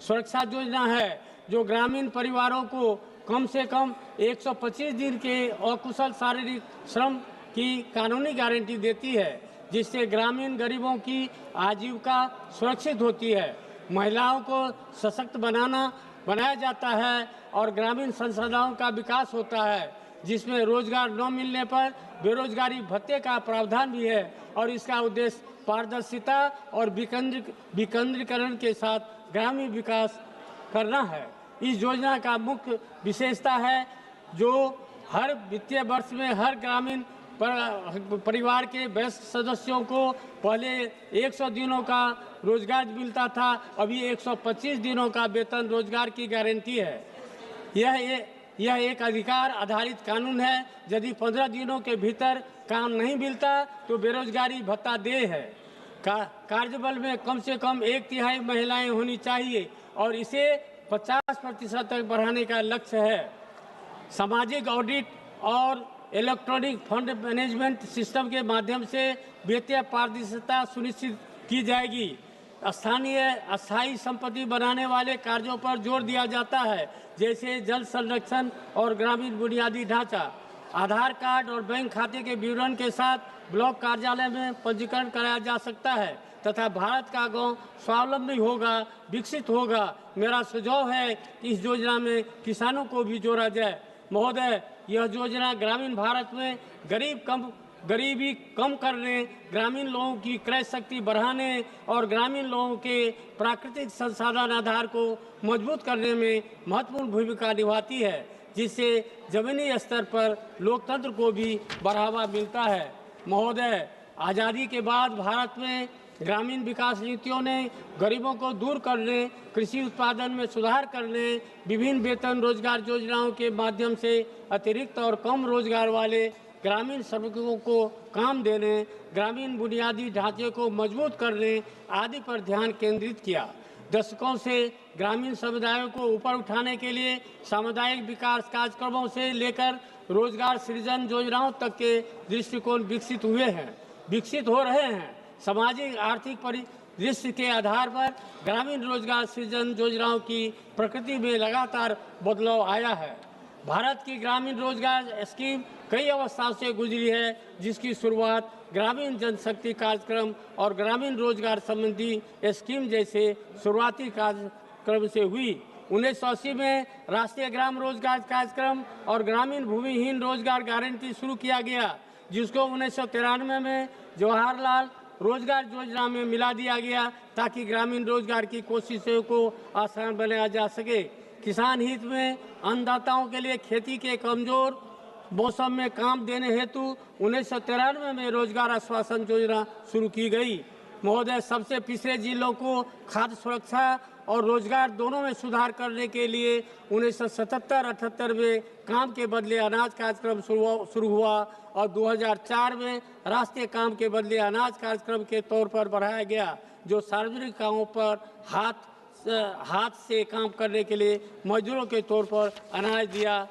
सुरक्षा योजना है जो ग्रामीण परिवारों को कम से कम 125 दिन के अकुशल शारीरिक श्रम की कानूनी गारंटी देती है, जिससे ग्रामीण गरीबों की आजीविका सुरक्षित होती है, महिलाओं को सशक्त बनाया जाता है और ग्रामीण संसाधनों का विकास होता है, जिसमें रोजगार न मिलने पर बेरोजगारी भत्ते का प्रावधान भी है और इसका उद्देश्य पारदर्शिता और विकेंद्रीकरण के साथ ग्रामीण विकास करना है। इस योजना का मुख्य विशेषता है जो हर वित्तीय वर्ष में हर ग्रामीण परिवार के वयस्क सदस्यों को पहले 100 दिनों का रोजगार मिलता था, अभी 125 दिनों का वेतन रोजगार की गारंटी है। यह एक अधिकार आधारित कानून है। यदि 15 दिनों के भीतर काम नहीं मिलता तो बेरोजगारी भत्ता देय है। कार्यबल में कम से कम 1/3 महिलाएं होनी चाहिए और इसे 50% तक बढ़ाने का लक्ष्य है। सामाजिक ऑडिट और इलेक्ट्रॉनिक फंड मैनेजमेंट सिस्टम के माध्यम से वित्तीय पारदर्शिता सुनिश्चित की जाएगी। अस्थायी संपत्ति बनाने वाले कार्यों पर जोर दिया जाता है, जैसे जल संरक्षण और ग्रामीण बुनियादी ढांचा। आधार कार्ड और बैंक खाते के विवरण के साथ ब्लॉक कार्यालय में पंजीकरण कराया जा सकता है तथा भारत का गांव स्वावलंबी होगा, विकसित होगा। मेरा सुझाव है कि इस योजना में किसानों को भी जोड़ा जाए। महोदय, यह योजना ग्रामीण भारत में गरीबी कम करने, ग्रामीण लोगों की क्रय शक्ति बढ़ाने और ग्रामीण लोगों के प्राकृतिक संसाधन आधार को मजबूत करने में महत्वपूर्ण भूमिका निभाती है, जिससे जमीनी स्तर पर लोकतंत्र को भी बढ़ावा मिलता है। महोदय, आज़ादी के बाद भारत में ग्रामीण विकास नीतियों ने गरीबों को दूर करने, कृषि उत्पादन में सुधार करने, विभिन्न वेतन रोजगार योजनाओं के माध्यम से अतिरिक्त और कम रोजगार वाले ग्रामीण श्रमिकों को काम देने, ग्रामीण बुनियादी ढांचे को मजबूत करने आदि पर ध्यान केंद्रित किया। दशकों से ग्रामीण समुदायों को ऊपर उठाने के लिए सामुदायिक विकास कार्यक्रमों से लेकर रोजगार सृजन योजनाओं तक के दृष्टिकोण विकसित हो रहे हैं। सामाजिक आर्थिक परिदृश्य के आधार पर ग्रामीण रोजगार सृजन योजनाओं की प्रकृति में लगातार बदलाव आया है। भारत की ग्रामीण रोजगार स्कीम कई अवस्थाओं से गुजरी है, जिसकी शुरुआत ग्रामीण जनशक्ति कार्यक्रम और ग्रामीण रोजगार संबंधी स्कीम जैसे शुरुआती कार्यक्रम से हुई। 1980 में राष्ट्रीय ग्राम रोजगार कार्यक्रम और ग्रामीण भूमिहीन रोजगार गारंटी शुरू किया गया, जिसको 1993 में जवाहरलाल रोजगार योजना में मिला दिया गया ताकि ग्रामीण रोजगार की कोशिशों को आसान बनाया जा सके। किसान हित में अन्नदाताओं के लिए खेती के कमजोर मौसम में काम देने हेतु 1993 में रोजगार आश्वासन योजना शुरू की गई। महोदय, सबसे पिछड़े जिलों को खाद्य सुरक्षा और रोजगार दोनों में सुधार करने के लिए 1977-78 में काम के बदले अनाज कार्यक्रम शुरू हुआ और 2004 में राष्ट्रीय काम के बदले अनाज कार्यक्रम के तौर पर बढ़ाया गया, जो सार्वजनिक कामों पर हाथ से काम करने के लिए मजदूरों के तौर पर अनाज दिया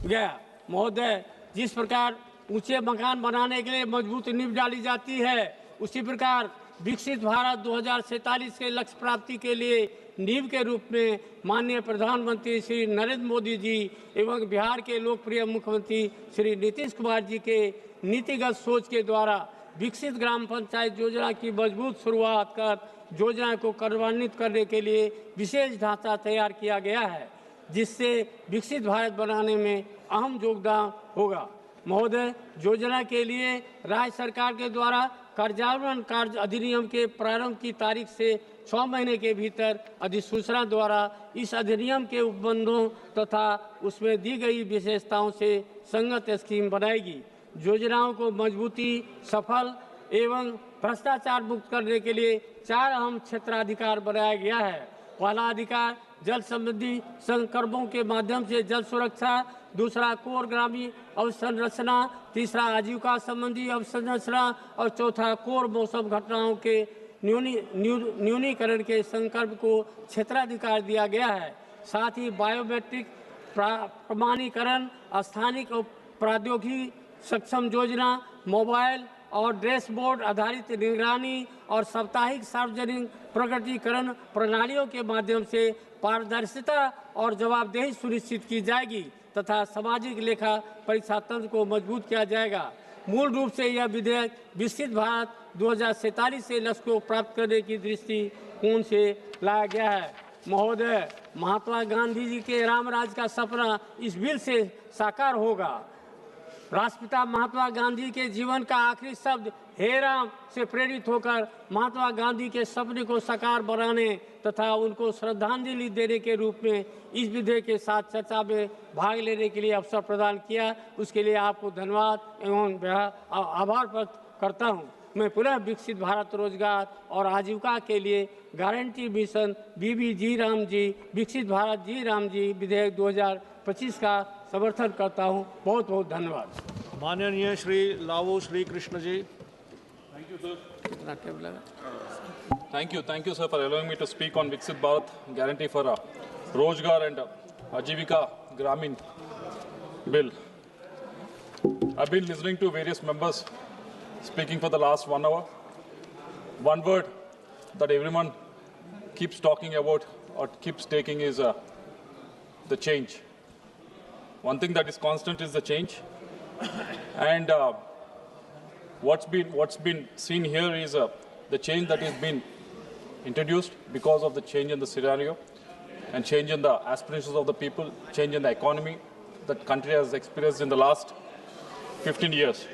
गया। महोदय, जिस प्रकार ऊंचे मकान बनाने के लिए मजबूत नींव डाली जाती है, उसी प्रकार विकसित भारत 2047 के लक्ष्य प्राप्ति के लिए नींव के रूप में माननीय प्रधानमंत्री श्री नरेंद्र मोदी जी एवं बिहार के लोकप्रिय मुख्यमंत्री श्री नीतीश कुमार जी के नीतिगत सोच के द्वारा विकसित ग्राम पंचायत योजना की मजबूत शुरुआत कर योजना को कार्यान्वित करने के लिए विशेष ढांचा तैयार किया गया है, जिससे विकसित भारत बनाने में अहम योगदान होगा। महोदय, योजना के लिए राज्य सरकार के द्वारा कार्यान्वयन कार्य अधिनियम के प्रारंभ की तारीख से 6 महीने के भीतर अधिसूचना द्वारा इस अधिनियम के उपबंधों तथा उसमें दी गई विशेषताओं से संगत स्कीम बनाएगी। योजनाओं को मजबूती, सफल एवं भ्रष्टाचार मुक्त करने के लिए 4 अहम क्षेत्राधिकार बनाया गया है। पहला अधिकार जल संबंधी संकल्पों के माध्यम से जल सुरक्षा, दूसरा कोर ग्रामीण अवसंरचना, तीसरा आजीविका संबंधी अवसंरचना और चौथा कोर मौसम घटनाओं के न्यूनीकरण के संकल्प को क्षेत्राधिकार दिया गया है। साथ ही बायोमेट्रिक प्रमाणीकरण, स्थानिक प्रौद्योगिकी सक्षम योजना, मोबाइल और डैशबोर्ड आधारित निगरानी और साप्ताहिक सार्वजनिक प्रकटीकरण प्रणालियों के माध्यम से पारदर्शिता और जवाबदेही सुनिश्चित की जाएगी तथा सामाजिक लेखा परीक्षा तंत्र को मजबूत किया जाएगा। मूल रूप से यह विधेयक विकसित भारत 2047 से लक्ष्य को प्राप्त करने की दृष्टिकोण से लाया गया है। महोदय, महात्मा गांधी जी के राम राज्य का सपना इस बिल से साकार होगा। राष्ट्रपिता महात्मा गांधी के जीवन का आखिरी शब्द हे राम से प्रेरित होकर महात्मा गांधी के सपने को साकार बनाने तथा उनको श्रद्धांजलि देने के रूप में इस विधेयक के साथ चर्चा में भाग लेने के लिए अवसर प्रदान किया। उसके लिए आपको धन्यवाद एवं आभार व्यक्त करता हूं। मैं पुनः विकसित भारत रोजगार और आजीविका के लिए गारंटी मिशन बीबी जी राम जी विकसित भारत जी राम जी विधेयक 2025 का समर्थन करता हूं। बहुत बहुत धन्यवाद। माननीय श्री लावू Shri Krishna ji. Thank you, sir, for allowing me to speak on Viksit Bharat Guarantee for Rozgar and Ajivika Gramin Bill. I've been listening to various members speaking for the last 1 hour. One word that everyone keeps talking about or keeps taking is the change. One thing that is constant is the change. And what's been seen here is the change that has been introduced because of the change in the scenario and change in the aspirations of the people, change in the economy that country has experienced in the last 15 years.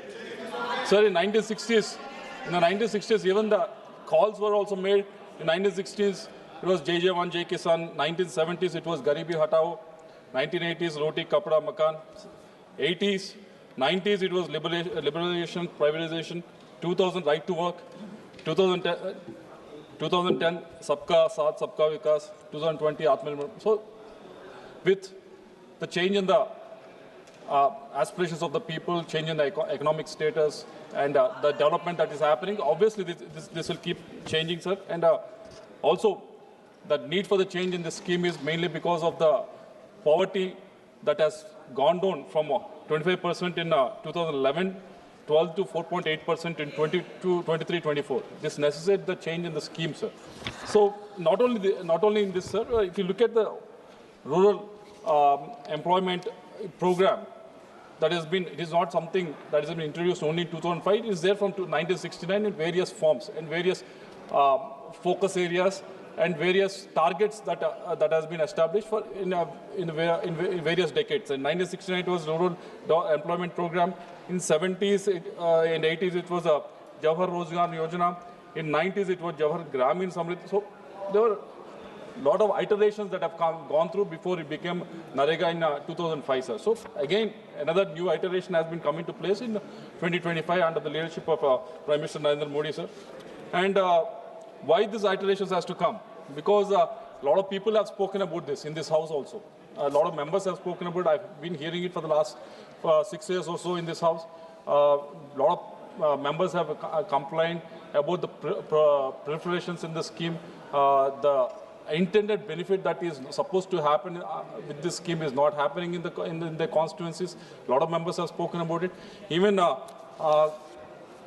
Sir, in the 1960s, even the calls were also made. In 1960s, it was JJ1, Jai Kisan. 1970s, it was Garibi Hatao. 1980s, Roti Kapda Makan. 80s, 90s, it was liberalization, privatization. 2000, right to work. 2010, Sabka Saath, Sabka Vikas. 2020, ETamil. So, with the change in the aspirations of the people, change in the economic status, and the development that is happening, obviously this will keep changing, sir. And also, the need for the change in this scheme is mainly because of the poverty that has gone down from 25% in 2011, 12 to 4.8% in 23-24. This necessitates the change in the scheme, sir. So not only in this, sir, if you look at the rural employment program, that has been, it is not something that has been introduced only in 2005. It is there from 1969 in various forms and various focus areas and various targets that that has been established for in various decades. In 1969 it was rural employment program. In 70s and 80s it was a Jawahar Rozgar Yojana. In 90s it was Jawahar Gramin Samriddhi. So there were a lot of iterations that have gone through before it became Narega in 2005, sir. So again, another new iteration has been coming to place in 2025 under the leadership of Prime Minister Narendra Modi, sir. And why this iterations has to come? Because a lot of people have spoken about this in this house also. A lot of members have spoken about it. I've been hearing it for the last 6 years or so in this house. A lot of members have complained about the proliferations in the scheme. The intended benefit that is supposed to happen with this scheme is not happening in the constituencies. A lot of members have spoken about it. Even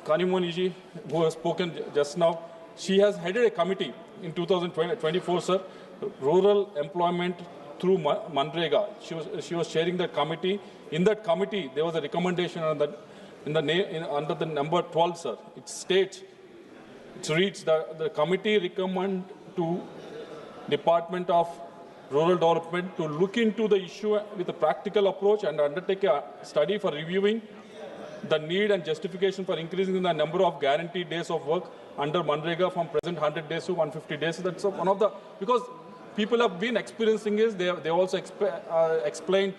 Kanimoniji, who has spoken just now, she has headed a committee in 2024, sir, rural employment through Manrega. She was chairing that committee. In that committee, there was a recommendation on that under the number 12, sir. It states, it reads that the committee recommend to Department of Rural Development to look into the issue with a practical approach and undertake a study for reviewing the need and justification for increasing the number of guaranteed days of work under Manrega from present 100 days to 150 days. That's one of the, because people have been experiencing is, they also explained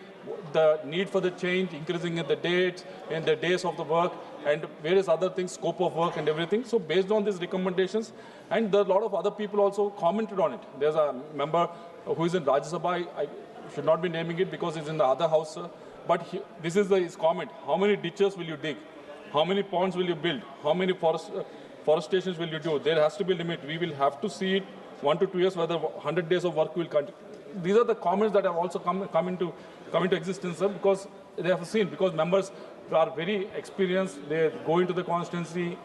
the need for the change, increasing in the dates and the days of the work and various other things, scope of work and everything. So based on these recommendations, and there are a lot of other people also commented on it. There's a member who is in Rajya Sabha, I should not be naming it because he's in the other house, but this is his comment. How many ditches will you dig? How many ponds will you build? How many forestations will you do? There has to be a limit. We will have to see it 1 to 2 years whether 100 days of work will continue. These are the comments that have also come into existence, sir, because they have seen, because members are very experienced. They go into the constituency,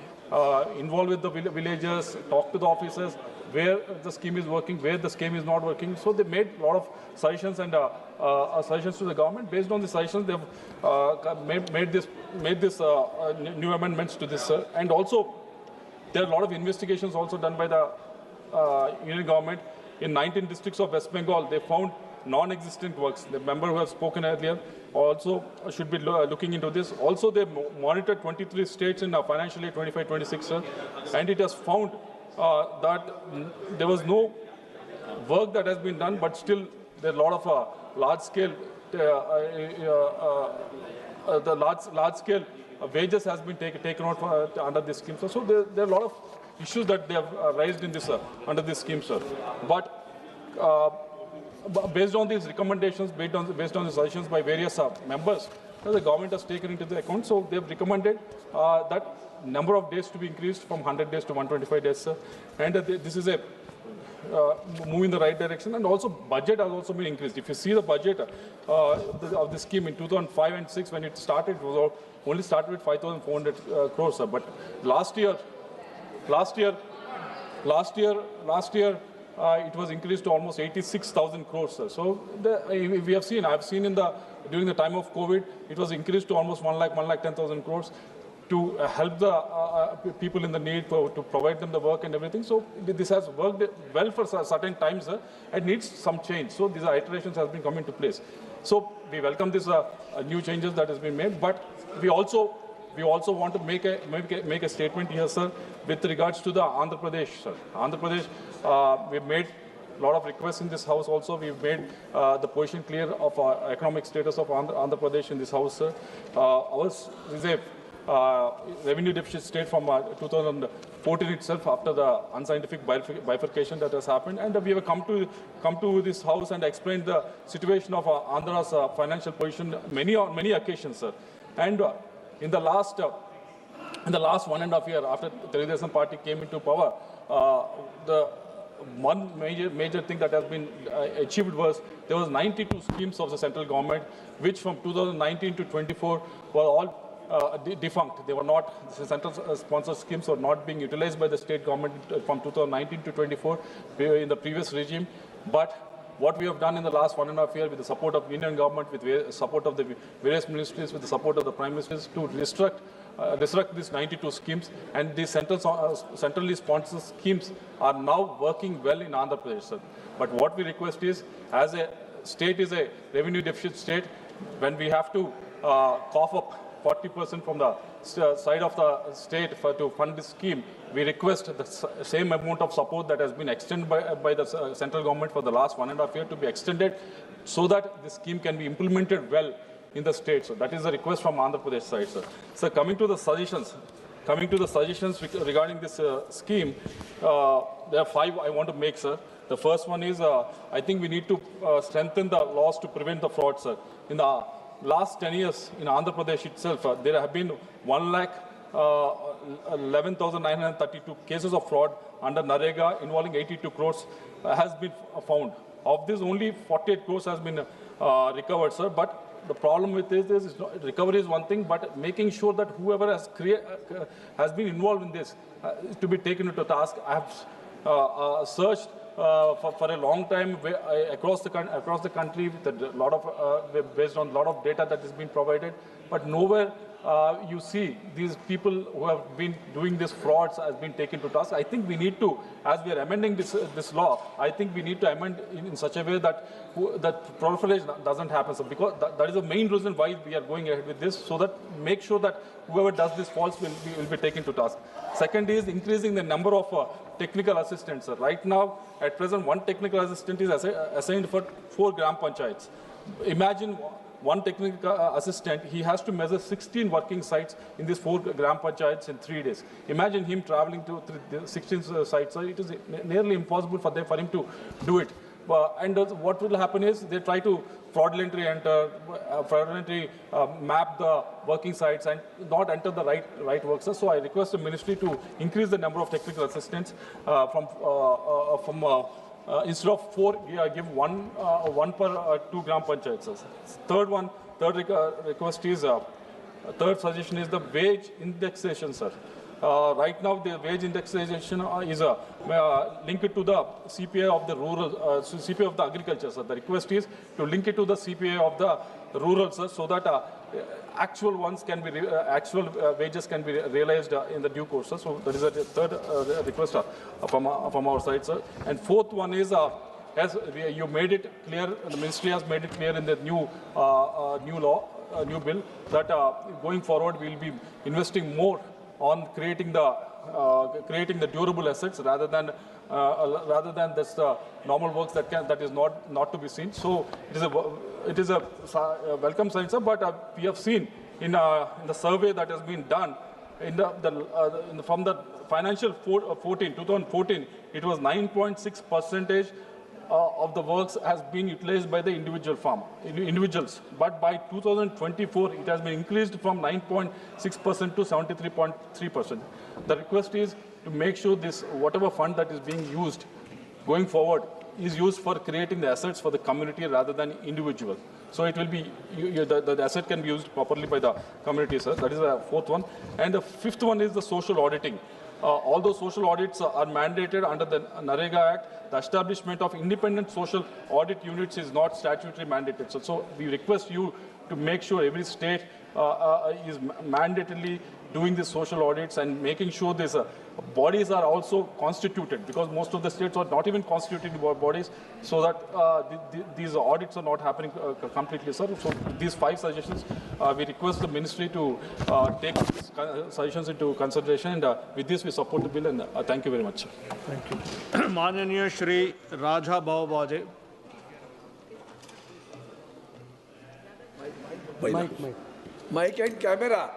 involved with the villagers, talk to the officers, where the scheme is working, where the scheme is not working. So they made a lot of suggestions and suggestions to the government. Based on the suggestions, they've made this new amendments to this, sir. And also, there are a lot of investigations also done by the union government. In 19 districts of West Bengal, they found non-existent works. The member who has spoken earlier also should be looking into this. Also, they monitored 23 states in financial year 25-26, sir, and it has found that there was no work that has been done, but still there are a lot of large-scale large-scale wages has been taken out under this scheme, sir. So there are a lot of issues that they have raised in this under this scheme, sir. But based on these recommendations, based on the suggestions by various members, the government has taken into the account. So they have recommended that number of days to be increased from 100 days to 125 days, sir. And this is a move in the right direction. And also budget has also been increased. If you see the budget of the scheme in 2005 and 6, when it started, it was only started with 5,400 crores, sir. But last year, it was increased to almost 86,000 crores, sir. So we have seen, I've seen during the time of COVID, it was increased to almost 1,10,000 crores to help the people in the need, to provide them the work and everything. So this has worked well for certain times, sir. It needs some change. So these iterations has been coming to place. So we welcome this new changes that has been made, but we also want to make a statement here, sir, with regards to the Andhra Pradesh, sir. Andhra Pradesh, we've made a lot of requests in this house also. We've made the position clear of economic status of Andhra Pradesh in this house, sir. Ours is a revenue deficit state from 2014 itself, after the unscientific bifurcation that has happened. And we have come to this house and explained the situation of Andhra's financial position on many occasions, sir. And in the last 1.5 years, after the Telangana party came into power, the one major thing that has been achieved was there was 92 schemes of the central government, which from 2019 to 24 were all defunct. They were not, the central sponsored schemes were not being utilized by the state government from 2019 to 24 in the previous regime. But what we have done in the last 1.5 years, with the support of Union government, with the support of the various ministries, with the support of the Prime Ministers, to restrict resurrect these 92 schemes, and these centrally sponsored schemes are now working well in Andhra Pradesh, sir. But what we request is, as a state is a revenue deficit state, when we have to cough up 40% from the side of the state to fund this scheme, we request the same amount of support that has been extended by the central government for the last 1.5 years to be extended, so that this scheme can be implemented well in the state. So that is a request from Andhra Pradesh side, sir. So coming to the suggestions regarding this scheme, there are 5 I want to make, sir. The first one is, I think we need to strengthen the laws to prevent the fraud, sir. In the last 10 years in Andhra Pradesh itself, there have been 1,11,932 cases of fraud under Narega involving 82 crores has been found. Of this, only 48 crores has been recovered, sir. But the problem with this is recovery is one thing, but making sure that whoever has been involved in this is to be taken into task. I have searched for a long time across the country with a lot of based on a lot of data that has been provided, but nowhere you see these people who have been doing these frauds has been taken to task. I think we need to, as we are amending this law, I think we need to amend in such a way that that proliferation doesn't happen. So because that is the main reason why we are going ahead with this, so that make sure that whoever does this false will be taken to task. Second is increasing the number of technical assistants. Right now, at present, one technical assistant is assigned for 4 gram panchayats. Imagine one technical assistant, he has to measure 16 working sites in these 4 gram panchayats in 3 days. Imagine him traveling to 16 sites. So it is nearly impossible for him to do it. And what will happen is they try to fraudulently map the working sites and not enter the right works. So I request the ministry to increase the number of technical assistants instead of 4, give one per 2 gram panchayats. Third request is, third suggestion is the wage indexation, sir. Right now, the wage indexation is linked to the CPI of the rural, CPI of the agriculture, sir. The request is to link it to the CPI of the rural, sir, so that actual ones can be wages can be realized in the due course, sir. So that is a third request from our side, sir. And fourth one is, as you made it clear, the ministry has made it clear in the new bill that going forward we will be investing more on creating the durable assets rather than this normal works that is not to be seen. So it is a welcome sign, sir. But we have seen in the survey that has been done from the financial 2014, it was 9.6% of the works has been utilized by the individuals. But by 2024, it has been increased from 9.6% to 73.3%. The request is to make sure this, whatever fund that is being used going forward, is used for creating the assets for the community rather than individual. So it will be, the asset can be used properly by the community, sir. That is the fourth one. And the fifth one is the social auditing. Although social audits are mandated under the Narega Act, the establishment of independent social audit units is not statutorily mandated. So we request you to make sure every state is mandatorily doing these social audits and making sure these bodies are also constituted, because most of the states are not even constituting bodies, so that these audits are not happening completely, sir. So these 5 suggestions, we request the ministry to take these suggestions into consideration, and with this we support the bill, and thank you very much, sir. Thank you. Mananiya Shri Raja Bhav Mic and camera.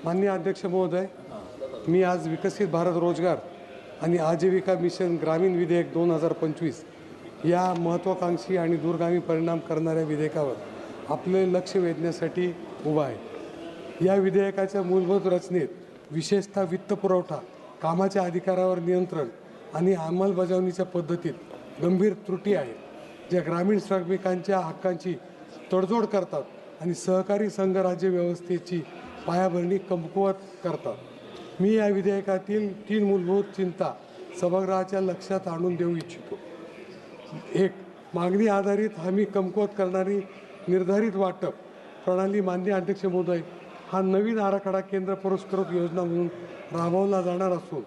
माननीय अध्यक्ष महोदय, मी आज विकसित भारत रोजगार आणि आजीविका mission ग्रामीण विधेयक 2025 या महत्त्वाकांक्षी आणि दूरगामी परिणाम करणाऱ्या विधेयकावर आपले लक्ष वेधण्यासाठी उभा आहे. या विधेयकाच्या मूलभूत रचनेत विशेषतः वित्तपुरवठा, कामाच्या अधिकारावर नियंत्रण आणि अंमलबजावणीच्या पद्धतीत गंभीर त्रुटी आहेत, ज्या ग्रामीण श्रमिकांच्या हक्कांची तडजोड करतात आणि सहकारी संघराज्य व्यवस्थेची पायाभरणी कमकुवत करतात. मी या विधेयकातील 3 मूलभूत चिंता सभागृहाच्या लक्षात आणून देऊ इच्छितो. एक, मागणी आधारित हमी कमकुवत करणारी निर्धारित वाटप प्रणाली माननीय अध्यक्ष महोदय हा नवीन आराखडा केंद्र पुरस्कृत योजना म्हणून राबवला जाणार असून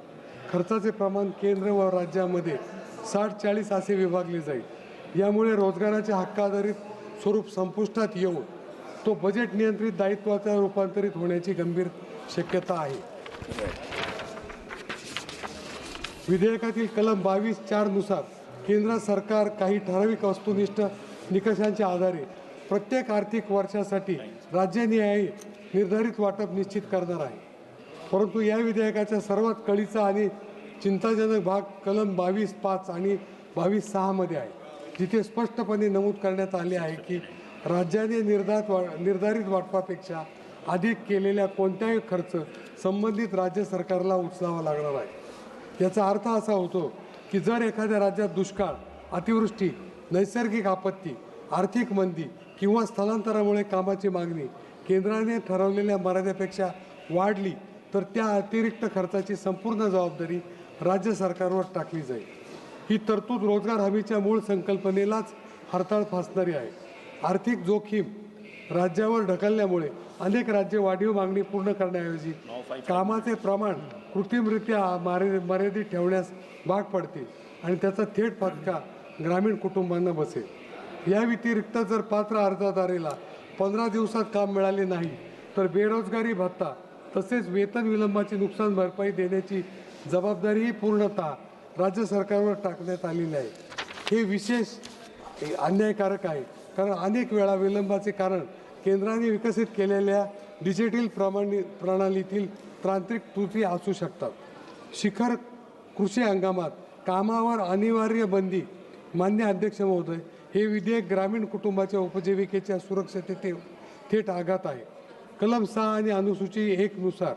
खर्चाचे प्रमाण केंद्र व राज्यामध्ये 60-40 असे विभागले जाईल। यामुळे रोजगाराच्या हक्क आधारित स्वरूप संपुष्टात येऊन तो बजेट नियंत्रित दायित्वाचा रूपांतरित होण्याची गंभीर शक्यता आहे। विधेयकातील कलम 22(4) नुसार केंद्र सरकार काही ठराविक वस्तुनिष्ठ निकषांच्या आधारे प्रत्येक आर्थिक वर्षासाठी राज्यनिहाय निर्धारित वाटप निश्चित करणार आहे। परंतु या विधेयकाच्या सर्वात कळीचा आणि चिंताजनक भाग कलम 22(5) आणि 22(6) मध्ये आहे, जिथे स्पष्टपणे नमूद करण्यात आले आहे की राज्याने निर्धारित वाटपापेक्षा अधिक केलेल्या कोणत्याही खर्च संबंधित राज्य सरकारला उचलावा लागणार आहे। याचा अर्थ असा होतो की जर एखाद्या राज्यात दुष्काळ, अतिवृष्टी, नैसर्गिक आपत्ती, आर्थिक मंदी किंवा स्थलांतरामुळे कामाची मागणी केंद्राने ठरवलेल्या मर्यादेपेक्षा वाढली तर त्या अतिरिक्त खर्चाची संपूर्ण जबाबदारी राज्य सरकारवर टाकली जाईल। ही तरतूद रोजगार हमीच्या मूळ संकल्पनेलाच हरताळ फासणारी आहे। आर्थिक जोखीम राज्यावर ढकलल्यामुळे अनेक राज्ये वाढीव मागणी पूर्ण करण्याऐवजी कामाचे प्रमाण कृत्रिमरित्या मर्यादित ठेवण्यास भाग पडतील आणि त्याचा थेट फटका ग्रामीण कुटुंबांना बसेल। या व्यतिरिक्त जर पात्र अर्जदाराला 15 दिवसात काम मिळाले नाही तर बेरोजगारी भत्ता तसेच वेतन विलंबाची नुकसान भरपाई देण्याची जबाबदारीही पूर्णतः राज्य सरकारवर टाकण्यात आलेली आहे। हे विशेष अन्यायकारक आहे, कारण अनेक वेळा विलंबाचे कारण केंद्राने विकसित केलेल्या डिजिटल प्रणालीतील तांत्रिक त्रुटी असू शकतात। शिखर कृषी हंगामात कामावर अनिवार्य बंदी मान्य अध्यक्ष महोदय, हे विधेयक ग्रामीण कुटुंबाच्या उपजीविकेच्या सुरक्षिततेत थेट आघात आहे। कलम 6 आणि अनुसूची 1 नुसार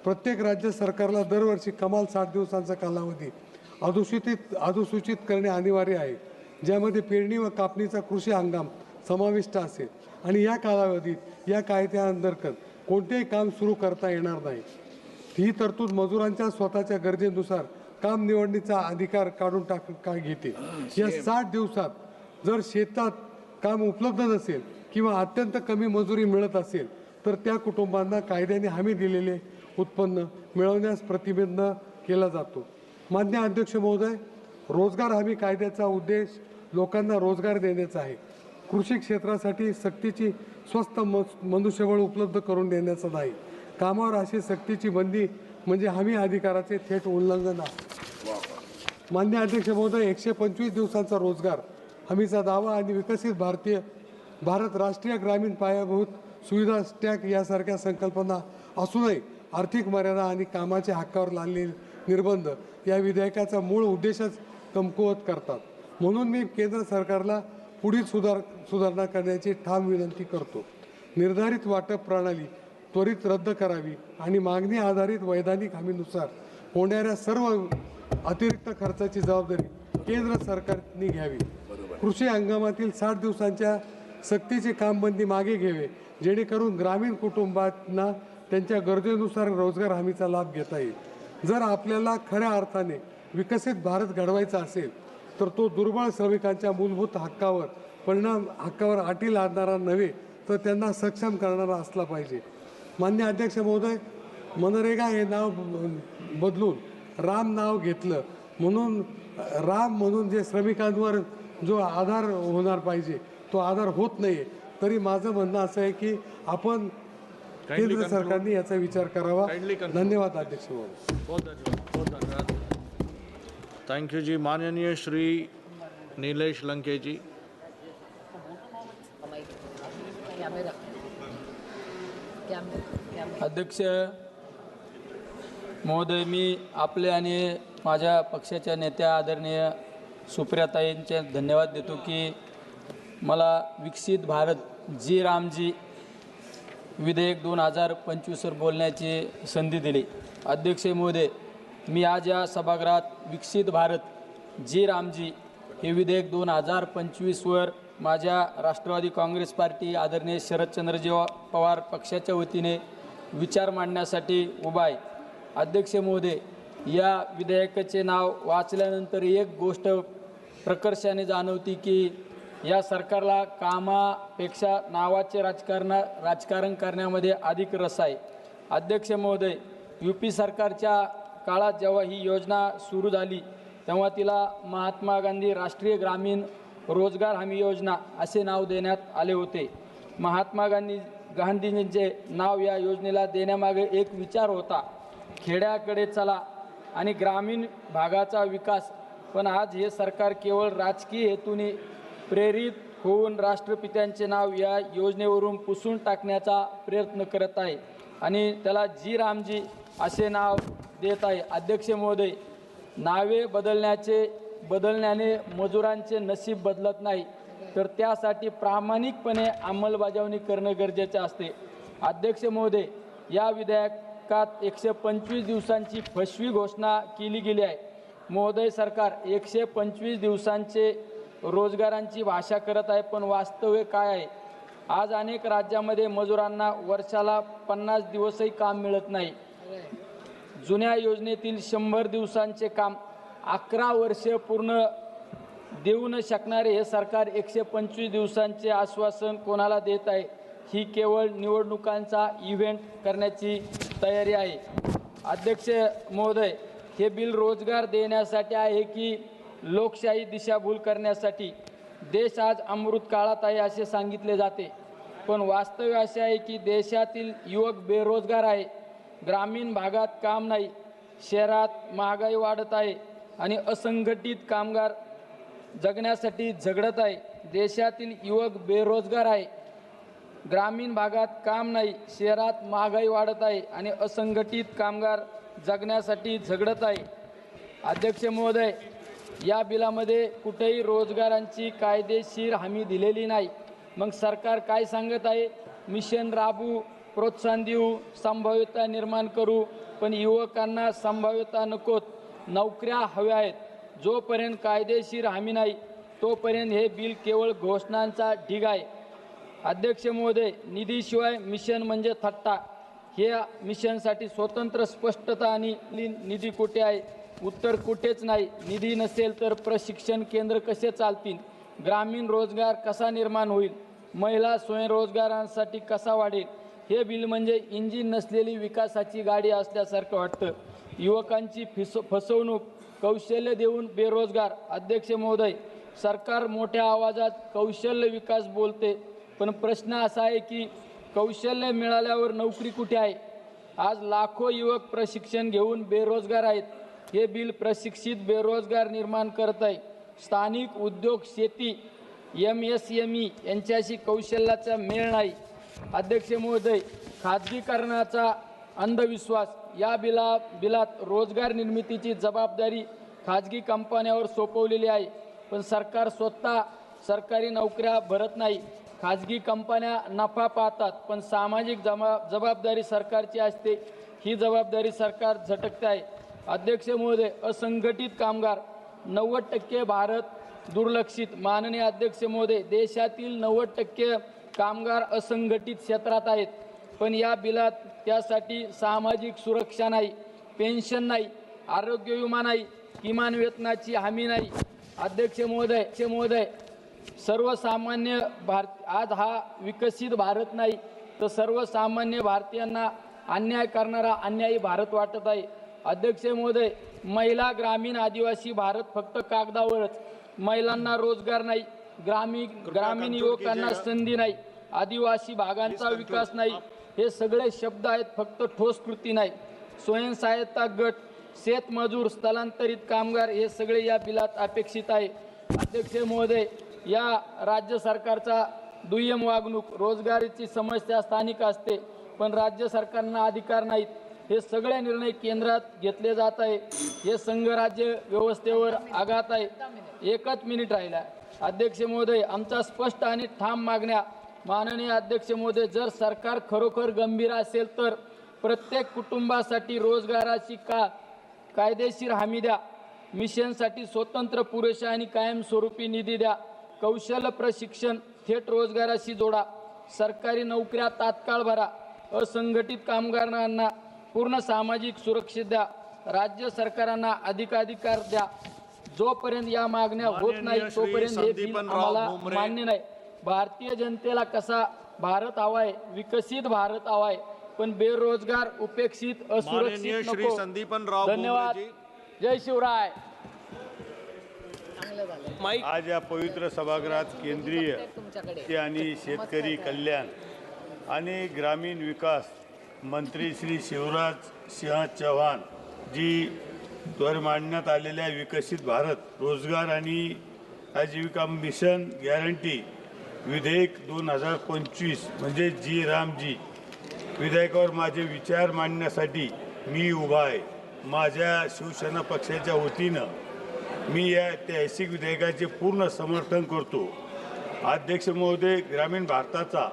प्रत्येक राज्य सरकारला दरवर्षी कमाल 60 दिवसांचा कालावधी अधिसूचित करणे अनिवार्य आहे, ज्यामध्ये पेरणी व कापणीचा कृषी हंगाम समाविष्ट असेल आणि या कालावधीत या कायद्याअंतर्गत कोणतेही काम सुरू करता येणार नाही। ही तरतूद मजुरांच्या स्वतःच्या गरजेनुसार काम निवडणीचा अधिकार काढून घेते। या 60 दिवसात जर शेतात काम उपलब्ध नसेल किंवा अत्यंत कमी मजुरी मिळत असेल तर त्या कुटुंबांना कायद्याने हमी दिलेले उत्पन्न मिळवण्यास प्रतिबंध केला जातो। मान्य अध्यक्ष महोदय, रोजगार हमी कायद्याचा उद्देश लोकांना रोजगार देण्याचा आहे, कृषी क्षेत्रासाठी सक्तीची स्वस्त मनुष्यबळ उपलब्ध करून देण्याचा नाही। कामावर अशी सक्तीची बंदी म्हणजे हमी अधिकाराचे थेट उल्लंघन आहे। मान्य अध्यक्ष महोदय, 125 दिवसांचा रोजगार हमीचा दावा आणि विकसित भारत राष्ट्रीय ग्रामीण पायाभूत सुविधा स्टॅक यासारख्या संकल्पना असूनही आर्थिक मर्यादा आणि कामाच्या हक्कावर लादलेले निर्बंध या विधेयकाचा मूळ उद्देशच कमकुवत करतात। म्हणून मी केंद्र सरकारला पुढील सुधारणा करण्याची ठाम विनंती करतो। निर्धारित वाटप प्रणाली त्वरित रद्द करावी आणि मागणी आधारित वैधानिक हमीनुसार होणाऱ्या सर्व अतिरिक्त खर्चाची जबाबदारी केंद्र सरकारने घ्यावी। कृषी हंगामातील 60 दिवसांच्या सक्तीची कामबंदी मागे घ्यावे, जेणेकरून ग्रामीण कुटुंबांना त्यांच्या गरजेनुसार रोजगार हमीचा लाभ घेता येईल। जर आपल्याला खऱ्या अर्थाने विकसित भारत घडवायचा असेल तर तो दुर्बळ श्रमिकांच्या मूलभूत हक्कावर अटी लादणारा नव्हे तर त्यांना सक्षम करणारा असला पाहिजे। मान्य अध्यक्ष महोदय, मनरेगा हे नाव बदलून राम नाव घेतलं म्हणून जे श्रमिकांवर जो आधार होणार पाहिजे तो आधार होत नाही। तरी माझं म्हणणं असं आहे की आपण केंद्र सरकारने याचा विचार करावा। धन्यवाद अध्यक्ष महोदय। बहुत धन्यवाद। थैंक यू जी। माननीय श्री नीलेश लंके जी। अध्यक्ष महोदय, मी आपले आणि माझ्या पक्षाच्या नेत्या आदरणीय सुप्रियाताईंचे धन्यवाद देतो की मला विकसित भारत जी रामजी विधेयक 2025 वर बोलण्याची संधी दिली। अध्यक्ष महोदय, मी आज या सभागृहात विकसित भारत जी रामजी हे विधेयक 2025 वर माझ्या राष्ट्रवादी काँग्रेस पार्टी आदरणीय शरदचंद्रजी पवार पक्षाच्या वतीने विचार मांडण्यासाठी उभा आहे। अध्यक्ष महोदय, या विधेयकाचे नाव वाचल्यानंतर एक गोष्ट प्रकर्षाने जाणवती की या सरकारला कामापेक्षा नावाचे राजकारण करण्यामध्ये अधिक रस आहे. अध्यक्ष महोदय, UP सरकारच्या काळात जेव्हा ही योजना सुरू झाली तेव्हा तिला महात्मा गांधी राष्ट्रीय ग्रामीण रोजगार हमी योजना असे नाव देण्यात आले होते. महात्मा गांधींचे नाव या योजनेला देण्यामागे एक विचार होता, खेड्याकडे चला आणि ग्रामीण भागाचा विकास. पण आज हे सरकार केवळ राजकीय हेतूने प्रेरित होऊन राष्ट्रपित्यांचे नाव या योजनेवरून पुसून टाकण्याचा प्रयत्न करत आहे आणि त्याला जी रामजी असे नाव देत आहे. अध्यक्ष महोदय, नावे बदलण्याने मजुरांचे नशीब बदलत नाही, तर त्यासाठी प्रामाणिकपणे अंमलबजावणी करणं गरजेचे असते. अध्यक्ष महोदय, या विधेयकात 125 दिवसांची फसवी घोषणा केली गेली आहे. महोदय, सरकार 125 दिवसांचे रोजगारांची भाषा करत आहे, पण वास्तव काय आहे? आज अनेक राज्यामध्ये मजुरांना वर्षाला 50 दिवसही काम मिळत नाही. जुन्या योजनेतील 100 दिवसांचे काम 11 वर्ष पूर्ण देऊ न शकणारे हे सरकार 125 दिवसांचे आश्वासन कोणाला देत आहे? ही केवळ निवडणुकांचा इव्हेंट करण्याची तयारी आहे. अध्यक्ष महोदय, हे बिल रोजगार देण्यासाठी आहे की लोकशाही दिशाभूल करण्यासाठी? देश आज अमृत काळात आहे असे सांगितले जाते, पण वास्तव असे आहे की देशातील युवक बेरोजगार आहे. ग्रामीण भागात काम नाही, शहरात महागाई वाढत आहे आणि असंघटित कामगार जगण्यासाठी झगडत आहे. देशातील युवक बेरोजगार आहे, ग्रामीण भागात काम नाही, शहरात महागाई वाढत आहे आणि असंघटित कामगार जगण्यासाठी झगडत आहे. अध्यक्ष महोदय, या बिलामध्ये कुठेही रोजगारांची कायदेशीर हमी दिलेली नाही. मग सरकार काय सांगत आहे? मिशन राबवू, प्रोत्साहन देऊ, संभाव्यता निर्माण करू, पण युवकांना संभाव्यता नकोत, नोकऱ्या हव्या आहेत. जोपर्यंत कायदेशीर हमी नाही तोपर्यंत हे बिल केवळ घोषणांचा ढीग आहे. अध्यक्ष महोदय, निधीशिवाय मिशन म्हणजे थट्टा. हे मिशनसाठी स्वतंत्र स्पष्टता आणि निधी कुठे आहे? उत्तर कुठेच नाही. निधी नसेल तर प्रशिक्षण केंद्र कसे चालतील? ग्रामीण रोजगार कसा निर्माण होईल? महिला स्वयंरोजगारांसाठी कसा वाढेल? हे बिल म्हणजे इंजिन नसलेली विकासाची गाडी असल्यासारखं वाटतं. युवकांची फसवणूक, कौशल्य देऊन बेरोजगार. अध्यक्ष महोदय, सरकार मोठ्या आवाजात कौशल्य विकास बोलते, पण प्रश्न असा आहे की कौशल्य मिळाल्यावर नोकरी कुठे आहे? आज लाखो युवक प्रशिक्षण घेऊन बेरोजगार आहेत. हे बिल प्रशिक्षित बेरोजगार निर्माण करत आहे. स्थानिक उद्योग, शेती, MSME यांच्याशी कौशल्याचा मेळ नाही. अध्यक्ष महोदय, खाजगीकरणाचा अंधविश्वास. या बिलात रोजगार निर्मितीची जबाबदारी खाजगी कंपन्यांवर सोपवलेली आहे, पण सरकार स्वतः सरकारी नोकऱ्या भरत नाही. खाजगी कंपन्या नफा पाहतात, पण सामाजिक जबाबदारी सरकारची असते. ही जबाबदारी सरकार झटकते आहे. अध्यक्ष महोदय, असंघटित कामगार 90% भारत दुर्लक्षित. माननीय अध्यक्ष महोदय, देशातील 90% कामगार असंघटित क्षेत्रात आहेत, पण या बिलात त्यासाठी सामाजिक सुरक्षा नाही, पेन्शन नाही, आरोग्य विमा नाही, किमान वेतनाची हमी नाही. अध्यक्ष महोदय, सर्वसामान्य आज हा विकसित भारत नाही, तर सर्वसामान्य भारतीयांना अन्याय करणारा अन्यायी भारत वाटत आहे. अध्यक्ष महोदय, महिला, ग्रामीण, आदिवासी भारत फक्त कागदावरच. महिलांना रोजगार नाही, ग्रामीण युवकांना संधी नाही, आदिवासी भागांचा विकास नाही. हे सगळे शब्द आहेत, फक्त ठोस कृती नाही. स्वयंसहायता गट, शेतमजूर, स्थलांतरित कामगार हे सगळे या बिलात अपेक्षित आहे. अध्यक्ष महोदय, या राज्य सरकारचा दुय्यम वागणूक. रोजगाराची समस्या स्थानिक असते, पण राज्य सरकारना अधिकार नाहीत. हे सगळे निर्णय केंद्रात घेतले जात आहे. हे संघराज्य व्यवस्थेवर आघात आहे. एकच मिनिट राहिला. अध्यक्ष महोदय, आमचा स्पष्ट आणि ठाम मागण्या. माननीय अध्यक्ष महोदय, जर सरकार खरोखर गंभीर असेल तर प्रत्येक कुटुंबासाठी रोजगाराची कायदेशीर हमी द्या. मिशनसाठी स्वतंत्र, पुरेशा आणि कायमस्वरूपी निधी द्या. कौशल्य प्रशिक्षण थेट रोजगाराशी जोडा. सरकारी नोकऱ्या तात्काळ भरा. असंघटित कामगारांना पूर्ण सामाजिक सुरक्षा द्या. राज्य सरकारांना अधिकार द्या. जोपर्यंत या मागण्या होत नाही तोपर्यंत हे बिल आम्हाला मान्य नाही. भारतीय जनतेला कसा भारत हवाय, विकसित भारत हवाय, पण बेरोजगार, उपेक्षित, असुरक्षित नको. धन्यवाद. जय शिवराय. आज या पवित्र सभागृहात केंद्रीय आणि शेतकरी कल्याण आणि ग्रामीण विकास मंत्री श्री शिवराज सिंह चौहान जी द्वारे मांडण्यात आलेल्या विकसित भारत रोजगार आणि आजीविका मिशन गॅरंटी विधेयक 2025 म्हणजे जी रामजी विधेयकावर माझे विचार मांडण्यासाठी मी उभा आहे. माझ्या शिवसेना पक्षाच्या वतीनं मी या ऐतिहासिक विधेयकाचे पूर्ण समर्थन करतो. अध्यक्ष महोदय, ग्रामीण भारताचा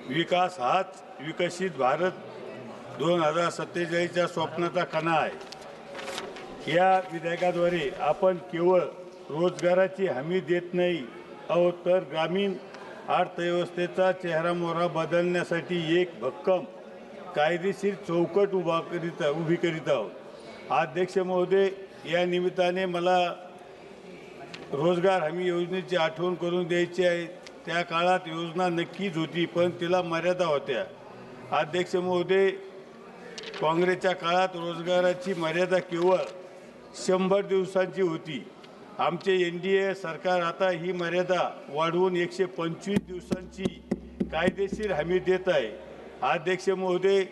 विकास हाच विकसित भारत 2047च्या स्वप्नाचा कणा आहे. या विधेयकाद्वारे आपण केवळ रोजगाराची हमी देत नाही आहोत, तर ग्रामीण अर्थव्यवस्थेचा चेहरामोहरा बदलण्यासाठी एक भक्कम कायदेशीर चौकट उभी करीत आहोत. अध्यक्ष महोदय, या निमित्ताने मला रोजगार हमी योजनेची आठवण करून द्यायची आहे. त्या काळात योजना नक्कीच होती, पण तिला मर्यादा होत्या. अध्यक्ष महोदय, काँग्रेसच्या काळात रोजगाराची मर्यादा केवळ 100 दिवसांची होती. आमचे NDA सरकार आता ही मर्यादा वाढवून 125 दिवसांची कायदेशीर हमी देत आहे. अध्यक्ष महोदय,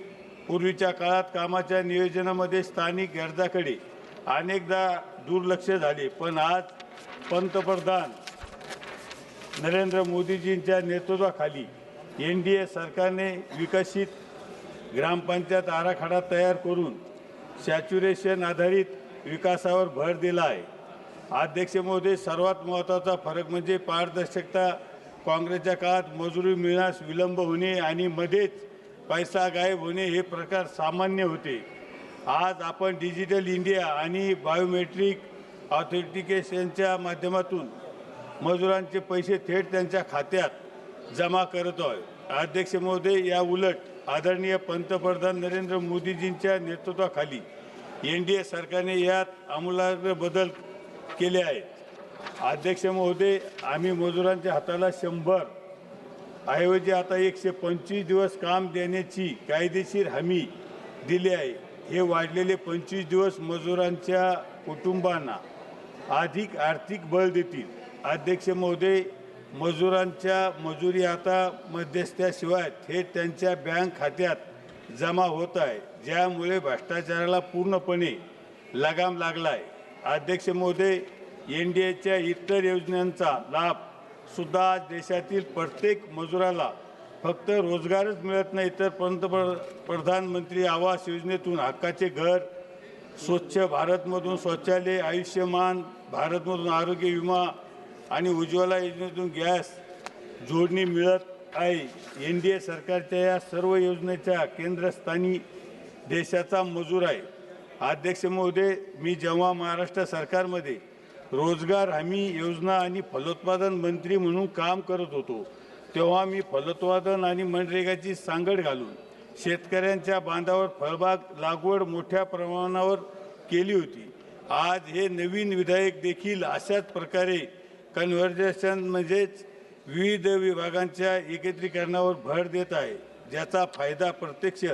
पूर्वीच्या काळात कामाच्या नियोजनामध्ये स्थानिक गरजाकडे अनेकदा दुर्लक्ष झाले, पण आज पंतप्रधान नरेंद्र मोदीजींच्या नेतृत्वाखाली NDA सरकारने विकसित ग्रामपंचायत आराखडा तयार करून सॅच्युरेशन आधारित विकासावर भर दिला आहे. अध्यक्ष महोदय, सर्वात महत्त्वाचा फरक म्हणजे पारदर्शकता. काँग्रेसच्या काळात मजुरी मिळण्यास विलंब होणे आणि मध्येच पैसा गायब होणे हे प्रकार सामान्य होते. आज आपण डिजिटल इंडिया आणि बायोमेट्रिक ऑथेंटिकेशनच्या माध्यमातून मजुरांचे पैसे थेट त्यांच्या खात्यात जमा करत आहोत. अध्यक्ष महोदय, या उलट आदरणीय पंतप्रधान नरेंद्र मोदीजींच्या नेतृत्वाखाली NDA सरकारने यात आमूलाग्र बदल केले आहेत. अध्यक्ष महोदय, आम्ही मजुरांच्या हाताला 100 ऐवजी आता 125 दिवस काम देण्याची कायदेशीर हमी दिली आहे. हे वाढलेले 25 दिवस मजुरांच्या कुटुंबांना अधिक आर्थिक बळ देतील. अध्यक्ष महोदय, मजुरांच्या मजुरी आता मध्यस्थाशिवाय थेट त्यांच्या बँक खात्यात जमा होत आहे, ज्यामुळे भ्रष्टाचाराला पूर्णपणे लगाम लागला आहे. अध्यक्ष महोदय, NDAच्या इतर योजनांचा लाभ सुद्धा आज देशातील प्रत्येक मजुराला फक्त रोजगारच मिळत नाही, तर प्रधानमंत्री आवास योजनेतून हक्काचे घर, स्वच्छ भारतमधून शौचालय, आयुष्यमान भारतमधून आरोग्य विमा आणि उज्ज्वला योजनेतून गॅस जोडणी मिळत आहे. NDA सरकारच्या या सर्व योजनेच्या केंद्रस्थानी देशाचा मजूर आहे. अध्यक्ष महोदय, मी जेव्हा महाराष्ट्र सरकारमध्ये रोजगार हमी योजना आणि फलोत्पादन मंत्री म्हणून काम करत होतो, तेव्हा मी फलोत्पादन आणि मनरेगाची सांगड घालून शेतकऱ्यांच्या बांधावर फळबाग लागवड मोठ्या प्रमाणावर केली होती. आज हे नवीन विधेयक देखील अशाच प्रकारे कन्व्हर्जेशन म्हणजेच विविध विभागांच्या एकत्रीकरणावर भर देत आहे, ज्याचा फायदा प्रत्यक्ष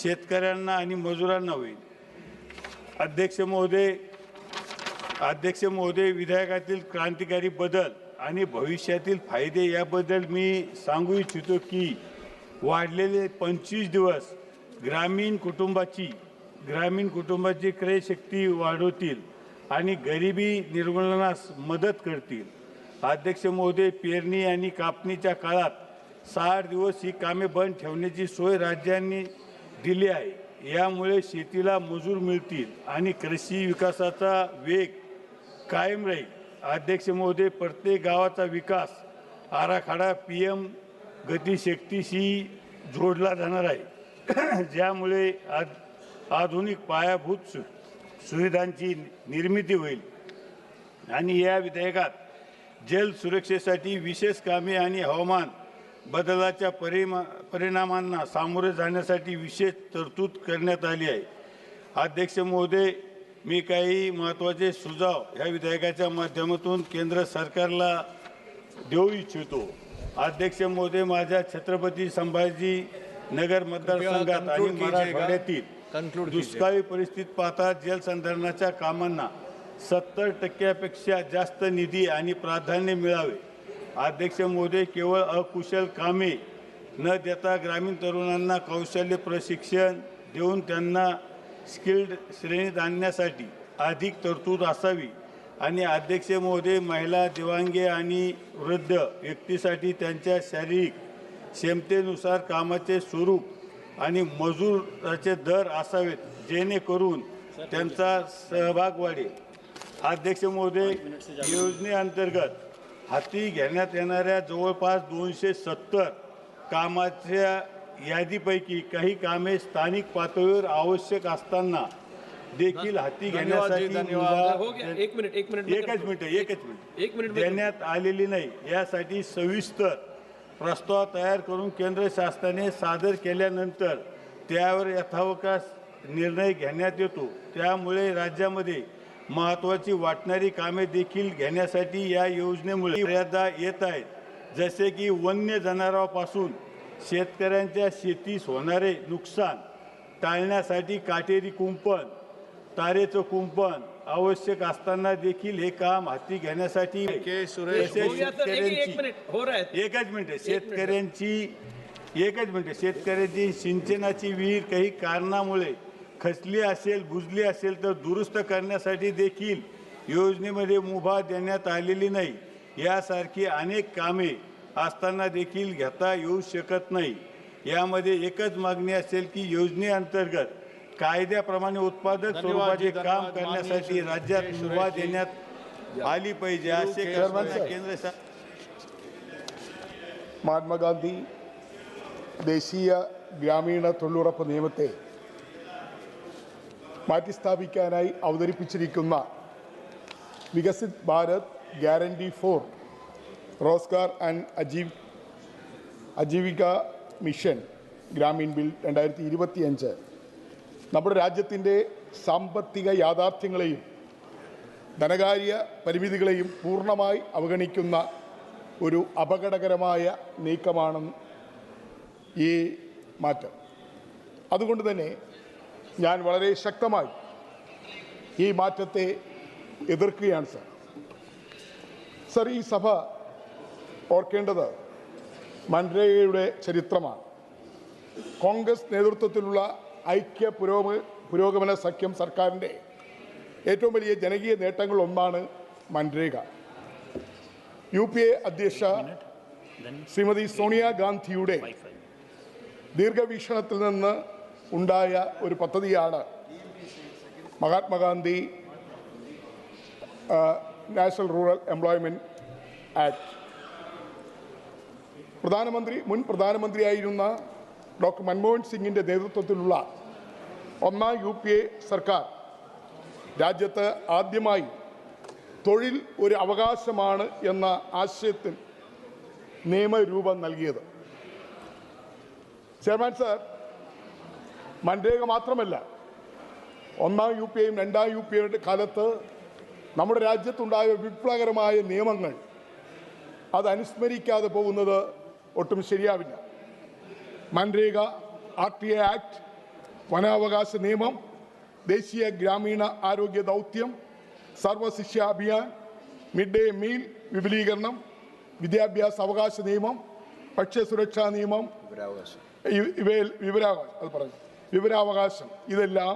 शेतकऱ्यांना आणि मजुरांना होईल. अध्यक्ष महोदय, विधेयकातील क्रांतिकारी बदल आणि भविष्यातील फायदे याबद्दल मी सांगू इच्छितो की वाढलेले 25 दिवस ग्रामीण कुटुंबाची क्रयशक्ती वाढवतील आणि गरिबी निर्मूलनास मदत करतील. अध्यक्ष महोदय, पेरणी आणि कापणीच्या काळात 60 दिवस ही कामे बंद ठेवण्याची सोय राज्यांनी दिली आहे. यामुळे शेतीला मजूर मिळतील आणि कृषी विकासाचा वेग कायम राहील. अध्यक्ष महोदय, प्रत्येक गावाचा विकास आराखडा PM गतिशक्तीशी जोडला जाणार आहे, ज्यामुळे आधुनिक पायाभूत सुविधांची निर्मिती होईल. आणि या विधेयकात जल सुरक्षेसाठी विशेष कामे आणि हवामान बदलाच्या परिणामांना सामोरे जाण्यासाठी विशेष तरतूद करण्यात आली आहे. अध्यक्ष महोदय, मी काही महत्त्वाचे सुझाव ह्या विधेयकाच्या माध्यमातून केंद्र सरकारला देऊ इच्छितो. अध्यक्ष महोदय, माझ्या छत्रपती संभाजी नगर मतदारसंघात आणि मराठवाड्यातील दुष्काळी परिस्थिती पाहता जलसंधारणाच्या कामांना 70% जास्त निधी आणि प्राधान्य मिळावे. अध्यक्ष महोदय, केवळ अकुशल कामे न देता ग्रामीण तरुणांना कौशल्य प्रशिक्षण देऊन त्यांना स्किल्ड श्रेणीत आणण्यासाठी अधिक तरतूद असावी. आणि अध्यक्ष महोदय, महिला, दिव्यांग आणि वृद्ध व्यक्तीसाठी त्यांच्या शारीरिक क्षमतेनुसार कामाचे स्वरूप आणि मजुराचे दर असावेत, जेणेकरून त्यांचा सहभाग वाढेल. अध्यक्ष महोदय, योजनेअंतर्गत हाती घेण्यात येणाऱ्या जवळपास 270 कामाच्या यादीपैकी काही कामे स्थानिक पातळीवर आवश्यक असताना देखील हाती घेण्यासाठी देण्यात आलेली नाही. यासाठी सविस्तर प्रस्ताव तयार करून केंद्र शासनाने सादर केल्यानंतर त्यावर यथावकाश निर्णय घेण्यात येतो. त्यामुळे राज्यामध्ये महत्त्वाची वाटणारी कामे देखील घेण्यासाठी या योजनेमुळे मर्यादा येत आहेत. जसे की वन्य जनावरांपासून शेतकऱ्यांच्या शेतीस होणारे नुकसान टाळण्यासाठी काटेरी कुंपण, तारेचं कुंपण आवश्यक असताना देखील हे काम हाती घेण्यासाठी शेतकऱ्यांची सिंचनाची विहीर काही कारणामुळे खचली असेल, बुजली असेल तर दुरुस्त करण्यासाठी देखील योजनेमध्ये मुभा देण्यात आलेली नाही. यासारखी अनेक कामे असताना देखील घेता येऊ शकत नाही. यामध्ये एकच मागणी असेल की योजनेअंतर्गत कायद्याप्रमाणे उत्पादक स्वरूपाचे काम करण्यासाठी राज्यात मुभा देण्यात आली पाहिजे असे केंद्र सरकार. മഹാത്മാഗാന്ധി ദേശീയ ഗ്രാമീണ തൊഴിലുറപ്പ് നിയമത്തെ മാറ്റിസ്ഥാപിക്കാനായി അവതരിപ്പിച്ചിരിക്കുന്ന Viksit Bharat guarantee for Rozgar and Ajeevika mission Gramin bill 2025 നമ്മുടെ രാജ്യത്തിൻ്റെ സാമ്പത്തിക യാഥാർത്ഥ്യങ്ങളെയും ധനകാര്യ പരിമിതികളെയും പൂർണ്ണമായി അവഗണിക്കുന്ന ഒരു അപകടകരമായ നീക്കമാണ് ഈ മാറ്റം. അതുകൊണ്ട് തന്നെ ഞാൻ വളരെ ശക്തമായി ഈ മാറ്റത്തെ എതിർക്കുകയാണ് സർ. ഈ സഭ ഓർക്കേണ്ടത് മൻരേഗയുടെ ചരിത്രമാണ്. കോൺഗ്രസ് നേതൃത്വത്തിലുള്ള ഐക്യ പുരോഗമന സഖ്യം സർക്കാരിൻ്റെ ഏറ്റവും വലിയ ജനകീയ നേട്ടങ്ങളൊന്നാണ് മൻരേഗ. UPA അധ്യക്ഷ ശ്രീമതി സോണിയാഗാന്ധിയുടെ ദീർഘവീക്ഷണത്തിൽ നിന്ന് ഉണ്ടായ ഒരു പദ്ധതിയാണ് Mahatma Gandhi national rural employment act. മുൻ പ്രധാനമന്ത്രിയായിരുന്ന ഡോക്ടർ മൻമോഹൻ സിംഗിൻ്റെ നേതൃത്വത്തിലുള്ള ഒന്നാം UPA സർക്കാർ രാജ്യത്ത് ആദ്യമായി തൊഴിൽ ഒരു അവകാശമാണ് എന്ന ആശയത്തിൽ നിയമരൂപം നൽകിയത്. ചെയർമാൻ സാർ, മൻരേഗ മാത്രമല്ല, ഒന്നാം UPAയും രണ്ടാം UPAയുടെ കാലത്ത് നമ്മുടെ രാജ്യത്തുണ്ടായ വിപ്ലവകരമായ നിയമങ്ങൾ അത് അനുസ്മരിക്കാതെ പോകുന്നത് ഒട്ടും ശരിയാവില്ല. മൻരേഗ, RTA ആക്ട്, വനാവകാശ നിയമം, ദേശീയ ഗ്രാമീണ ആരോഗ്യ ദൗത്യം, Sarva Shiksha Abhiyan, mid day meal വിപുലീകരണം, വിദ്യാഭ്യാസ അവകാശ നിയമം, ഭക്ഷ്യസുരക്ഷാ നിയമം, വിവരാവകാശം, ഇതെല്ലാം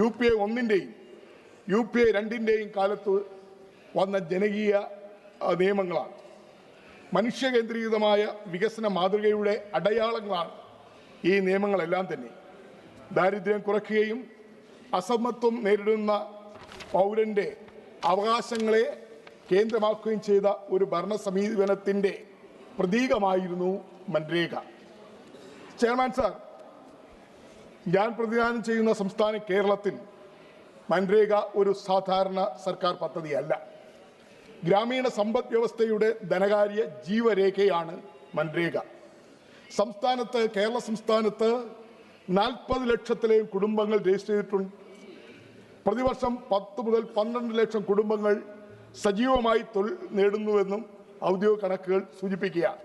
UPA 1-ൻ്റെയും UPA 2-ൻ്റെയും കാലത്ത് വന്ന ജനകീയ നിയമങ്ങളാണ്. മനുഷ്യകേന്ദ്രീകൃതമായ വികസന മാതൃകയുടെ അടയാളങ്ങളാണ് ഈ നിയമങ്ങളെല്ലാം തന്നെ. ദാരിദ്ര്യം കുറയ്ക്കുകയും അസമത്വം നേരിടുന്ന പൗരൻ്റെ അവകാശങ്ങളെ കേന്ദ്രമാക്കുകയും ചെയ്ത ഒരു ഭരണ സമീപനത്തിൻ്റെ പ്രതീകമായിരുന്നു മൻരേഗ. ചെയർമാൻ സാർ, ഞാൻ പ്രതിദാനം ചെയ്യുന്ന സംസ്ഥാനം കേരളത്തിൽ മൻരേഗ ഒരു സാധാരണ സർക്കാർ പദ്ധതിയല്ല. ഗ്രാമീണ സമ്പദ് വ്യവസ്ഥയുടെ ധനകാര്യ ജീവരേഖയാണ് മൻരേഗ. കേരള സംസ്ഥാനത്ത് 40 ലക്ഷത്തിലേയും കുടുംബങ്ങൾ രജിസ്റ്റർ ചെയ്തിട്ടുണ്ട്. പ്രതിവർഷം 10 മുതൽ 12 ലക്ഷം കുടുംബങ്ങൾ സജീവമായി തൊഴിൽ നേടുന്നുവെന്നും ഔദ്യോഗിക കണക്കുകൾ സൂചിപ്പിക്കുകയാണ്.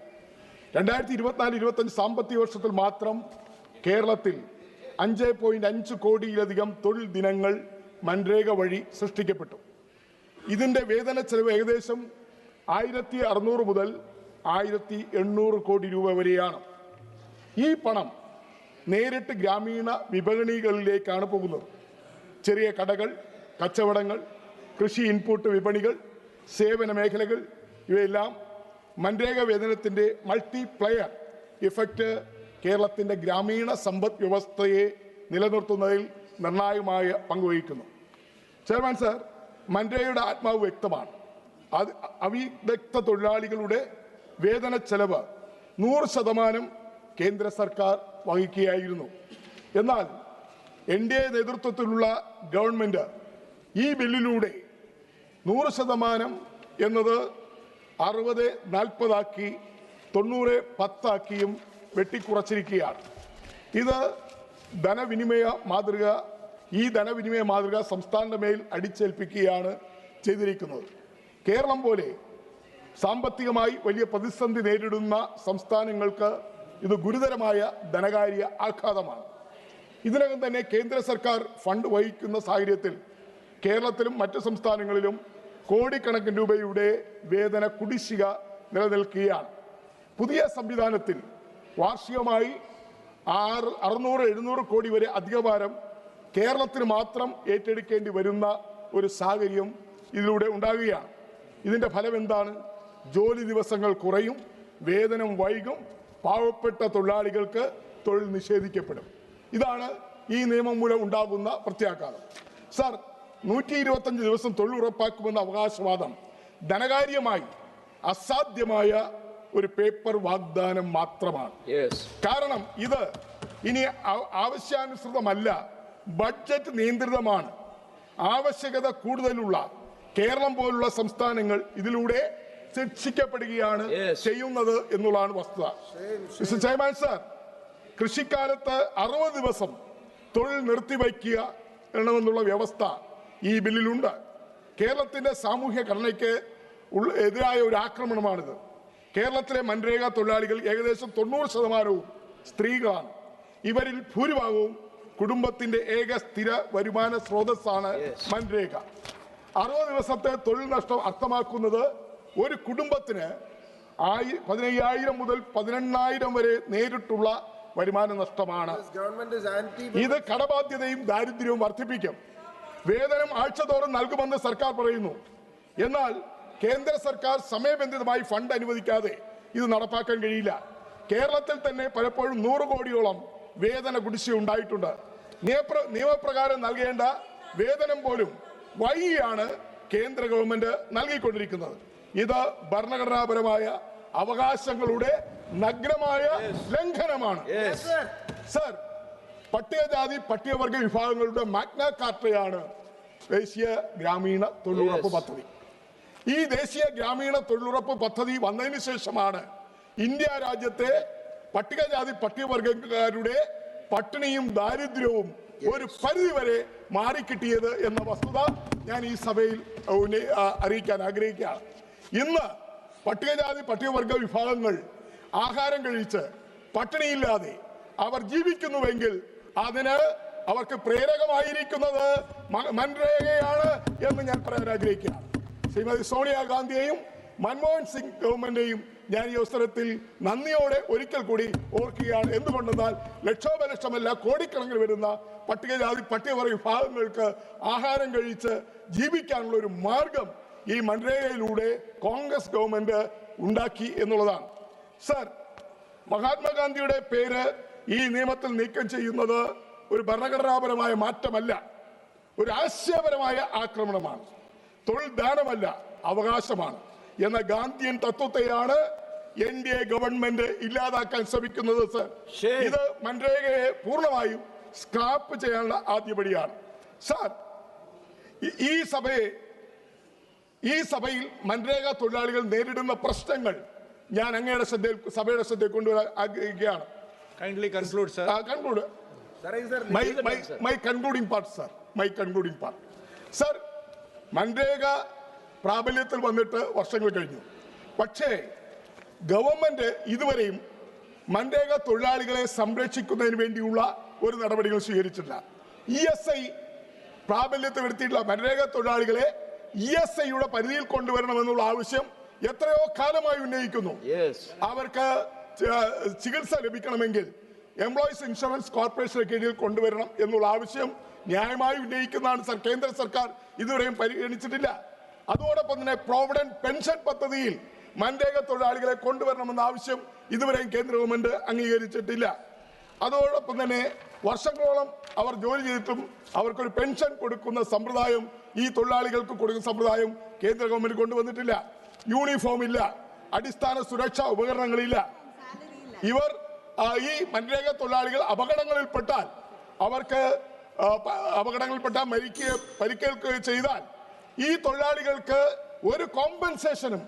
2024-25 സാമ്പത്തിക വർഷത്തിൽ മാത്രം കേരളത്തിൽ 5.5 കോടിയിലധികം തൊഴിൽ ദിനങ്ങൾ മൻരേഗ വഴി സൃഷ്ടിക്കപ്പെട്ടു. ഇതിൻ്റെ വേതന ചെലവ് ഏകദേശം 1600 മുതൽ 1800 കോടി രൂപ വരെയാണ്. ഈ പണം നേരിട്ട് ഗ്രാമീണ വിപണികളിലേക്കാണ് പോകുന്നത്. ചെറിയ കടകൾ, കച്ചവടങ്ങൾ, കൃഷി ഇൻപുട്ട് വിപണികൾ, സേവന മേഖലകൾ ഇവയെല്ലാം മൻരേഗ വേതനത്തിൻ്റെ മൾട്ടിപ്ലയർ ഇഫക്റ്റ് കേരളത്തിൻ്റെ ഗ്രാമീണ സമ്പദ് വ്യവസ്ഥയെ നിലനിർത്തുന്നതിൽ നിർണായകമായ പങ്കുവഹിക്കുന്നു. ചെയർമാൻ സാർ, മൻരേഗയുടെ ആത്മാവ് വ്യക്തമാണ്. അവിദഗ്ധ തൊഴിലാളികളുടെ വേതന ചെലവ് 100% കേന്ദ്ര സർക്കാർ വഹിക്കുകയായിരുന്നു. എന്നാൽ NDA നേതൃത്വത്തിലുള്ള ഗവൺമെൻറ് ഈ ബില്ലിലൂടെ 100% എന്നത് 60-40 90-10 വെട്ടിക്കുറച്ചിരിക്കുകയാണ്. ഇത് ധനവിനിമയ മാതൃക സംസ്ഥാനങ്ങളുടെ മേൽ അടിച്ചേൽപ്പിക്കുകയാണ് ചെയ്തിരിക്കുന്നത്. കേരളം പോലെ സാമ്പത്തികമായി വലിയ പ്രതിസന്ധി നേരിടുന്ന സംസ്ഥാനങ്ങൾക്ക് ഇത് ഗുരുതരമായ ധനകാര്യ ആഘാതമാണ്. ഇതിനകം തന്നെ കേന്ദ്ര സർക്കാർ ഫണ്ട് വഹിക്കുന്ന സാഹചര്യത്തിൽ കേരളത്തിലും മറ്റ് സംസ്ഥാനങ്ങളിലും കോടിക്കണക്കിന് രൂപയുടെ വേതന കുടിശ്ശിക നിലനിൽക്കുകയാണ്. പുതിയ സംവിധാനത്തിൽ വാർഷികമായി 600-700 കോടി വരെ അധികഭാരം കേരളത്തിന് മാത്രം ഏറ്റെടുക്കേണ്ടി വരുന്ന ഒരു സാഹചര്യം ഇതിലൂടെ ഉണ്ടാകുകയാണ്. ഇതിൻ്റെ ഫലം എന്താണ്? ജോലി ദിവസങ്ങൾ കുറയും, വേതനം വൈകും, പാവപ്പെട്ട തൊഴിലാളികൾക്ക് തൊഴിൽ നിഷേധിക്കപ്പെടും. ഇതാണ് ഈ നിയമം മൂലം ഉണ്ടാകുന്ന പ്രത്യാഘാതം. സാർ, 125 ദിവസം തൊഴിൽ ഉറപ്പാക്കുമെന്ന അവകാശവാദം ധനകാര്യമായി അസാധ്യമായ ഒരു പേപ്പർ വാഗ്ദാനം മാത്രമാണ്. കാരണം ഇത് ഇനി ആവശ്യാനുസൃതമല്ല, ബഡ്ജറ്റ് നിയന്ത്രിതമാണ്. ആവശ്യകത കൂടുതലുള്ള കേരളം പോലുള്ള സംസ്ഥാനങ്ങൾ ഇതിലൂടെ ശിക്ഷിക്കപ്പെടുകയാണ് ചെയ്യുന്നത് എന്നുള്ളതാണ് വസ്തുത. മിസ്റ്റർ ചെയർമാൻ സാർ, കൃഷിക്കാലത്ത് 60 ദിവസം തൊഴിൽ നിർത്തിവയ്ക്കുക എന്നുള്ളെന്നുള്ള വ്യവസ്ഥ ഈ ബില്ലിലുണ്ട്. കേരളത്തിൻ്റെ സാമൂഹ്യ ഘടനയ്ക്ക് എതിരായ ഒരു ആക്രമണമാണിത്. കേരളത്തിലെ മൻരേഗ തൊഴിലാളികൾ ഏകദേശം 90% സ്ത്രീകളാണ്. ഇവരിൽ ഭൂരിഭാഗവും കുടുംബത്തിന്റെ ഏക സ്ഥിര വരുമാന സ്രോതസ്സാണ് മൻരേഗ. 60 ദിവസത്തെ തൊഴിൽ നഷ്ടം അർത്ഥമാക്കുന്നത് ഒരു കുടുംബത്തിന് 15,000 മുതൽ 18,000 വരെ നേരിട്ടുള്ള വരുമാന നഷ്ടമാണ്. ഇത് കടബാധ്യതയും ദാരിദ്ര്യവും വർദ്ധിപ്പിക്കും. വേതനം ആഴ്ചതോറും നൽകുമെന്ന് സർക്കാർ പറയുന്നു. എന്നാൽ കേന്ദ്ര സർക്കാർ സമയബന്ധിതമായി ഫണ്ട് അനുവദിക്കാതെ ഇത് നടപ്പാക്കാൻ കഴിയില്ല. കേരളത്തിൽ തന്നെ പലപ്പോഴും 100 കോടിയോളം വേതന കുടിശ്ശിക ഉണ്ടായിട്ടുണ്ട്. നിയമപ്രകാരം നൽകേണ്ട വേതനം പോലും വൈകിയാണ് കേന്ദ്ര ഗവൺമെന്റ് നൽകിക്കൊണ്ടിരിക്കുന്നത്. ഇത് ഭരണഘടനാപരമായ അവകാശങ്ങളുടെ നഗ്നമായ ലംഘനമാണ്. സർ, പട്ടികജാതി പട്ടികവർഗ വിഭാഗങ്ങളുടെ മാഗ്ന കാർട്ടയാണ് ദേശീയ ഗ്രാമീണ തൊഴിലുറപ്പ് പദ്ധതി. ഈ ദേശീയ ഗ്രാമീണ തൊഴിലുറപ്പ് പദ്ധതി വന്നതിന് ശേഷമാണ് ഇന്ത്യ രാജ്യത്തെ പട്ടികജാതി പട്ടികവർഗക്കാരുടെ പട്ടിണിയും ദാരിദ്ര്യവും ഒരു പരിധിവരെ മാറിക്കിട്ടിയത് എന്ന വസ്തുത ഞാൻ ഈ സഭയിൽ അറിയിക്കാൻ ആഗ്രഹിക്കുകയാണ്. ഇന്ന് പട്ടികജാതി പട്ടികവർഗ വിഭാഗങ്ങൾ ആഹാരം കഴിച്ച് പട്ടിണിയില്ലാതെ അവർ ജീവിക്കുന്നുവെങ്കിൽ അതിന് അവർക്ക് പ്രേരകമായിരിക്കുന്നത് മൻരേഗയാണ് എന്ന് ഞാൻ പറയാൻ ആഗ്രഹിക്കുകയാണ്. ശ്രീമതി സോണിയാഗാന്ധിയെയും മൻമോഹൻ സിംഗ് ഗവൺമെന്റിനെയും ഞാൻ ഈ അവസരത്തിൽ നന്ദിയോടെ ഒരിക്കൽ കൂടി ഓർക്കുകയാണ്. എന്തുകൊണ്ടെന്നാൽ ലക്ഷോപലക്ഷമല്ല കോടിക്കണക്കിന് വരുന്ന പട്ടികജാതി പട്ടികവർഗ വിഭാഗങ്ങൾക്ക് ആഹാരം കഴിച്ച് ജീവിക്കാനുള്ള ഒരു മാർഗം ഈ മൻരേഗയിലൂടെ കോൺഗ്രസ് ഗവൺമെന്റ് ഉണ്ടാക്കി എന്നുള്ളതാണ്. സർ, മഹാത്മാഗാന്ധിയുടെ പേര് ഈ നിയമത്തിൽ നീക്കം ചെയ്യുന്നത് ഒരു ഭരണഘടനാപരമായ മാറ്റമല്ല, ഒരു ആശയപരമായ ആക്രമണമാണ്. തൊഴിൽ ദാനമല്ല, അവകാശമാണ് എന്ന ഗാന്ധിയൻ തത്വത്തെയാണ് NDA ഗവൺമെന്റ് ഇല്ലാതാക്കാൻ ശ്രമിക്കുന്നത്. സർ, ഇത് മൻരേഗയെ പൂർണ്ണമായും സ്ക്രാപ്പ് ചെയ്യാനുള്ള ആദ്യപടിയാണ്. സർ, ഈ സഭയിൽ മൻരേഗ തൊഴിലാളികൾ നേരിടുന്ന പ്രശ്നങ്ങൾ ഞാൻ അങ്ങയുടെ സഭയുടെ ശ്രദ്ധയിൽ കൊണ്ടുവരാൻ ആഗ്രഹിക്കുകയാണ്. Kindly conclude, sir. Conclude. My concluding part, sir. My concluding part. Sir, MNREGA പ്രാബല്യത്തിൽ വന്നിട്ട് വർഷങ്ങൾ കഴിഞ്ഞു. പക്ഷേ ഗവൺമെന്റ് ഇതുവരെയും മൻരേഗ തൊഴിലാളികളെ സംരക്ഷിക്കുന്നതിന് വേണ്ടിയുള്ള ഒരു നടപടികൾ സ്വീകരിച്ചിട്ടില്ല. ESI പ്രാബല്യത്തിൽ വരുത്തിയിട്ടുള്ള മൻരേഗ തൊഴിലാളികളെ ESIയുടെ പരിധിയിൽ കൊണ്ടുവരണമെന്നുള്ള ആവശ്യം എത്രയോ കാലമായി ഉന്നയിക്കുന്നു. അവർക്ക് ചികിത്സ ലഭിക്കണമെങ്കിൽ എംപ്ലോയീസ് ഇൻഷുറൻസ് കോർപ്പറേഷന് കീഴിൽ കൊണ്ടുവരണം എന്നുള്ള ആവശ്യം ന്യായമായി ഉന്നയിക്കുന്നതാണ്. കേന്ദ്ര സർക്കാർ ഇതുവരെയും പരിഗണിച്ചിട്ടില്ല. അതോടൊപ്പം തന്നെ പ്രോവിഡന്റ് പെൻഷൻ പദ്ധതിയിൽ മൻരേഗ തൊഴിലാളികളെ കൊണ്ടുവരണമെന്ന ആവശ്യം ഇതുവരെയും കേന്ദ്ര ഗവൺമെന്റ് അംഗീകരിച്ചിട്ടില്ല. അതോടൊപ്പം തന്നെ വർഷങ്ങളോളം അവർ ജോലി ചെയ്തിട്ടും അവർക്കൊരു പെൻഷൻ കൊടുക്കുന്ന സമ്പ്രദായം, ഈ തൊഴിലാളികൾക്ക് കൊടുക്കുന്ന സമ്പ്രദായം കേന്ദ്ര ഗവൺമെന്റ് കൊണ്ടുവന്നിട്ടില്ല. യൂണിഫോം ഇല്ല, അടിസ്ഥാന സുരക്ഷാ ഉപകരണങ്ങളില്ല. ഇവർ ഈ മൻരേഗ തൊഴിലാളികൾ അപകടങ്ങളിൽപ്പെട്ടാൽ പരിക്കേൽക്കുകയോ ചെയ്താൽ ഈ തൊഴിലാളികൾക്ക് ഒരു കോമ്പൻസേഷനും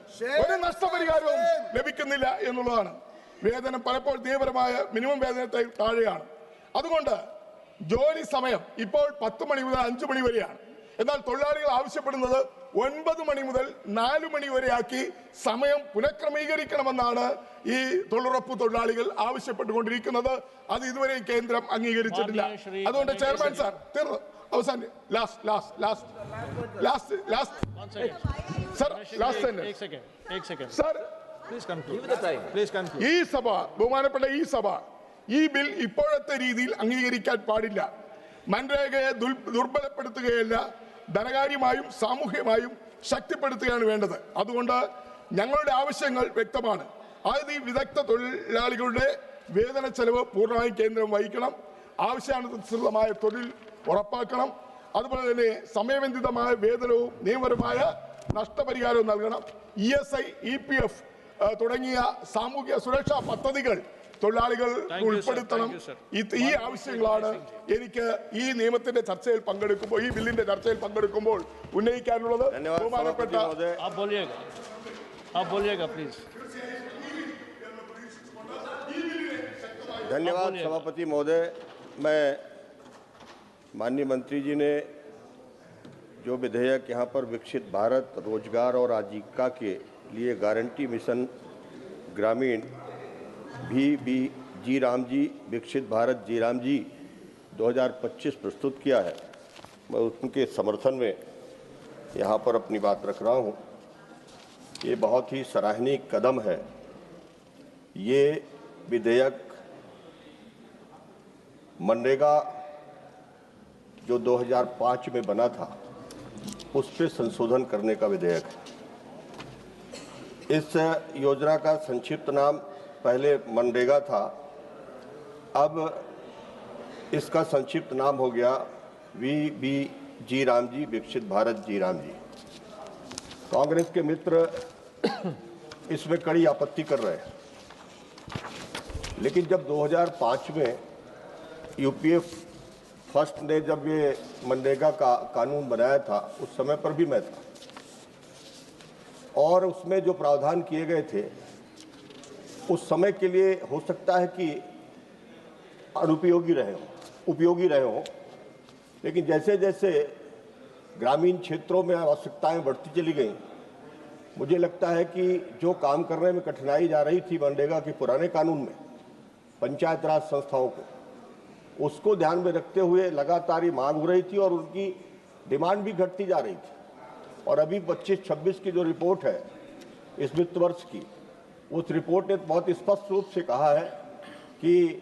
ഒരു നഷ്ടപരിഹാരവും ലഭിക്കുന്നില്ല എന്നുള്ളതാണ്. വേതനം പലപ്പോൾ നിയമപരമായ മിനിമം വേതനത്തിൽ താഴെയാണ്. അതുകൊണ്ട് ജോലി സമയം ഇപ്പോൾ 10 മണി മുതൽ 5 മണി വരെയാണ്. എന്നാൽ തൊഴിലാളികൾ ആവശ്യപ്പെടുന്നത് 9 മണി മുതൽ 4 മണി വരെയാക്കി സമയം പുനഃക്രമീകരിക്കണമെന്നാണ് ഈ തൊഴിലുറപ്പ് തൊഴിലാളികൾ ആവശ്യപ്പെട്ടുകൊണ്ടിരിക്കുന്നത്. അത് ഇതുവരെയും കേന്ദ്രം അംഗീകരിച്ചിട്ടില്ല. അതുകൊണ്ട് ചെയർമാൻ സാർ, അവസാനം ഈ സഭ, ബഹുമാനപ്പെട്ട ഈ സഭ, ഈ ബിൽ ഇപ്പോഴത്തെ രീതിയിൽ അംഗീകരിക്കാൻ പാടില്ല. മൻരേഗയെ ദുർബലപ്പെടുത്തുകയല്ല, ധനകാര്യമായും സാമൂഹ്യമായും ശക്തിപ്പെടുത്തുകയാണ് വേണ്ടത്. അതുകൊണ്ട് ഞങ്ങളുടെ ആവശ്യങ്ങൾ വ്യക്തമാണ്. അതായത് ഈ വിദഗ്ധ തൊഴിലാളികളുടെ വേതന ചെലവ് പൂർണ്ണമായും കേന്ദ്രം വഹിക്കണം. ആവശ്യാനുസൃതമായ തൊഴിൽ ഉറപ്പാക്കണം. അതുപോലെ തന്നെ സമയബന്ധിതമായ വേതനവും നിയമപരമായ നഷ്ടപരിഹാരവും നൽകണം. ESI, EPF തുടങ്ങിയ സാമൂഹ്യ സുരക്ഷാ പദ്ധതികൾ തൊഴിലാളികൾ ഉൾപ്പെടുത്തണം. ഈ ആവശ്യങ്ങളാണ് എനിക്ക് ഈ നിയമത്തിന്റെ ചർച്ചയിൽ പങ്കെടുക്കുമ്പോൾ, ഈ ബില്ലിന്റെ ചർച്ചയിൽ പങ്കെടുക്കുമ്പോൾ ഉന്നയിക്കാനുള്ളത്. ബഹുമാനപ്പെട്ട धन्यवाद सभापति महोदय। मैं माननीय मंत्री जी ने जो विधेयक यहाँ पर विकसित भारत रोजगार और आजीविका के लिए गारंटी मिशन ग्रामीण जी राम जी विकसित भारत जी राम जी 2025 प्रस्तुत किया है, मैं उनके समर्थन में यहाँ पर अपनी बात रख रहा हूँ। ये बहुत ही सराहनीय कदम है। ये विधेयक मनरेगा जो 2005 में बना था उस पर संशोधन करने का विधेयक है। इस योजना का संक्षिप्त नाम पहले मनरेगा था, अब इसका संक्षिप्त नाम हो गया जी राम जी विकसित भारत जी राम जी। कांग्रेस के मित्र इसमें कड़ी आपत्ति कर रहे हैं, लेकिन जब 2005 में UPF फर्स्ट ने जब ये मनरेगा का कानून बनाया था उस समय पर भी मैं था, और उसमें जो प्रावधान किए गए थे उस समय के लिए हो सकता है कि उपयोगी रहे हों, लेकिन जैसे जैसे ग्रामीण क्षेत्रों में आवश्यकताएं बढ़ती चली गई, मुझे लगता है कि जो काम करने में कठिनाई जा रही थी मनरेगा के पुराने कानून में पंचायत राज संस्थाओं को, उसको ध्यान में रखते हुए लगातार ये मांग हो रही थी और उनकी डिमांड भी घटती जा रही थी। और अभी 25-26 की जो रिपोर्ट है इस वित्त वर्ष की, उस रिपोर्ट ने बहुत स्पष्ट रूप से कहा है कि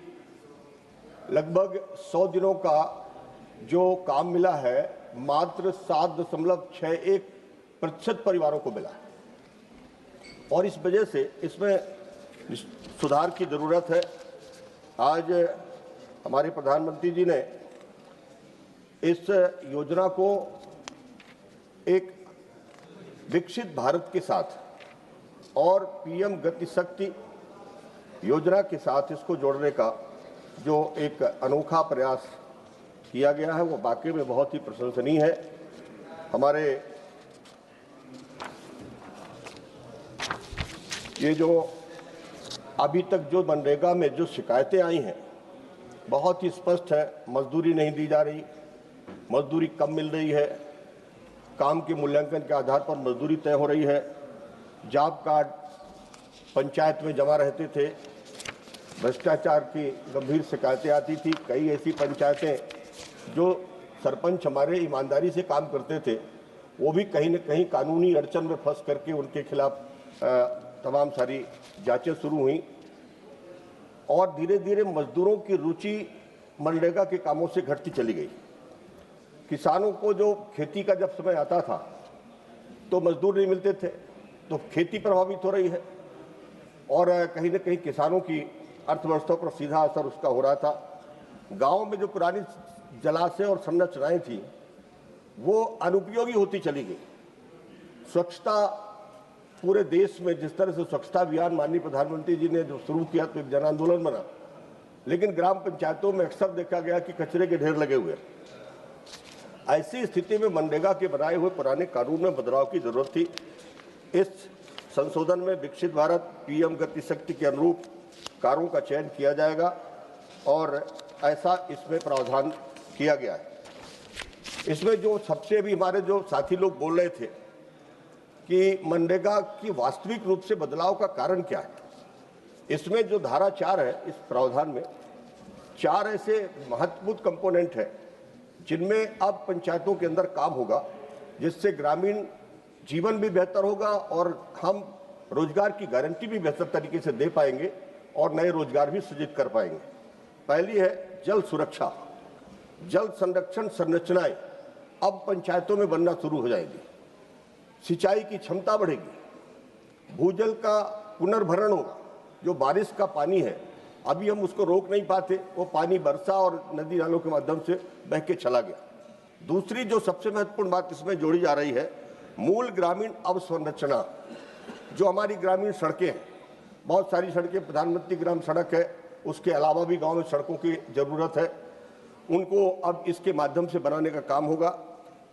लगभग 100 दिनों का जो काम मिला है मात्र 7.61% परिवारों को मिला है, और इस वजह से इसमें सुधार की ज़रूरत है। आज हमारे प्रधानमंत्री जी ने इस योजना को एक विकसित भारत के साथ और PM गति शक्ति योजना के साथ इसको जोड़ने का जो एक अनोखा प्रयास किया गया है वो वाकई में बहुत ही प्रशंसनीय है। हमारे ये जो अभी तक जो मनरेगा में जो शिकायतें आई हैं बहुत ही स्पष्ट है। मजदूरी नहीं दी जा रही, मजदूरी कम मिल रही है, काम के मूल्यांकन के आधार पर मजदूरी तय हो रही है। जॉब कार्ड पंचायत में जमा रहते थे। भ्रष्टाचार की गंभीर शिकायतें आती थी। कई ऐसी पंचायतें जो सरपंच हमारे ईमानदारी से काम करते थे, वो भी कहीं न कहीं कानूनी अड़चन में फंस करके उनके खिलाफ तमाम सारी जांचें शुरू हुई और धीरे धीरे मजदूरों की रुचि मनरेगा के कामों से घटती चली गई। किसानों को जो खेती का जब समय आता था तो मजदूर नहीं मिलते थे, तो खेती प्रभावित हो रही है और कहीं न कहीं किसानों की अर्थव्यवस्था पर सीधा असर उसका हो रहा था। गांव में जो पुरानी जलाशय और संरचनाएं थी वो अनुपयोगी होती चली गई। स्वच्छता पूरे देश में जिस तरह से स्वच्छता अभियान माननीय प्रधानमंत्री जी ने जो शुरू किया तो एक जन आंदोलन बना, लेकिन ग्राम पंचायतों में अक्सर देखा गया कि कचरे के ढेर लगे हुए। ऐसी स्थिति में मनरेगा के बनाए हुए पुराने कानून में बदलाव की जरूरत थी। इस संशोधन में विकसित भारत पीएम गति शक्ति के अनुरूप कार्यों का चयन किया जाएगा और ऐसा इसमें प्रावधान किया गया है। इसमें जो सबसे भी हमारे जो साथी लोग बोल रहे थे कि मनरेगा की वास्तविक रूप से बदलाव का कारण क्या है, इसमें जो धारा 4 है इस प्रावधान में 4 ऐसे महत्वपूर्ण कंपोनेंट है जिनमें अब पंचायतों के अंदर काम होगा, जिससे ग्रामीण जीवन भी बेहतर होगा और हम रोजगार की गारंटी भी बेहतर तरीके से दे पाएंगे और नए रोजगार भी सृजित कर पाएंगे। पहली है जल सुरक्षा। जल संरक्षण संरचनाएं अब पंचायतों में बनना शुरू हो जाएगी। सिंचाई की क्षमता बढ़ेगी। भूजल का पुनर्भरण होगा। जो बारिश का पानी है अभी हम उसको रोक नहीं पाते, वो पानी वर्षा और नदी नालों के माध्यम से बह के चला गया। दूसरी जो सबसे महत्वपूर्ण बात इसमें जोड़ी जा रही है, मूल ग्रामीण अवसंरचना। जो हमारी ग्रामीण सड़कें हैं, बहुत सारी सड़कें प्रधानमंत्री ग्राम सड़क है, उसके अलावा भी गांव में सड़कों की जरूरत है, उनको अब इसके माध्यम से बनाने का काम होगा।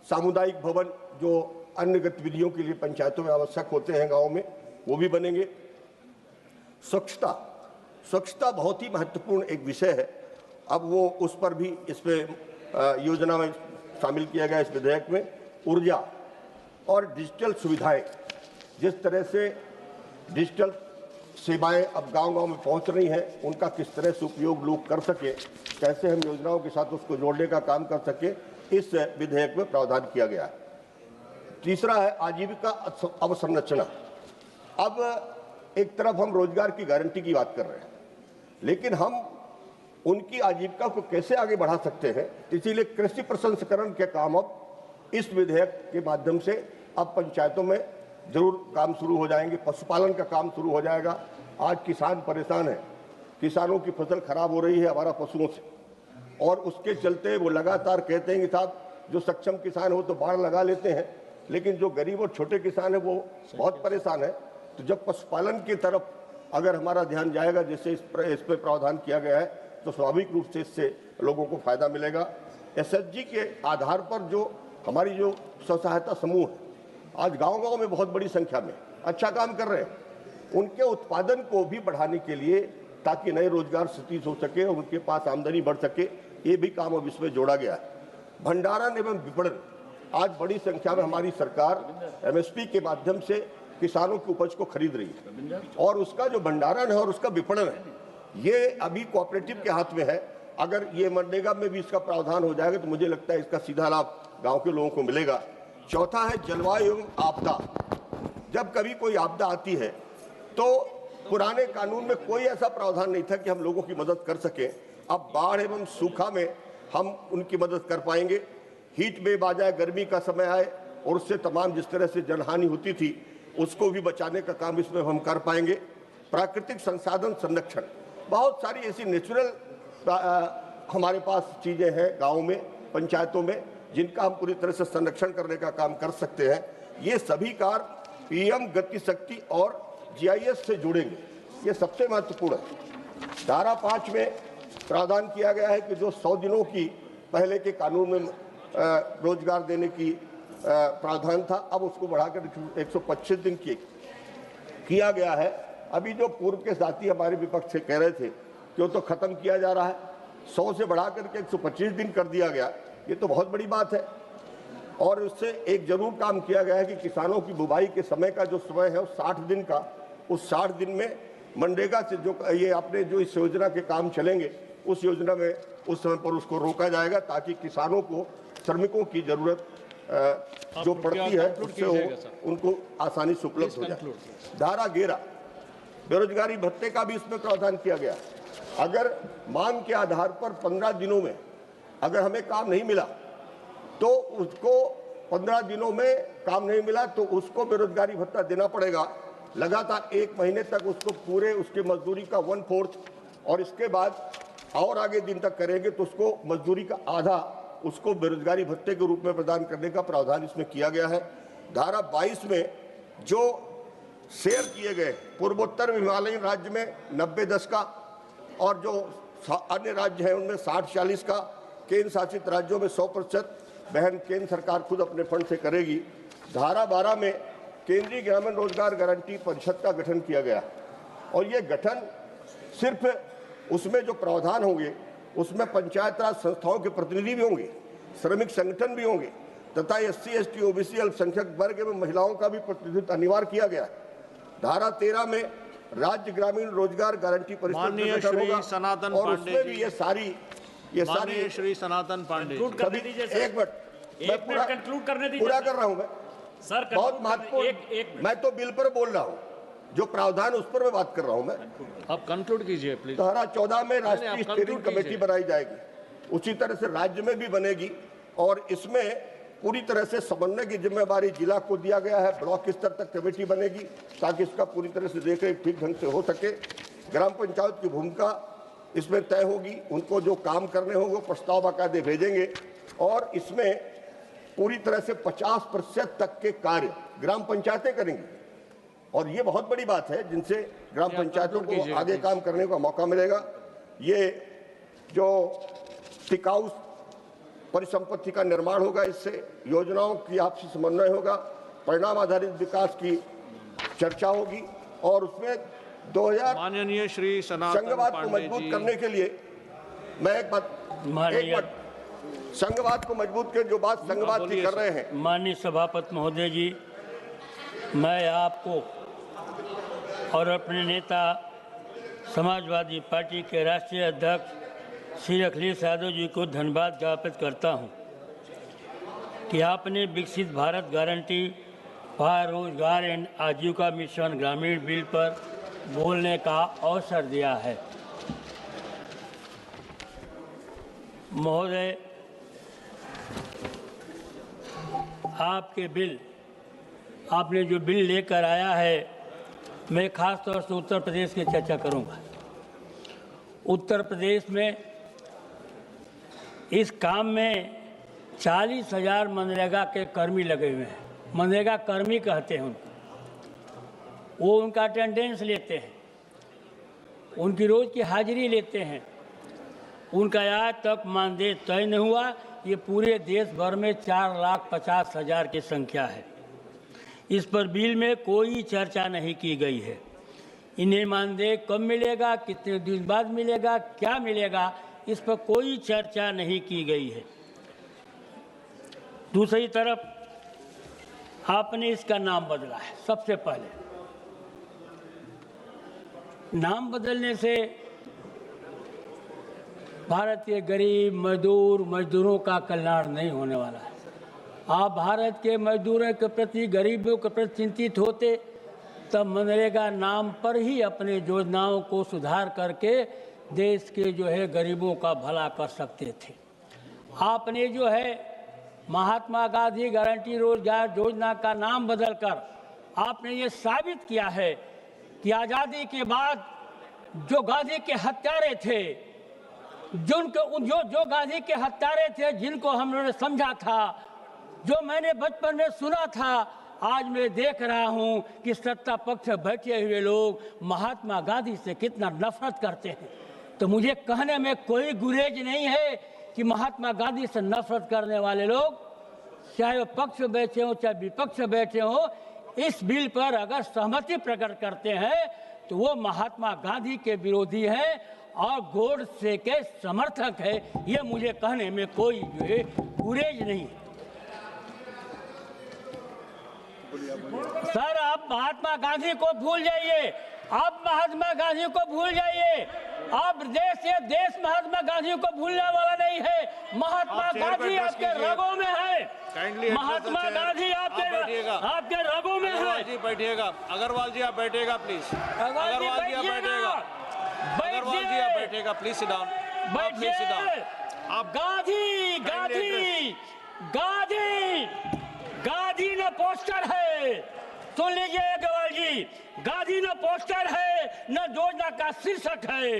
सामुदायिक भवन जो अन्य गतिविधियों के लिए पंचायतों में आवश्यक होते हैं गांव में, वो भी बनेंगे। स्वच्छता बहुत ही महत्वपूर्ण एक विषय है। अब वो उस पर भी इसमें योजना में शामिल किया गया इस विधेयक में। ऊर्जा और डिजिटल सुविधाएं, जिस तरह से डिजिटल सेवाएं अब गांव-गांव में पहुंच रही हैं, उनका किस तरह से उपयोग लोग कर सके, कैसे हम योजनाओं के साथ उसको जोड़ने का काम कर सके, इस विधेयक में प्रावधान किया गया है। तीसरा है आजीविका अवसंरचना। अब एक तरफ हम रोजगार की गारंटी की बात कर रहे हैं, लेकिन हम उनकी आजीविका को कैसे आगे बढ़ा सकते हैं, इसीलिए कृषि प्रसंस्करण के काम अब इस विधेयक के माध्यम से अब पंचायतों में जरूर काम शुरू हो जाएंगे। पशुपालन का काम शुरू हो जाएगा। आज किसान परेशान है, किसानों की फसल खराब हो रही है हमारा पशुओं से, और उसके चलते वो लगातार कहते हैं कि साहब जो सक्षम किसान हो तो बाढ़ लगा लेते हैं, लेकिन जो गरीब और छोटे किसान है वो बहुत परेशान है। तो जब पशुपालन की तरफ अगर हमारा ध्यान जाएगा, जैसे इस पर प्रावधान किया गया है, तो स्वाभाविक रूप से इससे लोगों को फायदा मिलेगा। एसएचजी के आधार पर जो हमारी जो स्व सहायता समूह है, आज गांव-गांव में बहुत बड़ी संख्या में अच्छा काम कर रहे हैं, उनके उत्पादन को भी बढ़ाने के लिए, ताकि नए रोजगार सृजित हो सके और उनके पास आमदनी बढ़ सके, ये भी काम अब इसमें जोड़ा गया है। भंडारण एवं विपणन, आज बड़ी संख्या में हमारी सरकार एमएसपी के माध्यम से किसानों की उपज को खरीद रही है, और उसका जो भंडारण है और उसका विपणन है, ये अभी कोऑपरेटिव के हाथ में है। अगर ये मनरेगा में भी इसका प्रावधान हो जाएगा तो मुझे लगता है इसका सीधा लाभ गांव के लोगों को मिलेगा। चौथा है जलवायु एवं आपदा। जब कभी कोई आपदा आती है तो पुराने कानून में कोई ऐसा प्रावधान नहीं था कि हम लोगों की मदद कर सकें। अब बाढ़ एवं सूखा में हम उनकी मदद कर पाएंगे। हीट वेव आ जाए, गर्मी का समय आए, और उससे तमाम जिस तरह से जनहानि होती थी उसको भी बचाने का काम इसमें हम कर पाएंगे। प्राकृतिक संसाधन संरक्षण, बहुत सारी ऐसी नेचुरल हमारे पास चीज़ें हैं गाँव में, पंचायतों में, जिनका हम पूरी तरह से संरक्षण करने का काम कर सकते हैं। ये सभी कार्य पीएम गति शक्ति और जीआईएस से जुड़ेंगे, ये सबसे महत्वपूर्ण है। धारा 5 में प्रावधान किया गया है कि जो 100 दिनों की पहले के कानून में रोजगार देने की प्रावधान था, अब उसको बढ़ाकर 125 दिन किया गया है। अभी जो पूर्व के साथी हमारे विपक्ष से कह रहे थे कि वो तो खत्म किया जा रहा है, 100 से बढ़ाकर के 125 दिन कर दिया गया, ये तो बहुत बड़ी बात है। और उससे एक जरूर काम किया गया है कि किसानों की बुवाई के समय का जो समय है, 60 दिन का, उस 60 दिन में मनरेगा से जो ये आपने जो इस योजना के काम चलेंगे, उस योजना में उस समय पर उसको रोका जाएगा, ताकि किसानों को श्रमिकों की जरूरत जो पड़ती है उससे उनको आसानी से उपलब्ध हो जाए। धारा 11 बेरोजगारी भत्ते का भी इसमें प्रावधान किया गया। अगर मांग के आधार पर 15 दिनों में अगर हमें काम नहीं मिला तो उसको 15 दिनों में काम नहीं मिला तो उसको बेरोजगारी भत्ता देना पड़ेगा। लगातार 1 महीने तक उसको पूरे उसके मजदूरी का 1/4 और इसके बाद और आगे दिन तक करेंगे तो उसको मजदूरी का आधा उसको बेरोजगारी भत्ते के रूप में प्रदान करने का प्रावधान इसमें किया गया है। धारा 22 में जो शेयर किए गए पूर्वोत्तर हिमालयन राज्य में 90-10 का और जो अन्य राज्य हैं उनमें 60-40 का, केंद्र शासित राज्यों में 100% बहन केंद्र सरकार खुद अपने फंड से करेगी। धारा 12 में केंद्रीय ग्रामीण रोजगार गारंटी परिषद का गठन किया गया और ये गठन सिर्फ उसमें जो प्रावधान होंगे उसमें पंचायत राज संस्थाओं के प्रतिनिधि भी होंगे, श्रमिक संगठन भी होंगे तथा SC, ST, OBC अल्पसंख्यक वर्ग में महिलाओं का भी प्रतिनिधित्व अनिवार्य किया गया है। धारा 13 में राज्य ग्रामीण रोजगार गारंटी परिषद का गठन होगा और उसमें भी ये सारी श्री सनातन पांडे एक मिनट मैं पूरा कर रहा हूं। मैं सर बहुत महत्वपूर्ण, मैं तो बिल पर बोल रहा हूं, जो प्रावधान उस पर मैं बात कर रहा हूं। मैं आप कंक्लूड कीजिए प्लीज। धारा 14 में राष्ट्रीय स्टीयरिंग कमेटी बनाई जाएगी, उसी तरह से राज्य में भी बनेगी और इसमें पूरी तरह से समन्वय की जिम्मेवारी जिला को दिया गया है। ब्लॉक स्तर तक कमेटी बनेगी ताकि इसका पूरी तरह से देखरेख ठीक ढंग से हो सके। ग्राम पंचायत की भूमिका इसमें तय होगी, उनको जो काम करने होंगे वो प्रस्ताव बाकायदे भेजेंगे और इसमें पूरी तरह से 50% तक के कार्य ग्राम पंचायतें करेंगी और ये बहुत बड़ी बात है जिनसे ग्राम पंचायतों को आगे काम करने का मौका मिलेगा। ये जो टिकाऊ परिसंपत्ति का निर्माण होगा, इससे योजनाओं की आपसी समन्वय होगा, परिणाम आधारित विकास की चर्चा होगी और उसमें 2000 माननीय श्री सनातन संघवाद को मजबूत करने के लिए मैं एक बात संघवाद को मजबूत कर जो बात संघवाद की कर रहे हैं। माननीय सभापति महोदय जी, मैं आपको और अपने नेता समाजवादी पार्टी के राष्ट्रीय अध्यक्ष श्री अखिलेश यादव जी को धन्यवाद ज्ञापित करता हूं कि आपने विकसित भारत गारंटी फॉर रोजगार एंड आजीविका मिशन ग्रामीण बिल पर बोलने का अवसर दिया है। महोदय, आपने जो बिल लेकर आया है, मैं खास तौर से उत्तर प्रदेश की चर्चा करूंगा। उत्तर प्रदेश में इस काम में 40,000 मनरेगा के कर्मी लगे हुए हैं। मनरेगा कर्मी कहते हैं उनको। वो उनका अटेंडेंस लेते हैं, उनकी रोज़ की हाजिरी लेते हैं, उनका आज तक मानदेय तय नहीं हुआ। ये पूरे देश भर में 4,50,000 की संख्या है। इस पर बिल में कोई चर्चा नहीं की गई है। इन्हें मानदेय कब मिलेगा, कितने दिन बाद मिलेगा, क्या मिलेगा, इस पर कोई चर्चा नहीं की गई है। दूसरी तरफ आपने इसका नाम बदला है। सबसे पहले नाम बदलने से भारत के गरीब मजदूरों का कल्याण नहीं होने वाला है। आप भारत के मजदूरों के प्रति, गरीबों के प्रति चिंतित होते तब मनरेगा नाम पर ही अपने योजनाओं को सुधार करके देश के जो है गरीबों का भला कर सकते थे। आपने जो है महात्मा गांधी गारंटी रोजगार योजना का नाम बदलकर आपने ये साबित किया है कि आज़ादी के बाद जो गांधी के हत्यारे थे, जो गांधी के हत्यारे थे, जिनको हमने समझा था, जो मैंने बचपन में सुना था, आज मैं देख रहा हूं कि सत्ता पक्ष बैठे हुए लोग महात्मा गांधी से कितना नफरत करते हैं। तो मुझे कहने में कोई गुरेज नहीं है कि महात्मा गांधी से नफरत करने वाले लोग, चाहे वो पक्ष बैठे हो चाहे विपक्ष बैठे हो, इस बिल पर अगर सहमति प्रकट करते हैं तो वो महात्मा गांधी के विरोधी हैं और गोडसे के समर्थक है। ये मुझे कहने में कोई जो है गुरेज नहीं है। सर आप महात्मा गांधी को भूल जाइए, आप महात्मा गांधी को भूल जाइए। आप देश महात्मा गांधी को भूलने वाला नहीं है। महात्मा गांधी आपके रगों में है। महात्मा गांधी आपके रगों में है। जी बैठिएगा, अग्रवाल जी आप बैठिएगा प्लीज। अग्रवाल जी आप बैठिएगा, अग्रवाल जी आप बैठिएगा please. Sit down, please sit down. आप गांधी गांधी गांधी गांधी न पोस्टर है, सुन लीजिए अग्रवाल जी, गांधी न पोस्टर है न योजना का शीर्षक है।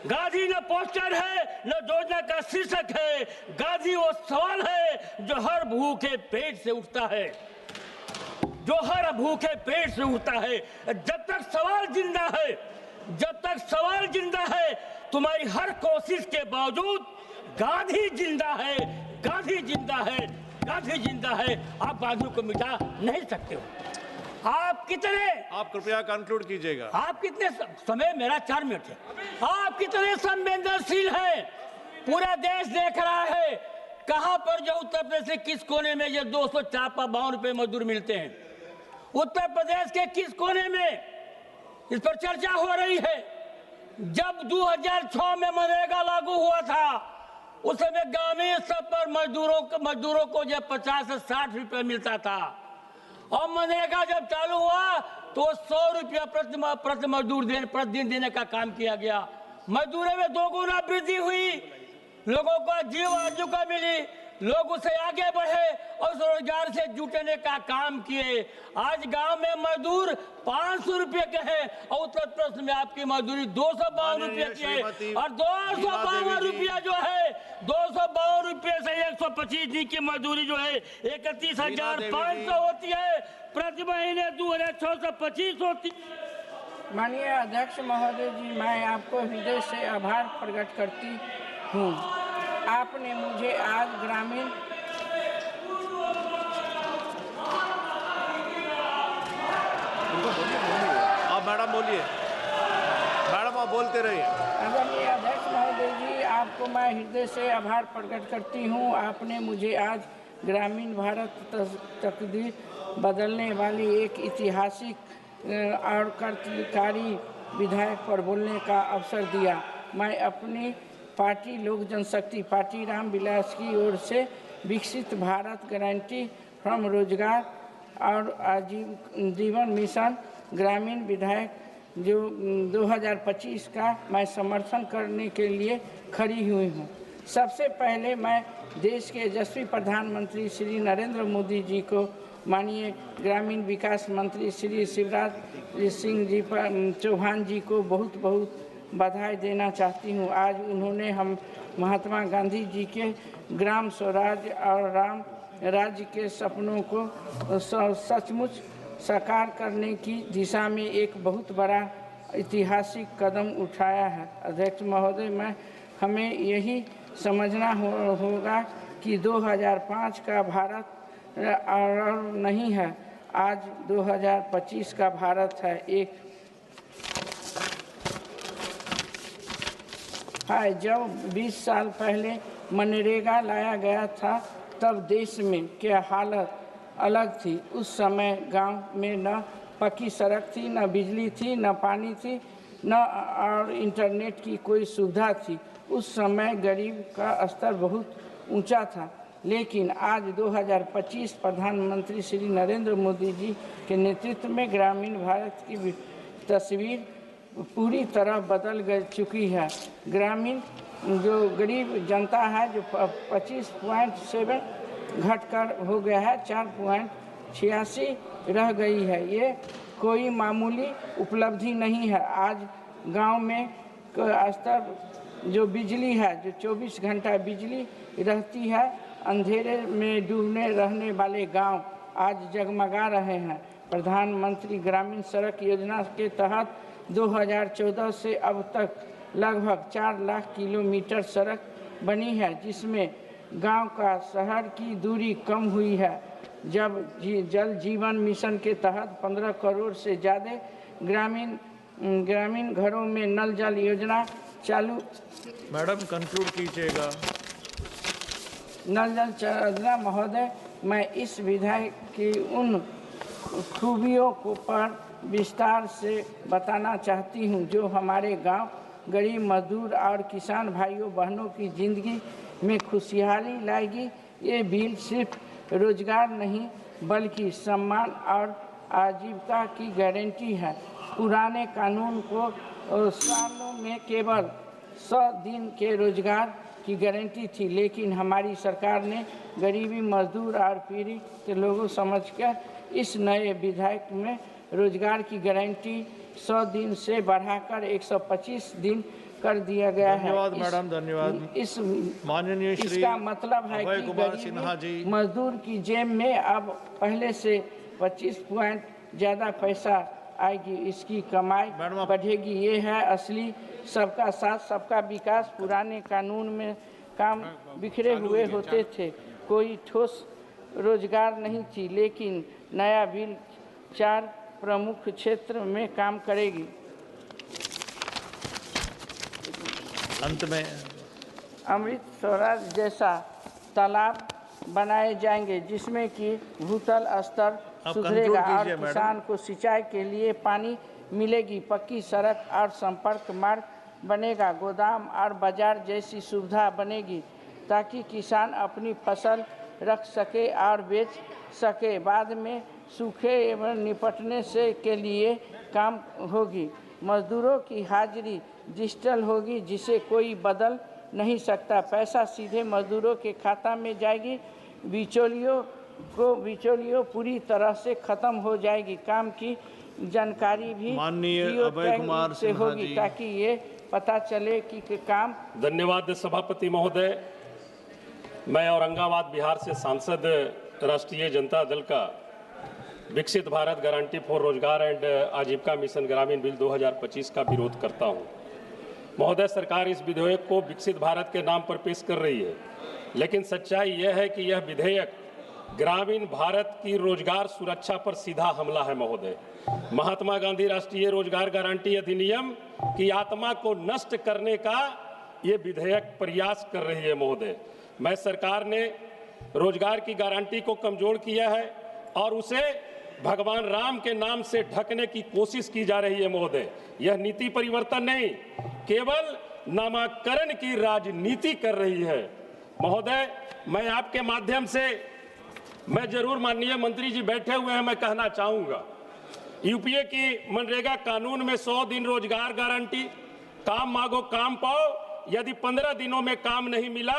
गांधी न पोस्टर है न योजना का शीर्षक है। गांधी वो सवाल है जो हर भूखे पेट से उठता है, जो हर भूखे पेट से उठता है। जब तक सवाल जिंदा है, जब तक सवाल जिंदा है, तुम्हारी हर कोशिश के बावजूद गांधी जिंदा है, गांधी जिंदा है, गांधी जिंदा है। आप गांधी को मिटा नहीं सकते हो। आप कृपया कंक्लूड कीजिएगा। आप कितने समय, मेरा 4 मिनट है, आप कितने संवेदनशील हैं। पूरा देश देख रहा है कहां पर जो उत्तर प्रदेश के किस कोने में ये 252 रुपए मजदूर मिलते हैं। उत्तर प्रदेश के किस कोने में इस पर चर्चा हो रही है। जब 2006 में मनरेगा लागू हुआ था, उस समय ग्रामीण स्तर पर मजदूरों को जब 50 से 60 रुपए मिलता था, और मनरेगा जब चालू हुआ तो 100 रुपया प्रति मजदूर प्रतिदिन देने का काम किया गया। मजदूरी में 2 गुना वृद्धि हुई, लोगों को जीव आजीविका मिली, लोग उसे आगे बढ़े और उस रोजगार से जुटने का काम किए। आज गांव में मजदूर 500 रुपये के हैं और उत्तर प्रदेश में आपकी मजदूरी 252 रुपये की है। और 252 रुपया जो है, 252 रुपये से 125 दिन की मजदूरी जो है 31,500 होती है। प्रति महीने 2,625 होती है। माननीय अध्यक्ष महोदय जी, मैं आपको हृदय से आभार प्रकट करती हूँ। आपने मुझे आज ग्रामीण आप मैडम बोलिए, मैडम आप बोलते रहिए। आदरणीय अध्यक्ष महोदय जी, आपको मैं हृदय से आभार प्रकट करती हूँ। आपने मुझे आज ग्रामीण भारत तकदीर बदलने वाली एक ऐतिहासिक और क्रांतिकारी विधेयक पर बोलने का अवसर दिया। मैं अपनी पार्टी लोक जनशक्ति पार्टी रामविलास की ओर से विकसित भारत गारंटी फ्रॉम रोजगार और आजीवन मिशन ग्रामीण विधेयक जो 2025 का मैं समर्थन करने के लिए खड़ी हुई हूँ। सबसे पहले मैं देश के यशस्वी प्रधानमंत्री श्री नरेंद्र मोदी जी को, माननीय ग्रामीण विकास मंत्री श्री शिवराज सिंह जी चौहान जी को बहुत बहुत बधाई देना चाहती हूँ। आज उन्होंने हम महात्मा गांधी जी के ग्राम स्वराज और राम राज्य के सपनों को सचमुच साकार करने की दिशा में एक बहुत बड़ा ऐतिहासिक कदम उठाया है। अध्यक्ष महोदय, हमें यही समझना होगा कि 2005 का भारत और नहीं है, आज 2025 का भारत है। जब 20 साल पहले मनरेगा लाया गया था तब देश में क्या हालत अलग थी। उस समय गांव में न पक्की सड़क थी, न बिजली थी, न पानी थी, न और इंटरनेट की कोई सुविधा थी। उस समय गरीब का स्तर बहुत ऊंचा था। लेकिन आज 2025 प्रधानमंत्री श्री नरेंद्र मोदी जी के नेतृत्व में ग्रामीण भारत की तस्वीर पूरी तरह बदल चुकी है। ग्रामीण जो गरीब जनता है जो 25.7 घटकर हो गया है, 4.86 रह गई है। ये कोई मामूली उपलब्धि नहीं है। आज गांव में स्तर जो बिजली है, जो 24 घंटा बिजली रहती है, अंधेरे में डूबने रहने वाले गांव आज जगमगा रहे हैं। प्रधानमंत्री ग्रामीण सड़क योजना के तहत 2014 से अब तक लगभग 4 लाख किलोमीटर सड़क बनी है, जिसमें गांव का शहर की दूरी कम हुई है। जब जल जीवन मिशन के तहत 15 करोड़ से ज़्यादा ग्रामीण घरों में नल जल योजना चालू। मैडम कंक्लूड कीजिएगा। नल जल योजना महोदय, मैं इस विधेयक की उन खूबियों को पर विस्तार से बताना चाहती हूँ, जो हमारे गांव, गरीब मजदूर और किसान भाइयों बहनों की ज़िंदगी में खुशहाली लाएगी। ये बिल सिर्फ रोजगार नहीं बल्कि सम्मान और आजीविका की गारंटी है। पुराने कानून को सालों में केवल 100 दिन के रोजगार की गारंटी थी, लेकिन हमारी सरकार ने गरीबी मजदूर और पीड़ित लोगों समझकर इस नए विधेयक में रोजगार की गारंटी 100 दिन से बढ़ाकर 125 दिन कर दिया गया है। धन्यवाद मैडम, धन्यवाद। माननीय श्री इसका मतलब है कि गरीब मजदूर की जेब में अब पहले से 25 पॉइंट ज़्यादा पैसा आएगी, इसकी कमाई बढ़ेगी। ये है असली सबका साथ सबका विकास। पुराने कानून में काम बिखरे हुए होते थे, कोई ठोस रोजगार नहीं थी, लेकिन नया बिल 4 प्रमुख क्षेत्र में काम करेगी। अंत में अमृत स्वराज जैसा तालाब बनाए जाएंगे, जिसमें कि भूतल स्तर सुधरेगा और किसान को सिंचाई के लिए पानी मिलेगी। पक्की सड़क और संपर्क मार्ग बनेगा। गोदाम और बाजार जैसी सुविधा बनेगी ताकि किसान अपनी फसल रख सके और बेच सके। बाद में सूखे एवं निपटने से के लिए काम होगी। मजदूरों की हाजिरी डिजिटल होगी, जिसे कोई बदल नहीं सकता। पैसा सीधे मजदूरों के खाता में जाएगी। बिचौलियों पूरी तरह से खत्म हो जाएगी। काम की जानकारी भी माननीय अभय कुमार से होगी ताकि ये पता चले कि काम। धन्यवाद सभापति महोदय। मैं औरंगाबाद बिहार से सांसद राष्ट्रीय जनता दल का विकसित भारत गारंटी फॉर रोजगार एंड आजीविका मिशन ग्रामीण बिल 2025 का विरोध करता हूं। महोदय, सरकार इस विधेयक को विकसित भारत के नाम पर पेश कर रही है, लेकिन सच्चाई यह है कि यह विधेयक ग्रामीण भारत की रोजगार सुरक्षा पर सीधा हमला है। महोदय, महात्मा गांधी राष्ट्रीय रोजगार गारंटी अधिनियम की आत्मा को नष्ट करने का ये विधेयक प्रयास कर रही है। महोदय, मैं सरकार ने रोजगार की गारंटी को कमजोर किया है और उसे भगवान राम के नाम से ढकने की कोशिश की जा रही है। महोदय, यह नीति परिवर्तन नहीं, केवल नामकरण की राजनीति कर रही है। महोदय, मैं आपके माध्यम से मैं जरूर, माननीय मंत्री जी बैठे हुए हैं, मैं कहना चाहूंगा, यूपीए की मनरेगा कानून में 100 दिन रोजगार गारंटी, काम मांगो काम पाओ, यदि 15 दिनों में काम नहीं मिला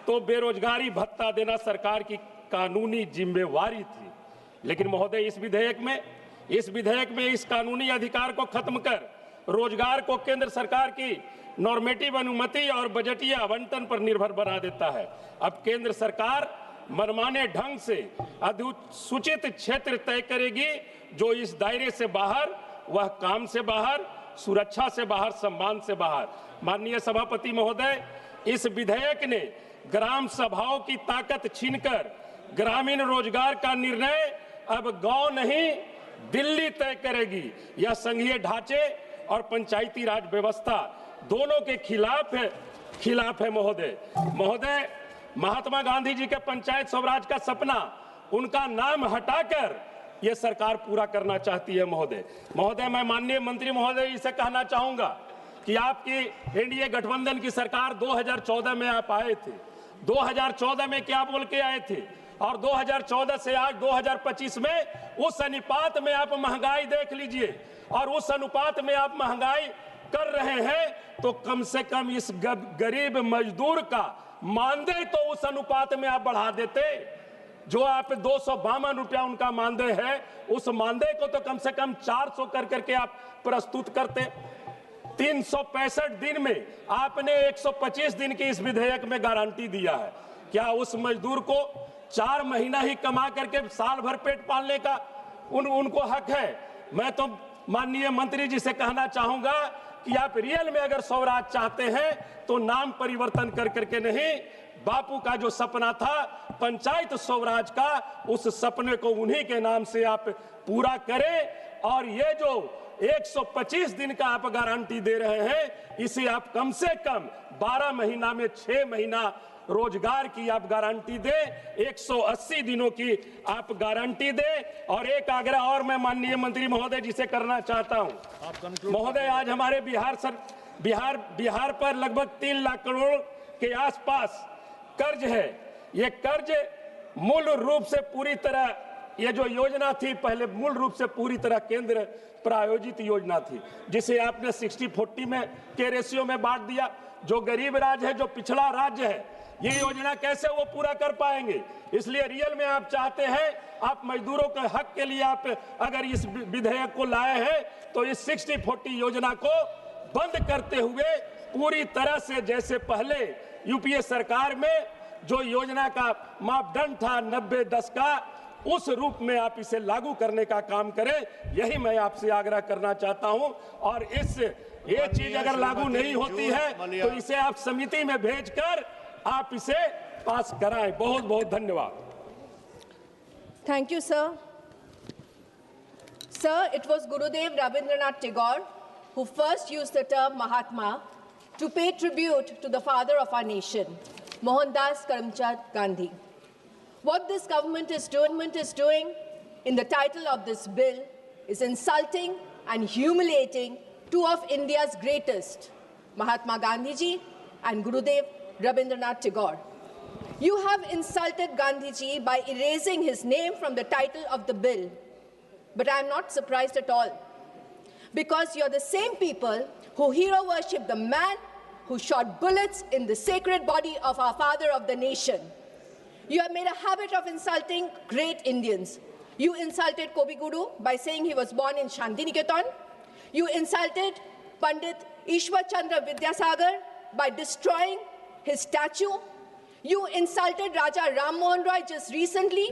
तो बेरोजगारी भत्ता देना सरकार की कानूनी जिम्मेवारी थी। लेकिन महोदय, इस विधेयक में इस कानूनी अधिकार को खत्म कर रोजगार को केंद्र सरकार की नॉर्मेटिव अनुमति और बजटीय आवंटन पर निर्भर बना देता है। अब केंद्र सरकार मनमाने ढंग से अधिसूचित क्षेत्र तय करेगी, जो इस दायरे से बाहर, वह काम से बाहर, सुरक्षा से बाहर, सम्मान से बाहर। माननीय सभापति महोदय, इस विधेयक ने ग्राम सभाओं की ताकत छीनकर ग्रामीण रोजगार का निर्णय अब गांव नहीं दिल्ली तय करेगी। यह संघीय ढांचे और पंचायती राज व्यवस्था दोनों के खिलाफ है। महोदय, महात्मा गांधी जी के पंचायत स्वराज का सपना, उनका नाम हटाकर यह सरकार पूरा करना चाहती है। महोदय, मैं माननीय मंत्री महोदय जी से कहना चाहूंगा कि आपकी एनडीए गठबंधन की सरकार 2014 में आप आए थे। 2014 में क्या बोल के आए थे और 2014 से आज 2025 में उस अनुपात में आप महंगाई देख लीजिए, और उस अनुपात में आप महंगाई कर रहे हैं, तो कम से कम इस गरीब मजदूर का मानदेय तो उस अनुपात में आप बढ़ा देते। जो आप 252 रुपया उनका मानदेय है, उस मानदेय को तो कम से कम 400 कर करके आप प्रस्तुत करते। 365 दिन में आपने 125 दिन की इस विधेयक में गारंटी दिया है। क्या उस मजदूर को 4 महीना ही कमा करके साल भर पेट पालने का उनको हक है? मैं तो माननीय मंत्री जी से कहना चाहूंगा कि आप रियल में अगर स्वराज चाहते हैं तो नाम परिवर्तन कर करके नहीं, बापू का जो सपना था पंचायत स्वराज का, उस सपने को उन्हीं के नाम से आप पूरा करें। और ये जो 125 दिन का आप गारंटी दे रहे हैं, इसे आप कम से कम 12 महीना में 6 महीना रोजगार की आप गारंटी दे, 180 दिनों की आप गारंटी दे। और एक आग्रह और मैं माननीय मंत्री महोदय जी से करना चाहता हूं। महोदय, आज हमारे बिहार पर लगभग 3 लाख करोड़ के आसपास कर्ज है। ये कर्ज मूल रूप से पूरी तरह, ये जो योजना थी पहले मूल रूप से पूरी तरह केंद्र प्रायोजित योजना थी, जिसे आपने 60-40 में के रेशियो में बांट दिया। जो गरीब राज्य है, जो पिछड़ा राज्य है, ये योजना कैसे वो पूरा कर पाएंगे? इसलिए रियल में आप चाहते हैं, आप मजदूरों के हक के लिए आप अगर इस विधेयक को लाए हैं तो इस 60-40 योजना को बंद करते हुए पूरी तरह से, जैसे पहले यूपीए सरकार में जो योजना का मापदंड था 90-10 का, उस रूप में आप इसे लागू करने का काम करें। यही मैं आपसे आग्रह करना चाहता हूं। और ये चीज अगर लागू नहीं होती है तो इसे आप समिति में भेजकर आप इसे पास कराएं। बहुत बहुत धन्यवाद। Thank you, sir. Sir, it was Gurudev Rabindranath Tagore who first used the term Mahatma to pay tribute to the father of our nation, Mohandas Karamchand Gandhi. What this government is doing in the title of this bill is insulting and humiliating two of India's greatest, Mahatma Gandhi ji and Gurudev Rabindranath Tagore. You have insulted Gandhi ji by erasing his name from the title of the bill. But I am not surprised at all, because you're the same people who hero worship the man who shot bullets in the sacred body of our father of the nation. You have made a habit of insulting great Indians. You insulted Kobi Guru by saying he was born in Shantiniketan. You insulted Pandit Ishwar Chandra Vidyasagar by destroying his statue. You insulted Raja Ram Mohan Roy just recently.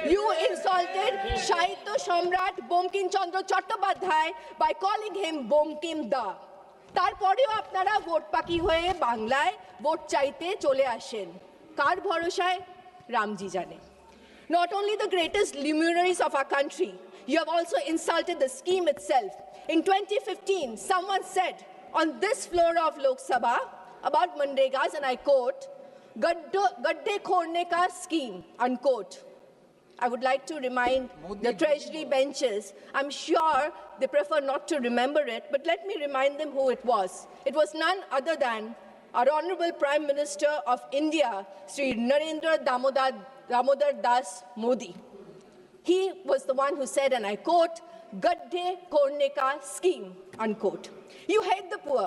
You insulted Shahitya Samrat Bomkim Chandra Chattopadhyay by calling him Bomkim Da. তারপরেও আপনারা vote পাকি হয়ে বাংলায় vote চাইতে চলে আসেন। কার ভরসায়? রামজি জানে। Not only the greatest luminaries of our country, you have also insulted the scheme itself. In 2015, someone said on this floor of Lok Sabha about Manregas, and I quote, "Gadde khorne ka scheme," unquote. I would like to remind the Treasury benches, I'm sure they prefer not to remember it, but let me remind them who it was. It was none other than our Honorable Prime Minister of India, Sri Narendra Damodar Das Modi. He was the one who said, and I quote, "Gadde khorne ka scheme," unquote. You hate the poor.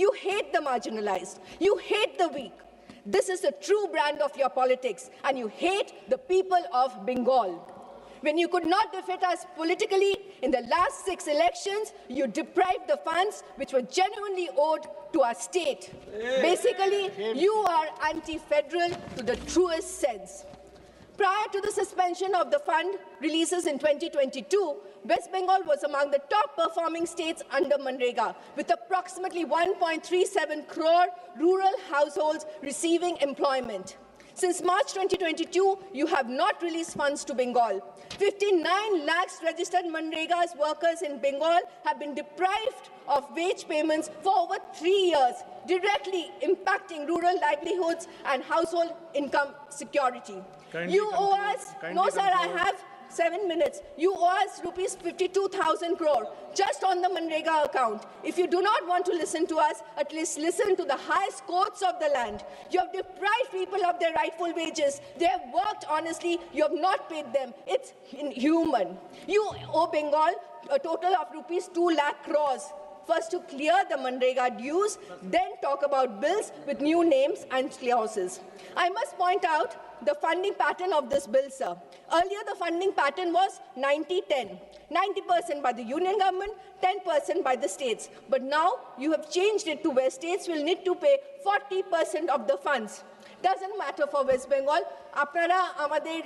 You hate the marginalized. You hate the weak. This is the true brand of your politics, and you hate the people of Bengal. When you could not defeat us politically in the last 6 elections, you deprived the funds which were genuinely owed to our state. Basically, you are anti-federal to the truest sense. Prior to the suspension of the fund releases in 2022, West Bengal was among the top performing states under Manrega, with approximately 1.37 crore rural households receiving employment. Since March 2022, you have not released funds to Bengal. 59 lakhs registered Manrega's workers in Bengal have been deprived of wage payments for over 3 years, directly impacting rural livelihoods and household income security. You owe us, no sir, I have 7 minutes. You owe us rupees 52,000 crore just on the Manrega account. If you do not want to listen to us, at least listen to the highest courts of the land. You have deprived people of their rightful wages. They have worked honestly. You have not paid them. It's inhuman. You owe Bengal a total of rupees 2 lakh crores. First to clear the Manrega dues, then talk about bills with new names and clauses. I must point out the funding pattern of this bill, sir. Earlier, the funding pattern was 90-10. 90% by the union government, 10% by the states. But now, you have changed it to where states will need to pay 40% of the funds. Doesn't matter for West Bengal. আপনারা আমাদের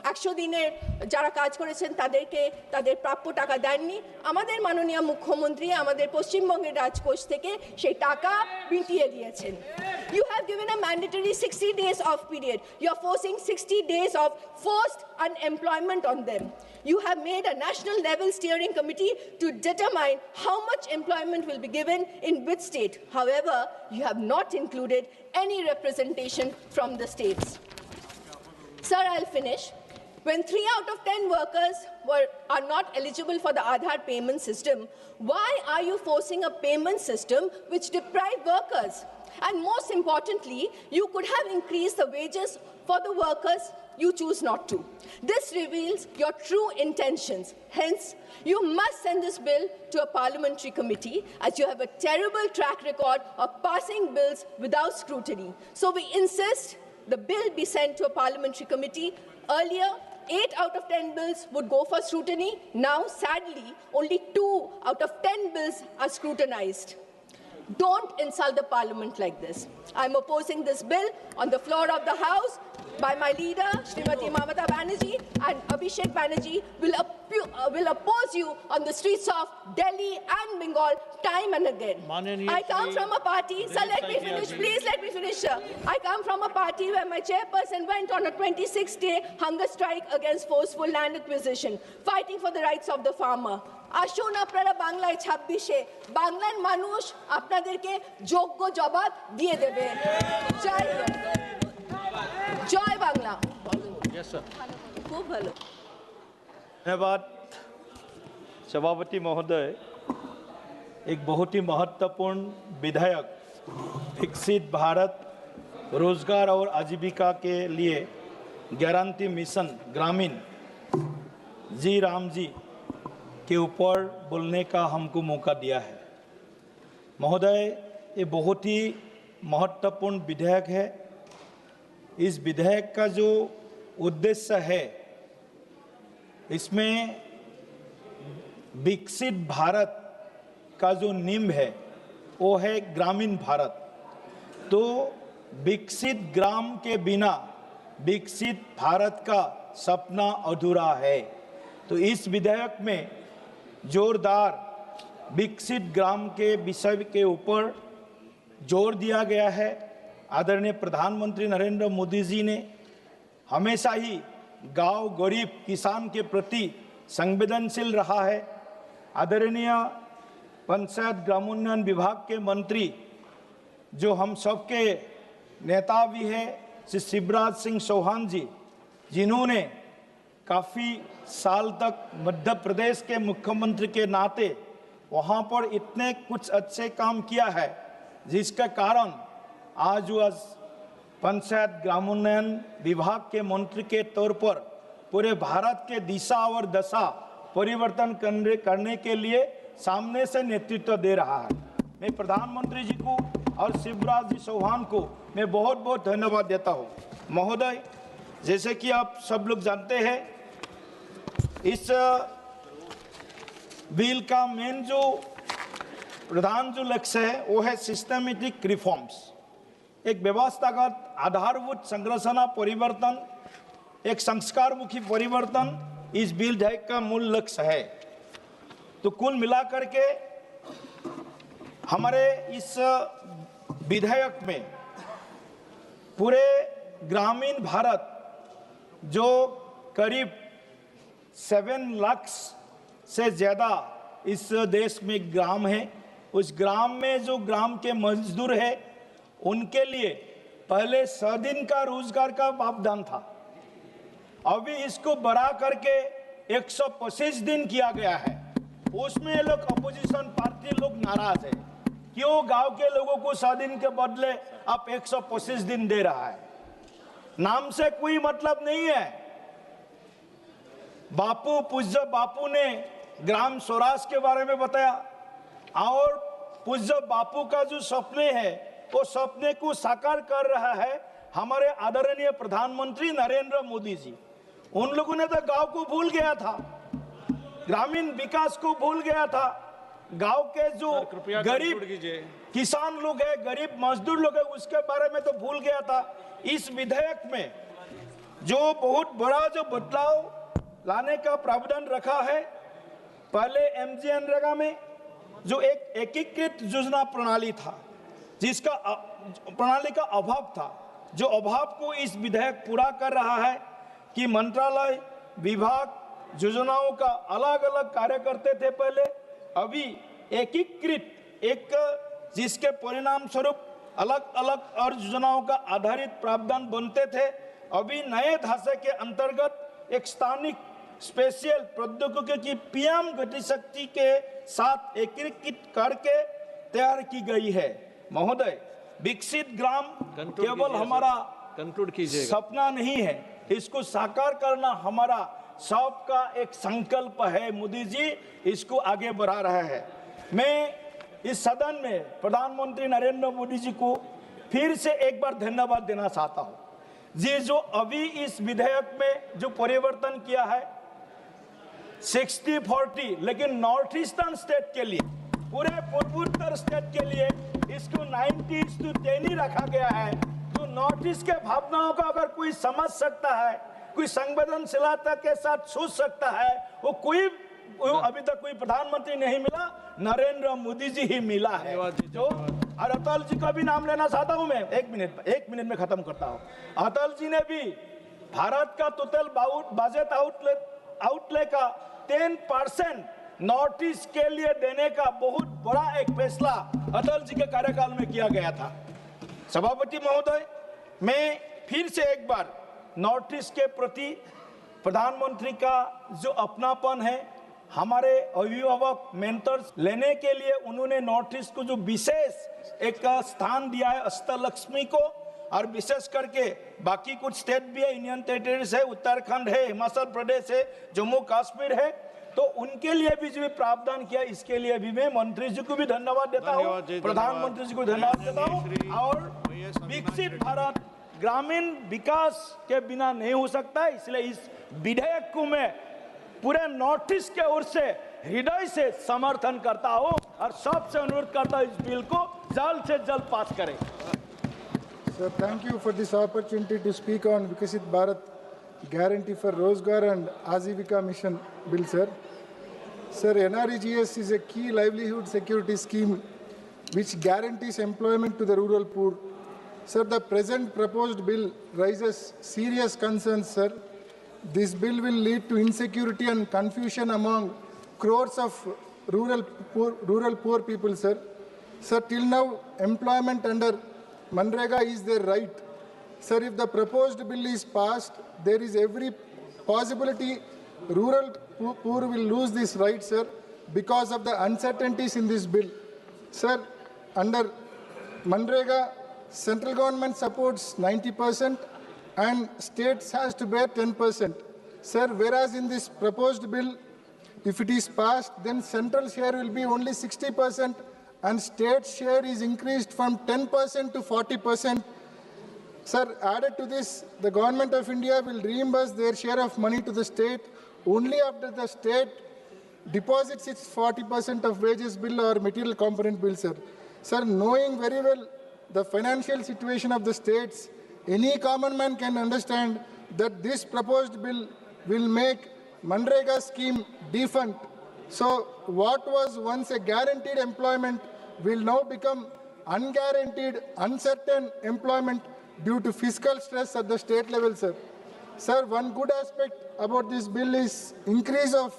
100 দিনের যারা কাজ করেছেন তাদেরকে তাদের প্রাপ্য টাকা দেননি। আমাদের মাননীয় মুখ্যমন্ত্রী আমাদের পশ্চিমবঙ্গের রাজকোষ থেকে সেই টাকা মিটিয়ে দিয়েছেন। You have given a mandatory 60 days off period. You're forcing 60 days of forced unemployment on them. You have made a national level steering committee to determine how much employment will be given in which state. However, you have not included any representation from the states. Sir, I'll finish. When 3 out of 10 workers are not eligible for the Aadhaar payment system, why are you forcing a payment system which deprives workers? And most importantly, you could have increased the wages for the workers. You choose not to. This reveals your true intentions. Hence, you must send this bill to a parliamentary committee, as you have a terrible track record of passing bills without scrutiny. So we insist the bill be sent to a parliamentary committee. Earlier, 8 out of 10 bills would go for scrutiny. Now, sadly, only 2 out of 10 bills are scrutinized. Don't insult the parliament like this. I'm opposing this bill on the floor of the House by my leader, Srimati Mamata Banerjee, and Abhishek Banerjee will oppose you on the streets of Delhi and Bengal time and again. I come from a party, sir, let me finish, please let me finish, sir. I come from a party where my chairperson went on a 26-day hunger strike against forceful land acquisition, fighting for the rights of the farmer. আসুন আপনারা বাংলায় 26-এ বাংলার মানুষ আপনাদেরকে যোগ্য জবাব দিয়ে দেবে। জয় হিন্দ, জয় বাংলা। খুব ভালো। धन्यवाद सभापति महोदय। एक बहुत ही महत्वपूर्ण विधेयक विकसित भारत रोजगार और आजीविका के लिए गारंटी मिशन ग्रामीण जी राम जी के ऊपर बोलने का हमको मौका दिया है। महोदय, ये बहुत ही महत्वपूर्ण विधेयक है। इस विधेयक का जो उद्देश्य है, इसमें विकसित भारत का जो नींव है वो है ग्रामीण भारत। तो विकसित ग्राम के बिना विकसित भारत का सपना अधूरा है। तो इस विधेयक में जोरदार विकसित ग्राम के विषय के ऊपर जोर दिया गया है। आदरणीय प्रधानमंत्री नरेंद्र मोदी जी ने हमेशा ही गांव गरीब किसान के प्रति संवेदनशील रहा है। आदरणीय पंचायत ग्रामोन्नयन विभाग के मंत्री जो हम सबके नेता भी हैं, श्री शिवराज सिंह चौहान जी, जिन्होंने काफ़ी साल तक मध्य प्रदेश के मुख्यमंत्री के नाते वहाँ पर इतने कुछ अच्छे काम किया है, जिसका कारण आज पंचायत ग्रामोन्नयन विभाग के मंत्री के तौर पर पूरे भारत के दिशा और दशा परिवर्तन करने के लिए सामने से नेतृत्व दे रहा है। मैं प्रधानमंत्री जी को और शिवराज जी चौहान को मैं बहुत बहुत धन्यवाद देता हूँ। महोदय, जैसे कि आप सब लोग जानते हैं, इस बिल का मेन जो प्रधान जो लक्ष्य है वो है सिस्टमेटिक रिफॉर्म्स, एक व्यवस्थागत आधारभूत संरचना परिवर्तन, एक संस्कारमुखी परिवर्तन इस बिल का मूल लक्ष्य है। तो कुल मिलाकर के हमारे इस विधेयक में पूरे ग्रामीण भारत जो करीब 7 लाख से ज़्यादा इस देश में ग्राम है, उस ग्राम में जो ग्राम के मजदूर है उनके लिए पहले 100 दिन का रोजगार का प्रावधान था। अभी इसको बढ़ा करके 125 दिन किया गया है। उसमें लोग अपोजिशन पार्टी लोग नाराज है, क्यों गांव के लोगों को 100 दिन के बदले आप 125 दिन दे रहा है। नाम से कोई मतलब नहीं है। बापू, पूज्य बापू ने ग्राम स्वराज के बारे में बताया और पूज्य बापू का जो सपने है वो सपने को साकार कर रहा है हमारे आदरणीय प्रधानमंत्री नरेंद्र मोदी जी। उन लोगों ने तो गांव को भूल गया था, ग्रामीण विकास को भूल गया था। गांव के जो गरीब किसान लोग हैं, गरीब मजदूर लोग हैं, उसके बारे में तो भूल गया था। इस विधेयक में जो बहुत बड़ा जो बदलाव लाने का प्रावधान रखा है, पहले एमजीएनरेगा में जो एक एकीकृत योजना प्रणाली था, जिसका प्रणाली का अभाव था, जो अभाव को इस विधेयक पूरा कर रहा है कि मंत्रालय, विभाग योजनाओं का अलग अलग कार्य करते थे पहले, अभी एकीकृत एक जिसके परिणाम स्वरूप अलग अलग और योजनाओं का आधारित प्रावधान बनते थे, अभी नए ढांचे के अंतर्गत एक स्थानिक स्पेशल प्रौद्योगिकी की पीएम गतिशक्ति के साथ एकीकृत करके तैयार की गई है। महोदय, विकसित ग्राम केवल हमारा सपना नहीं है, इसको साकार करना हमारा सबका एक संकल्प है। मोदी जी इसको आगे बढ़ा रहा है। मैं इस सदन में प्रधानमंत्री नरेंद्र मोदी जी को फिर से एक बार धन्यवाद देना चाहता हूं। जी जो अभी इस विधेयक में जो परिवर्तन किया है 60-40, लेकिन नॉर्थ ईस्टर्न स्टेट के लिए, पूरे पूर्वोत्तर स्टेट के लिए इसको 90:10 ही रखा गया है। तो नॉर्थ ईस्ट के भावनाओं का अगर कोई समझ सकता है, कोई संवेदनशीलता के साथ सोच सकता है, वो अभी तक कोई प्रधानमंत्री नहीं मिला, नरेंद्र मोदी जी ही मिला है। जो और अटल जी का भी नाम लेना चाहता हूं मैं, एक मिनट में खत्म करता हूं। अटल जी ने भी भारत का टोटल बजट आउटले का 10% नॉर्थ ईस्ट के लिए देने का बहुत बड़ा एक फैसला अटल जी के कार्यकाल में किया गया था। सभापति महोदय, मैं फिर से एक बार नॉर्थ ईस्ट के प्रति प्रधानमंत्री का जो अपनापन है, हमारे अभिभावक मेंटर्स लेने के लिए उन्होंने नॉर्थ ईस्ट को जो विशेष एक स्थान दिया है अष्टलक्ष्मी को, और विशेष करके बाकी कुछ स्टेट भी है, यूनियन टेरिटरीज है, उत्तराखंड है, हिमाचल प्रदेश है, जम्मू कश्मीर है, तो उनके लिए भी जो प्रावधान किया, इसके लिए भी मैं मंत्री जी को भी धन्यवाद देता हूँ, प्रधानमंत्री जी को धन्यवाद देता हूँ। और विकसित भारत ग्रामीण विकास के बिना नहीं हो सकता, इसलिए इस विधेयक को मैं पूरे नॉर्थ ईस्ट के ओर से हृदय से समर्थन करता हूं और सबसे अनुरोध करता हूं इस बिल को जल्द से जल्द पास करें। Sir, thank you for this opportunity to speak on Viksit Bharat Guarantee for Rozgar and Ajivika Mission Bill, sir. Sir, NREGS is a key livelihood security scheme which guarantees employment to the rural poor. Sir, the present proposed bill raises serious concerns, sir. This bill will lead to insecurity and confusion among crores of rural poor people, sir. Sir, till now, employment under Manrega is their right. Sir, if the proposed bill is passed, there is every possibility rural poor will lose this right, sir, because of the uncertainties in this bill. Sir, under Manrega, central government supports 90% and states has to bear 10%. Sir, whereas in this proposed bill, if it is passed, then central share will be only 60% and state share is increased from 10% to 40%. Sir, added to this, the government of India will reimburse their share of money to the state only after the state deposits its 40% of wages bill or material component bill, sir. Sir, knowing very well the financial situation of the states, any common man can understand that this proposed bill will make Manrega scheme defunct. So what was once a guaranteed employment will now become unguaranteed, uncertain employment due to fiscal stress at the state level, sir. Sir, one good aspect about this bill is increase of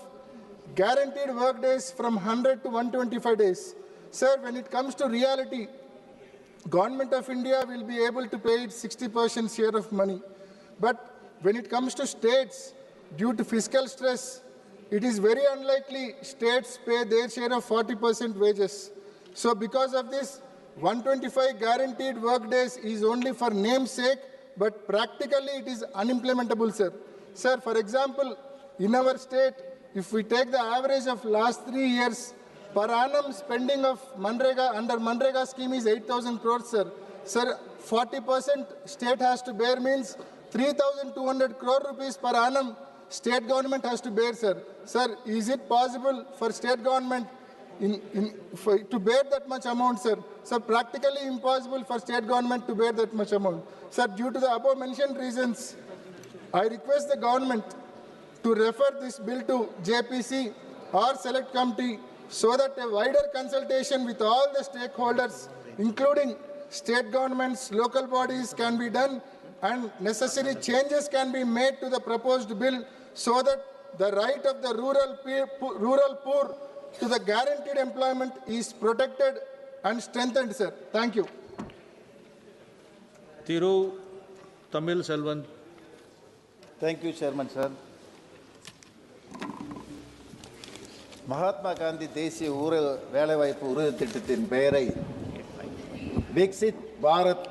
guaranteed work days from 100 to 125 days. Sir, when it comes to reality, Government of India will be able to pay its 60% share of money. But when it comes to states, due to fiscal stress, it is very unlikely states pay their share of 40% wages. So because of this, 125 guaranteed work days is only for name's sake, but practically it is unimplementable, sir. Sir, for example, in our state, if we take the average of last 3 years, per annum spending of Manrega, under Manrega scheme is 8,000 crores, sir. Sir, 40% state has to bear means 3,200 crore rupees per annum state government has to bear, sir. Sir, is it possible for state government to bear that much amount, sir? Sir, practically impossible for state government to bear that much amount. Sir, due to the above mentioned reasons, I request the government to refer this bill to JPC or select committee so that a wider consultation with all the stakeholders including state governments, local bodies can be done, and necessary changes can be made to the proposed bill so that the right of the rural poor to the guaranteed employment is protected and strengthened, sir. Thank you. Tamil Selvan. Thank you, Chairman, sir. Mahatma Gandhi தேசிய ஊரக வேலைவாய்ப்பு உறுதி திட்டத்தின் பெயரை விக்சித் பாரத்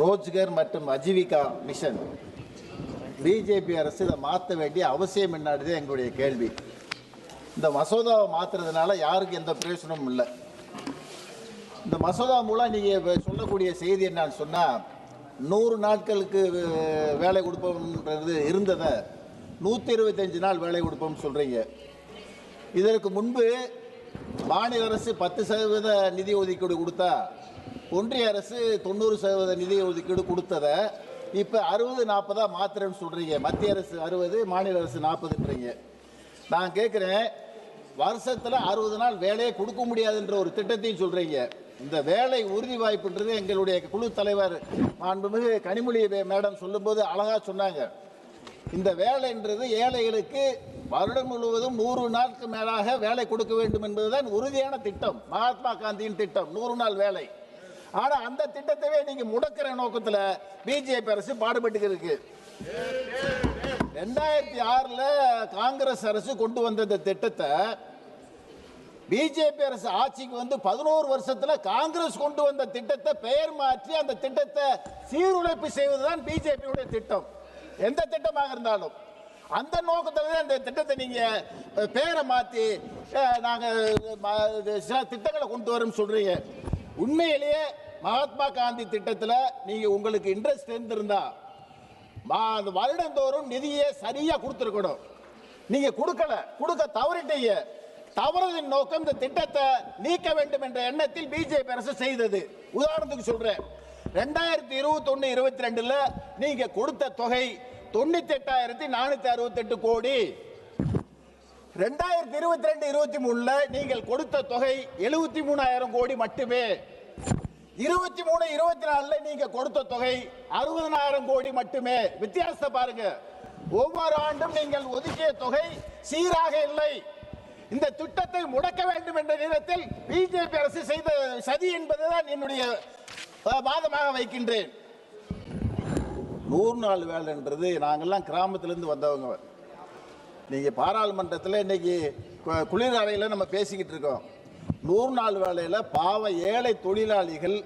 ரோஜ்கர் மற்றும் Ajeevika mission BJP அரசு இதை மாற்ற வேண்டிய அவசியம் என்னது எங்களுடைய கேள்வி. இந்த மசோதாவை மாற்றுறதுனால யாருக்கு எந்த பிரயோஜனமும் இல்லை. இந்த மசோதா மூலம் நீங்கள் சொல்லக்கூடிய செய்தி என்னன்னு சொன்னால் 100 நாட்களுக்கு வேலை கொடுப்போம்ன்றது இருந்ததை 125 நாள் வேலை கொடுப்போம்னு சொல்கிறீங்க. இதற்கு முன்பு மாநில அரசு 10% நிதி ஒதுக்கீடு கொடுத்தா ஒன்றிய அரசு 90% நிதி ஒதுக்கீடு கொடுத்ததை இப்போ 60-40 மாத்திரன்னு சொல்கிறீங்க. மத்திய அரசு 60, மாநில அரசு 40ன்றீங்க. நான் கேட்குறேன், வருஷத்தில் 60 நாள் வேலையை கொடுக்க முடியாதுன்ற ஒரு திட்டத்தையும் சொல்கிறீங்க. இந்த வேலை உறுதி வாய்ப்புன்றது எங்களுடைய குழு தலைவர் மாண்புமிகு கனிமொழி மேடம் சொல்லும்போது அழகாக சொன்னாங்க. இந்த வேலைன்றது ஏழைகளுக்கு வருடம் முழுவதும் 100 நாளுக்கு மேலாக வேலை கொடுக்க வேண்டும் என்பதுதான் உறுதியான திட்டம், மகாத்மா காந்தியின் திட்டம், 100 நாள் வேலை. ஆனால் அந்த திட்டத்தையே நீங்கள் முடக்கிற நோக்கத்தில் பிஜேபி அரசு பாடுபட்டு இருக்கு. 2006 காங்கிரஸ் அரசு கொண்டு வந்த இந்த திட்டத்தை பிஜேபி அரசு ஆட்சிக்கு வந்து 11 வருஷத்துல காங்கிரஸ் கொண்டு வந்த திட்டத்தை பெயர் மாற்றி அந்த திட்டத்தை சீருழைப்பு செய்வதுதான் பிஜேபியுடைய திட்டம். எந்த திட்டமாக இருந்தாலும் அந்த நோக்கத்தில் தான் இந்த திட்டத்தை நீங்க பெயரை மாற்றி நாங்கள் சில திட்டங்களை கொண்டு வரோம் சொல்றீங்க. உண்மையிலேயே மகாத்மா காந்தி திட்டத்தில் நீங்க உங்களுக்கு இன்ட்ரெஸ்ட் இருந்திருந்தா வருடந்தோறும் நிதியை சரியா கொடுத்துருக்கணும். நீங்க கொடுக்க தவறிட்டீங்க. தவறதின் நோக்கம் இந்த திட்டத்தை நீக்க வேண்டும் என்ற எண்ணத்தில் பிஜேபி அரசு செய்தது. உதாரணத்துக்கு சொல்றேன், 2021-22 நீங்க கொடுத்த தொகை 98,468 கோடி. 2022-23 நீங்கள் கொடுத்த தொகை 73,000 கோடி மட்டுமே. 23-24 நீங்க கொடுத்த தொகை 60,000 கோடி மட்டுமே. வித்தியாசத்தை பாருங்க. ஒவ்வொரு ஆண்டும் நீங்கள் ஒதுக்கிய தொகை சீராக இல்லை. இந்த திட்டத்தை முடக்க வேண்டும் என்ற நேரத்தில் பிஜேபி அரசு செய்த சதி என்பதுதான் என்னுடைய வாதமாக வைக்கின்றேன். 100 நாள் வேலைன்றது நாங்கள்லாம் கிராமத்திலிருந்து வந்தவங்க. நீங்க பாராளுமன்றத்தில் இன்னைக்கு குளிர் அறையில் நம்ம பேசிக்கிட்டு இருக்கோம். 100 நாள் வேலையில் பாவ ஏழை தொழிலாளிகள்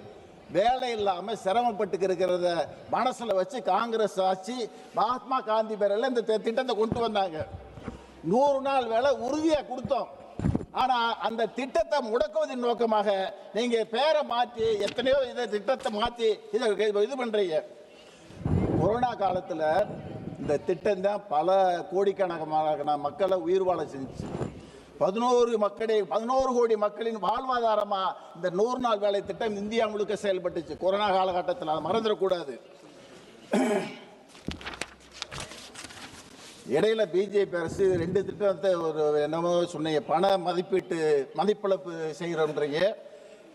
வேலை இல்லாமல் சிரமப்பட்டு இருக்கிறத மனசில் வச்சு காங்கிரஸ் ஆட்சி மகாத்மா காந்தி பேரில் இந்த திட்டத்தை கொண்டு வந்தாங்க. 100 நாள் வேலை உறுதியாக கொடுத்தோம். ஆனால் அந்த திட்டத்தை முடக்குவதன் நோக்கமாக நீங்கள் பேரை மாற்றி எத்தனையோ இதை திட்டத்தை மாற்றி இது பண்ணுறீங்க. கொரோனா காலத்தில் இந்த திட்டம் தான் பல கோடிக்கணக்கான மக்களை உயிர் வாழ செஞ்சு 11 கோடி மக்களின் வாழ்வாதாரமா இந்த 100 நாள் வேலை திட்டம் இந்தியா முழுக்க செயல்பட்டுச்சு கொரோனா காலகட்டத்தில். அதை மறந்துடக்கூடாது. இடையில பிஜேபி அரசு 2 திட்டத்தை ஒரு என்னமோ சொன்னீங்க, பண மதிப்பிழப்பு செய்கிறோன்றீங்க,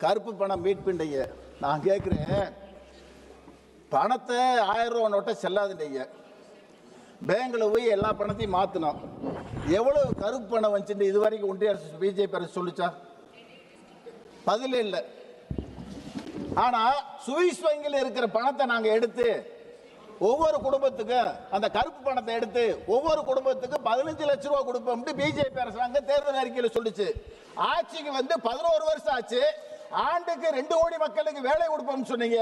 கருப்பு பணம் மீட்புன்றீங்க. நான் கேட்குறேன், பணத்தை 1000 ரூபா நோட்டை செல்லாதுன்றீங்க. பேங்கில் போய் எல்லா பணத்தையும் மாற்றணும். எவ்வளவு கருப்பு பணம் வந்துச்சுட்டு இது வரைக்கும் ஒன்றிய அரசு பிஜேபி அரசு சொல்லிச்சா? பதிலே இல்லை. ஆனால் சுவிஸ் வங்கியில் இருக்கிற பணத்தை நாங்கள் எடுத்து ஒவ்வொரு குடும்பத்துக்கும் அந்த கருப்பு பணத்தை எடுத்து ஒவ்வொரு குடும்பத்துக்கும் 15 லட்சம் ரூபாய் கொடுப்போம் பிஜேபி அரசாங்கம் தேர்தல் அறிக்கையில் சொல்லிச்சு. ஆட்சிக்கு வந்து 11 வருஷம் ஆச்சு. ஆண்டுக்கு 2 கோடி மக்களுக்கு வேலை கொடுப்போம்னு சொன்னீங்க.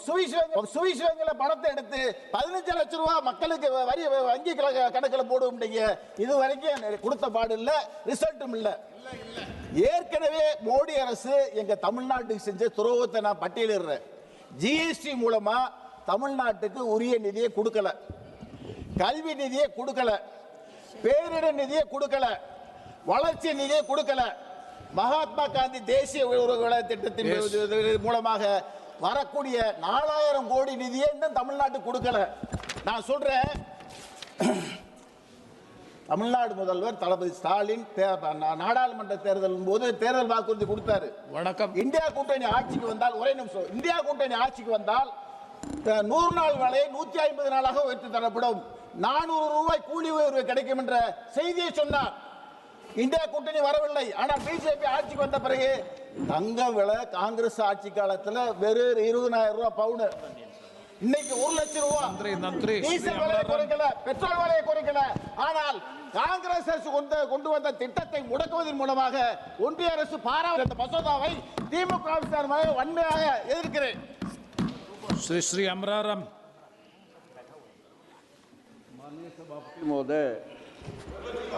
சுவிஸ் வங்கியில் பணத்தை எடுத்து 15 லட்சம் ரூபாய் மக்களுக்கு வரி வங்கி கணக்கில் போடுவோம். இது வரைக்கும் கொடுத்த பாடு இல்லை, ரிசல்ட்டும் இல்லை. ஏற்கனவே மோடி அரசு எங்க தமிழ்நாட்டுக்கு செஞ்ச துரோகத்தை நான் பட்டியலிடுறேன். ஜிஎஸ்டி மூலமா தமிழ்நாட்டுக்கு உரிய நிதியை கொடுக்கல, கல்வி நிதியை கொடுக்கல, பேரிடர் நிதியை கொடுக்கல, வளர்ச்சி நிதியை கொடுக்கல. மகாத்மா காந்தி தேசிய ஊரக திட்டத்தின் மூலமாக வரக்கூடிய 4000 கோடி நிதியை இன்னும் தமிழ்நாட்டுக்கு கொடுக்கல. நான் சொல்றேன், தமிழ்நாடு முதல்வர் தளபதி ஸ்டாலின் நாடாளுமன்ற தேர்தலின் போது தேர்தல் வாக்குறுதி கொடுத்தாரு. வணக்கம். இந்தியா கூட்டணி ஆட்சிக்கு வந்தால், ஒரே நிமிஷம், இந்தியா கூட்டணி ஆட்சிக்கு வந்தால் 100 நாள் வேலை 150 நாளாக உயர்த்தி தரப்படும், 400 ரூபாய் கூலி உயர்வு கிடைக்கும் என்ற செய்தியை சொன்னார். இந்தியா கூட்டணி வரவில்லை. ஆனால் பிஜேபி ஆட்சிக்கு வந்த பிறகு தங்கம் விலை காங்கிரஸ் ஆட்சி காலத்தில் வெறும் 20,000 ரூபாய் பவுன், இன்னைக்கு 1 லட்சம் ரூபாய். டீசல் விலையை குறைக்கல, பெட்ரோல் விலையை குறைக்கல. ஆனால் காங்கிரஸ் அரசு கொண்டு வந்த திட்டத்தை முடக்குவதன் மூலமாக ஒன்றிய அரசு பாராளுமன்ற மசோதாவை திமுக வன்மையாக எதிர்க்கிறேன். श्री अमराराम। माननीय सभापति महोदय,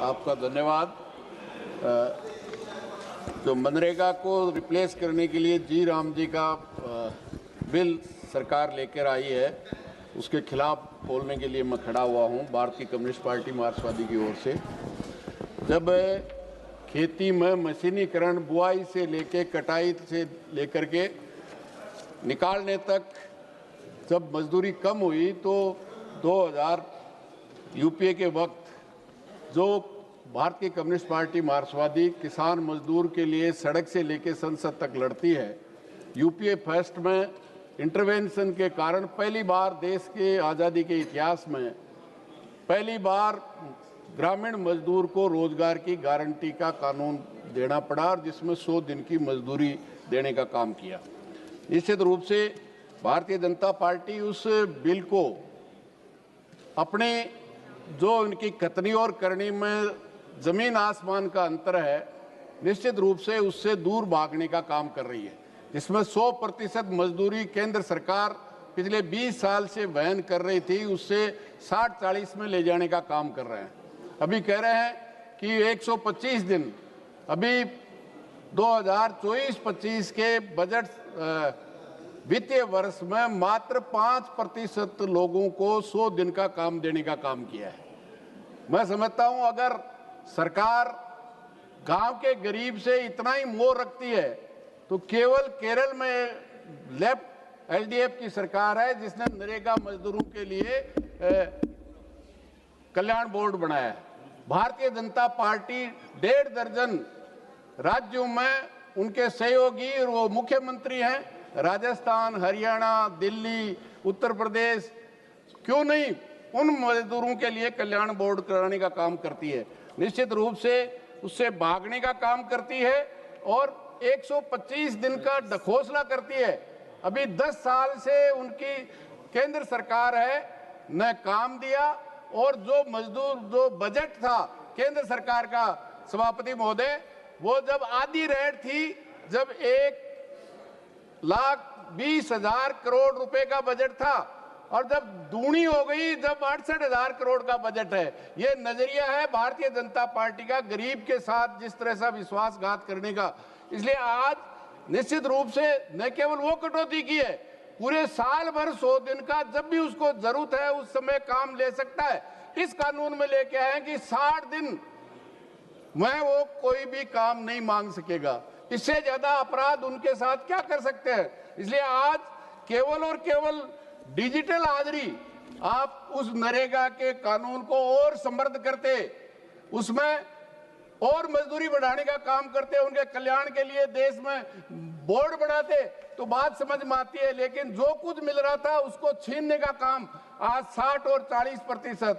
आपका धन्यवाद। जो मनरेगा को रिप्लेस करने के लिए जी राम जी का बिल सरकार लेकर आई है, उसके खिलाफ बोलने के लिए मैं खड़ा हुआ हूं भारतीय कम्युनिस्ट पार्टी मार्क्सवादी की ओर से। जब खेती में मशीनीकरण, बुआई से लेके कटाई से लेकर के निकालने तक जब मजदूरी कम हुई तो 2000 यूपीए के वक्त जो भारतीय कम्युनिस्ट पार्टी मार्क्सवादी किसान मजदूर के लिए सड़क से लेकर संसद तक लड़ती है, यूपीए फर्स्ट में इंटरवेंशन के कारण पहली बार देश के आज़ादी के इतिहास में पहली बार ग्रामीण मजदूर को रोजगार की गारंटी का कानून देना पड़ा, और जिसमें 100 दिन की मजदूरी देने का काम किया। निश्चित रूप से भारतीय जनता पार्टी उस बिल को अपने जो उनकी कथनी और करनी में जमीन आसमान का अंतर है, निश्चित रूप से उससे दूर भागने का काम कर रही है, जिसमें 100% मजदूरी केंद्र सरकार पिछले 20 साल से वहन कर रही थी, उससे 60-40 में ले जाने का काम कर रहे हैं। अभी कह रहे हैं कि 125 दिन, अभी 2024-25 के बजट वित्तीय वर्ष में मात्र 5% लोगों को 100 दिन का काम देने का काम किया है। मैं समझता हूं अगर सरकार गांव के गरीब से इतना ही मोह रखती है तो केवल केरल में लेफ्ट एलडीएफ की सरकार है जिसने नरेगा मजदूरों के लिए कल्याण बोर्ड बनाया है। भारतीय जनता पार्टी 1.5 दर्जन राज्यों में उनके सहयोगी और वो मुख्यमंत्री हैं, राजस्थान, हरियाणा, दिल्ली, उत्तर प्रदेश, क्यों नहीं उन मजदूरों के लिए कल्याण बोर्ड कराने का काम करती है। निश्चित रूप से उससे भागने का काम करती है और 125 दिन का ढकोसला करती है। अभी 10 साल से उनकी केंद्र सरकार है, न काम दिया, और जो मजदूर जो बजट था केंद्र सरकार का सभापति महोदय, वो जब आधी रेट थी, जब 1,20,000 करोड़ रुपए का बजट था, और जब दूनी हो गई, जब 68,000 करोड़ का बजट है। ये नजरिया है भारतीय जनता पार्टी का गरीब के साथ जिस तरह से विश्वासघात करने का। इसलिए आज निश्चित रूप से न केवल वो कटौती की है, पूरे साल भर 100 दिन का जब भी उसको जरूरत है उस समय काम ले सकता है। इस कानून में लेके आए कि 60 दिन में वो कोई भी काम नहीं मांग सकेगा। इससे ज्यादा अपराध उनके साथ क्या कर सकते हैं। इसलिए आज केवल और केवल डिजिटल हाजिरी आप उस नरेगा के कानून को और समृद्ध करते, उसमें और मजदूरी बढ़ाने का काम करते, उनके कल्याण के लिए देश में बोर्ड बनाते तो बात समझ में आती है। लेकिन जो कुछ मिल रहा था उसको छीनने का काम आज 60 और 40%,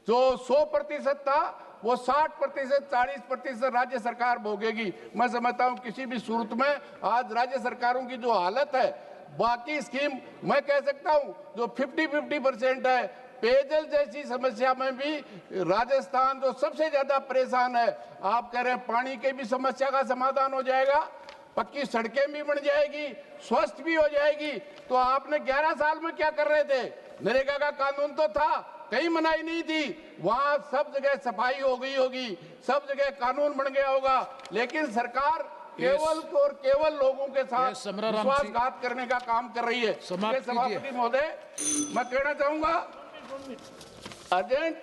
जो 100% था वो 60%, 40% राज्य सरकार भोगेगी। मैं समझता हूं किसी भी सूरत में आज राज्य सरकारों की जो हालत है, बाकी स्कीम मैं कह सकता हूं जो 50-50% है, पेयजल जैसी समस्या में भी राजस्थान जो सबसे ज्यादा परेशान है। आप कह रहे हैं पानी की भी समस्या का समाधान हो जाएगा, पक्की सड़कें भी बन जाएगी, स्वस्थ भी हो जाएगी। तो आपने 11 साल में क्या कर रहे थे? नरेगा का कानून तो था, कहीं मनाही नहीं थी, वहां सब जगह सफाई हो गई होगी, सब जगह कानून बन गया होगा, लेकिन सरकार केवल और केवल लोगों के साथ विश्वासघात करने का काम कर रही है। सभापति महोदय, मैं कहना चाहूंगा अर्जेंट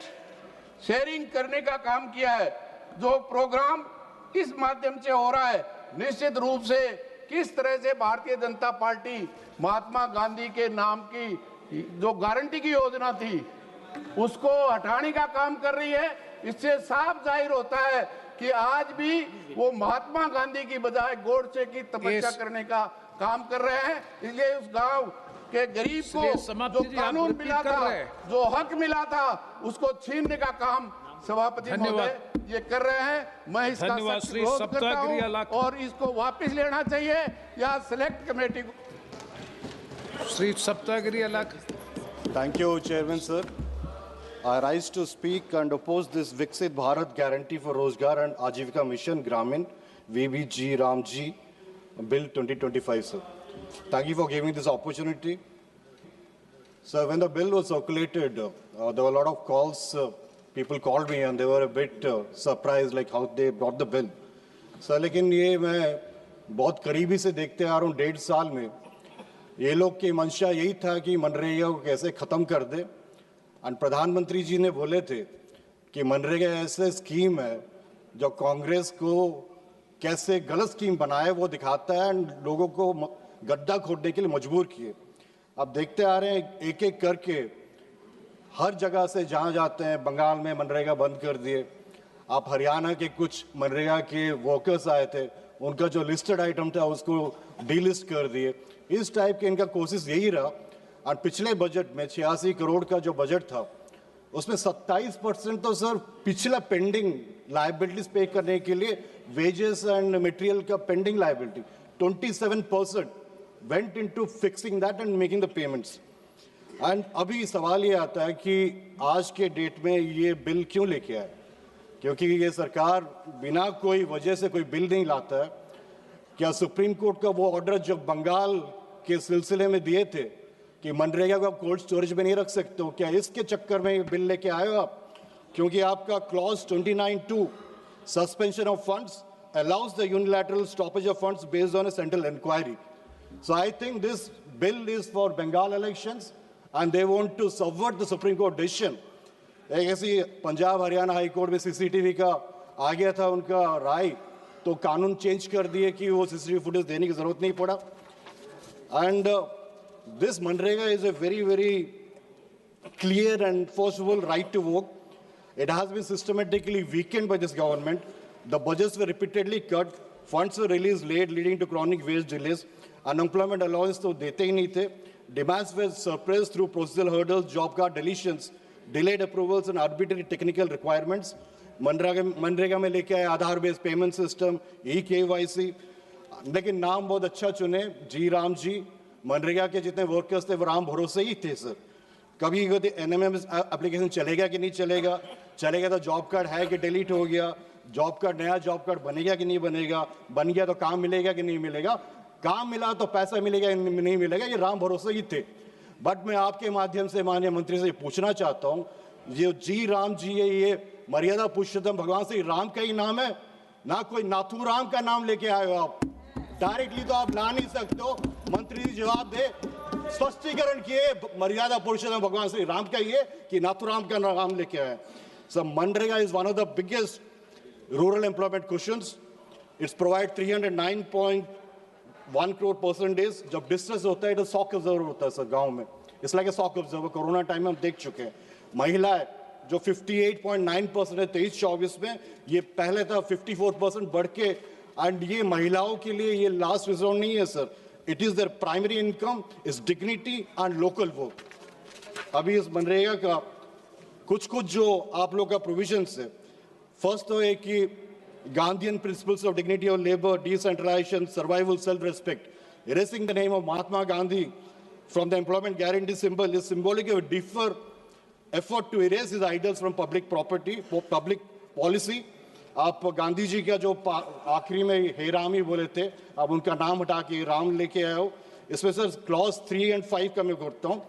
शेयरिंग करने का काम किया है। जो प्रोग्राम इस माध्यम से हो रहा है, निश्चित रूप से किस तरह से भारतीय जनता पार्टी महात्मा गांधी के नाम की जो गारंटी की योजना थी उसको हटाने का काम कर रही है। इससे साफ जाहिर होता है कि आज भी वो महात्मा गांधी की बजाय गोडसे की तपस्या करने का काम कर रहे हैं। इसलिए उस गांव के गरीब को जो कानून मिला था, जो हक मिला था, उसको छीनने का काम सभापति महोदय ये कर रहे हैं। मैं इसका सख्त विरोध करता हूं और इसको वापस लेना चाहिए या सिलेक्ट कमेटी को। श्री सप्तागिरी अलग। Thank you, Chairman, sir. I rise to speak and oppose this Viksit Bharat Guarantee for Rozgar and Ajivika Mission Gramin VBG Ramji Bill 2025, sir. Thank you for giving this opportunity. Sir, when the bill was circulated, there were a lot of calls. People called me and they were a bit surprised like how they brought the bill. Sir, लेकिन ये मैं बहुत करीबी से देखते आ रहा हूँ 1.5 साल में। ये लोग की मंशा यही था कि मनरेगा को कैसे ख़त्म कर दे। और प्रधानमंत्री जी ने बोले थे कि मनरेगा ऐसे स्कीम है जो कांग्रेस को कैसे गलत स्कीम बनाए वो दिखाता है, लोगों को गड्ढा खोदने के लिए मजबूर किए। अब देखते आ रहे हैं एक एक करके हर जगह से जहाँ जाते हैं, बंगाल में मनरेगा बंद कर दिए। आप हरियाणा के कुछ मनरेगा के वर्कर्स आए थे, उनका जो लिस्टेड आइटम था उसको डीलिस्ट कर दिए। इस टाइप के इनका कोशिश यही रहा। और पिछले बजट में 86 करोड़ का जो बजट था उसमें 27% तो सर पिछला पेंडिंग लाइबिलिटीज पे करने के लिए वेजेस एंड मटेरियल का pending liability 27% went into fixing that and making the payments. And अभी सवाल ये आता है कि आज के डेट में ये बिल क्यों लेके आए, क्योंकि ये सरकार बिना कोई वजह से कोई बिल नहीं लाता है। क्या सुप्रीम कोर्ट का वो ऑर्डर जो बंगाल के सिलसिले में दिए थे कि मनरेगा को आप कोल्ड स्टोरेज में नहीं रख सकते हो, क्या इसके चक्कर में ये बिल लेके आए हो आप? क्योंकि आपका clause 29(2) suspension of funds allows the unilateral stoppage of funds based on a central inquiry. So I think this bill is for Bengal elections and they want to subvert the Supreme Court decision. एक ऐसी Punjab Haryana high court में CCTV का आ गया था उनका राय, तो कानून change कर दिए कि वो सीसीटीवी फुटेज देने की जरूरत नहीं पड़ा। And this MNREGA is a very clear and enforceable right to work. It has been systematically weakened by this government. The budgets were repeatedly cut, funds were released late, leading to chronic wage delays. Unemployment allowance तो देते ही नहीं थे. Demands were suppressed through procedural hurdles, job card deletions, delayed approvals and arbitrary technical requirements. MNREGA में लेके आए आधार based payment system, EKYC, लेकिन नाम बहुत अच्छा चुने, जी राम जी। मनरेगा के जितने वर्कर्स थे वो राम भरोसे ही थे सर। कभी NMM एप्लीकेशन चलेगा कि नहीं चलेगा, चलेगा तो जॉब कार्ड है कि डिलीट हो गया, जॉब कार्ड नया जॉब कार्ड बनेगा कि नहीं बनेगा, बन गया तो काम मिलेगा कि नहीं मिलेगा, काम मिला तो पैसा मिलेगा नहीं मिलेगा, ये राम भरोसे ही थे। बट मैं आपके माध्यम से माननीय मंत्री से पूछना चाहता हूँ, ये जी राम जी है, ये मर्यादा पुरुषोत्तम भगवान से राम का ही नाम है ना, कोई नाथू राम का नाम लेके आए हो आप। डायरेक्टली तो आप ला नहीं सकते हो, मंत्री जी जवाब दे, स्पष्टीकरण किए मर्यादा पुरुषोत्तम भगवान श्री राम का ही है कि नाथुराम का नाम लेके आए। So MNREGA is one of the biggest rural employment questions. It's provide 309.1 crore percentage. जब डिस्ट्रेस होता है तो शॉक ऑब्जर्वर होता है सर गांव में, इसलिए कि शॉक ऑब्जर्वर कोरोना टाइम में हम देख चुके हैं। महिलाएं जो 58.9% है 23-24 में, ये पहले था 54% बढ़ के, एंड ये महिलाओं के लिए ये लास्ट रिजॉर्ट नहीं है sir, it is there primary income, is dignity and local work. अभी इस मनरेगा का कुछ जो आप लोग का प्रोविजन है, फर्स्ट तो है कि Gandhian principles of dignity of labour, decentralisation, survival, self respect, erasing the name of Mahatma Gandhi from the employment guarantee symbol is symbolic of deeper effort to erase his idols from public property, public policy. आप गांधी जी का जो आखिरी में हे राम ही बोले थे, आप उनका नाम हटा के राम लेके आए हो। इसमें सर क्लॉज 3 and 5 का मैं करता हूँ।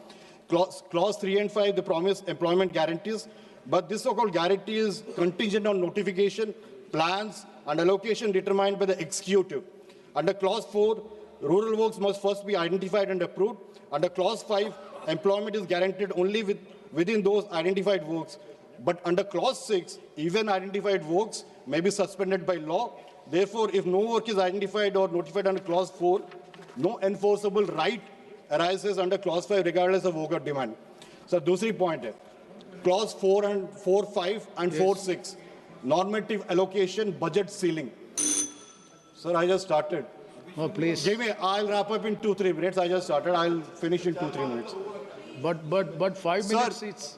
Clause 3 and 5 the promise employment guarantees, but this so-called guarantee is contingent on notification, plans and allocation determined by the executive. Under Clause 4, rural works must first be identified and approved. Under Clause 5, employment is guaranteed only within those identified works. But under Clause 6, even identified works may be suspended by law. Therefore, if no work is identified or notified under Clause 4, no enforceable right arises under Clause 5 regardless of worker demand. So, दूसरी point है, clause 4 and 4.5 and 4.6, normative allocation, budget ceiling. Sir, I just started. Oh, please. I'll wrap up in 2-3 minutes. I just started. I'll finish in 2-3 minutes. But 5 minutes it's...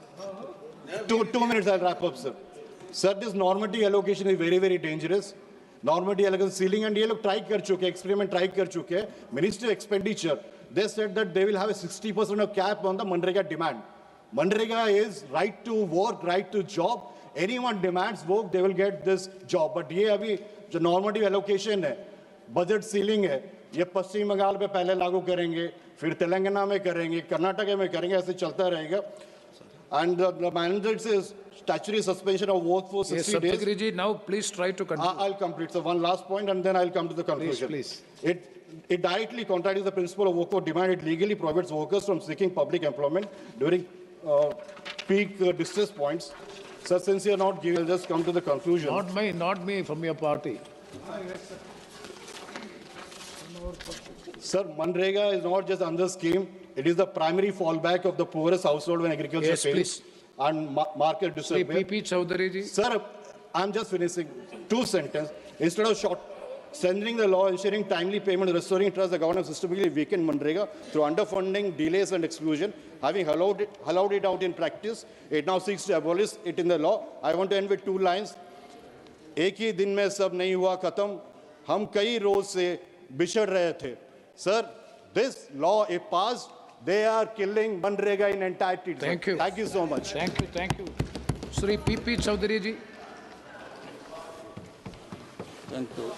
2 minutes I'll wrap up, sir. Sir, this normative allocation is very, very dangerous. Normative allocation ceiling, and ये लोग try कर चुके, experiment try कर चुके. Ministry of Expenditure, they said that they will have a 60% of cap on the Manrega demand. Manrega is right to work, right to job. Anyone demands work, they will get this job. But ये अभी जो normative allocation है, budget ceiling है, ये पश्चिम बंगाल पे पहले लागू करेंगे, फिर तेलंगाना में करेंगे, कर्नाटक में करेंगे, ऐसे चलता रहेगा. And the mandate says statutory suspension of work for 60 days. Yes, Ji, now please try to conclude. I'll complete. So one last point, and then I'll come to the conclusion. Please. It directly contradicts the principle of work for demand. It legally prohibits workers from seeking public employment during peak distress points. So since you're not giving, I'll just come to the conclusion. Not me, from your party. Sir, Manrega is not just another scheme. It is the primary fallback of the poorest household when agriculture fails and market disappears. P.P. Chaudhary ji. Sir, I'm just finishing 2 sentences. Instead of strengthening the law, ensuring timely payment, restoring trust, the government systematically weakened Manrega through underfunding, delays and exclusion. Having allowed it out in practice, it now seeks to abolish it in the law. I want to end with 2 lines. एक ही दिन में सब नहीं हुआ खत्म, हम कई रोज से बिछड़ रहे थे. Sir, this law, if passed, they are killing Manrega in entirety. Thank you. Thank you so much. Thank you. Shri P.P. Chaudhary ji. Thank you.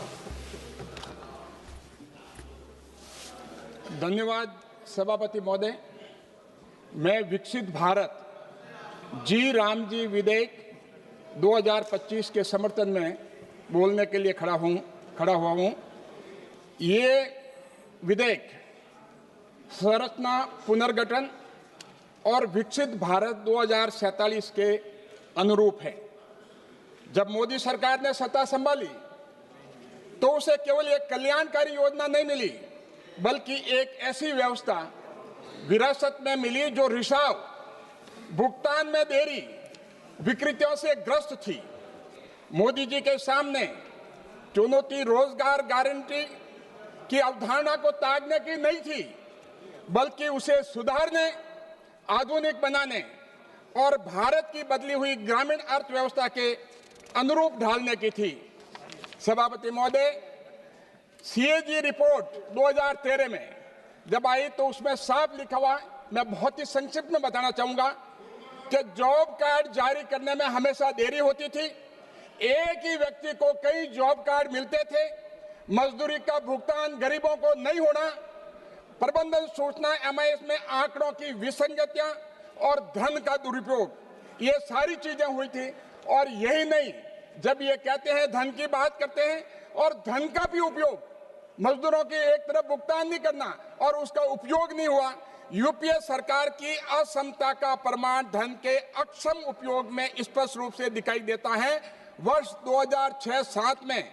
धन्यवाद सभापति महोदय. मैं विकसित भारत जी राम जी विधेयक 2025 के समर्थन में बोलने के लिए खड़ा हुआ हूं. ये विधेयक संरचना पुनर्गठन और विकसित भारत 2047 के अनुरूप है. जब मोदी सरकार ने सत्ता संभाली तो उसे केवल एक कल्याणकारी योजना नहीं मिली, बल्कि एक ऐसी व्यवस्था विरासत में मिली जो रिसाव, भुगतान में देरी, विकृतियों से ग्रस्त थी. मोदी जी के सामने चुनौती रोजगार गारंटी की अवधारणा को त्यागने की नहीं थी, बल्कि उसे सुधारने, आधुनिक बनाने और भारत की बदली हुई ग्रामीण अर्थव्यवस्था के अनुरूप ढालने की थी. सभापति महोदय, सीएजी रिपोर्ट 2013 में जब आई तो उसमें साफ लिखा हुआ, मैं बहुत ही संक्षिप्त में बताना चाहूंगा कि जॉब कार्ड जारी करने में हमेशा देरी होती थी. एक ही व्यक्ति को कई जॉब कार्ड मिलते थे. मजदूरी का भुगतान गरीबों को नहीं होना, प्रबंधन सूचना एमआईएस में आंकड़ों की विसंगतियां और धन का दुरुपयोग, ये सारी चीजें हुई थी. और यही नहीं, जब ये कहते हैं धन की बात करते हैं और धन का भी उपयोग, मजदूरों की एक तरफ भुगतान नहीं करना और उसका उपयोग नहीं हुआ. यूपीए सरकार की असमता का प्रमाण धन के अक्षम उपयोग में स्पष्ट रूप से दिखाई देता है. वर्ष 2006-07 में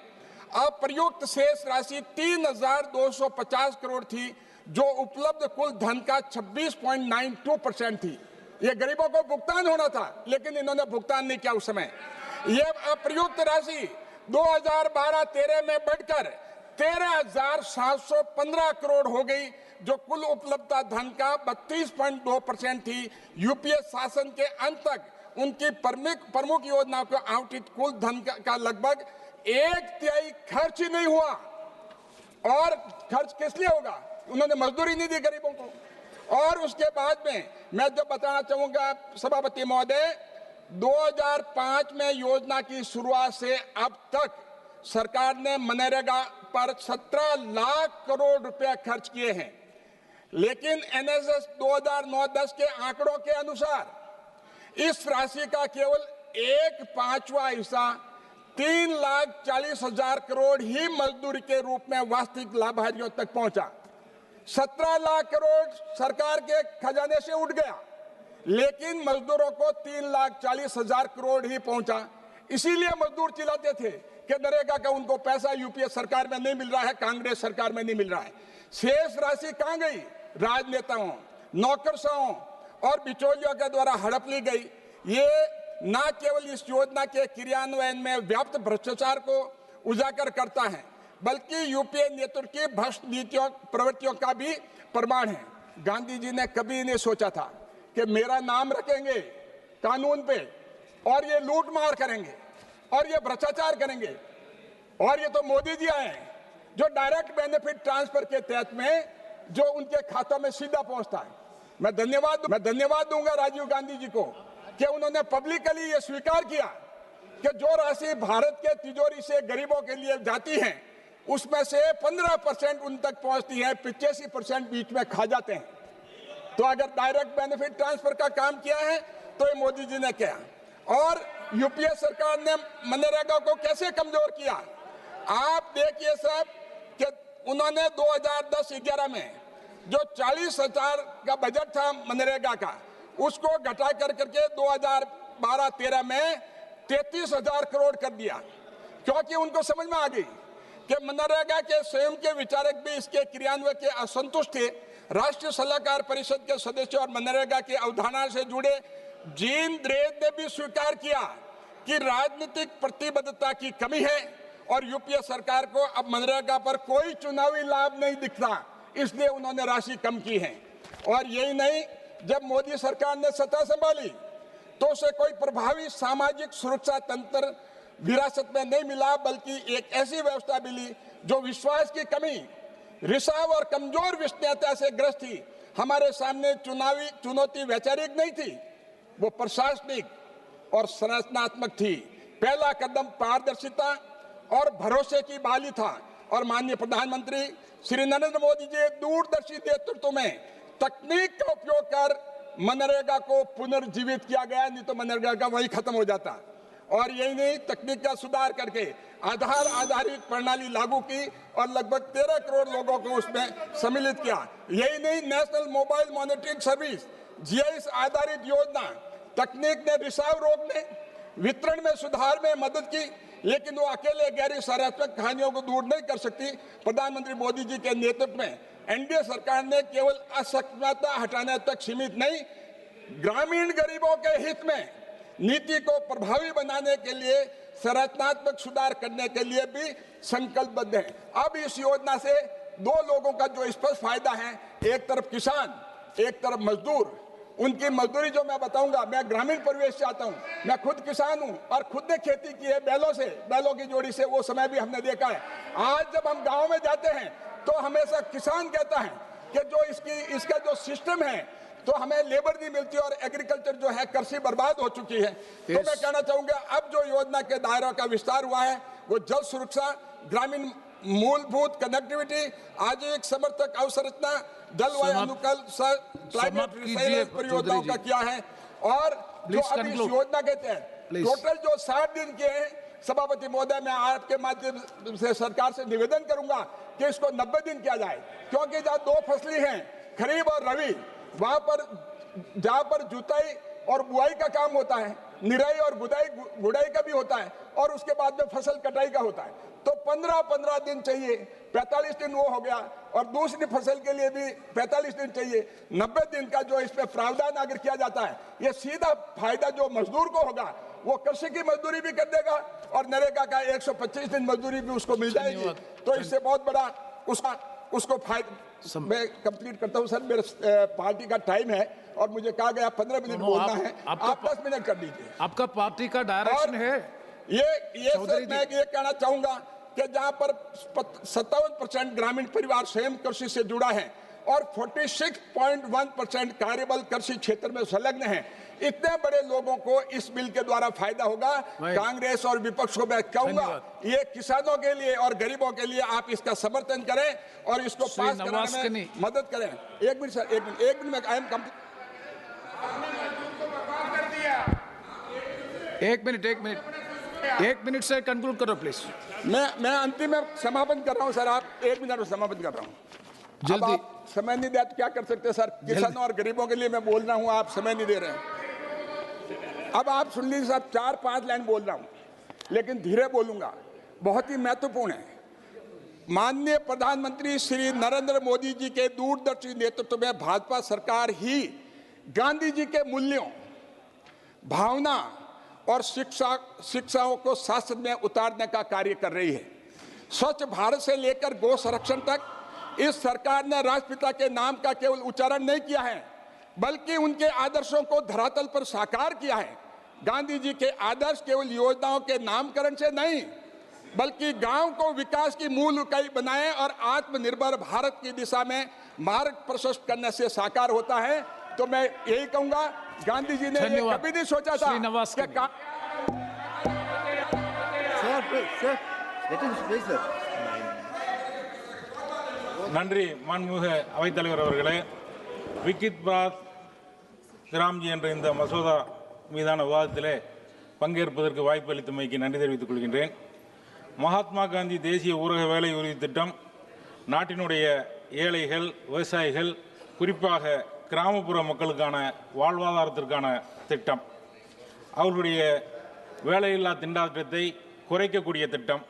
अप्रयुक्त शेष राशि 3,250 करोड़ थी, जो उपलब्ध कुल धन का 26.92% थी. ये गरीबों को भुगतान होना था, लेकिन इन्होंने भुगतान नहीं किया उस समय. ये अप्रयुक्त राशि 2012-13 में बढ़कर 13,715 करोड़ हो गई, जो कुल उपलब्धता धन का 32.2% थी. यूपीए शासन के अंत तक उनकी प्रमुख योजनाओं को आवंटित कुल धन का लगभग 1/3 खर्च ही नहीं हुआ. और खर्च किस लिए होगा? उन्होंने मजदूरी नहीं दी गरीबों को. और उसके बाद में मैं जो बताना चाहूंगा सभापति महोदय, 2005 में योजना की शुरुआत से अब तक सरकार ने मनरेगा पर 17 लाख करोड़ रुपए खर्च किए हैं. लेकिन एनएसएस 2009-10 के आंकड़ों के अनुसार इस राशि का केवल 1/5वां हिस्सा 3,40,000 करोड़ ही मजदूरी के रूप में वास्तविक लाभार्थियों तक पहुंचा. 17 लाख करोड़ सरकार के खजाने से उठ गया, लेकिन मजदूरों को 3,40,000 करोड़ ही पहुंचा. इसीलिए मजदूर चिल्लाते थे कि नरेगा का उनको पैसा यूपीए सरकार में नहीं मिल रहा है, कांग्रेस सरकार में नहीं मिल रहा है. शेष राशि कहां गई? राजनेताओं, नौकरशाहों और बिचौलियों के द्वारा हड़प ली गई. ये न केवल इस योजना के क्रियान्वयन में व्याप्त भ्रष्टाचार को उजागर करता है, बल्कि यूपीए नेतृत्व की भ्रष्ट नीतियों प्रवृत्तियों का भी प्रमाण है। गांधी जी ने कभी नहीं सोचा था कि मेरा नाम रखेंगे कानून पे और ये लूट मार करेंगे और ये भ्रष्टाचार करेंगे। और ये तो मोदी जी आए हैं जो डायरेक्ट बेनिफिट ट्रांसफर के तहत में जो उनके खातों में सीधा पहुंचता है। मैं धन्यवाद दूंगा राजीव गांधी जी को कि उन्होंने पब्लिकली ये स्वीकार किया कि जो राशि भारत के तिजोरी से गरीबों के लिए जाती है उसमें से 15% उन तक पहुंचती है, 85% बीच में खा जाते हैं। तो अगर डायरेक्ट बेनिफिट ट्रांसफर का काम किया है तो ये मोदी जी ने किया। और यूपीए सरकार ने मनरेगा को कैसे कमजोर किया आप देखिए साहब कि उन्होंने 2010-11 में जो 40,000 का बजट था मनरेगा का उसको घटा कर करके 2012-13 में 33,000 करोड़ कर दिया, क्योंकि उनको समझ में आ गई कि मनरेगा के स्वयं के विचारक भी इसके क्रियान्वयन के असंतुष्ट थे। राष्ट्रीय सलाहकार परिषद के सदस्य और मनरेगा की अवधारणा से जुड़े जीन द्रेद ने भी स्वीकार किया कि राजनीतिक प्रतिबद्धता की कमी है और यूपीए सरकार को अब मनरेगा पर कोई चुनावी लाभ नहीं दिखता, इसलिए उन्होंने राशि कम की है। और यही नहीं, जब मोदी सरकार ने सत्ता संभाली तो उसे कोई प्रभावी सामाजिक सुरक्षा तंत्र विरासत में नहीं मिला, बल्कि एक ऐसी व्यवस्था मिली जो विश्वास की कमी, रिसाव और कमजोर विश्वसनीयता से ग्रस्त थी। हमारे सामने चुनावी चुनौती वैचारिक नहीं थी, वो प्रशासनिक और संरचनात्मक थी। पहला कदम पारदर्शिता और भरोसे की बहाली था और माननीय प्रधानमंत्री श्री नरेंद्र मोदी जी दूरदर्शी नेतृत्व में तकनीक का उपयोग कर मनरेगा को पुनर्जीवित किया गया, नहीं तो मनरेगा का वही खत्म हो जाता। और यही नहीं, तकनीक का सुधार करके आधार आधारित प्रणाली लागू की और लगभग 13 करोड़ लोगों को उसमें सम्मिलित किया। यही नहीं, national mobile monitoring service GIS आधारित योजना, तकनीक ने रिसाव रोकने वितरण में सुधार में मदद की, लेकिन वो अकेले गैर सकारात्मक कहानियों को दूर नहीं कर सकती। प्रधानमंत्री मोदी जी के नेतृत्व में एनडीए सरकार ने केवल असक्षमता हटाने तक सीमित नहीं, ग्रामीण गरीबों के हित में नीति को प्रभावी बनाने के लिए संरचनात्मक सुधार करने के लिए भी संकल्पबद्ध है। अब इस योजना से दो लोगों का जो स्पष्ट फायदा है, एक तरफ किसान, एक तरफ मजदूर। उनकी मजदूरी जो मैं बताऊंगा, मैं ग्रामीण परिवेश से आता हूं, मैं खुद किसान हूं और खुद ने खेती की है बैलों से, बैलों की जोड़ी से, वो समय भी हमने देखा है। आज जब हम गांव में जाते हैं तो हमेशा किसान कहता है कि जो इसका जो सिस्टम है तो हमें लेबर नहीं मिलती और एग्रीकल्चर जो है कृषि बर्बाद हो चुकी है। तो मैं कहना चाहूंगा, अब जो योजना के दायरे का विस्तार हुआ है वो जल सुरक्षा, ग्रामीण मूलभूत कनेक्टिविटी, आजीविक समर्थक अवसंरचना, जलवायु अनुकूल क्लाइमेट रिसाइलेंस परियोजनाओं का किया है। और जो अभी इस योजना के तहत टोटल जो 60 दिन के हैं, सभापति महोदय मैं आपके माध्यम से सरकार से निवेदन करूंगा कि इसको 90 दिन किया जाए, क्योंकि जहाँ दो फसलें हैं, खरीफ और रबी, वहां पर जहां पर जुताई और बुआई का काम होता है, निराई और गुड़ाई का भी होता है और उसके बाद में फसल कटाई का होता है, तो 15-15 दिन चाहिए। 45 दिन वो हो गया और दूसरी फसल के लिए भी 45 दिन चाहिए। 90 दिन का जो इसमें प्रावधान अगर किया जाता है, ये सीधा फायदा जो मजदूर को होगा वो कृषि की मजदूरी भी कर देगा और नरेगा का 125 दिन मजदूरी भी उसको मिल जाएगी। तो इससे बहुत बड़ा उसको फायदा। मैं कंप्लीट करता हूं सर, मेरे पार्टी का टाइम है और मुझे कहा गया 15 मिनट बोलना है, आप 10 मिनट कर दीजिए। आपका पार्टी का डायरेक्शन है। ये सर मैं ये कहना चाहूंगा कि जहां पर 57% ग्रामीण परिवार स्वयं कृषि से जुड़ा है और 46.1% कार्यबल कृषि क्षेत्र में संलग्न है, इतने बड़े लोगों को इस बिल के द्वारा फायदा होगा। कांग्रेस और विपक्ष को मैं कहूंगा, ये किसानों के लिए और गरीबों के लिए आप इसका समर्थन करें और इसको पास कराने में मदद करें। एक मिनट सर, एक मिनट में आई एम कंप्लीट। एक मिनट से कंक्लूड करो प्लीज। मैं अंतिम में समापन कर रहा हूं सर, आप 1 मिनट में समापन कर रहा हूं। जल्दी। समय नहीं दिया तो क्या कर सकते हैं सर, किसानों और गरीबों के लिए मैं बोल रहा हूं, आप समय नहीं दे रहे हैं। अब आप सुन लीजिए साहब, 4-5 लाइन बोल रहा हूं लेकिन धीरे बोलूंगा, बहुत ही महत्वपूर्ण है। माननीय प्रधानमंत्री श्री नरेंद्र मोदी जी के दूरदर्शी नेतृत्व में भाजपा सरकार ही गांधी जी के मूल्यों, भावना और शिक्षाओं को शास्त्र में उतारने का कार्य कर रही है। स्वच्छ भारत से लेकर गौ संरक्षण तक इस सरकार ने राष्ट्रपिता के नाम का केवल उच्चारण नहीं किया है, बल्कि उनके आदर्शों को धरातल पर साकार किया है। गांधी जी के आदर्श केवल योजनाओं के नामकरण से नहीं, बल्कि गांव को विकास की मूल इकाई बनाए और आत्मनिर्भर भारत की दिशा में मार्ग प्रशस्त करने से साकार होता है। तो मैं यही कहूंगा, गांधी जी ने ये कभी नहीं सोचा था நன்றி மாண்புமிகு அவைத்தலைவர் அவர்களே. விக்சித் பாரத் கிராம்ஜி என்ற இந்த மசோதா மீதான விவாதத்திலே பங்கேற்பதற்கு வாய்ப்பு அளித்தமைக்கு நன்றி தெரிவித்துக் கொள்கின்றேன். மகாத்மா காந்தி தேசிய ஊரக வேலை உறுதி திட்டம் நாட்டினுடைய ஏழைகள், விவசாயிகள், குறிப்பாக கிராமப்புற மக்களுக்கான வாழ்வாதாரத்திற்கான திட்டம். அவர்களுடைய வேலையில்லா திண்டாட்டத்தை குறைக்கக்கூடிய திட்டம்.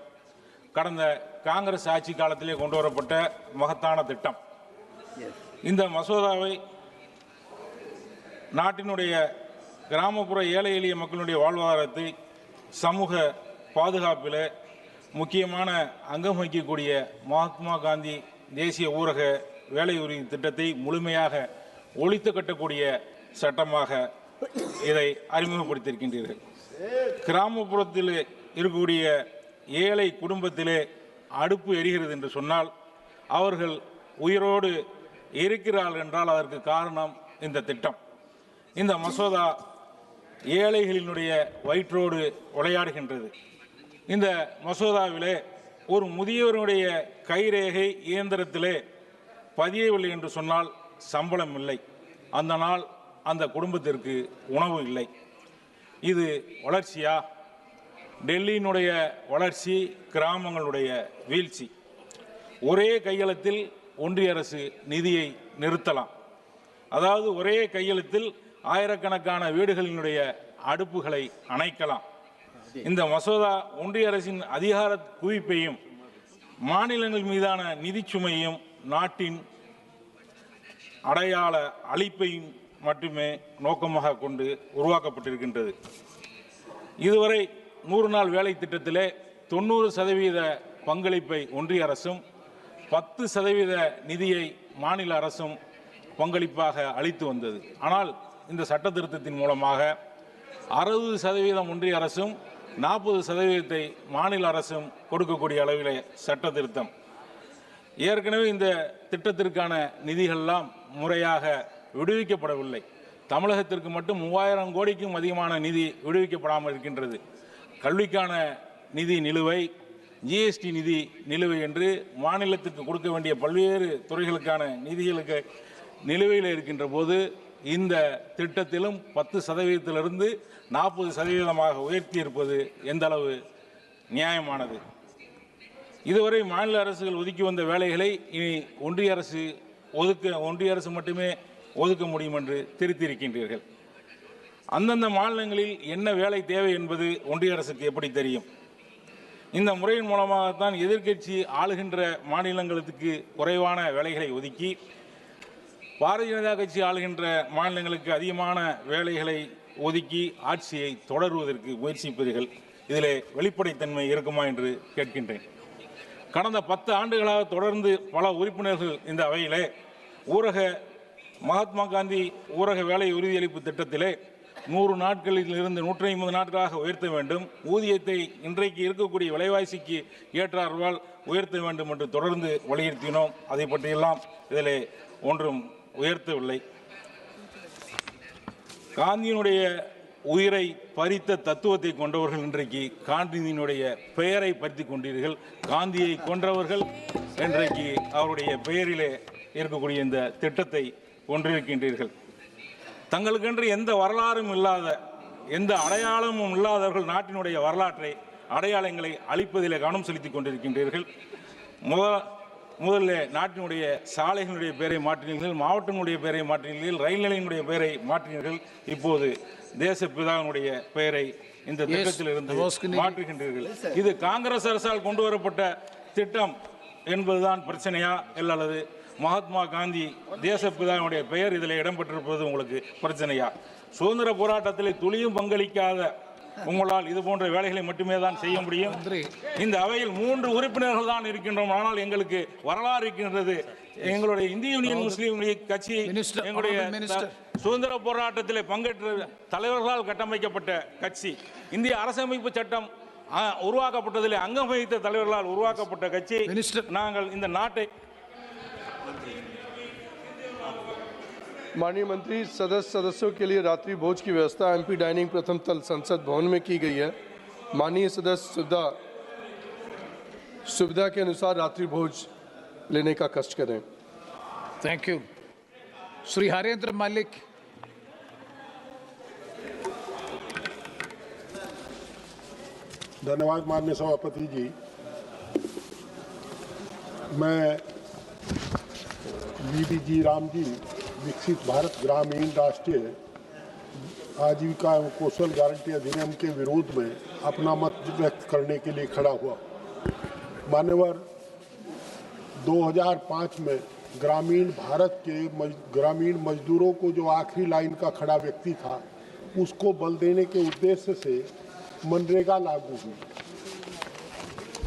கடந்த காங்கிரஸ் ஆட்சி காலத்திலே கொண்டு வரப்பட்ட மகத்தான திட்டம். இந்த மசோதாவை நாட்டினுடைய கிராமப்புற ஏழை எளிய மக்களுடைய வாழ்வாதாரத்தை சமூக பாதுகாப்பில் முக்கியமான அங்கம் வகிக்கக்கூடிய மகாத்மா காந்தி தேசிய ஊரக வேலை உறுதி திட்டத்தை முழுமையாக ஒழித்து கட்டக்கூடிய சட்டமாக இதை அறிமுகப்படுத்தியிருக்கின்றீர்கள். கிராமப்புறத்தில் இருக்கக்கூடிய ஏழை குடும்பத்திலே அடுப்பு எரிகிறது என்று சொன்னால் அவர்கள் உயிரோடு இருக்கிறார்கள் என்றால் அதற்கு காரணம் இந்த திட்டம். இந்த மசோதா ஏழைகளினுடைய வயிற்றோடு விளையாடுகின்றது. இந்த மசோதாவிலே ஒரு முதியவருடைய கைரேகை இயந்திரத்திலே பதியவில்லை என்று சொன்னால் சம்பளம் இல்லை, அந்த நாள் அந்த குடும்பத்திற்கு உணவு இல்லை. இது வளர்ச்சியா? டெல்லியினுடைய வளர்ச்சி, கிராமங்களுடைய வீழ்ச்சி. ஒரே கையெழுத்தில் ஒன்றிய அரசு நிதியை நிறுத்தலாம். அதாவது ஒரே கையெழுத்தில் ஆயிரக்கணக்கான வீடுகளினுடைய அடுப்புகளை அணைக்கலாம். இந்த மசோதா ஒன்றிய அரசின் அதிகார குவிப்பையும் மாநிலங்கள் மீதான நிதிச்சுமையும் நாட்டின் அடையாள அழிப்பையும் மட்டுமே நோக்கமாக கொண்டு உருவாக்கப்பட்டிருக்கின்றது. இதுவரை 100 நாள் வேலை திட்டத்திலே 90% பங்களிப்பை ஒன்றிய அரசும் 10% நிதியை மாநில அரசும் பங்களிப்பாக அளித்து வந்தது. ஆனால் இந்த சட்ட திருத்தத்தின் மூலமாக 60% ஒன்றிய அரசும் 40% மாநில அரசும் கொடுக்கக்கூடிய அளவிலே சட்ட திருத்தம். ஏற்கனவே இந்த திட்டத்திற்கான நிதிகளெல்லாம் முறையாக விடுவிக்கப்படவில்லை. தமிழகத்திற்கு மட்டும் 3000 கோடிக்கும் அதிகமான நிதி விடுவிக்கப்படாமல் இருக்கின்றது. கல்விக்கான நிதி நிலுவை, ஜிஎஸ்டி நிதி நிலுவை என்று மாநிலத்துக்கு கொடுக்க வேண்டிய பல்வேறு துறைகளுக்கான நிதிகளுக்கு நிலுவையில் இருக்கின்ற போது இந்த திட்டத்திலும் 10%லிருந்து 40% உயர்த்தி இருப்பது எந்த அளவு நியாயமானது? இதுவரை மாநில அரசுகள் ஒதுக்கி வந்த வேலைகளை இனி ஒன்றிய அரசு மட்டுமே ஒதுக்க முடியும் என்று திருத்தியிருக்கின்றீர்கள். அந்தந்த மாநிலங்களில் என்ன வேலை தேவை என்பது ஒன்றிய அரசுக்கு எப்படி தெரியும்? இந்த முறையின் மூலமாகத்தான் எதிர்க்கட்சி ஆளுகின்ற மாநிலங்களுக்கு குறைவான வேலைகளை ஒதுக்கி பாரதிய ஜனதா கட்சி ஆளுகின்ற மாநிலங்களுக்கு அதிகமான வேலைகளை ஒதுக்கி ஆட்சியை தொடருவதற்கு முயற்சிப்பீர்கள். இதிலே வெளிப்படைத்தன்மை இருக்குமா என்று கேட்கின்றேன். கடந்த 10 ஆண்டுகளாக தொடர்ந்து பல உறுப்பினர்கள் இந்த அவையிலே மகாத்மா காந்தி ஊரக வேலை உறுதியளிப்பு திட்டத்திலே 100 நாட்களில் இருந்து 150 நாட்களாக உயர்த்த வேண்டும், ஊதியத்தை இன்றைக்கு இருக்கக்கூடிய விலைவாசிக்கு ஏற்றார்வால் உயர்த்த வேண்டும் என்று தொடர்ந்து வலியுறுத்தினோம். அதை பற்றியெல்லாம் இதிலே ஒன்றும் உயர்த்தவில்லை. காந்தியினுடைய உயிரை பறித்த தத்துவத்தை கொண்டவர்கள் இன்றைக்கு காந்தியினுடைய பெயரை பறித்து கொண்டீர்கள். காந்தியை கொன்றவர்கள் இன்றைக்கு அவருடைய பெயரிலே இருக்கக்கூடிய இந்த திட்டத்தை கொண்டிருக்கின்றீர்கள். தங்களுக்கென்று எந்த வரலாறும் இல்லாத, எந்த அடையாளமும் இல்லாதவர்கள் நாட்டினுடைய வரலாற்றை, அடையாளங்களை அழிப்பதிலே கவனம் செலுத்திக் கொண்டிருக்கின்றீர்கள். முதல்ல நாட்டினுடைய சாலைகளுடைய பெயரை மாற்றினீர்கள், மாவட்டங்களுடைய பெயரை மாற்றினீர்கள், ரயில் நிலையங்களுடைய பெயரை மாற்றினீர்கள். இப்போது தேசப்பிதாவினுடைய பெயரை இந்த திட்டத்தில் இருந்து மாற்றுகின்றீர்கள். இது காங்கிரஸ் அரசால் கொண்டு வரப்பட்ட திட்டம் என்பதுதான் பிரச்சனையா, அல்லது மகாத்மா காந்தி தேசப்பிதாவுடைய பெயர் இதில் இடம்பெற்றிருப்பது உங்களுக்கு பிரச்சனையா? சுதந்திர போராட்டத்தில் துளியும் பங்களிக்காத உங்களால் இது போன்ற வேலைகளை மட்டுமே தான் செய்ய முடியும். இந்த அவையில் 3 உறுப்பினர்கள் தான் இருக்கின்றோம். ஆனால் எங்களுக்கு வரலாறு இருக்கின்றது. எங்களுடைய இந்திய யூனியன் முஸ்லீம் லீக் கட்சி எங்களுடைய சுதந்திர போராட்டத்தில் பங்கேற்ற தலைவர்களால் கட்டமைக்கப்பட்ட கட்சி. இந்திய அரசமைப்பு சட்டம் உருவாக்கப்பட்டதில் அங்கம் வகித்த தலைவர்களால் உருவாக்கப்பட்ட கட்சி. நாங்கள் இந்த நாட்டை माननीय मंत्री सदस्यों के लिए रात्रि भोज की व्यवस्था एमपी डाइनिंग प्रथम तल संसद भवन में की गई है। माननीय सदस्य सुविधा के अनुसार रात्रि भोज लेने का कष्ट करें। Thank you. श्री हरेंद्र मलिक। धन्यवाद माननीय सभापति जी। मैं वीबीजी राम जी विकसित भारत ग्रामीण राष्ट्रीय आजीविका एवं कौशल गारंटी अधिनियम के विरोध में अपना मत व्यक्त करने के लिए खड़ा हुआ। मान्यवर 2005 में ग्रामीण भारत के ग्रामीण मजदूरों को जो आखिरी लाइन का खड़ा व्यक्ति था उसको बल देने के उद्देश्य से मनरेगा लागू हुई।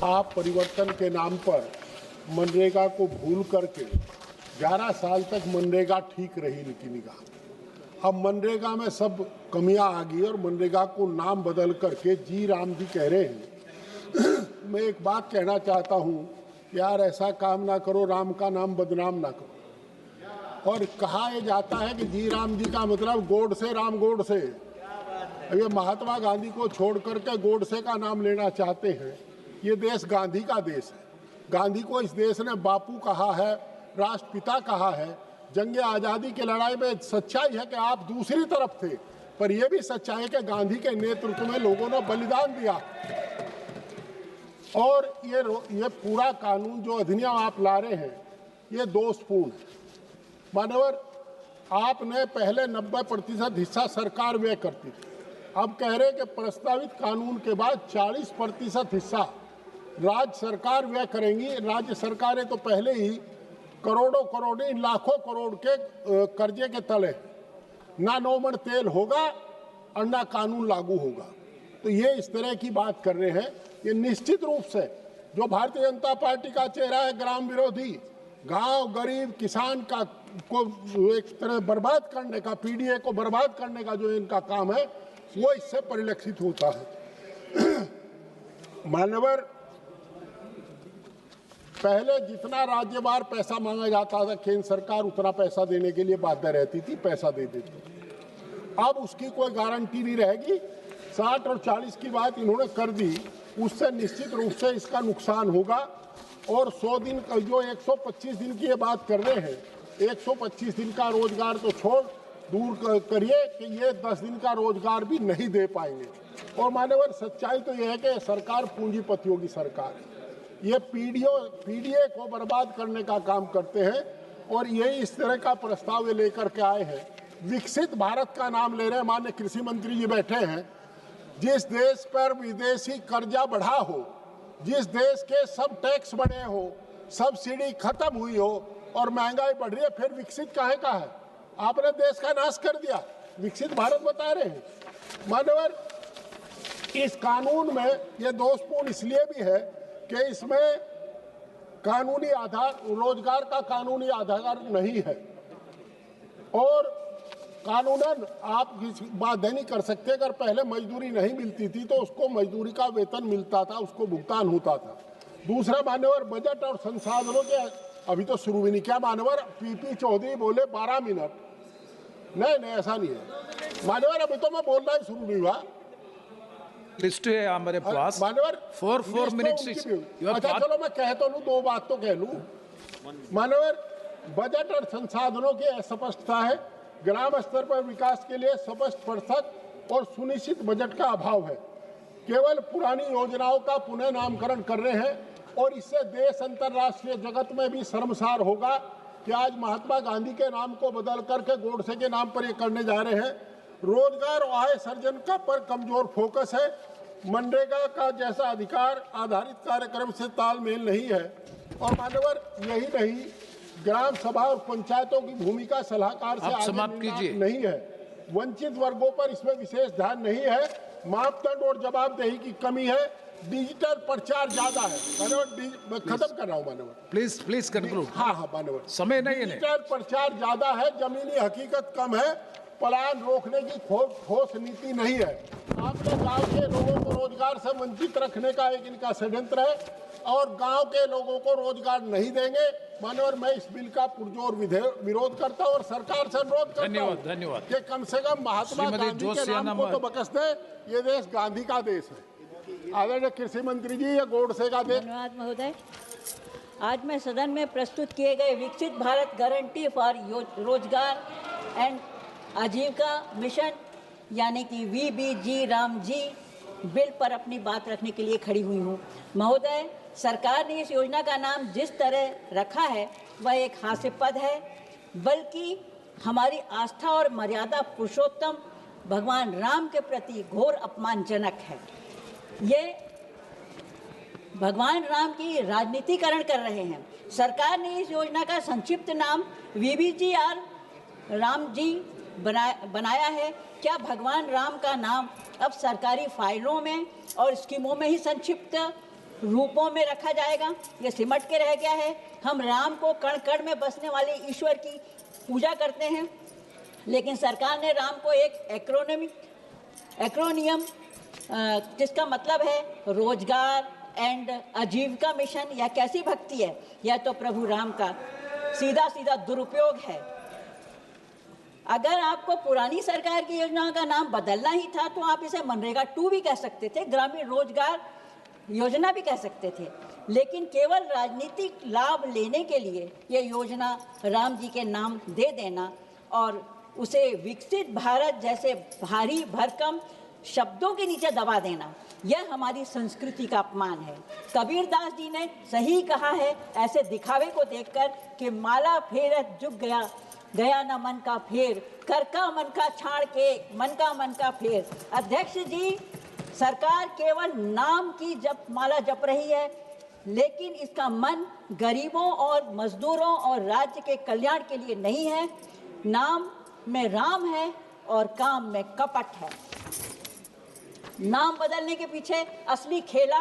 आप परिवर्तन के नाम पर मनरेगा को भूल करके 11 साल तक मनरेगा ठीक रही इनकी निगाह। अब मनरेगा में सब कमियां आ गई और मनरेगा को नाम बदल करके जी राम जी कह रहे हैं। मैं एक बात कहना चाहता हूं, यार ऐसा काम ना करो, राम का नाम बदनाम ना करो। और कहा यह जाता है कि जी राम जी का मतलब गोड से राम गोड से। ये महात्मा गांधी को छोड़ करके गोडसे का नाम लेना चाहते हैं। ये देश गांधी का देश है। गांधी को इस देश ने बापू कहा है, राष्ट्रपिता कहा है। जंग आज़ादी की लड़ाई में सच्चाई है कि आप दूसरी तरफ थे, पर यह भी सच्चाई है कि गांधी के नेतृत्व में लोगों ने बलिदान दिया। और ये पूरा कानून जो अधिनियम आप ला रहे हैं ये दोषपूर्ण है। मानवर, आपने पहले 90% हिस्सा सरकार व्यय करती थी। अब कह रहे कि प्रस्तावित कानून के बाद 40% हिस्सा राज्य सरकार व्यय करेंगी। राज्य सरकारें तो पहले ही करोड़ों करोड़ इन लाखों करोड़ के कर्जे के तले, ना 9 मन तेल होगा और ना कानून लागू होगा। तो ये इस तरह की बात कर रहे हैं। ये निश्चित रूप से जो भारतीय जनता पार्टी का चेहरा है, ग्राम विरोधी, गांव गरीब किसान का को एक तरह बर्बाद करने का, पीडीए को बर्बाद करने का जो इनका काम है वो इससे परिलक्षित होता है। मान्यवर, पहले जितना राज्यवार पैसा मांगा जाता था केंद्र सरकार उतना पैसा देने के लिए बाध्य रहती थी, पैसा दे देती थी। अब उसकी कोई गारंटी नहीं रहेगी। 60 और 40 की बात इन्होंने कर दी, उससे निश्चित रूप से इसका नुकसान होगा। और 100 दिन जो 125 दिन की ये बात कर रहे हैं, 125 दिन का रोजगार तो छोड़ दूर करिए कि ये 10 दिन का रोजगार भी नहीं दे पाएंगे। और मान्यवर, सच्चाई तो यह है कि सरकार पूंजीपतियों की सरकार है। ये पीडीए को बर्बाद करने का काम करते हैं और यही इस तरह का प्रस्ताव लेकर के आए हैं। विकसित भारत का नाम ले रहे हैं। माननीय कृषि मंत्री जी बैठे हैं। जिस देश पर विदेशी कर्जा बढ़ा हो, जिस देश के सब टैक्स बढ़े हो, सब्सिडी खत्म हुई हो और महंगाई बढ़ रही है, फिर विकसित काहे का है? आपने देश का नाश कर दिया, विकसित भारत बता रहे हैं। मान्यवर, इस कानून में यह दोषपूर्ण इसलिए भी है कि इसमें कानूनी आधार, रोजगार का कानूनी आधार नहीं है। और कानूनन आप बाध्य नहीं कर सकते। अगर पहले मजदूरी नहीं मिलती थी तो उसको मजदूरी का वेतन मिलता था, उसको भुगतान होता था। दूसरा मान्यवर, बजट और संसाधनों के अभी तो शुरू भी नहीं किया। मान्यवर, पीपी चौधरी बोले 12 मिनट। नहीं, ऐसा नहीं है मान्यवर, अभी तो मैं बोलना ही शुरू नहीं हुआ। लिस्ट है हमारे पास। मान्यवर, 4 मिनट्स। अच्छा चलो मैं कह तो लूं, 2 बात तो कह लूं। मान्यवर, बजट और संसाधनों की अस्पष्टता है। ग्राम स्तर पर विकास के लिए स्पष्ट प्रसक्त और सुनिश्चित बजट का अभाव है। केवल पुरानी योजनाओं का पुनः नामकरण कर रहे हैं और इससे देश अंतर्राष्ट्रीय जगत में भी शर्मसार होगा कि आज महात्मा गांधी के नाम को बदल करके गोडसे के नाम पर ये करने जा रहे हैं। रोजगार और आय सर्जन का पर कमजोर फोकस है। मनरेगा का जैसा अधिकार आधारित कार्यक्रम से तालमेल नहीं है। और मान्यवर, यही नहीं, ग्राम सभा और पंचायतों की भूमिका सलाहकार से आप आगे समाप्त निर्णायक कीजिए। नहीं है। वंचित वर्गों पर इसमें विशेष ध्यान नहीं है। मापदंड और जवाबदेही की कमी है। डिजिटल प्रचार ज्यादा है। मानव खत्म कर रहा हूँ मानव। Please conclude. हाँ मानव, समय नहीं है। डिजिटल प्रचार ज्यादा है, जमीनी हकीकत कम है, पलायन रोकने की ठोस नीति नहीं है। आपने गांव के लोगों को रोजगार से वंचित रखने का एक इनका षड्यंत्र है और गांव के लोगों को रोजगार नहीं देंगे। मानव, मैं इस बिल का पुरजोर विरोध करता हूँ और सरकार से अनुरोध करता हूँ धन्यवाद। कि कम से कम महात्मा गांधी के नाम को तो बकस दे। ये देश गांधी का देश है। आदरणीय कृषि मंत्री जी, ये गोडसे का देश। धन्यवाद महोदय। आज मैं सदन में प्रस्तुत किए गए विकसित भारत गारंटी फॉर रोजगार एंड आजीविका मिशन यानी कि VBG राम जी बिल पर अपनी बात रखने के लिए खड़ी हुई हूँ। महोदय, सरकार ने इस योजना का नाम जिस तरह रखा है वह एक हास्यास्पद है, बल्कि हमारी आस्था और मर्यादा पुरुषोत्तम भगवान राम के प्रति घोर अपमानजनक है। ये भगवान राम की राजनीतिकरण कर रहे हैं। सरकार ने इस योजना का संक्षिप्त नाम VBG राम जी बनाया है। क्या भगवान राम का नाम अब सरकारी फाइलों में और स्कीमों में ही संक्षिप्त रूपों में रखा जाएगा? ये सिमट के रह गया है। हम राम को कण कण में बसने वाले ईश्वर की पूजा करते हैं, लेकिन सरकार ने राम को एक एक्रोनियम जिसका मतलब है रोजगार एंड आजीविका मिशन, यह कैसी भक्ति है? यह तो प्रभु राम का सीधा दुरुपयोग है। अगर आपको पुरानी सरकार की योजनाओं का नाम बदलना ही था तो आप इसे मनरेगा 2 भी कह सकते थे, ग्रामीण रोजगार योजना भी कह सकते थे, लेकिन केवल राजनीतिक लाभ लेने के लिए ये योजना राम जी के नाम दे देना और उसे विकसित भारत जैसे भारी भरकम शब्दों के नीचे दबा देना, यह हमारी संस्कृति का अपमान है। कबीर दास जी ने सही कहा है ऐसे दिखावे को देखकर कि माला फेरत झुक गया न मन का फेर, कर का मन का छाड़ के मन का फेर। अध्यक्ष जी, सरकार केवल नाम की माला जप रही है, लेकिन इसका मन गरीबों और मजदूरों और राज्य के कल्याण के लिए नहीं है। नाम में राम है और काम में कपट है। नाम बदलने के पीछे असली खेला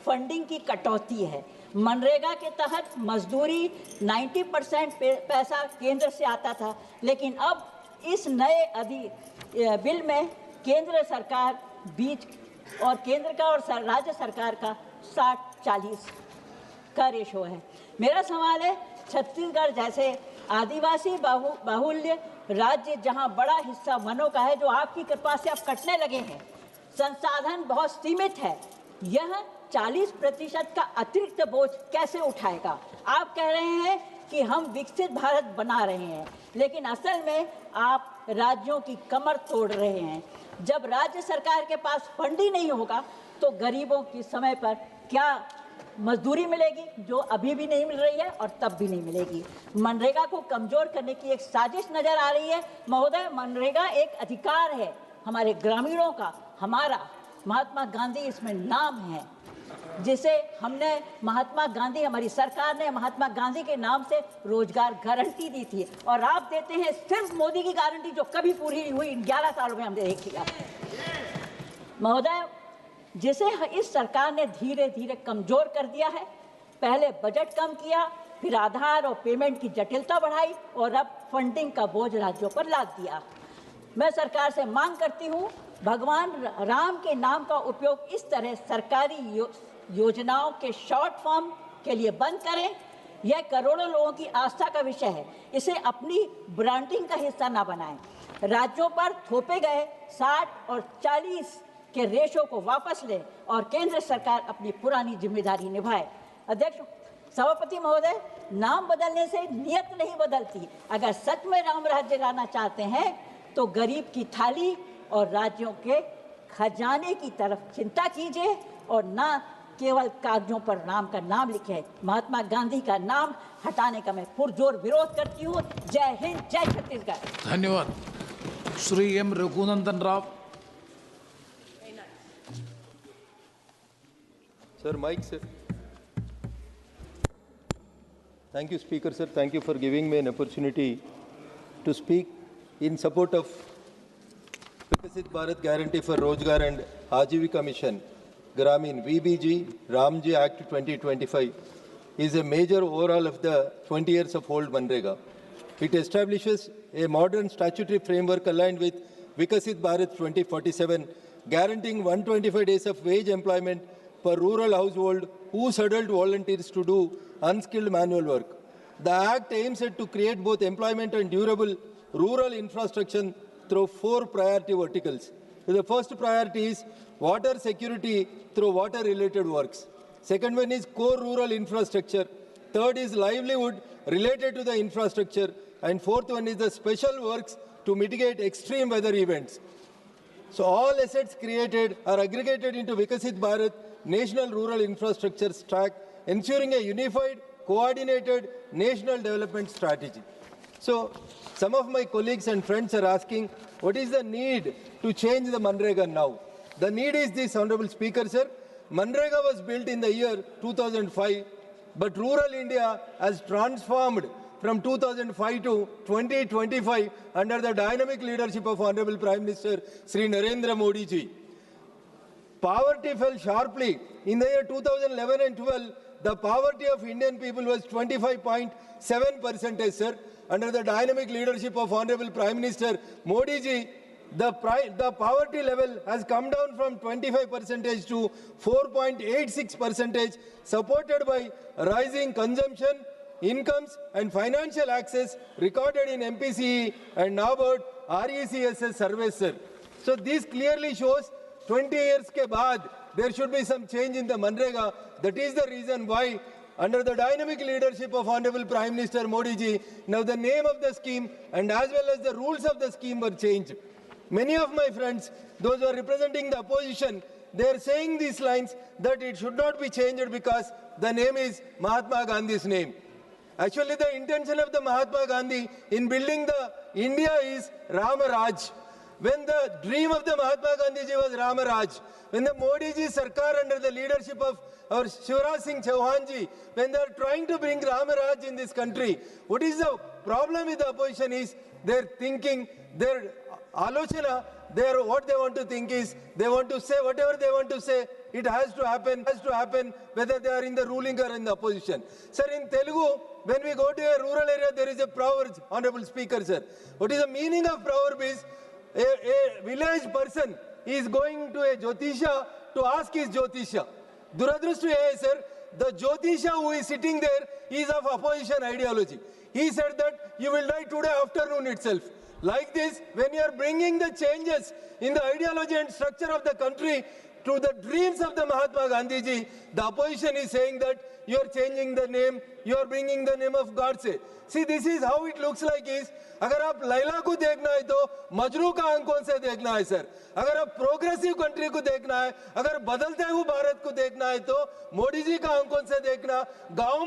फंडिंग की कटौती है। मनरेगा के तहत मजदूरी 90% पैसा केंद्र से आता था, लेकिन अब इस नए बिल में केंद्र सरकार बीच और केंद्र का और राज्य सरकार का 60-40 का रेशो है। मेरा सवाल है, छत्तीसगढ़ जैसे आदिवासी बाहुल्य राज्य जहां बड़ा हिस्सा वनों का है जो आपकी कृपा से अब कटने लगे हैं, संसाधन बहुत सीमित है, यह 40% का अतिरिक्त बोझ कैसे उठाएगा? आप कह रहे हैं कि हम विकसित भारत बना रहे हैं, लेकिन असल में आप राज्यों की कमर तोड़ रहे हैं। जब राज्य सरकार के पास फंड ही नहीं होगा तो गरीबों की समय पर क्या मजदूरी मिलेगी, जो अभी भी नहीं मिल रही है और तब भी नहीं मिलेगी। मनरेगा को कमजोर करने की एक साजिश नजर आ रही है। महोदय, मनरेगा एक अधिकार है हमारे ग्रामीणों का, हमारा महात्मा गांधी इसमें नाम है, जिसे हमने महात्मा गांधी, हमारी सरकार ने महात्मा गांधी के नाम से रोजगार गारंटी दी थी, और आप देते हैं सिर्फ मोदी की गारंटी जो कभी पूरी नहीं हुई। 11 सालों में हमने देखी। महोदय, जिसे इस सरकार ने धीरे धीरे कमजोर कर दिया है। पहले बजट कम किया, फिर आधार और पेमेंट की जटिलता बढ़ाई और अब फंडिंग का बोझ राज्यों पर लाद दिया। मैं सरकार से मांग करती हूँ, भगवान राम के नाम का उपयोग इस तरह सरकारी योजनाओं के शॉर्ट फॉर्म के लिए बंद करें। यह करोड़ों लोगों की आस्था का विषय है, इसे अपनी ब्रांडिंग का हिस्सा ना बनाएं। राज्यों पर थोपे गए 60 और 40 के रेशो को वापस ले और केंद्र सरकार अपनी पुरानी जिम्मेदारी निभाए। अध्यक्ष, सभापति महोदय, नाम बदलने से नियत नहीं बदलती। अगर सच में राम राज्य लाना चाहते हैं तो गरीब की थाली और राज्यों के खजाने की तरफ चिंता कीजिए और ना केवल कागजों पर राम का नाम लिखे। महात्मा गांधी का नाम हटाने का मैं पुरजोर विरोध करती हूँ। जय हिंद, जय छत्तीसगढ़। धन्यवाद। Shri M Raghunandan Rao. Sir, mic से। Thank you, Speaker, sir. Thank you for giving me an opportunity to speak in support of Vikasit Bharat Guarantee for Rozgar and Ajivika Mission, Gramin VBG Ramji Act 2025 is a major overhaul of the 20 years of old Manrega. It establishes a modern statutory framework aligned with Vikasit Bharat 2047, guaranteeing 125 days of wage employment per rural household whose adult volunteers to do unskilled manual work. The Act aims to create both employment and durable rural infrastructure through 4 priority verticals. The first priority is water security through water-related works. Second one is core rural infrastructure. Third is livelihood related to the infrastructure. And fourth one is the special works to mitigate extreme weather events. So all assets created are aggregated into Vikasit Bharat National Rural Infrastructure Stack, ensuring a unified, coordinated national development strategy. So some of my colleagues and friends are asking, what is the need to change the Manrega now? The need is this, Honorable Speaker, sir. Manrega was built in the year 2005, but rural India has transformed from 2005 to 2025 under the dynamic leadership of Honorable Prime Minister Sri Narendra Modi ji. Poverty fell sharply. In the year 2011 and 12, the poverty of Indian people was 25.7%, sir. Under the dynamic leadership of Honorable Prime Minister Modi ji, the poverty level has come down from 25% to 4.86%, supported by rising consumption, incomes and financial access recorded in MPCE and NABARD RECSS surveys, sir. So this clearly shows 20 years ke baad, there should be some change in the Manrega. That is the reason why, under the dynamic leadership of Honorable Prime Minister Modi ji, now the name of the scheme and as well as the rules of the scheme were changed. Many of my friends, those who are representing the opposition, they are saying these lines that it should not be changed because the name is Mahatma Gandhi's name. Actually, the intention of the Mahatma Gandhi in building the India is Rama Raj. When the dream of the Mahatma Gandhi ji was Rama Raj, when the Modi ji Sarkar under the leadership of our Shivraj Singh Chauhan ji, when they are trying to bring Rama Raj in this country, what is the problem with the opposition is their thinking, their alochana, what they want to think is, they want to say whatever they want to say, it has to happen, whether they are in the ruling or in the opposition. Sir, in Telugu, when we go to a rural area, there is a proverb, Honorable Speaker, sir. What is the meaning of proverb is, a village person is going to a Jyotisha to ask his Jyotisha. Duradrushtu hai, sir, the Jyotisha who is sitting there is of opposition ideology. He said that you will die today afternoon itself. Like this, when you are bringing the changes in the ideology and structure of the country to the dreams of the Mahatma Gandhi ji, the opposition is saying that you are changing the name, you are bringing the name of Godse. See, this is how it looks like is, अगर आप लैला को देखना है तो मजनू का आंखों से देखना है सर. अगर आप प्रोग्रेसिव कंट्री को देखना है, अगर बदलते हुए भारत को देखना है तो मोदी जी का आंखों से देखना, गांव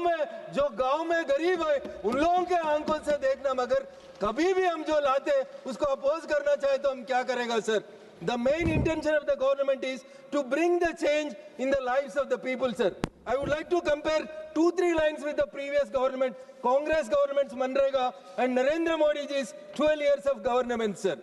में गरीब है उन लोगों के आंखों से देखना. मगर कभी भी हम जो लाते उसको अपोज करना चाहे तो हम क्या करेगा sir? The main intention of the government is to bring the change in the lives of the people, sir. I would like to compare 2-3 lines with the previous government, Congress government's Manrega and Narendra Modi ji's 12 years of government, sir.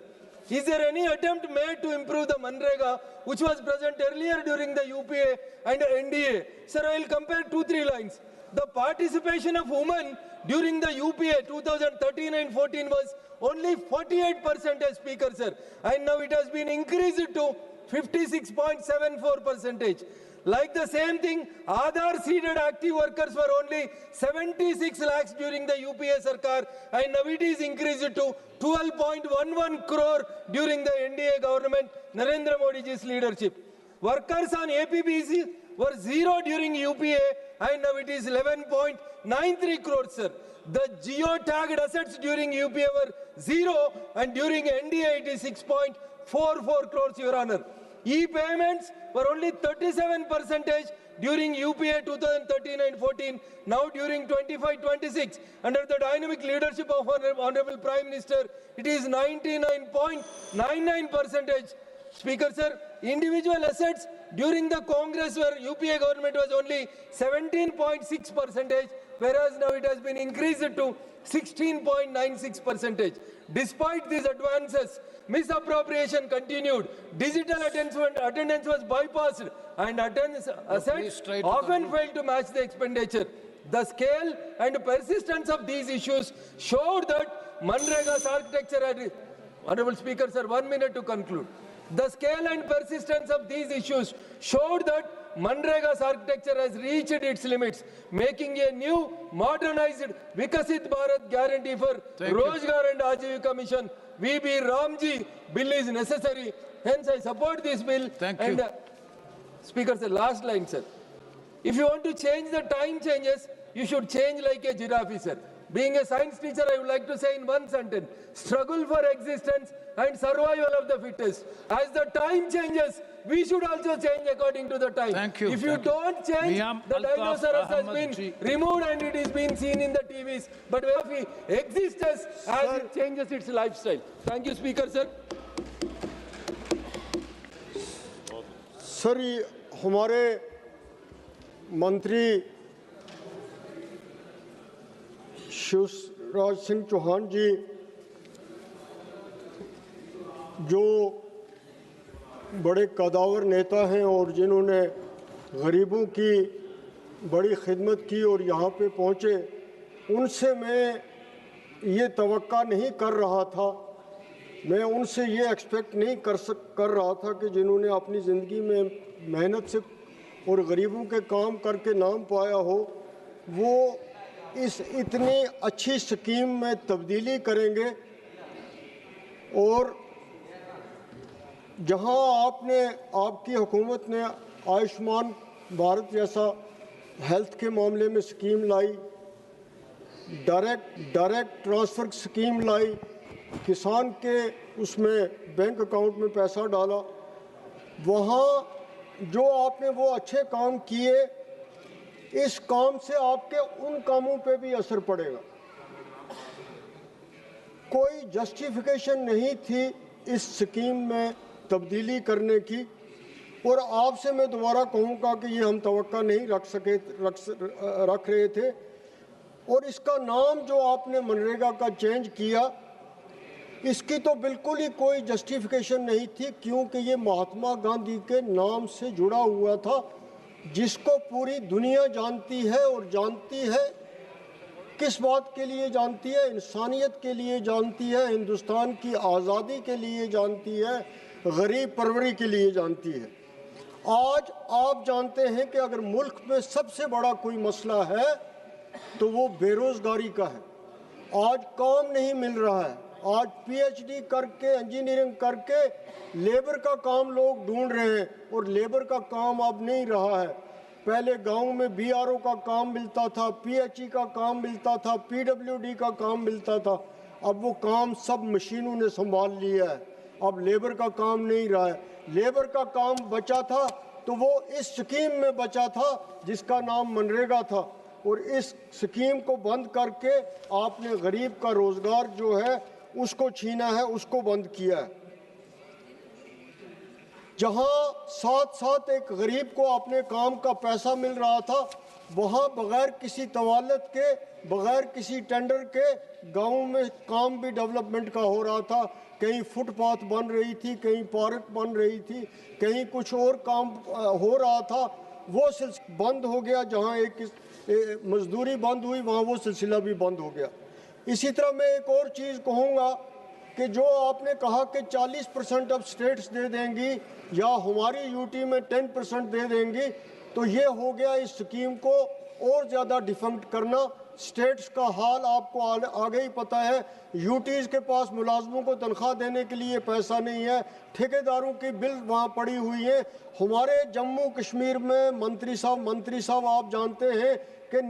Is there any attempt made to improve the Manrega, which was present earlier during the UPA and NDA? Sir, I will compare 2-3 lines. The participation of women during the UPA 2013 and 14 was only 48%, Speaker, sir. And now it has been increased to 56.74%. Like the same thing, Aadhaar seeded active workers were only 76 lakhs during the UPA Sarkar, and now it is increased to 12.11 crore during the NDA government, Narendra Modi ji's leadership. Workers on APBC were 0 during UPA, and now it is 11.93 crores, sir. The geo-tagged assets during UPA were 0, and during NDA it is 6.44 crores, Your Honor. E-payments were only 37% during UPA 2013 and 14. Now during 25-26, under the dynamic leadership of Honorable Prime Minister, it is 99.99%. Speaker, sir, individual assets during the Congress where UPA government was only 17.6%. whereas now it has been increased to 16.96%. Despite these advances, misappropriation continued, digital attendance was bypassed, and assets often failed to match the expenditure. The scale and persistence of these issues showed that Manrega's architecture had... Honorable Speaker, sir, 1 minute to conclude. The scale and persistence of these issues showed that Manrega's architecture has reached its limits, making a new, modernized Vikasit Bharat guarantee for Rozgar and Ajivika Mission VB Ramji bill is necessary. Hence, I support this bill. Thank you. And, Speaker, sir, last line, sir. If you want to change the time changes, you should change like a giraffe, sir. Being a science teacher, I would like to say in one sentence, struggle for existence and survival of the fittest. As the time changes, we should also change according to the time. Thank you. If you don't change, the dinosaurs has been removed and it is being seen in the TVs. But if it exists as it changes its lifestyle. Thank you, Speaker, sir. Sir, हमारे मंत्री शिवराज सिंह चौहान जी जो बड़े कदावर नेता हैं और जिन्होंने गरीबों की बड़ी खिदमत की और यहाँ पे पहुँचे, उनसे मैं ये तवक्का नहीं कर रहा था, मैं उनसे ये एक्सपेक्ट नहीं कर रहा था कि जिन्होंने अपनी ज़िंदगी में मेहनत से और गरीबों के काम करके नाम पाया हो, वो इस इतनी अच्छी स्कीम में तब्दीली करेंगे। और जहां आपकी हुकूमत ने आयुष्मान भारत जैसा हेल्थ के मामले में स्कीम लाई, डायरेक्ट ट्रांसफ़र स्कीम लाई, किसान के उसमें बैंक अकाउंट में पैसा डाला, वहाँ जो आपने वो अच्छे काम किए, इस काम से आपके उन कामों पे भी असर पड़ेगा। कोई जस्टिफिकेशन नहीं थी इस स्कीम में तब्दीली करने की, और आपसे मैं दोबारा कहूँगा कि ये हम तवक्का नहीं रख रहे थे। और इसका नाम जो आपने मनरेगा का चेंज किया, इसकी तो बिल्कुल ही कोई जस्टिफिकेशन नहीं थी, क्योंकि ये महात्मा गांधी के नाम से जुड़ा हुआ था, जिसको पूरी दुनिया जानती है। और जानती है किस बात के लिए जानती है? इंसानियत के लिए जानती है, हिंदुस्तान की आज़ादी के लिए जानती है, गरीब परवरी के लिए जानती है। आज आप जानते हैं कि अगर मुल्क में सबसे बड़ा कोई मसला है तो वो बेरोज़गारी का है। आज काम नहीं मिल रहा है। आज पीएचडी करके, इंजीनियरिंग करके लेबर का काम लोग ढूंढ रहे हैं, और लेबर का काम अब नहीं रहा है। पहले गांव में बीआरओ का काम मिलता था, पीएचई का काम मिलता था, पीडब्ल्यूडी का काम मिलता था। अब वो काम सब मशीनों ने संभाल लिया है। अब लेबर का काम नहीं रहा है। लेबर का काम बचा था तो वो इस स्कीम में बचा था जिसका नाम मनरेगा था, और इस स्कीम को बंद करके आपने गरीब का रोज़गार जो है उसको छीना है, उसको बंद किया है। जहां साथ साथ एक गरीब को अपने काम का पैसा मिल रहा था, वहां बगैर किसी तवालत के, बगैर किसी टेंडर के गाँव में काम भी डेवलपमेंट का हो रहा था। कहीं फुटपाथ बन रही थी, कहीं पार्क बन रही थी, कहीं कुछ और काम हो रहा था। वो सिलसिला बंद हो गया। जहां एक मजदूरी बंद हुई, वहां वो सिलसिला भी बंद हो गया। इसी तरह मैं एक और चीज़ कहूँगा कि जो आपने कहा कि 40% अब स्टेट्स दे देंगी या हमारी यूटी में 10% दे देंगी, तो ये हो गया इस स्कीम को और ज़्यादा डिफंक्ट करना। स्टेट्स का हाल आपको आगे ही पता है। यूटीज़ के पास मुलाजमों को तनख्वाह देने के लिए पैसा नहीं है, ठेकेदारों की बिल वहाँ पड़ी हुई है। हमारे जम्मू कश्मीर में मंत्री साहब आप जानते हैं कि